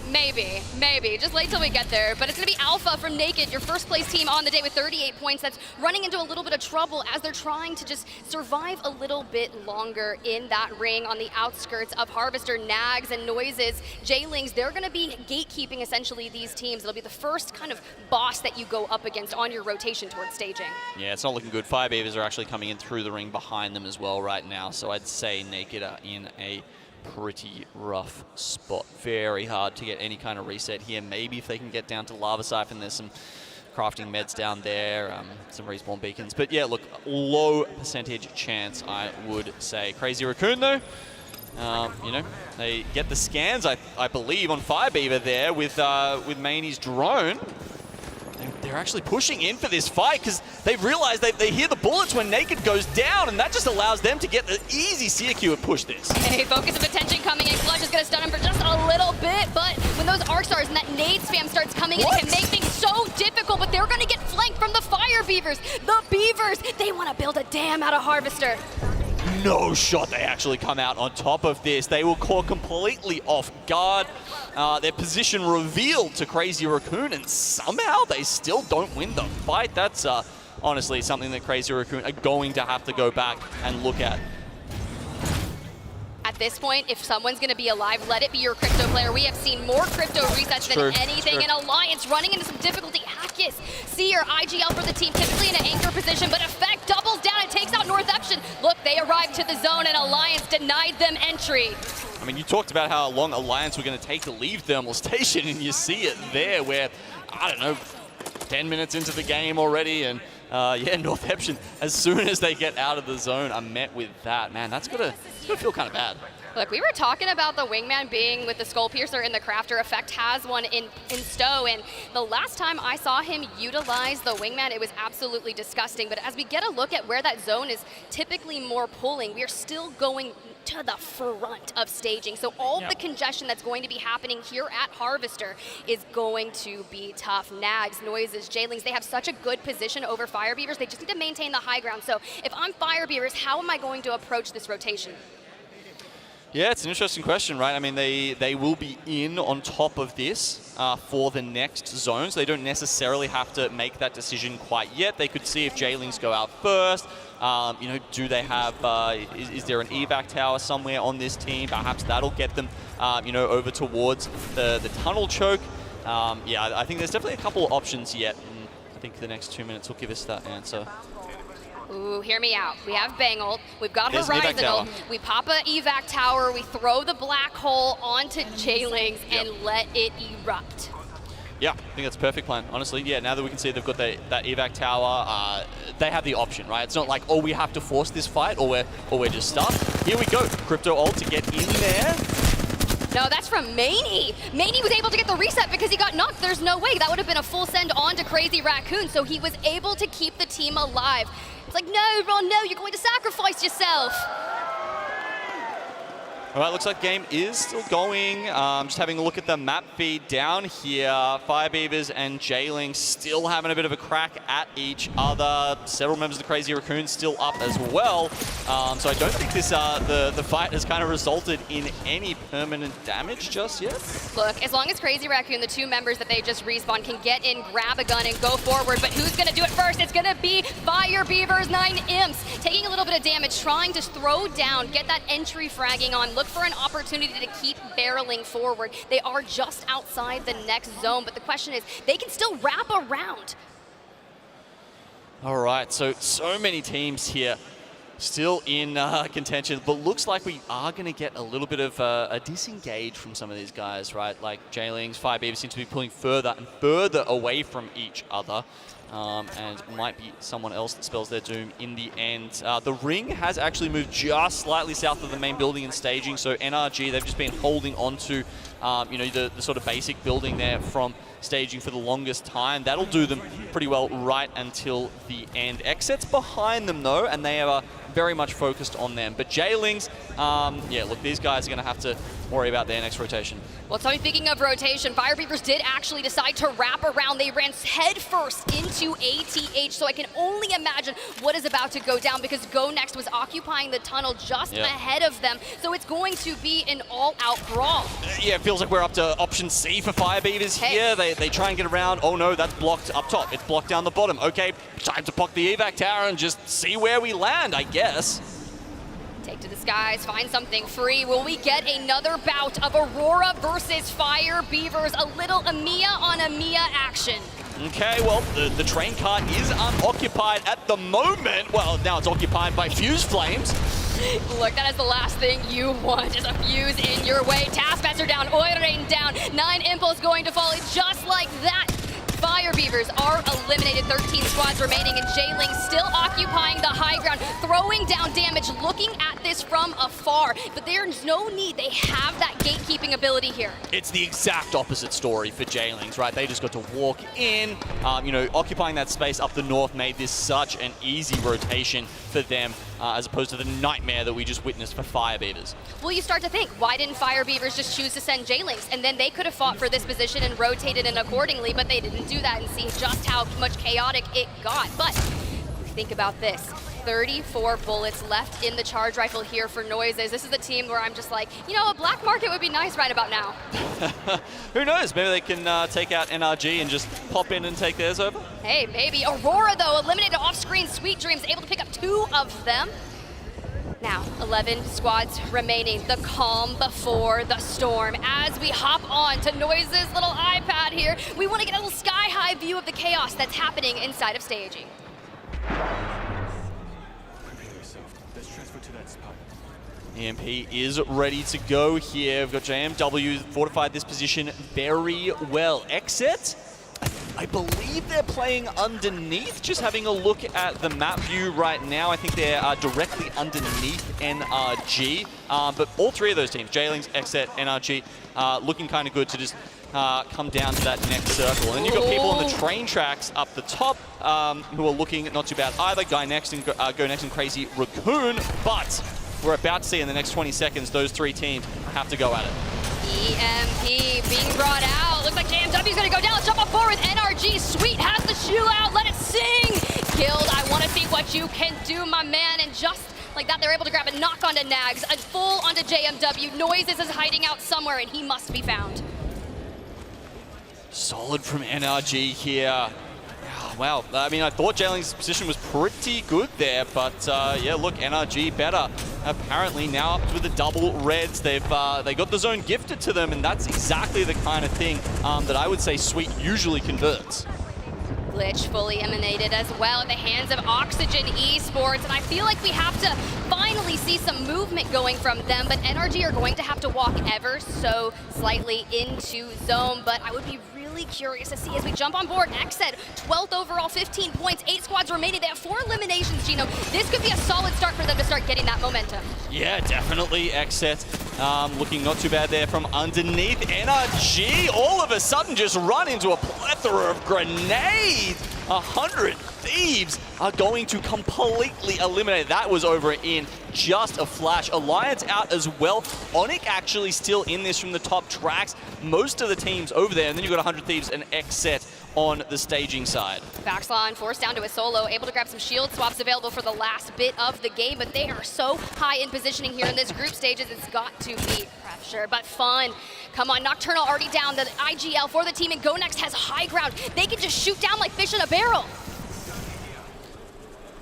Maybe. Just wait till we get there. But it's going to be Alpha from Naked, your first place team on the day with 38 points. That's running into a little bit of trouble as they're trying to just survive a little bit longer in that ring on the outskirts of Harvester. Nags and Noises, Jailings, they're going to be gatekeeping essentially these teams. It'll be the first kind of boss that you go up against on your rotation towards staging. Yeah, it's not looking good. Fire Beavers are actually coming in through the ring behind them as well right now. So I'd say Naked are in a pretty rough spot. Very hard to get any kind of reset here. Maybe if they can get down to Lava Siphon, there's some crafting meds down there, some respawn beacons. But yeah, look, low percentage chance, I would say. Crazy Raccoon though, you know, they get the scans, I believe, on Firebeaver there with Maney's drone. They're actually pushing in for this fight because they've realized they hear the bullets when Naked goes down, and that just allows them to get the easy CQ and push this. Hey, focus of attention coming in. Clutch is going to stun him for just a little bit, but when those arc stars and that nade spam starts coming in, it can make things so difficult, but they're going to get flanked from the Fire Beavers. The Beavers, they want to build a dam out of Harvester. No shot, they actually come out on top of this. They were caught completely off guard. Their position revealed to Crazy Raccoon, and somehow they still don't win the fight. That's honestly something that Crazy Raccoon are going to have to go back and look at. At this point, if someone's going to be alive, let it be your Crypto player. We have seen more Crypto resets than anything in Alliance, running into some difficulty. Hackis, Seer, IGL for the team, typically in an anchor position, but Effect doubles down and takes out Northeption. Look, they arrived to the zone and Alliance denied them entry. I mean, you talked about how long Alliance were going to take to leave Thermal Station, and you see it there where, I don't know, 10 minutes into the game already, and yeah, Northeption, as soon as they get out of the zone, are met with that. Man, that's gonna feel kind of bad. Look, we were talking about the Wingman being with the Skull Piercer in the Crafter. Effect has one in Stowe, and the last time I saw him utilize the Wingman, it was absolutely disgusting. But as we get a look at where that zone is typically more pulling, we are still going to the front of staging. So all the congestion that's going to be happening here at Harvester is going to be tough. Nags, Noises, Jailings, they have such a good position over Fire Beavers. They just need to maintain the high ground. So if I'm Fire Beavers, how am I going to approach this rotation? Yeah, it's an interesting question, right? I mean, they will be in on top of this for the next zones. They don't necessarily have to make that decision quite yet. They could see if Jailings go out first. You know, do they have, is there an evac tower somewhere on this team? Perhaps that'll get them, you know, over towards the tunnel choke. Yeah, I think there's definitely a couple of options yet. And I think the next 2 minutes will give us that answer. Ooh, hear me out. We have Bangle, we've got Horizontal, we pop a evac tower, we throw the black hole onto Jailings and let it erupt. Yeah, I think that's a perfect plan, honestly. Yeah, now that we can see they've got that evac tower, they have the option, right? It's not like, oh, we have to force this fight or we're just stuck. Here we go, Crypto ult to get in there. No, that's from Maney. Maney was able to get the reset because he got knocked. There's no way. That would have been a full send on to Crazy Raccoon, so he was able to keep the team alive. It's like, no, Ron, no, you're going to sacrifice yourself. All right, looks like game is still going. Just having a look at the map feed down here. Firebeavers and J-Ling still having a bit of a crack at each other. Several members of the Crazy Raccoons still up as well. So I don't think this the fight has kind of resulted in any permanent damage just yet. Look, as long as Crazy Raccoon, the 2 members that they just respawned, can get in, grab a gun, and go forward, but who's going to do it first? It's going to be Firebeavers, 9 imps, taking a little bit of damage, trying to throw down, get that entry fragging on, look for an opportunity to keep barreling forward. They are just outside the next zone, but the question is, they can still wrap around. All right, so many teams here still in contention, but looks like we are going to get a little bit of a disengage from some of these guys, right? Like J-Lings, Firebeavers seem to be pulling further and further away from each other. And might be someone else that spells their doom in the end. The ring has actually moved just slightly south of the main building and staging, so NRG, they've just been holding on to you know, the sort of basic building there from staging for the longest time. That'll do them pretty well right until the end. Xset's behind them though, and they are very much focused on them. But J-Lings, yeah, look, these guys are going to have to worry about their next rotation. Well, Tony, speaking of rotation, Firebeavers did actually decide to wrap around. They ran headfirst into ATH, so I can only imagine what is about to go down because Go Next was occupying the tunnel just ahead of them, so it's going to be an all-out brawl. Yeah, it feels like we're up to option C for Firebeavers here. They try and get around. Oh no, that's blocked up top. It's blocked down the bottom. Okay, time to poke the evac tower and just see where we land, I guess. Take to the skies, find something free. Will we get another bout of Aurora versus Firebeavers? A little Amiya on Amiya action. Okay, well, the train car is unoccupied at the moment. Well, now it's occupied by fuse flames. Look, that is the last thing you want, is a fuse in your way. Taskmaster down, Oirein down, 9 Impulse going to fall just like that. Firebeavers are eliminated, 13 squads remaining, and J-Ling still occupying the high ground, throwing down damage, looking at this from afar. But there's no need, they have that gatekeeping ability here. It's the exact opposite story for J-Lings, right? They just got to walk in. You know, occupying that space up the north made this such an easy rotation for them, as opposed to the nightmare that we just witnessed for Firebeavers. Well, you start to think, why didn't Firebeavers just choose to send J-Lings? And then they could have fought for this position and rotated in accordingly, but they didn't do that and see just how much chaotic it got. But think about this. 34 bullets left in the charge rifle here for Noises. This is a team where I'm just like, you know, a black market would be nice right about now. Who knows? Maybe they can take out NRG and just pop in and take theirs over? Hey, maybe. Aurora, though, eliminated off-screen. Sweet Dreams able to pick up 2 of them. Now, 11 squads remaining. The calm before the storm. As we hop on to Noise's little iPad here, we want to get a little sky-high view of the chaos that's happening inside of staging. EMP is ready to go here. We've got JMW fortified this position very well. Xset, I believe they're playing underneath. Just having a look at the map view right now, I think they're directly underneath NRG. But all 3 of those teams, J-Lings, Xset, NRG, looking kind of good to just come down to that next circle. And then you've got people on the train tracks up the top who are looking not too bad either. Go Next and Crazy Raccoon, but we're about to see in the next 20 seconds those 3 teams have to go at it. EMP being brought out. Looks like JMW's going to go down. Let's jump up forward with NRG. Sweet has the shoe out. Let it sing. Guild, I want to see what you can do, my man. And just like that, they're able to grab a knock onto Nags, a full onto JMW. Noises is hiding out somewhere, and he must be found. Solid from NRG here. Wow, I mean, I thought J-Ling's position was pretty good there, but yeah, look, NRG better. Apparently now up with the double reds. They got the zone gifted to them, and that's exactly the kind of thing that I would say Sweet usually converts. Glitch fully emanated as well at the hands of Oxygen Esports, and I feel like we have to finally see some movement going from them, but NRG are going to have to walk ever so slightly into zone, but I would be really curious to see as we jump on board. Xset, 12th overall, 15 points, 8 squads remaining. They have 4 eliminations, Gino. This could be a solid start for them to start getting that momentum. Yeah, definitely. Xset looking not too bad there from underneath. NRG all of a sudden just run into a plethora of grenades. 100 Thieves are going to completely eliminate. That was over in just a flash. Alliance out as well. Onyx actually still in this from the top tracks. Most of the teams over there, and then you've got 100 Thieves and Xset on the staging side. Baxlon forced down to a solo, able to grab some shield swaps available for the last bit of the game, but they are so high in positioning here in this group stages, it's got to be pressure, but fun. Come on, Nocturnal already down. The IGL for the team, and Go Next has high ground. They can just shoot down like fish in a barrel.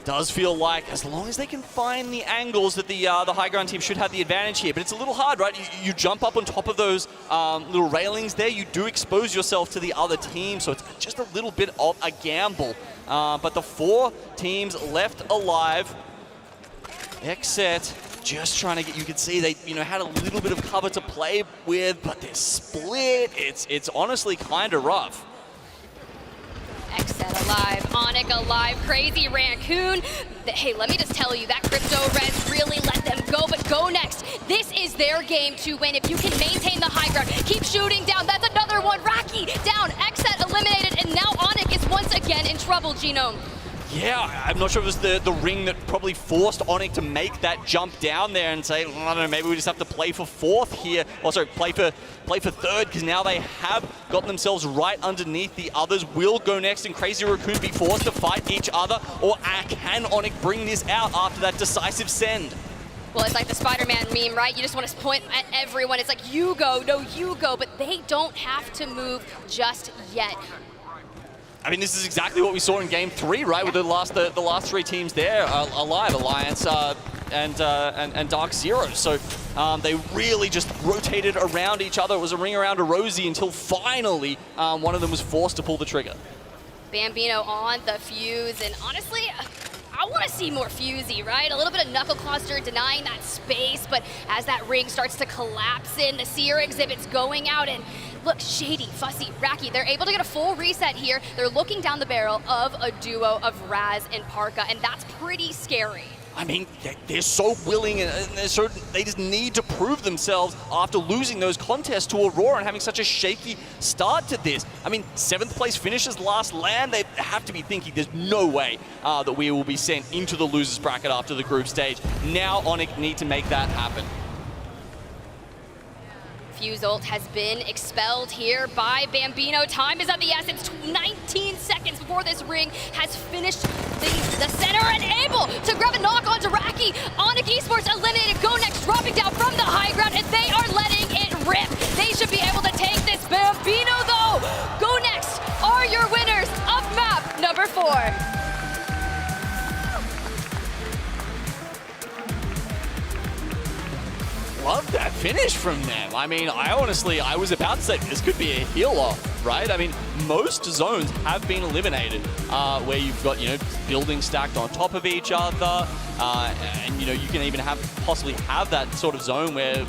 Does feel like, as long as they can find the angles, that the high ground team should have the advantage here. But it's a little hard, right? You jump up on top of those little railings there, you do expose yourself to the other team, so it's just a little bit of a gamble. But the 4 teams left alive. Xset just trying to get, you can see they had a little bit of cover to play with, but they're split. It's honestly kind of rough. Xset alive, Onyx alive, Crazy Raccoon. Hey, let me just tell you, that Crypto Res really let them go, but Go Next. This is their game to win. If you can maintain the high ground, keep shooting down. That's another one. Raki down, Xset eliminated, and now Onyx is once again in trouble, Genome. Yeah, I'm not sure if it was the ring that probably forced Onyx to make that jump down there and say, I don't know, maybe we just have to play for 4th here. Or sorry, play for 3rd, because now they have gotten themselves right underneath the others. Will Go Next and Crazy Raccoon be forced to fight each other, or can Onyx bring this out after that decisive send? Well, it's like the Spider-Man meme, right? You just want to point at everyone. It's like, you go, no, you go, but they don't have to move just yet. I mean, this is exactly what we saw in Game 3, right? With the last 3 teams there alive, Alliance and Dark Zero. So they really just rotated around each other. It was a ring around a rosy until finally one of them was forced to pull the trigger. Bambino on the fuse, and honestly, I want to see more Fusey, right? A little bit of Knuckle Cluster denying that space, but as that ring starts to collapse in, the Seer exhibit's going out, and look, Shady, Fussy, Raki, they're able to get a full reset here. They're looking down the barrel of a duo of Raz and Parka, and that's pretty scary. I mean, they're so willing, and they just need to prove themselves after losing those contests to Aurora and having such a shaky start to this. I mean, 7th place finishes last land. They have to be thinking there's no way that we will be sent into the losers bracket after the group stage. Now Onyx need to make that happen. Fuse ult has been expelled here by Bambino. Time is of the essence. 19 seconds before this ring has finished the center, and able to grab a knock onto Raki. Onyx Esports eliminated. Go Next dropping down from the high ground, and they are letting it rip. They should be able to take this. Bambino, though. Go Next are your winners of map number 4. Love that finish from them. I mean, I was about to say this could be a heal-off, right? I mean, most zones have been eliminated where you've got, buildings stacked on top of each other, and, you can even possibly have that sort of zone where,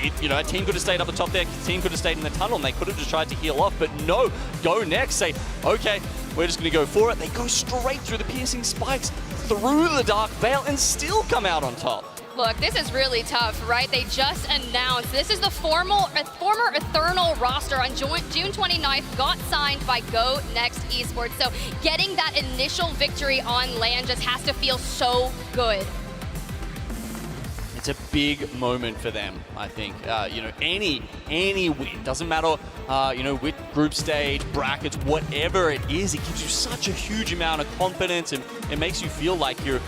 a team could have stayed up the top there, a team could have stayed in the tunnel, and they could have just tried to heal off, but no, Go Next say, okay, we're just going to go for it. They go straight through the piercing spikes, through the Dark Veil, and still come out on top. Look, this is really tough, right? They just announced this is the former Eternal roster on June 29th, got signed by Go Next Esports. So getting that initial victory on land just has to feel so good. It's a big moment for them, I think. Any win, doesn't matter, with group stage, brackets, whatever it is, it gives you such a huge amount of confidence, and it makes you feel like you're,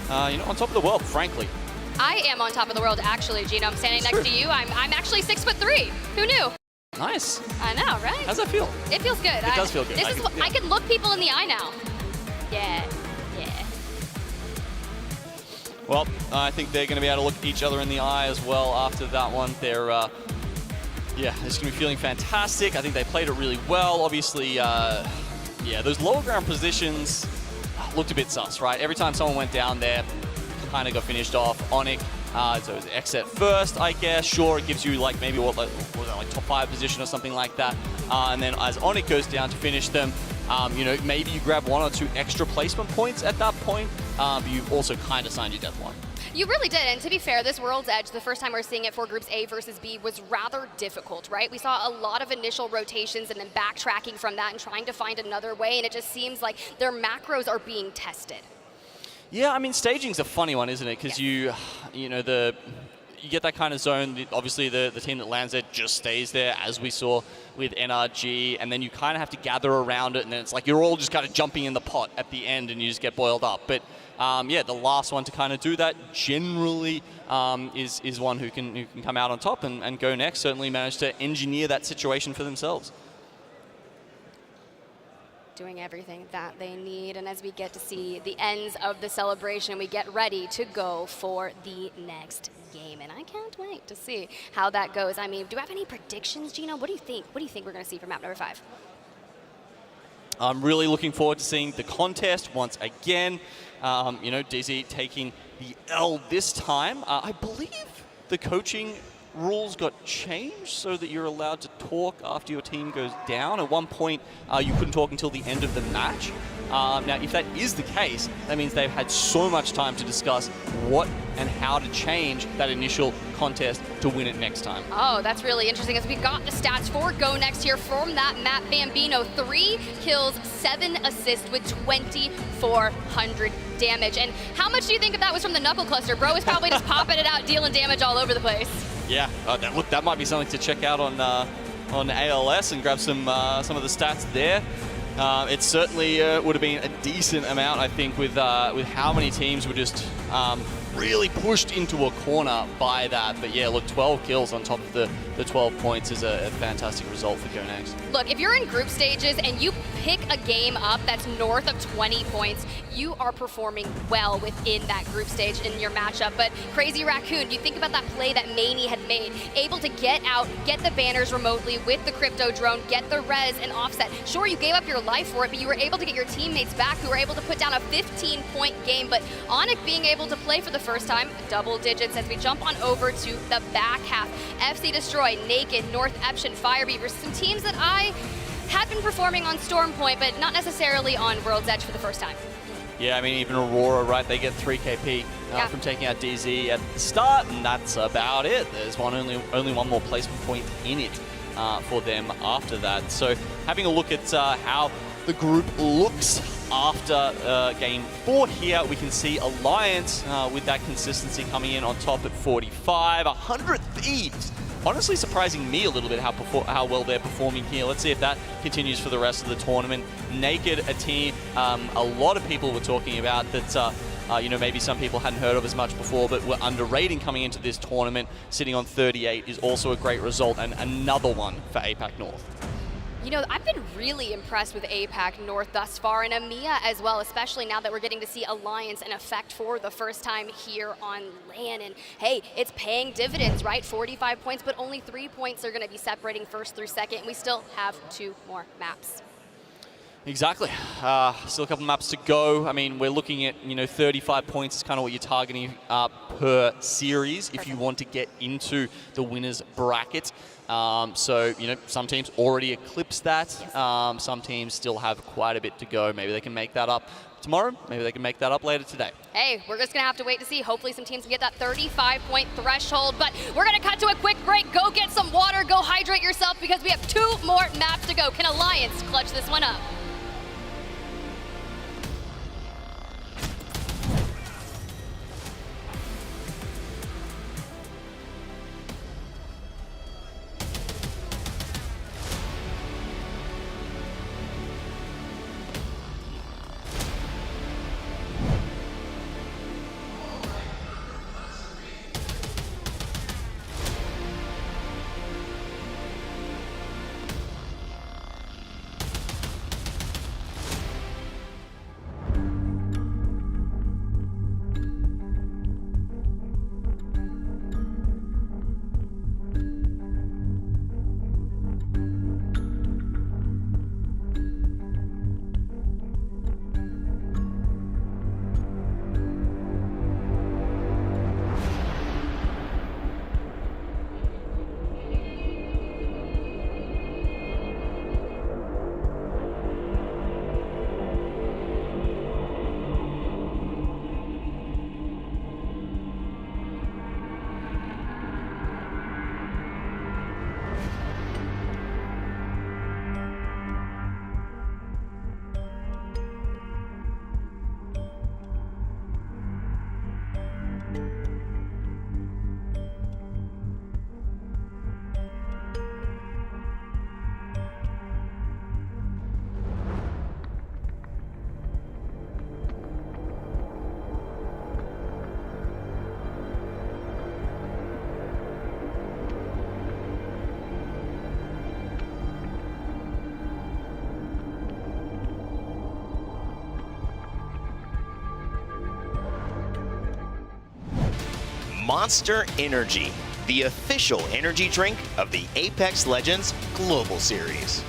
on top of the world, frankly. I am on top of the world, actually, Gino. I'm standing next to you. I'm actually 6'3". Who knew? Nice. I know, right? How's that feel? It feels good. It does feel good. I can look people in the eye now. Yeah. Well, I think they're going to be able to look each other in the eye as well after that one. They're, they're just going to be feeling fantastic. I think they played it really well. Obviously, those lower ground positions looked a bit sus, right? Every time someone went down there, kind of got finished off. Onyx, so it was Xset first, I guess. Sure, it gives you maybe like top 5 position or something like that. And then as Onyx goes down to finish them, maybe you grab 1 or 2 extra placement points at that point. But you've also kind of signed your death one. You really did, and to be fair, this World's Edge, the first time we're seeing it for Groups A versus B, was rather difficult, right? We saw a lot of initial rotations and then backtracking from that and trying to find another way, and it just seems like their macros are being tested. Yeah, I mean, staging's a funny one, isn't it? Because you get that kind of zone. Obviously, the team that lands there just stays there, as we saw with NRG, and then you kind of have to gather around it, and then it's like you're all just kind of jumping in the pot at the end, and you just get boiled up. But yeah, the last one to kind of do that generally is one who can come out on top and go next. Certainly managed to engineer that situation for themselves. Doing everything that they need, and as we get to see the ends of the celebration, we get ready to go for the next game, and I can't wait to see how that goes. I mean, do you have any predictions, Gino? What do you think? What do you think we're going to see from map number 5? I'm really looking forward to seeing the contest once again. DZ taking the L this time. I believe the coaching rules got changed so that you're allowed to talk after your team goes down. At one point, you couldn't talk until the end of the match. Now, if that is the case, that means they've had so much time to discuss what and how to change that initial contest to win it next time. Oh, that's really interesting, as we got the stats for Go Next here from that map. Bambino, 3 kills, 7 assists with 2,400 damage. And how much do you think of that was from the Knuckle Cluster? Bro is probably just popping it out, dealing damage all over the place. Yeah, that might be something to check out on ALS and grab some of the stats there. It certainly would have been a decent amount, I think, with how many teams were just really pushed into a corner by that. But yeah, look, 12 kills on top of the 12 points is a fantastic result for Go Next. Look, if you're in group stages and you pick a game up that's north of 20 points, you are performing well within that group stage in your matchup. But Crazy Raccoon, you think about that play that Maney had made, able to get out, get the banners remotely with the crypto drone, get the res and offset. Sure, you gave up your life for it, but you were able to get your teammates back who were able to put down a 15-point game. But Onyx being able to play for the first time, double digits, as we jump on over to the back half. FC Destroy, Naked, North Eption, Firebeavers, some teams that I had been performing on Storm Point, but not necessarily on World's Edge for the first time. Yeah, I mean, even Aurora, right? They get 3 KP from taking out DZ at the start, and that's about it. There's only one more placement point in it for them after that. So having a look at how the group looks after Game 4 here, we can see Alliance with that consistency coming in on top at 45. 100 Thieves. Honestly surprising me a little bit how well they're performing here. Let's see if that continues for the rest of the tournament. Naked, a team a lot of people were talking about that maybe some people hadn't heard of as much before, but were underrating coming into this tournament. Sitting on 38 is also a great result, and another one for APAC North. You know, I've been really impressed with APAC North thus far, and EMEA as well, especially now that we're getting to see Alliance in effect for the first time here on LAN. And hey, it's paying dividends, right? 45 points, but only 3 points are going to be separating first through second, and we still have 2 more maps. Exactly. Still a couple maps to go. I mean, we're looking at, 35 points is kind of what you're targeting per series if you want to get into the winners bracket. So, some teams already eclipsed that. Some teams still have quite a bit to go. Maybe they can make that up tomorrow. Maybe they can make that up later today. Hey, we're just going to have to wait to see. Hopefully some teams can get that 35-point threshold. But we're going to cut to a quick break. Go get some water. Go hydrate yourself, because we have 2 more maps to go. Can Alliance clutch this one up? Monster Energy, the official energy drink of the Apex Legends Global Series.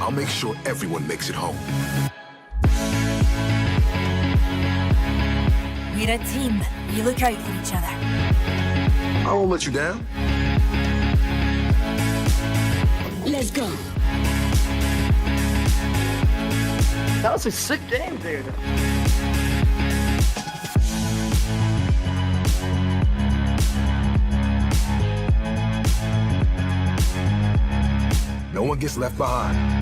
I'll make sure everyone makes it home. We're a team. We look out for each other. I won't let you down. Let's go. That was a sick game, dude. No one gets left behind.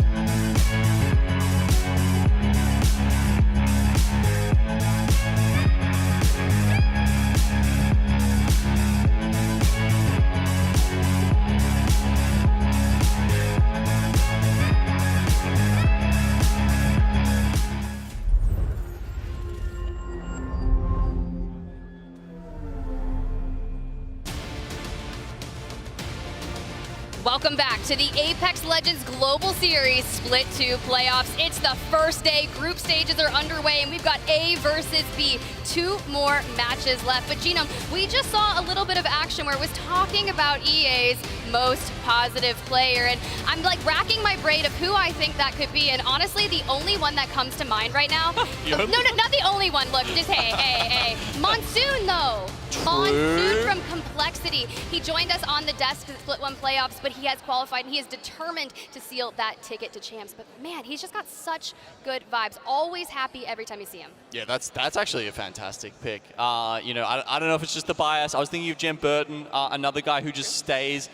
Welcome back to the Apex Legends Global Series Split 2 playoffs. It's the first day. Group stages are underway, and we've got A versus B. 2 more matches left. But Genome, we just saw a little bit of action where it was talking about EA's most positive player, and I'm like racking my brain of who I think that could be, and honestly, the only one that comes to mind right now. No, not the only one. Look, just hey. Monsoon, though. Monsoon from Complexity. He joined us on the desk for the Split 1 playoffs, but he has qualified and he is determined to seal that ticket to champs. But man, he's just got such good vibes. Always happy every time you see him. Yeah, that's actually a fantastic pick. You know, I don't know if it's just the bias. I was thinking of Jem Burton, another guy who just stays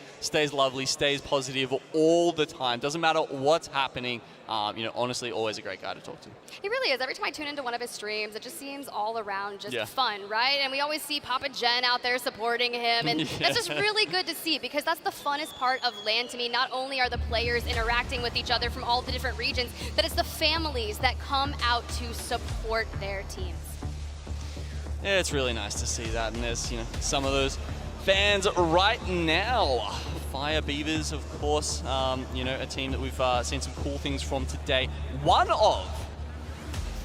lovely, stays positive all the time. Doesn't matter what's happening. You know, honestly, always a great guy to talk to. He really is. Every time I tune into one of his streams, it just seems all around just Yeah. fun, right? And we always see Papa Jen out there supporting him, and that's just Yeah. really good to see because that's the funnest part of LAN to me. Not only are the players interacting with each other from all the different regions, but it's the families that come out to support their teams. Yeah, it's really nice to see that, and there's, you know, some of those fans right now. Fire Beavers, of course, you know, a team that we've seen some cool things from today. One of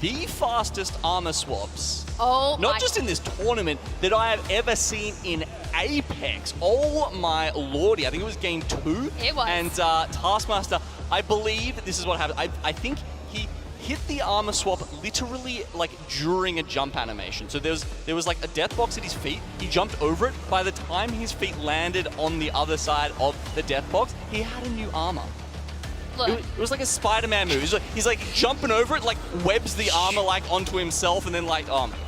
the fastest armor swaps, not just in this tournament, that I have ever seen in Apex. Oh my lordy, I think it was game 2. It was. And Taskmaster, I believe this is what happened. I think he hit the armor swap literally like during a jump animation. So there was like a death box at his feet. He jumped over it. By the time his feet landed on the other side of the death box, he had a new armor. It was like a Spider-Man move. He's like jumping over it, like webs the armor like onto himself, and then like, oh my God.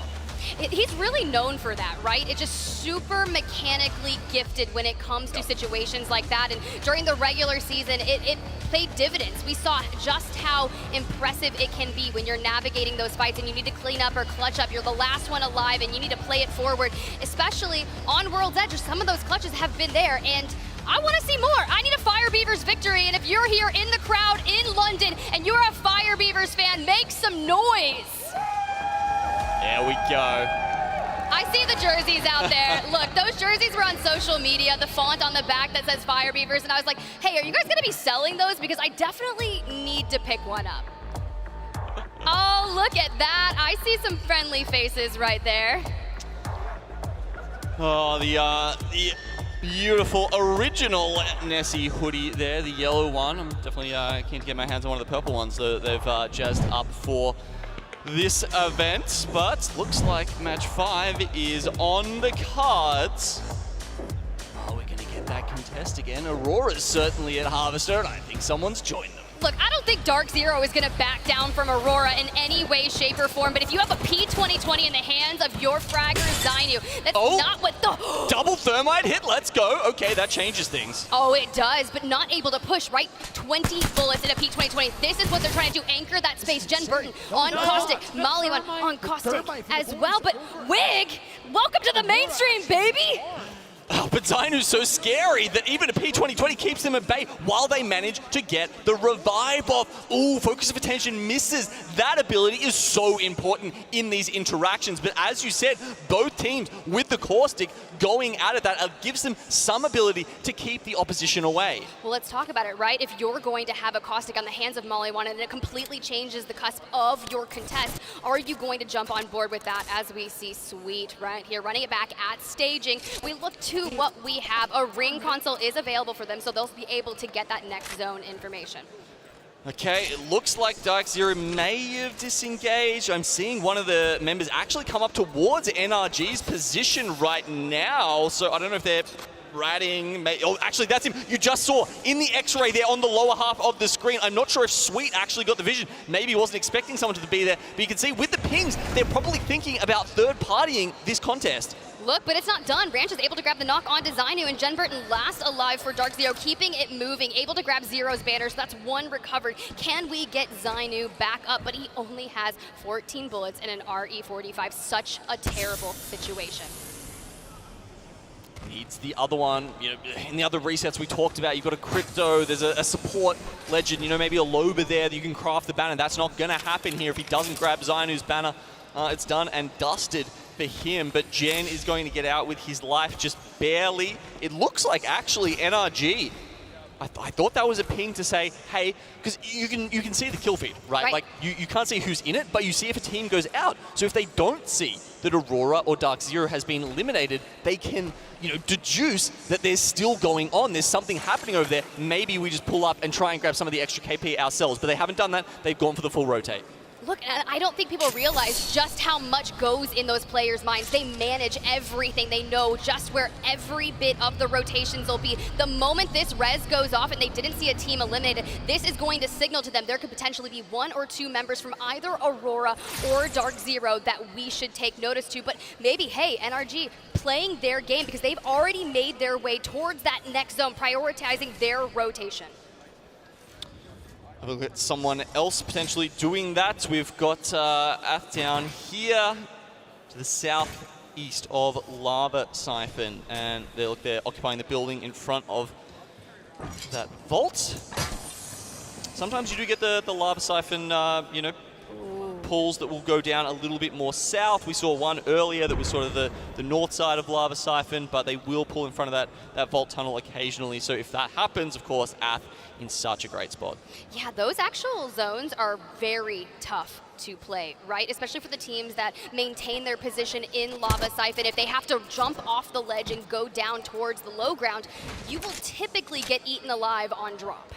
He's really known for that, right? It's just super mechanically gifted when it comes to situations like that. And during the regular season, it paid dividends. We saw just how impressive it can be when you're navigating those fights and you need to clean up or clutch up. You're the last one alive and you need to play it forward, especially on World's Edge. Some of those clutches have been there, and I want to see more. I need a Fire Beavers victory, and if you're here in the crowd in London and you're a Fire Beavers fan, make some noise. There we go. I see the jerseys out there. Look, those jerseys were on social media, the font on the back that says Fire Beavers, and I was like, hey, are you guys going to be selling those? Because I definitely need to pick one up. Oh, look at that. I see some friendly faces right there. Oh, the beautiful original Nessie hoodie there, the yellow one. I'm definitely keen to get my hands on one of the purple ones that they've jazzed up for this event, but looks like match 5 is on the cards. Oh, we're gonna get that contest again. Aurora's certainly at Harvester, and I think someone's joined them. Look, I don't think Dark Zero is going to back down from Aurora in any way, shape, or form, but if you have a P2020 in the hands of your fragger Zainu, that's not what the... Double thermite hit, let's go. Okay, that changes things. Oh, it does, but not able to push, right? 20 bullets in a P2020. This is what they're trying to do, anchor that space. Jen Burton on Caustic, Mollywan on Caustic as well, but Wig, welcome to the mainstream, baby! Oh, but Zainu's so scary that even a P2020 keeps them at bay while they manage to get the revive off. Ooh, focus of attention misses. That ability is so important in these interactions. But as you said, both teams with the caustic going at it, that gives them some ability to keep the opposition away. Well, let's talk about it, right? If you're going to have a caustic on the hands of Molly1 and it completely changes the cusp of your contest, are you going to jump on board with that? As we see Sweet right here running it back at staging. We look to what we have. A ring console is available for them, so they'll be able to get that next zone information. Okay, it looks like Dark Zero may have disengaged. I'm seeing one of the members actually come up towards NRG's position right now, so I don't know if they're ratting. Oh, actually, that's him. You just saw in the X-ray there on the lower half of the screen. I'm not sure if Sweet actually got the vision. Maybe he wasn't expecting someone to be there, but you can see with the pings, they're probably thinking about third-partying this contest. Look, but it's not done. Branch is able to grab the knock onto Zainu, and Jen Burton last alive for Dark Zero, keeping it moving, able to grab Zero's banner, so that's one recovered. Can we get Zainu back up? But he only has 14 bullets and an RE45. Such a terrible situation. Needs the other one. You know, in the other resets we talked about, you've got a Crypto, there's a support legend, you know, maybe a Loba there that you can craft the banner. That's not going to happen here if he doesn't grab Zainu's banner. It's done and dusted for him, but Jen is going to get out with his life just barely. It looks like actually NRG, I thought that was a ping to say, hey, because you can see the kill feed, right? Like you can't see who's in it, but you see if a team goes out. So if they don't see that Aurora or Dark Zero has been eliminated, they can, you know, deduce that there's still going on. There's something happening over there. Maybe we just pull up and try and grab some of the extra KP ourselves, but they haven't done that. They've gone for the full rotate. Look, I don't think people realize just how much goes in those players' minds. They manage everything. They know just where every bit of the rotations will be. The moment this res goes off and they didn't see a team eliminated, this is going to signal to them there could potentially be 1 or 2 members from either Aurora or Dark Zero that we should take notice to. But maybe, hey, NRG playing their game because they've already made their way towards that next zone, prioritizing their rotation. We'll get someone else potentially doing that. We've got Ath down here to the southeast of Lava Siphon, and they're occupying the building in front of that vault. Sometimes you do get the Lava Siphon, you know, pulls that will go down a little bit more south. We saw one earlier that was sort of the north side of Lava Siphon, but they will pull in front of that vault tunnel occasionally. So if that happens, of course, Ath in such a great spot. Yeah, those actual zones are very tough to play, right? Especially for the teams that maintain their position in Lava Siphon. If they have to jump off the ledge and go down towards the low ground, you will typically get eaten alive on drop.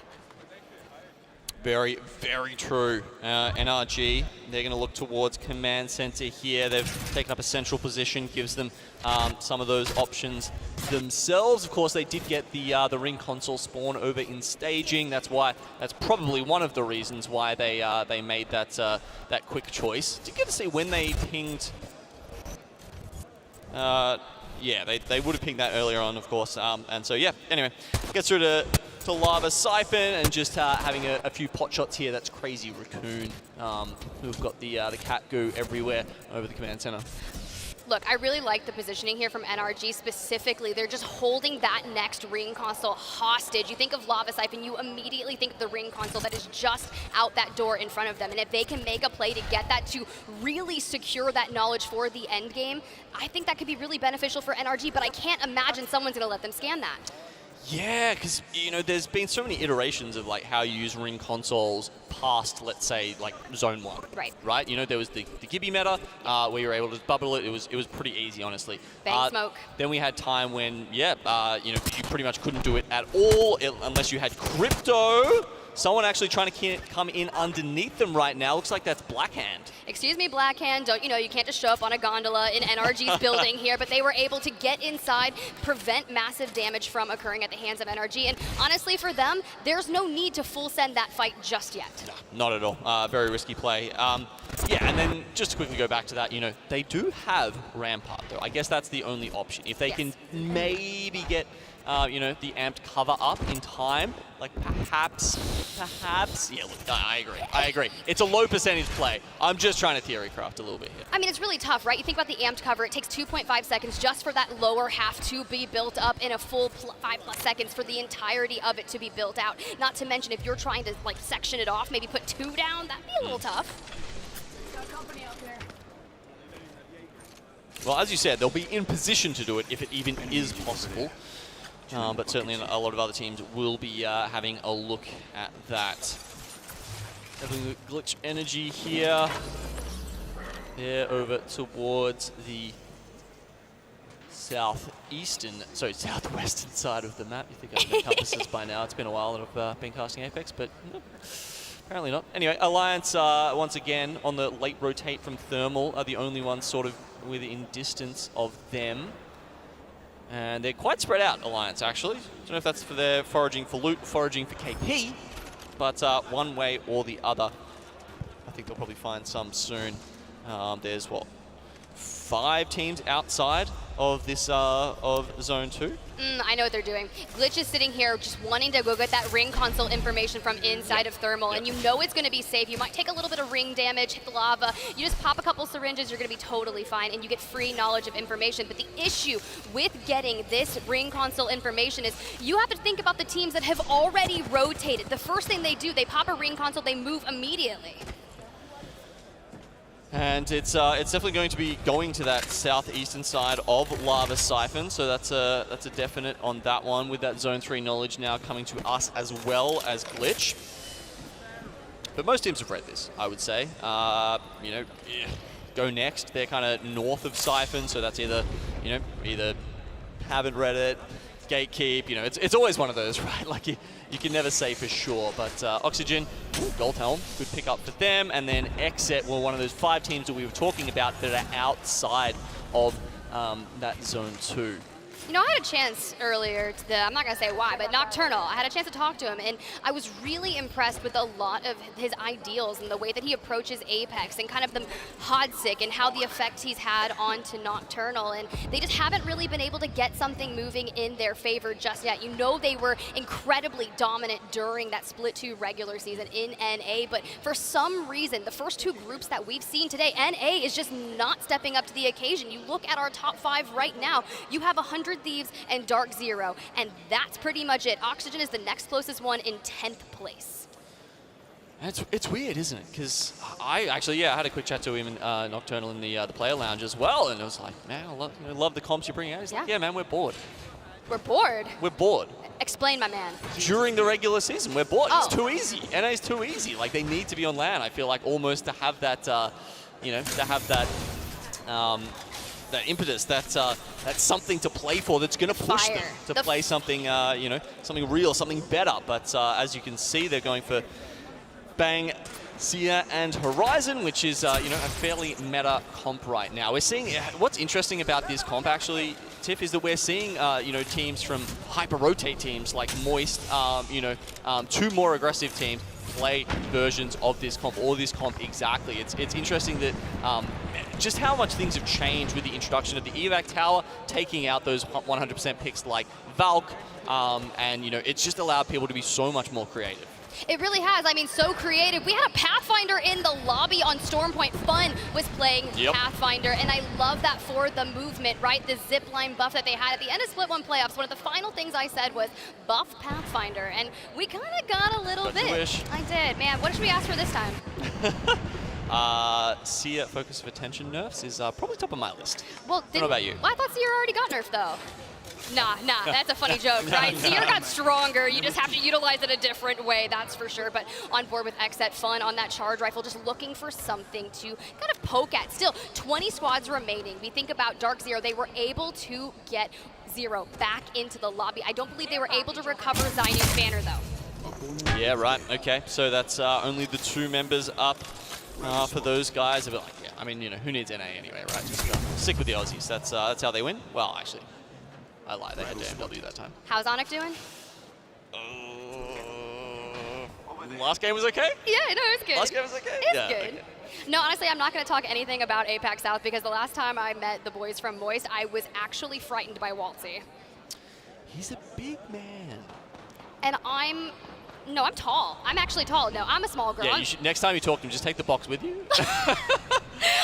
Very, very true. NRG, they're going to look towards Command Center here. They've taken up a central position, gives them some of those options themselves. Of course, they did get the ring console spawn over in staging. That's probably one of the reasons why they made that quick choice. Did you get to see when they pinged? Yeah, they would have pinged that earlier on, of course. And so, yeah, anyway, gets through to Lava Siphon and just having a few pot shots here. That's Crazy Raccoon, who've got the cat goo everywhere over the command center. Look, I really like the positioning here from NRG specifically. They're just holding that next ring console hostage. You think of Lava Siphon, you immediately think of the ring console that is just out that door in front of them. And if they can make a play to get that to really secure that knowledge for the end game, I think that could be really beneficial for NRG, but I can't imagine someone's gonna let them scan that. Yeah, because, you know, there's been so many iterations of, like, how you use ring consoles past, let's say, like, Zone 1. Right? You know, there was the Gibby meta, where you were able to bubble it. It was pretty easy, honestly. Bang smoke. Then we had time when, you know, you pretty much couldn't do it at all unless you had Crypto. Someone actually trying to come in underneath them right now. Looks like that's Blackhand. Excuse me, Blackhand. Don't you know you can't just show up on a gondola in NRG's building here, but they were able to get inside, prevent massive damage from occurring at the hands of NRG. And honestly, for them, there's no need to full send that fight just yet. No, not at all. Very risky play. Yeah, and then just to quickly go back to that, you know, they do have Rampart, though. I guess that's the only option. If they can maybe get, you know, the amped cover up in time, like perhaps perhaps? Yeah, look, I agree. It's a low percentage play. I'm just trying to theory craft a little bit here. I mean, it's really tough, right? You think about the amped cover, it takes 2.5 seconds just for that lower half to be built up in a full 5+ seconds for the entirety of it to be built out. Not to mention if you're trying to like section it off, maybe put 2 down, that'd be a little tough. Well, as you said, they'll be in position to do it if it even is possible. But certainly a lot of other teams will be having a look at that. Having glitch energy here. They're over towards the southwestern side of the map. You think I've encompasses by now. It's been a while that I've been casting Apex, but no, apparently not. Anyway, Alliance, once again, on the late rotate from Thermal, are the only ones sort of within distance of them. And they're quite spread out, Alliance, actually. Don't know if that's for their foraging for loot, foraging for KP, but one way or the other. I think they'll probably find some soon. There's, what, 5 teams outside of this, of Zone 2? I know what they're doing. Glitch is sitting here just wanting to go get that ring console information from inside of Thermal, and you know it's going to be safe. You might take a little bit of ring damage, hit the lava. You just pop a couple syringes, you're going to be totally fine, and you get free knowledge of information. But the issue with getting this ring console information is you have to think about the teams that have already rotated. The first thing they do, they pop a ring console, they move immediately. And it's definitely going to be going to that southeastern side of Lava Siphon, so that's a definite on that one, with that Zone 3 knowledge now coming to us as well as Glitch. But most teams have read this, I would say. You know, Go Next, they're kind of north of Siphon, so that's either haven't read it, Gatekeep, you know, it's always one of those, right? Like you can never say for sure, but Oxygen, Gold Helm, good pick up for them, and then Exit were one of those 5 teams that we were talking about that are outside of that Zone 2. You know, I had a chance earlier I'm not going to say why, but Nocturnal, I had a chance to talk to him, and I was really impressed with a lot of his ideals and the way that he approaches Apex and kind of the Hodsick and how the effect he's had onto Nocturnal, and they just haven't really been able to get something moving in their favor just yet. You know, they were incredibly dominant during that Split 2 regular season in NA, but for some reason, the first 2 groups that we've seen today, NA is just not stepping up to the occasion. You look at our top 5 right now, you have 100 Thieves and Dark Zero, and that's pretty much it. Oxygen is the next closest one in 10th place. It's weird, isn't it? Because I actually, I had a quick chat to him in Nocturnal in the player lounge as well, and I was like, man, I love the comps you're bringing out. He's like, yeah, man, we're bored. We're bored? We're bored. Explain, my man. During the regular season, we're bored. It's too easy. NA is too easy. Like, they need to be on LAN, I feel like, almost to have that, you know, to have that impetus, that's something to play for, that's going to push them to play something, you know, something real, something better. But as you can see, they're going for Bang, Sia, and Horizon, which is, you know, a fairly meta comp right now. We're seeing, what's interesting about this comp, actually, Tiff, is that we're seeing, you know, teams from hyper-rotate teams like Moist, you know, 2 more aggressive teams play versions of this comp, or this comp exactly. It's interesting that just how much things have changed with the introduction of the evac tower, taking out those 100% picks like Valk, and you know, it's just allowed people to be so much more creative. It really has. I mean, so creative. We had a Pathfinder in the lobby on Stormpoint. Fun was playing Pathfinder, and I love that for the movement, right? The zipline buff that they had at the end of Split 1 playoffs. One of the final things I said was buff Pathfinder, and we kind of got a little bit. Wish. I did. Man, what should we ask for this time? Sia Focus of Attention nerfs is probably top of my list. Well, I don't know about you. Well, I thought Seer already got nerfed, though. Nah, that's a funny joke, right? Seer got stronger. You just have to utilize it a different way, that's for sure. But on board with Xset, Fun on that charge rifle, just looking for something to kind of poke at. Still, 20 squads remaining. We think about Dark Zero. They were able to get Zero back into the lobby. I don't believe they were able to recover Zainu's banner, though. Yeah, right. Okay, so that's only the 2 members up for those guys. But like, yeah, I mean, you know, who needs NA anyway, right? Just stick with the Aussies. That's how they win. Well, actually, I lied. They had JMW that time. How's Onyx doing? Last game was okay? Yeah, no, it was good. Last game was okay? It's Yeah, good. okay. No, honestly, I'm not going to talk anything about APAC South because the last time I met the boys from Moist, I was actually frightened by Waltzy. He's a big man. And I'm No, I'm tall. I'm actually tall. No, I'm a small girl. Yeah, you should, next time you talk to him, just take the box with you.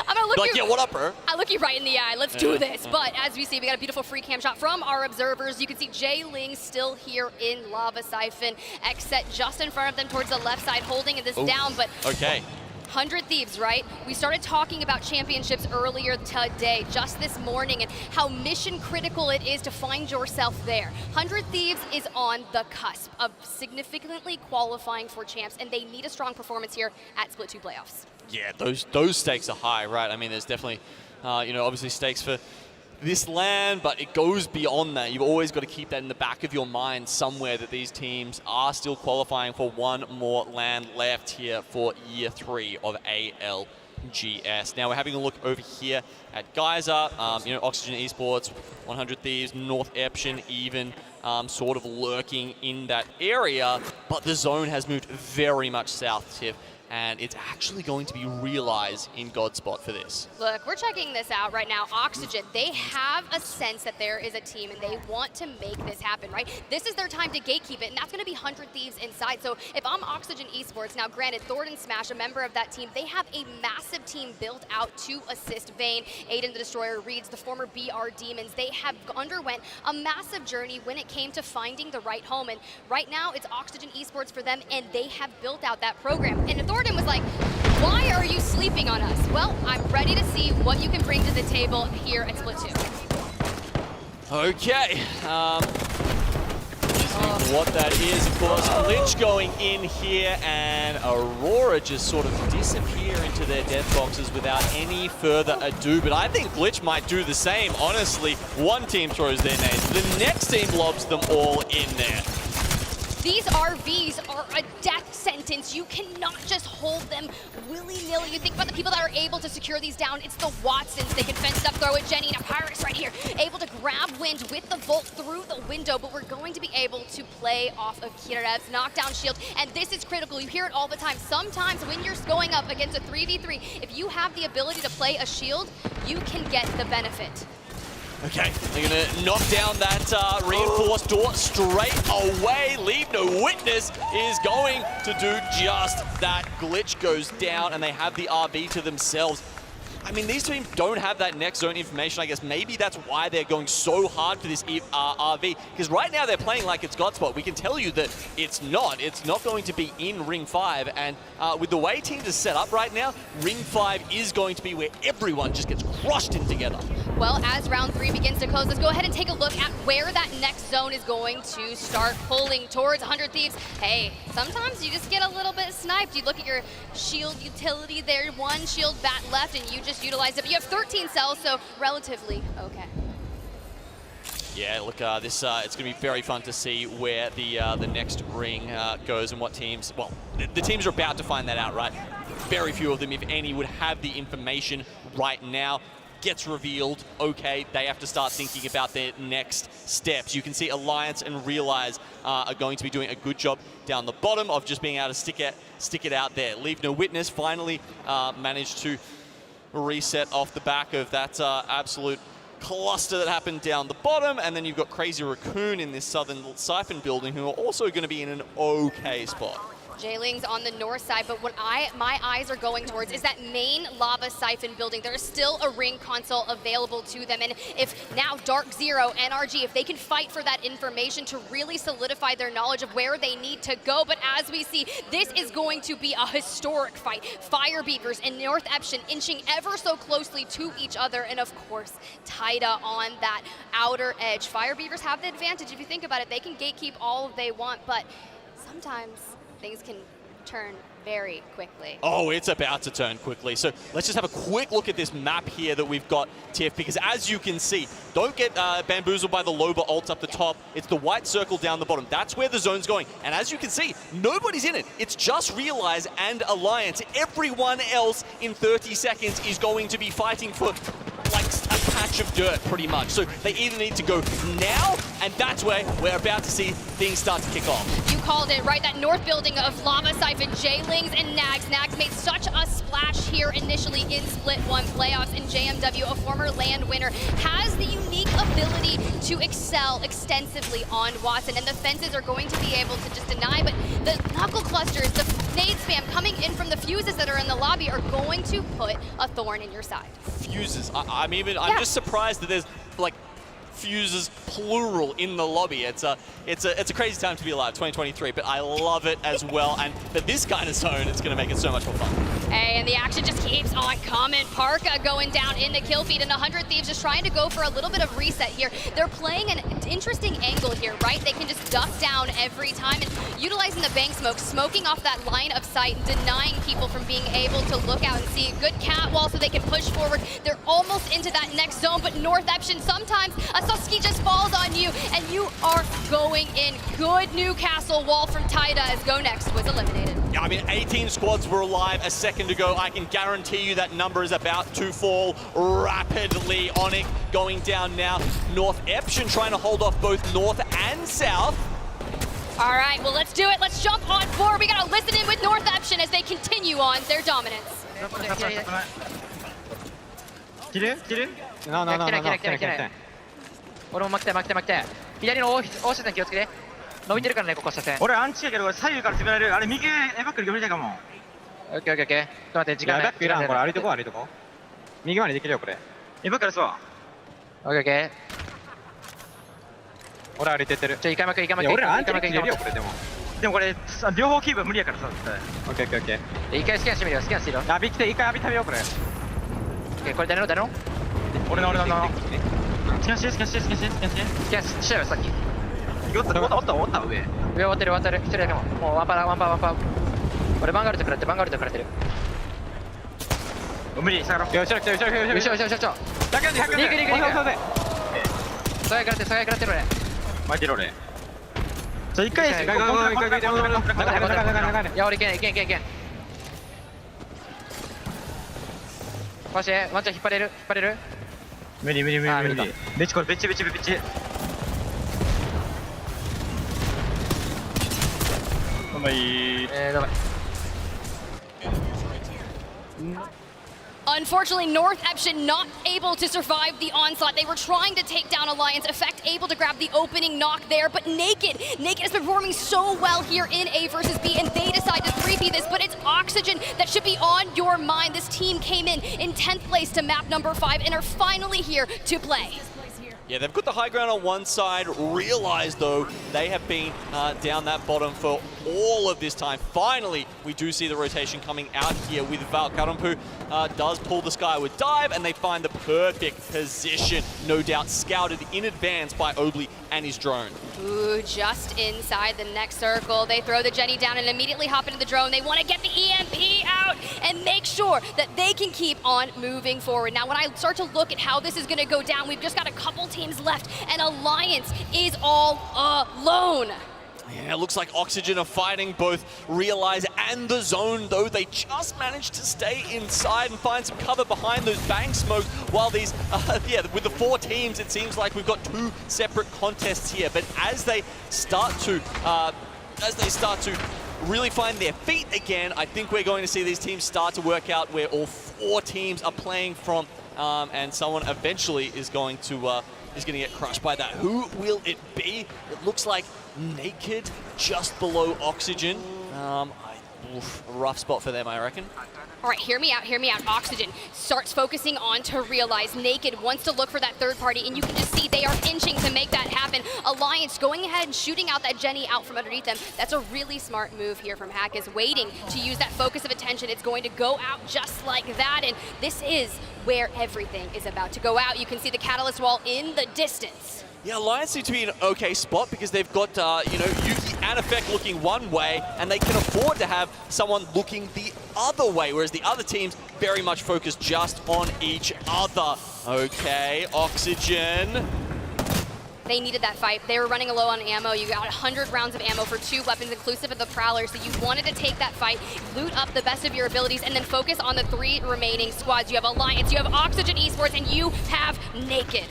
I'm gonna look like, you. yeah, what up, bro? I look you right in the eye. Let's do this. But as we see, we got a beautiful free cam shot from our observers. You can see Jay Ling still here in Lava Siphon. X set just in front of them towards the left side, holding this down. But okay. 100 Thieves, right? We started talking about championships earlier today, just this morning, and how mission critical it is to find yourself there. 100 Thieves is on the cusp of significantly qualifying for champs, and they need a strong performance here at Split 2 playoffs. Yeah, those stakes are high, right? I mean, there's definitely, obviously stakes for this LAN, but it goes beyond that. You've always got to keep that in the back of your mind somewhere, that these teams are still qualifying for one more LAN left here for year 3 of ALGS. Now we're having a look over here at Geyser, Oxygen Esports, 100 Thieves, North Eption even sort of lurking in that area, but the zone has moved very much south, Tiff. And it's actually going to be realized in Godspot for this. Look, we're checking this out right now. Oxygen, they have a sense that there is a team and they want to make this happen, right? This is their time to gatekeep it, and that's going to be 100 Thieves inside. So if I'm Oxygen Esports, now granted, Thornton Smash, a member of that team, they have a massive team built out to assist Vayne, Aiden the Destroyer, Reeds, the former BR Demons. They have underwent a massive journey when it came to finding the right home. And right now, it's Oxygen Esports for them, and they have built out that program. And Thornton was like, why are you sleeping on us? Well, I'm ready to see what you can bring to the table here at Split 2. Okay. What that is, of course, Glitch going in here, and Aurora just sort of disappear into their death boxes without any further ado. But I think Glitch might do the same, honestly. One team throws their nades, the next team lobs them all in there. These RVs are a death sentence. You cannot just hold them willy-nilly. You think about the people that are able to secure these down. It's the Watsons. They can fence it up, throw it. Jenny and Pyrus right here, able to grab wind with the Volt through the window, but we're going to be able to play off of Kirev's knockdown shield, and this is critical. You hear it all the time. Sometimes when you're going up against a 3v3, if you have the ability to play a shield, you can get the benefit. Okay, they're going to knock down that reinforced door straight away. Leave No Witness is going to do just that. Glitch goes down, and they have the RB to themselves. I mean, these teams don't have that next zone information. I guess maybe that's why they're going so hard for this RV, because right now they're playing like it's Godspot. We can tell you that it's not. It's not going to be in Ring 5, and with the way teams are set up right now, Ring 5 is going to be where everyone just gets crushed in together. Well, as round 3 begins to close, let's go ahead and take a look at where that next zone is going to start pulling towards 100 Thieves. Hey, sometimes you just get a little bit sniped. You look at your shield utility there, 1 shield bat left, and you just utilize it. But you have 13 cells, so relatively okay. Yeah, look, it's going to be very fun to see where the next ring goes and what teams, well, the teams are about to find that out, right? Very few of them, if any, would have the information right now. Gets revealed, okay, they have to start thinking about their next steps. You can see Alliance and Realize are going to be doing a good job down the bottom of just being able to stick it out there. Leave No Witness finally managed to reset off the back of that absolute cluster that happened down the bottom, and then you've got Crazy Raccoon in this Southern Siphon building who are also going to be in an okay spot. J-Ling's on the north side, but what my eyes are going towards is that main Lava Siphon building. There is still a ring console available to them, and if now Dark Zero, NRG, if they can fight for that information to really solidify their knowledge of where they need to go, but as we see, this is going to be a historic fight. Fire Beavers and North Eption inching ever so closely to each other, and of course, Taida on that outer edge. Fire Beavers have the advantage. If you think about it, they can gatekeep all they want, but sometimes things can turn very quickly. Oh, it's about to turn quickly. So let's just have a quick look at this map here that we've got, Tiff, because as you can see, don't get bamboozled by the Loba ult up the top. It's the white circle down the bottom. That's where the zone's going. And as you can see, nobody's in it. It's just Realize and Alliance. Everyone else in 30 seconds is going to be fighting for like a patch patch of dirt, pretty much. So they either need to go now, and that's where we're about to see things start to kick off. You called it, right? That north building of Lava Siphon, J-Lings and Nags. Nags made such a splash here initially in Split 1 playoffs, and JMW, a former LAN winner, has the unique ability to excel extensively on Watson, and the fences are going to be able to just deny, but the knuckle clusters, the nade spam coming in from the fuses that are in the lobby are going to put a thorn in your side. Fuses. I'm just surprised that there's like fuses plural in the lobby. It's a crazy time to be alive, 2023, but I love it as well. And for this kind of zone, it's going to make it so much more fun. Hey, and the action just keeps on coming. Parka going down in the kill feed, and 100 Thieves just trying to go for a little bit of reset here. They're playing an interesting angle here, right? They can just duck down every time and utilizing the bank smoke, smoking off that line of sight, denying people from being able to look out and see a good catwall so they can push forward. They're almost into that next zone, but North Eption, sometimes a Sasuke just falls on you, and you are going in. Good Newcastle wall from Taida as Go Next was eliminated. Yeah, I mean, 18 squads were alive a second ago. I can guarantee you that number is about to fall rapidly. Onyx going down now. North Eption trying to hold off both North and South. All right, well, let's do it. Let's jump on board. We got to listen in with North Eption as they continue on their dominance. No. 俺も負けて左の大下さん気をつけて伸びてるからねここ車線俺アンチやけど左右から攻められるあれ右エバックル無理だかもオッケーちょっと待って時間ないエバックいらんこれ歩いとこ右回りできるよこれエバックルそうオッケー俺歩いてってる一回負け俺アンチできるよこれでもこれ両方キープ無理やからさオッケー一回スキャンしてみるよあビ来て一回浴びためようこれこれ誰の俺のスキャンしてスキャンしたよさっきおった上終わってる一人だけもうワンパー俺バンガルト食らってる無理下がろうよしだけど100それ食らってる俺巻いてる俺じゃあ1回いや俺いけんマジでワンちゃん引っ張れる無理ベッチこれベッチどうもいいどうもUnfortunately, North Eption not able to survive the onslaught. They were trying to take down Alliance. Effect able to grab the opening knock there, but Naked has been performing so well here in A versus B, and they decide to 3P this, but it's Oxygen that should be on your mind. This team came in 10th place to map number 5 and are finally here to play. Yeah, they've got the high ground on one side. Realize, though, they have been down that bottom for all of this time. Finally, we do see the rotation coming out here with Val. Karumpu does pull the skyward dive, and they find the perfect position. No doubt scouted in advance by Obley and his drone. Ooh, just inside the next circle. They throw the Jenny down and immediately hop into the drone. They want to get the EMP out and make sure that they can keep on moving forward. Now, when I start to look at how this is going to go down, we've just got a couple teams left, and Alliance is all alone. Yeah, it looks like Oxygen are fighting both Realize and the zone, though. They just managed to stay inside and find some cover behind those bank smokes, while these, with the 4 teams, it seems like we've got 2 separate contests here. But as they start to really find their feet again, I think we're going to see these teams start to work out where all 4 teams are playing from, and someone eventually is going to get crushed by that. Who will it be? It looks like Naked just below Oxygen. A rough spot for them, I reckon. All right, hear me out. Oxygen starts focusing on to Realize. Naked wants to look for that third party, and you can just see they are inching to make that happen. Alliance going ahead and shooting out that Jenny out from underneath them. That's a really smart move here from Hack, is waiting to use that focus of attention. It's going to go out just like that, and this is where everything is about to go out. You can see the Catalyst wall in the distance. Yeah, Alliance seem to be in an okay spot because they've got, Yuki and Effect looking one way, and they can afford to have someone looking the other way, whereas the other teams very much focus just on each other. Okay, Oxygen. They needed that fight. They were running low on ammo. You got 100 rounds of ammo for 2 weapons, inclusive of the Prowler, so you wanted to take that fight, loot up the best of your abilities, and then focus on the 3 remaining squads. You have Alliance, you have Oxygen Esports, and you have Naked.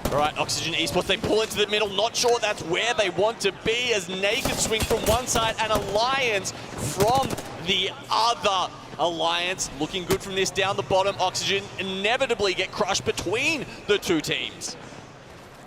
All right, Oxygen Esports, they pull into the middle. Not sure that's where they want to be as Naked swing from one side and Alliance from the other. Alliance looking good from this down the bottom. Oxygen inevitably get crushed between the two teams.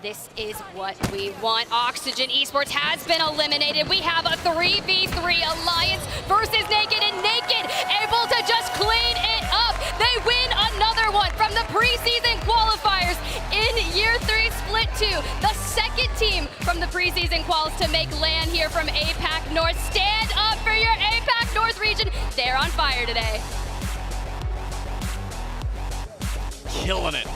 This is what we want. Oxygen Esports has been eliminated. We have a 3v3 Alliance versus Naked, and Naked able to just clean it up. They win another one from the preseason qualifiers in Year 3 Split 2. The second team from the preseason quals to make land here from APAC North. Stand up for your APAC North region. They're on fire today. Killing it.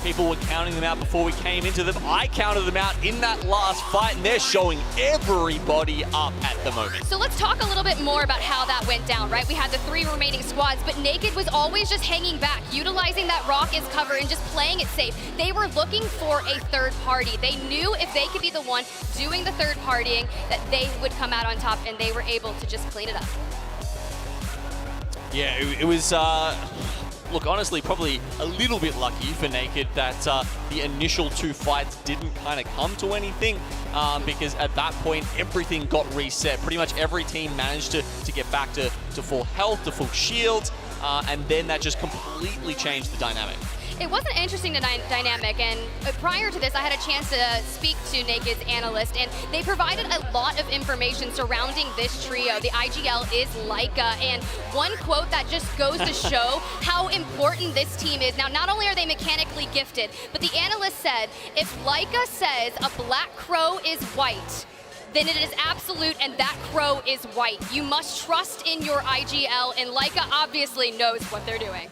People were counting them out before we came into them. I counted them out in that last fight, and they're showing everybody up at the moment. So let's talk a little bit more about how that went down, right? We had the 3 remaining squads, but Naked was always just hanging back, utilizing that rock as cover and just playing it safe. They were looking for a third party. They knew if they could be the one doing the third partying, that they would come out on top, and they were able to just clean it up. Yeah, it was... Look, honestly, probably a little bit lucky for Naked that the initial 2 fights didn't kind of come to anything because at that point, everything got reset. Pretty much every team managed to get back to full health, to full shields, and then that just completely changed the dynamic. It was an interesting dynamic, and prior to this, I had a chance to speak to Naked's Analyst, and they provided a lot of information surrounding this trio. The IGL is Leica, and one quote that just goes to show how important this team is. Now, not only are they mechanically gifted, but the Analyst said, if Leica says a black crow is white, then it is absolute, and that crow is white. You must trust in your IGL, and Leica obviously knows what they're doing.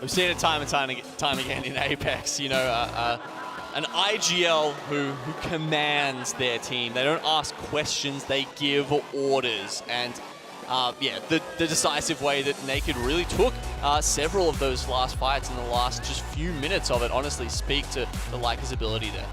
We've seen it time and time again in Apex, you know, an IGL who commands their team. They don't ask questions, they give orders. And yeah, the decisive way that Naked really took several of those last fights in the last just few minutes of it honestly speak to the Leica's ability there.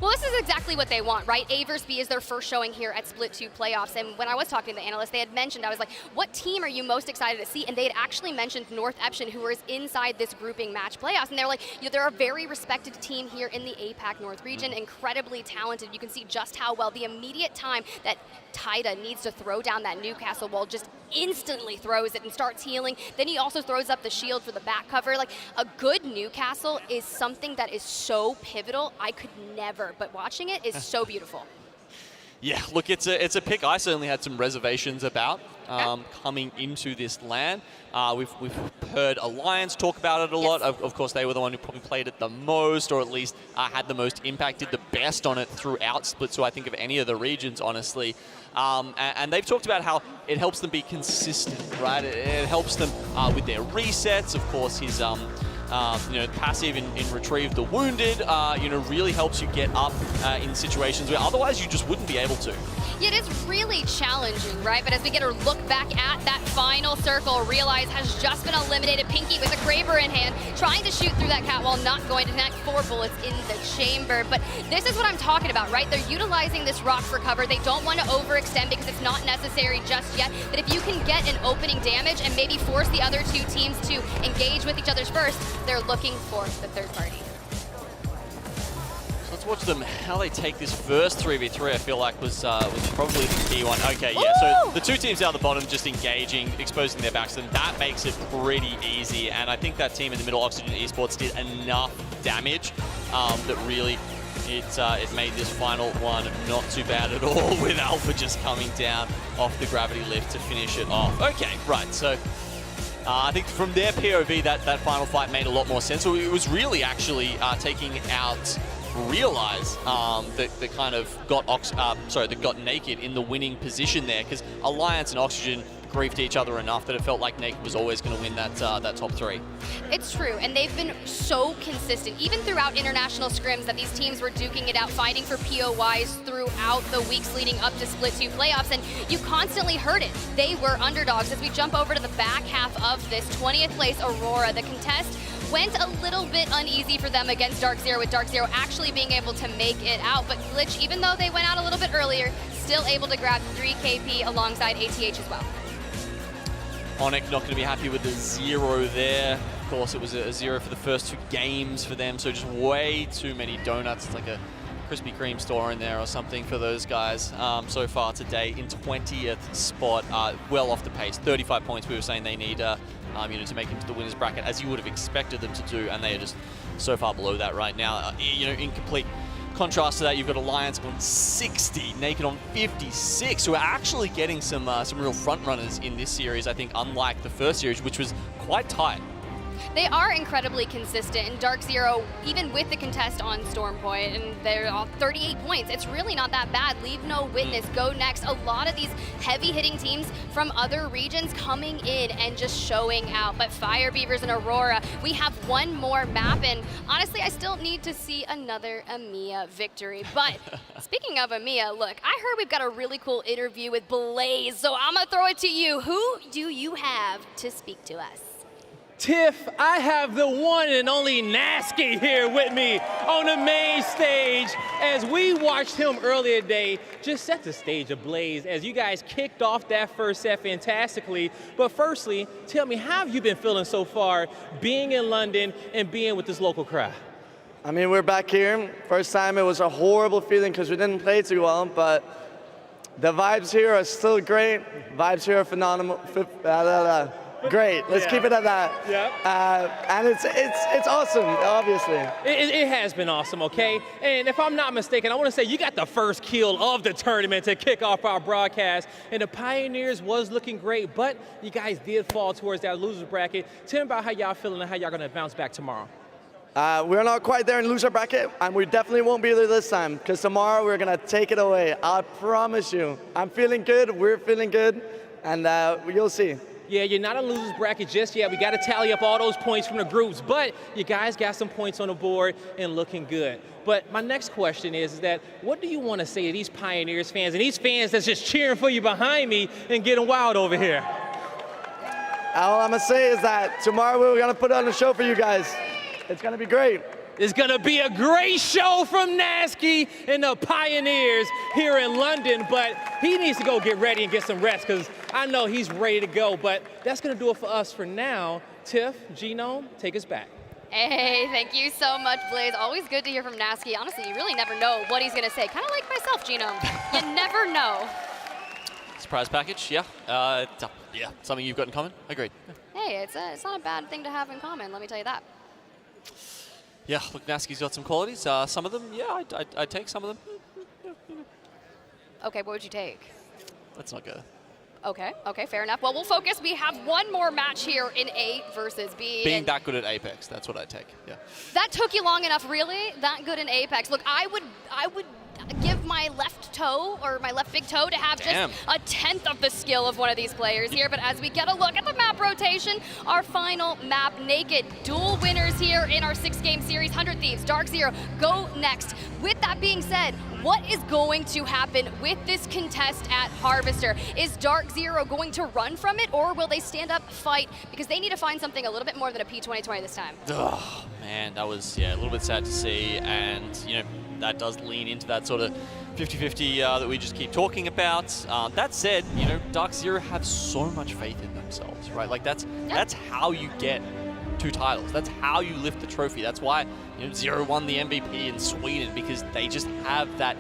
Well, this is exactly what they want, right? A versus B is their first showing here at Split 2 playoffs. And when I was talking to the Analyst, they had mentioned, I was like, what team are you most excited to see? And they had actually mentioned North Eption, who is inside this grouping match playoffs. And they're like, you know, they're a very respected team here in the APAC North region, incredibly talented. You can see just how well the immediate time that Taida needs to throw down that Newcastle wall, just instantly throws it and starts healing. Then he also throws up the shield for the back cover. Like, a good Newcastle is something that is so pivotal. I could never, but watching it is so beautiful. Yeah, look, it's a pick I certainly had some reservations about coming into this LAN. We've heard Alliance talk about it a lot. Of course, they were the one who probably played it the most, or at least had the most impact, did the best on it throughout Split 2, I think, of any of the regions, honestly. And they've talked about how it helps them be consistent, right? It helps them with their resets. Of course, his you know, passive in Retrieve the Wounded, you know, really helps you get up in situations where otherwise you just wouldn't be able to. Yeah, it is really challenging, right? But as we get a look back at that final circle, Realize has just been eliminated. Pinky with a Kraber in hand, trying to shoot through that cat wall, not going to connect. 4 bullets in the chamber. But this is what I'm talking about, right? They're utilizing this rock for cover. They don't want to overextend because it's not necessary just yet. But if you can get an opening damage and maybe force the other 2 teams to engage with each other's first, they're looking for the third party. Let's watch them, how they take this first 3v3, I feel like was probably the key one. Okay, yeah, so the 2 teams down the bottom just engaging, exposing their backs to them. That makes it pretty easy, and I think that team in the middle, Oxygen Esports, did enough damage that really it made this final one not too bad at all, with Alpha just coming down off the gravity lift to finish it off. Okay, right, so I think from their POV, that final fight made a lot more sense. So it was really actually taking out Realize that kind of got that got Naked in the winning position there, because Alliance and Oxygen griefed each other enough that it felt like Naked was always going to win that top 3. It's true, and they've been so consistent, even throughout international scrims, that these teams were duking it out, fighting for POIs throughout the weeks leading up to Split 2 playoffs, and you constantly heard it. They were underdogs. As we jump over to the back half of this, 20th place Aurora, the contest went a little bit uneasy for them against Dark Zero, with Dark Zero actually being able to make it out. But Glitch, even though they went out a little bit earlier, still able to grab 3 KP alongside ATH as well. Onyx not going to be happy with the 0 there. course, it was a 0 for the first 2 games for them, so just way too many donuts. It's like a Krispy Kreme store in there or something for those guys so far today in 20th spot, well off the pace. 35 points we were saying they need to make into the winners bracket, as you would have expected them to do, and they are just so far below that right now. In complete contrast to that, you've got Alliance on 60, Naked on 56, who are actually getting some real front runners in this series, I think, unlike the first series, which was quite tight. They are incredibly consistent, and Dark Zero, even with the contest on Storm Point, and they're all 38 points, it's really not that bad. Leave No Witness, Go Next, a lot of these heavy-hitting teams from other regions coming in and just showing out. But Fire Beavers and Aurora, we have one more map, and honestly, I still need to see another EMEA victory. But speaking of EMEA, look, I heard we've got a really cool interview with Blaze, so I'm gonna throw it to you. Who do you have to speak to us? Tiff, I have the one and only Nasky here with me on the main stage as we watched him earlier today just set the stage ablaze as you guys kicked off that first set fantastically. But firstly, tell me, how have you been feeling so far being in London and being with this local crowd? I mean, we're back here. First time it was a horrible feeling because we didn't play too well, but the vibes here are still great. Vibes here are phenomenal. Great. Let's keep it at that. Yeah. And it's awesome, obviously. It has been awesome, okay? And if I'm not mistaken, I want to say you got the first kill of the tournament to kick off our broadcast. And the Pioneers was looking great, but you guys did fall towards that loser bracket. Tell me about how y'all feeling and how y'all going to bounce back tomorrow. We're not quite there in loser bracket, and we definitely won't be there this time, because tomorrow we're going to take it away. I promise you. I'm feeling good, we're feeling good, and you'll see. Yeah, you're not in losers bracket just yet. We got to tally up all those points from the groups, but you guys got some points on the board and looking good. But my next question is that what do you want to say to these Pioneers fans and these fans that's just cheering for you behind me and getting wild over here? All I'm going to say is that tomorrow we're going to put on a show for you guys. It's going to be great. It's going to be a great show from Nasky and the Pioneers here in London, but he needs to go get ready and get some rest because I know he's ready to go. But that's going to do it for us for now. Tiff, Genome, take us back. Hey, thank you so much, Blaze. Always good to hear from Nasky. Honestly, you really never know what he's going to say. Kind of like myself, Genome. You never know. Surprise package, yeah. Yeah, something you've got in common? Agreed. Hey, it's not a bad thing to have in common, let me tell you that. Yeah, look, Nasky's got some qualities. Some of them, yeah, I'd take some of them. Okay, what would you take? Let's not go. Okay, fair enough. Well, we'll focus. We have one more match here in A versus B. Being that good at Apex, that's what I'd take, yeah. That took you long enough, really? That good in Apex? Look, I would give my left toe, or my left big toe, to have just a 10th of the skill of one of these players here. But as we get a look at the map rotation, our final map, Naked, dual winners here in our 6-game series, 100 Thieves, Dark Zero, Go Next. With that being said, what is going to happen with this contest at Harvester? Is Dark Zero going to run from it, or will they stand up, fight? Because they need to find something a little bit more than a P2020 this time. Oh, man, that was, a little bit sad to see. And, that does lean into that sort of 50-50 that we just keep talking about. That said, Dark Zero have so much faith in themselves, right? Like, that's how you get 2 titles. That's how you lift the trophy. That's why Zero won the MVP in Sweden, because they just have that,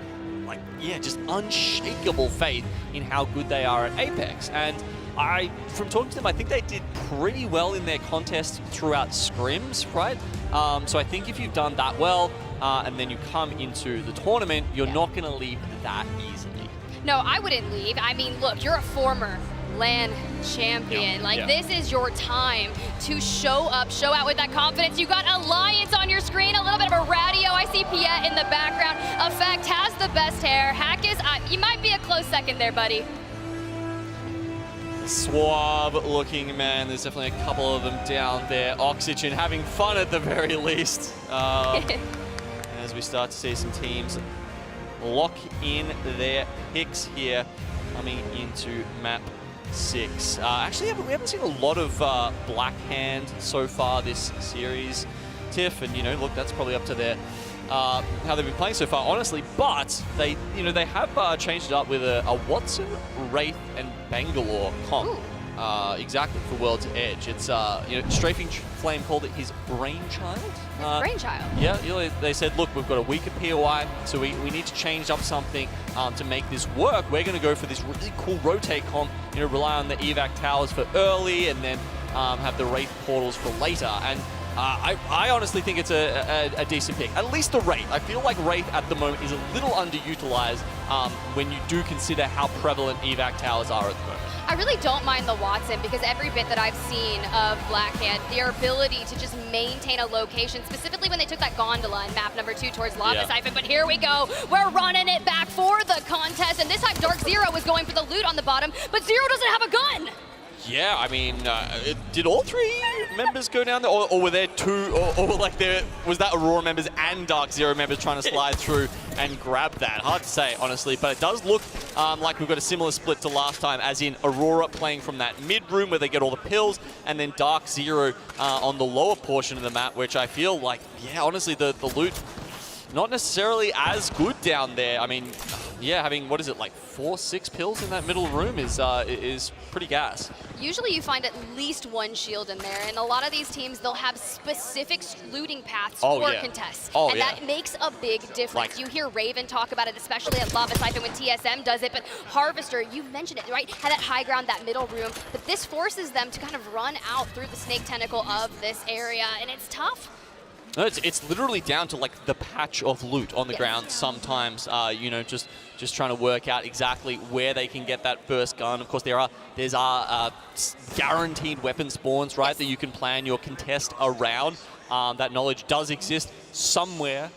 just unshakable faith in how good they are at Apex. And from talking to them, I think they did pretty well in their contest throughout scrims, right? So I think if you've done that well, and then you come into the tournament, you're not going to leave that easily. No, I wouldn't leave. I mean, look, you're a former LAN champion. This is your time to show up, show out with that confidence. You got Alliance on your screen, a little bit of a radio. I see Piet in the background. Effect has the best hair. Hackus, you might be a close second there, buddy. Suave looking man. There's definitely a couple of them down there. Oxygen having fun at the very least. As we start to see some teams lock in their picks here coming into map 6. Actually, we haven't seen a lot of Black Hand so far this series, Tiff, and look, that's probably up to their how they've been playing so far, honestly. But they have changed it up with a Watson, Wraith, and Bangalore comp. exactly for World's Edge. It's Strafing Flame called it his brainchild. Brainchild. Yeah, they said, look, we've got a weaker POI, so we need to change up something to make this work. We're going to go for this really cool rotate comp. Rely on the evac towers for early, and then have the Wraith portals for later. And I honestly think it's a decent pick. At least the Wraith. I feel like Wraith at the moment is a little underutilized when you do consider how prevalent evac towers are at the moment. I really don't mind the Watson because every bit that I've seen of Blackhand, their ability to just maintain a location, specifically when they took that gondola in map number 2 towards Lava Siphon. But here we go. We're running it back for the contest. And this time Dark Zero was going for the loot on the bottom, but Zero doesn't have a gun. Yeah, I mean, did all 3 members go down there, or were there 2, or like was that Aurora members and Dark Zero members trying to slide through and grab that? Hard to say, honestly, but it does look like we've got a similar split to last time, as in Aurora playing from that mid room where they get all the pills, and then Dark Zero on the lower portion of the map, which I feel like, yeah, honestly, the loot not necessarily as good down there. I mean, yeah, having, what is it, like 4-6 pills in that middle room is pretty gas. Usually you find at least 1 shield in there, and a lot of these teams, they'll have specific looting paths for contests. And that makes a big difference. You hear Raven talk about it, especially at Lava Siphon when TSM does it, but Harvester, you mentioned it, right? Had that high ground, that middle room, but this forces them to kind of run out through the snake tentacle of this area, and it's tough. No, it's literally down to like the patch of loot on the ground sometimes, just trying to work out exactly where they can get that first gun. Of course, there's guaranteed weapon spawns, right, that you can plan your contest around. That knowledge does exist somewhere.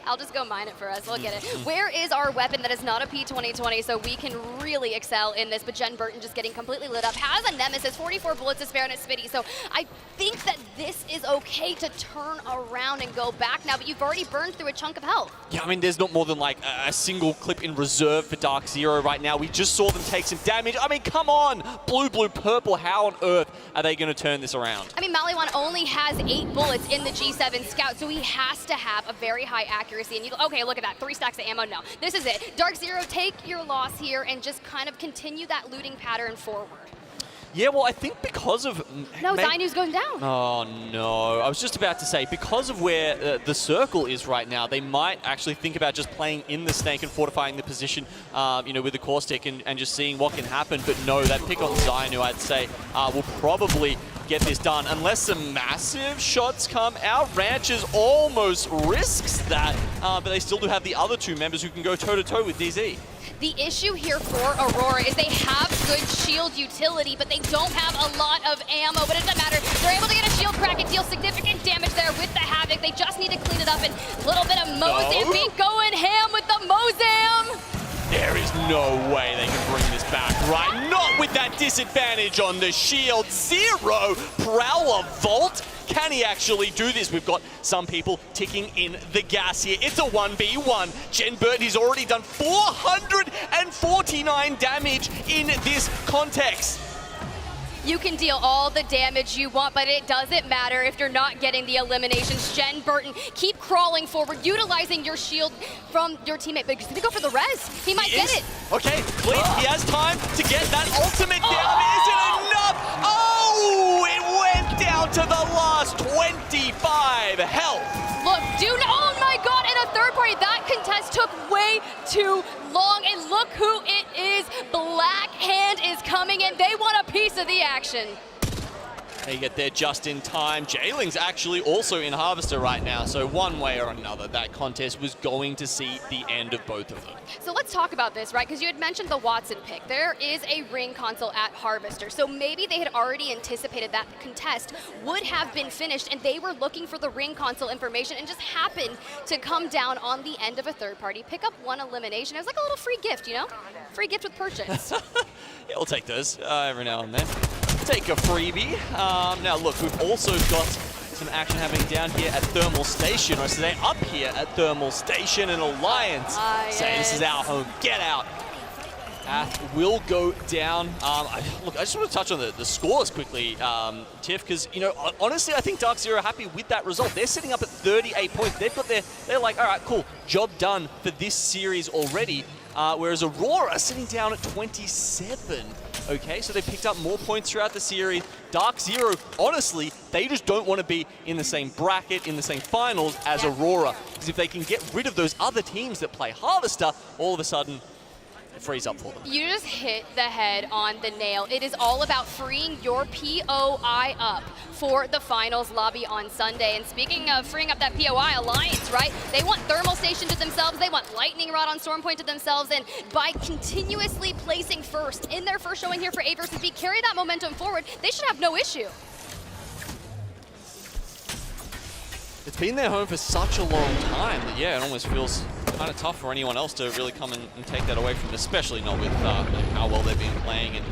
I'll just go mine it for us. We'll get it. Where is our weapon that is not a P2020 so we can really excel in this? But Jen Burton just getting completely lit up. Has a Nemesis, 44 bullets to spare and a Spitty. So I think that this is okay to turn around and go back now, but you've already burned through a chunk of health. Yeah, I mean, there's not more than like a single clip in reserve for Dark Zero right now. We just saw them take some damage. I mean, come on! Blue, blue, purple. How on earth are they going to turn this around? I mean, Maliwan only has 8 bullets in the G7 Scout, so he has to have a very high accuracy. And you go, okay, look at that, 3 stacks of ammo. No, this is it. Dark Zero, take your loss here and just kind of continue that looting pattern forward. Yeah, well, I think because of... No, Zainu's going down. Oh, no. I was just about to say, because of where the circle is right now, they might actually think about just playing in the snake and fortifying the position, with the core stick and just seeing what can happen. But no, that pick on Zainu, I'd say, will probably get this done. Unless some massive shots come out, Ranchers almost risks that, but they still do have the other 2 members who can go toe-to-toe with DZ. The issue here for Aurora is they have good shield utility, but they don't have a lot of ammo, but it doesn't matter. They're able to get a shield crack and deal significant damage there with the Havoc. They just need to clean it up, and a little bit of Mozambique going ham with the Mozam. There is no way they can bring this back, right? Not with that disadvantage on the shield. Zero, Prowler Vault. Can he actually do this? We've got some people ticking in the gas here. It's a 1v1. Jen Burton, he's already done 449 damage in this context. You can deal all the damage you want, but it doesn't matter if you're not getting the eliminations. Jen Burton, keep crawling forward, utilizing your shield from your teammate, but he's gonna go for the res. He might get it. Okay, please, he has time to get that ultimate down. Is it enough? Oh, it went down to the last 25 health. Look, dude, oh my God, and a third party. That contest took way too long, and look who it is. Blackhand is coming in. They want a piece of the action. They get there just in time. Jailing's actually also in Harvester right now, so one way or another, that contest was going to see the end of both of them. So let's talk about this, right? Because you had mentioned the Watson pick. There is a ring console at Harvester, so maybe they had already anticipated that contest would have been finished, and they were looking for the ring console information and just happened to come down on the end of a third party, pick up 1 elimination. It was like a little free gift, you know? Free gift with purchase. Yeah, we'll take those every now and then. Take a freebie. Now look, we've also got some action happening down here at Thermal Station, or today up here at Thermal Station, and Alliance say this is our home, get out. Ath will go down. Look, I just want to touch on the scores quickly, Tiff, because, honestly, I think Dark Zero are happy with that result. They're sitting up at 38 points. They've got they're like, all right, cool, job done for this series already. whereas Aurora are sitting down at 27. Okay, so they picked up more points throughout the series. Dark Zero, honestly, they just don't want to be in the same bracket, in the same finals as Aurora. Because if they can get rid of those other teams that play Harvester, all of a sudden, it frees up for them. You just hit the head on the nail. It is all about freeing your POI up for the finals lobby on Sunday. And speaking of freeing up that POI, Alliance, right? They want Thermal Station to themselves, they want Lightning Rod on Storm Point to themselves, and by continuously placing first in their first showing here for A versus B, carry that momentum forward, they should have no issue. It's been their home for such a long time that, yeah, it almost feels kind of tough for anyone else to really come and take that away from them, especially not with how well they've been playing and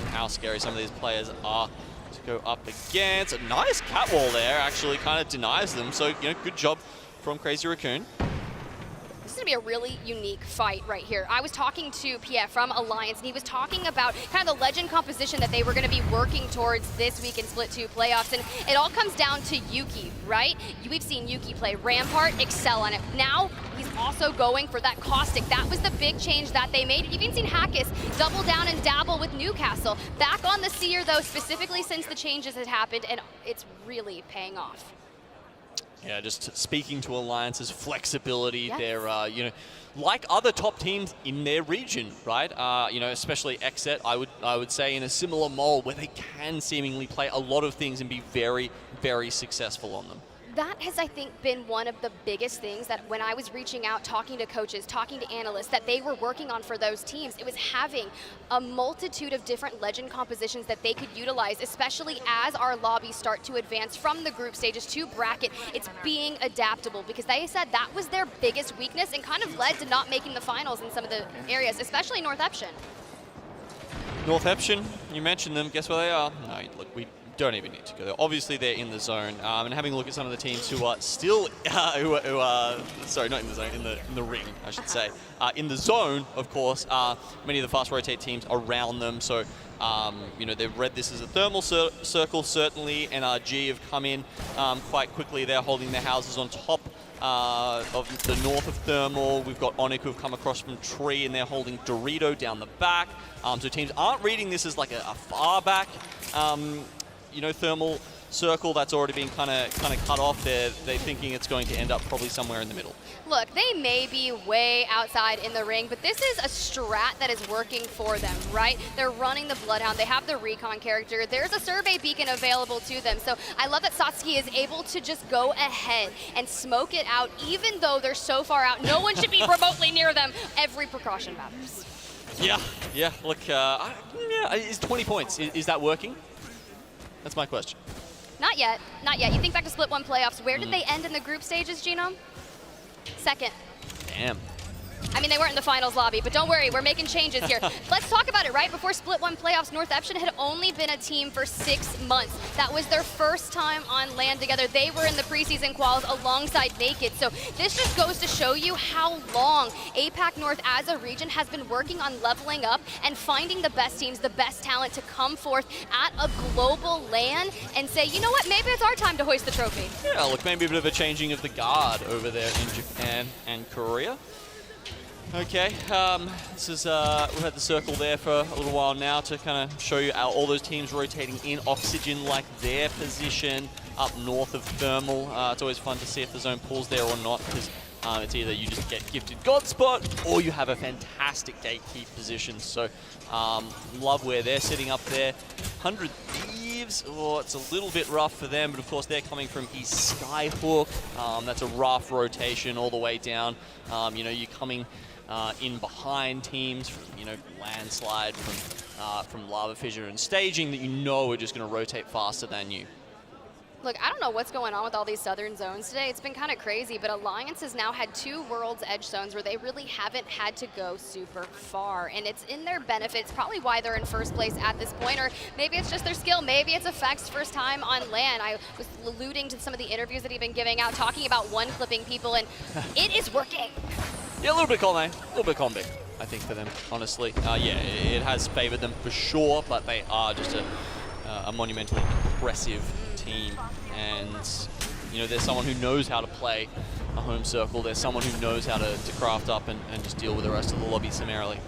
how scary some of these players are to go up against. A nice catwall there actually kind of denies them, so, you know, good job from Crazy Raccoon. This is going to be a really unique fight right here. I was talking to PF from Alliance, and he was talking about kind of the legend composition that they were going to be working towards this week in Split 2 playoffs, and it all comes down to Yuki, right? We've seen Yuki play Rampart, excel on it. Now, he's also going for that Caustic. That was the big change that they made. You've even seen Hackis double down and dabble with Newcastle. Back on the Seer, though, specifically since the changes had happened, and it's really paying off. Yeah, just speaking to Alliance's flexibility, they're, you know, like other top teams in their region, right? You know, especially Exet, I would say, in a similar mold where they can seemingly play a lot of things and be very, very successful on them. That has, I think, been one of the biggest things that when I was reaching out, talking to coaches, talking to analysts, that they were working on for those teams. It was having a multitude of different legend compositions that they could utilize, especially as our lobbies start to advance from the group stages to bracket. It's being adaptable, because they said that was their biggest weakness and kind of led to not making the finals in some of the areas, especially North Eption. North Eption, you mentioned them. Guess where they are? No, look, we don't even need to go there. Obviously, they're in the zone, and having a look at some of the teams who are still, who are sorry, not in the zone, in the ring, I should say. In the zone, of course, many of the fast rotate teams around them. So, you know, they've read this as a thermal circle. Certainly, NRG have come in quite quickly. They're holding their houses on top of the north of Thermal. We've got Onyx who've come across from Tree, and they're holding Dorito down the back. So teams aren't reading this as like a far back, you know, thermal circle that's already been kind of cut off. They're thinking it's going to end up probably somewhere in the middle. Look, they may be way outside in the ring, but this is a strat that is working for them, right? They're running the Bloodhound. They have the recon character. There's a survey beacon available to them. So I love that Satsuki is able to just go ahead and smoke it out, even though they're so far out. No one should be remotely near them. Every precaution matters. Yeah. Look, is 20 points, is that working? That's my question. Not yet. You think back to Split 1 playoffs. Where did they end in the group stages, Genome? Second. Damn. I mean, they weren't in the finals lobby, but don't worry, we're making changes here. Let's talk about it, right? Before Split 1 playoffs, North Eption had only been a team for 6 months. That was their first time on LAN together. They were in the preseason quals alongside Naked. So this just goes to show you how long APAC North as a region has been working on leveling up and finding the best teams, the best talent to come forth at a global LAN and say, you know what, maybe it's our time to hoist the trophy. Yeah, look, maybe a bit of a changing of the guard over there in Japan and Korea. Okay, this is, we've had the circle there for a little while now to kind of show you all those teams rotating in Oxygen, like their position up north of Thermal. It's always fun to see if the zone pulls there or not, because it's either you just get gifted God Spot or you have a fantastic gatekeep position. So love where they're sitting up there. 100 Thieves, it's a little bit rough for them, but of course they're coming from East Skyhook. That's a rough rotation all the way down. You know, you're coming in behind teams from, you know, Landslide, from Lava Fissure and Staging that you know are just going to rotate faster than you. Look, I don't know what's going on with all these southern zones today. It's been kind of crazy, but Alliance has now had 2 World's Edge zones where they really haven't had to go super far, and it's in their benefit. It's probably why they're in first place at this point, or maybe it's just their skill. Maybe it's Effect's first time on LAN. I was alluding to some of the interviews that he'd been giving out, talking about one-clipping people, and it is working. Yeah, a little bit column, a little bit combi, I think, for them, honestly. Yeah, it has favored them for sure, but they are just a monumentally impressive team. And You know, there's someone who knows how to play a home circle. There's someone who knows how to craft up and just deal with the rest of the lobby summarily.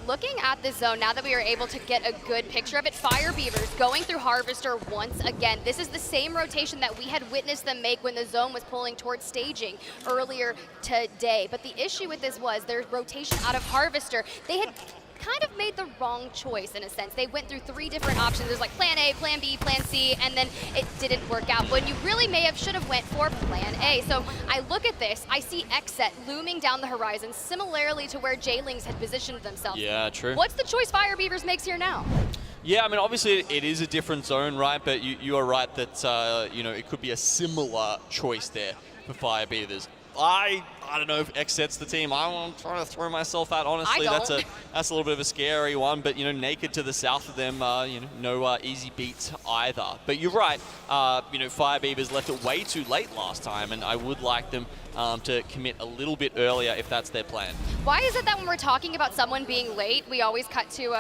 Looking at this zone, now that we are able to get a good picture of it, Fire Beavers going through Harvester once again. This is the same rotation that we had witnessed them make when the zone was pulling towards staging earlier today. But the issue with this was their rotation out of Harvester. They had kind of made the wrong choice in a sense. They went through 3 different options. There's like plan A, plan B, plan C, and then it didn't work out. When you really should have went for plan A. So I look at this, I see Xset looming down the horizon, similarly to where J-Lings had positioned themselves. Yeah, true. What's the choice Fire Beavers makes here now? Yeah, I mean, obviously it is a different zone, right? But you are right that, you know, it could be a similar choice there for Fire Beavers. I don't know if Xset's the team I'm trying to throw myself at, honestly. That's a little bit of a scary one, but, you know, Naked to the south of them, you know, no easy beats either. But you're right, you know, Fire Beavers left it way too late last time, and I would like them to commit a little bit earlier if that's their plan. Why is it that when we're talking about someone being late, we always cut to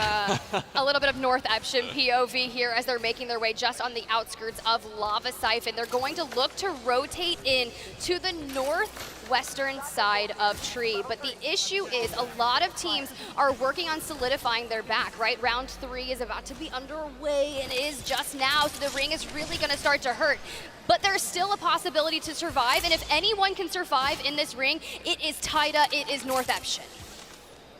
a little bit of North Epsham POV here as they're making their way just on the outskirts of Lava Siphon. They're going to look to rotate in to the northwestern side of Tree. But the issue is a lot of teams are working on solidifying their back, right? Round 3 is about to be underway and is just now, so the ring is really going to start to hurt. But there's still a possibility to survive, and if anyone can survive in this ring, it is Taida, it is North Epsham.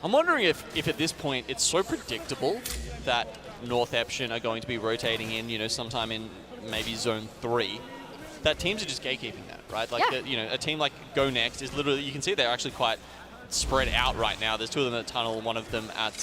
I'm wondering if at this point it's so predictable that North Epsham are going to be rotating in, you know, sometime in maybe Zone 3, that teams are just gatekeeping that, right? Like, yeah. You know, a team like Go Next is literally, you can see they're actually quite spread out right now. There's 2 of them at Tunnel, one of them at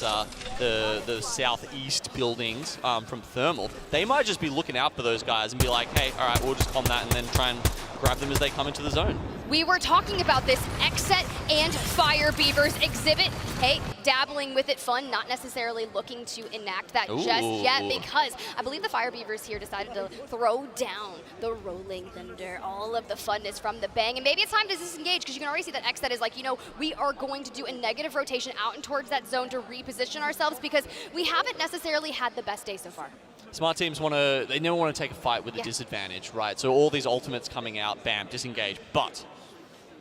the southeast buildings from Thermal. They might just be looking out for those guys and be like, hey, all right, we'll just calm that and then try and grab them as they come into the zone. We were talking about this, Xset and Fire Beavers exhibit, hey, dabbling with it fun, not necessarily looking to enact that just yet, because I believe the Fire Beavers here decided to throw down the Rolling Thunder, all of the funness from the bang, and maybe it's time to disengage, because you can already see that Xset is like, you know, we are going to do a negative rotation out and towards that zone to reposition ourselves, because we haven't necessarily had the best day so far. Smart teams they never want to take a fight with a disadvantage, right? So all these ultimates coming out, bam, disengage, but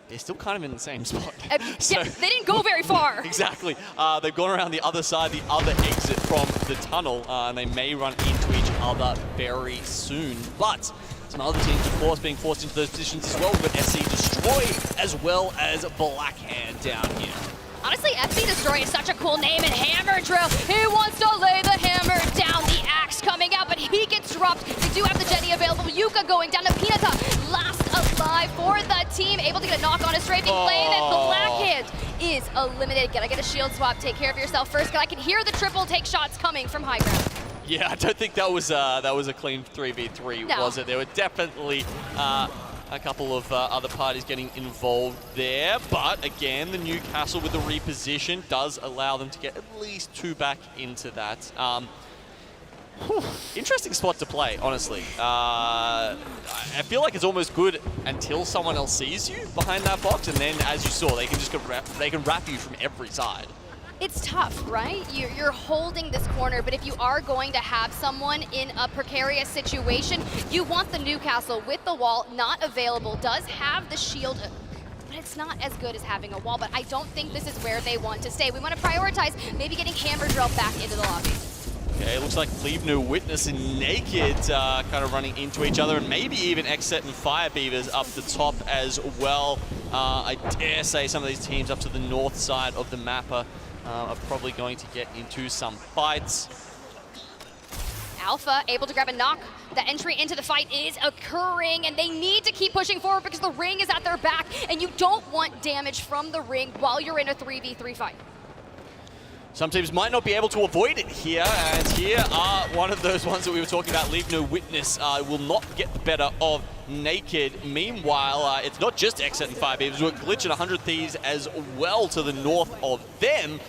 they're still kind of in the same spot. So, they didn't go very far. Exactly. They've gone around the other side, the other exit from the tunnel, and they may run into each other very soon. But some other teams, of course, being forced into those positions as well. We've got SC Destroy as well as Blackhand down here. Honestly, FC Destroy is such a cool name, and Hammer Drill, he wants to lay the hammer down, the axe coming out, but he gets dropped. We do have the Jenny available. Yuka going down to Pinata, last alive for the team, able to get a knock on a strafing lane, and Blackhand is eliminated. Gotta get a shield swap, take care of yourself first, because I can hear the triple take shots coming from high ground. Yeah, I don't think that was a clean 3v3, was it? There were definitely a couple of other parties getting involved there, but again, the Newcastle with the reposition does allow them to get at least 2 back into that. Interesting spot to play, honestly. I feel like it's almost good until someone else sees you behind that box, and then, as you saw, they can just wrap you from every side. It's tough, right? You're holding this corner, but if you are going to have someone in a precarious situation, you want the Newcastle with the wall, not available, does have the shield, but it's not as good as having a wall, but I don't think this is where they want to stay. We want to prioritize maybe getting Hammer Drill back into the lobby. Okay, it looks like Leave No Witness and Naked kind of running into each other, and maybe even Xset and Fire Beavers up the top as well. I dare say some of these teams up to the north side of the map are probably going to get into some fights. Alpha able to grab a knock. The entry into the fight is occurring, and they need to keep pushing forward because the ring is at their back, and you don't want damage from the ring while you're in a 3v3 fight. Some teams might not be able to avoid it here, and here are one of those ones that we were talking about. Leave No Witness will not get the better of Naked. Meanwhile, it's not just Xset and Fire Beavers. We're Glitch and 100 Thieves as well to the north of them.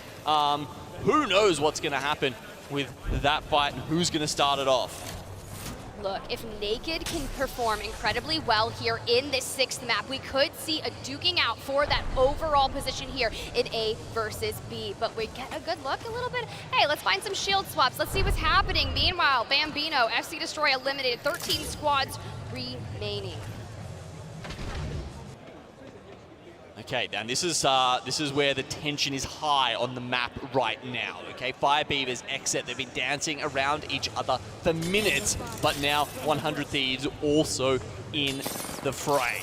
Who knows what's going to happen with that fight and who's going to start it off. Look, if Naked can perform incredibly well here in this 6th map, we could see a duking out for that overall position here in A versus B. But we get a good look a little bit. Hey, let's find some shield swaps. Let's see what's happening. Meanwhile, Bambino, FC Destroy eliminated, 13 squads remaining. Okay, and this is where the tension is high on the map right now. Okay, Fire Beavers, Exit, they've been dancing around each other for minutes, but now 100 Thieves also in the fray.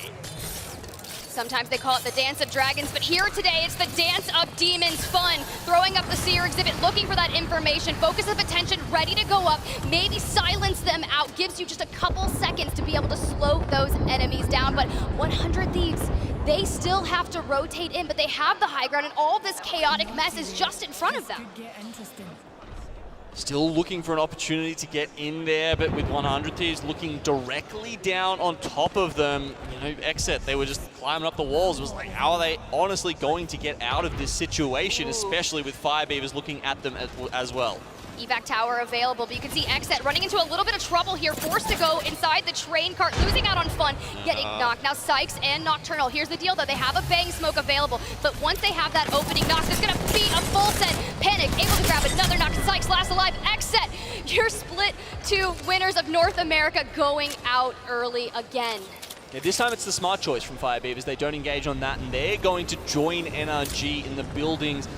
Sometimes they call it the Dance of Dragons, but here today it's the Dance of Demons. Fun, throwing up the Seer exhibit, looking for that information, focus of attention, ready to go up, maybe silence them out, gives you just a couple seconds to be able to slow those enemies down. But 100 Thieves, they still have to rotate in, but they have the high ground, and all this chaotic mess is just in front of them. Still looking for an opportunity to get in there, but with 100 Thieves looking directly down on top of them, you know, Exit, they were just climbing up the walls. It was like, how are they honestly going to get out of this situation, especially with Fire Beavers looking at them as well? Evac tower available, but you can see Exet running into a little bit of trouble here, forced to go inside the train cart, losing out on fun, getting knocked. Now Sykes and Nocturnal, here's the deal though, they have a Bang Smoke available, but once they have that opening knock, there's gonna be a full set. Panic, able to grab another knock. Sykes last alive. Exet, your split two winners of North America going out early again. Yeah, this time it's the smart choice from Fire Beavers. They don't engage on that, and they're going to join NRG in the buildings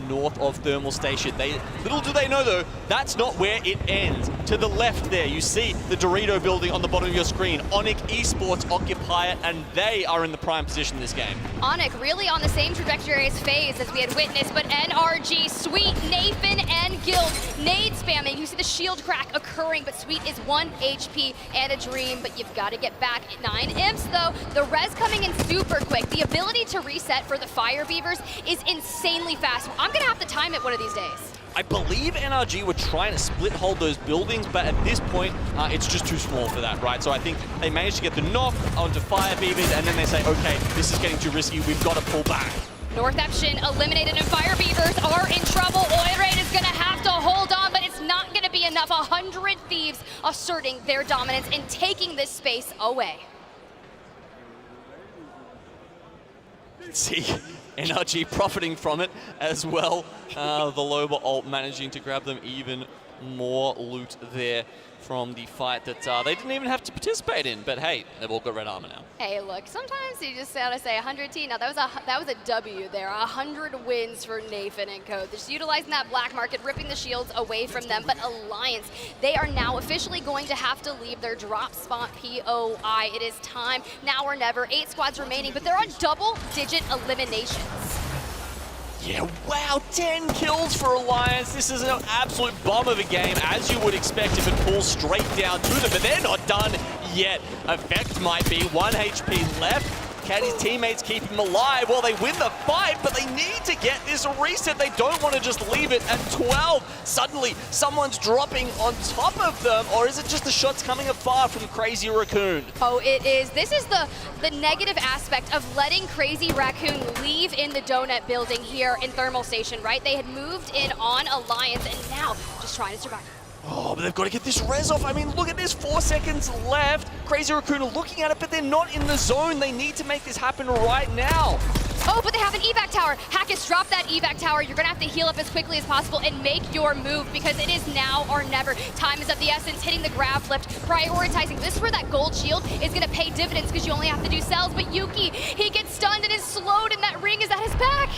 north of Thermal Station. Little do they know, though, that's not where it ends. To the left there, you see the Dorito building on the bottom of your screen. Onyx Esports occupy it, and they are in the prime position in this game. Onyx really on the same trajectory as FaZe as we had witnessed, but NRG, Sweet, Nathan, and Guild. Nade spamming, you see the shield crack occurring, but Sweet is 1 HP and a dream, but you've got to get back at 9 imps though. The res coming in super quick. The ability to reset for the Fire Beavers is insanely fast. I'm gonna have to time it one of these days. I believe NRG were trying to split hold those buildings, but at this point, it's just too small for that, right? So I think they managed to get the knock onto Fire Beavers, and then they say, okay, this is getting too risky, we've got to pull back. Northeption eliminated, and Fire Beavers are in trouble. Oilraid is gonna have to hold on, but it's not gonna be enough. 100 Thieves asserting their dominance and taking this space away. See NRG profiting from it as well. The Loba ult managing to grab them even more loot there from the fight that they didn't even have to participate in. But hey, they've all got red armor now. Hey, look, sometimes you just gotta say 100 T. Now that was a W there. 100 wins for Nathan and Co. Just utilizing that black market, ripping the shields away from them. But Alliance, they are now officially going to have to leave their drop spot POI. It is time, now or never. 8 squads remaining, but they're on double-digit eliminations. Yeah, wow, 10 kills for Alliance. This is an absolute bomb of a game, as you would expect if it pulls straight down to them, but they're not done yet. Effect might be 1 HP left. Can his teammates keep him alive? Well, they win the fight, but they need to get this reset. They don't want to just leave it at 12. Suddenly, someone's dropping on top of them, or is it just the shots coming afar from Crazy Raccoon? Oh, it is. This is the negative aspect of letting Crazy Raccoon leave in the donut building here in Thermal Station, right? They had moved in on Alliance, and now just trying to survive. Oh, but they've got to get this res off. I mean, look at this, 4 seconds left. Crazy Raccoon are looking at it, but they're not in the zone. They need to make this happen right now. Oh, but they have an evac tower. Hackett, drop that evac tower. You're gonna have to heal up as quickly as possible and make your move, because it is now or never. Time is of the essence, hitting the grab lift, prioritizing. This is where that gold shield is gonna pay dividends, because you only have to do cells, but Yuki, he gets stunned and is slowed, and that ring is at his back.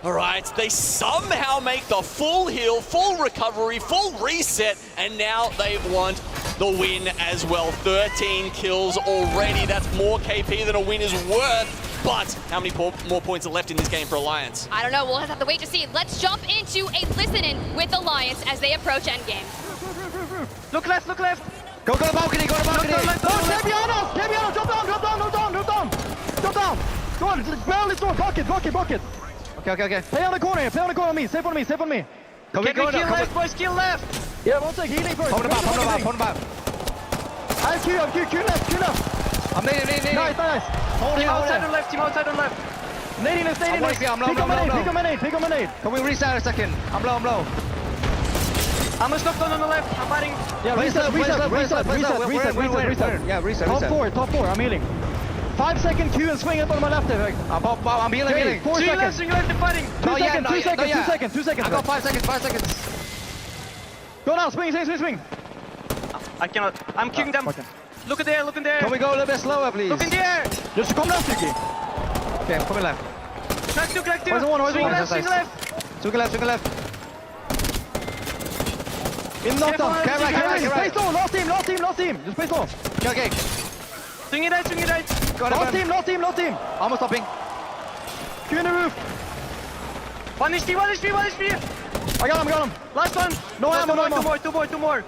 All right, they somehow make the full heal, full recovery, full reset, and now they want the win as well. 13 kills already. That's more KP than a win is worth. But how many more points are left in this game for Alliance? I don't know. We'll have to wait to see. Let's jump into a listen-in with Alliance as they approach endgame. Look left, look left. Go balcony, go to balcony. Get behind us, drop down. Go on, barely throw, bucket. Okay. Play on the corner on me, safe on me. Can we kill left, boys, kill left. Yeah, one sec, healing first. Hold him up. I'll Q left. I'm nading. Nice. Team outside on left. Nading left. I'm low. Pick on my nade. Can we reset a second? I'm low. I'm gonna stop on the left, I'm fighting. Yeah, reset. Yeah, reset. Top 4, I'm healing. 5-second Q and swing it on my left. I'm healing. 4 seconds. Two left fighting. 2 seconds. I got 5 seconds. Go now, swing. I cannot. I'm kicking them. Okay. Look in there. Can we go a little bit slower, please? Look in there. Just come down, Tiki. Okay, I'm coming left. Crack two. Where's the one? Swing left. Swing left. In knockdown. Carry right. Space low. Last team. Just space low. Okay. Swing it right. Last team. Almost stopping. Two in the roof. 1 HP. I got him. Last one. No ammo. Two more.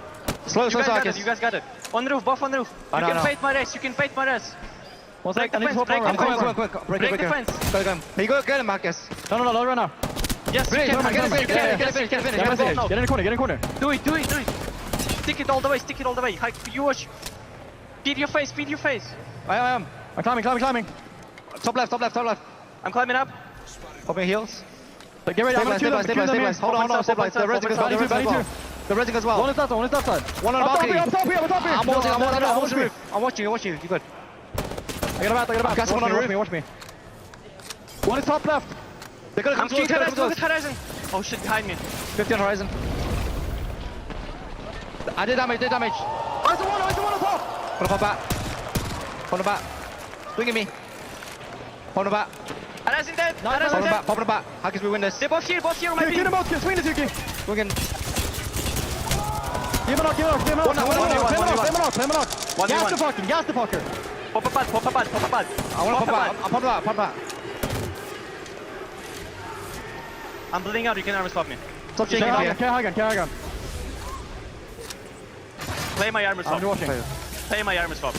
Slow, You Sarkis. guys got it. On the roof, buff on the roof. You can fight my race. One Break sec, I the need to fence, hop break the around. fence. Quick. Break the fence. Go. Hey, go get him, Marcus. No, run now. Yes, you Finish, can. get in the corner. Do it. Stick it all the way. You watch. Feed your face. I am. I'm climbing. Top left. I'm climbing up. Popping heels. Get ready, I'm gonna stabilize. Hold on, stabilize. The resin goes well. The resin goes well. One is that side. One on the balcony. I'm top here. I'm watching you. You're good. I got a bat. Got someone on the roof. Watch me. One is top left. They're gonna come close. Horizon. Oh shit, behind me. 50 on horizon. I did damage. Where's the one on top? Hold the bat. Swing at me. Hold the bat. Horizon dead. Pop the bat. How can we win this? They're both here on my team. Get him out. Swing this, Yuki. Swing. Give him out. Play him out. Gas the fucker. Pop a pad. I wanna pop a bat. I'm bleeding out, you can armor swap me. Stop shaking carry gun. Play my armor swap. I'm watching. Play my armor swap.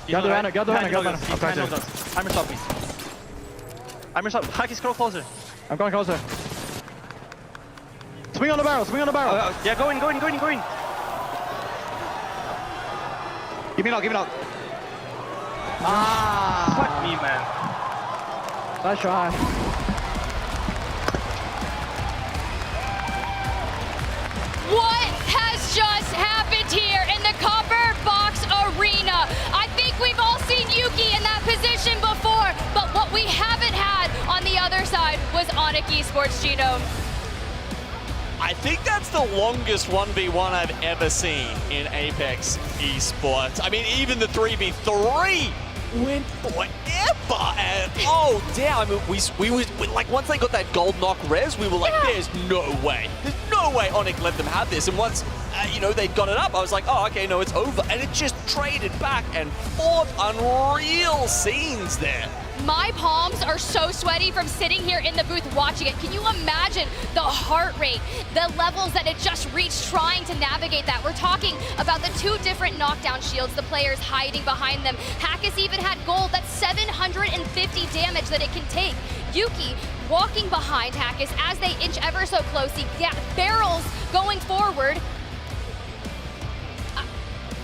Gather runner. Armor swap me. Haki, scroll closer. I'm going closer. Swing on the barrel. Yeah, going. Give me knock. Fuck me, man. Nice try. What has just happened here in the Copper Box Arena? I think we've all seen Yuki in that position before, but what we haven't had on the other side was Onyx Esports, Gino. I think that's the longest 1v1 I've ever seen in Apex Esports. I mean, even the 3v3 went forever. And oh, damn. I mean, we like, once they got that gold knock res, we were like, there's no way Onyx let them have this. And once, they'd got it up, I was like, oh, okay, no, it's over. And it just traded back and forth. Unreal scenes there. My palms are so sweaty from sitting here in the booth watching it. Can you imagine the heart rate, the levels that it just reached trying to navigate that? We're talking about the 2 different knockdown shields, the players hiding behind them. Hackis even had gold, that's 750 damage that it can take. Yuki walking behind Hackis as they inch ever so close. He barrels going forward.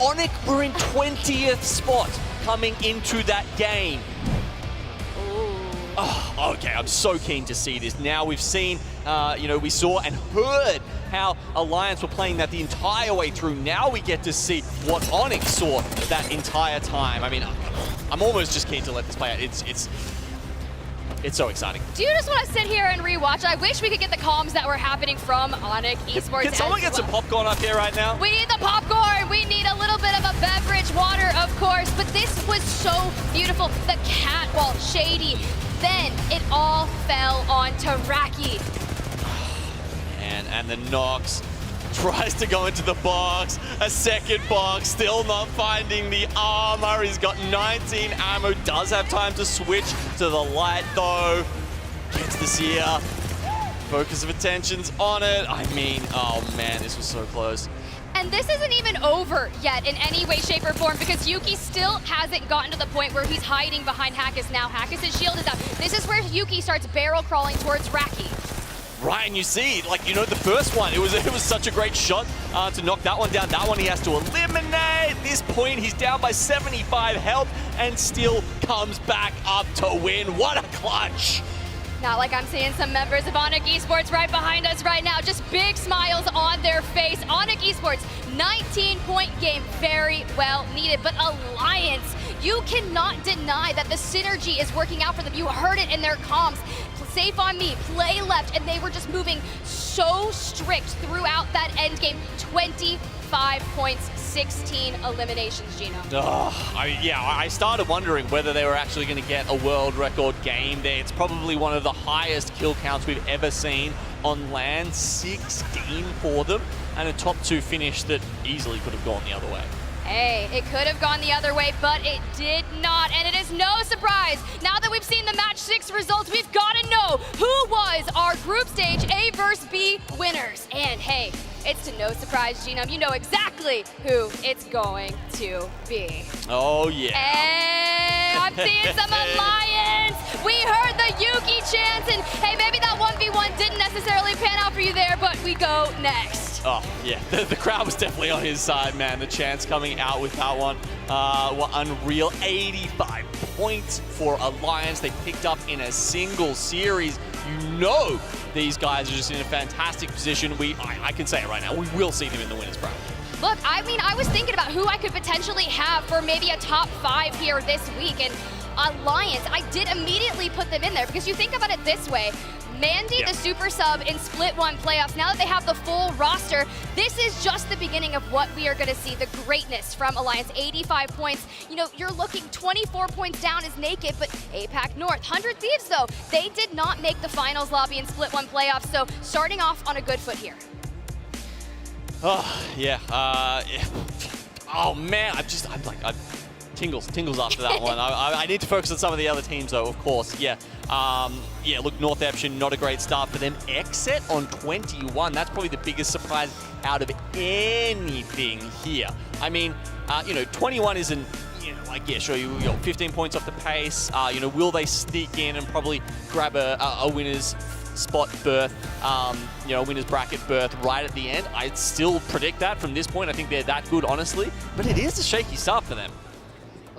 Onyx were in 20th spot coming into that game. Oh, okay, I'm so keen to see this. Now we've seen, we saw and heard how Alliance were playing that the entire way through. Now we get to see what Onyx saw that entire time. I mean, I'm almost just keen to let this play out. It's so exciting. Do you just want to sit here and rewatch? I wish we could get the comms that were happening from Onyx Esports. Can someone get some popcorn up here right now? We need the popcorn. We need a little bit of a beverage, water, of course. But this was so beautiful. The catwalk, Shady. Then it all fell onto Raki. And the Nox tries to go into the box. A second box, still not finding the armor. He's got 19 ammo, does have time to switch to the light though. Gets this here. Focus of attention's on it. I mean, oh man, this was so close. And this isn't even over yet in any way, shape, or form because Yuki still hasn't gotten to the point where he's hiding behind Hackis now. Hackis' shield is out. This is where Yuki starts barrel crawling towards Raki. Right, and you see, the first one, it was such a great shot to knock that one down. That one he has to eliminate. At this point, he's down by 75 health and still comes back up to win. What a clutch! Not like I'm seeing some members of Onyx Esports right behind us right now. Just big smiles on their face. Onyx Esports, 19-point game, very well needed. But Alliance, you cannot deny that the synergy is working out for them. You heard it in their comms. Safe on me, play left, and they were just moving so strict throughout that end game. 24 85 points, 16 eliminations, Gino. I started wondering whether they were actually going to get a world record game there. It's probably one of the highest kill counts we've ever seen on land, 16 for them, and a top 2 finish that easily could have gone the other way. Hey, it could have gone the other way, but it did not, and it is no surprise. Now that we've seen the match 6 results, we've got to know who was our group stage A versus B winners. And hey, it's to no surprise, Genome, you know exactly who it's going to be. Oh, yeah. Hey, I'm seeing some Alliance. We heard the Yuki chants, and hey, maybe that 1v1 didn't necessarily pan out for you there, but we go next. Oh, yeah, the crowd was definitely on his side, man. The chance coming out with that one were unreal. 85 points for Alliance. They picked up in a single series. You know these guys are just in a fantastic position. I can say it right now. We will see them in the winners bracket. Look, I mean, I was thinking about who I could potentially have for maybe a top 5 here this week, and Alliance, I did immediately put them in there because you think about it this way. Mandy, the super sub in Split 1 playoffs, now that they have the full roster, this is just the beginning of what we are going to see, the greatness from Alliance. 85 points. You know, you're looking 24 points down is Naked, but APAC North. 100 Thieves, though, they did not make the finals lobby in Split 1 playoffs, so starting off on a good foot here. Oh, yeah. Oh, man, I'm tingles after that one. I need to focus on some of the other teams, though, of course. Yeah. Look, North Eption, not a great start for them. Exit on 21. That's probably the biggest surprise out of anything here. I mean, 21 isn't, sure, you got 15 points off the pace. Will they sneak in and probably grab a winner's spot berth, winner's bracket berth right at the end? I'd still predict that from this point. I think they're that good, honestly. But it is a shaky start for them.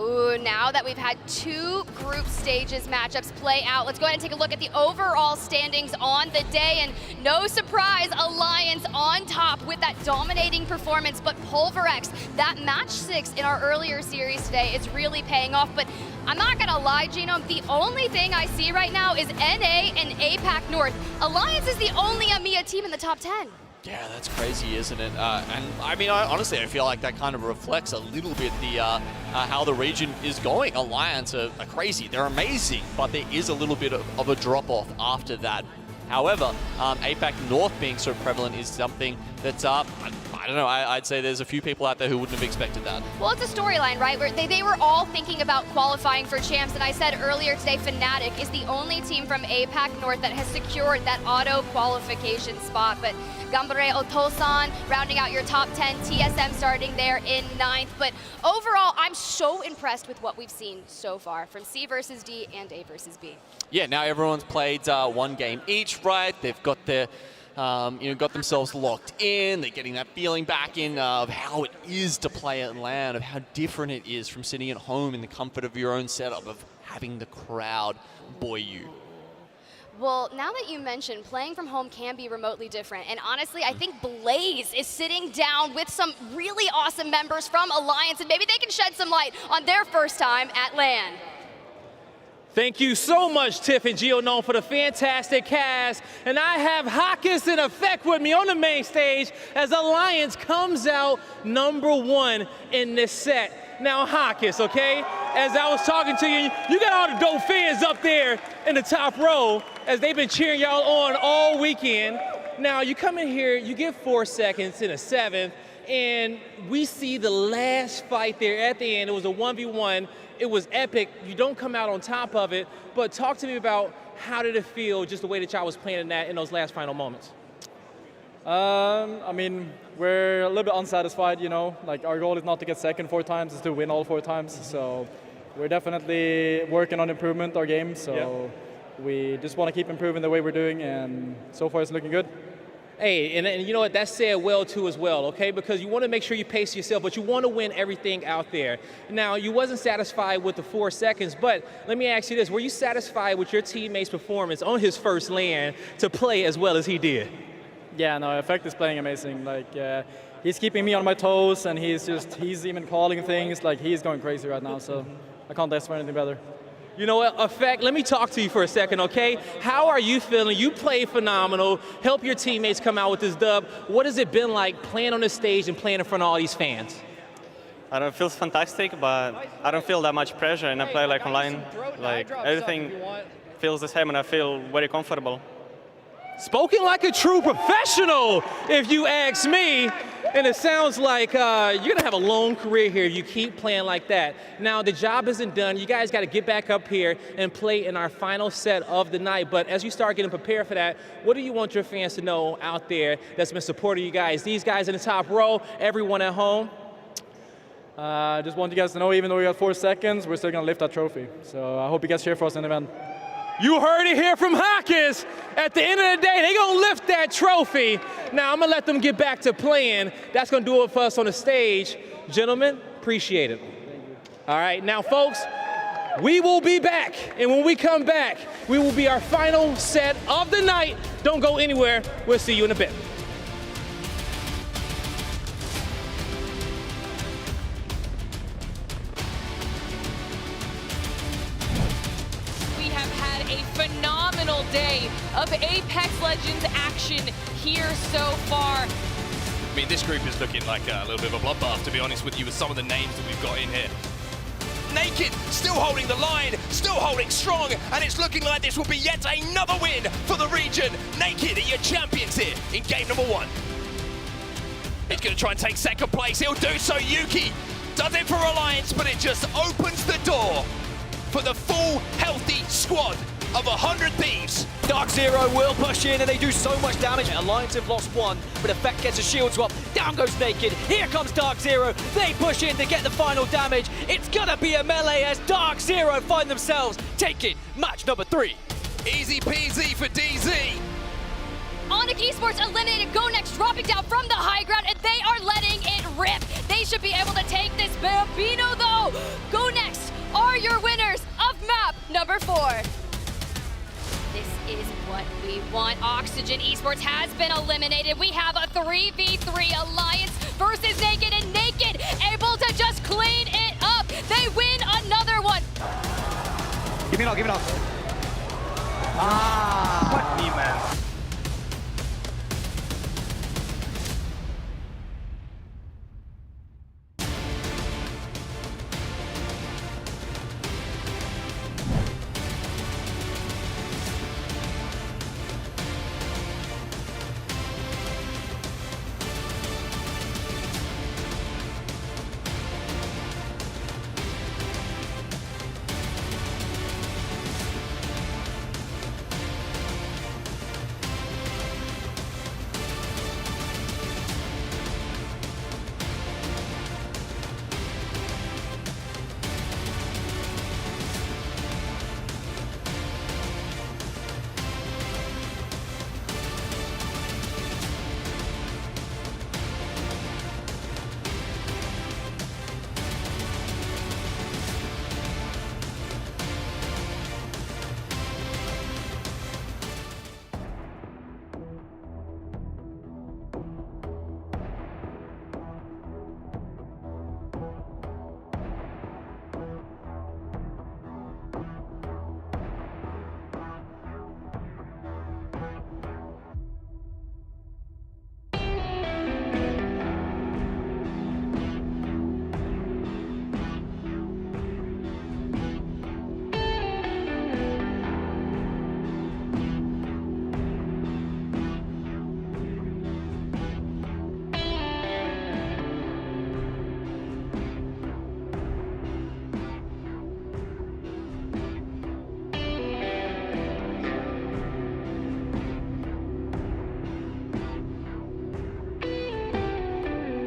Ooh, now that we've had 2 group stages matchups play out, let's go ahead and take a look at the overall standings on the day. And no surprise, Alliance on top with that dominating performance. But Pulverex, that match 6 in our earlier series today is really paying off. But I'm not going to lie, Genome, the only thing I see right now is NA and APAC North. Alliance is the only EMEA team in the top 10. Yeah, that's crazy, isn't it? And I mean, honestly, I feel like that kind of reflects a little bit the how the region is going. Alliance are crazy. They're amazing, but there is a little bit of a drop-off after that. However, APAC North being so prevalent is something that, I don't know, I'd say there's a few people out there who wouldn't have expected that. Well, it's a storyline, right, where they were all thinking about qualifying for champs, and I said earlier today, Fnatic is the only team from APAC North that has secured that auto qualification spot, but Gambare Otosan rounding out your top 10, TSM starting there in 9th, but overall, I'm so impressed with what we've seen so far from C versus D and A versus B. Yeah, now everyone's played 1 game each, right? They've got their, got themselves locked in. They're getting that feeling back in of how it is to play at LAN, of how different it is from sitting at home in the comfort of your own setup, of having the crowd buoy you. Well, now that you mentioned, playing from home can be remotely different. And honestly, I think Blaze is sitting down with some really awesome members from Alliance, and maybe they can shed some light on their first time at LAN. Thank you so much, Tiff and Geonome, for the fantastic cast. And I have Hawkins in effect with me on the main stage as Alliance comes out #1 in this set. Now, Hawkins, okay? As I was talking to you, you got all the dope fans up there in the top row as they've been cheering y'all on all weekend. Now, you come in here, you get 4 seconds in a 7th, and we see the last fight there at the end. It was a 1v1. It was epic. You don't come out on top of it, but talk to me about how did it feel, just the way that y'all was playing in those last final moments? I mean, we're a little bit unsatisfied, like our goal is not to get second 4 times, it's to win all 4 times. So we're definitely working on improvement our game. So we just want to keep improving the way we're doing, and so far it's looking good. Hey, and you know what, that's said well too as well, okay? Because you want to make sure you pace yourself, but you want to win everything out there. Now, you wasn't satisfied with the 4 seconds, but let me ask you this, were you satisfied with your teammate's performance on his first LAN to play as well as he did? Yeah, no, Effect is playing amazing. Like, he's keeping me on my toes, and he's even calling things, like he's going crazy right now, so I can't ask for anything better. You know what, Effect, let me talk to you for a second, okay? How are you feeling? You played phenomenal, help your teammates come out with this dub. What has it been like playing on the stage and playing in front of all these fans? I don't feel fantastic, but I don't feel that much pressure, and I play like online. Like everything feels the same, and I feel very comfortable. Spoken like a true professional, if you ask me. And it sounds like you're gonna have a long career here if you keep playing like that. Now, the job isn't done. You guys gotta get back up here and play in our final set of the night. But as you start getting prepared for that, what do you want your fans to know out there that's been supporting you guys? These guys in the top row, everyone at home? Just want you guys to know, even though we got 4 seconds, we're still gonna lift that trophy. So I hope you guys cheer for us in the event. You heard it here from Hawkins. At the end of the day, they're gonna lift that trophy. Now, I'm gonna let them get back to playing. That's gonna do it for us on the stage. Gentlemen, appreciate it. All right, now folks, we will be back. And when we come back, we will be our final set of the night. Don't go anywhere. We'll see you in a bit. Phenomenal day of Apex Legends action here so far. I mean, this group is looking like a little bit of a bloodbath, to be honest with you, with some of the names that we've got in here. Naked, still holding the line, still holding strong, and it's looking like this will be yet another win for the region. Naked are your champions here in game number 1. He's going to try and take second place. He'll do so. Yuki does it for Alliance, but it just opens the door for the full, healthy squad of 100 Thieves. Dark Zero will push in and they do so much damage. Alliance have lost 1, but Effect gets a shield swap. Down goes Naked. Here comes Dark Zero. They push in to get the final damage. It's gonna be a melee as Dark Zero find themselves taking match number 3. Easy peasy for DZ. Onyx Esports eliminated Go Next, dropping down from the high ground, and they are letting it rip. They should be able to take this. Bambino, though. Go Next are your winners of map number 4. This is what we want. Oxygen Esports has been eliminated. We have a 3v3 Alliance versus Naked, and Naked able to just clean it up. They win another one. Give me it all, give it all. What me, man.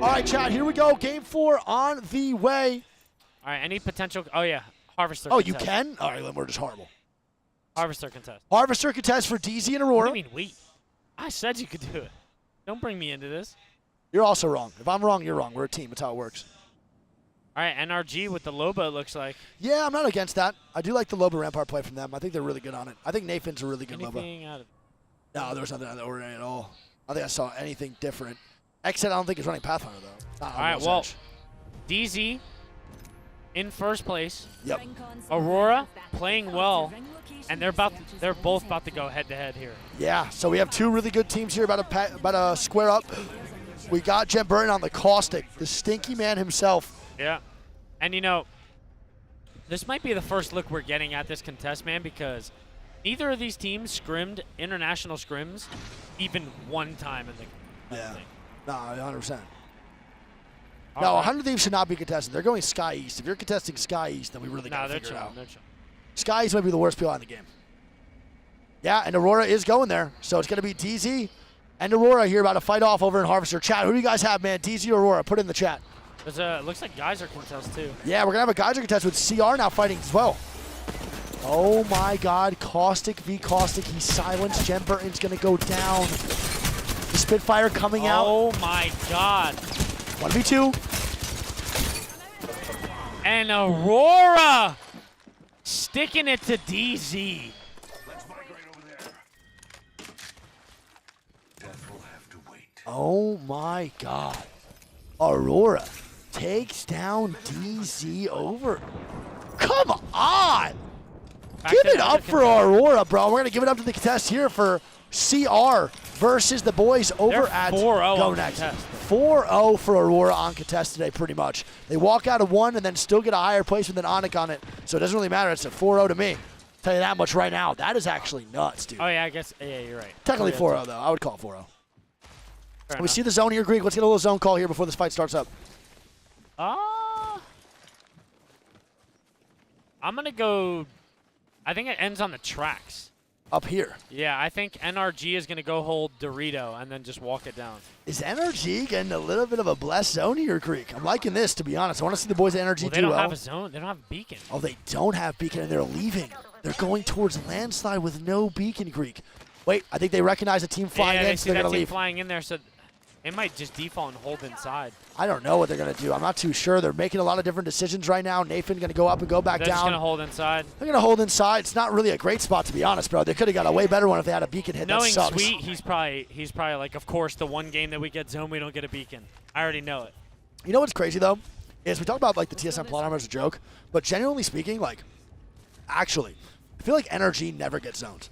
All right, chat, here we go. Game 4 on the way. All right, any potential? Oh, yeah. Harvester Oh, contest. you can? All right, then we're just horrible. Harvester contest. Harvester contest for DZ and Aurora. What do you mean we? I said you could do it. Don't bring me into this. You're also wrong. If I'm wrong, you're wrong. We're a team. That's how it works. All right, NRG with the Loba, it looks like. Yeah, I'm not against that. I do like the Loba Rampart play from them. I think they're really good on it. I think Nathan's a really good Anything Loba. out of No, there was nothing out of the ordinary at all. I think I saw anything different. Exit, I don't think is running Pathfinder, though. All right, well, DZ in first place. Yep. Aurora playing well, and they're both about to go head-to-head here. Yeah, so we have two really good teams here about to square up. We got Jen Burton on the caustic, the stinky man himself. Yeah, and you know, this might be the first look we're getting at this contest, man, because neither of these teams scrimmed international scrims even one time in the thing. No, 100%. No, 100 Thieves should not be contested. They're going Sky East. If you're contesting Sky East, then we really got to figure it out. Sky East might be the worst PLI in the game. Yeah, and Aurora is going there. So it's going to be DZ and Aurora here about to fight off over in Harvester. Chat, who do you guys have, man? DZ or Aurora? Put it in the chat. There's looks like Geyser contest, too. Yeah, we're going to have a Geyser contest with CR now fighting as well. Oh, my God. Caustic v. Caustic. He's silenced. Jen Burton's going to go down. The Spitfire coming out. Oh, my God. 1v2. And Aurora sticking it to DZ. Oh my God. Aurora takes down DZ over. Come on. Give it up for Aurora, bro. We're going to give it up to the contest here for CR versus the boys over at 4-0 Go on Next. contest. 4-0 for Aurora on contest today, pretty much. They walk out of one and then still get a higher placement than Onyx on it. So it doesn't really matter. It's a 4-0 to me. Tell you that much right now. That is actually nuts, dude. Oh, yeah, I guess. Yeah, you're right. Technically 4-0, though. I would call it 4-0. We see the zone here, Greek. Let's get a little zone call here before this fight starts up. I'm going to go. I think it ends on the tracks. Up here. Yeah, I think NRG is going to go hold Dorito and then just walk it down. Is NRG getting a little bit of a blessed zone here, Greek? I'm liking this, to be honest. I want to see the boys at NRG do well. They don't have a zone. They don't have a beacon. Oh, they don't have beacon, and they're leaving. They're going towards landslide with no beacon, Greek. Wait, I think they recognize a team flying in, so they're going to leave. Flying in there, so it might just default and hold inside. I don't know what they're going to do. I'm not too sure. They're making a lot of different decisions right now. Nathan going to go up and go back They're down. just going to hold inside. They're going to hold inside. It's not really a great spot, to be honest, bro. They could have got a way better one if they had a beacon hit. Knowing that sucks. Sweet, he's probably like, of course, the one game that we get zone, we don't get a beacon. I already know it. You know what's crazy, though? Is we talk about, like, the TSM plot armor as a joke, but genuinely speaking, like, actually, I feel like NRG never gets zoned.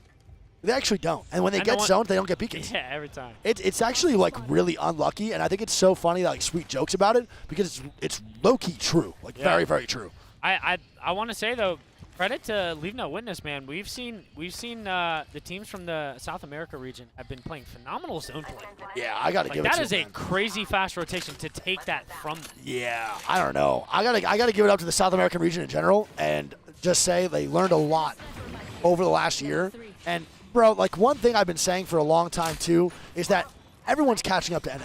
They actually don't. And when they get zoned, they don't get beacons. Yeah, every time. It's actually, like, really unlucky, and I think it's so funny that, like, Sweet jokes about it because it's low-key true. Like, very, very true. I want to say, though, credit to Leave No Witness, man. We've seen the teams from the South America region have been playing phenomenal zone play. Yeah, I got to give it to them. That is a crazy fast rotation to take that from them. Yeah, I don't know. I gotta give it up to the South American region in general and just say they learned a lot over the last year. And bro, like one thing I've been saying for a long time too is that everyone's catching up to NA.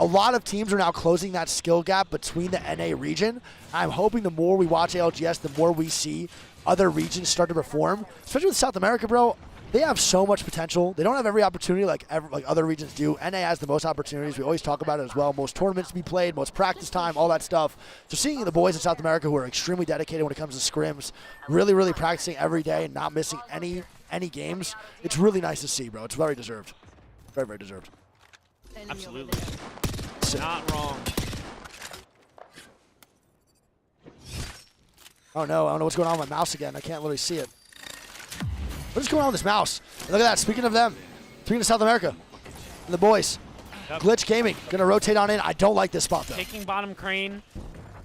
A lot of teams are now closing that skill gap between the NA region. I'm hoping the more we watch ALGS, the more we see other regions start to perform. Especially with South America, bro. They have so much potential. They don't have every opportunity like other regions do. NA has the most opportunities. We always talk about it as well. Most tournaments to be played, most practice time, all that stuff. So seeing the boys in South America who are extremely dedicated when it comes to scrims, really, really practicing every day and not missing any games, it's really nice to see, bro. It's very deserved. Very, very deserved. Absolutely. Not wrong. Oh no, I don't know what's going on with my mouse again. I can't literally see it. What is going on with this mouse? And look at that, speaking of them, speaking of South America, and the boys, Glitch Gaming, gonna rotate on in. I don't like this spot though. Taking bottom crane.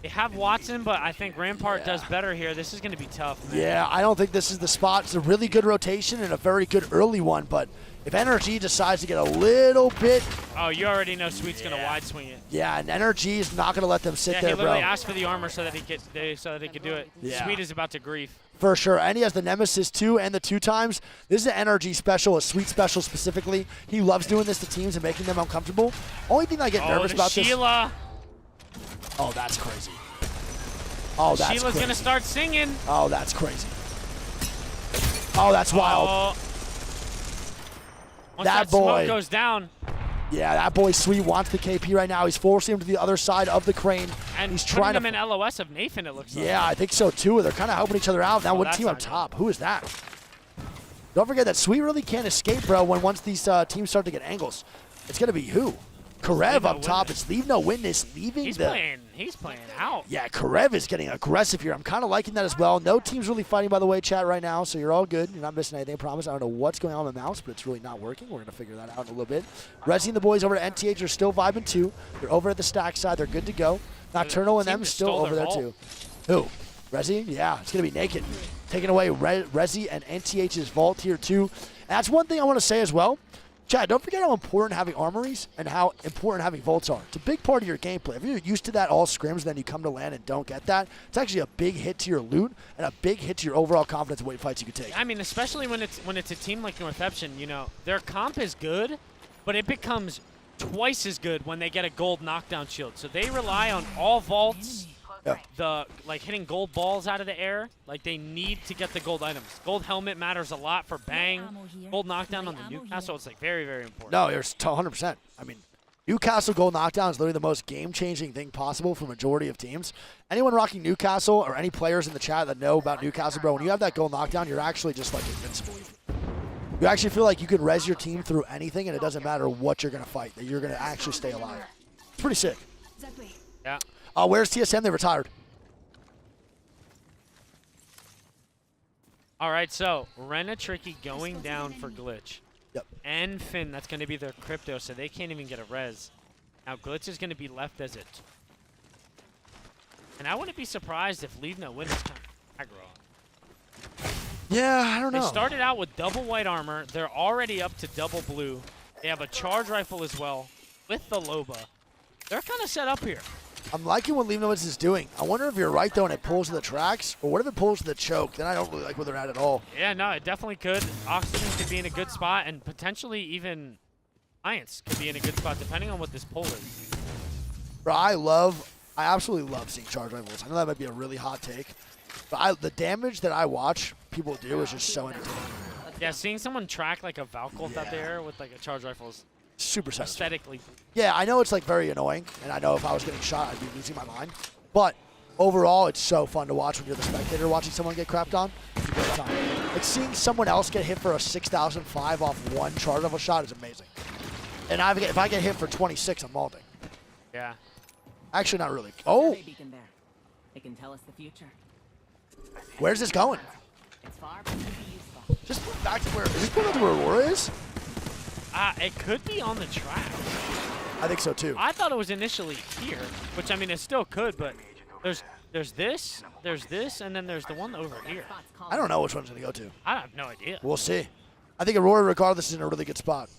They have Watson, but I think Rampart does better here. This is gonna be tough, man. Yeah, I don't think this is the spot. It's a really good rotation and a very good early one, but if NRG decides to get a little bit... Oh, you already know Sweet's gonna wide swing it. Yeah, and NRG is not gonna let them sit there, he literally bro. asked for the armor so that he could do it. Yeah. Sweet is about to grief. For sure, and he has the Nemesis too and the 2 times. This is an NRG special, a Sweet special specifically. He loves doing this to teams and making them uncomfortable. Only thing I get nervous about Sheila. this... Oh, that's crazy. Oh, that's Sheila's crazy. gonna start singing. Oh, that's crazy. Oh, that's wild. Once that boy smoke goes down. Yeah, that boy Sweet wants the KP right now. He's forcing him to the other side of the crane. And he's trying him to... in LOS of Nathan, it looks like. Yeah, I think so too. They're kind of helping each other out. Now, what that's team up not top? Who is that? Don't forget that Sweet really can't escape, bro, once these teams start to get angles. It's going to be who? Karev up top. It's Leave No Witness leaving He's the... playing He's playing out. Yeah, Karev is getting aggressive here. I'm kind of liking that as well. No team's really fighting, by the way, chat, right now, so you're all good. You're not missing anything, I promise. I don't know what's going on with the mouse, but it's really not working. We're going to figure that out in a little bit. Resi and the boys over at NTH are still vibing too. They're over at the stack side. They're good to go. Nocturnal and them still over there too. Who? Resi? Yeah, it's going to be Naked. Taking away Resi and NTH's vault here too. And that's one thing I want to say as well. Chad, don't forget how important having armories and how important having vaults are. It's a big part of your gameplay. If you're used to that all scrims, then you come to land and don't get that, it's actually a big hit to your loot and a big hit to your overall confidence of what fights you can take. I mean, especially when it's a team like Northeption, you know, their comp is good, but it becomes twice as good when they get a gold knockdown shield. So they rely on all vaults, like hitting gold balls out of the air. Like they need to get the gold items. Gold helmet matters a lot for Bang. Gold knockdown on the Newcastle, it's like very, very important. No, you're 100%. I mean, Newcastle gold knockdown is literally the most game-changing thing possible for majority of teams. Anyone rocking Newcastle or any players in the chat that know about Newcastle, bro, when you have that gold knockdown, you're actually just like invincible. You actually feel like you can res your team through anything, and it doesn't matter what you're going to fight, that you're going to actually stay alive. It's pretty sick. Yeah. Where's TSM? They retired. All right, so Rena Tricky going down for Glitch. Yep. And Finn, that's going to be their crypto, so they can't even get a res. Now Glitch is going to be left as it. And I wouldn't be surprised if Leavno wins kind of aggro. Yeah, I don't know. They started out with double white armor. They're already up to double blue. They have a charge rifle as well with the Loba. They're kind of set up here. I'm liking what Leavnowitz is doing. I wonder if you're right, though, and it pulls to the tracks, or what if it pulls to the choke? Then I don't really like where they're at all. Yeah, no, it definitely could. Oxygen could be in a good spot, and potentially even Alliance could be in a good spot, depending on what this pull is. Bro, I absolutely love seeing charge rifles. I know that might be a really hot take, but the damage that I watch people do is just so entertaining. Yeah, seeing someone track like a Valcolt out there with like a charge rifle is super aesthetically. Yeah, I know it's like very annoying, and I know if I was getting shot, I'd be losing my mind. But overall, it's so fun to watch when you're the spectator watching someone get crapped on. It's a great time. Like seeing someone else get hit for a 6,005 off one charge rifle shot is amazing. And if I get hit for 26, I'm malding. Yeah. Actually, not really. Oh. It can tell us the future. Where's this going? It's far just back to where. Is this going to where Aurora is? It could be on the track. I think so too. I thought it was initially here, which I mean it still could, but there's this, and then there's the one over here. I don't know which one's going to go to. I have no idea. We'll see. I think Aurora, regardless, is in a really good spot.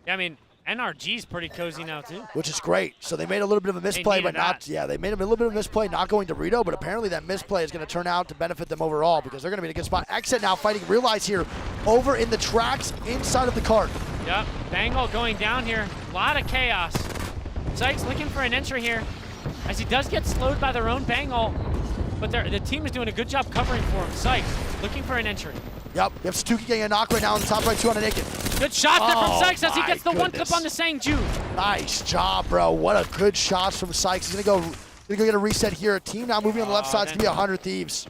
Yeah, I mean, NRG's pretty cozy now too. Which is great. So they made a little bit of a misplay, but not. Yeah, they made a little bit of a misplay not going to Rito, but apparently that misplay is going to turn out to benefit them overall because they're going to be in a good spot. Exit now fighting Realize here over in the tracks inside of the cart. Yep, Bangle going down here. A lot of chaos. Sykes looking for an entry here as he does get slowed by their own Bangle, but the team is doing a good job covering for him. Sykes looking for an entry. Yep, we have Stuki getting a knock right now on the top right, 2 on a Naked. Good shot there from Sykes as he gets the one clip on the Sang Ju. Nice job, bro. What a good shot from Sykes. He's gonna go get a reset here. Team now moving on the left side to be 100 Thieves.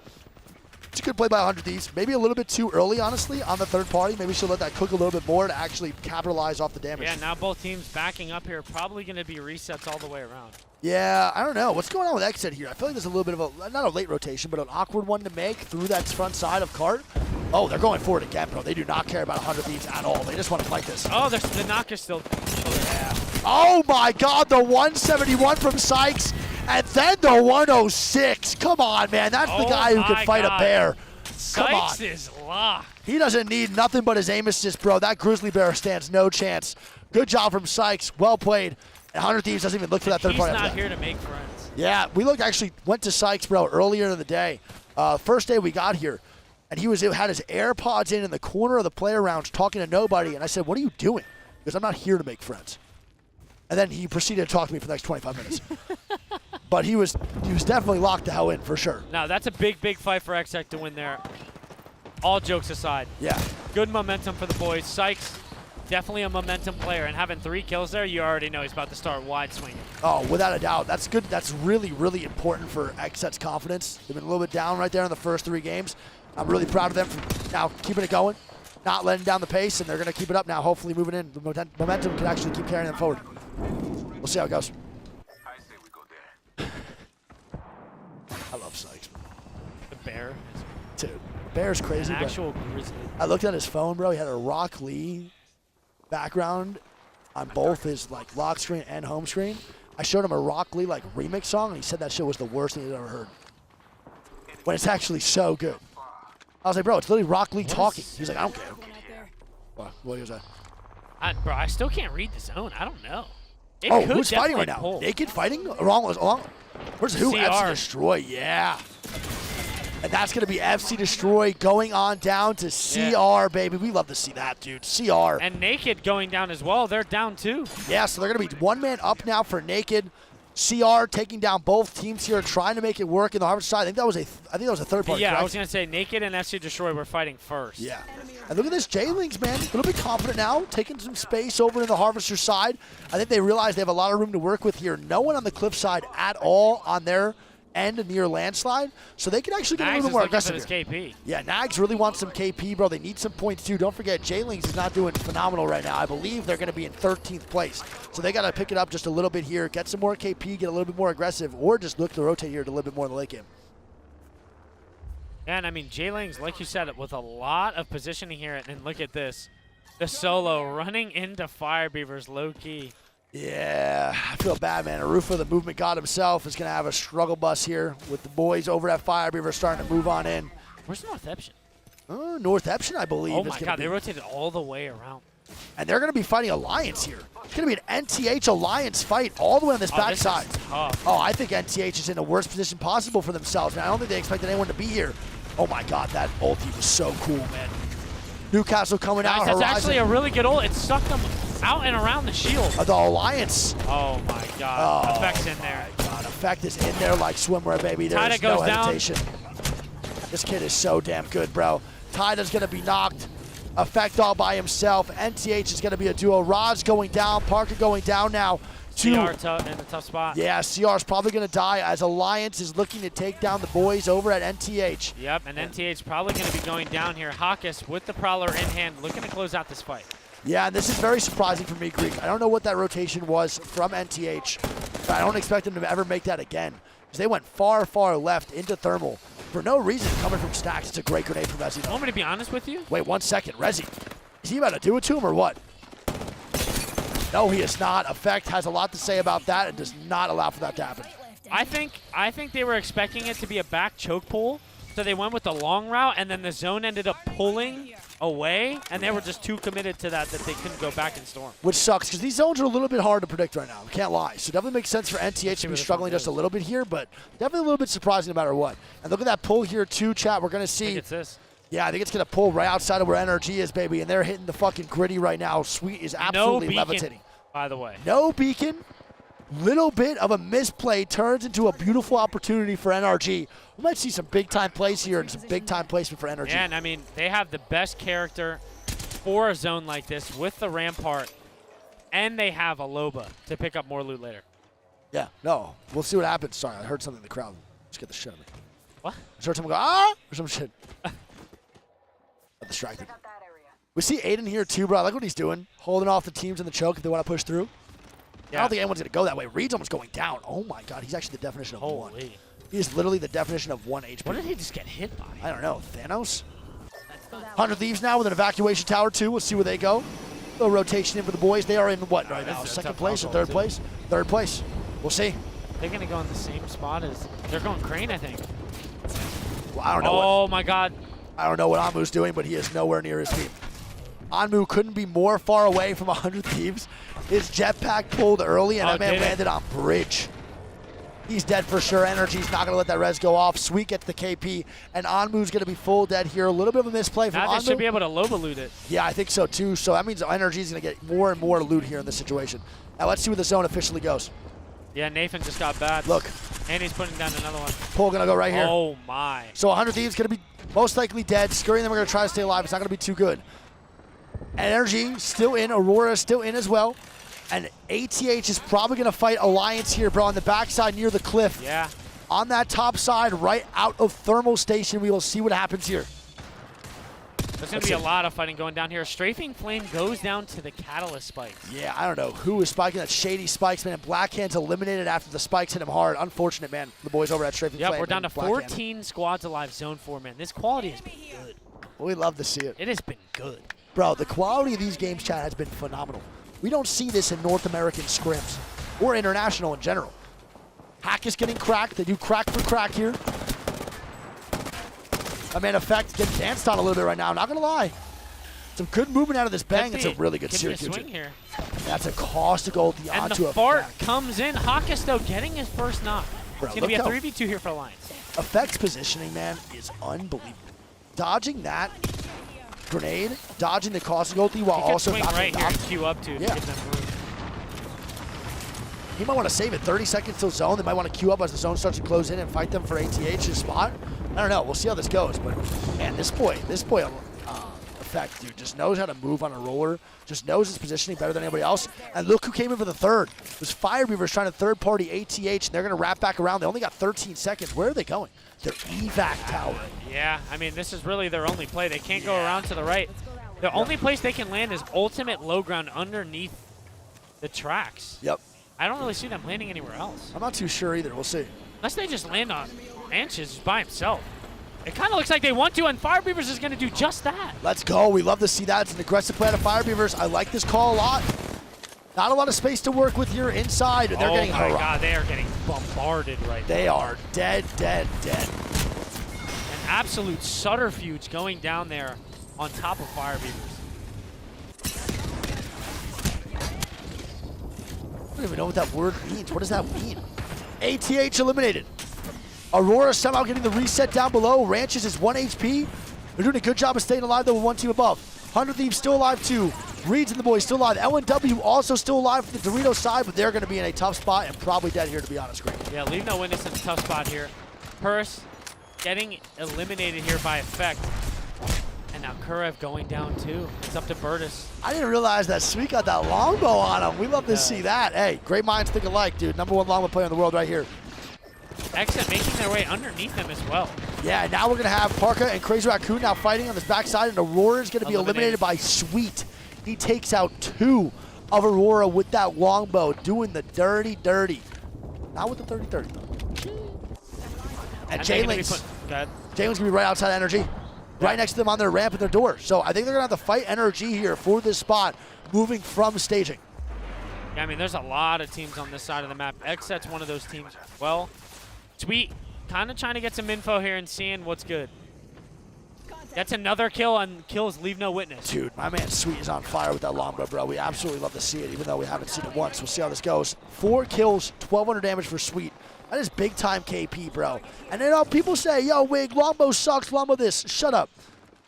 It's a good play by 100 Thieves. Maybe a little bit too early, honestly, on the third party. Maybe she'll let that cook a little bit more to actually capitalize off the damage. Yeah, now both teams backing up here. Probably going to be resets all the way around. Yeah, I don't know. What's going on with Exit here? I feel like there's a little bit of a, not a late rotation, but an awkward one to make through that front side of cart. Oh, they're going for it again, bro. They do not care about 100 Thieves at all. They just want to fight this. Oh, the knock is still. Yeah. Oh, my God. The 171 from Sykes. And then the 106. Come on, man. That's the guy who can fight a bear. Sykes is locked. He doesn't need nothing but his aim assist, bro. That Grizzly Bear stands no chance. Good job from Sykes. Well played. And 100 Thieves doesn't even look for that third party. He's not here to make friends. Yeah, we went to Sykes, bro, earlier in the day. First day we got here. And he had his AirPods in the corner of the player lounge talking to nobody. And I said, what are you doing? Because I'm not here to make friends. And then he proceeded to talk to me for the next 25 minutes. But he was definitely locked the hell in for sure. No, that's a big, big fight for Xtech to win there. All jokes aside. Yeah. Good momentum for the boys. Sykes, definitely a momentum player. And having 3 kills there, you already know he's about to start wide swinging. Oh, without a doubt. That's good. That's really, really important for Xset's confidence. They've been a little bit down right there in the first 3 games. I'm really proud of them for now keeping it going, not letting down the pace, and they're going to keep it up now, hopefully moving in. The momentum can actually keep carrying them forward. We'll see how it goes. Bear's crazy. An but actual grizzly. I looked at his phone, bro. He had a Rock Lee background on both his like lock screen and home screen. I showed him a Rock Lee like remix song, and he said that shit was the worst thing he'd ever heard. When it's actually so good. I was like, bro, it's literally Rock Lee talking. He's like, I don't care. What was that? Bro, I still can't read the zone. I don't know. It Oh, could who's fighting right now? pull. Naked fighting? Along. Where's who? CR. FC Destroy, yeah. And that's going to be FC Destroy going on down to CR, baby. We love to see that, dude. CR. And Naked going down as well. They're down too. Yeah, so they're going to be one man up now for Naked. CR taking down both teams here, trying to make it work in the Harvard side. I think that was a third party. Yeah, correct? I was gonna say Naked and FC Destroy were fighting first. Yeah. And look at this J-Lings, man. A little bit confident now, taking some space over to the Harvester side. I think they realize they have a lot of room to work with here. No one on the cliff side at all on their end near landslide, so they can actually get a little more aggressive here. KP. Yeah, Nags really wants some KP, bro. They need some points too. Don't forget, J-Lings is not doing phenomenal right now. I believe they're going to be in 13th place, so they got to pick it up just a little bit here, get some more KP, get a little bit more aggressive, or just look to rotate here to a little bit more in the late game. Yeah, and I mean, J-Lings, like you said, with a lot of positioning here, and look at this. The solo running into Fire Beavers low-key. Yeah, I feel bad, man. Arufa, the movement god himself, is going to have a struggle bus here with the boys over at Fire Beaver starting to move on in. Where's North Epsion? North Epsion, I believe. Oh my God, they rotated all the way around. And they're going to be fighting Alliance here. It's going to be an NTH Alliance fight all the way on this backside. Oh, I think NTH is in the worst position possible for themselves, man. I don't think they expected anyone to be here. Oh my God, that ulti was so cool, man. Newcastle coming out. That's Horizon. actually a really good ult. It stuck them out and around the shield. The Alliance. Oh my God. Effect's in there. God, Effect is in there like swimwear, baby. There's Tida no goes down. hesitation. This kid is so damn good, bro. Tida's going to be knocked. Effect all by himself. NTH is going to be a duo. Rod's going down. Parker going down now. CR in a tough spot. Yeah, CR is probably going to die as Alliance is looking to take down the boys over at NTH. Yep, and NTH probably going to be going down here. Hawkus with the Prowler in hand, looking to close out this fight. Yeah, and this is very surprising for me, Greek. I don't know what that rotation was from NTH, but I don't expect them to ever make that again. Because they went far, far left into Thermal for no reason coming from Stacks. It's a great grenade from Resi. You want me to be honest with you? Wait 1 second. Resi, is he about to do it to him or what? No, he is not. Effect has a lot to say about that and does not allow for that to happen. I think they were expecting it to be a back choke pull, so they went with the long route, and then the zone ended up pulling away, and they were just too committed to that they couldn't go back and storm. Which sucks, because these zones are a little bit hard to predict right now. We can't lie. So definitely makes sense for NTH to be struggling just a little bit here, but definitely a little bit surprising no matter what. And look at that pull here too, chat. We're going to see. I think it's this. Yeah, I think it's going to pull right outside of where NRG is, baby, and they're hitting the fucking gritty right now. Sweet is absolutely No beacon, levitating. by the way. No beacon. Little bit of a misplay turns into a beautiful opportunity for NRG. We might see some big-time plays here and some big-time placement for NRG. Yeah, and I mean, they have the best character for a zone like this with the Rampart, and they have a Loba to pick up more loot later. Yeah, no. We'll see what happens. Sorry, I heard something in the crowd. Let's get the shit out of me. What? I heard someone go, ah, or some shit. I'm distracted. We see Aiden here too, bro. I like what he's doing. Holding off the teams in the choke if they want to push through. Yeah. I don't think anyone's going to go that way. Reed's almost going down. Oh my God, he's actually the definition of one. He is literally the definition of 1 HP. What did he just get hit by? I don't know. Thanos? 100 Thieves now with an evacuation tower too. We'll see where they go. A little rotation in for the boys. They are in what right now? Second place or third place? Third place. We'll see. They're going to go in the same spot as... They're going Crane, I think. Well, I don't know. Oh my God. I don't know what Amu's doing, but he is nowhere near his team. Anmu couldn't be more far away from 100 Thieves. His jetpack pulled early, and that man landed on bridge. He's dead for sure. Energy's not going to let that res go off. Sweet gets the KP, and Anmu's going to be full dead here. A little bit of a misplay from Anmu. Now they should be able to Loba loot it. Yeah, I think so too. So that means Energy's going to get more and more loot here in this situation. Now let's see where the zone officially goes. Yeah, Nathan just got bad. Look. And he's putting down another one. Pull going to go right here. Oh my. So 100 Thieves going to be most likely dead. Scurrying them are going to try to stay alive. It's not going to be too good. Energy still in. Aurora still in as well. And ATH is probably going to fight Alliance here, bro, on the backside near the cliff. Yeah. On that top side, right out of Thermal Station, we will see what happens here. There's going to be a lot of fighting going down here. Strafing Flame goes down to the Catalyst spikes. Yeah, I don't know who is spiking that shady spikes, man. Blackhand's eliminated after the spikes hit him hard. Unfortunate, man. The boys over at Strafing Flame. Yep, we're down to 14 squads alive, Zone 4, man. This quality has been good. We love to see it. It has been good. Bro, the quality of these games, chat, has been phenomenal. We don't see this in North American scrims or international in general. Hack is getting cracked. They do crack for crack here. I mean, Effect getting danced on a little bit right now. Not going to lie. Some good movement out of this bang. It's a really good series. Swing here. That's a caustic ulti and onto the fart comes in. Hawkus, though, getting his first knock. Bro, it's going to be a 3v2 here for Alliance. Effect's positioning, man, is unbelievable. Dodging that grenade, dodging the caustic ulti while also swing not right here and queue up to yeah. give them room. He might want to save it. 30 seconds till zone. They might want to queue up as the zone starts to close in and fight them for ATH's spot. I don't know. We'll see how this goes. But, man, this boy, Effect, dude, just knows how to move on a roller. Just knows his positioning better than anybody else. And look who came in for the third. It was Fire Beavers trying to third-party ATH, and they're going to wrap back around. They only got 13 seconds. Where are they going? Their evac tower. Yeah, I mean, this is really their only play. They can't go around to the right. The only place they can land is ultimate low ground underneath the tracks. Yep. I don't really see them landing anywhere else. I'm not too sure either. We'll see. Unless they just land on Anches by himself. It kind of looks like they want to, and Fire Beavers is going to do just that. Let's go. We love to see that. It's an aggressive play out of Fire Beavers. I like this call a lot. Not a lot of space to work with here inside. They're getting my God, they are getting bombarded right now. They are dead, dead, dead. An absolute subterfuge going down there on top of Fire Beavers. I don't even know what that word means. What does that mean? ATH eliminated. Aurora somehow getting the reset down below. Ranches is 1 HP. They're doing a good job of staying alive, though, with one team above. 100 Thieves still alive, too. Reeds and the boys still alive. LNW also still alive from the Dorito side, but they're going to be in a tough spot and probably dead here, to be honest, Greg. Yeah, leave no witness in a tough spot here. Purse getting eliminated here by Effect. And now Kurev going down, too. It's up to Burtis. I didn't realize that Sweet got that longbow on him. We love to see that. Hey, great minds think alike, dude. #1 longbow player in the world right here. Exit making their way underneath them as well. Yeah, now we're going to have Parka and Crazy Raccoon now fighting on this backside, and Aurora is going to be eliminated by Sweet. He takes out 2 of Aurora with that longbow, doing the dirty, dirty. Not with the 30-30, though. And Jayling's going to be right outside Energy, right next to them on their ramp and their door. So I think they're going to have to fight Energy here for this spot, moving from staging. Yeah, I mean, there's a lot of teams on this side of the map. Xset's one of those teams as well. Sweet, kind of trying to get some info here and seeing what's good. That's another kill, and kills leave no witness. Dude, my man Sweet is on fire with that longbow, bro. We absolutely love to see it, even though we haven't seen it once. We'll see how this goes. 4 kills, 1,200 damage for Sweet. That is big-time KP, bro. And you know, people say, yo, Wig, longbow sucks, longbow this. Shut up.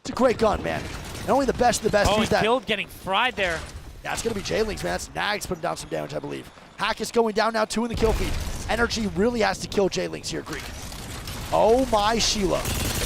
It's a great gun, man. And only the best of the best use that. Killed getting fried there. Yeah, it's going to be Jayling's, man. That's Nags putting down some damage, I believe. Hack is going down now, 2 in the kill feed. Energy really has to kill Jayling's here, Greek. Oh, my Sheila.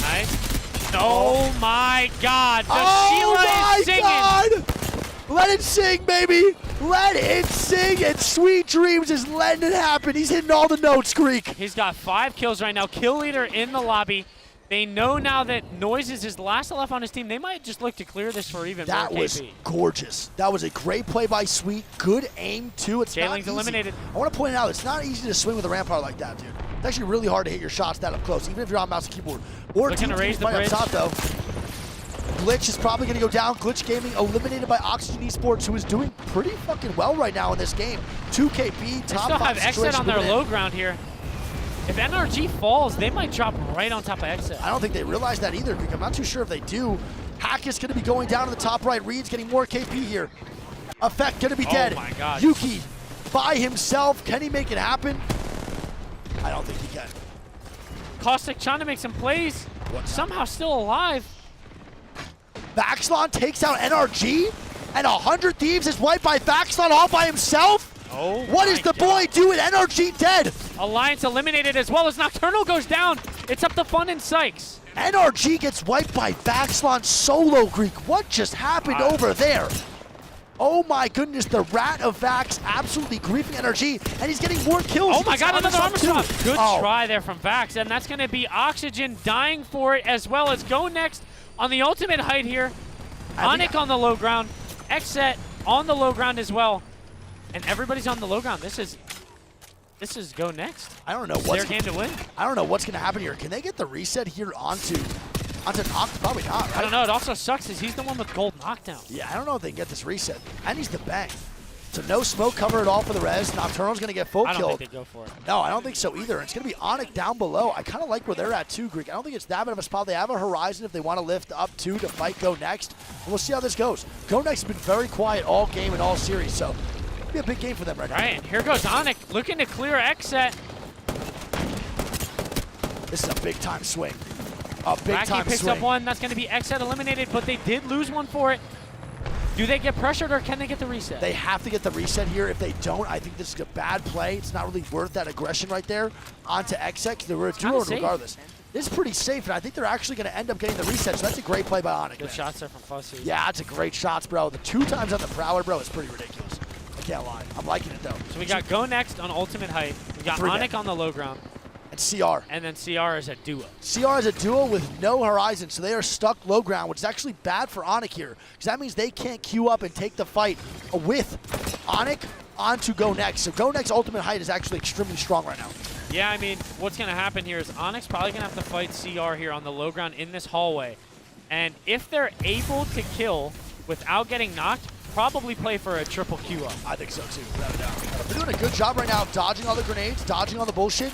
Nice. Oh, my God. The oh Sheila is singing. God. Let it sing, baby. Let it sing. And Sweet Dreams is letting it happen. He's hitting all the notes, Greek. He's got 5 kills right now. Kill leader in the lobby. They know now that Noise is his last left on his team. They might just look to clear this for even more KP. That was gorgeous. That was a great play by Sweet. Good aim, too. It's Jayling's not easy. eliminated. I want to point out, it's not easy to swing with a rampart like that, dude. It's actually really hard to hit your shots that up close, even if you're on mouse and keyboard. Or Looking to raise the right bridge. up top, though. Glitch is probably going to go down. Glitch Gaming eliminated by Oxygen Esports, who is doing pretty fucking well right now in this game. 2 KP, They top still 5 have Exit on their situation. low ground here. If NRG falls, they might drop right on top of Exit. I don't think they realize that either, Greek. I'm not too sure if they do. Hack is going to be going down to the top right. Reed's getting more KP here. Effect going to be dead. Oh my God. Yuki by himself. Can he make it happen? I don't think he can. Caustic trying to make some plays. Somehow still alive. Vaxlon takes out NRG, and 100 Thieves is wiped by Vaxlon all by himself? Oh, what is the boy doing? NRG dead. Alliance eliminated as well as Nocturnal goes down. It's up to Fun and Sykes. NRG gets wiped by Vaxlon solo, Greek. What just happened over there? Oh my goodness, the rat of Vax absolutely griefing NRG, and he's getting more kills. Oh my God, another armor swap. Good Oh. try there from Vax, and that's going to be Oxygen dying for it as well as Go Next on the ultimate height here. Onyx on the low ground. Xset on the low ground as well. And everybody's on the low ground. This is go next. I don't know what's their game to win. I don't know what's going to happen here. Can they get the reset here onto Noct? Probably not, right? I don't know. It also sucks is he's the one with gold knockdown. Yeah, I don't know if they can get this reset. And he's the bang. So no smoke cover at all for the res. Nocturnal's going to get full I don't killed. think they go for it. No, I don't think so either. It's going to be Onyx down below. I kind of like where they're at too, Greek. I don't think it's that bad of a spot. They have a horizon if they want to lift up two to fight Go Next. And we'll see how this goes. Go Next has been very quiet all game and all series, so it'll be a big game for them right now. Right, and here goes Onyx looking to clear Xset. This is a big time swing. A big Wacky time picks swing. up one. That's going to be Xset eliminated, but they did lose one for it. Do they get pressured or can they get the reset? They have to get the reset here. If they don't, I think this is a bad play. It's not really worth that aggression right there onto Xset because they were a duo regardless. This is pretty safe, and I think they're actually going to end up getting the reset, so that's a great play by Onyx. Good shots there from Fussy. Yeah, that's a great shots, bro. The 2 times on the Prowler, bro, is pretty ridiculous. I can't lie. I'm liking it, though. So we got Go Next on ultimate height. We got Onyx on the low ground. And CR. And then CR is a duo. CR is a duo with no horizon, so they are stuck low ground, which is actually bad for Onyx here, because that means they can't queue up and take the fight with Onyx onto Go Next. So Go Next ultimate height is actually extremely strong right now. Yeah, I mean, what's going to happen here is Onyx probably going to have to fight CR here on the low ground in this hallway. And if they're able to kill without getting knocked, probably play for a triple Q up. I think so too, without a doubt. They're doing a good job right now of dodging all the grenades, dodging all the bullshit.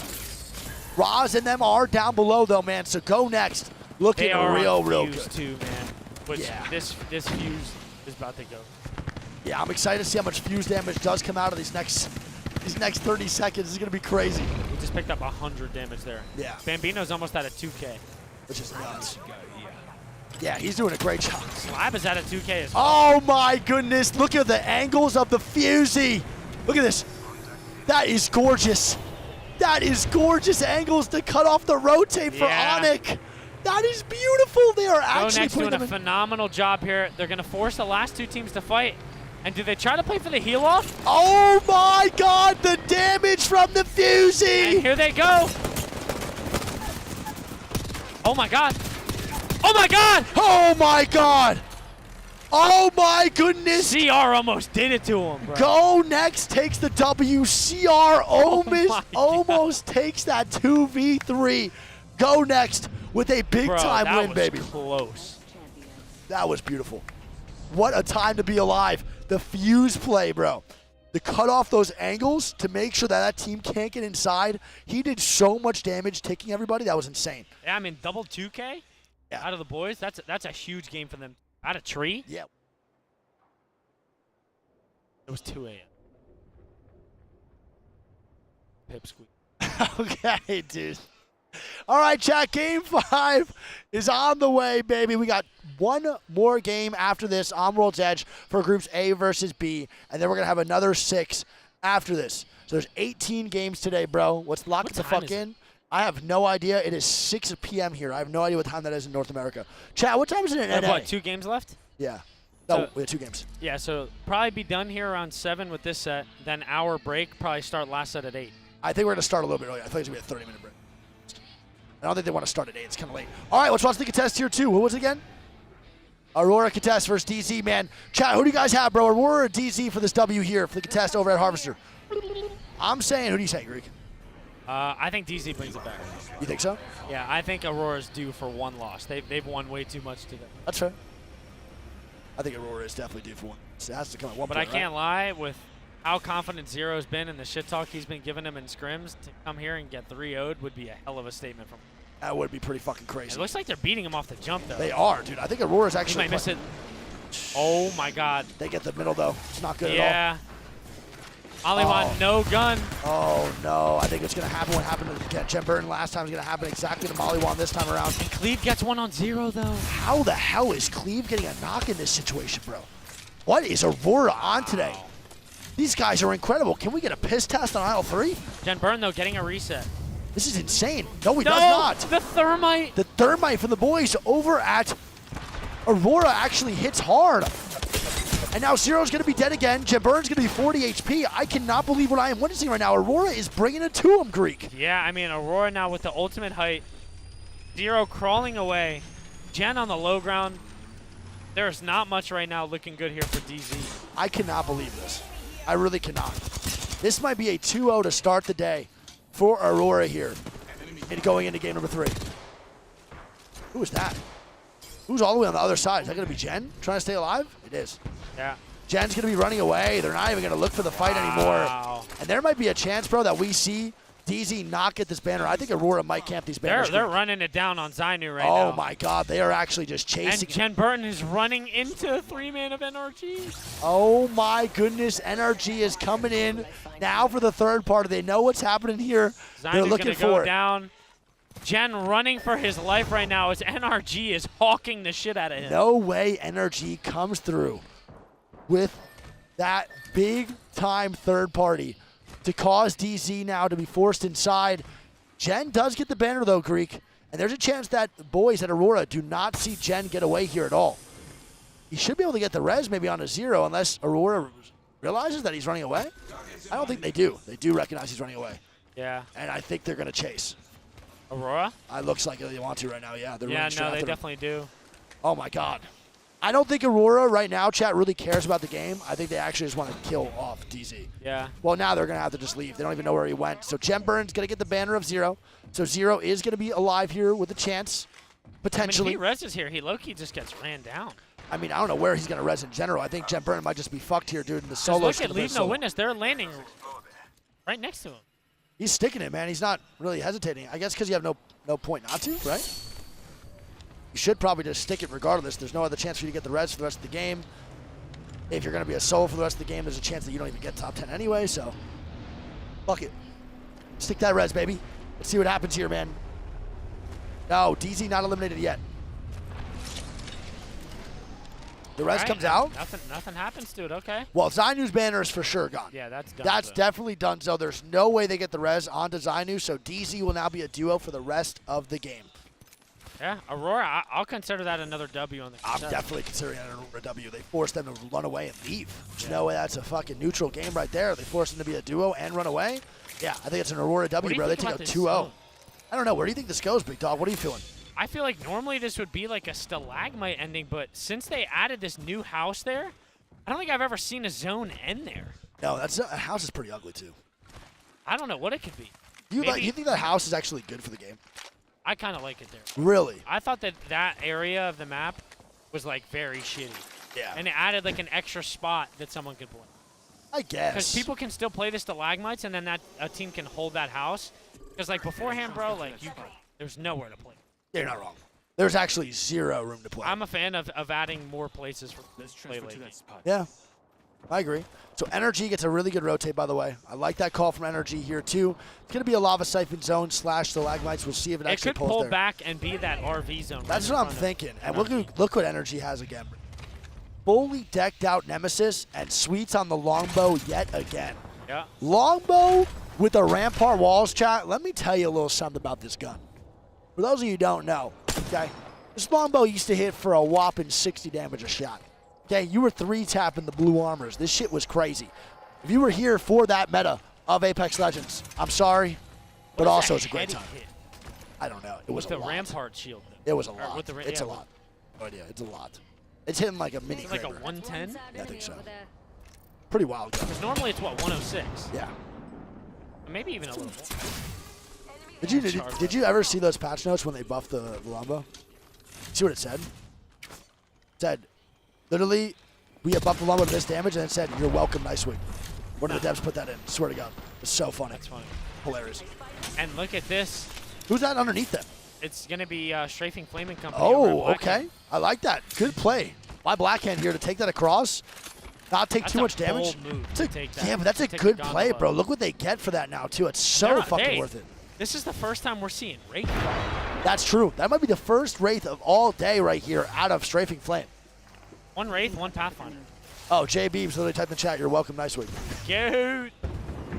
Raz and them are down below though, man. So Go Next looking real good. Too, man. Which this fuse is about to go. Yeah, I'm excited to see how much fuse damage does come out of these next 30 seconds. This is gonna be crazy. We just picked up 100 damage there. Yeah. Bambino's almost at a 2K. Which is nuts. Yeah, he's doing a great job. Slab is at a 2K as well. Oh my goodness, look at the angles of the fusey. Look at this. That is gorgeous. That is gorgeous angles to cut off the rotate for Onyx. That is beautiful. They are actually doing a phenomenal job here. They're going to force the last 2 teams to fight. And do they try to play for the heal off? Oh my God, the damage from the fusey. And here they go. Oh my God. Oh my God. Oh my God. Oh my goodness! CR almost did it to him, bro. Go Next takes the W. CR almost takes that 2v3. Go Next with a big time win, baby. Close. That was beautiful. What a time to be alive. The fuse play, bro. To cut off those angles to make sure that team can't get inside. He did so much damage taking everybody. That was insane. Yeah, I mean, double 2K out of the boys. That's a huge game for them. Out of tree? Yeah. It was 2 a.m. Pip squeak. Okay, dude. All right, chat. Game 5 is on the way, baby. We got one more game after this on World's Edge for groups A versus B, and then we're going to have another 6 after this. So there's 18 games today, bro. Let's lock it the fuck in. I have no idea. It is 6 p.m. here. I have no idea what time that is in North America. Chat, what time is it in NA? What, 2 games left? Yeah. No, we have 2 games. Yeah, so probably be done here around 7 with this set. Then hour break, probably start last set at 8. I think we're going to start a little bit earlier. I think it's going to be a 30-minute break. I don't think they want to start at 8. It's kind of late. All right, let's watch the contest here, too. Who was it again? Aurora contest versus DZ, man. Chat, who do you guys have, bro? Aurora or DZ for this W here for the contest over at Harvester? I'm saying, who do you say, Greek? I think DZ brings it back. You think so? Yeah, I think Aurora's due for 1 loss. They've won way too much today. That's fair. I think Aurora is definitely due for 1. So it has to come at 1 But point, I can't lie, with how confident Zero's been and the shit talk he's been giving him in scrims, to come here and get 3-0'd would be a hell of a statement from him. That would be pretty fucking crazy. It looks like they're beating him off the jump, though. They are, dude. I think Aurora's actually... He might miss it. Oh, my God. They get the middle, though. It's not good at all. Yeah. Maliwan, no gun. Oh, no. I think it's going to happen what happened to Jen Burton last time. It's going to happen exactly to Maliwan this time around. And Cleve gets 1 on 0, though. How the hell is Cleve getting a knock in this situation, bro? What is Aurora on today? These guys are incredible. Can we get a piss test on aisle 3? Jen Burn, though, getting a reset. This is insane. No, he does not. The thermite. The thermite from the boys over at Aurora actually hits hard. And now Zero's going to be dead again. Jaburn's going to be 40 HP. I cannot believe what I am witnessing right now. Aurora is bringing it to him, Greek. Yeah, I mean, Aurora now with the ultimate height. Zero crawling away. Gen on the low ground. There's not much right now looking good here for DZ. I cannot believe this. I really cannot. This might be a 2-0 to start the day for Aurora here and going into game number 3. Who is that? Who's all the way on the other side? Is that going to be Gen trying to stay alive? It is. Yeah. Gen's going to be running away. They're not even going to look for the fight anymore. And there might be a chance, bro, that we see DZ not get this banner. I think Aurora might camp these banners. They're running it down on Zainu right now. Oh, my God. They are actually just chasing. And Jen Burton is running into 3-man of NRG. Oh, my goodness. NRG is coming in now for the third party. They know what's happening here. They're looking for go it. Down. Jen running for his life right now as NRG is hawking the shit out of him. No way NRG comes through with that big-time third party to cause DZ now to be forced inside. Jen does get the banner, though, Greek. And there's a chance that the boys at Aurora do not see Jen get away here at all. He should be able to get the res maybe on a 0 unless Aurora realizes that he's running away. I don't think they do. They do recognize he's running away. Yeah. And I think they're going to chase. Aurora? It looks like they want to right now, yeah. They're yeah, running straight no, they after him. definitely do. Oh, my God. I don't think Aurora right now, chat, really cares about the game. I think they actually just want to kill off DZ. Yeah. Well, now they're going to have to just leave. They don't even know where he went. So Jen Burns going to get the banner of 0. So 0 is going to be alive here with a chance, potentially. I mean, if he reses here, he low-key just gets ran down. I mean, I don't know where he's going to res in general. I think Jen Burns might just be fucked here, dude, in the solo. Look at Leave No Witness. They're landing right next to him. He's sticking it, man. He's not really hesitating. I guess because you have no point not to, right? You should probably just stick it regardless. There's no other chance for you to get the res for the rest of the game. If you're going to be a solo for the rest of the game, there's a chance that you don't even get top 10 anyway, so fuck it. Stick that res, baby. Let's see what happens here, man. No, DZ not eliminated yet. The res comes out. Nothing happens to it, okay. Well, Zainu's banner is for sure gone. Yeah, that's done. That's definitely done, so there's no way they get the res onto Zainu, so DZ will now be a duo for the rest of the game. Yeah, Aurora, I'll consider that another W on the I'm definitely considering that an Aurora W. They forced them to run away and leave. There's no way that's a fucking neutral game right there. They forced them to be a duo and run away. Yeah, I think it's an Aurora W, bro. They take out 2-0. I don't know. Where do you think this goes, Big Dog? What are you feeling? I feel like normally this would be like a stalagmite ending, but since they added this new house there, I don't think I've ever seen a zone end there. No, that house is pretty ugly, too. I don't know what it could be. You think that house is actually good for the game? I kind of like it there. Really? I thought that area of the map was like very shitty. Yeah. And it added like an extra spot that someone could play. I guess. Because people can still play the stalagmites, and then a team can hold that house. Because like beforehand, bro, like there's nowhere to play. You're not wrong. There's actually 0 room to play. I'm a fan of adding more places for play late. Yeah, I agree. So NRG gets a really good rotate, by the way. I like that call from NRG here, too. It's going to be a lava siphon zone / stalagmites. We'll see if it actually could pulls pull there. back and be that RV zone. That's what I'm thinking. And look what NRG has again. Fully decked out Nemesis and Sweets on the longbow yet again. Yeah. Longbow with the Rampart walls, chat. Let me tell you a little something about this gun. For those of you who don't know, okay, this longbow used to hit for a whopping 60 damage a shot. Okay, you were 3-tapping the blue armors. This shit was crazy. If you were here for that meta of Apex Legends, I'm sorry, but also it's a great time. I don't know. It was with a the lot. Rampart shield. It was a lot. With It's a lot. No idea. It's a lot. It's hitting like a mini. It's like a Kraber. 110? Yeah, I think so. Pretty wild gun. Because normally it's what, 106? Yeah. Maybe even a little more. Did you ever see those patch notes when they buffed the longbow? See what it said? It said, literally, we have buffed the longbow to this damage, and it said, "You're welcome, Nicewing." One of the devs put that in. Swear to God, it's so funny. That's funny. Hilarious. And look at this. Who's that underneath them? It's gonna be Strafing Flaming Company. Oh, okay. I like that. Good play by Blackhand here to take that across. Not take too much damage. Yeah, but that's a good play, bro. Look what they get for that now, too. It's so fucking worth it. This is the first time we're seeing Wraith. That's true. That might be the first Wraith of all day right here out of Strafing Flame. One Wraith, one Pathfinder. Oh, Jay Beebs literally typed in the chat, "You're welcome, nice week." Dude.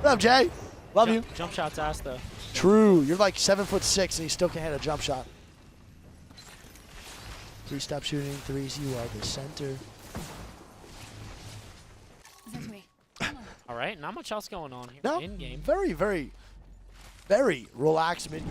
What up, Jay? Love you. Jump shot's ass, though. True. You're like 7'6" and you still can't hit a jump shot. 3 stop shooting, 3s, you are the center. All right, not much else going on here No, in game. Very, very, very relaxed mid.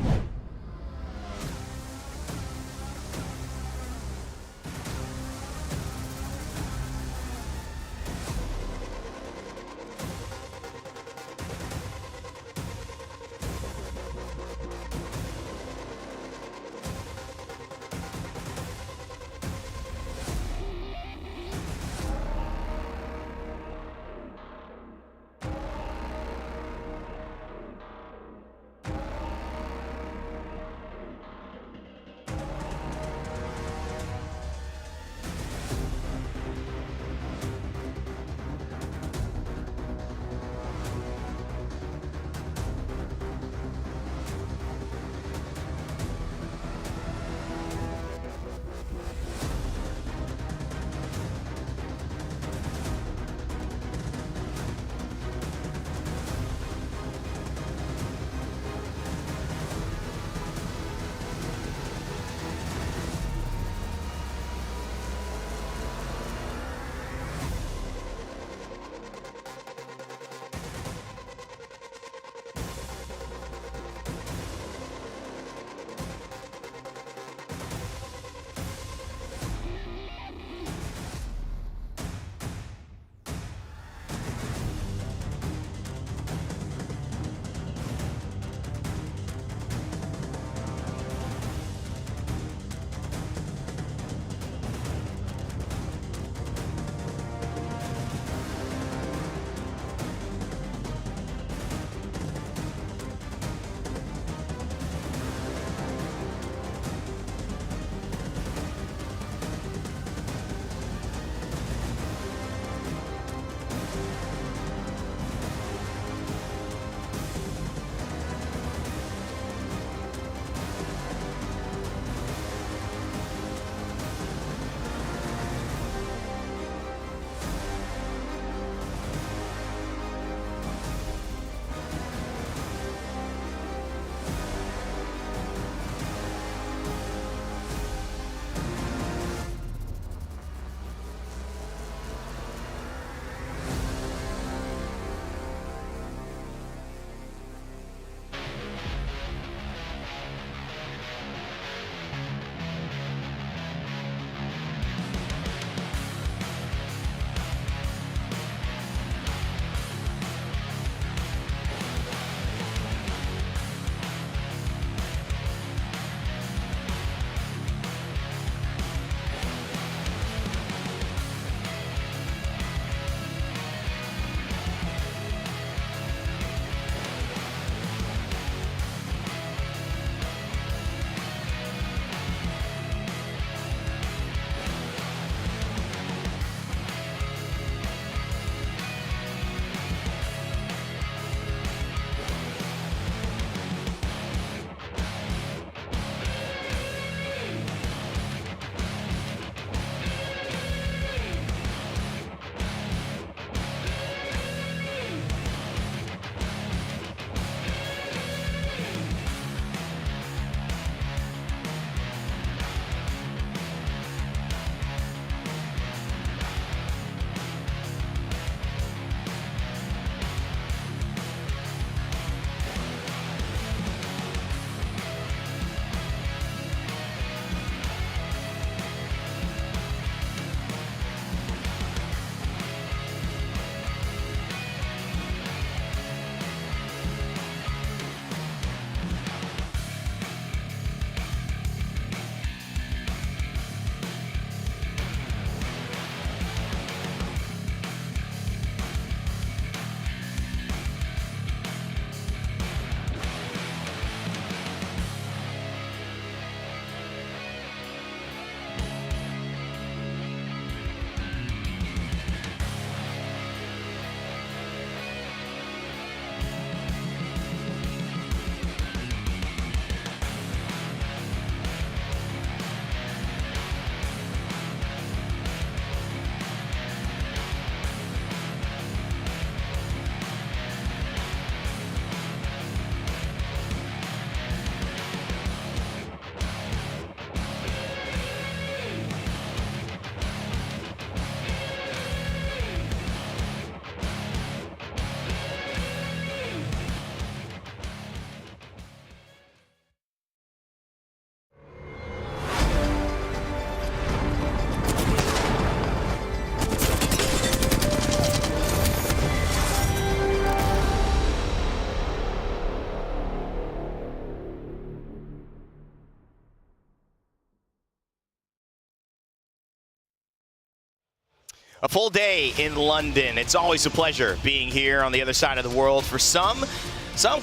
A full day in London. It's always a pleasure being here on the other side of the world. For some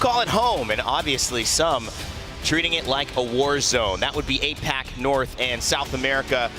call it home, and obviously some treating it like a war zone. That would be APAC North and South America.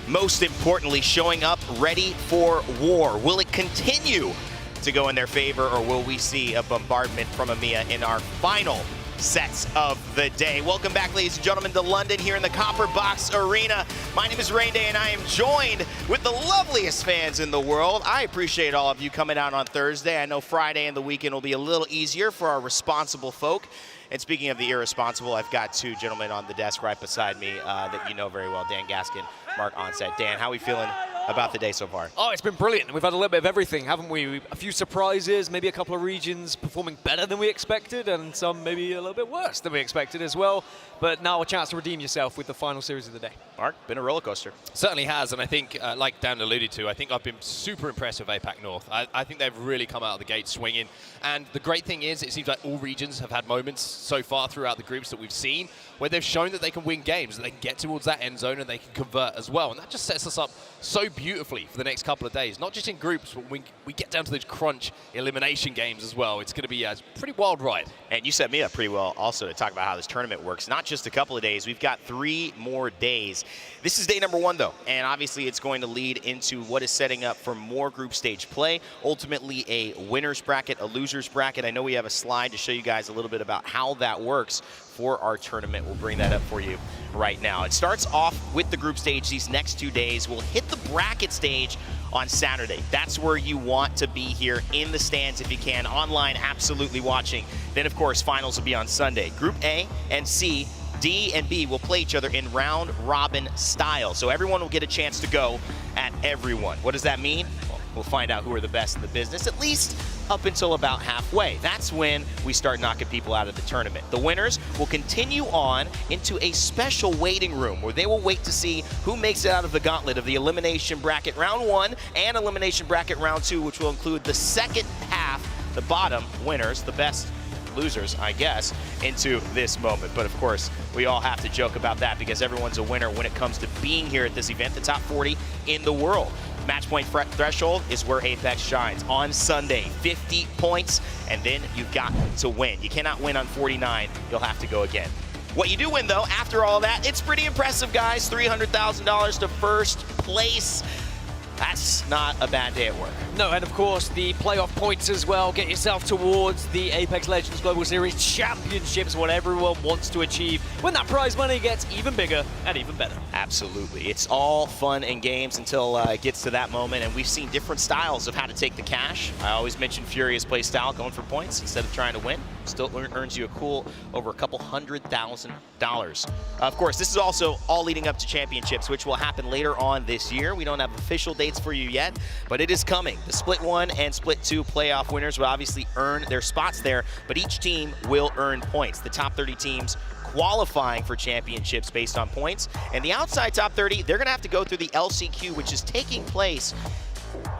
Most importantly, showing up ready for war. Will it continue to go in their favor, or will we see a bombardment from EMEA in our final sets of the day? Welcome back, ladies and gentlemen, to London here in the Copper Box Arena. My name is Rain Day, and I am joined with the loveliest fans in the world. I appreciate all of you coming out on Thursday. I know Friday and the weekend will be a little easier for our responsible folk. And speaking of the irresponsible, I've got two gentlemen on the desk right beside me that you know very well, Dan Gaskin, Mark Onset. Dan, how are we feeling about the day so far? Oh, it's been brilliant. We've had a little bit of everything, haven't we? A few surprises, maybe a couple of regions performing better than we expected, and some maybe a little bit worse than we expected as well. But now a chance to redeem yourself with the final series of the day. Mark, been a roller coaster. Certainly has, and I think, like Dan alluded to, I think I've been super impressed with APAC North. I think they've really come out of the gate swinging. And the great thing is, it seems like all regions have had moments so far throughout the groups that we've seen where they've shown that they can win games, that they can get towards that end zone and they can convert as well. And that just sets us up so beautifully for the next couple of days, not just in groups, but when we get down to those crunch elimination games as well. It's going to be a pretty wild ride. And you set me up pretty well also to talk about how this tournament works. Not just a couple of days, we've got 3 more days. This is day number 1, though, and obviously it's going to lead into what is setting up for more group stage play, ultimately a winner's bracket, a loser's bracket. I know we have a slide to show you guys a little bit about how that works for our tournament. We'll bring that up for you right now. It starts off with the group stage these next 2 days. We'll hit the bracket stage on Saturday. That's where you want to be here in the stands if you can, online, absolutely watching. Then, of course, finals will be on Sunday. Group A and C, D and B will play each other in round robin style. So everyone will get a chance to go at everyone. What does that mean? Well, we'll find out who are the best in the business, at least up until about halfway. That's when we start knocking people out of the tournament. The winners will continue on into a special waiting room where they will wait to see who makes it out of the gauntlet of the elimination bracket round 1 and elimination bracket round 2, which will include the second half, the bottom winners, the best losers, I guess, into this moment. But of course, we all have to joke about that because everyone's a winner when it comes to being here at this event, the top 40 in the world. Match point threshold is where Apex shines. On Sunday, 50 points, and then you've got to win. You cannot win on 49. You'll have to go again. What you do win, though, after all that, it's pretty impressive, guys. $300,000 to first place. That's not a bad day at work. No, and of course, the playoff points as well. Get yourself towards the Apex Legends Global Series Championships, what everyone wants to achieve, when that prize money gets even bigger and even better. Absolutely. It's all fun and games until it gets to that moment, and we've seen different styles of how to take the cash. I always mention Furious play style, going for points instead of trying to win. Still earns you a cool over $200,000. Of course, this is also all leading up to championships, which will happen later on this year. We don't have official dates for you yet, but it is coming. The Split 1 and Split 2 playoff winners will obviously earn their spots there, but each team will earn points. The top 30 teams qualifying for championships based on points, and the outside top 30, they're going to have to go through the LCQ, which is taking place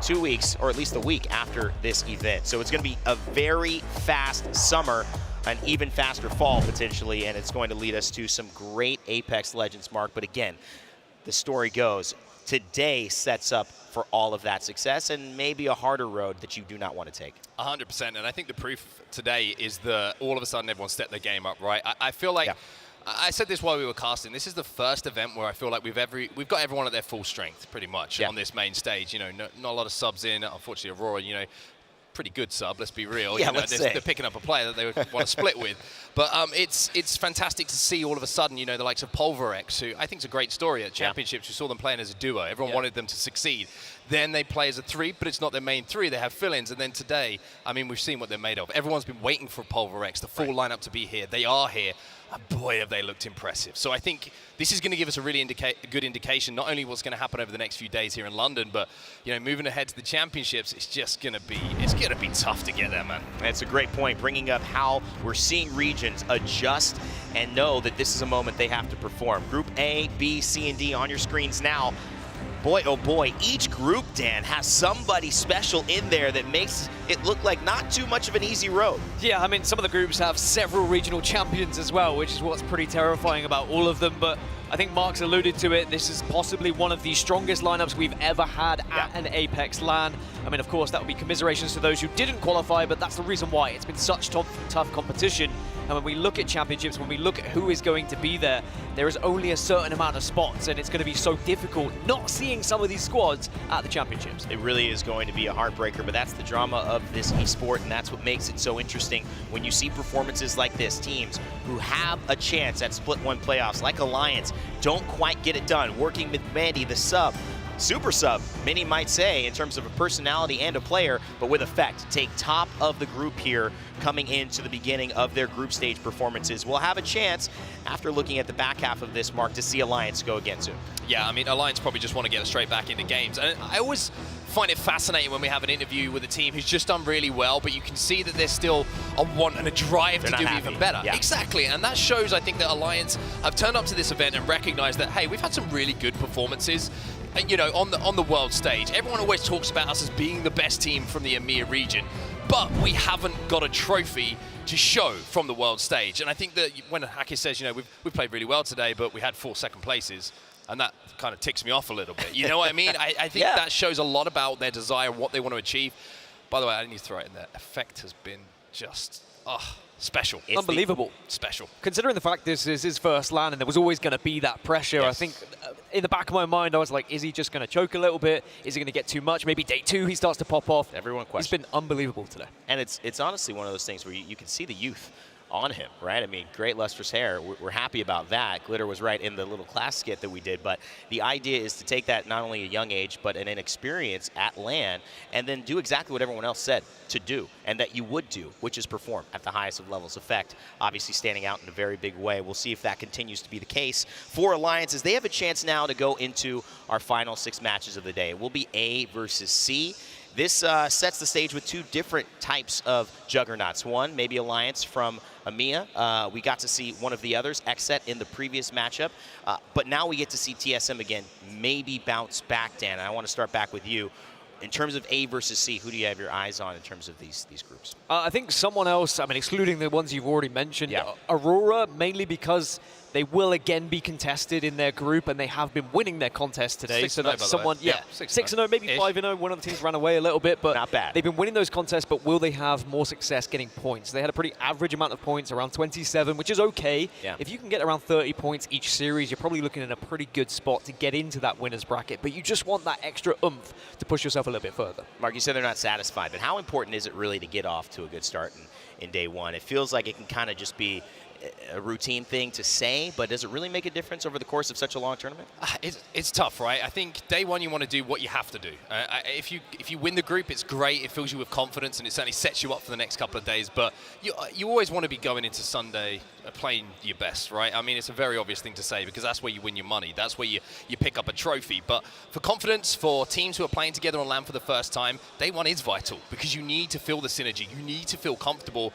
2 weeks, or at least a week after this event. So it's going to be a very fast summer, an even faster fall potentially, and it's going to lead us to some great Apex Legends, Mark. But again, the story goes, today sets up for all of that success and maybe a harder road that you do not want to take. 100%, and I think the proof today is that all of a sudden everyone stepped their game up, right? I feel like, I said this while we were casting, this is the first event where I feel like we've got everyone at their full strength, pretty much, on this main stage. You know, not a lot of subs in. Unfortunately, Aurora, you know, pretty good sub, let's be real. Yeah, you know, let's say. They're picking up a player that they would want to split with. But it's fantastic to see all of a sudden, you know, the likes of Pulverex, who I think is a great story at championships. You saw them playing as a duo. Everyone wanted them to succeed. Then they play as a 3, but it's not their main 3. They have fill-ins. And then today, I mean, we've seen what they're made of. Everyone's been waiting for Pulverex, the full lineup to be here. They are here. And boy, have they looked impressive. So I think this is going to give us a really good indication, not only what's going to happen over the next few days here in London, but, you know, moving ahead to the championships, it's going to be tough to get there, man. That's a great point, bringing up how we're seeing regions adjust and know that this is a moment they have to perform. Group A, B, C, and D on your screens now. Boy, oh boy, each group, Dan, has somebody special in there that makes it looked like not too much of an easy road. Yeah, I mean, some of the groups have several regional champions as well, which is what's pretty terrifying about all of them. But I think Mark's alluded to it. This is possibly one of the strongest lineups we've ever had at an Apex LAN. I mean, of course, that would be commiserations to those who didn't qualify, but that's the reason why. It's been such tough competition. And when we look at championships, when we look at who is going to be there, there is only a certain amount of spots, and it's going to be so difficult not seeing some of these squads at the championships. It really is going to be a heartbreaker, but that's the drama of this esport, and that's what makes it so interesting when you see performances like this. Teams who have a chance at Split 1 playoffs, like Alliance, don't quite get it done. Working with Mandy, the sub, super sub, many might say, in terms of a personality and a player, but with effect. Take top of the group here coming into the beginning of their group stage performances. We'll have a chance, after looking at the back half of this, Mark, to see Alliance go again soon. Yeah, I mean, Alliance probably just want to get straight back into games. And I always find it fascinating when we have an interview with a team who's just done really well, but you can see that there's still a want and a drive to do even better. Yeah. Exactly, and that shows, I think, that Alliance have turned up to this event and recognized that, hey, we've had some really good performances. You know, on the world stage. Everyone always talks about us as being the best team from the EMEA region, but we haven't got a trophy to show from the world stage. And I think that when Haki says, you know, we've played really well today, but we had 4 second places, and that kind of ticks me off a little bit. You know what I mean? I think that shows a lot about their desire, what they want to achieve. By the way, I need to throw it in there. Effect has been just, special. It's unbelievable. Special. Considering the fact this is his first LAN and there was always going to be that pressure, I think in the back of my mind I was like, is he just going to choke a little bit? Is he going to get too much? Maybe day 2 he starts to pop off. Everyone questions. He's been unbelievable today. And it's honestly one of those things where you can see the youth on him, right? I mean, great lustrous hair. We're happy about that. Glitter was right in the little class skit that we did, but the idea is to take that not only a young age, but an inexperience at LAN, and then do exactly what everyone else said to do, and that you would do, which is perform at the highest of levels. Effect obviously standing out in a very big way. We'll see if that continues to be the case for Alliances. They have a chance now to go into our final 6 matches of the day. It will be A versus C. This sets the stage with 2 different types of juggernauts. One, maybe Alliance from EMEA. We got to see one of the others, Xset, in the previous matchup. But now we get to see TSM again, maybe bounce back, Dan. And I want to start back with you. In terms of A versus C, who do you have your eyes on in terms of these groups? I think someone else, I mean, excluding the ones you've already mentioned, Aurora, mainly because they will again be contested in their group, and they have been winning their contest today. So that's someone, 6-0, maybe 5-0. One of the teams ran away a little bit, but not bad. They've been winning those contests, but will they have more success getting points? They had a pretty average amount of points, around 27, which is okay. Yeah. If you can get around 30 points each series, you're probably looking at a pretty good spot to get into that winner's bracket, but you just want that extra oomph to push yourself a little bit further. Mark, you said they're not satisfied, but how important is it really to get off to a good start in day 1? It feels like it can kind of just be a routine thing to say, but does it really make a difference over the course of such a long tournament? It's tough, right? I think day 1 you want to do what you have to do. If you win the group, it's great. It fills you with confidence, and it certainly sets you up for the next couple of days. But you always want to be going into Sunday playing your best, right? I mean, it's a very obvious thing to say because that's where you win your money. That's where you pick up a trophy. But for confidence, for teams who are playing together on LAN for the first time, day 1 is vital because you need to feel the synergy. You need to feel comfortable.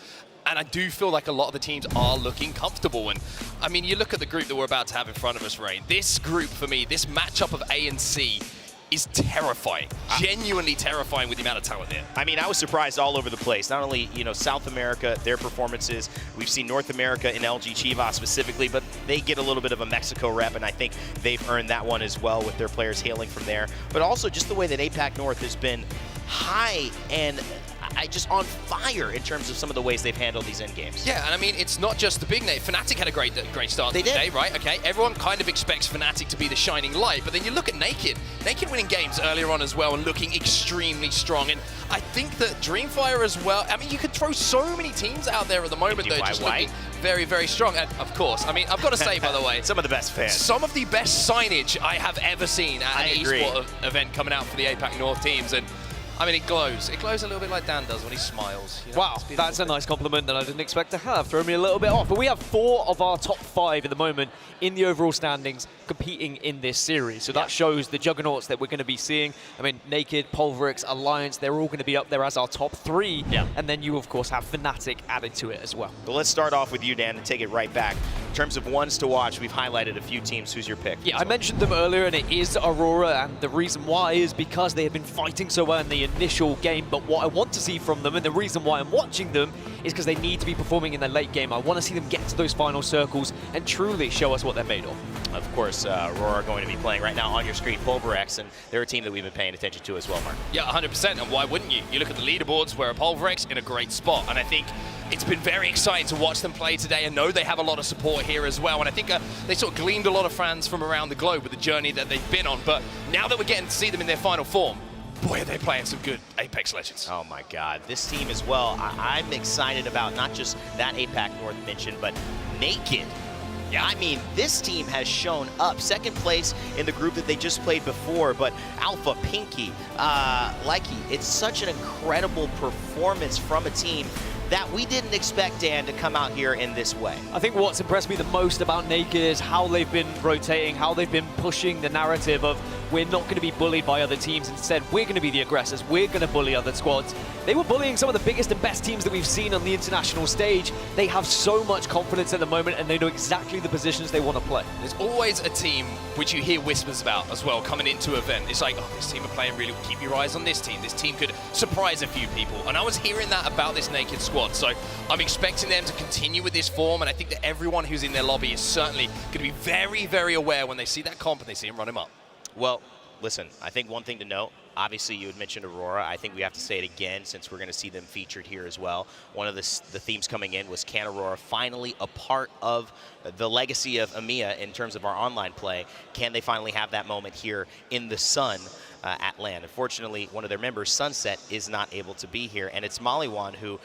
And I do feel like a lot of the teams are looking comfortable. And I mean, you look at the group that we're about to have in front of us, Rain. This group, for me, this matchup of A and C is terrifying, genuinely terrifying with the amount of talent there. I mean, I was surprised all over the place. Not only, South America, their performances. We've seen North America in LG Chivas specifically, but they get a little bit of a Mexico rep, and I think they've earned that one as well with their players hailing from there. But also just the way that APAC North has been high and just on fire in terms of some of the ways they've handled these end games. Yeah, and I mean, it's not just the big name. Fnatic had a great start to the day, right? Okay, everyone kind of expects Fnatic to be the shining light, but then you look at Naked. Naked winning games earlier on as well and looking extremely strong. And I think that Dreamfire as well, I mean, you could throw so many teams out there at the moment that are just looking very, very strong. And of course, I mean, I've got to say, by the way, some of the best fans. Some of the best signage I have ever seen at an eSport event coming out for the APAC North teams. And I mean, it glows. It glows a little bit like Dan does when he smiles. Wow, that's a nice compliment that I didn't expect to have. Throw me a little bit off. But we have 4 of our top 5 at the moment in the overall standings competing in this series. So that shows the juggernauts that we're going to be seeing. I mean, Naked, Pulverix, Alliance, they're all going to be up there as our top 3. Yeah. And then you, of course, have Fnatic added to it as well. Well, let's start off with you, Dan, and take it right back. in terms of ones to watch, we've highlighted a few teams. Who's your pick? Yeah, I mentioned them earlier, and it is Aurora, and the reason why is because they have been fighting so well in the initial game, but what I want to see from them, and the reason why I'm watching them, is because they need to be performing in the late game. I want to see them get to those final circles and truly show us what they're made of. Of course, Aurora are going to be playing right now on your screen, Pulverex, and they're a team that we've been paying attention to as well, Mark. Yeah, 100%, and why wouldn't you? You look at the leaderboards where Pulverex in a great spot, and I think it's been very exciting to watch them play today. I know they have a lot of support here as well, and I think they sort of gleaned a lot of fans from around the globe with the journey that they've been on, but now that we're getting to see them in their final form, boy, are they playing some good Apex Legends. Oh my God, this team as well. I'm excited about not just that APAC North mentioned, but Naked. Yeah, I mean, this team has shown up. Second place in the group that they just played before, but Alpha, Pinky, Likey, it's such an incredible performance from a team that we didn't expect, Dan, to come out here in this way. I think what's impressed me the most about Naked is how they've been rotating, how they've been pushing the narrative of we're not going to be bullied by other teams. Instead, we're going to be the aggressors. We're going to bully other squads. They were bullying some of the biggest and best teams that we've seen on the international stage. They have so much confidence at the moment, and they know exactly the positions they want to play. There's always a team which you hear whispers about as well coming into an event. It's like, oh, this team are playing really well. Keep your eyes on this team. This team could surprise a few people. And I was hearing that about this Naked squad. So I'm expecting them to continue with this form, and I think that everyone who's in their lobby is certainly going to be very, very aware when they see that comp and they see him run him up. Well, listen, I think one thing to note, obviously you had mentioned Aurora. I think we have to say it again since we're going to see them featured here as well. One of the themes coming in was, can Aurora finally a part of the legacy of EMEA in terms of our online play? Can they finally have that moment here in the sun at LAN? Unfortunately, one of their members, Sunset, is not able to be here, and it's Maliwan who,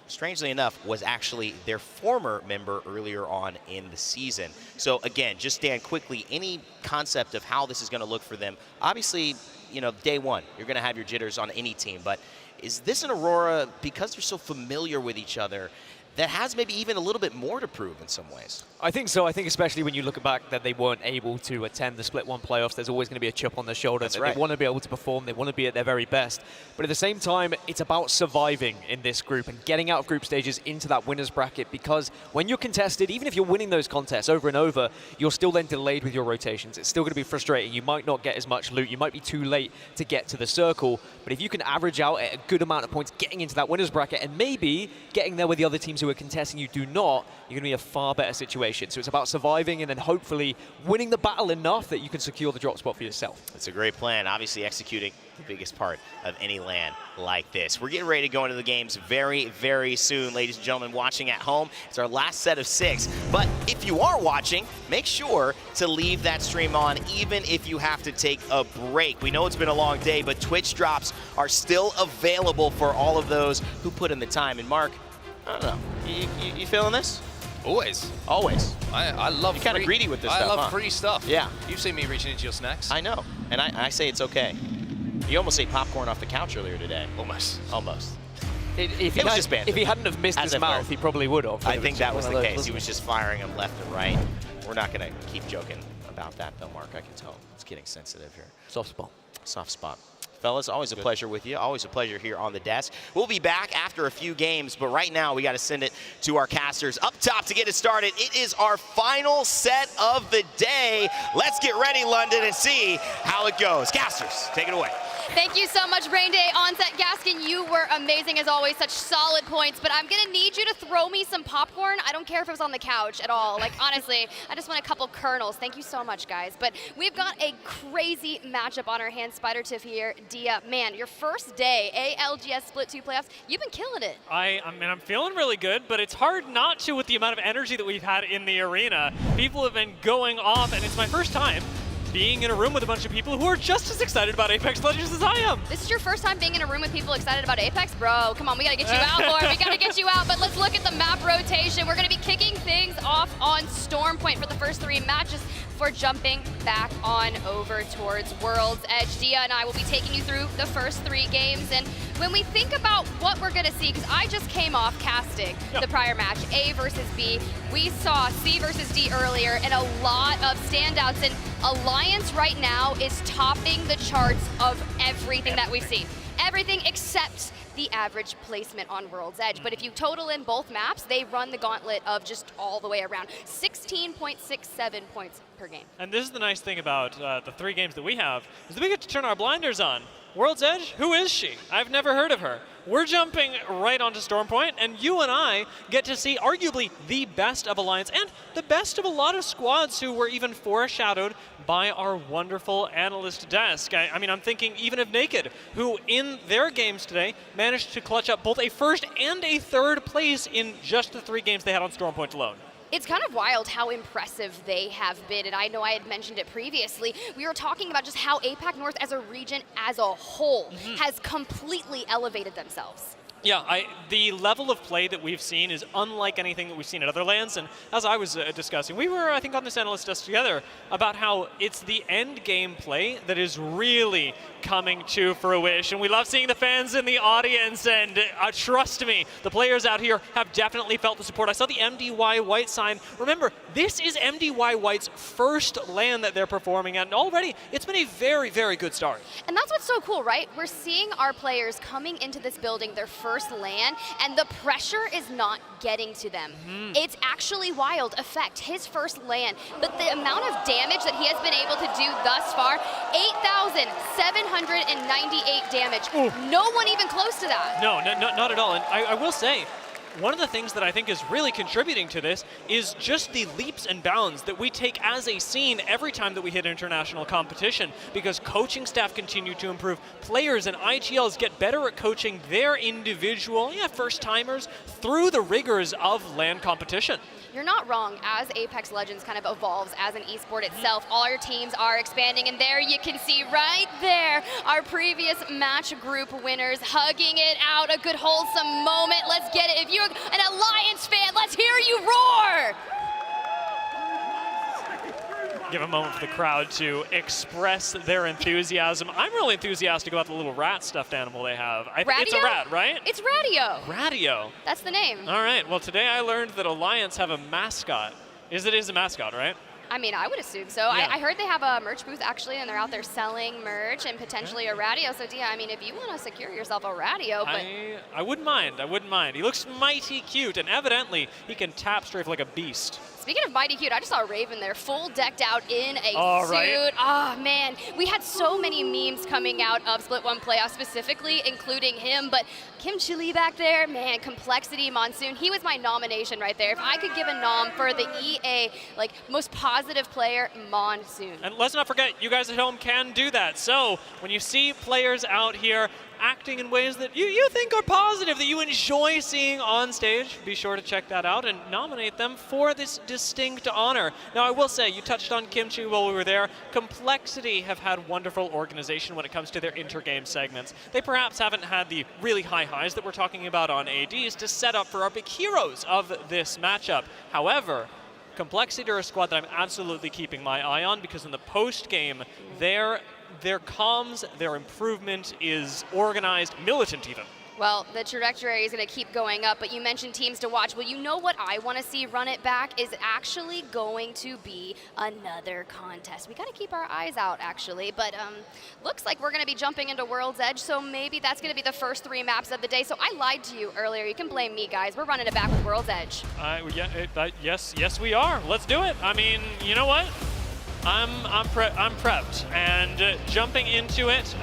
strangely enough, was actually their former member earlier on in the season. So again, just Dan, quickly, any concept of how this is going to look for them? Obviously, you know, day one, you're going to have your jitters on any team, but is this an Aurora, because they're so familiar with each other, that has maybe even a little bit more to prove in some ways? I think so. I think especially when you look back that they weren't able to attend the Split 1 playoffs, there's always going to be a chip on their shoulder. That's right. They want to be able to perform. They want to be at their very best. But at the same time, it's about surviving in this group and getting out of group stages into that winner's bracket, because when you're contested, even if you're winning those contests over and over, you're still then delayed with your rotations. It's still going to be frustrating. You might not get as much loot. You might be too late to get to the circle. But if you can average out at a good amount of points getting into that winner's bracket and maybe getting there with the other teams who are contesting you do not, you're going to be in a far better situation. So it's about surviving and then hopefully winning the battle enough that you can secure the drop spot for yourself. It's a great plan, obviously executing the biggest part of any LAN like this. We're getting ready to go into the games very, very soon, ladies and gentlemen, watching at home. It's our last set of 6, but if you are watching, make sure to leave that stream on, even if you have to take a break. We know it's been a long day, but Twitch drops are still available for all of those who put in the time. And Mark, I don't know, you feeling this? Always. Always. I love. You're kind of greedy with this stuff. I love free stuff. Yeah. You've seen me reaching into your snacks. I know, and I say it's okay. You almost ate popcorn off the couch earlier today. Almost. Almost. If he hadn't have missed his mouth, he probably would have. I think that was the case. He was just firing them left and right. We're not going to keep joking about that, though, Mark. I can tell it's getting sensitive here. Soft spot. Soft spot. Fellas, always a pleasure with you. Always a pleasure here on the desk. We'll be back after a few games, but right now we got to send it to our casters. Up top to get it started, it is our final set of the day. Let's get ready, London, and see how it goes. Casters, take it away. Thank you so much, Brain Day. Onset Gaskin, you were amazing as always, such solid points, but I'm gonna need you to throw me some popcorn. I don't care if it was on the couch at all. Like, honestly, I just want a couple kernels. Thank you so much, guys. But we've got a crazy matchup on our hands. Spider Tiff here, Dia. Man, your first day, ALGS Split 2 playoffs, you've been killing it. I mean, I'm feeling really good, but it's hard not to with the amount of energy that we've had in the arena. People have been going off, and it's my first time being in a room with a bunch of people who are just as excited about Apex Legends as I am. This is your first time being in a room with people excited about Apex? Bro, come on, we gotta get you out, Lord. We gotta get you out, but let's look at the map rotation. We're gonna be kicking things off on Storm Point for the first 3 matches before jumping back on over towards World's Edge. Dia and I will be taking you through the first 3 games, and when we think about what we're gonna see, because I just came off casting the prior match, A versus B, we saw C versus D earlier, and a lot of standouts, and Alliance right now is topping the charts of everything that we've seen. Everything except the average placement on World's Edge. But if you total in both maps, they run the gauntlet of just all the way around. 16.67 points per game. And this is the nice thing about the 3 games that we have, is that we get to turn our blinders on. World's Edge, who is she? I've never heard of her. We're jumping right onto Stormpoint, and you and I get to see arguably the best of Alliance and the best of a lot of squads who were even foreshadowed by our wonderful analyst desk. I mean, I'm thinking even of Naked, who in their games today managed to clutch up both a first and a third place in just the 3 games they had on Stormpoint alone. It's kind of wild how impressive they have been, and I know I had mentioned it previously. We were talking about just how APAC North as a region as a whole has completely elevated themselves. Yeah, the level of play that we've seen is unlike anything that we've seen at other lands. And as I was discussing, we were, I think, on this analyst desk together about how it's the end game play that is really coming to fruition. We love seeing the fans in the audience, and trust me, the players out here have definitely felt the support. I saw the MDY White sign. Remember, this is MDY White's first LAN that they're performing at, and already it's been a very, very good start. And that's what's so cool, right? We're seeing our players coming into this building, their first LAN, and the pressure is not getting to them. It's actually wild. Effect, his first LAN, but the amount of damage that he has been able to do thus far, 8,798 damage. Ooh. No one even close to that. No, not at all. And I will say, one of the things that I think is really contributing to this is just the leaps and bounds that we take as a scene every time that we hit international competition, because coaching staff continue to improve. Players and IGLs get better at coaching their individual, first-timers through the rigors of LAN competition. You're not wrong. As Apex Legends kind of evolves as an esport itself, all our teams are expanding, and there you can see right there our previous match group winners hugging it out. A good wholesome moment. Let's get it. If you're an Alliance fan, let's hear you roar. Give a moment for the crowd to express their enthusiasm. I'm really enthusiastic about the little rat stuffed animal they have. I think it's a rat, right? It's Radio. Radio. That's the name. All right. Well, today I learned that Alliance have a mascot. It is a mascot, right? I mean, I would assume so. Yeah. I heard they have a merch booth, actually, and they're out there selling merch and potentially a radio. So, Dia, I mean, if you want to secure yourself a radio, but... I wouldn't mind. I wouldn't mind. He looks mighty cute, and evidently he can tap strafe like a beast. Speaking of mighty cute, I just saw Raven there, full decked out in a suit. Right. Oh, man. We had so many memes coming out of Split 1 playoffs specifically, including him. But Kim Chili back there, man, Complexity, Monsoon, he was my nomination right there. If I could give a nom for the EA, most positive player, Monsoon. And let's not forget, you guys at home can do that. So when you see players out here acting in ways that you think are positive, that you enjoy seeing on stage, be sure to check that out and nominate them for this distinct honor. Now, I will say, you touched on Kimchi while we were there. Complexity have had wonderful organization when it comes to their inter-game segments. They perhaps haven't had the really high highs that we're talking about on ADs to set up for our big heroes of this matchup. However, Complexity are a squad that I'm absolutely keeping my eye on, because in the post-game, their comms, their improvement is organized, militant even. Well, the trajectory is going to keep going up, but you mentioned teams to watch. Well, you know what I want to see run it back is actually going to be another contest. We got to keep our eyes out, actually, but looks like we're going to be jumping into World's Edge, so maybe that's going to be the first 3 maps of the day. So I lied to you earlier. You can blame me, guys. We're running it back with World's Edge. Yes, we are. Let's do it. I mean, you know what? I'm prepped, and jumping into it,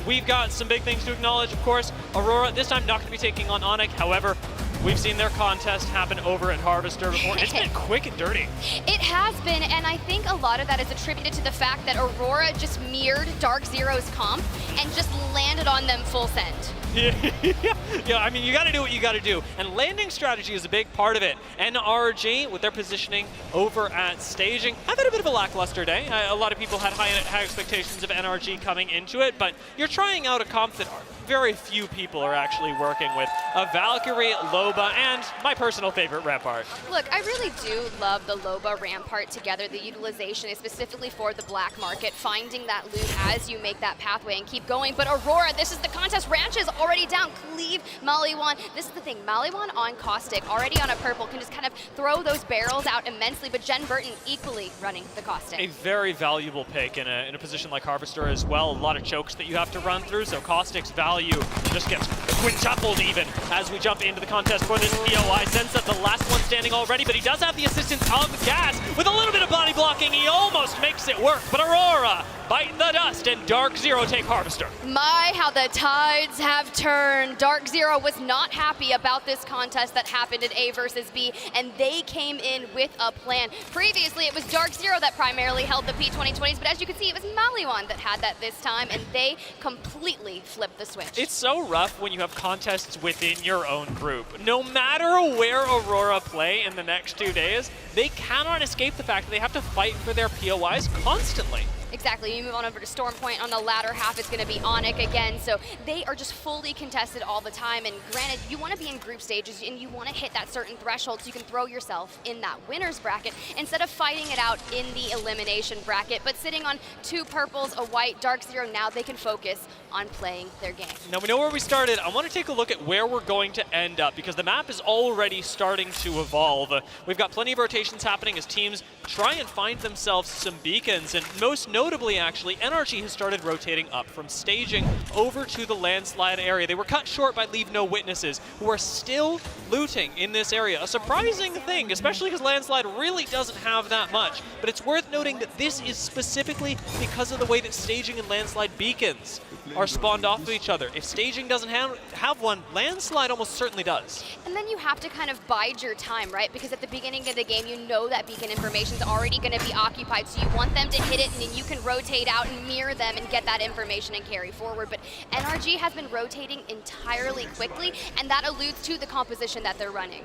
we've got some big things to acknowledge. Of course, Aurora this time not going to be taking on Onyx. However, we've seen their contest happen over at Harvester before. It's been quick and dirty. It has been, and I think a lot of that is attributed to the fact that Aurora just mirrored Dark Zero's comp and just landed on them full send. Yeah, I mean, you got to do what you got to do. And landing strategy is a big part of it. NRG, with their positioning over at staging, have had a bit of a lackluster day. A lot of people had high expectations of NRG coming into it, but you're trying out a comp that very few people are actually working with. A Valkyrie, Loba, and my personal favorite, Rampart. Look, I really do love the Loba Rampart together. The utilization is specifically for the black market, finding that loot as you make that pathway and keep going. But Aurora, this is the contest. Ranch is already down. Cleave Maliwan. This is the thing, Maliwan on Caustic, already on a purple, can just kind of throw those barrels out immensely, but Jen Burton equally running the Caustic. A very valuable pick in a position like Harvester as well. A lot of chokes that you have to run through, so Caustic's value just gets quintupled even as we jump into the contest for this POI. Sense at the last one standing already, but he does have the assistance of Gas. With a little bit of body blocking, he almost makes it work, but Aurora bite the dust and Dark Zero take Harvester. My, how the tides have turned. Dark Zero was not happy about this contest that happened in A versus B, and they came in with a plan. Previously, it was Dark Zero that primarily held the P2020s, but as you can see, it was Maliwan that had that this time, and they completely flipped the switch. It's so rough when you have contests within your own group. No matter where Aurora play in the next 2 days, they cannot escape the fact that they have to fight for their POIs constantly. Exactly, you move on over to Storm Point. On the latter half, it's going to be Onyx again, so they are just fully contested all the time, and granted, you want to be in group stages, and you want to hit that certain threshold so you can throw yourself in that winner's bracket, instead of fighting it out in the elimination bracket, but sitting on 2 purples, a white, Dark Zero, now they can focus on playing their game. Now we know where we started. I want to take a look at where we're going to end up, because the map is already starting to evolve. We've got plenty of rotations happening as teams try and find themselves some beacons, and most notably actually, NRG has started rotating up from staging over to the landslide area. They were cut short by Leave No Witnesses, who are still looting in this area. A surprising thing, especially because landslide really doesn't have that much, but it's worth noting that this is specifically because of the way that staging and landslide beacons are spawned off of each other. If staging doesn't have one, landslide almost certainly does. And then you have to kind of bide your time, right? Because at the beginning of the game, you know that beacon information is already going to be occupied, so you want them to hit it, and then you can rotate out and mirror them and get that information and carry forward. But NRG has been rotating entirely quickly, and that alludes to the composition that they're running.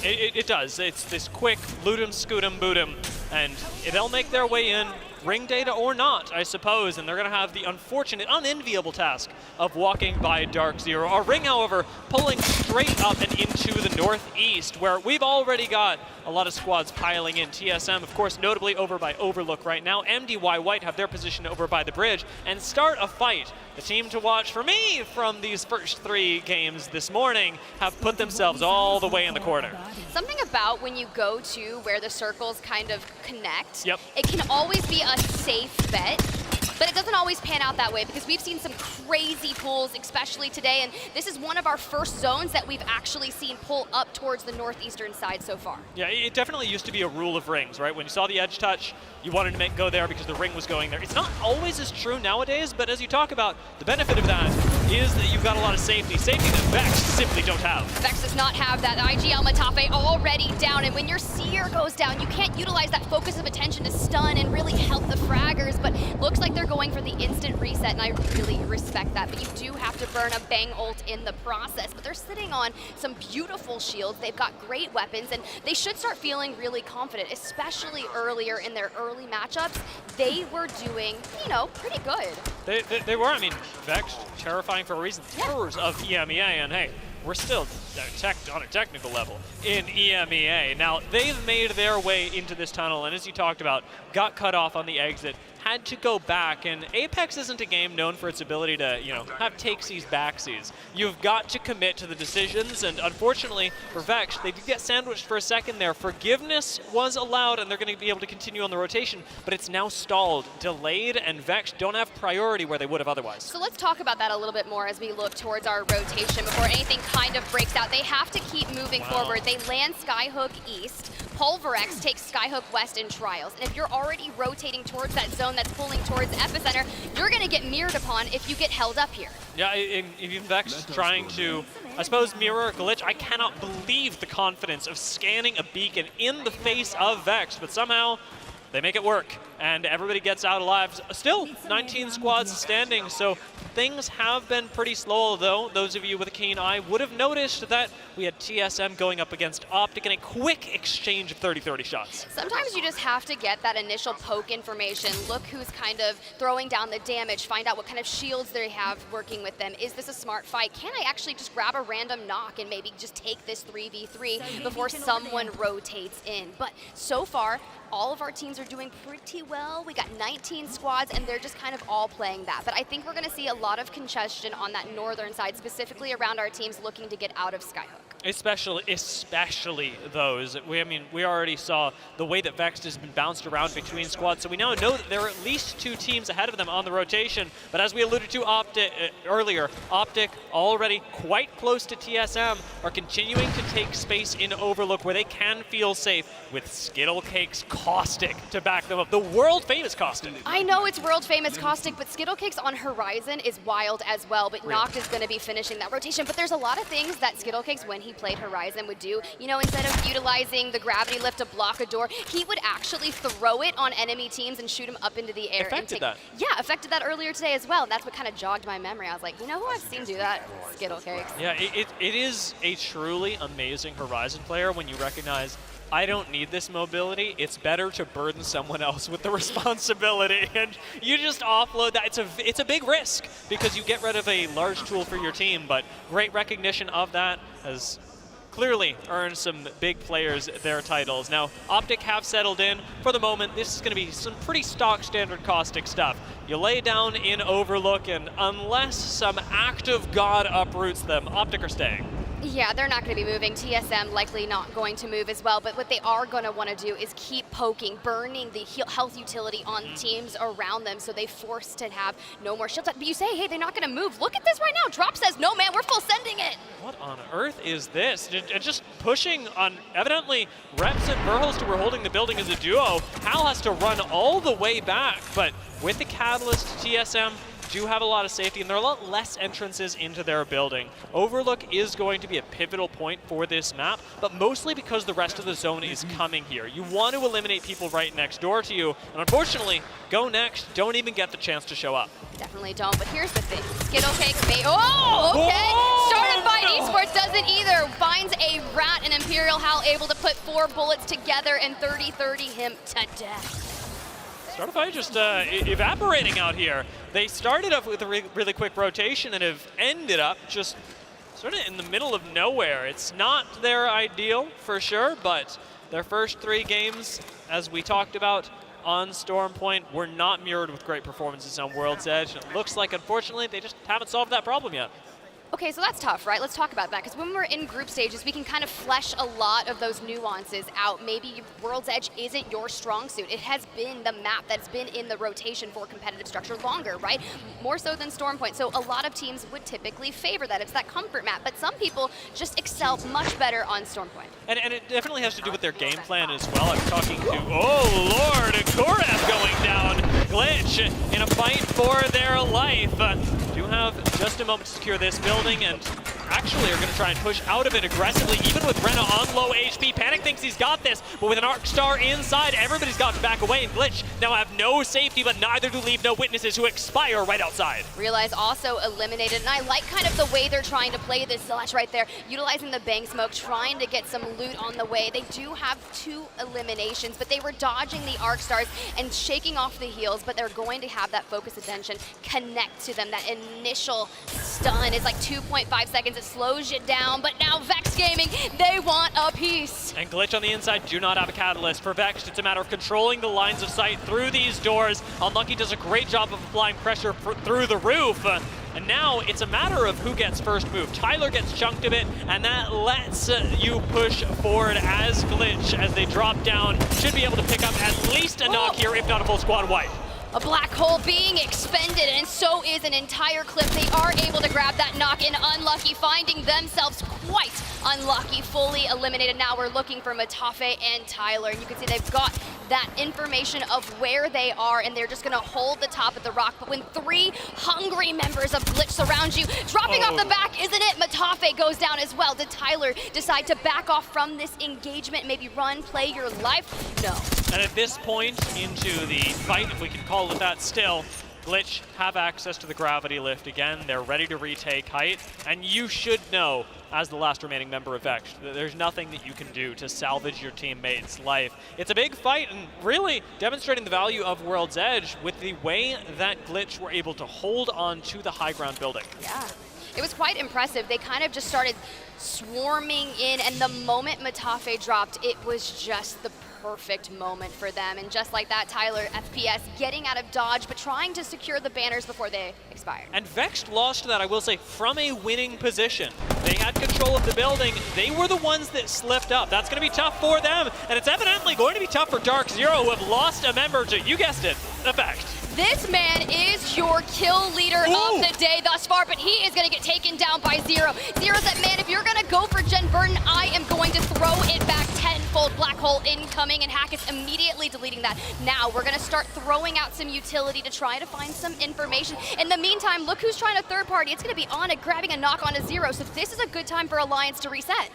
It does. It's this quick loot 'em, scoot 'em, boot 'em, and they'll make their way in, ring data or not, I suppose, and they're going to have the unfortunate, unenviable task of walking by Dark Zero. Our ring, however, pulling straight up and into the northeast, where we've already got a lot of squads piling in. TSM, of course, notably over by Overlook right now. MDY White have their position over by the bridge and start a fight. The team to watch for me from these first 3 games this morning have put themselves all the way in the corner. Something about when you go to where the circles kind of connect, yep, it can always be a safe bet, but it doesn't always pan out that way, because we've seen some crazy pulls, especially today, and this is one of our first zones that we've actually seen pull up towards the northeastern side so far. Yeah, it definitely used to be a rule of rings, right? When you saw the edge touch, you wanted to go there because the ring was going there. It's not always as true nowadays, but as you talk about, the benefit of that is that you've got a lot of safety. Safety that Vex simply don't have. Vex does not have that. IG Almatafe already down, and when your Seer goes down, you can't utilize that focus of attention to stun and really help the fraggers, but looks like they're going for the instant reset, and I really respect that, but you do have to burn a bang ult in the process. But they're sitting on some beautiful shields. They've got great weapons, and they should start feeling really confident, especially earlier in their early matchups. They were doing, you know, pretty good. They were. I mean, Vex, terrifying for a reason. Terrors of EMEA, and hey, we're still on a technical level in EMEA. Now, they've made their way into this tunnel, and as you talked about, got cut off on the exit, had to go back, and Apex isn't a game known for its ability to, you know, have takesies, backsies. You've got to commit to the decisions, and unfortunately for Vex, they did get sandwiched for a second there. Forgiveness was allowed, and they're going to be able to continue on the rotation, but it's now stalled, delayed, and Vex don't have priority where they would have otherwise. So let's talk about that a little bit more as we look towards our rotation before anything kind of breaks out. They have to keep moving forward. They land Skyhook East. Pulverex takes Skyhook West in Trials, and if you're already rotating towards that zone that's pulling towards Epicenter, you're going to get mirrored upon if you get held up here. Yeah, even Vex trying to, I suppose, mirror a glitch. I cannot believe the confidence of scanning a beacon in the face of Vex, but somehow they make it work, and everybody gets out alive. Still, 19 squads standing, so things have been pretty slow, although those of you with a keen eye would have noticed that we had TSM going up against Optic in a quick exchange of 30-30 shots. Sometimes you just have to get that initial poke information, look who's kind of throwing down the damage, find out what kind of shields they have working with them. Is this a smart fight? Can I actually just grab a random knock and maybe just take this 3v3 before someone rotates in? But so far, all of our teams are doing pretty well. We got 19 squads, and they're just kind of all playing that. But I think we're going to see a lot of congestion on that northern side, specifically around our teams looking to get out of Skyhook. Especially those. We already saw the way that Vex has been bounced around between squads, so we now know that there are at least 2 teams ahead of them on the rotation. But as we alluded to earlier, Optic already quite close to TSM are continuing to take space in Overlook where they can feel safe with Skittlecake's Caustic to back them up. The world famous Caustic. I know it's world famous Caustic, but Skittlecake's on Horizon is wild as well, but Noct is going to be finishing that rotation. But there's a lot of things that Skittlecake's, when he played Horizon, would do. You know, instead of utilizing the gravity lift to block a door, he would actually throw it on enemy teams and shoot them up into the air. Affected that. Yeah, affected that earlier today as well. And that's what kind of jogged my memory. I was like, you know who I've seen do that? Skittlecakes. Yeah, it is a truly amazing Horizon player when you recognize I don't need this mobility. It's better to burden someone else with the responsibility, and you just offload that. It's a big risk because you get rid of a large tool for your team, but great recognition of that has clearly earned some big players their titles. Now, Optic have settled in. For the moment, this is going to be some pretty stock standard Caustic stuff. You lay down in Overlook, and unless some act of God uproots them, Optic are staying. Yeah, they're not going to be moving. TSM likely not going to move as well, but what they are going to want to do is keep poking, burning the health utility on teams around them, so they force to have no more shields. But you say, hey, they're not going to move. Look at this right now. Drop says, no, man, we're full sending it. What on earth is this? Just pushing on, evidently, Reps and Verhulst were holding the building as a duo. Hal has to run all the way back, but with the Catalyst, TSM do have a lot of safety, and there are a lot less entrances into their building. Overlook is going to be a pivotal point for this map, but mostly because the rest of the zone is coming here. You want to eliminate people right next door to you, and unfortunately, Go Next don't even get the chance to show up. Definitely don't, but here's the thing. Skittlecake may, okay. Started by Esports doesn't either. Finds a rat, and Imperial Hal able to put 4 bullets together and 30-30 him to death. Startify just evaporating out here. They started off with a really quick rotation and have ended up just sort of in the middle of nowhere. It's not their ideal for sure, but their first 3 games, as we talked about on Stormpoint, were not mirrored with great performances on World's Edge. And it looks like, unfortunately, they just haven't solved that problem yet. Okay, so that's tough, right? Let's talk about that, because when we're in group stages, we can kind of flesh a lot of those nuances out. Maybe World's Edge isn't your strong suit. It has been the map that's been in the rotation for competitive structure longer, right? More so than Stormpoint, so a lot of teams would typically favor that. It's that comfort map, but some people just excel much better on Stormpoint. And it definitely has to do with their game plan as well. I'm talking to, oh Lord, Korath going down. Glitch in a fight for their life. Do have just a moment to secure this building, and actually are going to try and push out of it aggressively, even with Rena on low HP. Panic thinks he's got this, but with an Arc Star inside, everybody's got to back away, and Glitch now have no safety, but neither do Leave No Witnesses, who expire right outside. Realize also eliminated, and I like kind of the way they're trying to play this slash right there, utilizing the Bang Smoke, trying to get some loot on the way. They do have 2 eliminations, but they were dodging the Arc Stars and shaking off the heals, but they're going to have that focus attention connect to them. That initial stun is like 2.5 seconds. It slows you down, but now Vex Gaming, they want a piece. And Glitch on the inside do not have a catalyst. For Vex, it's a matter of controlling the lines of sight through these doors. Unlucky does a great job of applying pressure through the roof. And now it's a matter of who gets first move. Tyler gets chunked a bit, and that lets you push forward as Glitch, as they drop down, should be able to pick up at least a knock here, if not a full squad wipe. A black hole being expended, and so is an entire clip. They are able to grab that knock, and Unlucky finding themselves quite unlucky, fully eliminated. Now we're looking for Matafe and Tyler, and you can see they've got that information of where they are, and they're just gonna hold the top of the rock. But when 3 hungry members of Glitch surround you, dropping off the back, isn't it? Matafe goes down as well. Did Tyler decide to back off from this engagement, maybe run, play your life? No. And at this point into the fight, if we can call it that still, Glitch have access to the gravity lift again. They're ready to retake height, and you should know, as the last remaining member of Vex, that there's nothing that you can do to salvage your teammate's life. It's a big fight, and really demonstrating the value of World's Edge with the way that Glitch were able to hold on to the high ground building. Yeah. It was quite impressive. They kind of just started swarming in, and the moment Matafe dropped, it was just the perfect moment for them. And just like that, Tyler, FPS getting out of dodge, but trying to secure the banners before they expired. And Vexed lost that, I will say, from a winning position. They had control of the building. They were the ones that slipped up. That's going to be tough for them, and it's evidently going to be tough for Dark Zero, who have lost a member to, you guessed it, Effect. This man is your kill leader of the day thus far, but he is going to get taken down by Zero. Zero's that man, if you're going to go for Jen Burton, I am going to throw it back tenfold. Black hole incoming, and Hack is immediately deleting that. Now we're going to start throwing out some utility to try to find some information. In the meantime, look who's trying to third party. It's going to be Onic grabbing a knock onto Zero, so this is a good time for Alliance to reset.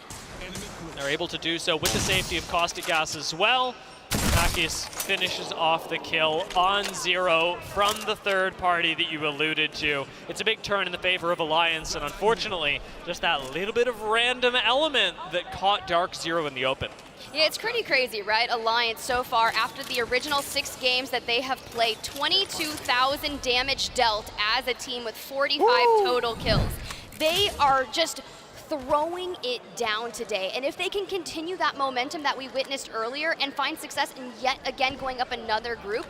They're able to do so with the safety of Caustic Gas as well. Takis finishes off the kill on Zero from the third party that you alluded to. It's a big turn in the favor of Alliance, and unfortunately, just that little bit of random element that caught Dark Zero in the open. Yeah, it's pretty crazy, right? Alliance so far, after the original 6 games that they have played, 22,000 damage dealt as a team with 45 total kills. They are just throwing it down today. And if they can continue that momentum that we witnessed earlier and find success in yet again going up another group,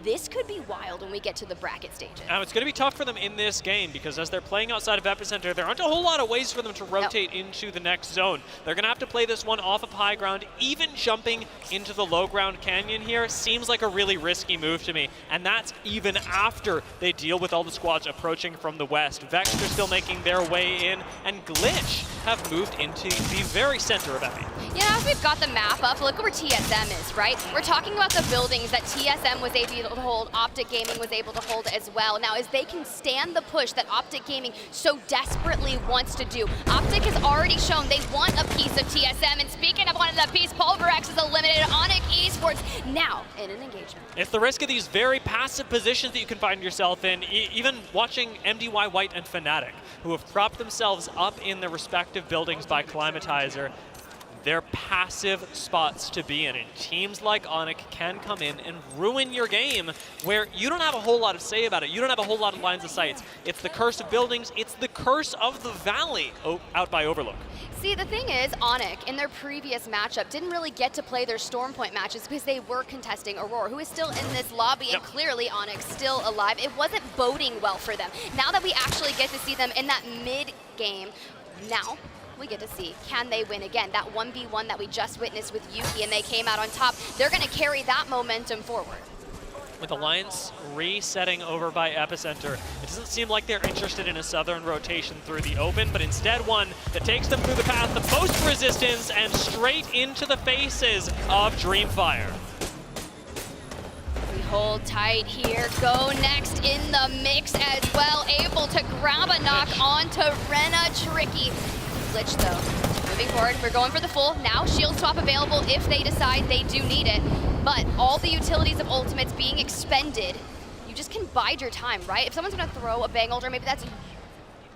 this could be wild when we get to the bracket stages. Now, it's going to be tough for them in this game because as they're playing outside of Epicenter, there aren't a whole lot of ways for them to rotate into the next zone. They're going to have to play this one off of high ground. Even jumping into the low ground canyon here seems like a really risky move to me, and that's even after they deal with all the squads approaching from the west. Vex are still making their way in, and Glitch have moved into the very center of Epi. Yeah, as we've got the map up, look where TSM is, right? We're talking about the buildings that TSM was able to hold, Optic Gaming was able to hold as well. Now, as they can stand the push that Optic Gaming so desperately wants to do, Optic has already shown they want a piece of TSM, and speaking of wanting that piece, Pulverex is eliminated. Onic Esports now in an engagement. It's the risk of these very passive positions that you can find yourself in, even watching MDY White and Fnatic, who have propped themselves up in their respective buildings by Climatizer. They're passive spots to be in, and teams like Onic can come in and ruin your game where you don't have a whole lot to say about it. You don't have a whole lot of lines of sight. It's the curse of buildings. It's the curse of the valley out by Overlook. See, the thing is, Onic, in their previous matchup, didn't really get to play their Stormpoint matches because they were contesting Aurora, who is still in this lobby, and clearly Onyx still alive. It wasn't boding well for them. Now that we actually get to see them in that mid-game, now we get to see, can they win again? That 1v1 that we just witnessed with Yuki, and they came out on top, they're going to carry that momentum forward. With Alliance resetting over by Epicenter, it doesn't seem like they're interested in a southern rotation through the open, but instead one that takes them through the path of most resistance and straight into the faces of Dreamfire. We hold tight here, go next in the mix as well, able to grab a knock onto Rena. Tricky. Glitch though. Moving forward, we're going for the full. Now shield swap available if they decide they do need it. But all the utilities of ultimates being expended, you just can bide your time, right? If someone's gonna throw a bang ult, maybe that's,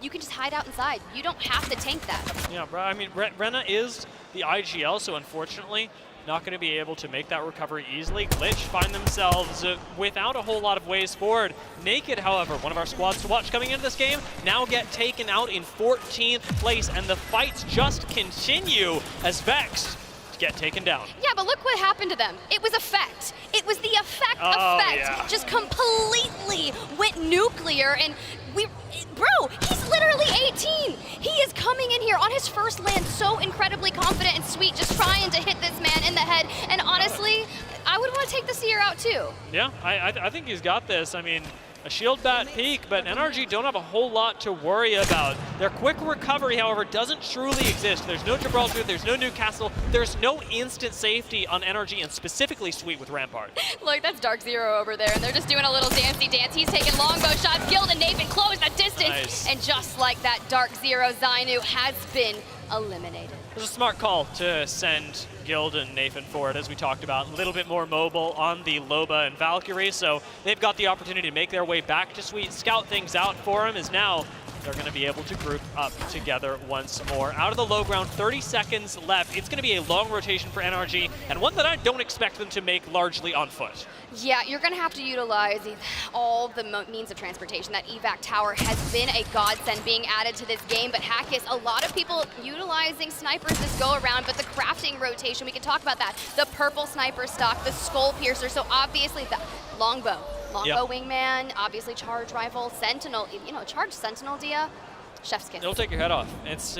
you can just hide out inside. You don't have to tank that. Yeah, bro, I mean, Rena is the IGL, so unfortunately, not going to be able to make that recovery easily. Glitch find themselves without a whole lot of ways forward. Naked, however, one of our squads to watch coming into this game, now get taken out in 14th place, and the fights just continue as Vex get taken down. Yeah, but look what happened to them. It was Effect. It was the Effect effect. Yeah. Just completely went nuclear, and bro, he's literally 18. He is coming in here on his first land so incredibly confident and sweet, just trying to hit this man in the head. And honestly, I would want to take the Seer out too. Yeah, I think he's got this. I mean, a shield bat peak, but NRG don't have a whole lot to worry about. Their quick recovery, however, doesn't truly exist. There's no Gibraltar, there's no Newcastle, there's no instant safety on NRG, and specifically Sweet with Rampart. Look, that's Dark Zero over there, and they're just doing a little dancey dance. He's taking longbow shots. Guild and Nathan close that distance. Nice. And just like that, Dark Zero Zainu has been eliminated. It was a smart call to send Guild and Nathan forward, as we talked about. A little bit more mobile on the Loba and Valkyrie, so they've got the opportunity to make their way back to Sweet. Scout things out for him, as now they're going to be able to group up together once more. Out of the low ground, 30 seconds left. It's going to be a long rotation for NRG, and one that I don't expect them to make largely on foot. Yeah, you're going to have to utilize all the means of transportation. That evac tower has been a godsend being added to this game, but Hackis, a lot of people utilizing snipers this go around, but the crafting rotation, we can talk about that. The purple sniper stock, the skull piercer, so obviously the longbow. Longbow wingman, obviously charge rifle, sentinel, charge sentinel, Dia. Chef's kiss. It'll take your head off. It's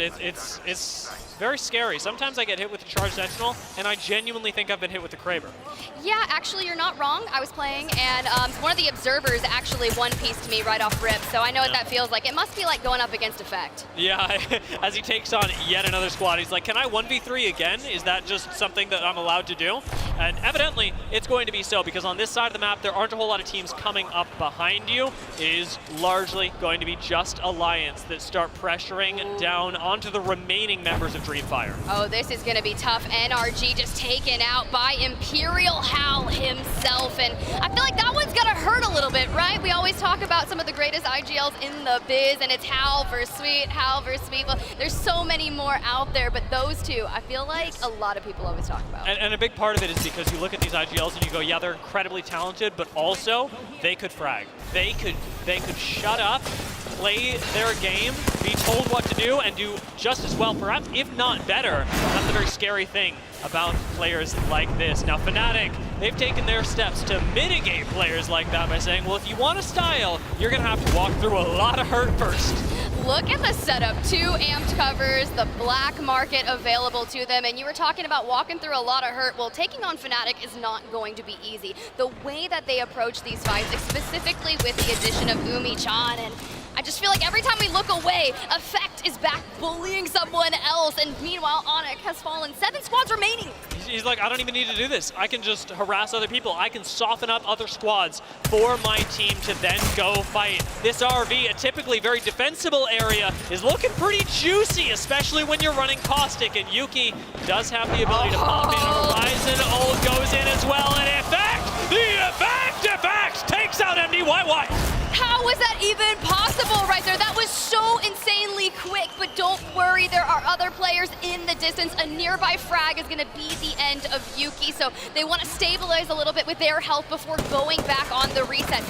very scary. Sometimes I get hit with the Charge Sentinel, and I genuinely think I've been hit with the Kraber. Yeah, actually, you're not wrong. I was playing, and one of the observers actually one-pieced me right off rip, so I know what that feels like. It must be like going up against Effect. Yeah, as he takes on yet another squad, he's like, can I 1v3 again? Is that just something that I'm allowed to do? And evidently, it's going to be so, because on this side of the map, there aren't a whole lot of teams coming up behind you. It is largely going to be just Alliance that start pressuring down onto the remaining members of Dreamfire. Oh, this is going to be tough. NRG just taken out by Imperial Hal himself, and I feel like that one's going to hurt a little bit, right? We always talk about some of the greatest IGLs in the biz, and it's Hal versus Sweet, Hal versus Sweet. Well, there's so many more out there, but those two, I feel like a lot of people always talk about. And a big part of it is because you look at these IGLs and you go, yeah, they're incredibly talented, but also they could frag. They could shut up, play their game, be told what to do, and do just as well, perhaps if not better. That's a very scary thing about players like this. Now Fnatic, they've taken their steps to mitigate players like that by saying, well, if you want a style, you're gonna have to walk through a lot of hurt first. Look at the setup, 2 amped covers, the black market available to them, and you were talking about walking through a lot of hurt. Well, taking on Fnatic is not going to be easy. The way that they approach these fights, specifically with the addition of Umi-chan, and I just feel like every time we look away, Effect is back bullying someone else, and meanwhile, Onyx has fallen. 7 squads remaining. He's like, I don't even need to do this. I can just harass other people. I can soften up other squads for my team to then go fight. This RV, a typically very defensible area, is looking pretty juicy, especially when you're running Caustic, and Yuki does have the ability to pop in. Horizon ult goes in as well, and Effect takes out MDYY. How was that even possible right there? That was so insanely quick, but don't worry, there are other players in the distance. A nearby frag is gonna be the end of Yuki, so they wanna stabilize a little bit with their health before going back on the reset.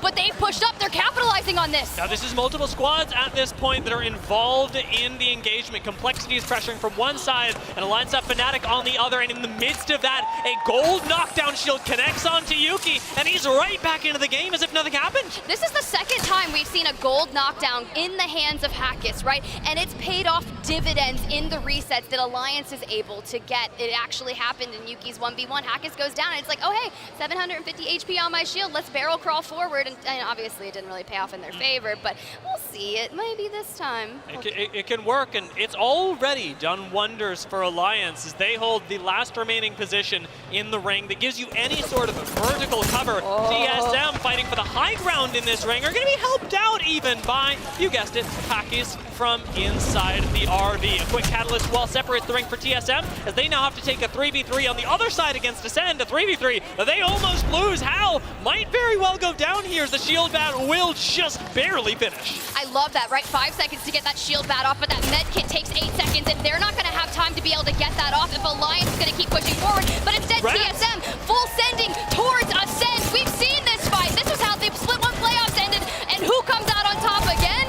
But they've pushed up, they're capitalizing on this. Now this is multiple squads at this point that are involved in the engagement. Complexity is pressuring from one side, and Alliance up Fnatic on the other, and in the midst of that, a gold knockdown shield connects onto Yuki, and he's right back into the game as if nothing happened. This is the second time we've seen a gold knockdown in the hands of Hackis, right? And it's paid off dividends in the resets that Alliance is able to get. It actually happened in Yuki's 1v1. Hackis goes down, and it's like, oh hey, 750 HP on my shield, let's barrel crawl forward. And obviously it didn't really pay off in their favor, but we'll see it maybe this time. It can work, and it's already done wonders for Alliance as they hold the last remaining position in the ring that gives you any sort of vertical cover. TSM fighting for the high ground in this ring are going to be helped out even by, you guessed it, Hackis from inside the RV. A quick catalyst wall separates the ring for TSM as they now have to take a 3v3 on the other side against Ascend. A 3v3 that they almost lose. Hal might very well go down here as the shield bat will just barely finish. I love that, right? 5 seconds to get that shield bat off, but that med kit takes 8 seconds, and they're not going to have time to be able to get that off if Alliance is going to keep pushing forward. But instead, TSM full sending towards Ascend. We've seen this fight. This was how the Split 1 playoffs ended, and who comes out on top again?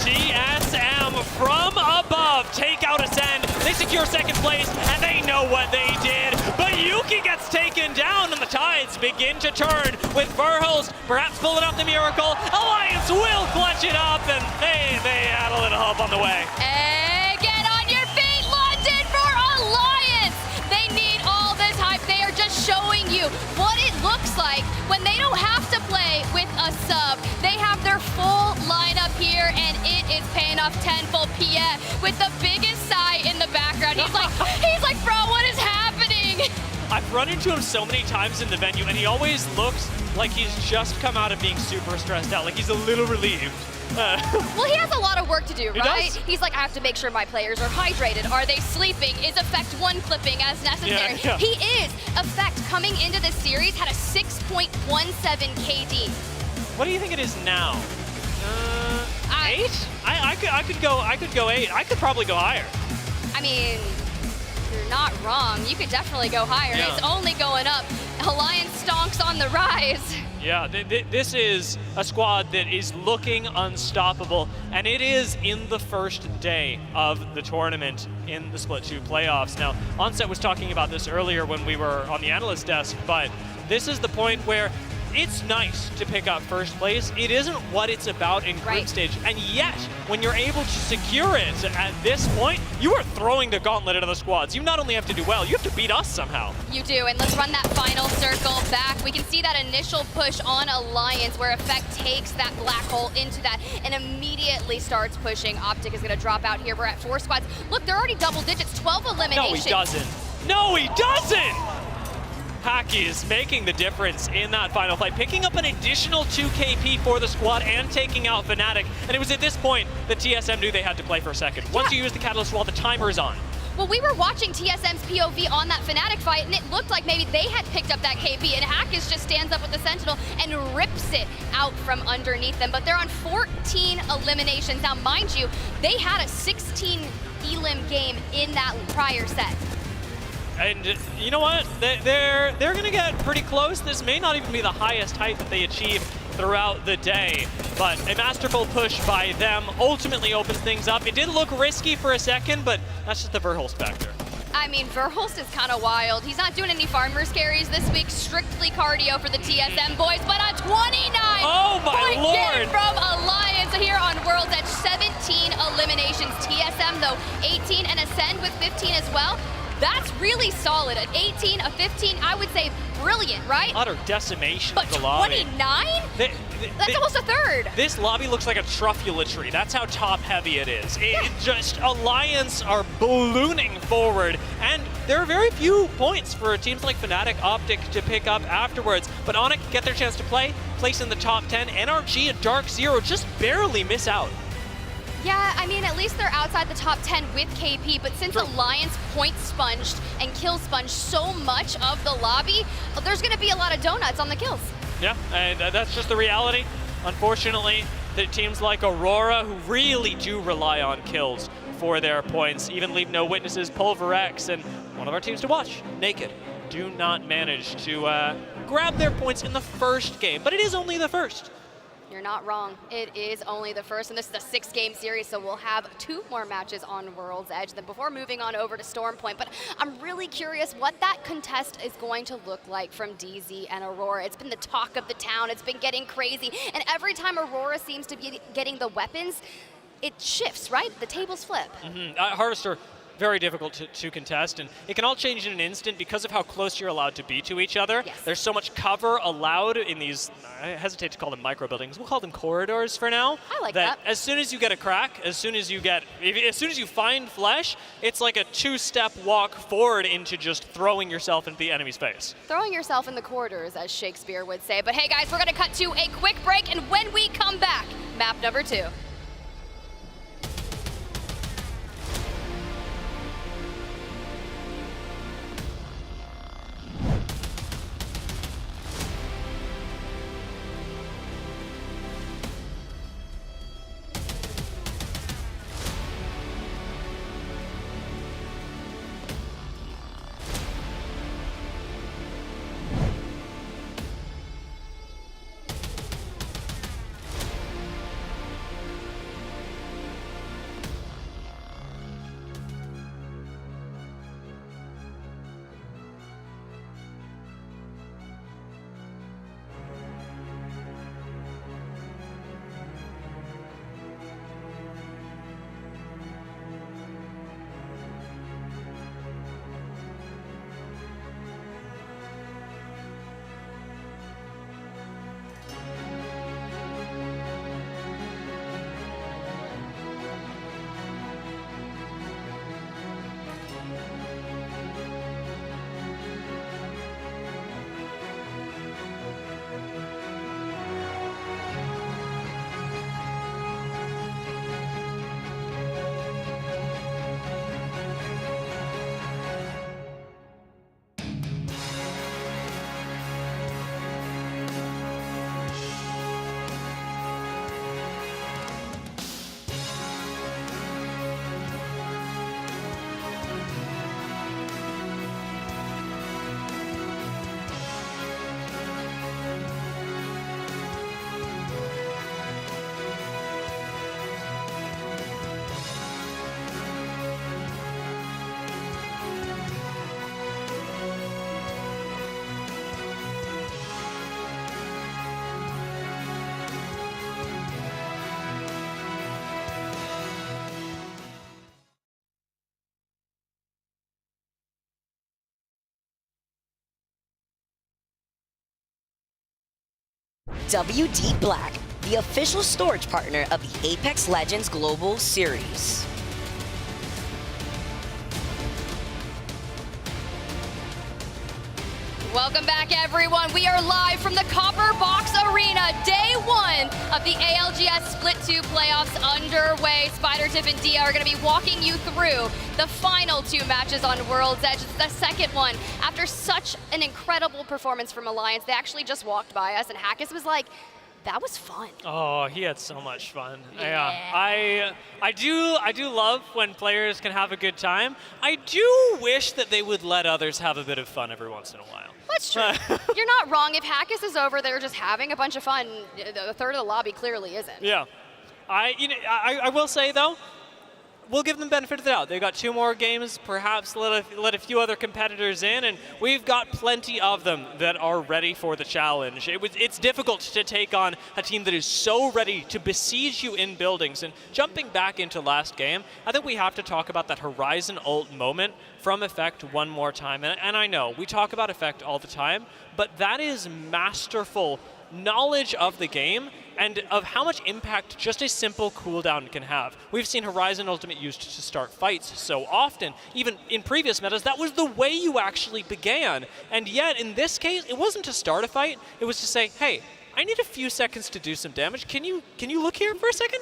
TSM from above take out Ascend. They secure second place, and they know what they did. But Yuki gets taken down, and the tides begin to turn with Verhulst perhaps pulling out the miracle. Alliance will clutch it up, and they had a little help on the way. Hey, get on your feet, London, for Alliance! They need all this hype. They are just showing you what it looks like when they don't have to play with a sub. They have their full lineup here, and it is paying off tenfold. Pierre with the biggest sigh in the background. He's like, bro, what is happening? I've run into him so many times in the venue, and he always looks like he's just come out of being super stressed out, like he's a little relieved. Well, he has a lot of work to do, right? He He's like, I have to make sure my players are hydrated. Are they sleeping? Is Effect one clipping as necessary? Yeah. He is. Effect coming into this series had a 6.17 KD. What do you think it is now? 8? I could go 8. I could probably go higher. I mean, you're not wrong. You could definitely go higher. Yeah. It's only going up. Alliance stonks on the rise. Yeah, this is a squad that is looking unstoppable, and it is in the first day of the tournament in the Split 2 playoffs. Now, Onset was talking about this earlier when we were on the analyst desk, but this is the point where it's nice to pick up first place. It isn't what it's about in group stage, and yet, when you're able to secure it at this point, you are throwing the gauntlet into the squads. You not only have to do well, you have to beat us somehow. You do, and let's run that final circle back. We can see that initial push on Alliance where Effect takes that black hole into that and immediately starts pushing. Optic is gonna drop out here. We're at 4 squads. Look, they're already double digits, 12 eliminations. No, he doesn't. No, he doesn't! Hacky is making the difference in that final fight, picking up an additional 2 KP for the squad and taking out Fnatic. And it was at this point that TSM knew they had to play for a second. Once you use the Catalyst while the timer is on. Well, we were watching TSM's POV on that Fnatic fight, and it looked like maybe they had picked up that KP, and Hackis just stands up with the Sentinel and rips it out from underneath them. But they're on 14 eliminations. Now, mind you, they had a 16 elim game in that prior set. And you know what? They're going to get pretty close. This may not even be the highest height that they achieve throughout the day, but a masterful push by them ultimately opens things up. It did look risky for a second, but that's just the Verhulst factor. I mean, Verhulst is kind of wild. He's not doing any farmers carries this week, strictly cardio for the TSM boys, but a 29-point game from Alliance here on World's Edge. 17 eliminations. TSM, though, 18, and Ascend with 15 as well. That's really solid. An 18, a 15, I would say brilliant, right? Utter decimation but of the lobby. 29? That's almost a third. This lobby looks like a truffula tree. That's how top-heavy it is. It just, Alliance are ballooning forward, and there are very few points for teams like Fnatic, Optic to pick up afterwards. But Onyx get their chance to play, place in the top 10. NRG and Dark Zero just barely miss out. Yeah, I mean, at least they're outside the top 10 with KP, but since Alliance point sponged and kill sponged so much of the lobby, there's going to be a lot of donuts on the kills. Yeah, and that's just the reality. Unfortunately, the teams like Aurora, who really do rely on kills for their points, even leave no witnesses, Pulverex, and one of our teams to watch, Naked, do not manage to grab their points in the first game, but it is only the first. You're not wrong. It is only the first, and this is a 6-game series, so we'll have 2 more matches on World's Edge then before moving on over to Stormpoint. But I'm really curious what that contest is going to look like from DZ and Aurora. It's been the talk of the town. It's been getting crazy, and every time Aurora seems to be getting the weapons, it shifts, right? The tables flip. Harvester, very difficult to contest, and it can all change in an instant because of how close you're allowed to be to each other. Yes. There's so much cover allowed in these, I hesitate to call them micro buildings, we'll call them corridors for now. I like that. As soon as you get a crack, as soon as you find flesh, it's like a 2-step walk forward into just throwing yourself into the enemy's face. Throwing yourself in the corridors, as Shakespeare would say. But hey guys, we're gonna cut to a quick break, and when we come back, map number 2. WD Black, the official storage partner of the Apex Legends Global Series. Welcome back, everyone. We are live from the Copper Box Arena. Day 1 of the ALGS Split 2 playoffs underway. SpiderTip and Dia are going to be walking you through the final 2 matches on World's Edge. It's the second one. After such an incredible performance from Alliance, they actually just walked by us, and Hackis was like, that was fun. Oh, he had so much fun. Yeah. I do love when players can have a good time. I do wish that they would let others have a bit of fun every once in a while. That's true. You're not wrong. If Hackis is over, they're just having a bunch of fun. A third of the lobby clearly isn't. Yeah. I will say, though, we'll give them benefit of the doubt. They've got 2 more games, perhaps let a few other competitors in, and we've got plenty of them that are ready for the challenge. It's difficult to take on a team that is so ready to besiege you in buildings. And jumping back into last game, I think we have to talk about that Horizon ult moment from Effect one more time. And I know, we talk about Effect all the time, but that is masterful knowledge of the game and of how much impact just a simple cooldown can have. We've seen Horizon Ultimate used to start fights so often, even in previous metas, that was the way you actually began. And yet, in this case, it wasn't to start a fight, it was to say, hey, I need a few seconds to do some damage. Can you look here for a second?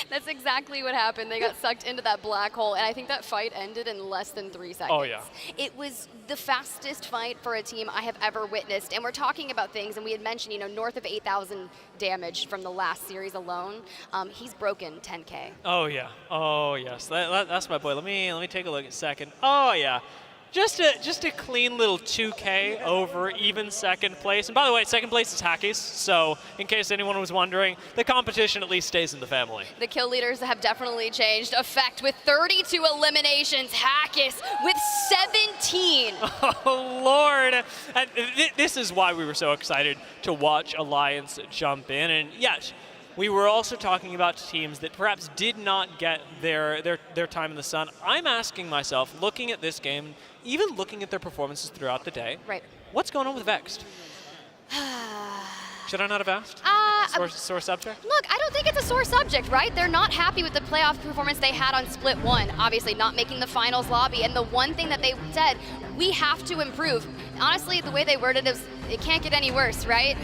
That's exactly what happened. They got sucked into that black hole, and I think that fight ended in less than 3 seconds. Oh, yeah. It was the fastest fight for a team I have ever witnessed, and we're talking about things, and we had mentioned, north of 8,000 damage from the last series alone. He's broken 10K. Oh, yeah. Oh, yes. That's my boy. Let me take a look at second. Oh, yeah. Just a clean little 2K over even second place. And by the way, second place is Hackis, so in case anyone was wondering, the competition at least stays in the family. The kill leaders have definitely changed. Effect with 32 eliminations. Hackis with 17. Oh, Lord. And this is why we were so excited to watch Alliance jump in. And yet, we were also talking about teams that perhaps did not get their time in the sun. I'm asking myself, looking at this game, even looking at their performances throughout the day, right? What's going on with Vexed? Should I not have asked? Sore subject? Look, I don't think it's a sore subject, right? They're not happy with the playoff performance they had on Split 1, obviously not making the finals lobby. And the one thing that they said, we have to improve. Honestly, the way they worded it is, it can't get any worse, right?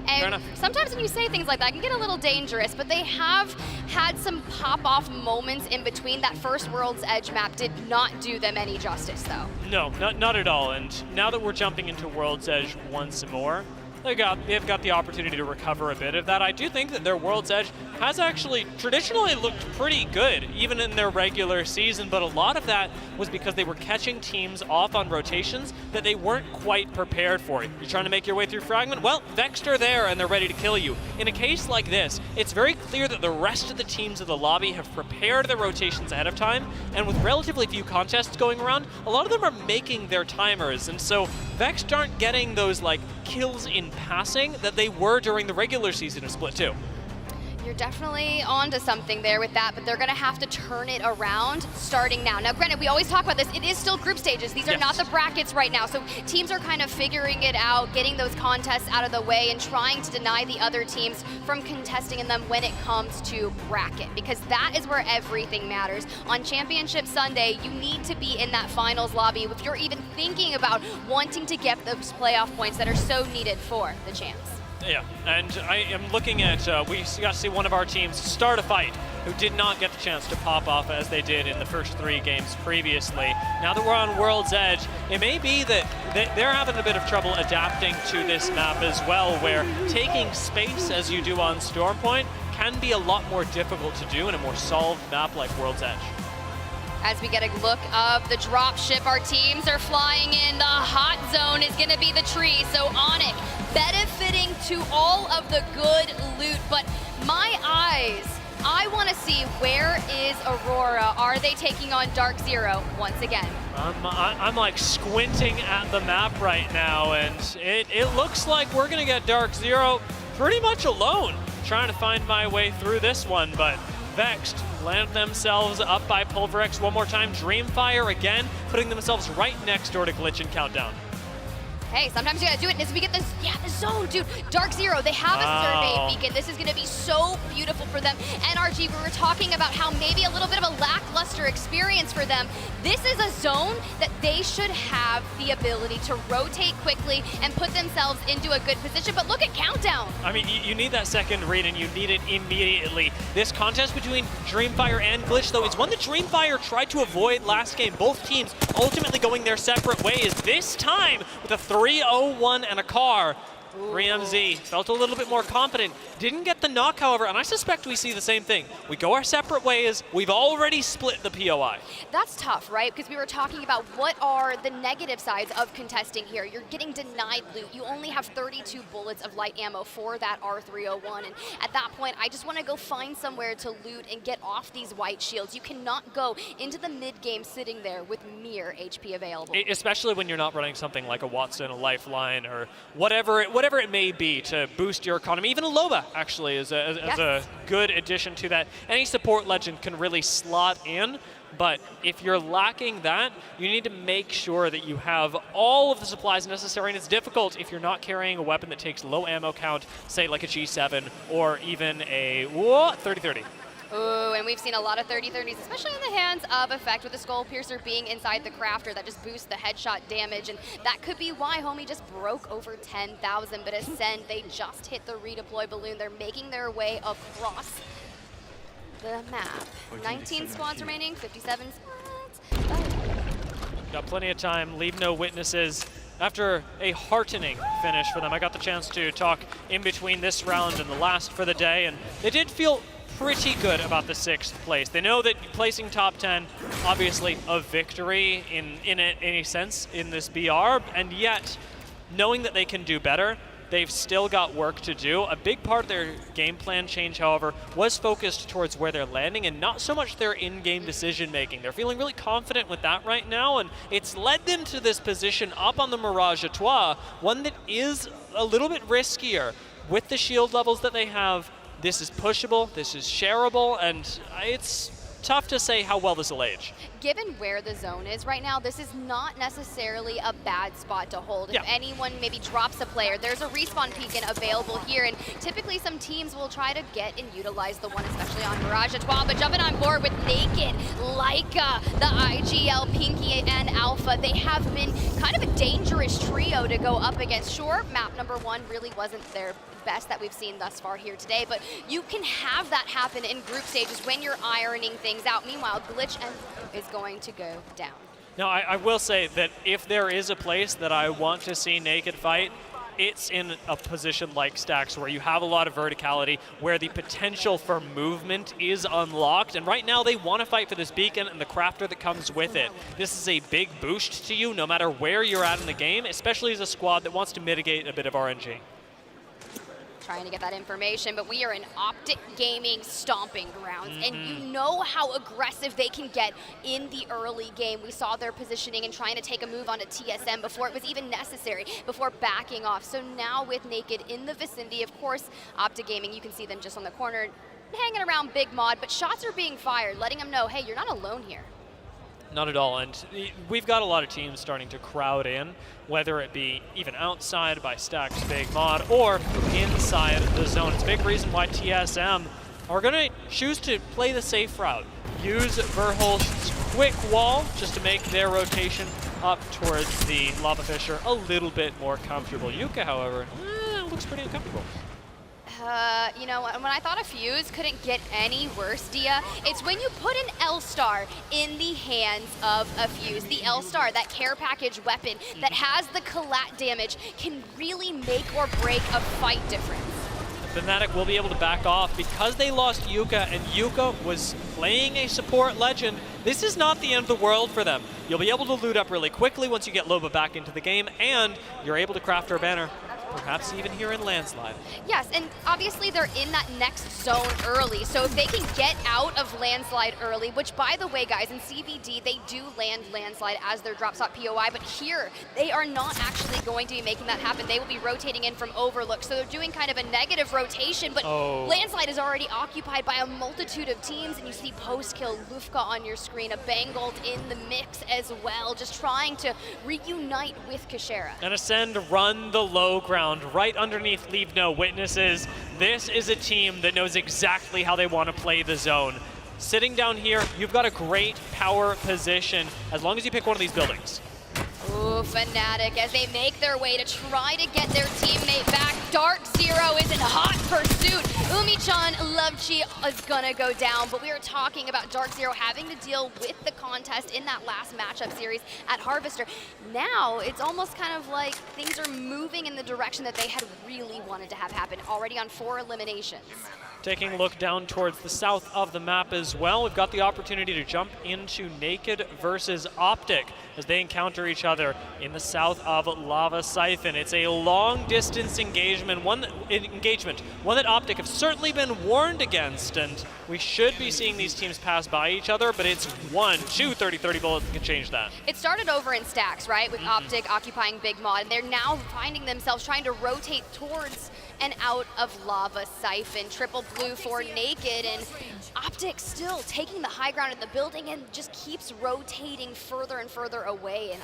And sometimes when you say things like that, it can get a little dangerous, but they have had some pop-off moments in between. That first World's Edge map did not do them any justice, though. No, not at all. And now that we're jumping into World's Edge once more, they've got the opportunity to recover a bit of that. I do think that their World's Edge has actually traditionally looked pretty good, even in their regular season, but a lot of that was because they were catching teams off on rotations that they weren't quite prepared for. You're trying to make your way through Fragment? Well, Vexed are there and they're ready to kill you. In a case like this, it's very clear that the rest of the teams of the lobby have prepared their rotations ahead of time, and with relatively few contests going around, a lot of them are making their timers, and so Vexed aren't getting those kills in passing that they were during the regular season of Split 2. You're definitely onto something there with that, but they're going to have to turn it around starting now. Now, granted, we always talk about this. It is still group stages. These are not the brackets right now, so teams are kind of figuring it out, getting those contests out of the way, and trying to deny the other teams from contesting in them when it comes to bracket, because that is where everything matters. On Championship Sunday, you need to be in that finals lobby if you're even thinking about wanting to get those playoff points that are so needed for the champs. Yeah, and I am looking at, we got to see one of our teams start a fight who did not get the chance to pop off as they did in the first 3 games previously. Now that we're on World's Edge, it may be that they're having a bit of trouble adapting to this map as well, where taking space as you do on Stormpoint can be a lot more difficult to do in a more solved map like World's Edge. As we get a look of the drop ship, our teams are flying in. The hot zone is going to be the tree, so Onyx benefiting to all of the good loot. But my eyes, I want to see, where is Aurora? Are they taking on Dark Zero once again? I'm squinting at the map right now, and it looks like we're going to get Dark Zero pretty much alone, trying to find my way through this one, but Vexed land themselves up by Pulverex one more time. Dreamfire again, putting themselves right next door to Glitch and Countdown. Hey, sometimes you gotta do it as we get this, the zone, dude. Dark Zero, they have a survey beacon. This is gonna be so beautiful for them. NRG, we were talking about how maybe a little bit of a lackluster experience for them. This is a zone that they should have the ability to rotate quickly and put themselves into a good position, but look at Countdown. I mean, you need that second read, and you need it immediately. This contest between Dreamfire and Glitch, though, is one that Dreamfire tried to avoid last game. Both teams ultimately going their separate ways, this time with a 3-0-1 and a car. 3MZ felt a little bit more confident. Didn't get the knock, however, and I suspect we see the same thing. We go our separate ways. We've already split the POI. That's tough, right? Because we were talking about what are the negative sides of contesting here. You're getting denied loot. You only have 32 bullets of light ammo for that R301, and at that point, I just want to go find somewhere to loot and get off these white shields. You cannot go into the mid-game sitting there with mere HP available. Especially when you're not running something like a Watson, a Lifeline, or whatever it may be to boost your economy. Even a Loba actually is a good addition to that. Any support legend can really slot in, but if you're lacking that, you need to make sure that you have all of the supplies necessary, and it's difficult if you're not carrying a weapon that takes low ammo count, say like a G7 or even a 30-30. Ooh, and we've seen a lot of 30-30s, especially in the hands of Effect, with the Skull Piercer being inside the crafter. That just boosts the headshot damage, and that could be why Homie just broke over 10,000. But Ascend, they just hit the redeploy balloon. They're making their way across the map. 19 squads remaining, 57 squads. Got plenty of time, leave no witnesses. After a heartening finish for them, I got the chance to talk in between this round and the last for the day, and they did feel pretty good about the 6th place. They know that placing top 10, obviously a victory in any sense in this BR, and yet knowing that they can do better, they've still got work to do. A big part of their game plan change, however, was focused towards where they're landing and not so much their in-game decision making. They're feeling really confident with that right now, and it's led them to this position up on the Mirage à Trois, one that is a little bit riskier. With the shield levels that they have, this is pushable, this is shareable, and it's tough to say how well this will age. Given where the zone is right now, this is not necessarily a bad spot to hold. If anyone maybe drops a player, there's a respawn beacon available here, and typically some teams will try to get and utilize the one, especially on Mirage à Trois, but jumping on board with Naked, Leica, the IGL, Pinky, and Alpha, they have been kind of a dangerous trio to go up against. Sure, map number 1 really wasn't their best that we've seen thus far here today, but you can have that happen in group stages when you're ironing things out. Meanwhile, Glitch is going to go down. Now, I will say that if there is a place that I want to see Naked fight, it's in a position like Stacks where you have a lot of verticality, where the potential for movement is unlocked, and right now they want to fight for this beacon and the crafter that comes with it. This is a big boost to you no matter where you're at in the game, especially as a squad that wants to mitigate a bit of RNG. Trying to get that information, but we are in Optic Gaming stomping grounds, and you know how aggressive they can get in the early game. We saw their positioning and trying to take a move onto TSM before it was even necessary, before backing off. So now with Naked in the vicinity, of course, Optic Gaming, you can see them just on the corner, hanging around Big Mod, but shots are being fired, letting them know, hey, you're not alone here. Not at all, and we've got a lot of teams starting to crowd in, whether it be even outside by Stacks Big Mod or inside the zone. It's a big reason why TSM are going to choose to play the safe route. Use Verholst's quick wall just to make their rotation up towards the Lava Fisher a little bit more comfortable. Yuka, however, looks pretty uncomfortable. You know, when I thought a Fuse couldn't get any worse, Dia, it's when you put an L-Star in the hands of a Fuse. The L-Star, that care package weapon that has the collat damage, can really make or break a fight difference. Fnatic will be able to back off because they lost Yuka, and Yuka was playing a support legend. This is not the end of the world for them. You'll be able to loot up really quickly once you get Loba back into the game, and you're able to craft her banner. perhaps even here in Landslide. Yes, and obviously they're in that next zone early, so if they can get out of Landslide early, which by the way, guys, in CVD, they do land Landslide as their drop spot POI, but here, they are not actually going to be making that happen. They will be rotating in from Overlook, so they're doing kind of a negative rotation, but Landslide is already occupied by a multitude of teams, and you see post-kill Lufka on your screen, a Bangold in the mix as well, just trying to reunite with Kashera. And Ascend run the low ground right underneath Leave No Witnesses. This is a team that knows exactly how they want to play the zone. Sitting down here, you've got a great power position as long as you pick one of these buildings. Ooh, Fnatic as they make their way to try to get their teammate back. Dark Zero is in hot pursuit. Umi-chan Lovechi is gonna go down, but we are talking about Dark Zero having to deal with the contest in that last matchup series at Harvester. Now, it's almost kind of like things are moving in the direction that they had really wanted to have happen, already on 4 eliminations. Taking a look down towards the south of the map as well, we've got the opportunity to jump into Naked versus Optic as they encounter each other in the south of Lava Siphon. It's a long-distance engagement, one that Optic have certainly been warned against, and we should be seeing these teams pass by each other, but it's 1, 2 30-30 bullets that can change that. It started over in stacks, right, with Optic occupying Big Mod, and they're now finding themselves trying to rotate towards and out of Lava Siphon. Triple blue for Naked, and Optic still taking the high ground in the building and just keeps rotating further and further away. And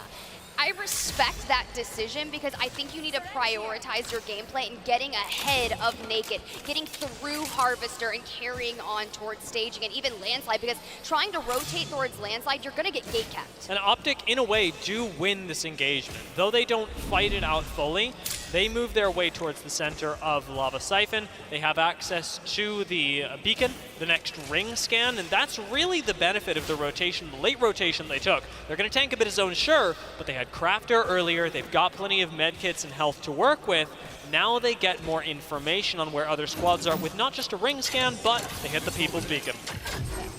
I respect that decision because I think you need to prioritize your gameplay and getting ahead of Naked, getting through Harvester and carrying on towards staging and even Landslide, because trying to rotate towards Landslide, you're going to get gate capped. And Optic, in a way, do win this engagement. Though they don't fight it out fully, they move their way towards the center of Lava Siphon. They have access to the beacon, the next ring scan, and that's really the benefit of the rotation, the late rotation they took. They're going to tank a bit of zone, sure, but they had Crafter earlier. They've got plenty of medkits and health to work with. Now they get more information on where other squads are with not just a ring scan, but they hit the People's Beacon.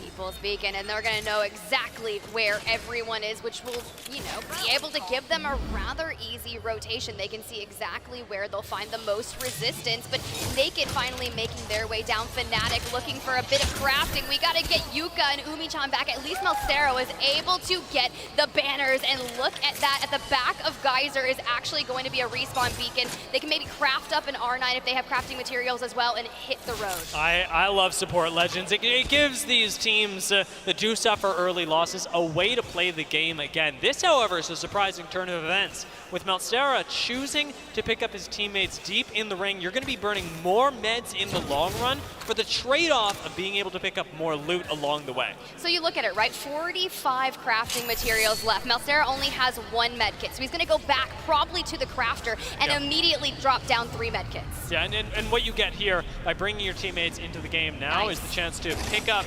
People's Beacon, and they're going to know exactly where everyone is, which will, you know, be able to give them a rather easy rotation. They can see exactly where they'll find the most resistance, but Naked finally making their way down. Fnatic looking for a bit of crafting. We got to get Yuka and Umi-chan back. At least Melcero is able to get the banners, and look at that. At the back of Geyser is actually going to be a respawn beacon. They can maybe craft up an R9 if they have crafting materials as well and hit the road. I love support legends. It gives these teams that do suffer early losses a way to play the game again. This, however, is a surprising turn of events. With Melcero choosing to pick up his teammates deep in the ring, you're going to be burning more meds in the long run for the trade-off of being able to pick up more loot along the way. So you look at it, right? 45 crafting materials left. Melcero only has 1 med kit, so he's going to go back probably to the crafter and immediately drop down 3 med kits. Yeah, and what you get here by bringing your teammates into the game now is the chance to pick up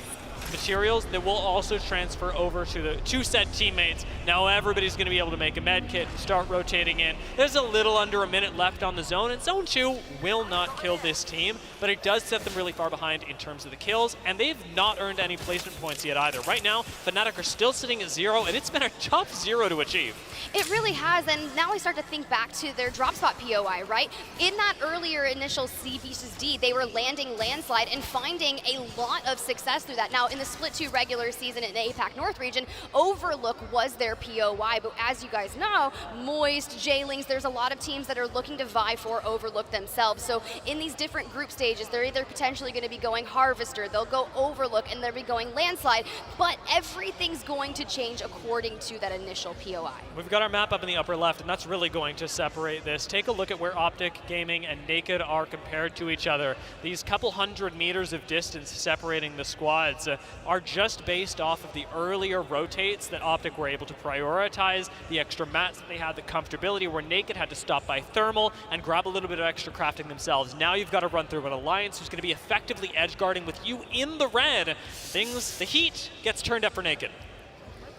materials that will also transfer over to the 2 said teammates. Now everybody's going to be able to make a med kit, start rotating in. There's a little under a minute left on the zone, and Zone 2 will not kill this team, but it does set them really far behind in terms of the kills, and they've not earned any placement points yet either. Right now, Fnatic are still sitting at 0, and it's been a tough 0 to achieve. It really has, and now we start to think back to their drop spot POI, right? In that earlier initial C versus D, they were landing Landslide and finding a lot of success through that. Now, in the Split 2 regular season in the APAC North region, Overlook was their POI, but as you guys know, Moist, J-Lings, there's a lot of teams that are looking to vie for Overlook themselves. So in these different group stages, they're either potentially going to be going Harvester, they'll go Overlook, and they'll be going Landslide, but everything's going to change according to that initial POI. We've got our map up in the upper left, and that's really going to separate this. Take a look at where Optic Gaming and Naked are compared to each other. These couple hundred meters of distance separating the squads are just based off of the earlier rotates that Optic were able to prioritize, the extra mats that they had, the comfortability, where Naked had to stop by thermal and grab a little bit of extra crafting themselves. Now you've got to run through an alliance who's going to be effectively edge guarding with you in the red. The heat gets turned up for Naked.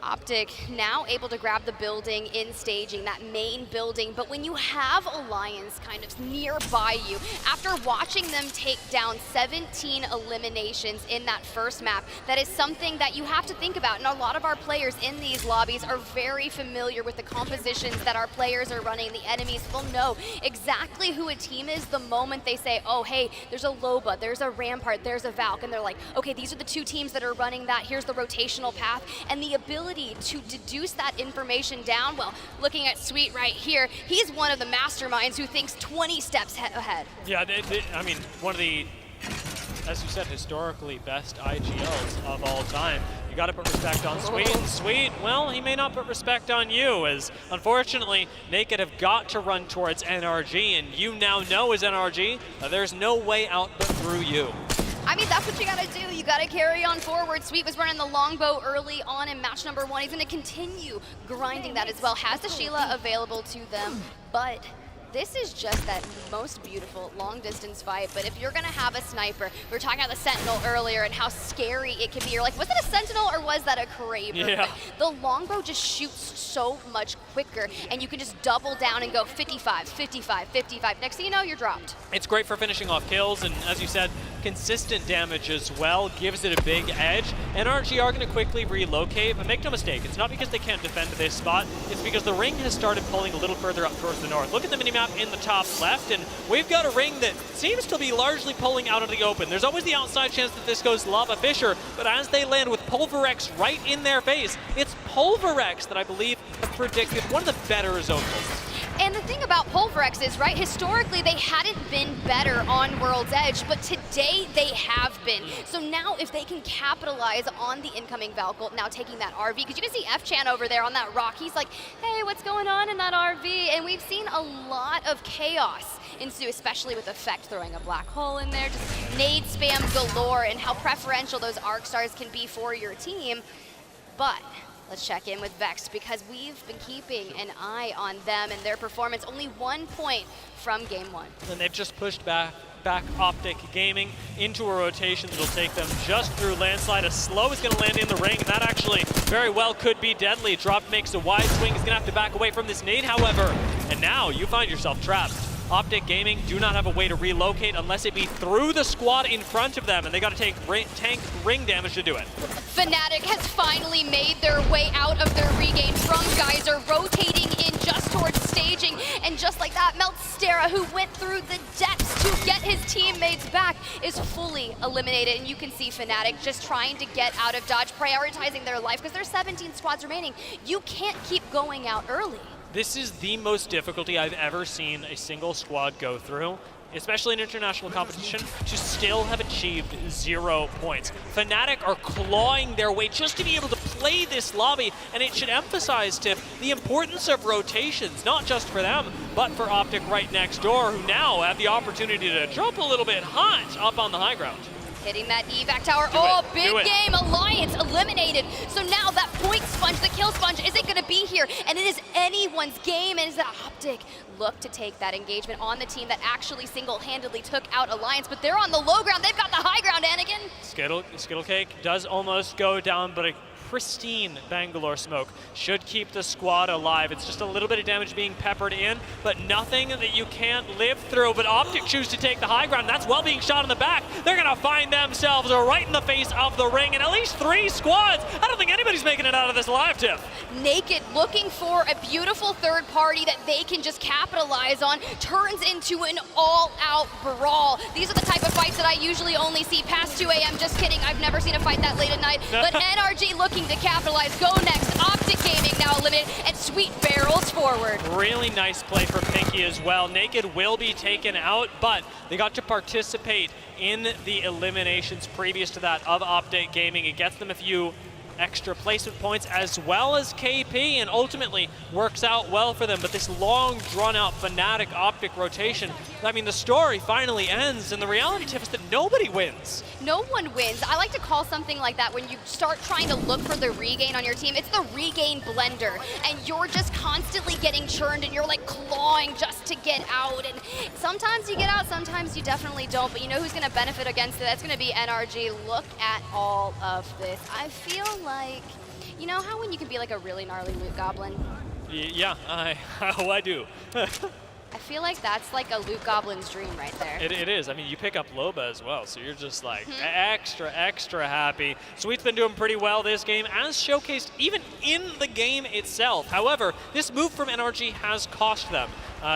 Optic now able to grab the building in staging, that main building, but when you have Alliance kind of nearby you, after watching them take down 17 eliminations in that first map, that is something that you have to think about, and a lot of our players in these lobbies are very familiar with the compositions that our players are running, the enemies. They'll know exactly who a team is the moment they say, oh hey, there's a Loba, there's a Rampart, there's a Valk, and they're like, okay, these are the two teams that are running that, here's the rotational path, and the ability to deduce that information down. Well, looking at Sweet right here, he's one of the masterminds who thinks 20 steps ahead. Yeah, I mean, one of the, as you said, historically best IGLs of all time. You got to put respect on Sweet. And Sweet, well, he may not put respect on you, as unfortunately, Naked have got to run towards NRG, and you now know as NRG, there's no way out but through you. I mean, that's what you gotta do. You gotta carry on forward. Sweet was running the longbow early on in match number 1. He's gonna continue grinding that as well. Has the Sheila available to them, but this is just that most beautiful long distance fight. But if you're gonna have a sniper, we were talking about the Sentinel earlier and how scary it can be. You're like, was it a Sentinel or was that a Kraber? Yeah. But the longbow just shoots so much quicker, and you can just double down and go 55, 55, 55. Next thing you know, you're dropped. It's great for finishing off kills, and as you said, consistent damage as well gives it a big edge. NRG are going to quickly relocate, but make no mistake, it's not because they can't defend this spot, it's because the ring has started pulling a little further up towards the north. Look at the minimap in the top left, and we've got a ring that seems to be largely pulling out of the open. There's always the outside chance that this goes Lava Fisher, but as they land with Pulverex right in their face, it's Pulverex that I believe have predicted one of the better zone pulls. And the thing about Pulverex is, right, historically they hadn't been better on World's Edge, but today they have been. So now if they can capitalize on the incoming Valkyrie, now taking that RV, because you can see F-Chan over there on that rock, he's like, hey, what's going on in that RV? And we've seen a lot of chaos ensue, especially with Effect throwing a black hole in there, just nade spam galore, and how preferential those Arc Stars can be for your team. But let's check in with Vex, because we've been keeping an eye on them and their performance. Only 1 point from game 1. And they've just pushed back Optic Gaming into a rotation that'll take them just through Landslide. A slow is going to land in the ring, and that actually very well could be deadly. Drop makes a wide swing. He's going to have to back away from this nade, however. And now you find yourself trapped. Optic Gaming do not have a way to relocate unless it be through the squad in front of them, and they got to take tank ring damage to do it. Fnatic has finally made their way out of their regain from Geyser, rotating in just towards staging, and just like that, Meltstera, who went through the depths to get his teammates back, is fully eliminated, and you can see Fnatic just trying to get out of dodge, prioritizing their life, because there's 17 squads remaining. You can't keep going out early. This is the most difficulty I've ever seen a single squad go through, especially in international competition, to still have achieved 0 points. Fnatic are clawing their way just to be able to play this lobby, and it should emphasize, Tiff, the importance of rotations, not just for them, but for Optic right next door, who now have the opportunity to drop a little bit hot up on the high ground. Hitting that evac tower. Big game. Alliance eliminated. So now that point sponge, the kill sponge, isn't going to be here. And it is anyone's game. And is that Optic look to take that engagement on the team that actually single-handedly took out Alliance. But they're on the low ground. They've got the high ground, Anakin. Skittle Cake does almost go down, but a pristine Bangalore smoke should keep the squad alive. It's just a little bit of damage being peppered in, but nothing that you can't live through. But Optic choose to take the high ground. That's well being shot in the back. They're going to find themselves right in the face of the ring, and at least 3 squads. I don't think anybody's making it out of this live, Tiff. Naked looking for a beautiful third party that they can just capitalize on, turns into an all-out brawl. These are the type of fights that I usually only see past 2 a.m. Just kidding, I've never seen a fight that late at night. But NRG looking to capitalize. Go next. Optic Gaming now eliminated, and Sweet barrels forward. Really nice play for Pinky as well. Naked will be taken out, but they got to participate in the eliminations previous to that of Optic Gaming. It gets them a few extra placement points as well as KP, and ultimately works out well for them. But this long drawn-out Fnatic Optic rotation, I mean, the story finally ends, and the reality, Tiff, is that nobody wins. No one wins. I like to call something like that when you start trying to look for the regain on your team. It's the regain blender, and you're just constantly getting churned, and you're like clawing just to get out. And sometimes you get out, sometimes you definitely don't. But you know who's going to benefit against it? That's going to be NRG. Look at all of this. I feel like, you know how when you can be like a really gnarly loot goblin? Yeah, I do. I feel like that's like a loot goblin's dream right there. It is. I mean, you pick up Loba as well, so you're just like extra happy. Sweet's been doing pretty well this game, as showcased even in the game itself. However, this move from NRG has cost them.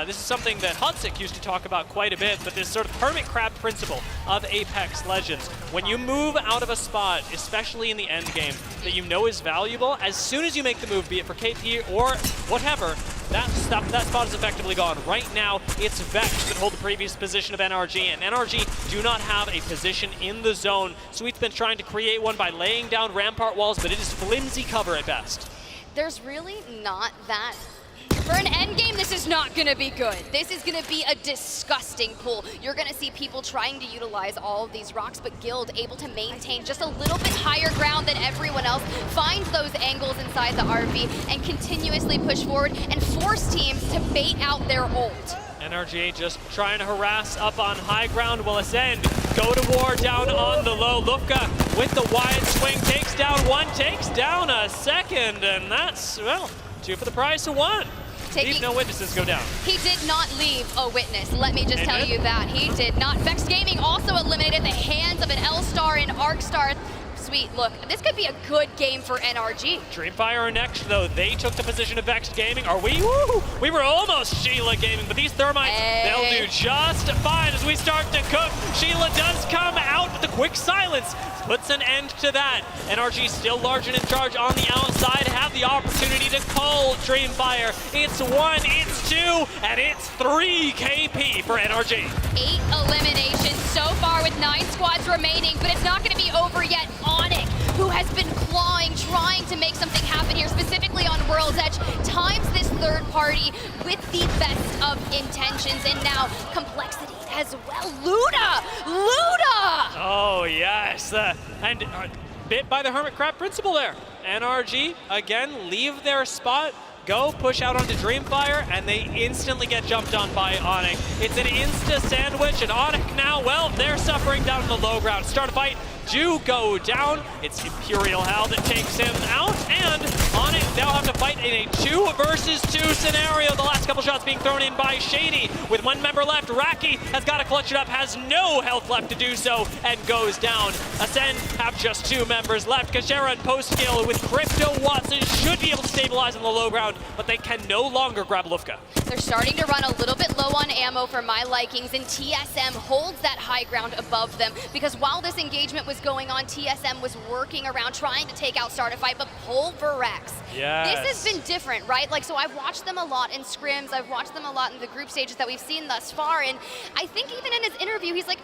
This is something that Hutsick used to talk about quite a bit, but this sort of hermit crab principle of Apex Legends. When you move out of a spot, especially in the end game, that you know is valuable, as soon as you make the move, be it for KP or whatever, that spot is effectively gone. Right now, it's Vex that hold the previous position of NRG, and NRG do not have a position in the zone. Sweet's been trying to create one by laying down rampart walls, but it is flimsy cover at best. There's really not that. For an end game, this is not going to be good. This is going to be a disgusting pull. You're going to see people trying to utilize all of these rocks, but Guild able to maintain just a little bit higher ground than everyone else, finds those angles inside the RV, and continuously push forward and force teams to bait out their ult. NRG just trying to harass up on high ground, will ascend, go to war down on the low. Lufka with the wide swing, takes down one, takes down a second, and that's, well, 2 for the price of 1. Leave no witnesses go down. He did not leave a witness, let me just tell you that. He did not. Vex Gaming also eliminated at the hands of an L-Star and Arcstar. Sweet, look, this could be a good game for NRG. Dreamfire are next, though. They took the position of Vex Gaming. Are we? Woo! We were almost Sheila Gaming, but these Thermites, they'll do just fine as we start to cook. Sheila does come out, but the quick silence puts an end to that. NRG still large and in charge on the outside, have the opportunity to call Dreamfire. It's 1, it's 2, and it's 3 KP for NRG. 8 eliminations so far with 9 squads remaining, but it's not going to be over yet. Onyx, who has been clawing, trying to make something happen here, specifically on World's Edge, times this third party with the best of intentions, and now Complexity as well. Luda! Oh, yes. And bit by the Hermit Crab principle there. NRG, again, leave their spot, go push out onto Dreamfire, and they instantly get jumped on by Onyx. It's an insta sandwich, and Onyx now, well, they're suffering down in the low ground. Start a fight, do go down. It's Imperial Hell that takes him out, and Onyx now have to fight in a 2 versus 2 scenario. The last couple shots being thrown in by Shady. With 1 member left, Raki has got to clutch it up, has no health left to do so, and goes down. Ascend have just 2 members left. Kashera and Postkill with Crypto Watson should be able to stabilize on the low ground, but they can no longer grab Lufka. They're starting to run a little bit low on ammo for my likings, and TSM holds that high ground above them, because while this engagement was going on, TSM was working around trying to take out Startifight, but Pulverex. Yes. This has been different, right? Like, so I've watched them a lot in scrims, I've watched them a lot in the group stages that we've seen thus far, and I think even in his interview, he's like,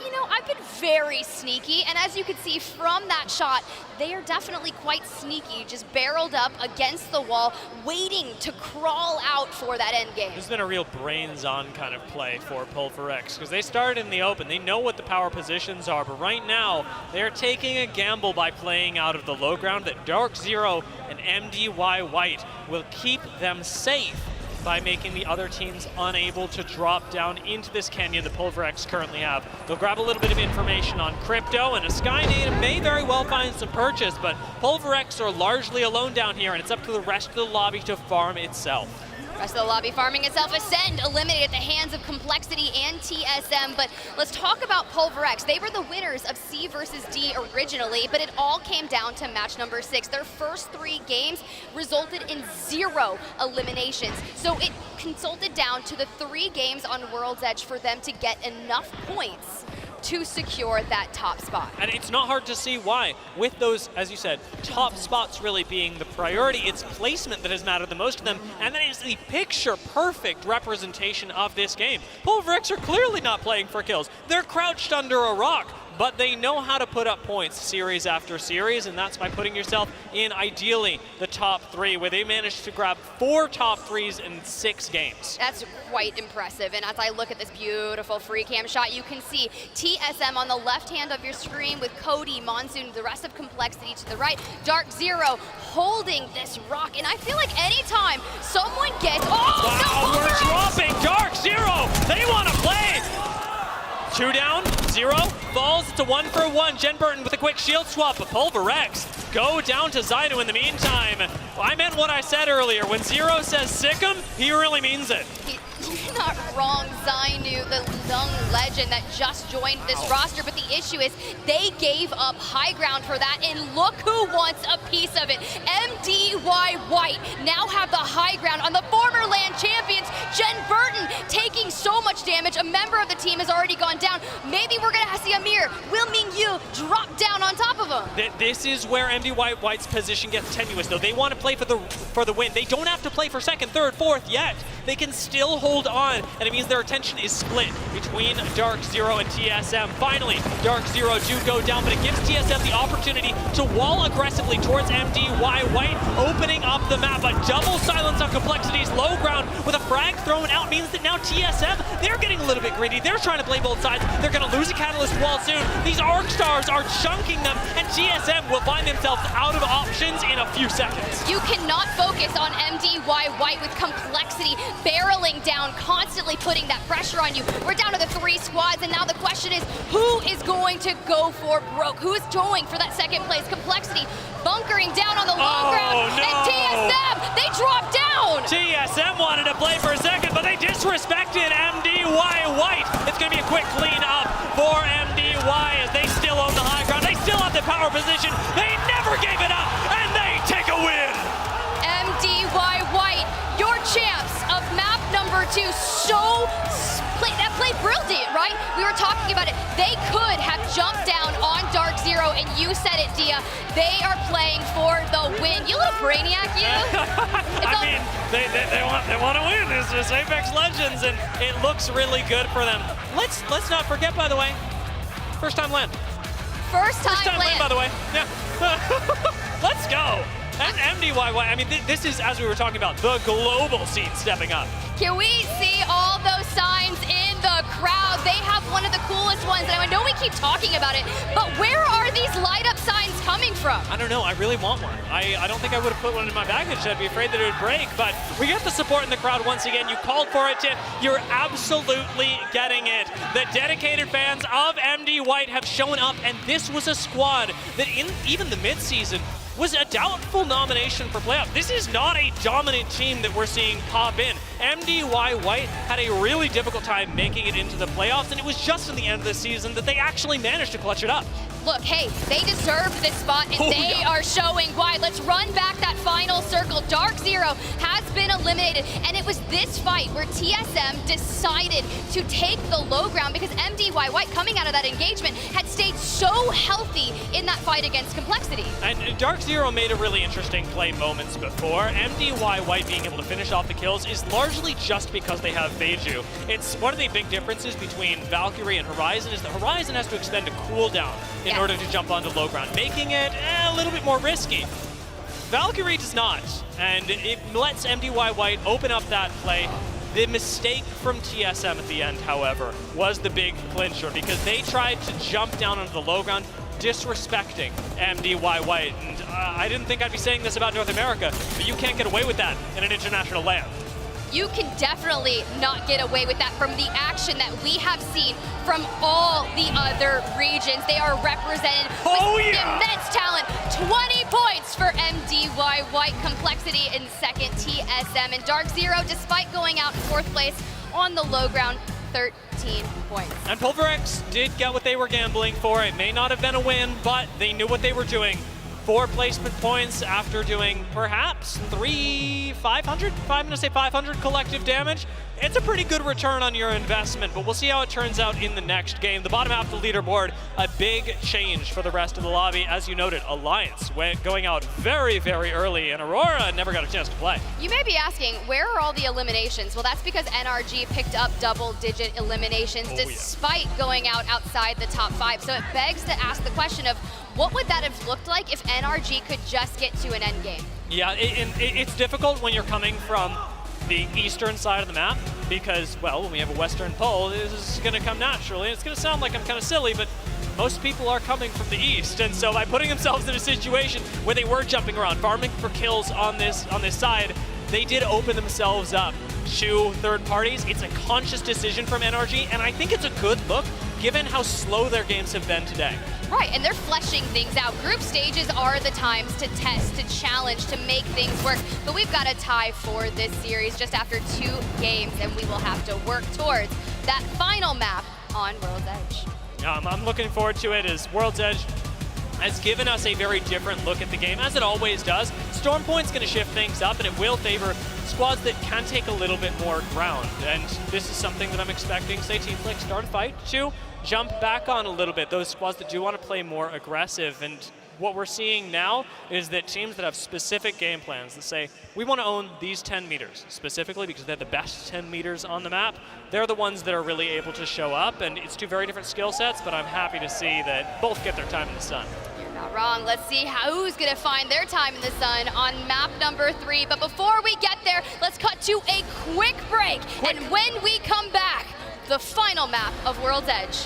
you know, I've been very sneaky, and as you can see from that shot, they are definitely quite sneaky, just barreled up against the wall, waiting to crawl out for that end game. This has been a real brains-on kind of play for Pulverex, because they started in the open. They know what the power positions are, but right now, they're taking a gamble by playing out of the low ground that Dark Zero and MDY White will keep them safe by making the other teams unable to drop down into this canyon that Pulverex currently have. They'll grab a little bit of information on Crypto, and a Sky native may very well find some purchase, but Pulverex are largely alone down here, and it's up to the rest of the lobby to farm itself. Rest of the lobby farming itself. Ascend eliminated at the hands of Complexity and TSM, but let's talk about Pulverex. They were the winners of C versus D originally, but it all came down to match number 6. Their first 3 games resulted in 0 eliminations. So it consulted down to the 3 games on World's Edge for them to get enough points to secure that top spot. And it's not hard to see why. With those, as you said, top spots really being the priority, it's placement that has mattered the most to them, and that is the picture-perfect representation of this game. Pulverex are clearly not playing for kills. They're crouched under a rock, but they know how to put up points series after series, and that's by putting yourself in, ideally, the top 3, where they managed to grab 4 top 3s in 6 games. That's quite impressive, and as I look at this beautiful free cam shot, you can see TSM on the left hand of your screen with Cody, Monsoon, the rest of Complexity to the right, Dark Zero holding this rock, and I feel like anytime someone gets, Wow, we're dropping Dark Zero! They want to play! 2 down, 0, falls, it's a 1-for-1. Jen Burton with a quick shield swap, but Pulverex go down to Zainu in the meantime. I meant what I said earlier. When Zero says sick him, he really means it. You're not wrong, Zainu, the young legend that just joined this roster, but the issue is they gave up high ground for that, and look who wants a piece of it. MDY White now have the high ground on the former LAN champions. Jen Burton taking so much damage. A member of the team has already gone down. Maybe we're gonna see Amir, Will Mingyu drop down on top of him. This is where MDY White's position gets tenuous, though. They want to play for the win. They don't have to play for second, third, fourth yet. They can still hold on, and it means their attention is split between Dark Zero and TSM. Finally, Dark Zero do go down, but it gives TSM the opportunity to wall aggressively towards MDY White, opening up the map. A double silence on Complexity's low ground with a frag thrown out means that now TSM, they're getting a little bit greedy. They're trying to play both sides. They're going to lose a Catalyst wall soon. These Arc Stars are chunking them, and TSM will find themselves out of options in a few seconds. You cannot focus on MDY White with Complexity barreling down, constantly putting that pressure on you. We're down to the 3 squads, and now the question is, who is going to go for broke? Who's going for that second place? Complexity bunkering down on the low ground, no. and TSM, they dropped down! TSM wanted to play for a second, but they disrespected MDY White. It's going to be a quick clean up for MDY as they still own the high ground. They still have the power position. They never gave it up, and they take a win. MDY White, your champs of map number 2, that played brilliant, right? We were talking about it. They could have jumped down on Dark Zero, and you said it, Dia. They are playing for the win. You little brainiac, you. I mean, they want to win. It's just Apex Legends, and it looks really good for them. Let's not forget, by the way, first time LAN. First time LAN, by the way. Yeah. Let's go. And MDY, I mean, this is, as we were talking about, the global scene stepping up. Can we see all those signs in the crowd? They have one of the coolest ones, and I know we keep talking about it, but where are these light up signs coming from? I don't know, I really want one. I don't think I would have put one in my baggage. I'd be afraid that it would break, but we get the support in the crowd once again. You called for it, Tiff. You're absolutely getting it. The dedicated fans of MD White have shown up, and this was a squad that in even the mid-season was a doubtful nomination for playoff. This is not a dominant team that we're seeing pop in. MDY White had a really difficult time making it into the playoffs, and it was just in the end of the season that they actually managed to clutch it up. Look, hey, they deserved this spot, and they are showing why. Let's run back that final circle. Dark Zero has been eliminated, and it was this fight where TSM decided to take the low ground because MDY White, coming out of that engagement, had stayed so healthy in that fight against Complexity. And Dark Zero made a really interesting play moments before. MDY White being able to finish off the kills is largely just because they have Beiju. It's one of the big differences between Valkyrie and Horizon is that Horizon has to extend a cooldown in order to jump onto low ground, making it a little bit more risky. Valkyrie does not, and it lets MDY White open up that play. The mistake from TSM at the end, however, was the big clincher because they tried to jump down onto the low ground, disrespecting MDY White. And I didn't think I'd be saying this about North America, but you can't get away with that in an international LAN. You can definitely not get away with that from the action that we have seen from all the other regions. They are represented with immense talent. 20 points for MDY White, Complexity in second, TSM, and Dark Zero, despite going out in fourth place on the low ground, 13 points. And Pulverex did get what they were gambling for. It may not have been a win, but they knew what they were doing. 4 placement points after doing perhaps 500? I'm gonna say 500 collective damage. It's a pretty good return on your investment, but we'll see how it turns out in the next game. The bottom half of the leaderboard, a big change for the rest of the lobby. As you noted, Alliance going out very, very early, and Aurora never got a chance to play. You may be asking, where are all the eliminations? Well, that's because NRG picked up double-digit eliminations despite going out outside the top 5. So it begs to ask the question of, what would that have looked like if NRG could just get to an end game? Yeah, it's difficult when you're coming from the eastern side of the map because, well, when we have a western pull, this is going to come naturally. It's going to sound like I'm kind of silly, but most people are coming from the east, and so by putting themselves in a situation where they were jumping around, farming for kills on this side, they did open themselves up to third parties. It's a conscious decision from NRG, and I think it's a good look given how slow their games have been today. Right, and they're fleshing things out. Group stages are the times to test, to challenge, to make things work. But we've got a tie for this series just after 2 games, and we will have to work towards that final map on World's Edge. I'm looking forward to it, as World's Edge has given us a very different look at the game, as it always does. Storm Point's going to shift things up, and it will favor squads that can take a little bit more ground. And this is something that I'm expecting, say, teams like Start a Fight to jump back on a little bit, those squads that do want to play more aggressive. And what we're seeing now is that teams that have specific game plans that say, we want to own these 10 meters, specifically because they're the best 10 meters on the map, they're the ones that are really able to show up. And it's 2 very different skill sets, but I'm happy to see that both get their time in the sun. You're not wrong. Let's see who's going to find their time in the sun on map number 3. But before we get there, let's cut to a quick break. And when we come back, the final map of World's Edge.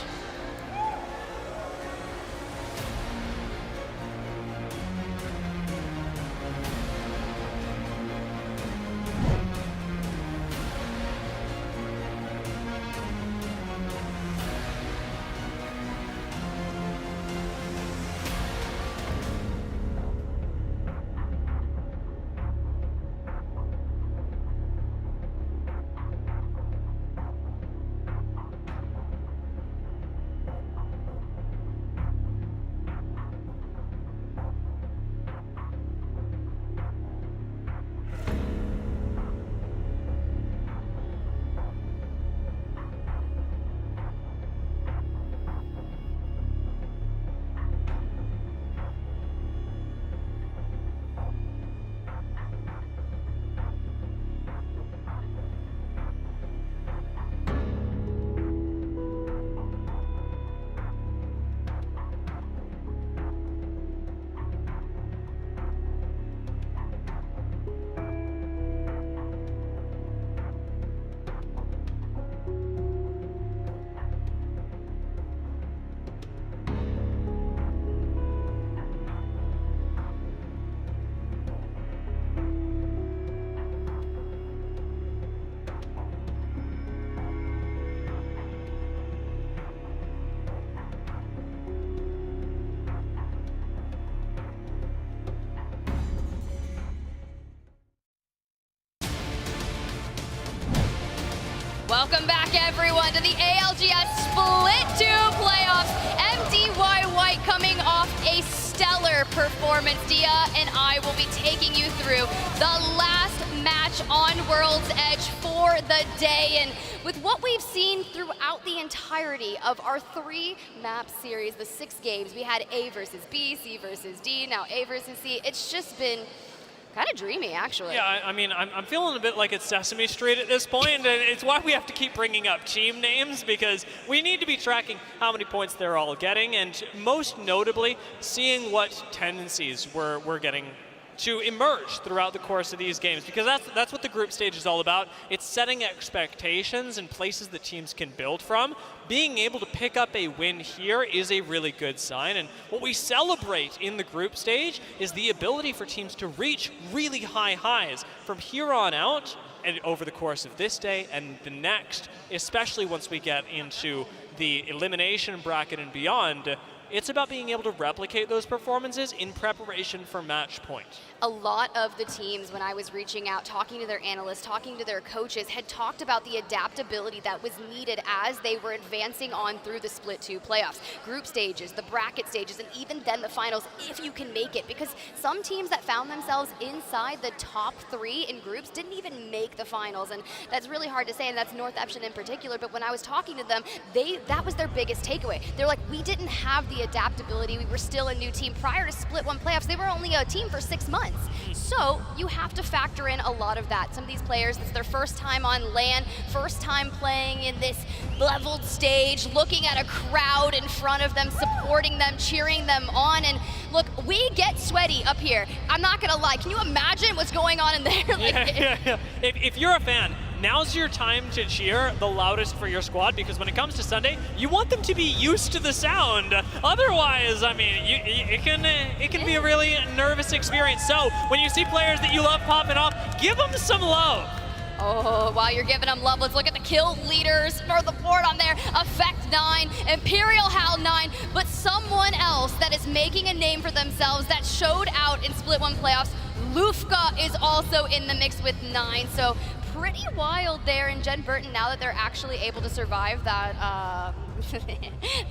Welcome back, everyone, to the ALGS Split 2 playoffs. MDY White coming off a stellar performance. Dia and I will be taking you through the last match on World's Edge for the day. And with what we've seen throughout the entirety of our 3-map series, the 6 games, we had A versus B, C versus D, now A versus C. It's just been kind of dreamy, actually. Yeah, I mean, I'm feeling a bit like it's Sesame Street at this point, and it's why we have to keep bringing up team names, because we need to be tracking how many points they're all getting, and most notably, seeing what tendencies we're getting to emerge throughout the course of these games, because that's what the group stage is all about. It's setting expectations and places that teams can build from. Being able to pick up a win here is a really good sign, and what we celebrate in the group stage is the ability for teams to reach really high highs from here on out and over the course of this day and the next, especially once we get into the elimination bracket and beyond. It's about being able to replicate those performances in preparation for match point. A lot of the teams, when I was reaching out, talking to their analysts, talking to their coaches, had talked about the adaptability that was needed as they were advancing on through the Split 2 playoffs. Group stages, the bracket stages, and even then the finals, if you can make it. Because some teams that found themselves inside the top 3 in groups didn't even make the finals. And that's really hard to say, and that's North Epsilon in particular. But when I was talking to them, that was their biggest takeaway. They're like, we didn't have the adaptability. We were still a new team. Prior to Split 1 playoffs, they were only a team for 6 months. So you have to factor in a lot of that. Some of these players, it's their first time on LAN, first time playing in this leveled stage, looking at a crowd in front of them, supporting them, cheering them on. And look, we get sweaty up here. I'm not gonna lie. Can you imagine what's going on in there? Yeah. If you're a fan, now's your time to cheer the loudest for your squad, because when it comes to Sunday, you want them to be used to the sound. Otherwise, I mean, it can be a really nervous experience. So when you see players that you love popping off, give them some love. Oh, while you're giving them love, let's look at the kill leaders for the board on there. Effect 9, Imperial Hal 9, but someone else that is making a name for themselves that showed out in Split 1 playoffs, Lufka is also in the mix with 9. So pretty wild there in Jen Burton now that they're actually able to survive that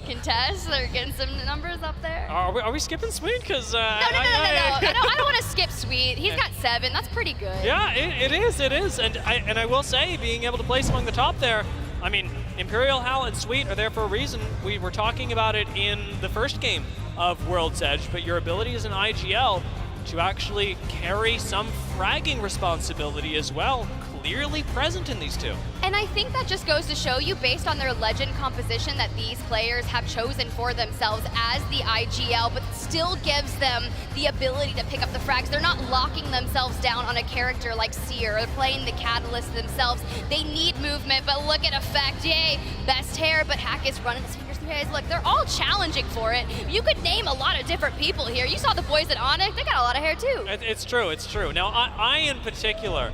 contest. They're getting some numbers up there. Are we skipping Sweet? Because no. I don't want to skip Sweet. He's got 7. That's pretty good. Yeah, it is. And I will say, being able to place among the top there, I mean, Imperial, Hal, and Sweet are there for a reason. We were talking about it in the first game of World's Edge, but your ability as an IGL to actually carry some fragging responsibility as well, clearly present in these two. And I think that just goes to show you, based on their legend composition that these players have chosen for themselves as the IGL, but still gives them the ability to pick up the frags. They're not locking themselves down on a character like Seer or playing the Catalyst themselves. They need movement, but look at Effect. Yay, best hair, but Hack is running his fingers through his. Look, they're all challenging for it. You could name a lot of different people here. You saw the boys at Onyx, they got a lot of hair too. It's true. Now, I in particular,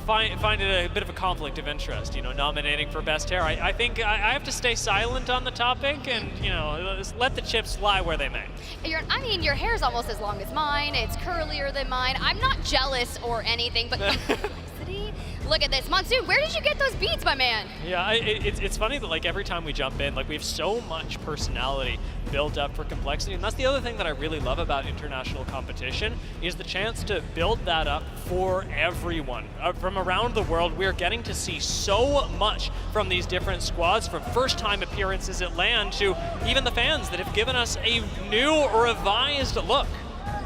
find it a bit of a conflict of interest, nominating for best hair. I think I have to stay silent on the topic and, let the chips lie where they may. Your hair's almost as long as mine. It's curlier than mine. I'm not jealous or anything, but complexity? Look at this. Monsoon, where did you get those beats, my man? Yeah, it's funny that every time we jump in, we have so much personality built up for complexity, and that's the other thing that I really love about international competition is the chance to build that up for everyone. From around the world, we're getting to see so much from these different squads, from first-time appearances at LAN to even the fans that have given us a new, revised look.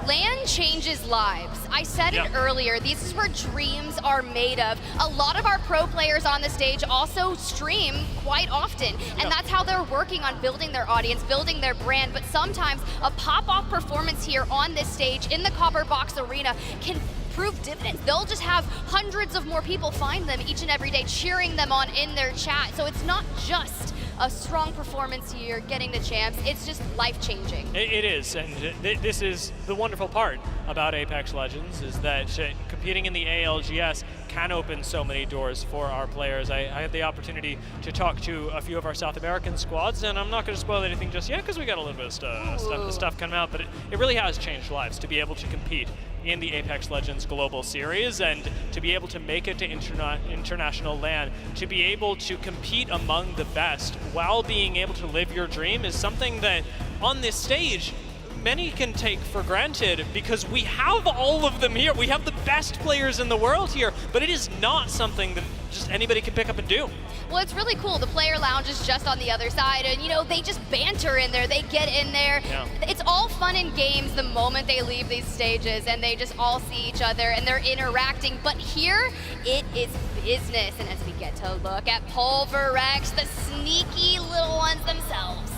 LAN changes lives. I said it earlier, this is where dreams are made of. A lot of our pro players on the stage also stream quite often, and that's how they're working on building their audience, building their brand, but sometimes a pop-off performance here on this stage in the Copper Box Arena can prove dividends. They'll just have hundreds of more people find them each and every day, cheering them on in their chat. So it's not just a strong performance here, getting the champs, it's just life-changing. It is, and this is the wonderful part about Apex Legends, is that competing in the ALGS can open so many doors for our players. I had the opportunity to talk to a few of our South American squads, and I'm not going to spoil anything just yet because we got a little bit of stuff coming out, but it really has changed lives to be able to compete in the Apex Legends Global Series and to be able to make it to international LAN, to be able to compete among the best while being able to live your dream is something that on this stage many can take for granted because we have all of them here. We have the best players in the world here, but it is not something that just anybody can pick up and do. Well, it's really cool. The player lounge is just on the other side, and they just banter in there. They get in there. Yeah. It's all fun and games the moment they leave these stages, and they just all see each other, and they're interacting. But here, it is business. And as we get to look at Pulverex, the sneaky little ones themselves.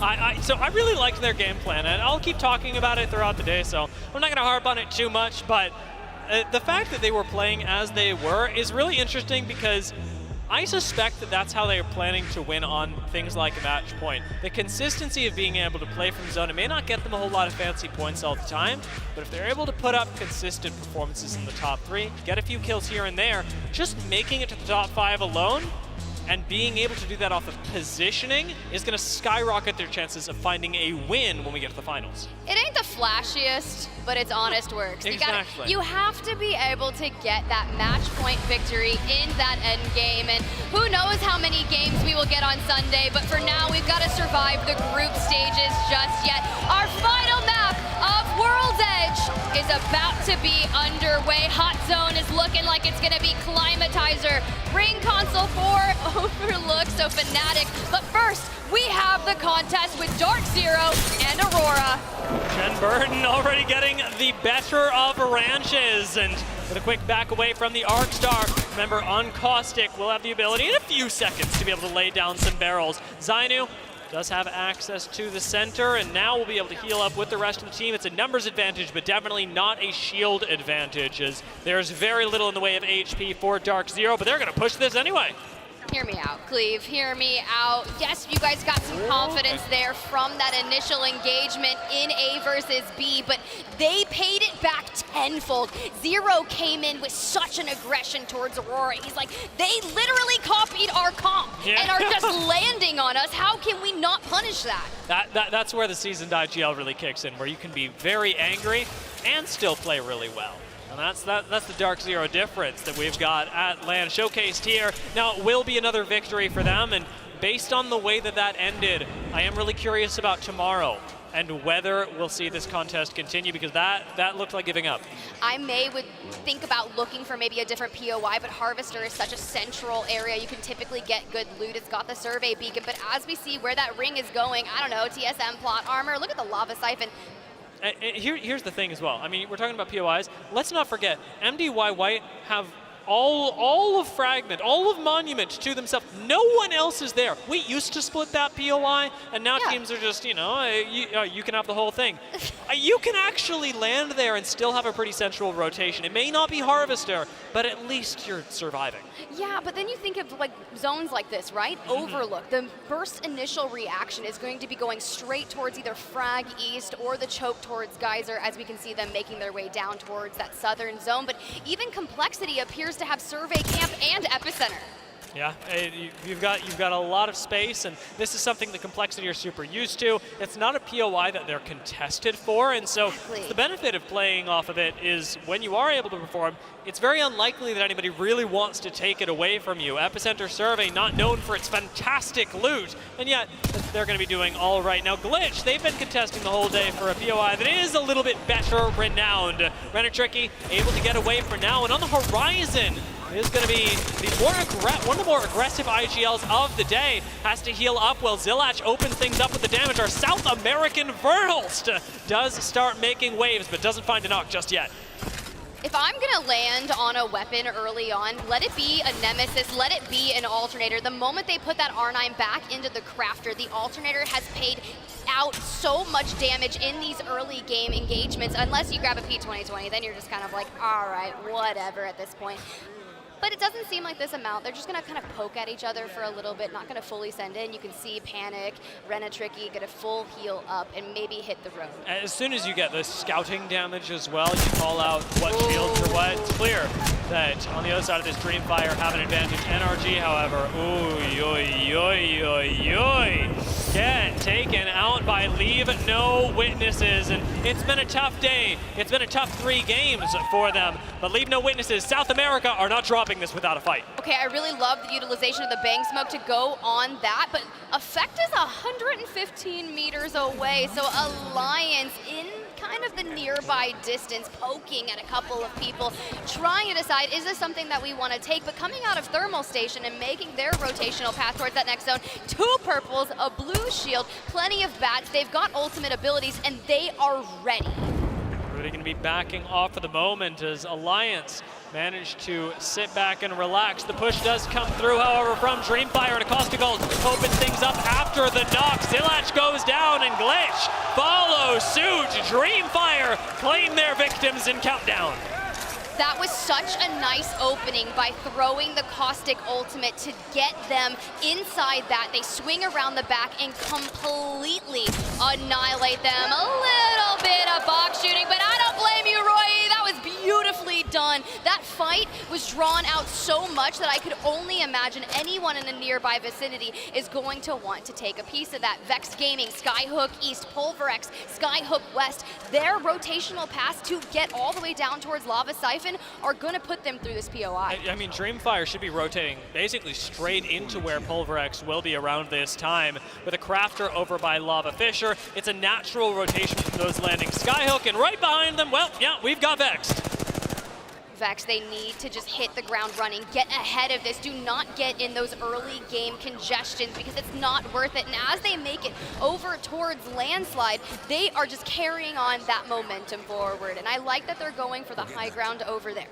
So I really liked their game plan, and I'll keep talking about it throughout the day, so I'm not going to harp on it too much, but the fact that they were playing as they were is really interesting because I suspect that that's how they are planning to win on things like match point. The consistency of being able to play from zone, it may not get them a whole lot of fancy points all the time, but if they're able to put up consistent performances in the top 3, get a few kills here and there, just making it to the top 5 alone, and being able to do that off of positioning is going to skyrocket their chances of finding a win when we get to the finals. It ain't the flashiest, but it's honest work. So exactly. You have to be able to get that match point victory in that end game, and who knows how many games we will get on Sunday, but for now we've got to survive the group stages just yet. Our final map of World's Edge is about to be underway. Hot Zone is looking like it's going to be Climatizer. Ring Console 4 overlooked, so Fnatic. But first, we have the contest with Dark Zero and Aurora. Jen Burton already getting the better of Ranches, and with a quick back away from the Arc Star. Remember, on Caustic will have the ability in a few seconds to be able to lay down some barrels. Zainu does have access to the center, and now we'll be able to heal up with the rest of the team. It's a numbers advantage, but definitely not a shield advantage, as there's very little in the way of HP for Dark Zero, but they're going to push this anyway. hear me out, Cleve, hear me out. Yes, you guys got some confidence there from that initial engagement in A versus B, but they paid it back tenfold. Zero came in with such an aggression towards Aurora. He's like, they literally copied our comp and are just landing on us. How can we not punish that? That's where the seasoned IGL really kicks in, where you can be very angry and still play really well. And that's the Dark Zero difference that we've got at LAN showcased here. Now, it will be another victory for them, and based on the way that ended, I am really curious about tomorrow and whether we'll see this contest continue, because that looked like giving up. I would think about looking for maybe a different POI, but Harvester is such a central area. You can typically get good loot. It's got the survey beacon, but as we see where that ring is going, I don't know, TSM plot armor, look at the lava siphon. Here's the thing as well. I mean, we're talking about POIs. Let's not forget, MDY White have all of Fragment, all of Monument to themselves. No one else is there. We used to split that POI, and now teams are just, you can have the whole thing. You can actually land there and still have a pretty central rotation. It may not be Harvester, but at least you're surviving. Yeah, but then you think of like zones like this, right? Overlook. The first initial reaction is going to be going straight towards either Frag East or the choke towards Geyser, as we can see them making their way down towards that southern zone. But even Complexity appears to have survey camp and epicenter. Yeah, you've got a lot of space, and this is something the Complexity are super used to. It's not a POI that they're contested for, and so the benefit of playing off of it is when you are able to perform, it's very unlikely that anybody really wants to take it away from you. Epicenter Survey, not known for its fantastic loot, and yet they're going to be doing all right. Now Glitch, they've been contesting the whole day for a POI that is a little bit better renowned. Renetricky able to get away for now, and on the horizon is going to be one of the more aggressive IGLs of the day. Has to heal up while Zillach opens things up with the damage. Our South American Verhulst does start making waves, but doesn't find a knock just yet. If I'm gonna land on a weapon early on, let it be a Nemesis, let it be an Alternator. The moment they put that R9 back into the Crafter, the Alternator has paid out so much damage in these early game engagements. Unless you grab a P2020, then you're just kind of like, all right, whatever at this point. But it doesn't seem like this amount. They're just going to kind of poke at each other for a little bit, not going to fully send in. You can see Panic, Renetricky get a full heal up and maybe hit the road. As soon as you get the scouting damage as well, you call out what shields or what. It's clear that on the other side of this Dreamfire have an advantage. NRG, however, get taken out by Leave No Witnesses. And it's been a tough day. It's been a tough 3 games for them. But Leave No Witnesses, South America are not dropping this without a fight. Okay, I really love the utilization of the Bang Smoke to go on that, but Effect is 115 meters away, so Alliance in kind of the nearby distance, poking at a couple of people, trying to decide, is this something that we want to take? But coming out of Thermal Station and making their rotational path towards that next zone, 2 purples, a blue shield, plenty of bats, they've got ultimate abilities, and they are ready. Really going to be backing off for the moment as Alliance managed to sit back and relax. The push does come through, however, from Dreamfire, and Acosta Gold opens things up after the knock. Zillach goes down and Glitch follows suit. Dreamfire claim their victims in Countdown. That was such a nice opening by throwing the Caustic ultimate to get them inside that. They swing around the back and completely annihilate them. A little bit of box shooting, but I don't blame you, Roy. That was beautifully done. That fight was drawn out so much that I could only imagine anyone in the nearby vicinity is going to want to take a piece of that. Vex Gaming, Skyhook East, Pulverex, Skyhook West, their rotational paths to get all the way down towards Lava Siphon are going to put them through this POI. I mean, Dreamfire should be rotating basically straight into where Pulverex will be around this time. With a Crafter over by Lava Fisher, it's a natural rotation for those landing Skyhook, and right behind them, well, yeah, we've got Vexed. Vex, they need to just hit the ground running, get ahead of this, do not get in those early game congestions because it's not worth it. And as they make it over towards Landslide, they are just carrying on that momentum forward. And I like that they're going for the high ground over there.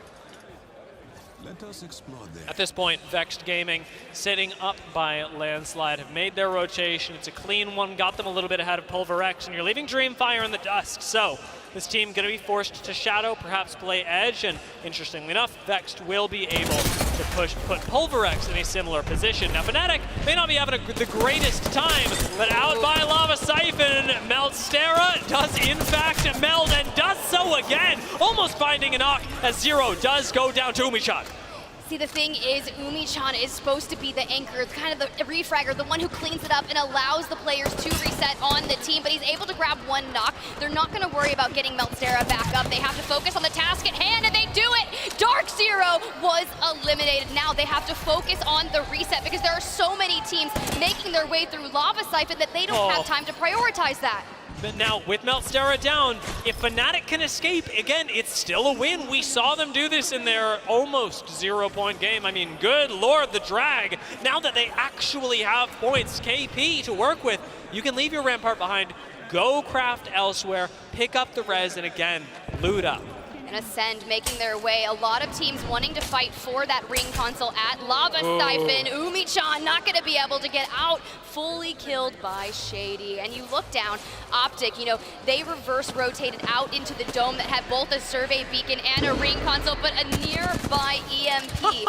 Let us explore there. At this point, Vexed Gaming, sitting up by Landslide, have made their rotation. It's a clean one, got them a little bit ahead of Pulverex, and you're leaving Dreamfire in the dust. So this team going to be forced to shadow, perhaps play edge, and interestingly enough, Vexed will be able to put Pulverex in a similar position. Now Fnatic may not be having the greatest time, but out by Lava Siphon, Meltstera does in fact meld and does so again, almost finding a knock as Zero does go down to Umichan. See, the thing is, Umi-chan is supposed to be the anchor, kind of the refragger, the one who cleans it up and allows the players to reset on the team, but he's able to grab one knock. They're not going to worry about getting Meltstera back up. They have to focus on the task at hand, and they do it! Dark Zero was eliminated. Now they have to focus on the reset because there are so many teams making their way through Lava Siphon that they don't have time to prioritize that. But now, with Meltstera down, if Fnatic can escape, again, it's still a win. We saw them do this in their almost 0-point game. I mean, good lord, the drag. Now that they actually have points, KP, to work with, you can leave your Rampart behind, go craft elsewhere, pick up the res, and again, loot up. And Ascend making their way. A lot of teams wanting to fight for that ring console at Lava Siphon. Umi-chan not going to be able to get out. Fully killed by Shady. And you look down, Optic, you know, they reverse rotated out into the dome that had both a survey beacon and a ring console, but a nearby EMP.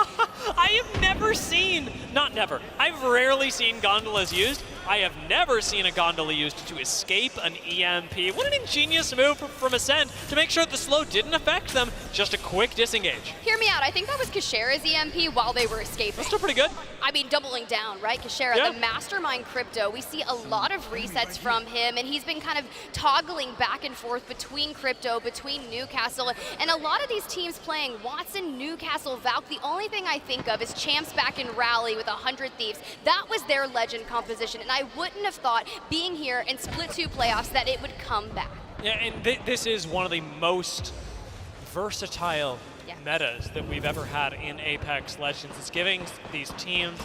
I have never seen, I've rarely seen gondolas used. I have never seen a gondola used to escape an EMP. What an ingenious move from Ascend to make sure the slow didn't affect them. Just a quick disengage. Hear me out. I think that was Kashera's EMP while they were escaping. That's still pretty good. I mean, doubling down, right? Kashera, the mastermind crypto. We see a lot of resets from him, and he's been kind of toggling back and forth between crypto, between Newcastle, and a lot of these teams playing Watson, Newcastle, Valk. The only thing I think of is Champs back in Rally with 100 Thieves. That was their legend composition, and I wouldn't have thought, being here in Split 2 playoffs, that it would come back. Yeah, and this is one of the most versatile metas that we've ever had in Apex Legends. It's giving these teams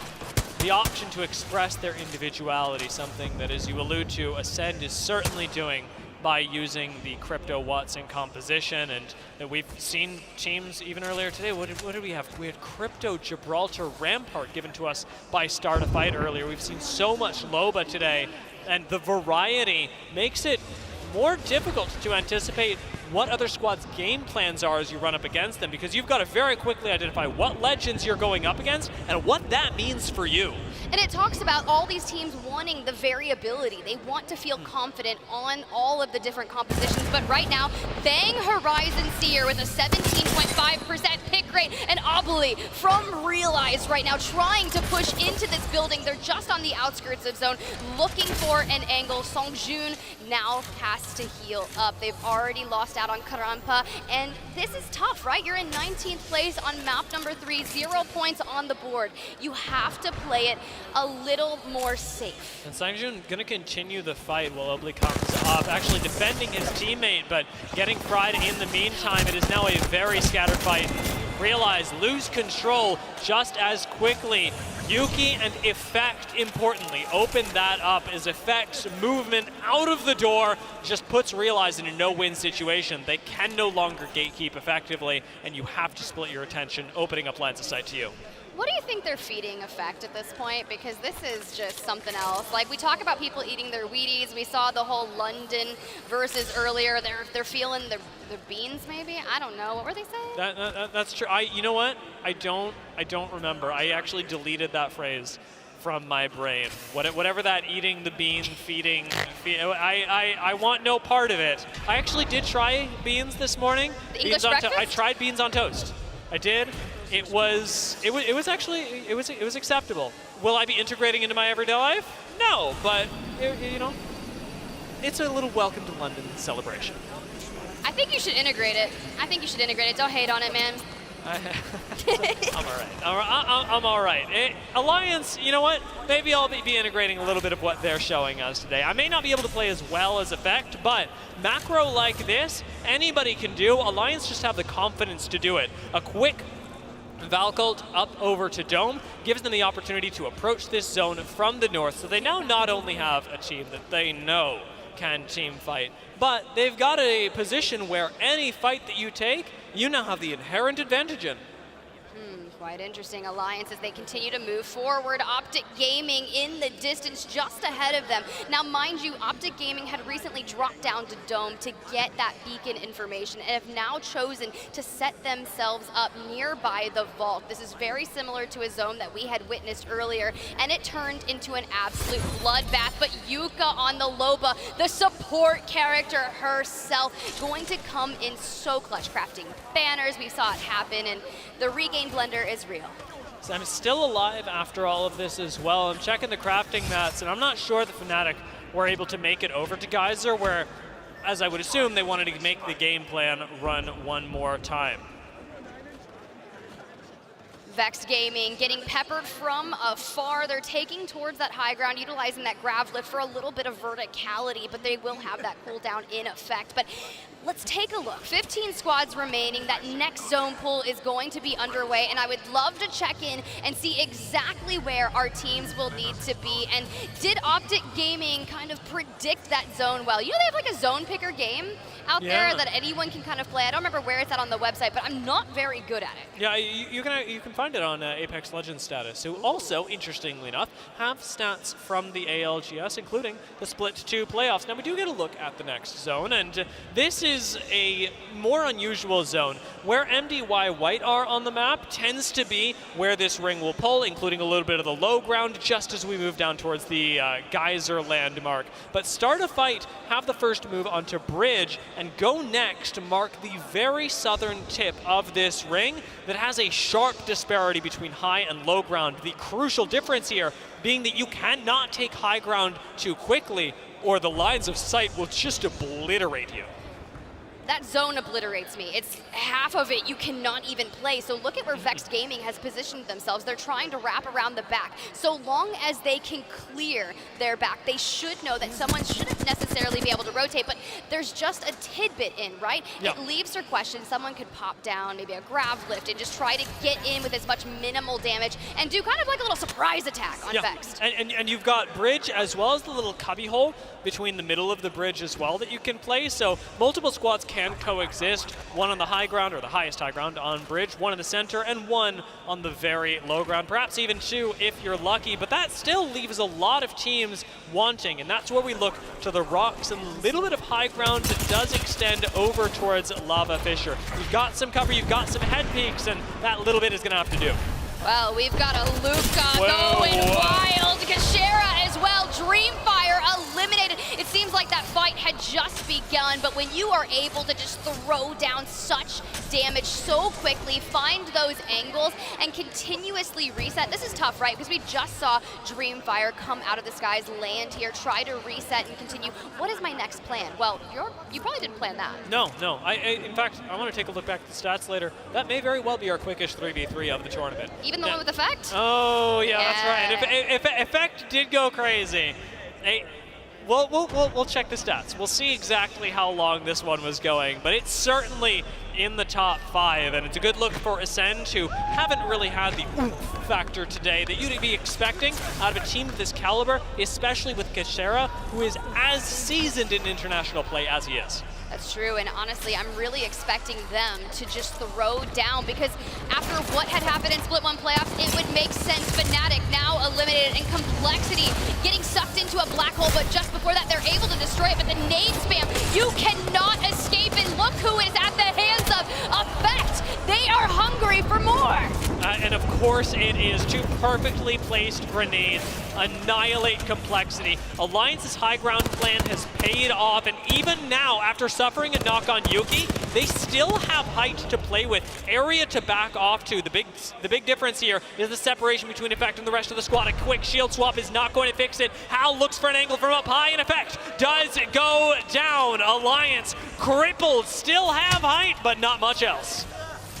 the option to express their individuality, something that, as you allude to, Ascend is certainly doing by using the Crypto Watson composition, and that we've seen teams even earlier today. What did we have? We had Crypto Gibraltar Rampart given to us by Start a Fight earlier. We've seen so much Loba today, and the variety makes it more difficult to anticipate what other squads' game plans are as you run up against them, because you've got to very quickly identify what legends you're going up against and what that means for you. And it talks about all these teams wanting the variability. They want to feel confident on all of the different compositions, but right now, Bang Horizon Seer with a 17.5% pick rate, and Obli from Realize right now trying to push into this building. They're just on the outskirts of zone, looking for an angle. Songjun now has to heal up. They've already lost out on Karampa, and this is tough, right? You're in 19th place on map number 3, 0 points on the board. You have to play it a little more safe. And Songjun gonna continue the fight while Obli comes up, actually defending his teammate, but getting fried in the meantime. It is now a very scattered fight. Realize, lose control just as quickly. Yuki and Effect, importantly, open that up as Effect's movement out of the door just puts Realize in a no-win situation. They can no longer gatekeep effectively, and you have to split your attention, opening up lines of sight to you. What do you think they're feeding Effect at this point? Because this is just something else. Like, we talk about people eating their Wheaties. We saw the whole London versus earlier. They're feeling their beans, maybe? I don't know. What were they saying? That's true. You know what? I don't remember. I actually deleted that phrase from my brain. Whatever that eating the bean, feeding, I want no part of it. I actually did try beans this morning. The English breakfast? I tried beans on toast. I did. It was acceptable. Will I be integrating into my everyday life? No, but you know, it's a little welcome to London celebration. I think you should integrate it. Don't hate on it, man. I'm all right. I'm all right. Alliance, you know what? Maybe I'll be integrating a little bit of what they're showing us today. I may not be able to play as well as Effect, but macro like this, anybody can do. Alliance just have the confidence to do it. A quick Valcult up over to Dome gives them the opportunity to approach this zone from the north, so they now not only have a team that they know can team fight, but they've got a position where any fight that you take, you now have the inherent advantage in. Quite interesting. Alliance as they continue to move forward. Optic Gaming in the distance just ahead of them. Now, mind you, Optic Gaming had recently dropped down to Dome to get that beacon information and have now chosen to set themselves up nearby the vault. This is very similar to a zone that we had witnessed earlier, and it turned into an absolute bloodbath. But Yuka on the Loba, the support character herself, going to come in so clutch, crafting banners. We saw it happen, and the regain blender is real. So I'm still alive after all of this as well. I'm checking the crafting mats, and I'm not sure the Fnatic were able to make it over to Geyser, where, as I would assume, they wanted to make the game plan run one more time. Vex Gaming getting peppered from afar. They're taking towards that high ground, utilizing that grav lift for a little bit of verticality, but they will have that cooldown in effect. But let's take a look. 15 squads remaining. That next zone pull is going to be underway, and I would love to check in and see exactly where our teams will need to be. And did Optic Gaming kind of predict that zone well? You know, they have like a zone picker game out there that anyone can kind of play. I don't remember where it's at on the website, but I'm not very good at it. Yeah, you can find it on Apex Legends status, who also, interestingly enough, have stats from the ALGS, including the Split 2 playoffs. Now, we do get a look at the next zone, and this is a more unusual zone. Where MDY White are on the map tends to be where this ring will pull, including a little bit of the low ground just as we move down towards the Geyser landmark. But start a fight, have the first move onto Bridge, and go next to mark the very southern tip of this ring that has a sharp disparity between high and low ground. The crucial difference here being that you cannot take high ground too quickly, or the lines of sight will just obliterate you. That zone obliterates me. It's half of it you cannot even play. So look at where Vex Gaming has positioned themselves. They're trying to wrap around the back. So long as they can clear their back, they should know that someone shouldn't necessarily be able to rotate, but there's just a tidbit in, right? Yeah. It leaves her question. Someone could pop down, maybe a grav lift, and just try to get in with as much minimal damage and do kind of like a little surprise attack on Vex. And you've got Bridge as well as the little cubby hole between the middle of the bridge as well that you can play. So multiple squads can coexist, one on the high ground, or the highest high ground on Bridge, one in the center, and one on the very low ground, perhaps even two if you're lucky, but that still leaves a lot of teams wanting, and that's where we look to the rocks and a little bit of high ground that does extend over towards Lava Fissure. You've got some cover, you've got some head peaks, and that little bit is going to have to do. Well, we've got a Luca going wild. Kashera as well. Dreamfire eliminated. It seems like that fight had just begun, but when you are able to just throw down such damage so quickly, find those angles, and continuously reset, this is tough, right? Because we just saw Dreamfire come out of the skies, land here, try to reset and continue. What is my next plan? Well, you probably didn't plan that. No. In fact, I want to take a look back at the stats later. That may very well be our quickest 3v3 of the tournament. Even the one with Effect? Oh, yeah, that's right. If Effect did go crazy, we'll check the stats. We'll see exactly how long this one was going, but it's certainly in the top 5, and it's a good look for Ascend, who haven't really had the oomph factor today that you'd be expecting out of a team of this caliber, especially with Kashera, who is as seasoned in international play as he is. That's true, and honestly, I'm really expecting them to just throw down, because after what had happened in Split 1 playoffs, it would make sense. Fnatic now eliminated, and Complexity getting sucked into a black hole, but just before that, they're able to destroy it. But the nade spam, you cannot escape, and look who is at the hands of Effect. They are hungry for more. And of course it is. Two perfectly placed grenades annihilate Complexity. Alliance's high ground plan has paid off, and even now, after suffering a knock on Yuki, they still have height to play with, area to back off to. The big difference here is the separation between Effect and the rest of the squad. A quick shield swap is not going to fix it. Hal looks for an angle from up high, and Effect does go down. Alliance crippled, still have height, but not much else.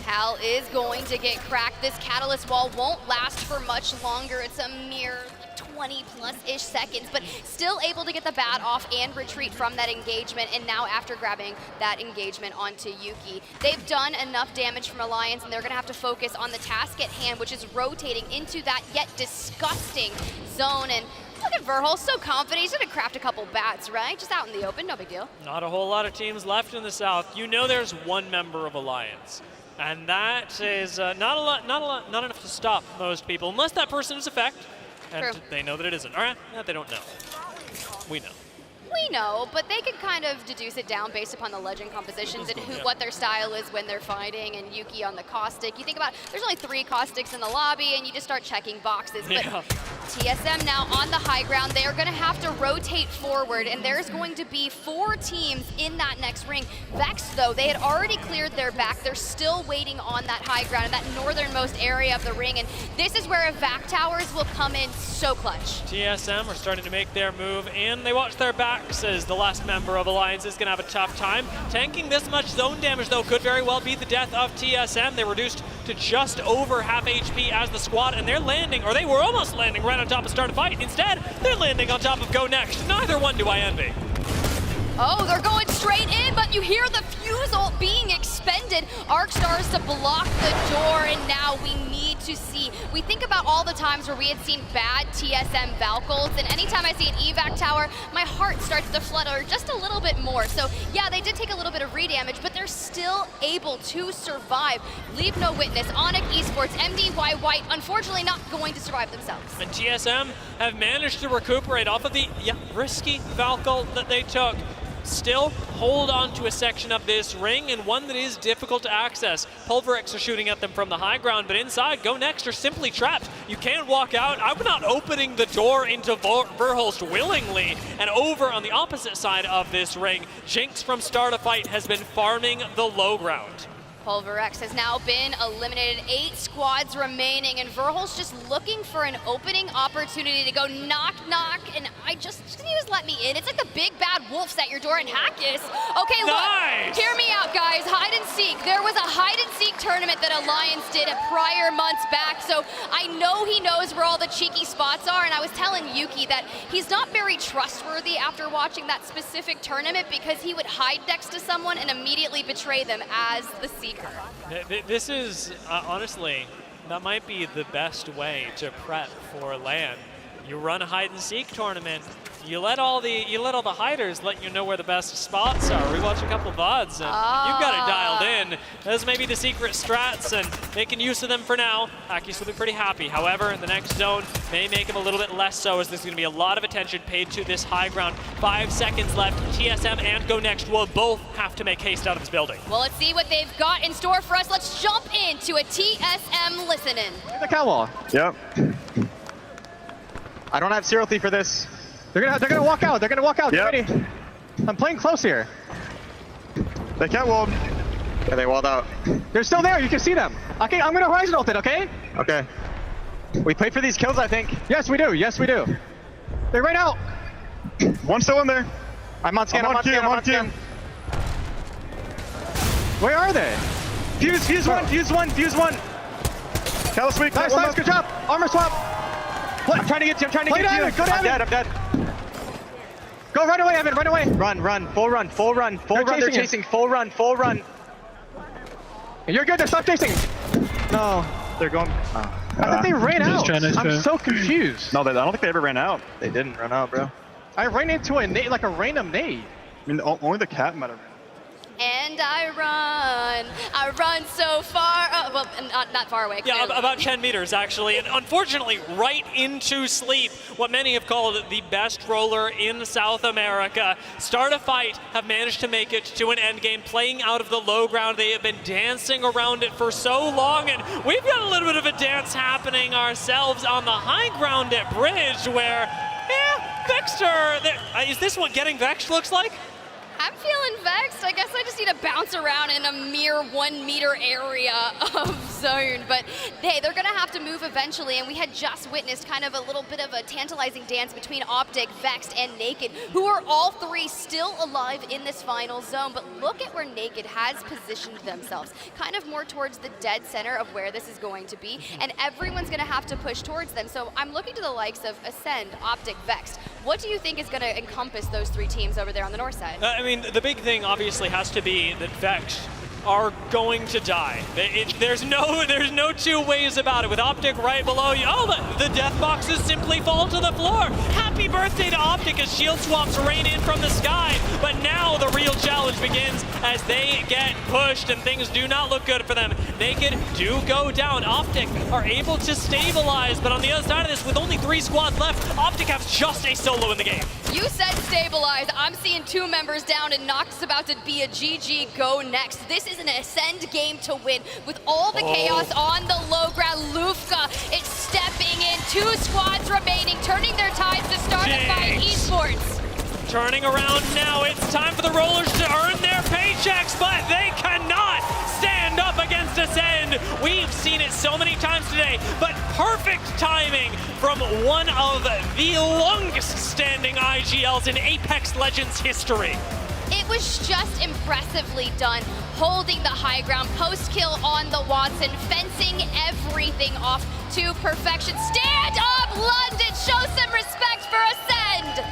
Hal is going to get cracked. This Catalyst wall won't last for much longer. It's a mere 20-plus-ish seconds, but still able to get the bat off and retreat from that engagement, and now after grabbing that engagement onto Yuki. They've done enough damage from Alliance, and they're gonna have to focus on the task at hand, which is rotating into that yet disgusting zone. And look at at Verhul, so confident. He's going to craft a couple bats, right? Just out in the open, no big deal. Not a whole lot of teams left in the South. You know there's one member of Alliance. And that is not enough to stop most people, unless that person is Effect. And True. they know that it isn't. All right, they don't know. We know. We know, but they can kind of deduce it down based upon the legend compositions and what their style is when they're fighting, and Yuki on the caustic. You think about, there's only 3 caustics in the lobby, and you just start checking boxes. But TSM now on the high ground, they are going to have to rotate forward, and there's going to be 4 teams in that next ring. Vex, though, they had already cleared their back. They're still waiting on that high ground in that northernmost area of the ring, and this is where Vac Towers will come in so clutch. TSM are starting to make their move, and they watch their backs as the last member of Alliance is going to have a tough time. Tanking this much zone damage, though, could very well be the death of TSM. They reduced to just over half HP as the squad, and they're landing, or they were almost landing right on top of Start a Fight. Instead, they're landing on top of Go Next. Neither one do I envy. Oh, they're going straight in, but you hear the fuse ult being expended. Arc Stars to block the door, and now we need to see. We think about all the times where we had seen bad TSM Valkyls, and anytime I see an evac tower, my heart starts to flutter just a little bit more. So yeah, they did take a little bit of redamage, but they're still able to survive. Leave no witness. Onyx Esports, MDY White, unfortunately not going to survive themselves. And TSM have managed to recuperate off of the risky Valkyl that they took. Still hold on to a section of this ring, and one that is difficult to access. Pulverex are shooting at them from the high ground, but inside, Go Next are simply trapped. You can't walk out. I'm not opening the door into Verhulst willingly. And over on the opposite side of this ring, Jinx from Start a Fight has been farming the low ground. Pulverex has now been eliminated, 8 squads remaining, and Verhulst just looking for an opening opportunity to go knock, knock, and can you just let me in? It's like the big bad wolves at your door in Hackis. Okay, nice. Look, hear me out, guys. Hide and seek. There was a hide and seek tournament that Alliance did prior months back, so I know he knows where all the cheeky spots are, and I was telling Yuki that he's not very trustworthy after watching that specific tournament because he would hide next to someone and immediately betray them as the seeker. This is, honestly, that might be the best way to prep for LAN. You run a hide and seek tournament. You let all the hiders let you know where the best spots are. We watch a couple VODs, and you've got it dialed in. Those may be the secret strats, and making use of them for now. Aki's will be pretty happy. However, the next zone may make him a little bit less so, as there's going to be a lot of attention paid to this high ground. 5 seconds left. TSM and Go Next will both have to make haste out of this building. Well, let's see what they've got in store for us. Let's jump into a TSM listen-in. The cow wall. Yep. I don't have Zero Thief for this. They're gonna walk out. They're gonna walk out. Yep. Get ready. I'm playing close here. They can't walled. Yeah, they walled out. They're still there. You can see them. Okay, I'm gonna horizon ult it. Okay. Okay. We played for these kills, I think. Yes, we do. Yes, we do. They're right out. One's still in there. I'm on scan. I'm on scan. Where are they? Fuse one. Callus weak. Nice. Good job. Armor swap. I'm trying to get you. Go to Evan. I'm dead. Go right away, Evan. Right away. Run. Full run. They're chasing. Full run. You're good. They're stop chasing. No. They're going. I thought they ran out. I'm so confused. No, I don't think they ever ran out. They didn't run out, bro. I ran into a nade, like a random nade. I mean, only the cat might have ran. And I run so far, well, not far away. Yeah, clearly. about 10 meters actually, and unfortunately right into sleep, what many have called the best roller in South America. Start a Fight have managed to make it to an end game, playing out of the low ground. They have been dancing around it for so long, and we've got a little bit of a dance happening ourselves on the high ground at Bridge, where, Vexter, is this what getting vexed looks like? I'm feeling vexed. I guess I just need to bounce around in a mere 1 meter area of zone. But hey, they're going to have to move eventually. And we had just witnessed kind of a little bit of a tantalizing dance between Optic, Vexed, and Naked, who are all 3 still alive in this final zone. But look at where Naked has positioned themselves, kind of more towards the dead center of where this is going to be. And everyone's going to have to push towards them. So I'm looking to the likes of Ascend, Optic, Vexed. What do you think is going to encompass those 3 teams over there on the north side? I mean, the big thing obviously has to be that Vex are going to die. There's no two ways about it. With Optic right below you, the death boxes simply fall to the floor. Happy birthday to Optic as shield swaps rain in from the sky. But now the real challenge begins as they get pushed and things do not look good for them. Naked do go down. Optic are able to stabilize, but on the other side of this, with only 3 squads left, Optic has just a solo in the game. You said stabilize. I'm seeing 2 members down, and Nox is about to be a GG go next. This is an Ascend game to win with all the chaos on the low ground. Lufka is stepping in. 2 squads remaining, turning their tides to start the fight. Esports. Turning around now, it's time for the Rollers to earn their paychecks, but they cannot stand up against Ascend. We've seen it so many times today, but perfect timing from one of the longest standing IGLs in Apex Legends history. It was just impressively done, holding the high ground, post-kill on the Watson, fencing everything off to perfection. Stand up, London! Show some respect for Ascend!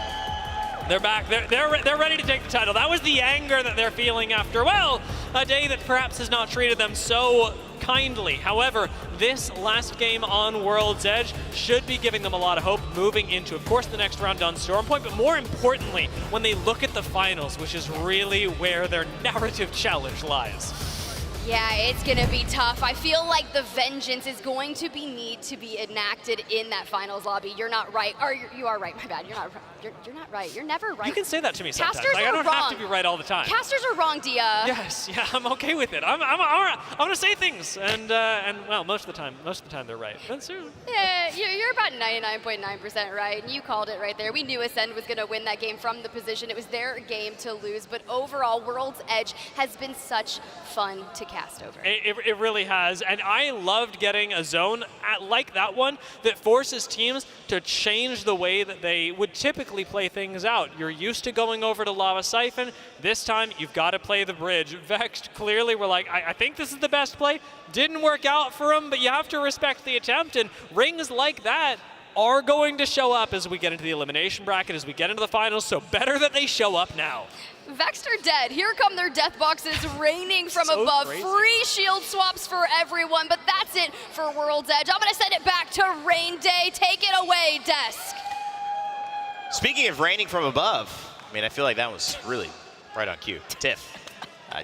They're back. They're ready to take the title. That was the anger that they're feeling after, well, a day that perhaps has not treated them so kindly. However, this last game on World's Edge should be giving them a lot of hope moving into, of course, the next round on Stormpoint, but more importantly, when they look at the finals, which is really where their narrative challenge lies. Yeah, it's gonna be tough. I feel like the vengeance is going to need to be enacted in that finals lobby. You're not right, or you are right, my bad. You're not right. You're never right. You can say that to me sometimes. Casters like, are I don't wrong. have to be right all the time. Casters are wrong, Dia. Yes, yeah, I'm okay with it. I'm gonna say things, and well, most of the time they're right. But soon. Yeah, you're about 99.9% right, and you called it right there. We knew Ascend was gonna win that game from the position. It was their game to lose, but overall, World's Edge has been such fun to cast over. It really has, and I loved getting a zone like that one that forces teams to change the way that they would typically play things out. You're used to going over to Lava Siphon. This time, you've got to play the bridge. Vexed clearly were like, I think this is the best play. Didn't work out for them, but you have to respect the attempt, and rings like that are going to show up as we get into the elimination bracket, as we get into the finals, so better that they show up now. Vext are dead. Here come their death boxes raining from above. Crazy. Free shield swaps for everyone, but that's it for World's Edge. I'm gonna send it back to Rain Day. Take it away, Desk. Speaking of raining from above, I mean, I feel like that was really right on cue. Tiff,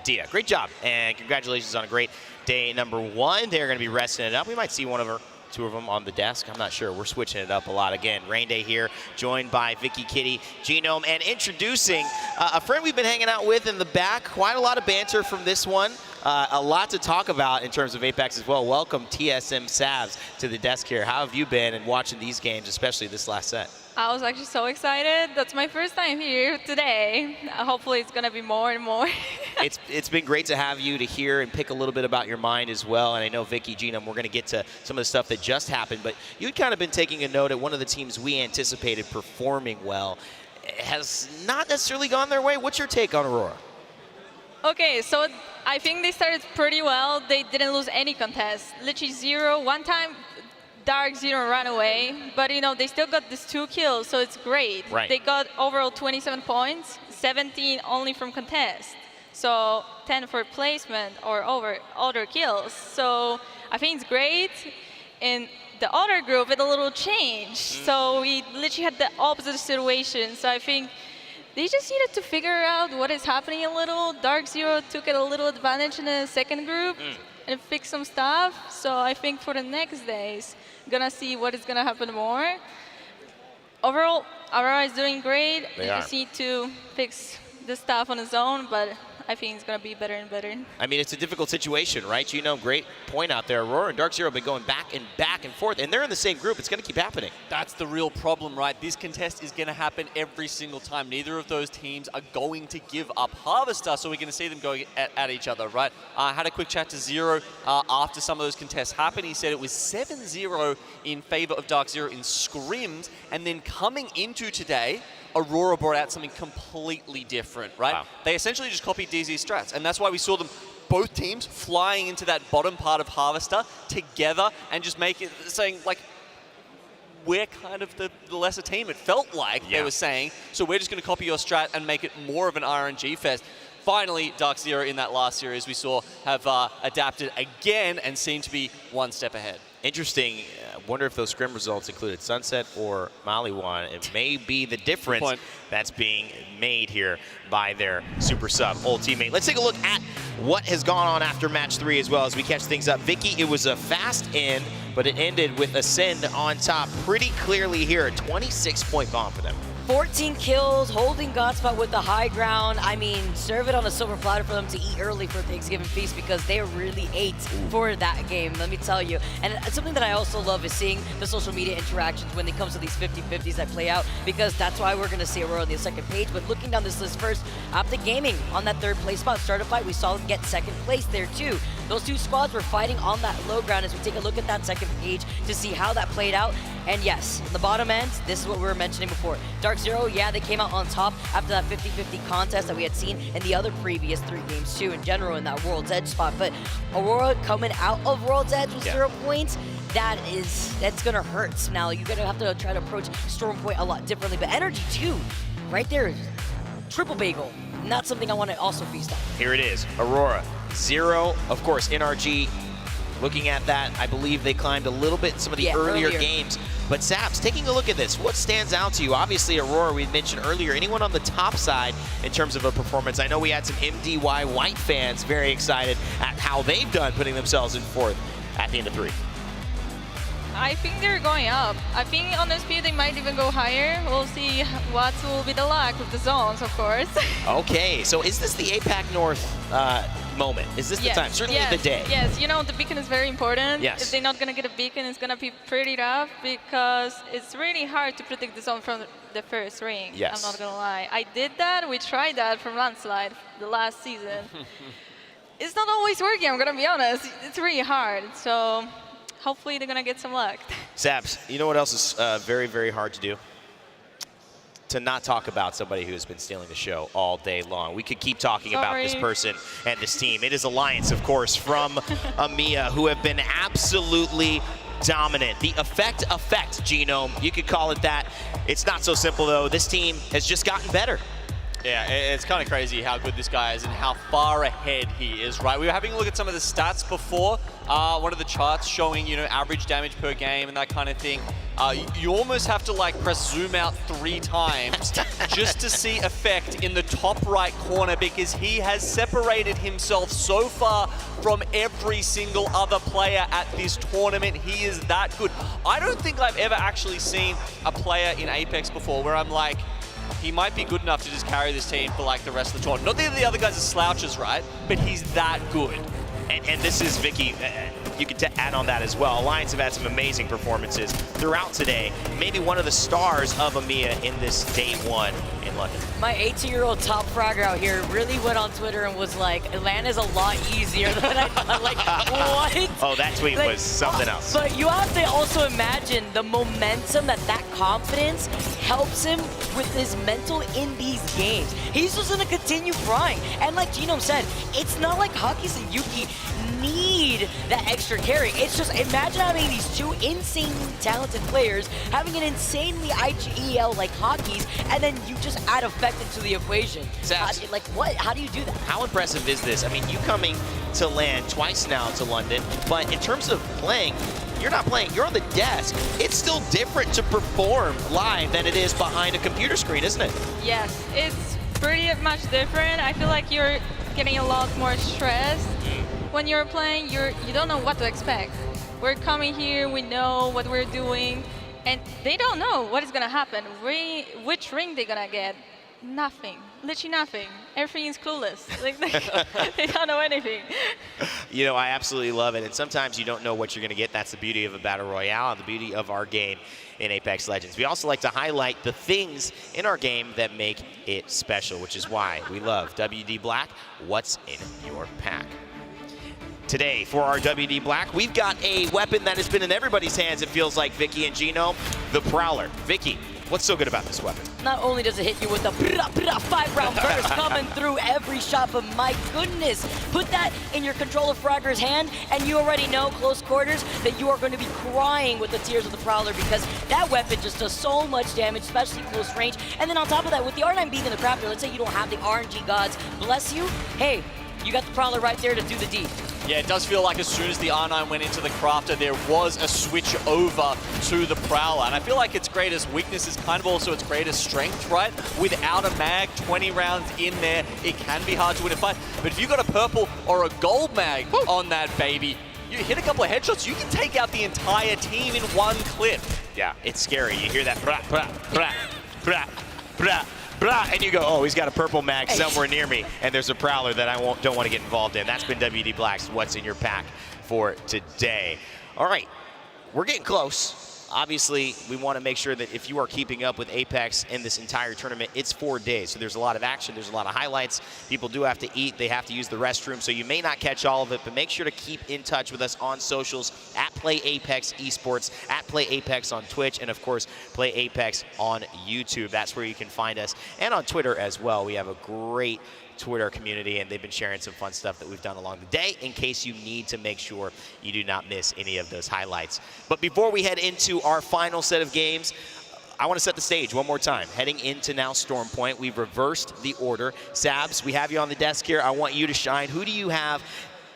Dia, great job, and congratulations on a great day number 1. They're gonna be resting it up. We might see one of her. 2 of them on the desk. I'm not sure. We're switching it up a lot. Again, Rain Day here, joined by Vicky, Kitty, Genome, and introducing a friend we've been hanging out with in the back. Quite a lot of banter from this one. A lot to talk about in terms of Apex as well. Welcome, TSM Savs, to the desk here. How have you been in watching these games, especially this last set? I was actually so excited. That's my first time here today. Hopefully it's going to be more and more. It's been great to have you to hear and pick a little bit about your mind as well. And I know Vicky, Genome, we're going to get to some of the stuff that just happened, but you'd kind of been taking a note at one of the teams we anticipated performing well. It has not necessarily gone their way. What's your take on Aurora? Okay, so I think they started pretty well. They didn't lose any contest. Literally 0. One time, Dark Zero ran away, but you know, they still got these 2 kills, so it's great. Right. They got overall 27 points, 17 only from contest. So 10 for placement or over other kills. So I think it's great. In the other group, it a little changed. So we literally had the opposite situation. So I think they just needed to figure out what is happening a little. Dark Zero took it a little advantage in the second group and fix some stuff. So I think for the next days, gonna see what is gonna happen more. Overall, Aurora is doing great. They just need to fix the stuff on his own, but I think it's gonna be better and better. I mean, it's a difficult situation, right? You know, great point out there. Aurora and Dark Zero have been going back and forth, and they're in the same group. It's gonna keep happening. That's the real problem, right? This contest is gonna happen every single time. Neither of those teams are going to give up Harvester, so we're gonna see them going at each other, right? I had a quick chat to Zero after some of those contests happened. He said it was 7-0 in favor of Dark Zero in scrims, and then coming into today, Aurora brought out something completely different, right? Wow. They essentially just copied DZ's strats, and that's why we saw them, both teams, flying into that bottom part of Harvester together and just saying, like, we're kind of the lesser team. It felt like they were saying, so we're just going to copy your strat and make it more of an RNG fest. finally, Dark Zero in that last series we saw have adapted again and seem to be one step ahead. Interesting. Wonder if those scrim results included Sunset or Maliwan. It may be the difference that's being made here by their super sub old teammate. Let's take a look at what has gone on after match 3 as well as we catch things up. Vicky, it was a fast end, but it ended with Ascend on top pretty clearly here. A 26-point bomb for them. 14 kills, holding Godspot with the high ground. I mean, serve it on a silver platter for them to eat early for Thanksgiving feast because they really ate for that game, let me tell you. And something that I also love is seeing the social media interactions when it comes to these 50-50s that play out, because that's why we're going to see Aurora on the second page. But looking down this list first, Optic Gaming on that 3rd place spot. Started fight, we saw them get 2nd place there too. Those 2 squads were fighting on that low ground as we take a look at that 2nd page to see how that played out. And yes, the bottom end, this is what we were mentioning before. Dark Zero, yeah, they came out on top after that 50-50 contest that we had seen in the other previous 3 games too, in general in that World's Edge spot. But Aurora coming out of World's Edge with 0 points, that's gonna hurt. Now you're gonna have to try to approach Storm Point a lot differently. But Energy too, right there, triple bagel. Not something I want to also feast on. Here it is, Aurora, 0, of course, NRG. Looking at that, I believe they climbed a little bit in some of the earlier games. But Zaps, taking a look at this, what stands out to you? Obviously, Aurora, we mentioned earlier. Anyone on the top side in terms of a performance? I know we had some MDY White fans very excited at how they've done putting themselves in 4th at the end of 3. I think they're going up. I think on the speed they might even go higher. We'll see what will be the luck with the zones, of course. Okay, so is this the APAC North moment? Is this the time? Certainly the day. Yes, you know, the beacon is very important. Yes. If they're not going to get a beacon, it's going to be pretty rough because it's really hard to predict the zone from the first ring. Yes. I'm not going to lie. I did that. We tried that from Landslide the last season. It's not always working, I'm going to be honest. It's really hard. So hopefully they're going to get some luck. Zaps, you know what else is very, very hard to do? To not talk about somebody who has been stealing the show all day long. We could keep talking about this person and this team. It is Alliance, of course, from EMEA, who have been absolutely dominant. The effect, Genome, you could call it that. It's not so simple, though. This team has just gotten better. Yeah, it's kind of crazy how good this guy is and how far ahead he is, right? We were having a look at some of the stats before, one of the charts showing, you know, average damage per game and that kind of thing. You almost have to like press zoom out 3 times just to see effect in the top right corner because he has separated himself so far from every single other player at this tournament. He is that good. I don't think I've ever actually seen a player in Apex before where I'm like, he might be good enough to just carry this team for like the rest of the tournament. Not that the other guys are slouches, right? But he's that good. And this is Vicky. You could add on that as well. Alliance have had some amazing performances throughout today. Maybe one of the stars of EMEA in this day 1 in London. My 18-year-old top fragger out here really went on Twitter and was like, Atlanta's a lot easier than I thought. Like, what? Oh, that tweet was something else. But you have to also imagine the momentum that confidence helps him with his mental in these games. He's just gonna continue frying. And like Genome said, it's not like Hawkins and Yuki need that extra carry. It's just, imagine having these 2 insanely talented players having an insanely IGL like Hawkins, and then you just add effect into the equation. Like what? How do you do that? How impressive is this? I mean, you coming to land twice now to London, but in terms of playing, you're not playing, you're on the desk. It's still different to perform live than it is behind a computer screen, isn't it? Yes, it's pretty much different. I feel like you're getting a lot more stressed. When you're playing, you don't know what to expect. We're coming here, we know what we're doing, and they don't know what is gonna happen, which ring they're gonna get. Nothing, literally nothing. Everything is clueless. Like they don't know anything. You know, I absolutely love it. And sometimes you don't know what you're going to get. That's the beauty of a battle royale and the beauty of our game in Apex Legends. We also like to highlight the things in our game that make it special, which is why we love WD Black. What's in your pack? Today, for our WD Black, we've got a weapon that has been in everybody's hands, it feels like, Vicky and Genome, the Prowler. Vicky, What's so good about this weapon? Not only does it hit you with a 5-round burst coming through every shot, but my goodness, put that in your controller Frogger's hand, and you already know, close quarters, that you are going to be crying with the tears of the Prowler, because that weapon just does so much damage, especially close range. And then on top of that, with the R9 being in the Crafter, let's say you don't have the RNG gods bless you, hey, you got the Prowler right there to do the deed. Yeah, it does feel like as soon as the R9 went into the Crafter, there was a switch over to the Prowler. And I feel like its greatest weakness is kind of also its greatest strength, right? Without a mag, 20 rounds in there, it can be hard to win a fight. But if you've got a purple or a gold mag on that baby, you hit a couple of headshots, you can take out the entire team in one clip. Yeah, it's scary. You hear that, brah, brah, brah, brah, brah. Blah, and you go, oh, he's got a purple mag somewhere near me, and there's a Prowler that I don't want to get involved in. That's been WD Black's What's in Your Pack for today. All right, we're getting close. Obviously, we want to make sure that if you are keeping up with Apex in this entire tournament, it's 4 days. So there's a lot of action, there's a lot of highlights. People do have to eat, they have to use the restroom, so you may not catch all of it, but make sure to keep in touch with us on socials, at Play Apex Esports, at Play Apex on Twitch, and of course, Play Apex on YouTube. That's where you can find us. And on Twitter as well. We have a great Twitter community, and they've been sharing some fun stuff that we've done along the day in case you need to make sure you do not miss any of those highlights. But before we head into our final set of games, I want to set the stage one more time. Heading into now Storm Point, we've reversed the order. Sabs, we have you on the desk here. I want you to shine. Who do you have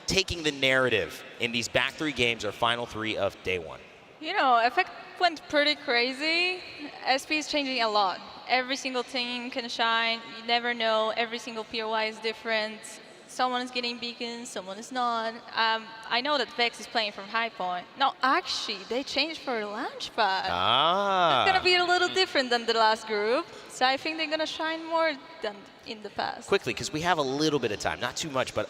taking the narrative in these back 3 games, or final 3 of day 1? You know, Effect went pretty crazy. SP is changing a lot. Every single team can shine. You never know. Every single POI is different. Someone is getting beacons, someone is not. I know that Vex is playing from High Point. No, actually, they changed for Launchpad. Ah. It's going to be a little different than the last group. So I think they're going to shine more than in the past. Quickly, because we have a little bit of time. Not too much, but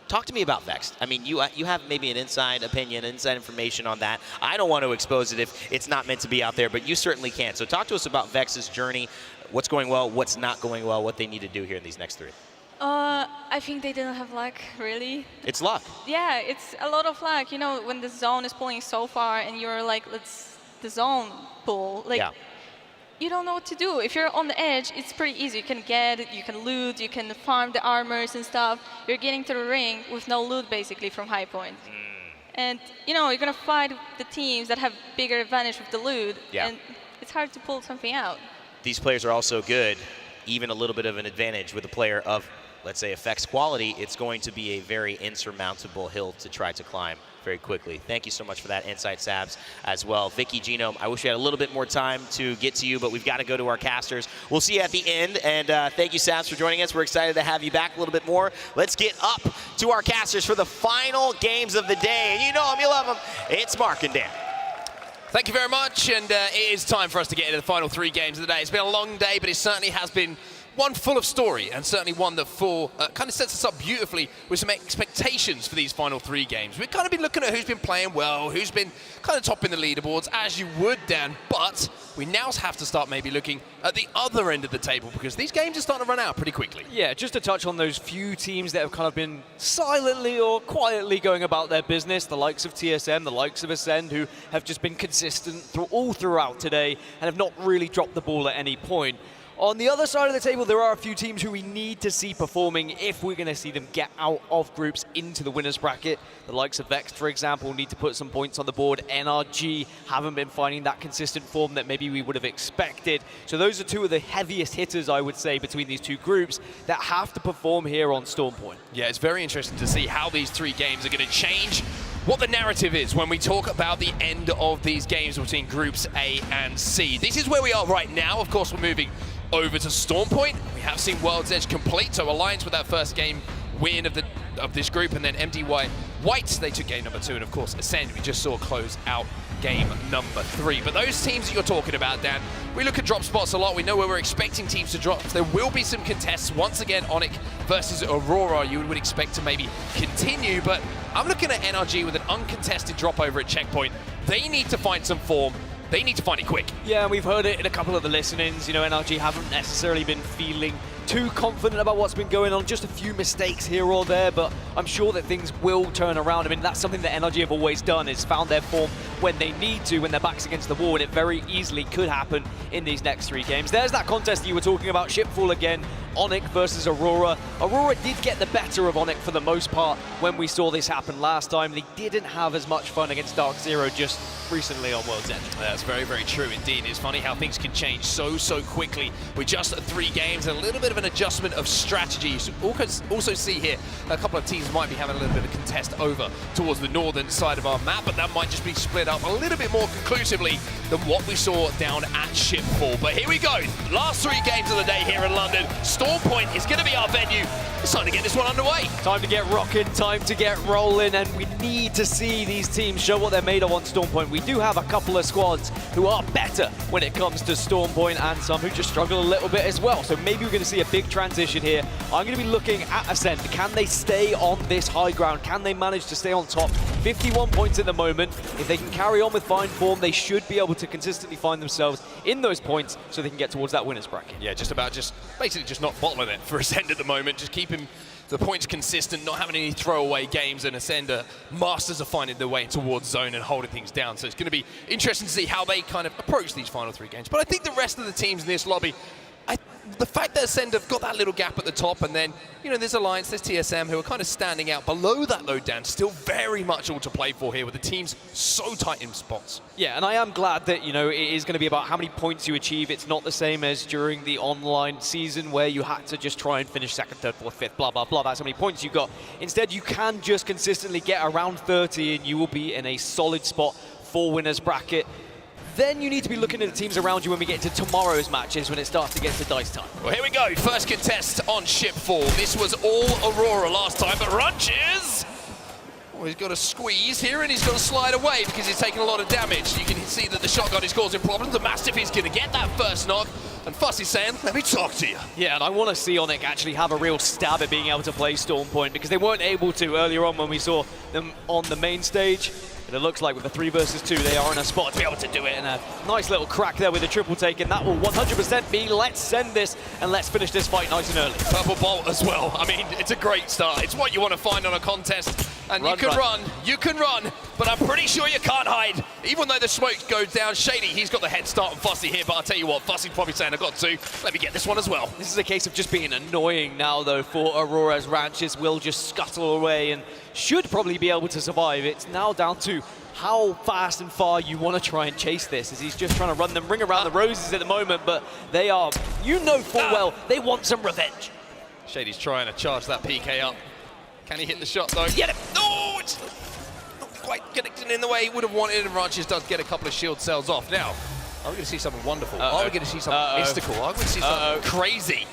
talk to me about Vex. I mean, you have maybe an inside opinion, inside information on that. I don't want to expose it if it's not meant to be out there, but you certainly can. So talk to us about Vex's journey, what's going well, what's not going well, what they need to do here in these next 3. I think they didn't have luck, really. It's luck. Yeah, it's a lot of luck. You know, when the zone is pulling so far and you're like, let's the zone pull. Like, yeah. You don't know what to do. If you're on the edge, it's pretty easy. You can get, you can loot, you can farm the armors and stuff. You're getting to the ring with no loot, basically, from High Point. And, you know, you're going to fight the teams that have bigger advantage with the loot. Yeah. And it's hard to pull something out. These players are also good. Even a little bit of an advantage with a player of, let's say, Effect's quality, it's going to be a very insurmountable hill to try to climb very quickly. Thank you so much for that insight, Sabs, as well. Vicky, Genome, I wish we had a little bit more time to get to you, but we've got to go to our casters. We'll see you at the end, and thank you, Sabs, for joining us. We're excited to have you back a little bit more. Let's get up to our casters for the final games of the day, and you know them, you love them. It's Mark and Dan. Thank you very much, and it is time for us to get into the final 3 games of the day. It's been a long day, but it certainly has been one full of story, and certainly one that kind of sets us up beautifully with some expectations for these final 3 games. We've kind of been looking at who's been playing well, who's been kind of topping the leaderboards, as you would, Dan, but we now have to start maybe looking at the other end of the table, because these games are starting to run out pretty quickly. Yeah, just to touch on those few teams that have kind of been silently or quietly going about their business, the likes of TSM, the likes of Ascend, who have just been consistent all throughout today and have not really dropped the ball at any point. On the other side of the table, there are a few teams who we need to see performing if we're going to see them get out of groups into the winners bracket. The likes of Vex, for example, need to put some points on the board. NRG haven't been finding that consistent form that maybe we would have expected. So those are 2 of the heaviest hitters, I would say, between these 2 groups that have to perform here on Storm Point. Yeah, it's very interesting to see how these 3 games are going to change what the narrative is when we talk about the end of these games between groups A and C. This is where we are right now. Of course, we're moving over to Storm Point. We have seen World's Edge complete, so Alliance with that first game win of this group, and then MDY White, they took game number 2, and of course Ascend, we just saw close out game number 3. But those teams that you're talking about, Dan, we look at drop spots a lot. We know where we're expecting teams to drop. There will be some contests. Once again, Onyx versus Aurora, you would expect to maybe continue, but I'm looking at NRG with an uncontested drop over at Checkpoint. They need to find some form. They need to find it quick. Yeah, we've heard it in a couple of the listenings. You know, NRG haven't necessarily been feeling too confident about what's been going on. Just a few mistakes here or there, but I'm sure that things will turn around. I mean, that's something that NRG have always done, is found their form when they need to, when their back's against the wall, and it very easily could happen in these next 3 games. There's that contest that you were talking about, Shipfall again, Onyx versus Aurora. Aurora did get the better of Onyx for the most part when we saw this happen last time. They didn't have as much fun against Dark Zero just recently on World's End. That's very, very true indeed. It's funny how things can change so quickly with just 3 games and a little bit of an adjustment of strategy. You also see here a couple of teams might be having a little bit of contest over towards the northern side of our map, but that might just be split up a little bit more conclusively than what we saw down at Shipfall. But here we go. Last 3 games of the day here in London. Storm Point is going to be our venue. It's time to get this one underway. Time to get rocking, time to get rolling, and we need to see these teams show what they're made of on Storm Point. We do have a couple of squads who are better when it comes to Storm Point, and some who just struggle a little bit as well. So maybe we're going to see a big transition here. I'm going to be looking at Ascent. Can they stay on this high ground? Can they manage to stay on top? 51 points at the moment. If they can carry on with fine form, they should be able to consistently find themselves in those points so they can get towards that winner's bracket. Yeah, basically just not bottling it for Ascend at the moment. Just keeping the points consistent, not having any throwaway games, and Ascend masters of finding their way towards zone and holding things down. So it's going to be interesting to see how they kind of approach these final 3 games. But I think the rest of the teams in this lobby, the fact that Ascend have got that little gap at the top, and then, you know, there's Alliance, there's TSM, who are kind of standing out below that low down, still very much all to play for here with the teams so tight in spots. Yeah, and I am glad that, you know, it is going to be about how many points you achieve. It's not the same as during the online season where you had to just try and finish 2nd, 3rd, 4th, 5th, blah, blah, blah. That's how many points you got. Instead, you can just consistently get around 30 and you will be in a solid spot for winner's bracket. Then you need to be looking at the teams around you when we get into tomorrow's matches, when it starts to get to dice time. Well, here we go. First contest on Shipfall. This was all Aurora last time, but Runches, well, he's got to squeeze here and he's got to slide away because he's taking a lot of damage. You can see that the shotgun is causing problems. The Mastiff is going to get that first knock. And Fussy's saying, let me talk to you. Yeah, and I want to see Onyx actually have a real stab at being able to play Storm Point, because they weren't able to earlier on when we saw them on the main stage. But it looks like with the 3 versus 2, they are in a spot to be able to do it. And a nice little crack there with a triple take, and that will 100% be, let's send this and let's finish this fight nice and early. Purple Bolt as well. I mean, it's a great start. It's what you want to find on a contest. And you can run, but I'm pretty sure you can't hide. Even though the smoke goes down, Shady, he's got the head start on Fussy here, but I'll tell you what, Fussy's probably saying, I've got to. Let me get this one as well. This is a case of just being annoying now, though, for Aurora's Ranches. Will just scuttle away and should probably be able to survive. It's now down to how fast and far you want to try and chase this, as he's just trying to run them, ring around the roses at the moment, but they are, you know full well, they want some revenge. Shady's trying to charge that PK up. Can he hit the shot, though? Get it! No, it's not quite connecting in the way he would have wanted, and Ranches does get a couple of shield cells off. Now, are we going to see something wonderful? Are we going to see something mystical? Are we going to see something crazy?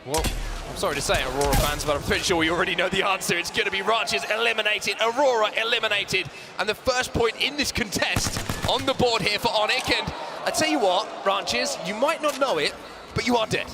Well, I'm sorry to say, Aurora fans, but I'm pretty sure we already know the answer. It's going to be Ranches eliminated, Aurora eliminated, and the first point in this contest on the board here for Onyx. And I tell you what, Ranches, you might not know it, but you are dead.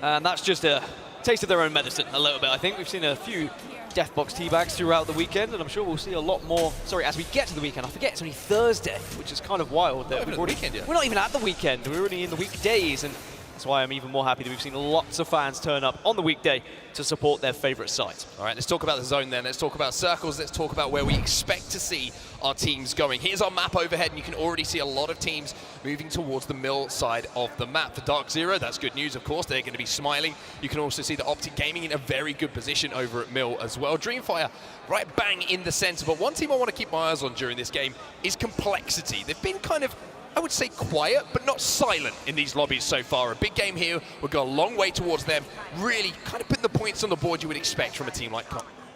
And that's just a taste of their own medicine a little bit. I think we've seen a few Deathbox teabags throughout the weekend, and I'm sure we'll see a lot more. Sorry, as we get to the weekend, I forget it's only Thursday, which is kind of wild. That we're not even at the weekend, we're already in the weekdays, and that's why I'm even more happy that we've seen lots of fans turn up on the weekday to support their favorite sites. All right, let's talk about the zone then. Let's talk about circles. Let's talk about where we expect to see our teams going. Here's our map overhead, and you can already see a lot of teams moving towards the mill side of the map. For Dark Zero, that's good news, of course. They're going to be smiling. You can also see the Optic Gaming in a very good position over at mill as well. Dreamfire right bang in the center. But one team I want to keep my eyes on during this game is Complexity. They've been kind of, I would say, quiet, but not silent in these lobbies so far. A big game here. We've got a long way towards them. Really kind of putting the points on the board you would expect from a team like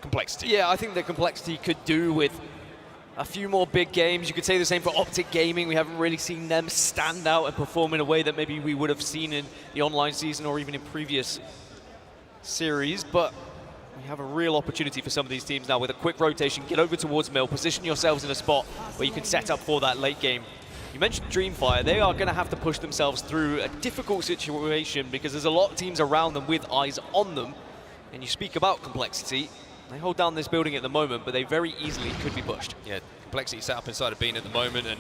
Complexity. Yeah, I think that Complexity could do with a few more big games. You could say the same for Optic Gaming. We haven't really seen them stand out and perform in a way that maybe we would have seen in the online season or even in previous series, but we have a real opportunity for some of these teams now with a quick rotation. Get over towards mill, position yourselves in a spot where you can set up for that late game. You mentioned Dreamfire. They are going to have to push themselves through a difficult situation because there's a lot of teams around them with eyes on them. And you speak about Complexity. They hold down this building at the moment, but they very easily could be pushed. Yeah, Complexity sat up inside a bean at the moment, and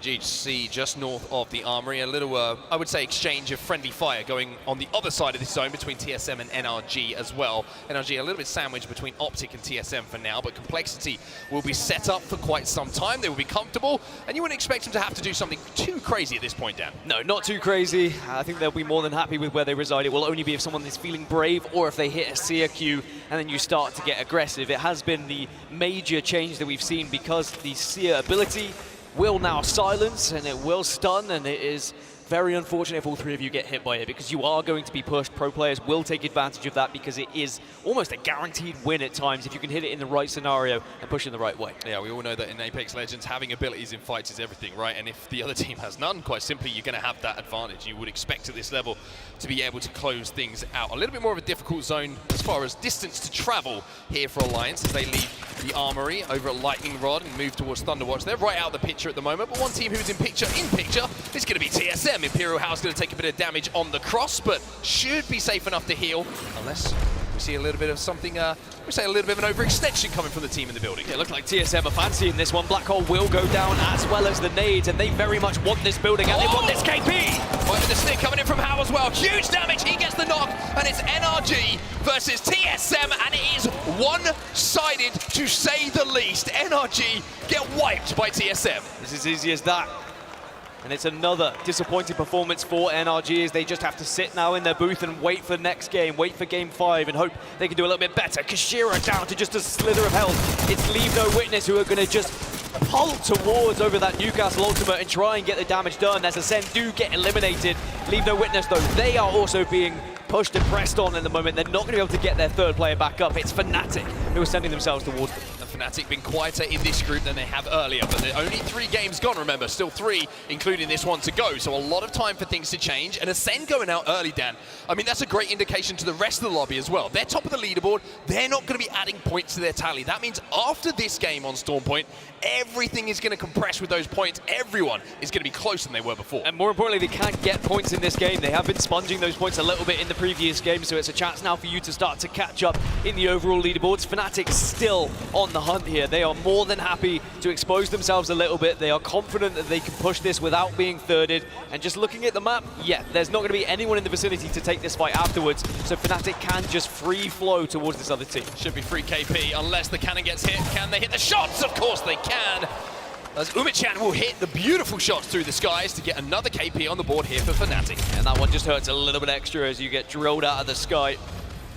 NRG see just north of the Armory. A little, I would say, exchange of friendly fire going on the other side of this zone between TSM and NRG as well. NRG a little bit sandwiched between Optic and TSM for now, but Complexity will be set up for quite some time. They will be comfortable, and you wouldn't expect them to have to do something too crazy at this point, Dan. No, not too crazy. I think they'll be more than happy with where they reside. It will only be if someone is feeling brave or if they hit a Seer queue and then you start to get aggressive. It has been the major change that we've seen because the Seer ability will now silence and it will stun, and it is very unfortunate if all three of you get hit by it because you are going to be pushed. Pro players will take advantage of that because it is almost a guaranteed win at times if you can hit it in the right scenario and push in the right way. Yeah, we all know that in Apex Legends, having abilities in fights is everything, right? And if the other team has none, quite simply, you're going to have that advantage. You would expect at this level to be able to close things out. A little bit more of a difficult zone as far as distance to travel here for Alliance as they leave the Armory over at Lightning Rod and move towards Thunderwatch. They're right out of the picture at the moment, but one team who's in picture is going to be TSM. Imperial House going to take a bit of damage on the cross, but should be safe enough to heal, unless we see a little bit of something, we say a little bit of an overextension coming from the team in the building. It looked like TSM are fancying this one. Black Hole will go down as well as the nades, and they very much want this building, and they want this KP! Right, with the stick coming in from Howe as well. Huge damage, he gets the knock, and it's NRG versus TSM, and it is one-sided to say the least. NRG get wiped by TSM. This is easy as that. And it's another disappointing performance for NRG as they just have to sit now in their booth and wait for next game, wait for game 5 and hope they can do a little bit better. Kashira down to just a slither of health. It's Leave No Witness who are going to just pull towards over that Newcastle ultimate and try and get the damage done as Ascend do get eliminated. Leave No Witness though, they are also being pushed and pressed on in the moment. They're not going to be able to get their third player back up. It's Fnatic who are sending themselves towards them. Fnatic been quieter in this group than they have earlier, but they're only 3 games gone, remember, still 3, including this one to go, so a lot of time for things to change, and Ascend going out early, Dan, I mean, that's a great indication to the rest of the lobby as well. They're top of the leaderboard, they're not going to be adding points to their tally. That means after this game on Storm Point, everything is going to compress with those points. Everyone is going to be closer than they were before. And more importantly, they can't get points in this game. They have been sponging those points a little bit in the previous game, so it's a chance now for you to start to catch up in the overall leaderboards. Fnatic still on the hunt here. They are more than happy to expose themselves a little bit. They are confident that they can push this without being thirded. And just looking at the map, yeah, there's not going to be anyone in the vicinity to take this fight afterwards. So Fnatic can just free flow towards this other team. Should be free KP unless the cannon gets hit. Can they hit the shots? Of course they can. As Umichan will hit the beautiful shots through the skies to get another KP on the board here for Fnatic. And that one just hurts a little bit extra as you get drilled out of the sky.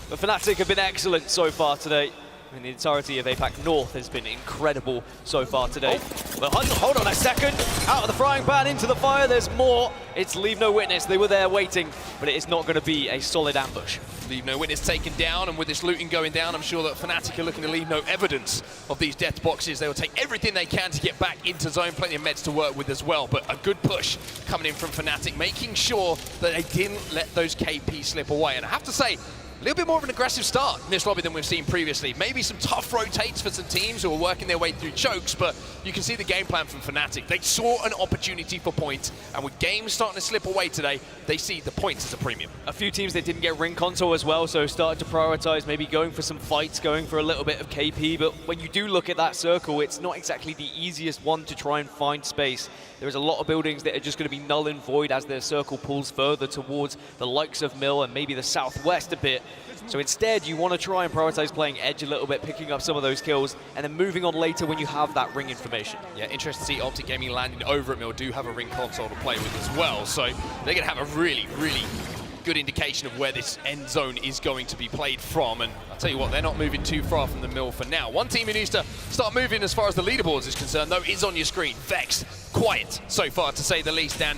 But Fnatic have been excellent so far today. I mean, the entirety of APAC North has been incredible so far today. Well, hold on a second. Out of the frying pan into the fire, there's more. It's Leave No Witness. They were there waiting, but it is not going to be a solid ambush. Leave No Witness taken down, and with this looting going down, I'm sure that Fnatic are looking to leave no evidence of these death boxes. They will take everything they can to get back into zone. Plenty of meds to work with as well, but a good push coming in from Fnatic, making sure that they didn't let those KP slip away. And I have to say, a little bit more of an aggressive start in this lobby than we've seen previously. Maybe some tough rotates for some teams who are working their way through chokes, but you can see the game plan from Fnatic. They saw an opportunity for points, and with games starting to slip away today, they see the points as a premium. A few teams that didn't get ring console as well, so started to prioritize maybe going for some fights, going for a little bit of KP, but when you do look at that circle, it's not exactly the easiest one to try and find space. There's a lot of buildings that are just going to be null and void as their circle pulls further towards the likes of Mill and maybe the southwest a bit. So instead, you want to try and prioritize playing edge a little bit, picking up some of those kills, and then moving on later when you have that ring information. Yeah, interesting to see Optic Gaming landing over at Mill do have a ring console to play with as well. So they're going to have a really, really good indication of where this end zone is going to be played from. And I'll tell you what, they're not moving too far from the Mill for now. One team who needs to start moving as far as the leaderboards is concerned, though, is on your screen. Vex, quiet so far, to say the least, Dan.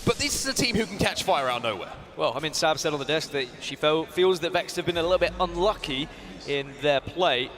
But this is a team who can catch fire out of nowhere. Well, I mean, Sab said on the desk that she feels that Vex have been a little bit unlucky in their play.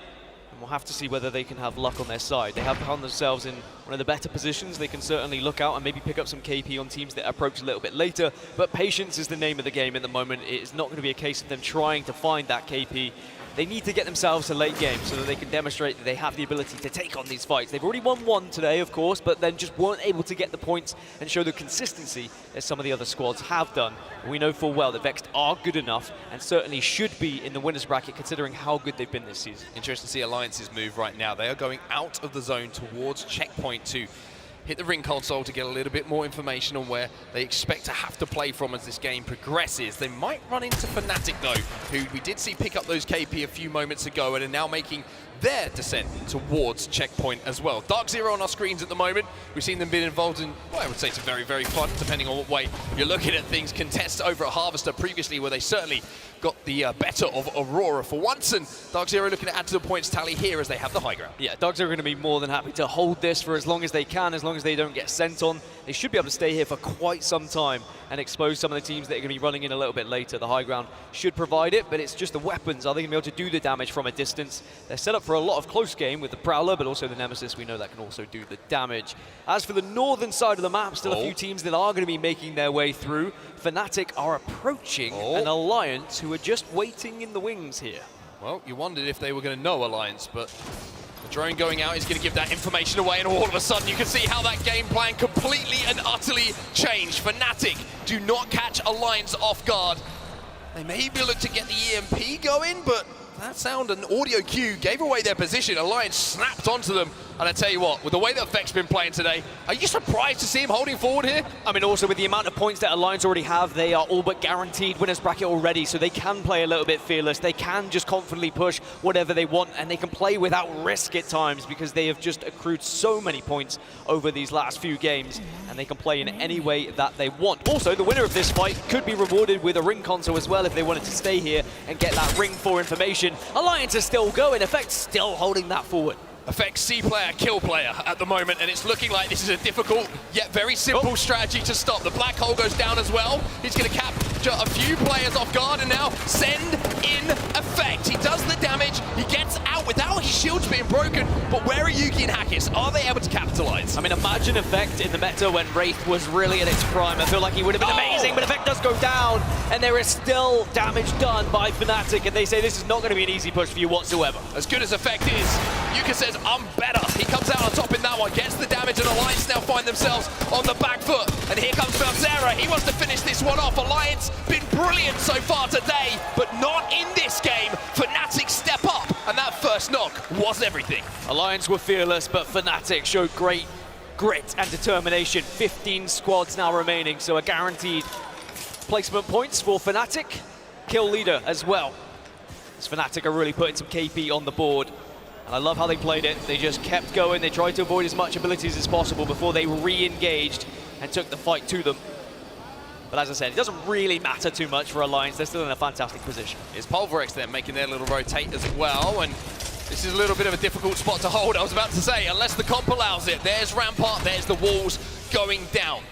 And we'll have to see whether they can have luck on their side. They have found themselves in one of the better positions. They can certainly look out and maybe pick up some KP on teams that approach a little bit later. But patience is the name of the game at the moment. It is not going to be a case of them trying to find that KP. They need to get themselves a late game so that they can demonstrate that they have the ability to take on these fights. They've already won one today, of course, but then just weren't able to get the points and show the consistency as some of the other squads have done. We know full well that Vex are good enough and certainly should be in the winners bracket considering how good they've been this season. Interesting to see Alliance's move right now. They are going out of the zone towards checkpoint to hit the ring console to get a little bit more information on where they expect to have to play from as this game progresses. They might run into Fnatic though, who we did see pick up those KP a few moments ago and are now making their descent towards checkpoint as well. Dark Zero on our screens at the moment. We've seen them being involved in, well, I would say some very, very fun, depending on what way you're looking at things. Contests over at Harvester previously, where they certainly got the better of Aurora for once, and Dark Zero looking to add to the points tally here as they have the high ground. Yeah, Dogs are going to be more than happy to hold this for as long as they can, as long as they don't get sent on. They should be able to stay here for quite some time and expose some of the teams that are going to be running in a little bit later. The high ground should provide it, but it's just the weapons. Are they going to be able to do the damage from a distance? They're set up for a lot of close game with the Prowler, but also the Nemesis. We know that can also do the damage. As for the northern side of the map, still a few teams that are going to be making their way through. Fnatic are approaching an Alliance who are just waiting in the wings here. Well, you wondered if they were going to know Alliance, but the drone going out is going to give that information away, and all of a sudden you can see how that game plan completely and utterly changed. Fnatic do not catch Alliance off guard. They maybe look to get the EMP going, but that sound and audio cue gave away their position. Alliance snapped onto them, and I tell you what, with the way that Effect's been playing today, are you surprised to see him holding forward here? I mean, also with the amount of points that Alliance already have, they are all but guaranteed winners bracket already, so they can play a little bit fearless. They can just confidently push whatever they want, and they can play without risk at times because they have just accrued so many points over these last few games, and they can play in any way that they want. Also, the winner of this fight could be rewarded with a ring console as well if they wanted to stay here and get that ring 4 information. Alliance is still going, Effect still holding that forward. Effect C player, kill player at the moment, and it's looking like this is a difficult yet very simple strategy to stop. The black hole goes down as well. He's going to capture a few players off guard and now send in Effect. He does the damage, he gets out without his shields being broken, but where are Yuki and Hackis? Are they able to capitalize? I mean, imagine Effect in the meta when Wraith was really at its prime. I feel like he would have been amazing, but Effect does go down, and there is still damage done by Fnatic, and they say this is not going to be an easy push for you whatsoever. As good as Effect is, Yuka says, I'm better. He comes out on top in that one, gets the damage, and Alliance now find themselves on the back foot. And here comes Valzera. He wants to finish this one off. Alliance been brilliant so far today, but not in this game. Fnatic step up, and that first knock was everything. Alliance were fearless, but Fnatic showed great grit and determination. 15 squads now remaining, so a guaranteed placement points for Fnatic. Kill leader as well. As Fnatic are really putting some KP on the board. And I love how they played it. They just kept going. They tried to avoid as much abilities as possible before they re-engaged and took the fight to them. But as I said, it doesn't really matter too much for Alliance. They're still in a fantastic position. It's Pulverex there making their little rotate as well. And this is a little bit of a difficult spot to hold, I was about to say, unless the comp allows it. There's Rampart, there's the walls going down.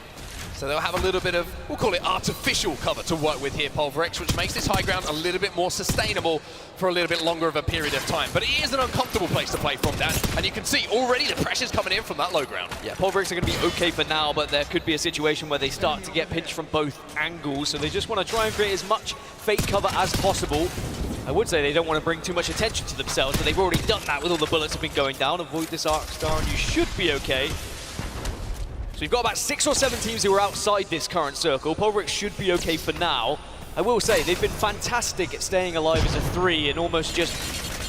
So they'll have a little bit of, we'll call it artificial cover to work with here, Pulverex, which makes this high ground a little bit more sustainable for a little bit longer of a period of time. But it is an uncomfortable place to play from, Dan. And you can see already the pressure's coming in from that low ground. Yeah, Pulverex are going to be okay for now, but there could be a situation where they start to get pinched from both angles. So they just want to try and create as much fake cover as possible. I would say they don't want to bring too much attention to themselves, but they've already done that with all the bullets have been going down. Avoid this Arc Star and you should be okay. So you've got about 6 or 7 teams who are outside this current circle. Pulverex should be okay for now. I will say, they've been fantastic at staying alive as a 3 and almost just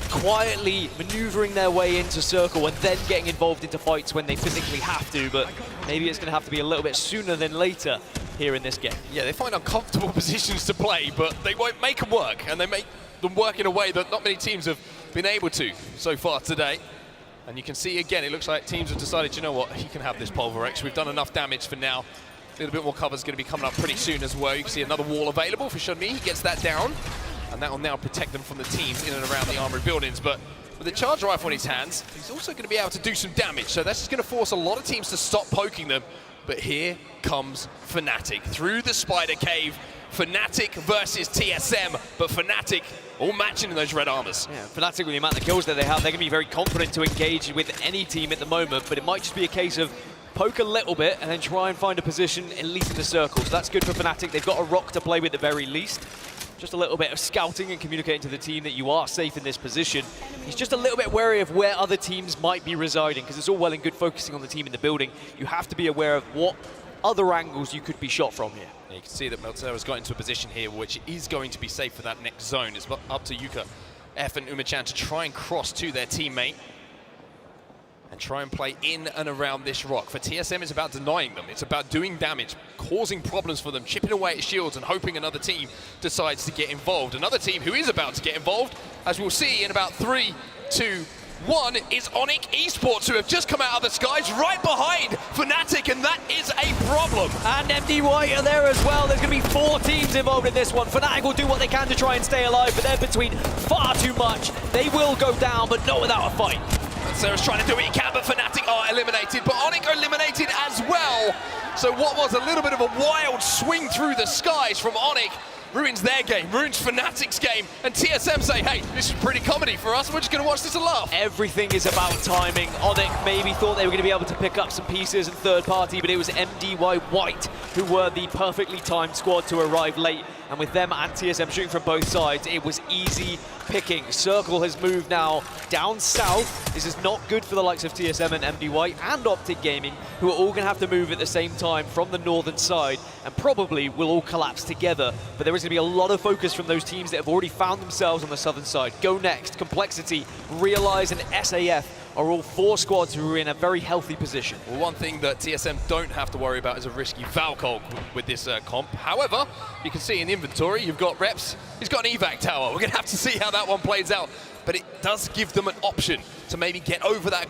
quietly maneuvering their way into circle and then getting involved into fights when they physically have to, but maybe it's going to have to be a little bit sooner than later here in this game. Yeah, they find uncomfortable positions to play, but they won't make them work, and they make them work in a way that not many teams have been able to so far today. And you can see again, it looks like teams have decided, you know what, he can have this Pulverex. We've done enough damage for now. A little bit more cover is going to be coming up pretty soon as well. You can see another wall available for Shunmi. He gets that down, and that will now protect them from the teams in and around the armored buildings. But with a charge rifle in his hands, he's also going to be able to do some damage. So that's just going to force a lot of teams to stop poking them. But here comes Fnatic through the Spider Cave. Fnatic versus TSM, but Fnatic all matching in those red armors. Yeah, Fnatic with the amount of kills that they have, they're going to be very confident to engage with any team at the moment, but it might just be a case of poke a little bit and then try and find a position at least in the circle. So that's good for Fnatic. They've got a rock to play with at the very least. Just a little bit of scouting and communicating to the team that you are safe in this position. He's just a little bit wary of where other teams might be residing, because it's all well and good focusing on the team in the building. You have to be aware of what other angles you could be shot from here. Yeah, you can see that Meltera's got into a position here which is going to be safe for that next zone. It's up to Yuka, F and Umachan to try and cross to their teammate. and try and play in and around this rock. For TSM, it's about denying them. It's about doing damage, causing problems for them, chipping away at shields and hoping another team decides to get involved. Another team who is about to get involved, as we'll see in about 3, 2, 1, is Onyx Esports, who have just come out of the skies right behind Fnatic, and that is a problem. And MDY are there as well. There's going to be 4 teams involved in this one. Fnatic will do what they can to try and stay alive, but they're between far too much. They will go down, but not without a fight. And Sarah's trying to do what he can, but Fnatic are eliminated, but Onyx are eliminated as well. So what was a little bit of a wild swing through the skies from Onyx ruins their game, ruins Fnatic's game, and TSM say, hey, this is pretty comedy for us, we're just going to watch this and laugh. Everything is about timing. Onyx maybe thought they were going to be able to pick up some pieces in third party, but it was MDY White who were the perfectly timed squad to arrive late, and with them and TSM shooting from both sides, it was easy picking. Circle has moved now down south. This is not good for the likes of TSM and MDY and Optic Gaming, who are all going to have to move at the same time from the northern side, and probably will all collapse together. But there is going to be a lot of focus from those teams that have already found themselves on the southern side. Go Next, Complexity, Realize, and SAF are all 4 squads who are in a very healthy position. Well, one thing that TSM don't have to worry about is a risky Valkyrie with this comp. However, you can see in inventory, you've got Reps, he's got an evac tower. We're going to have to see how that one plays out. But it does give them an option to maybe get over that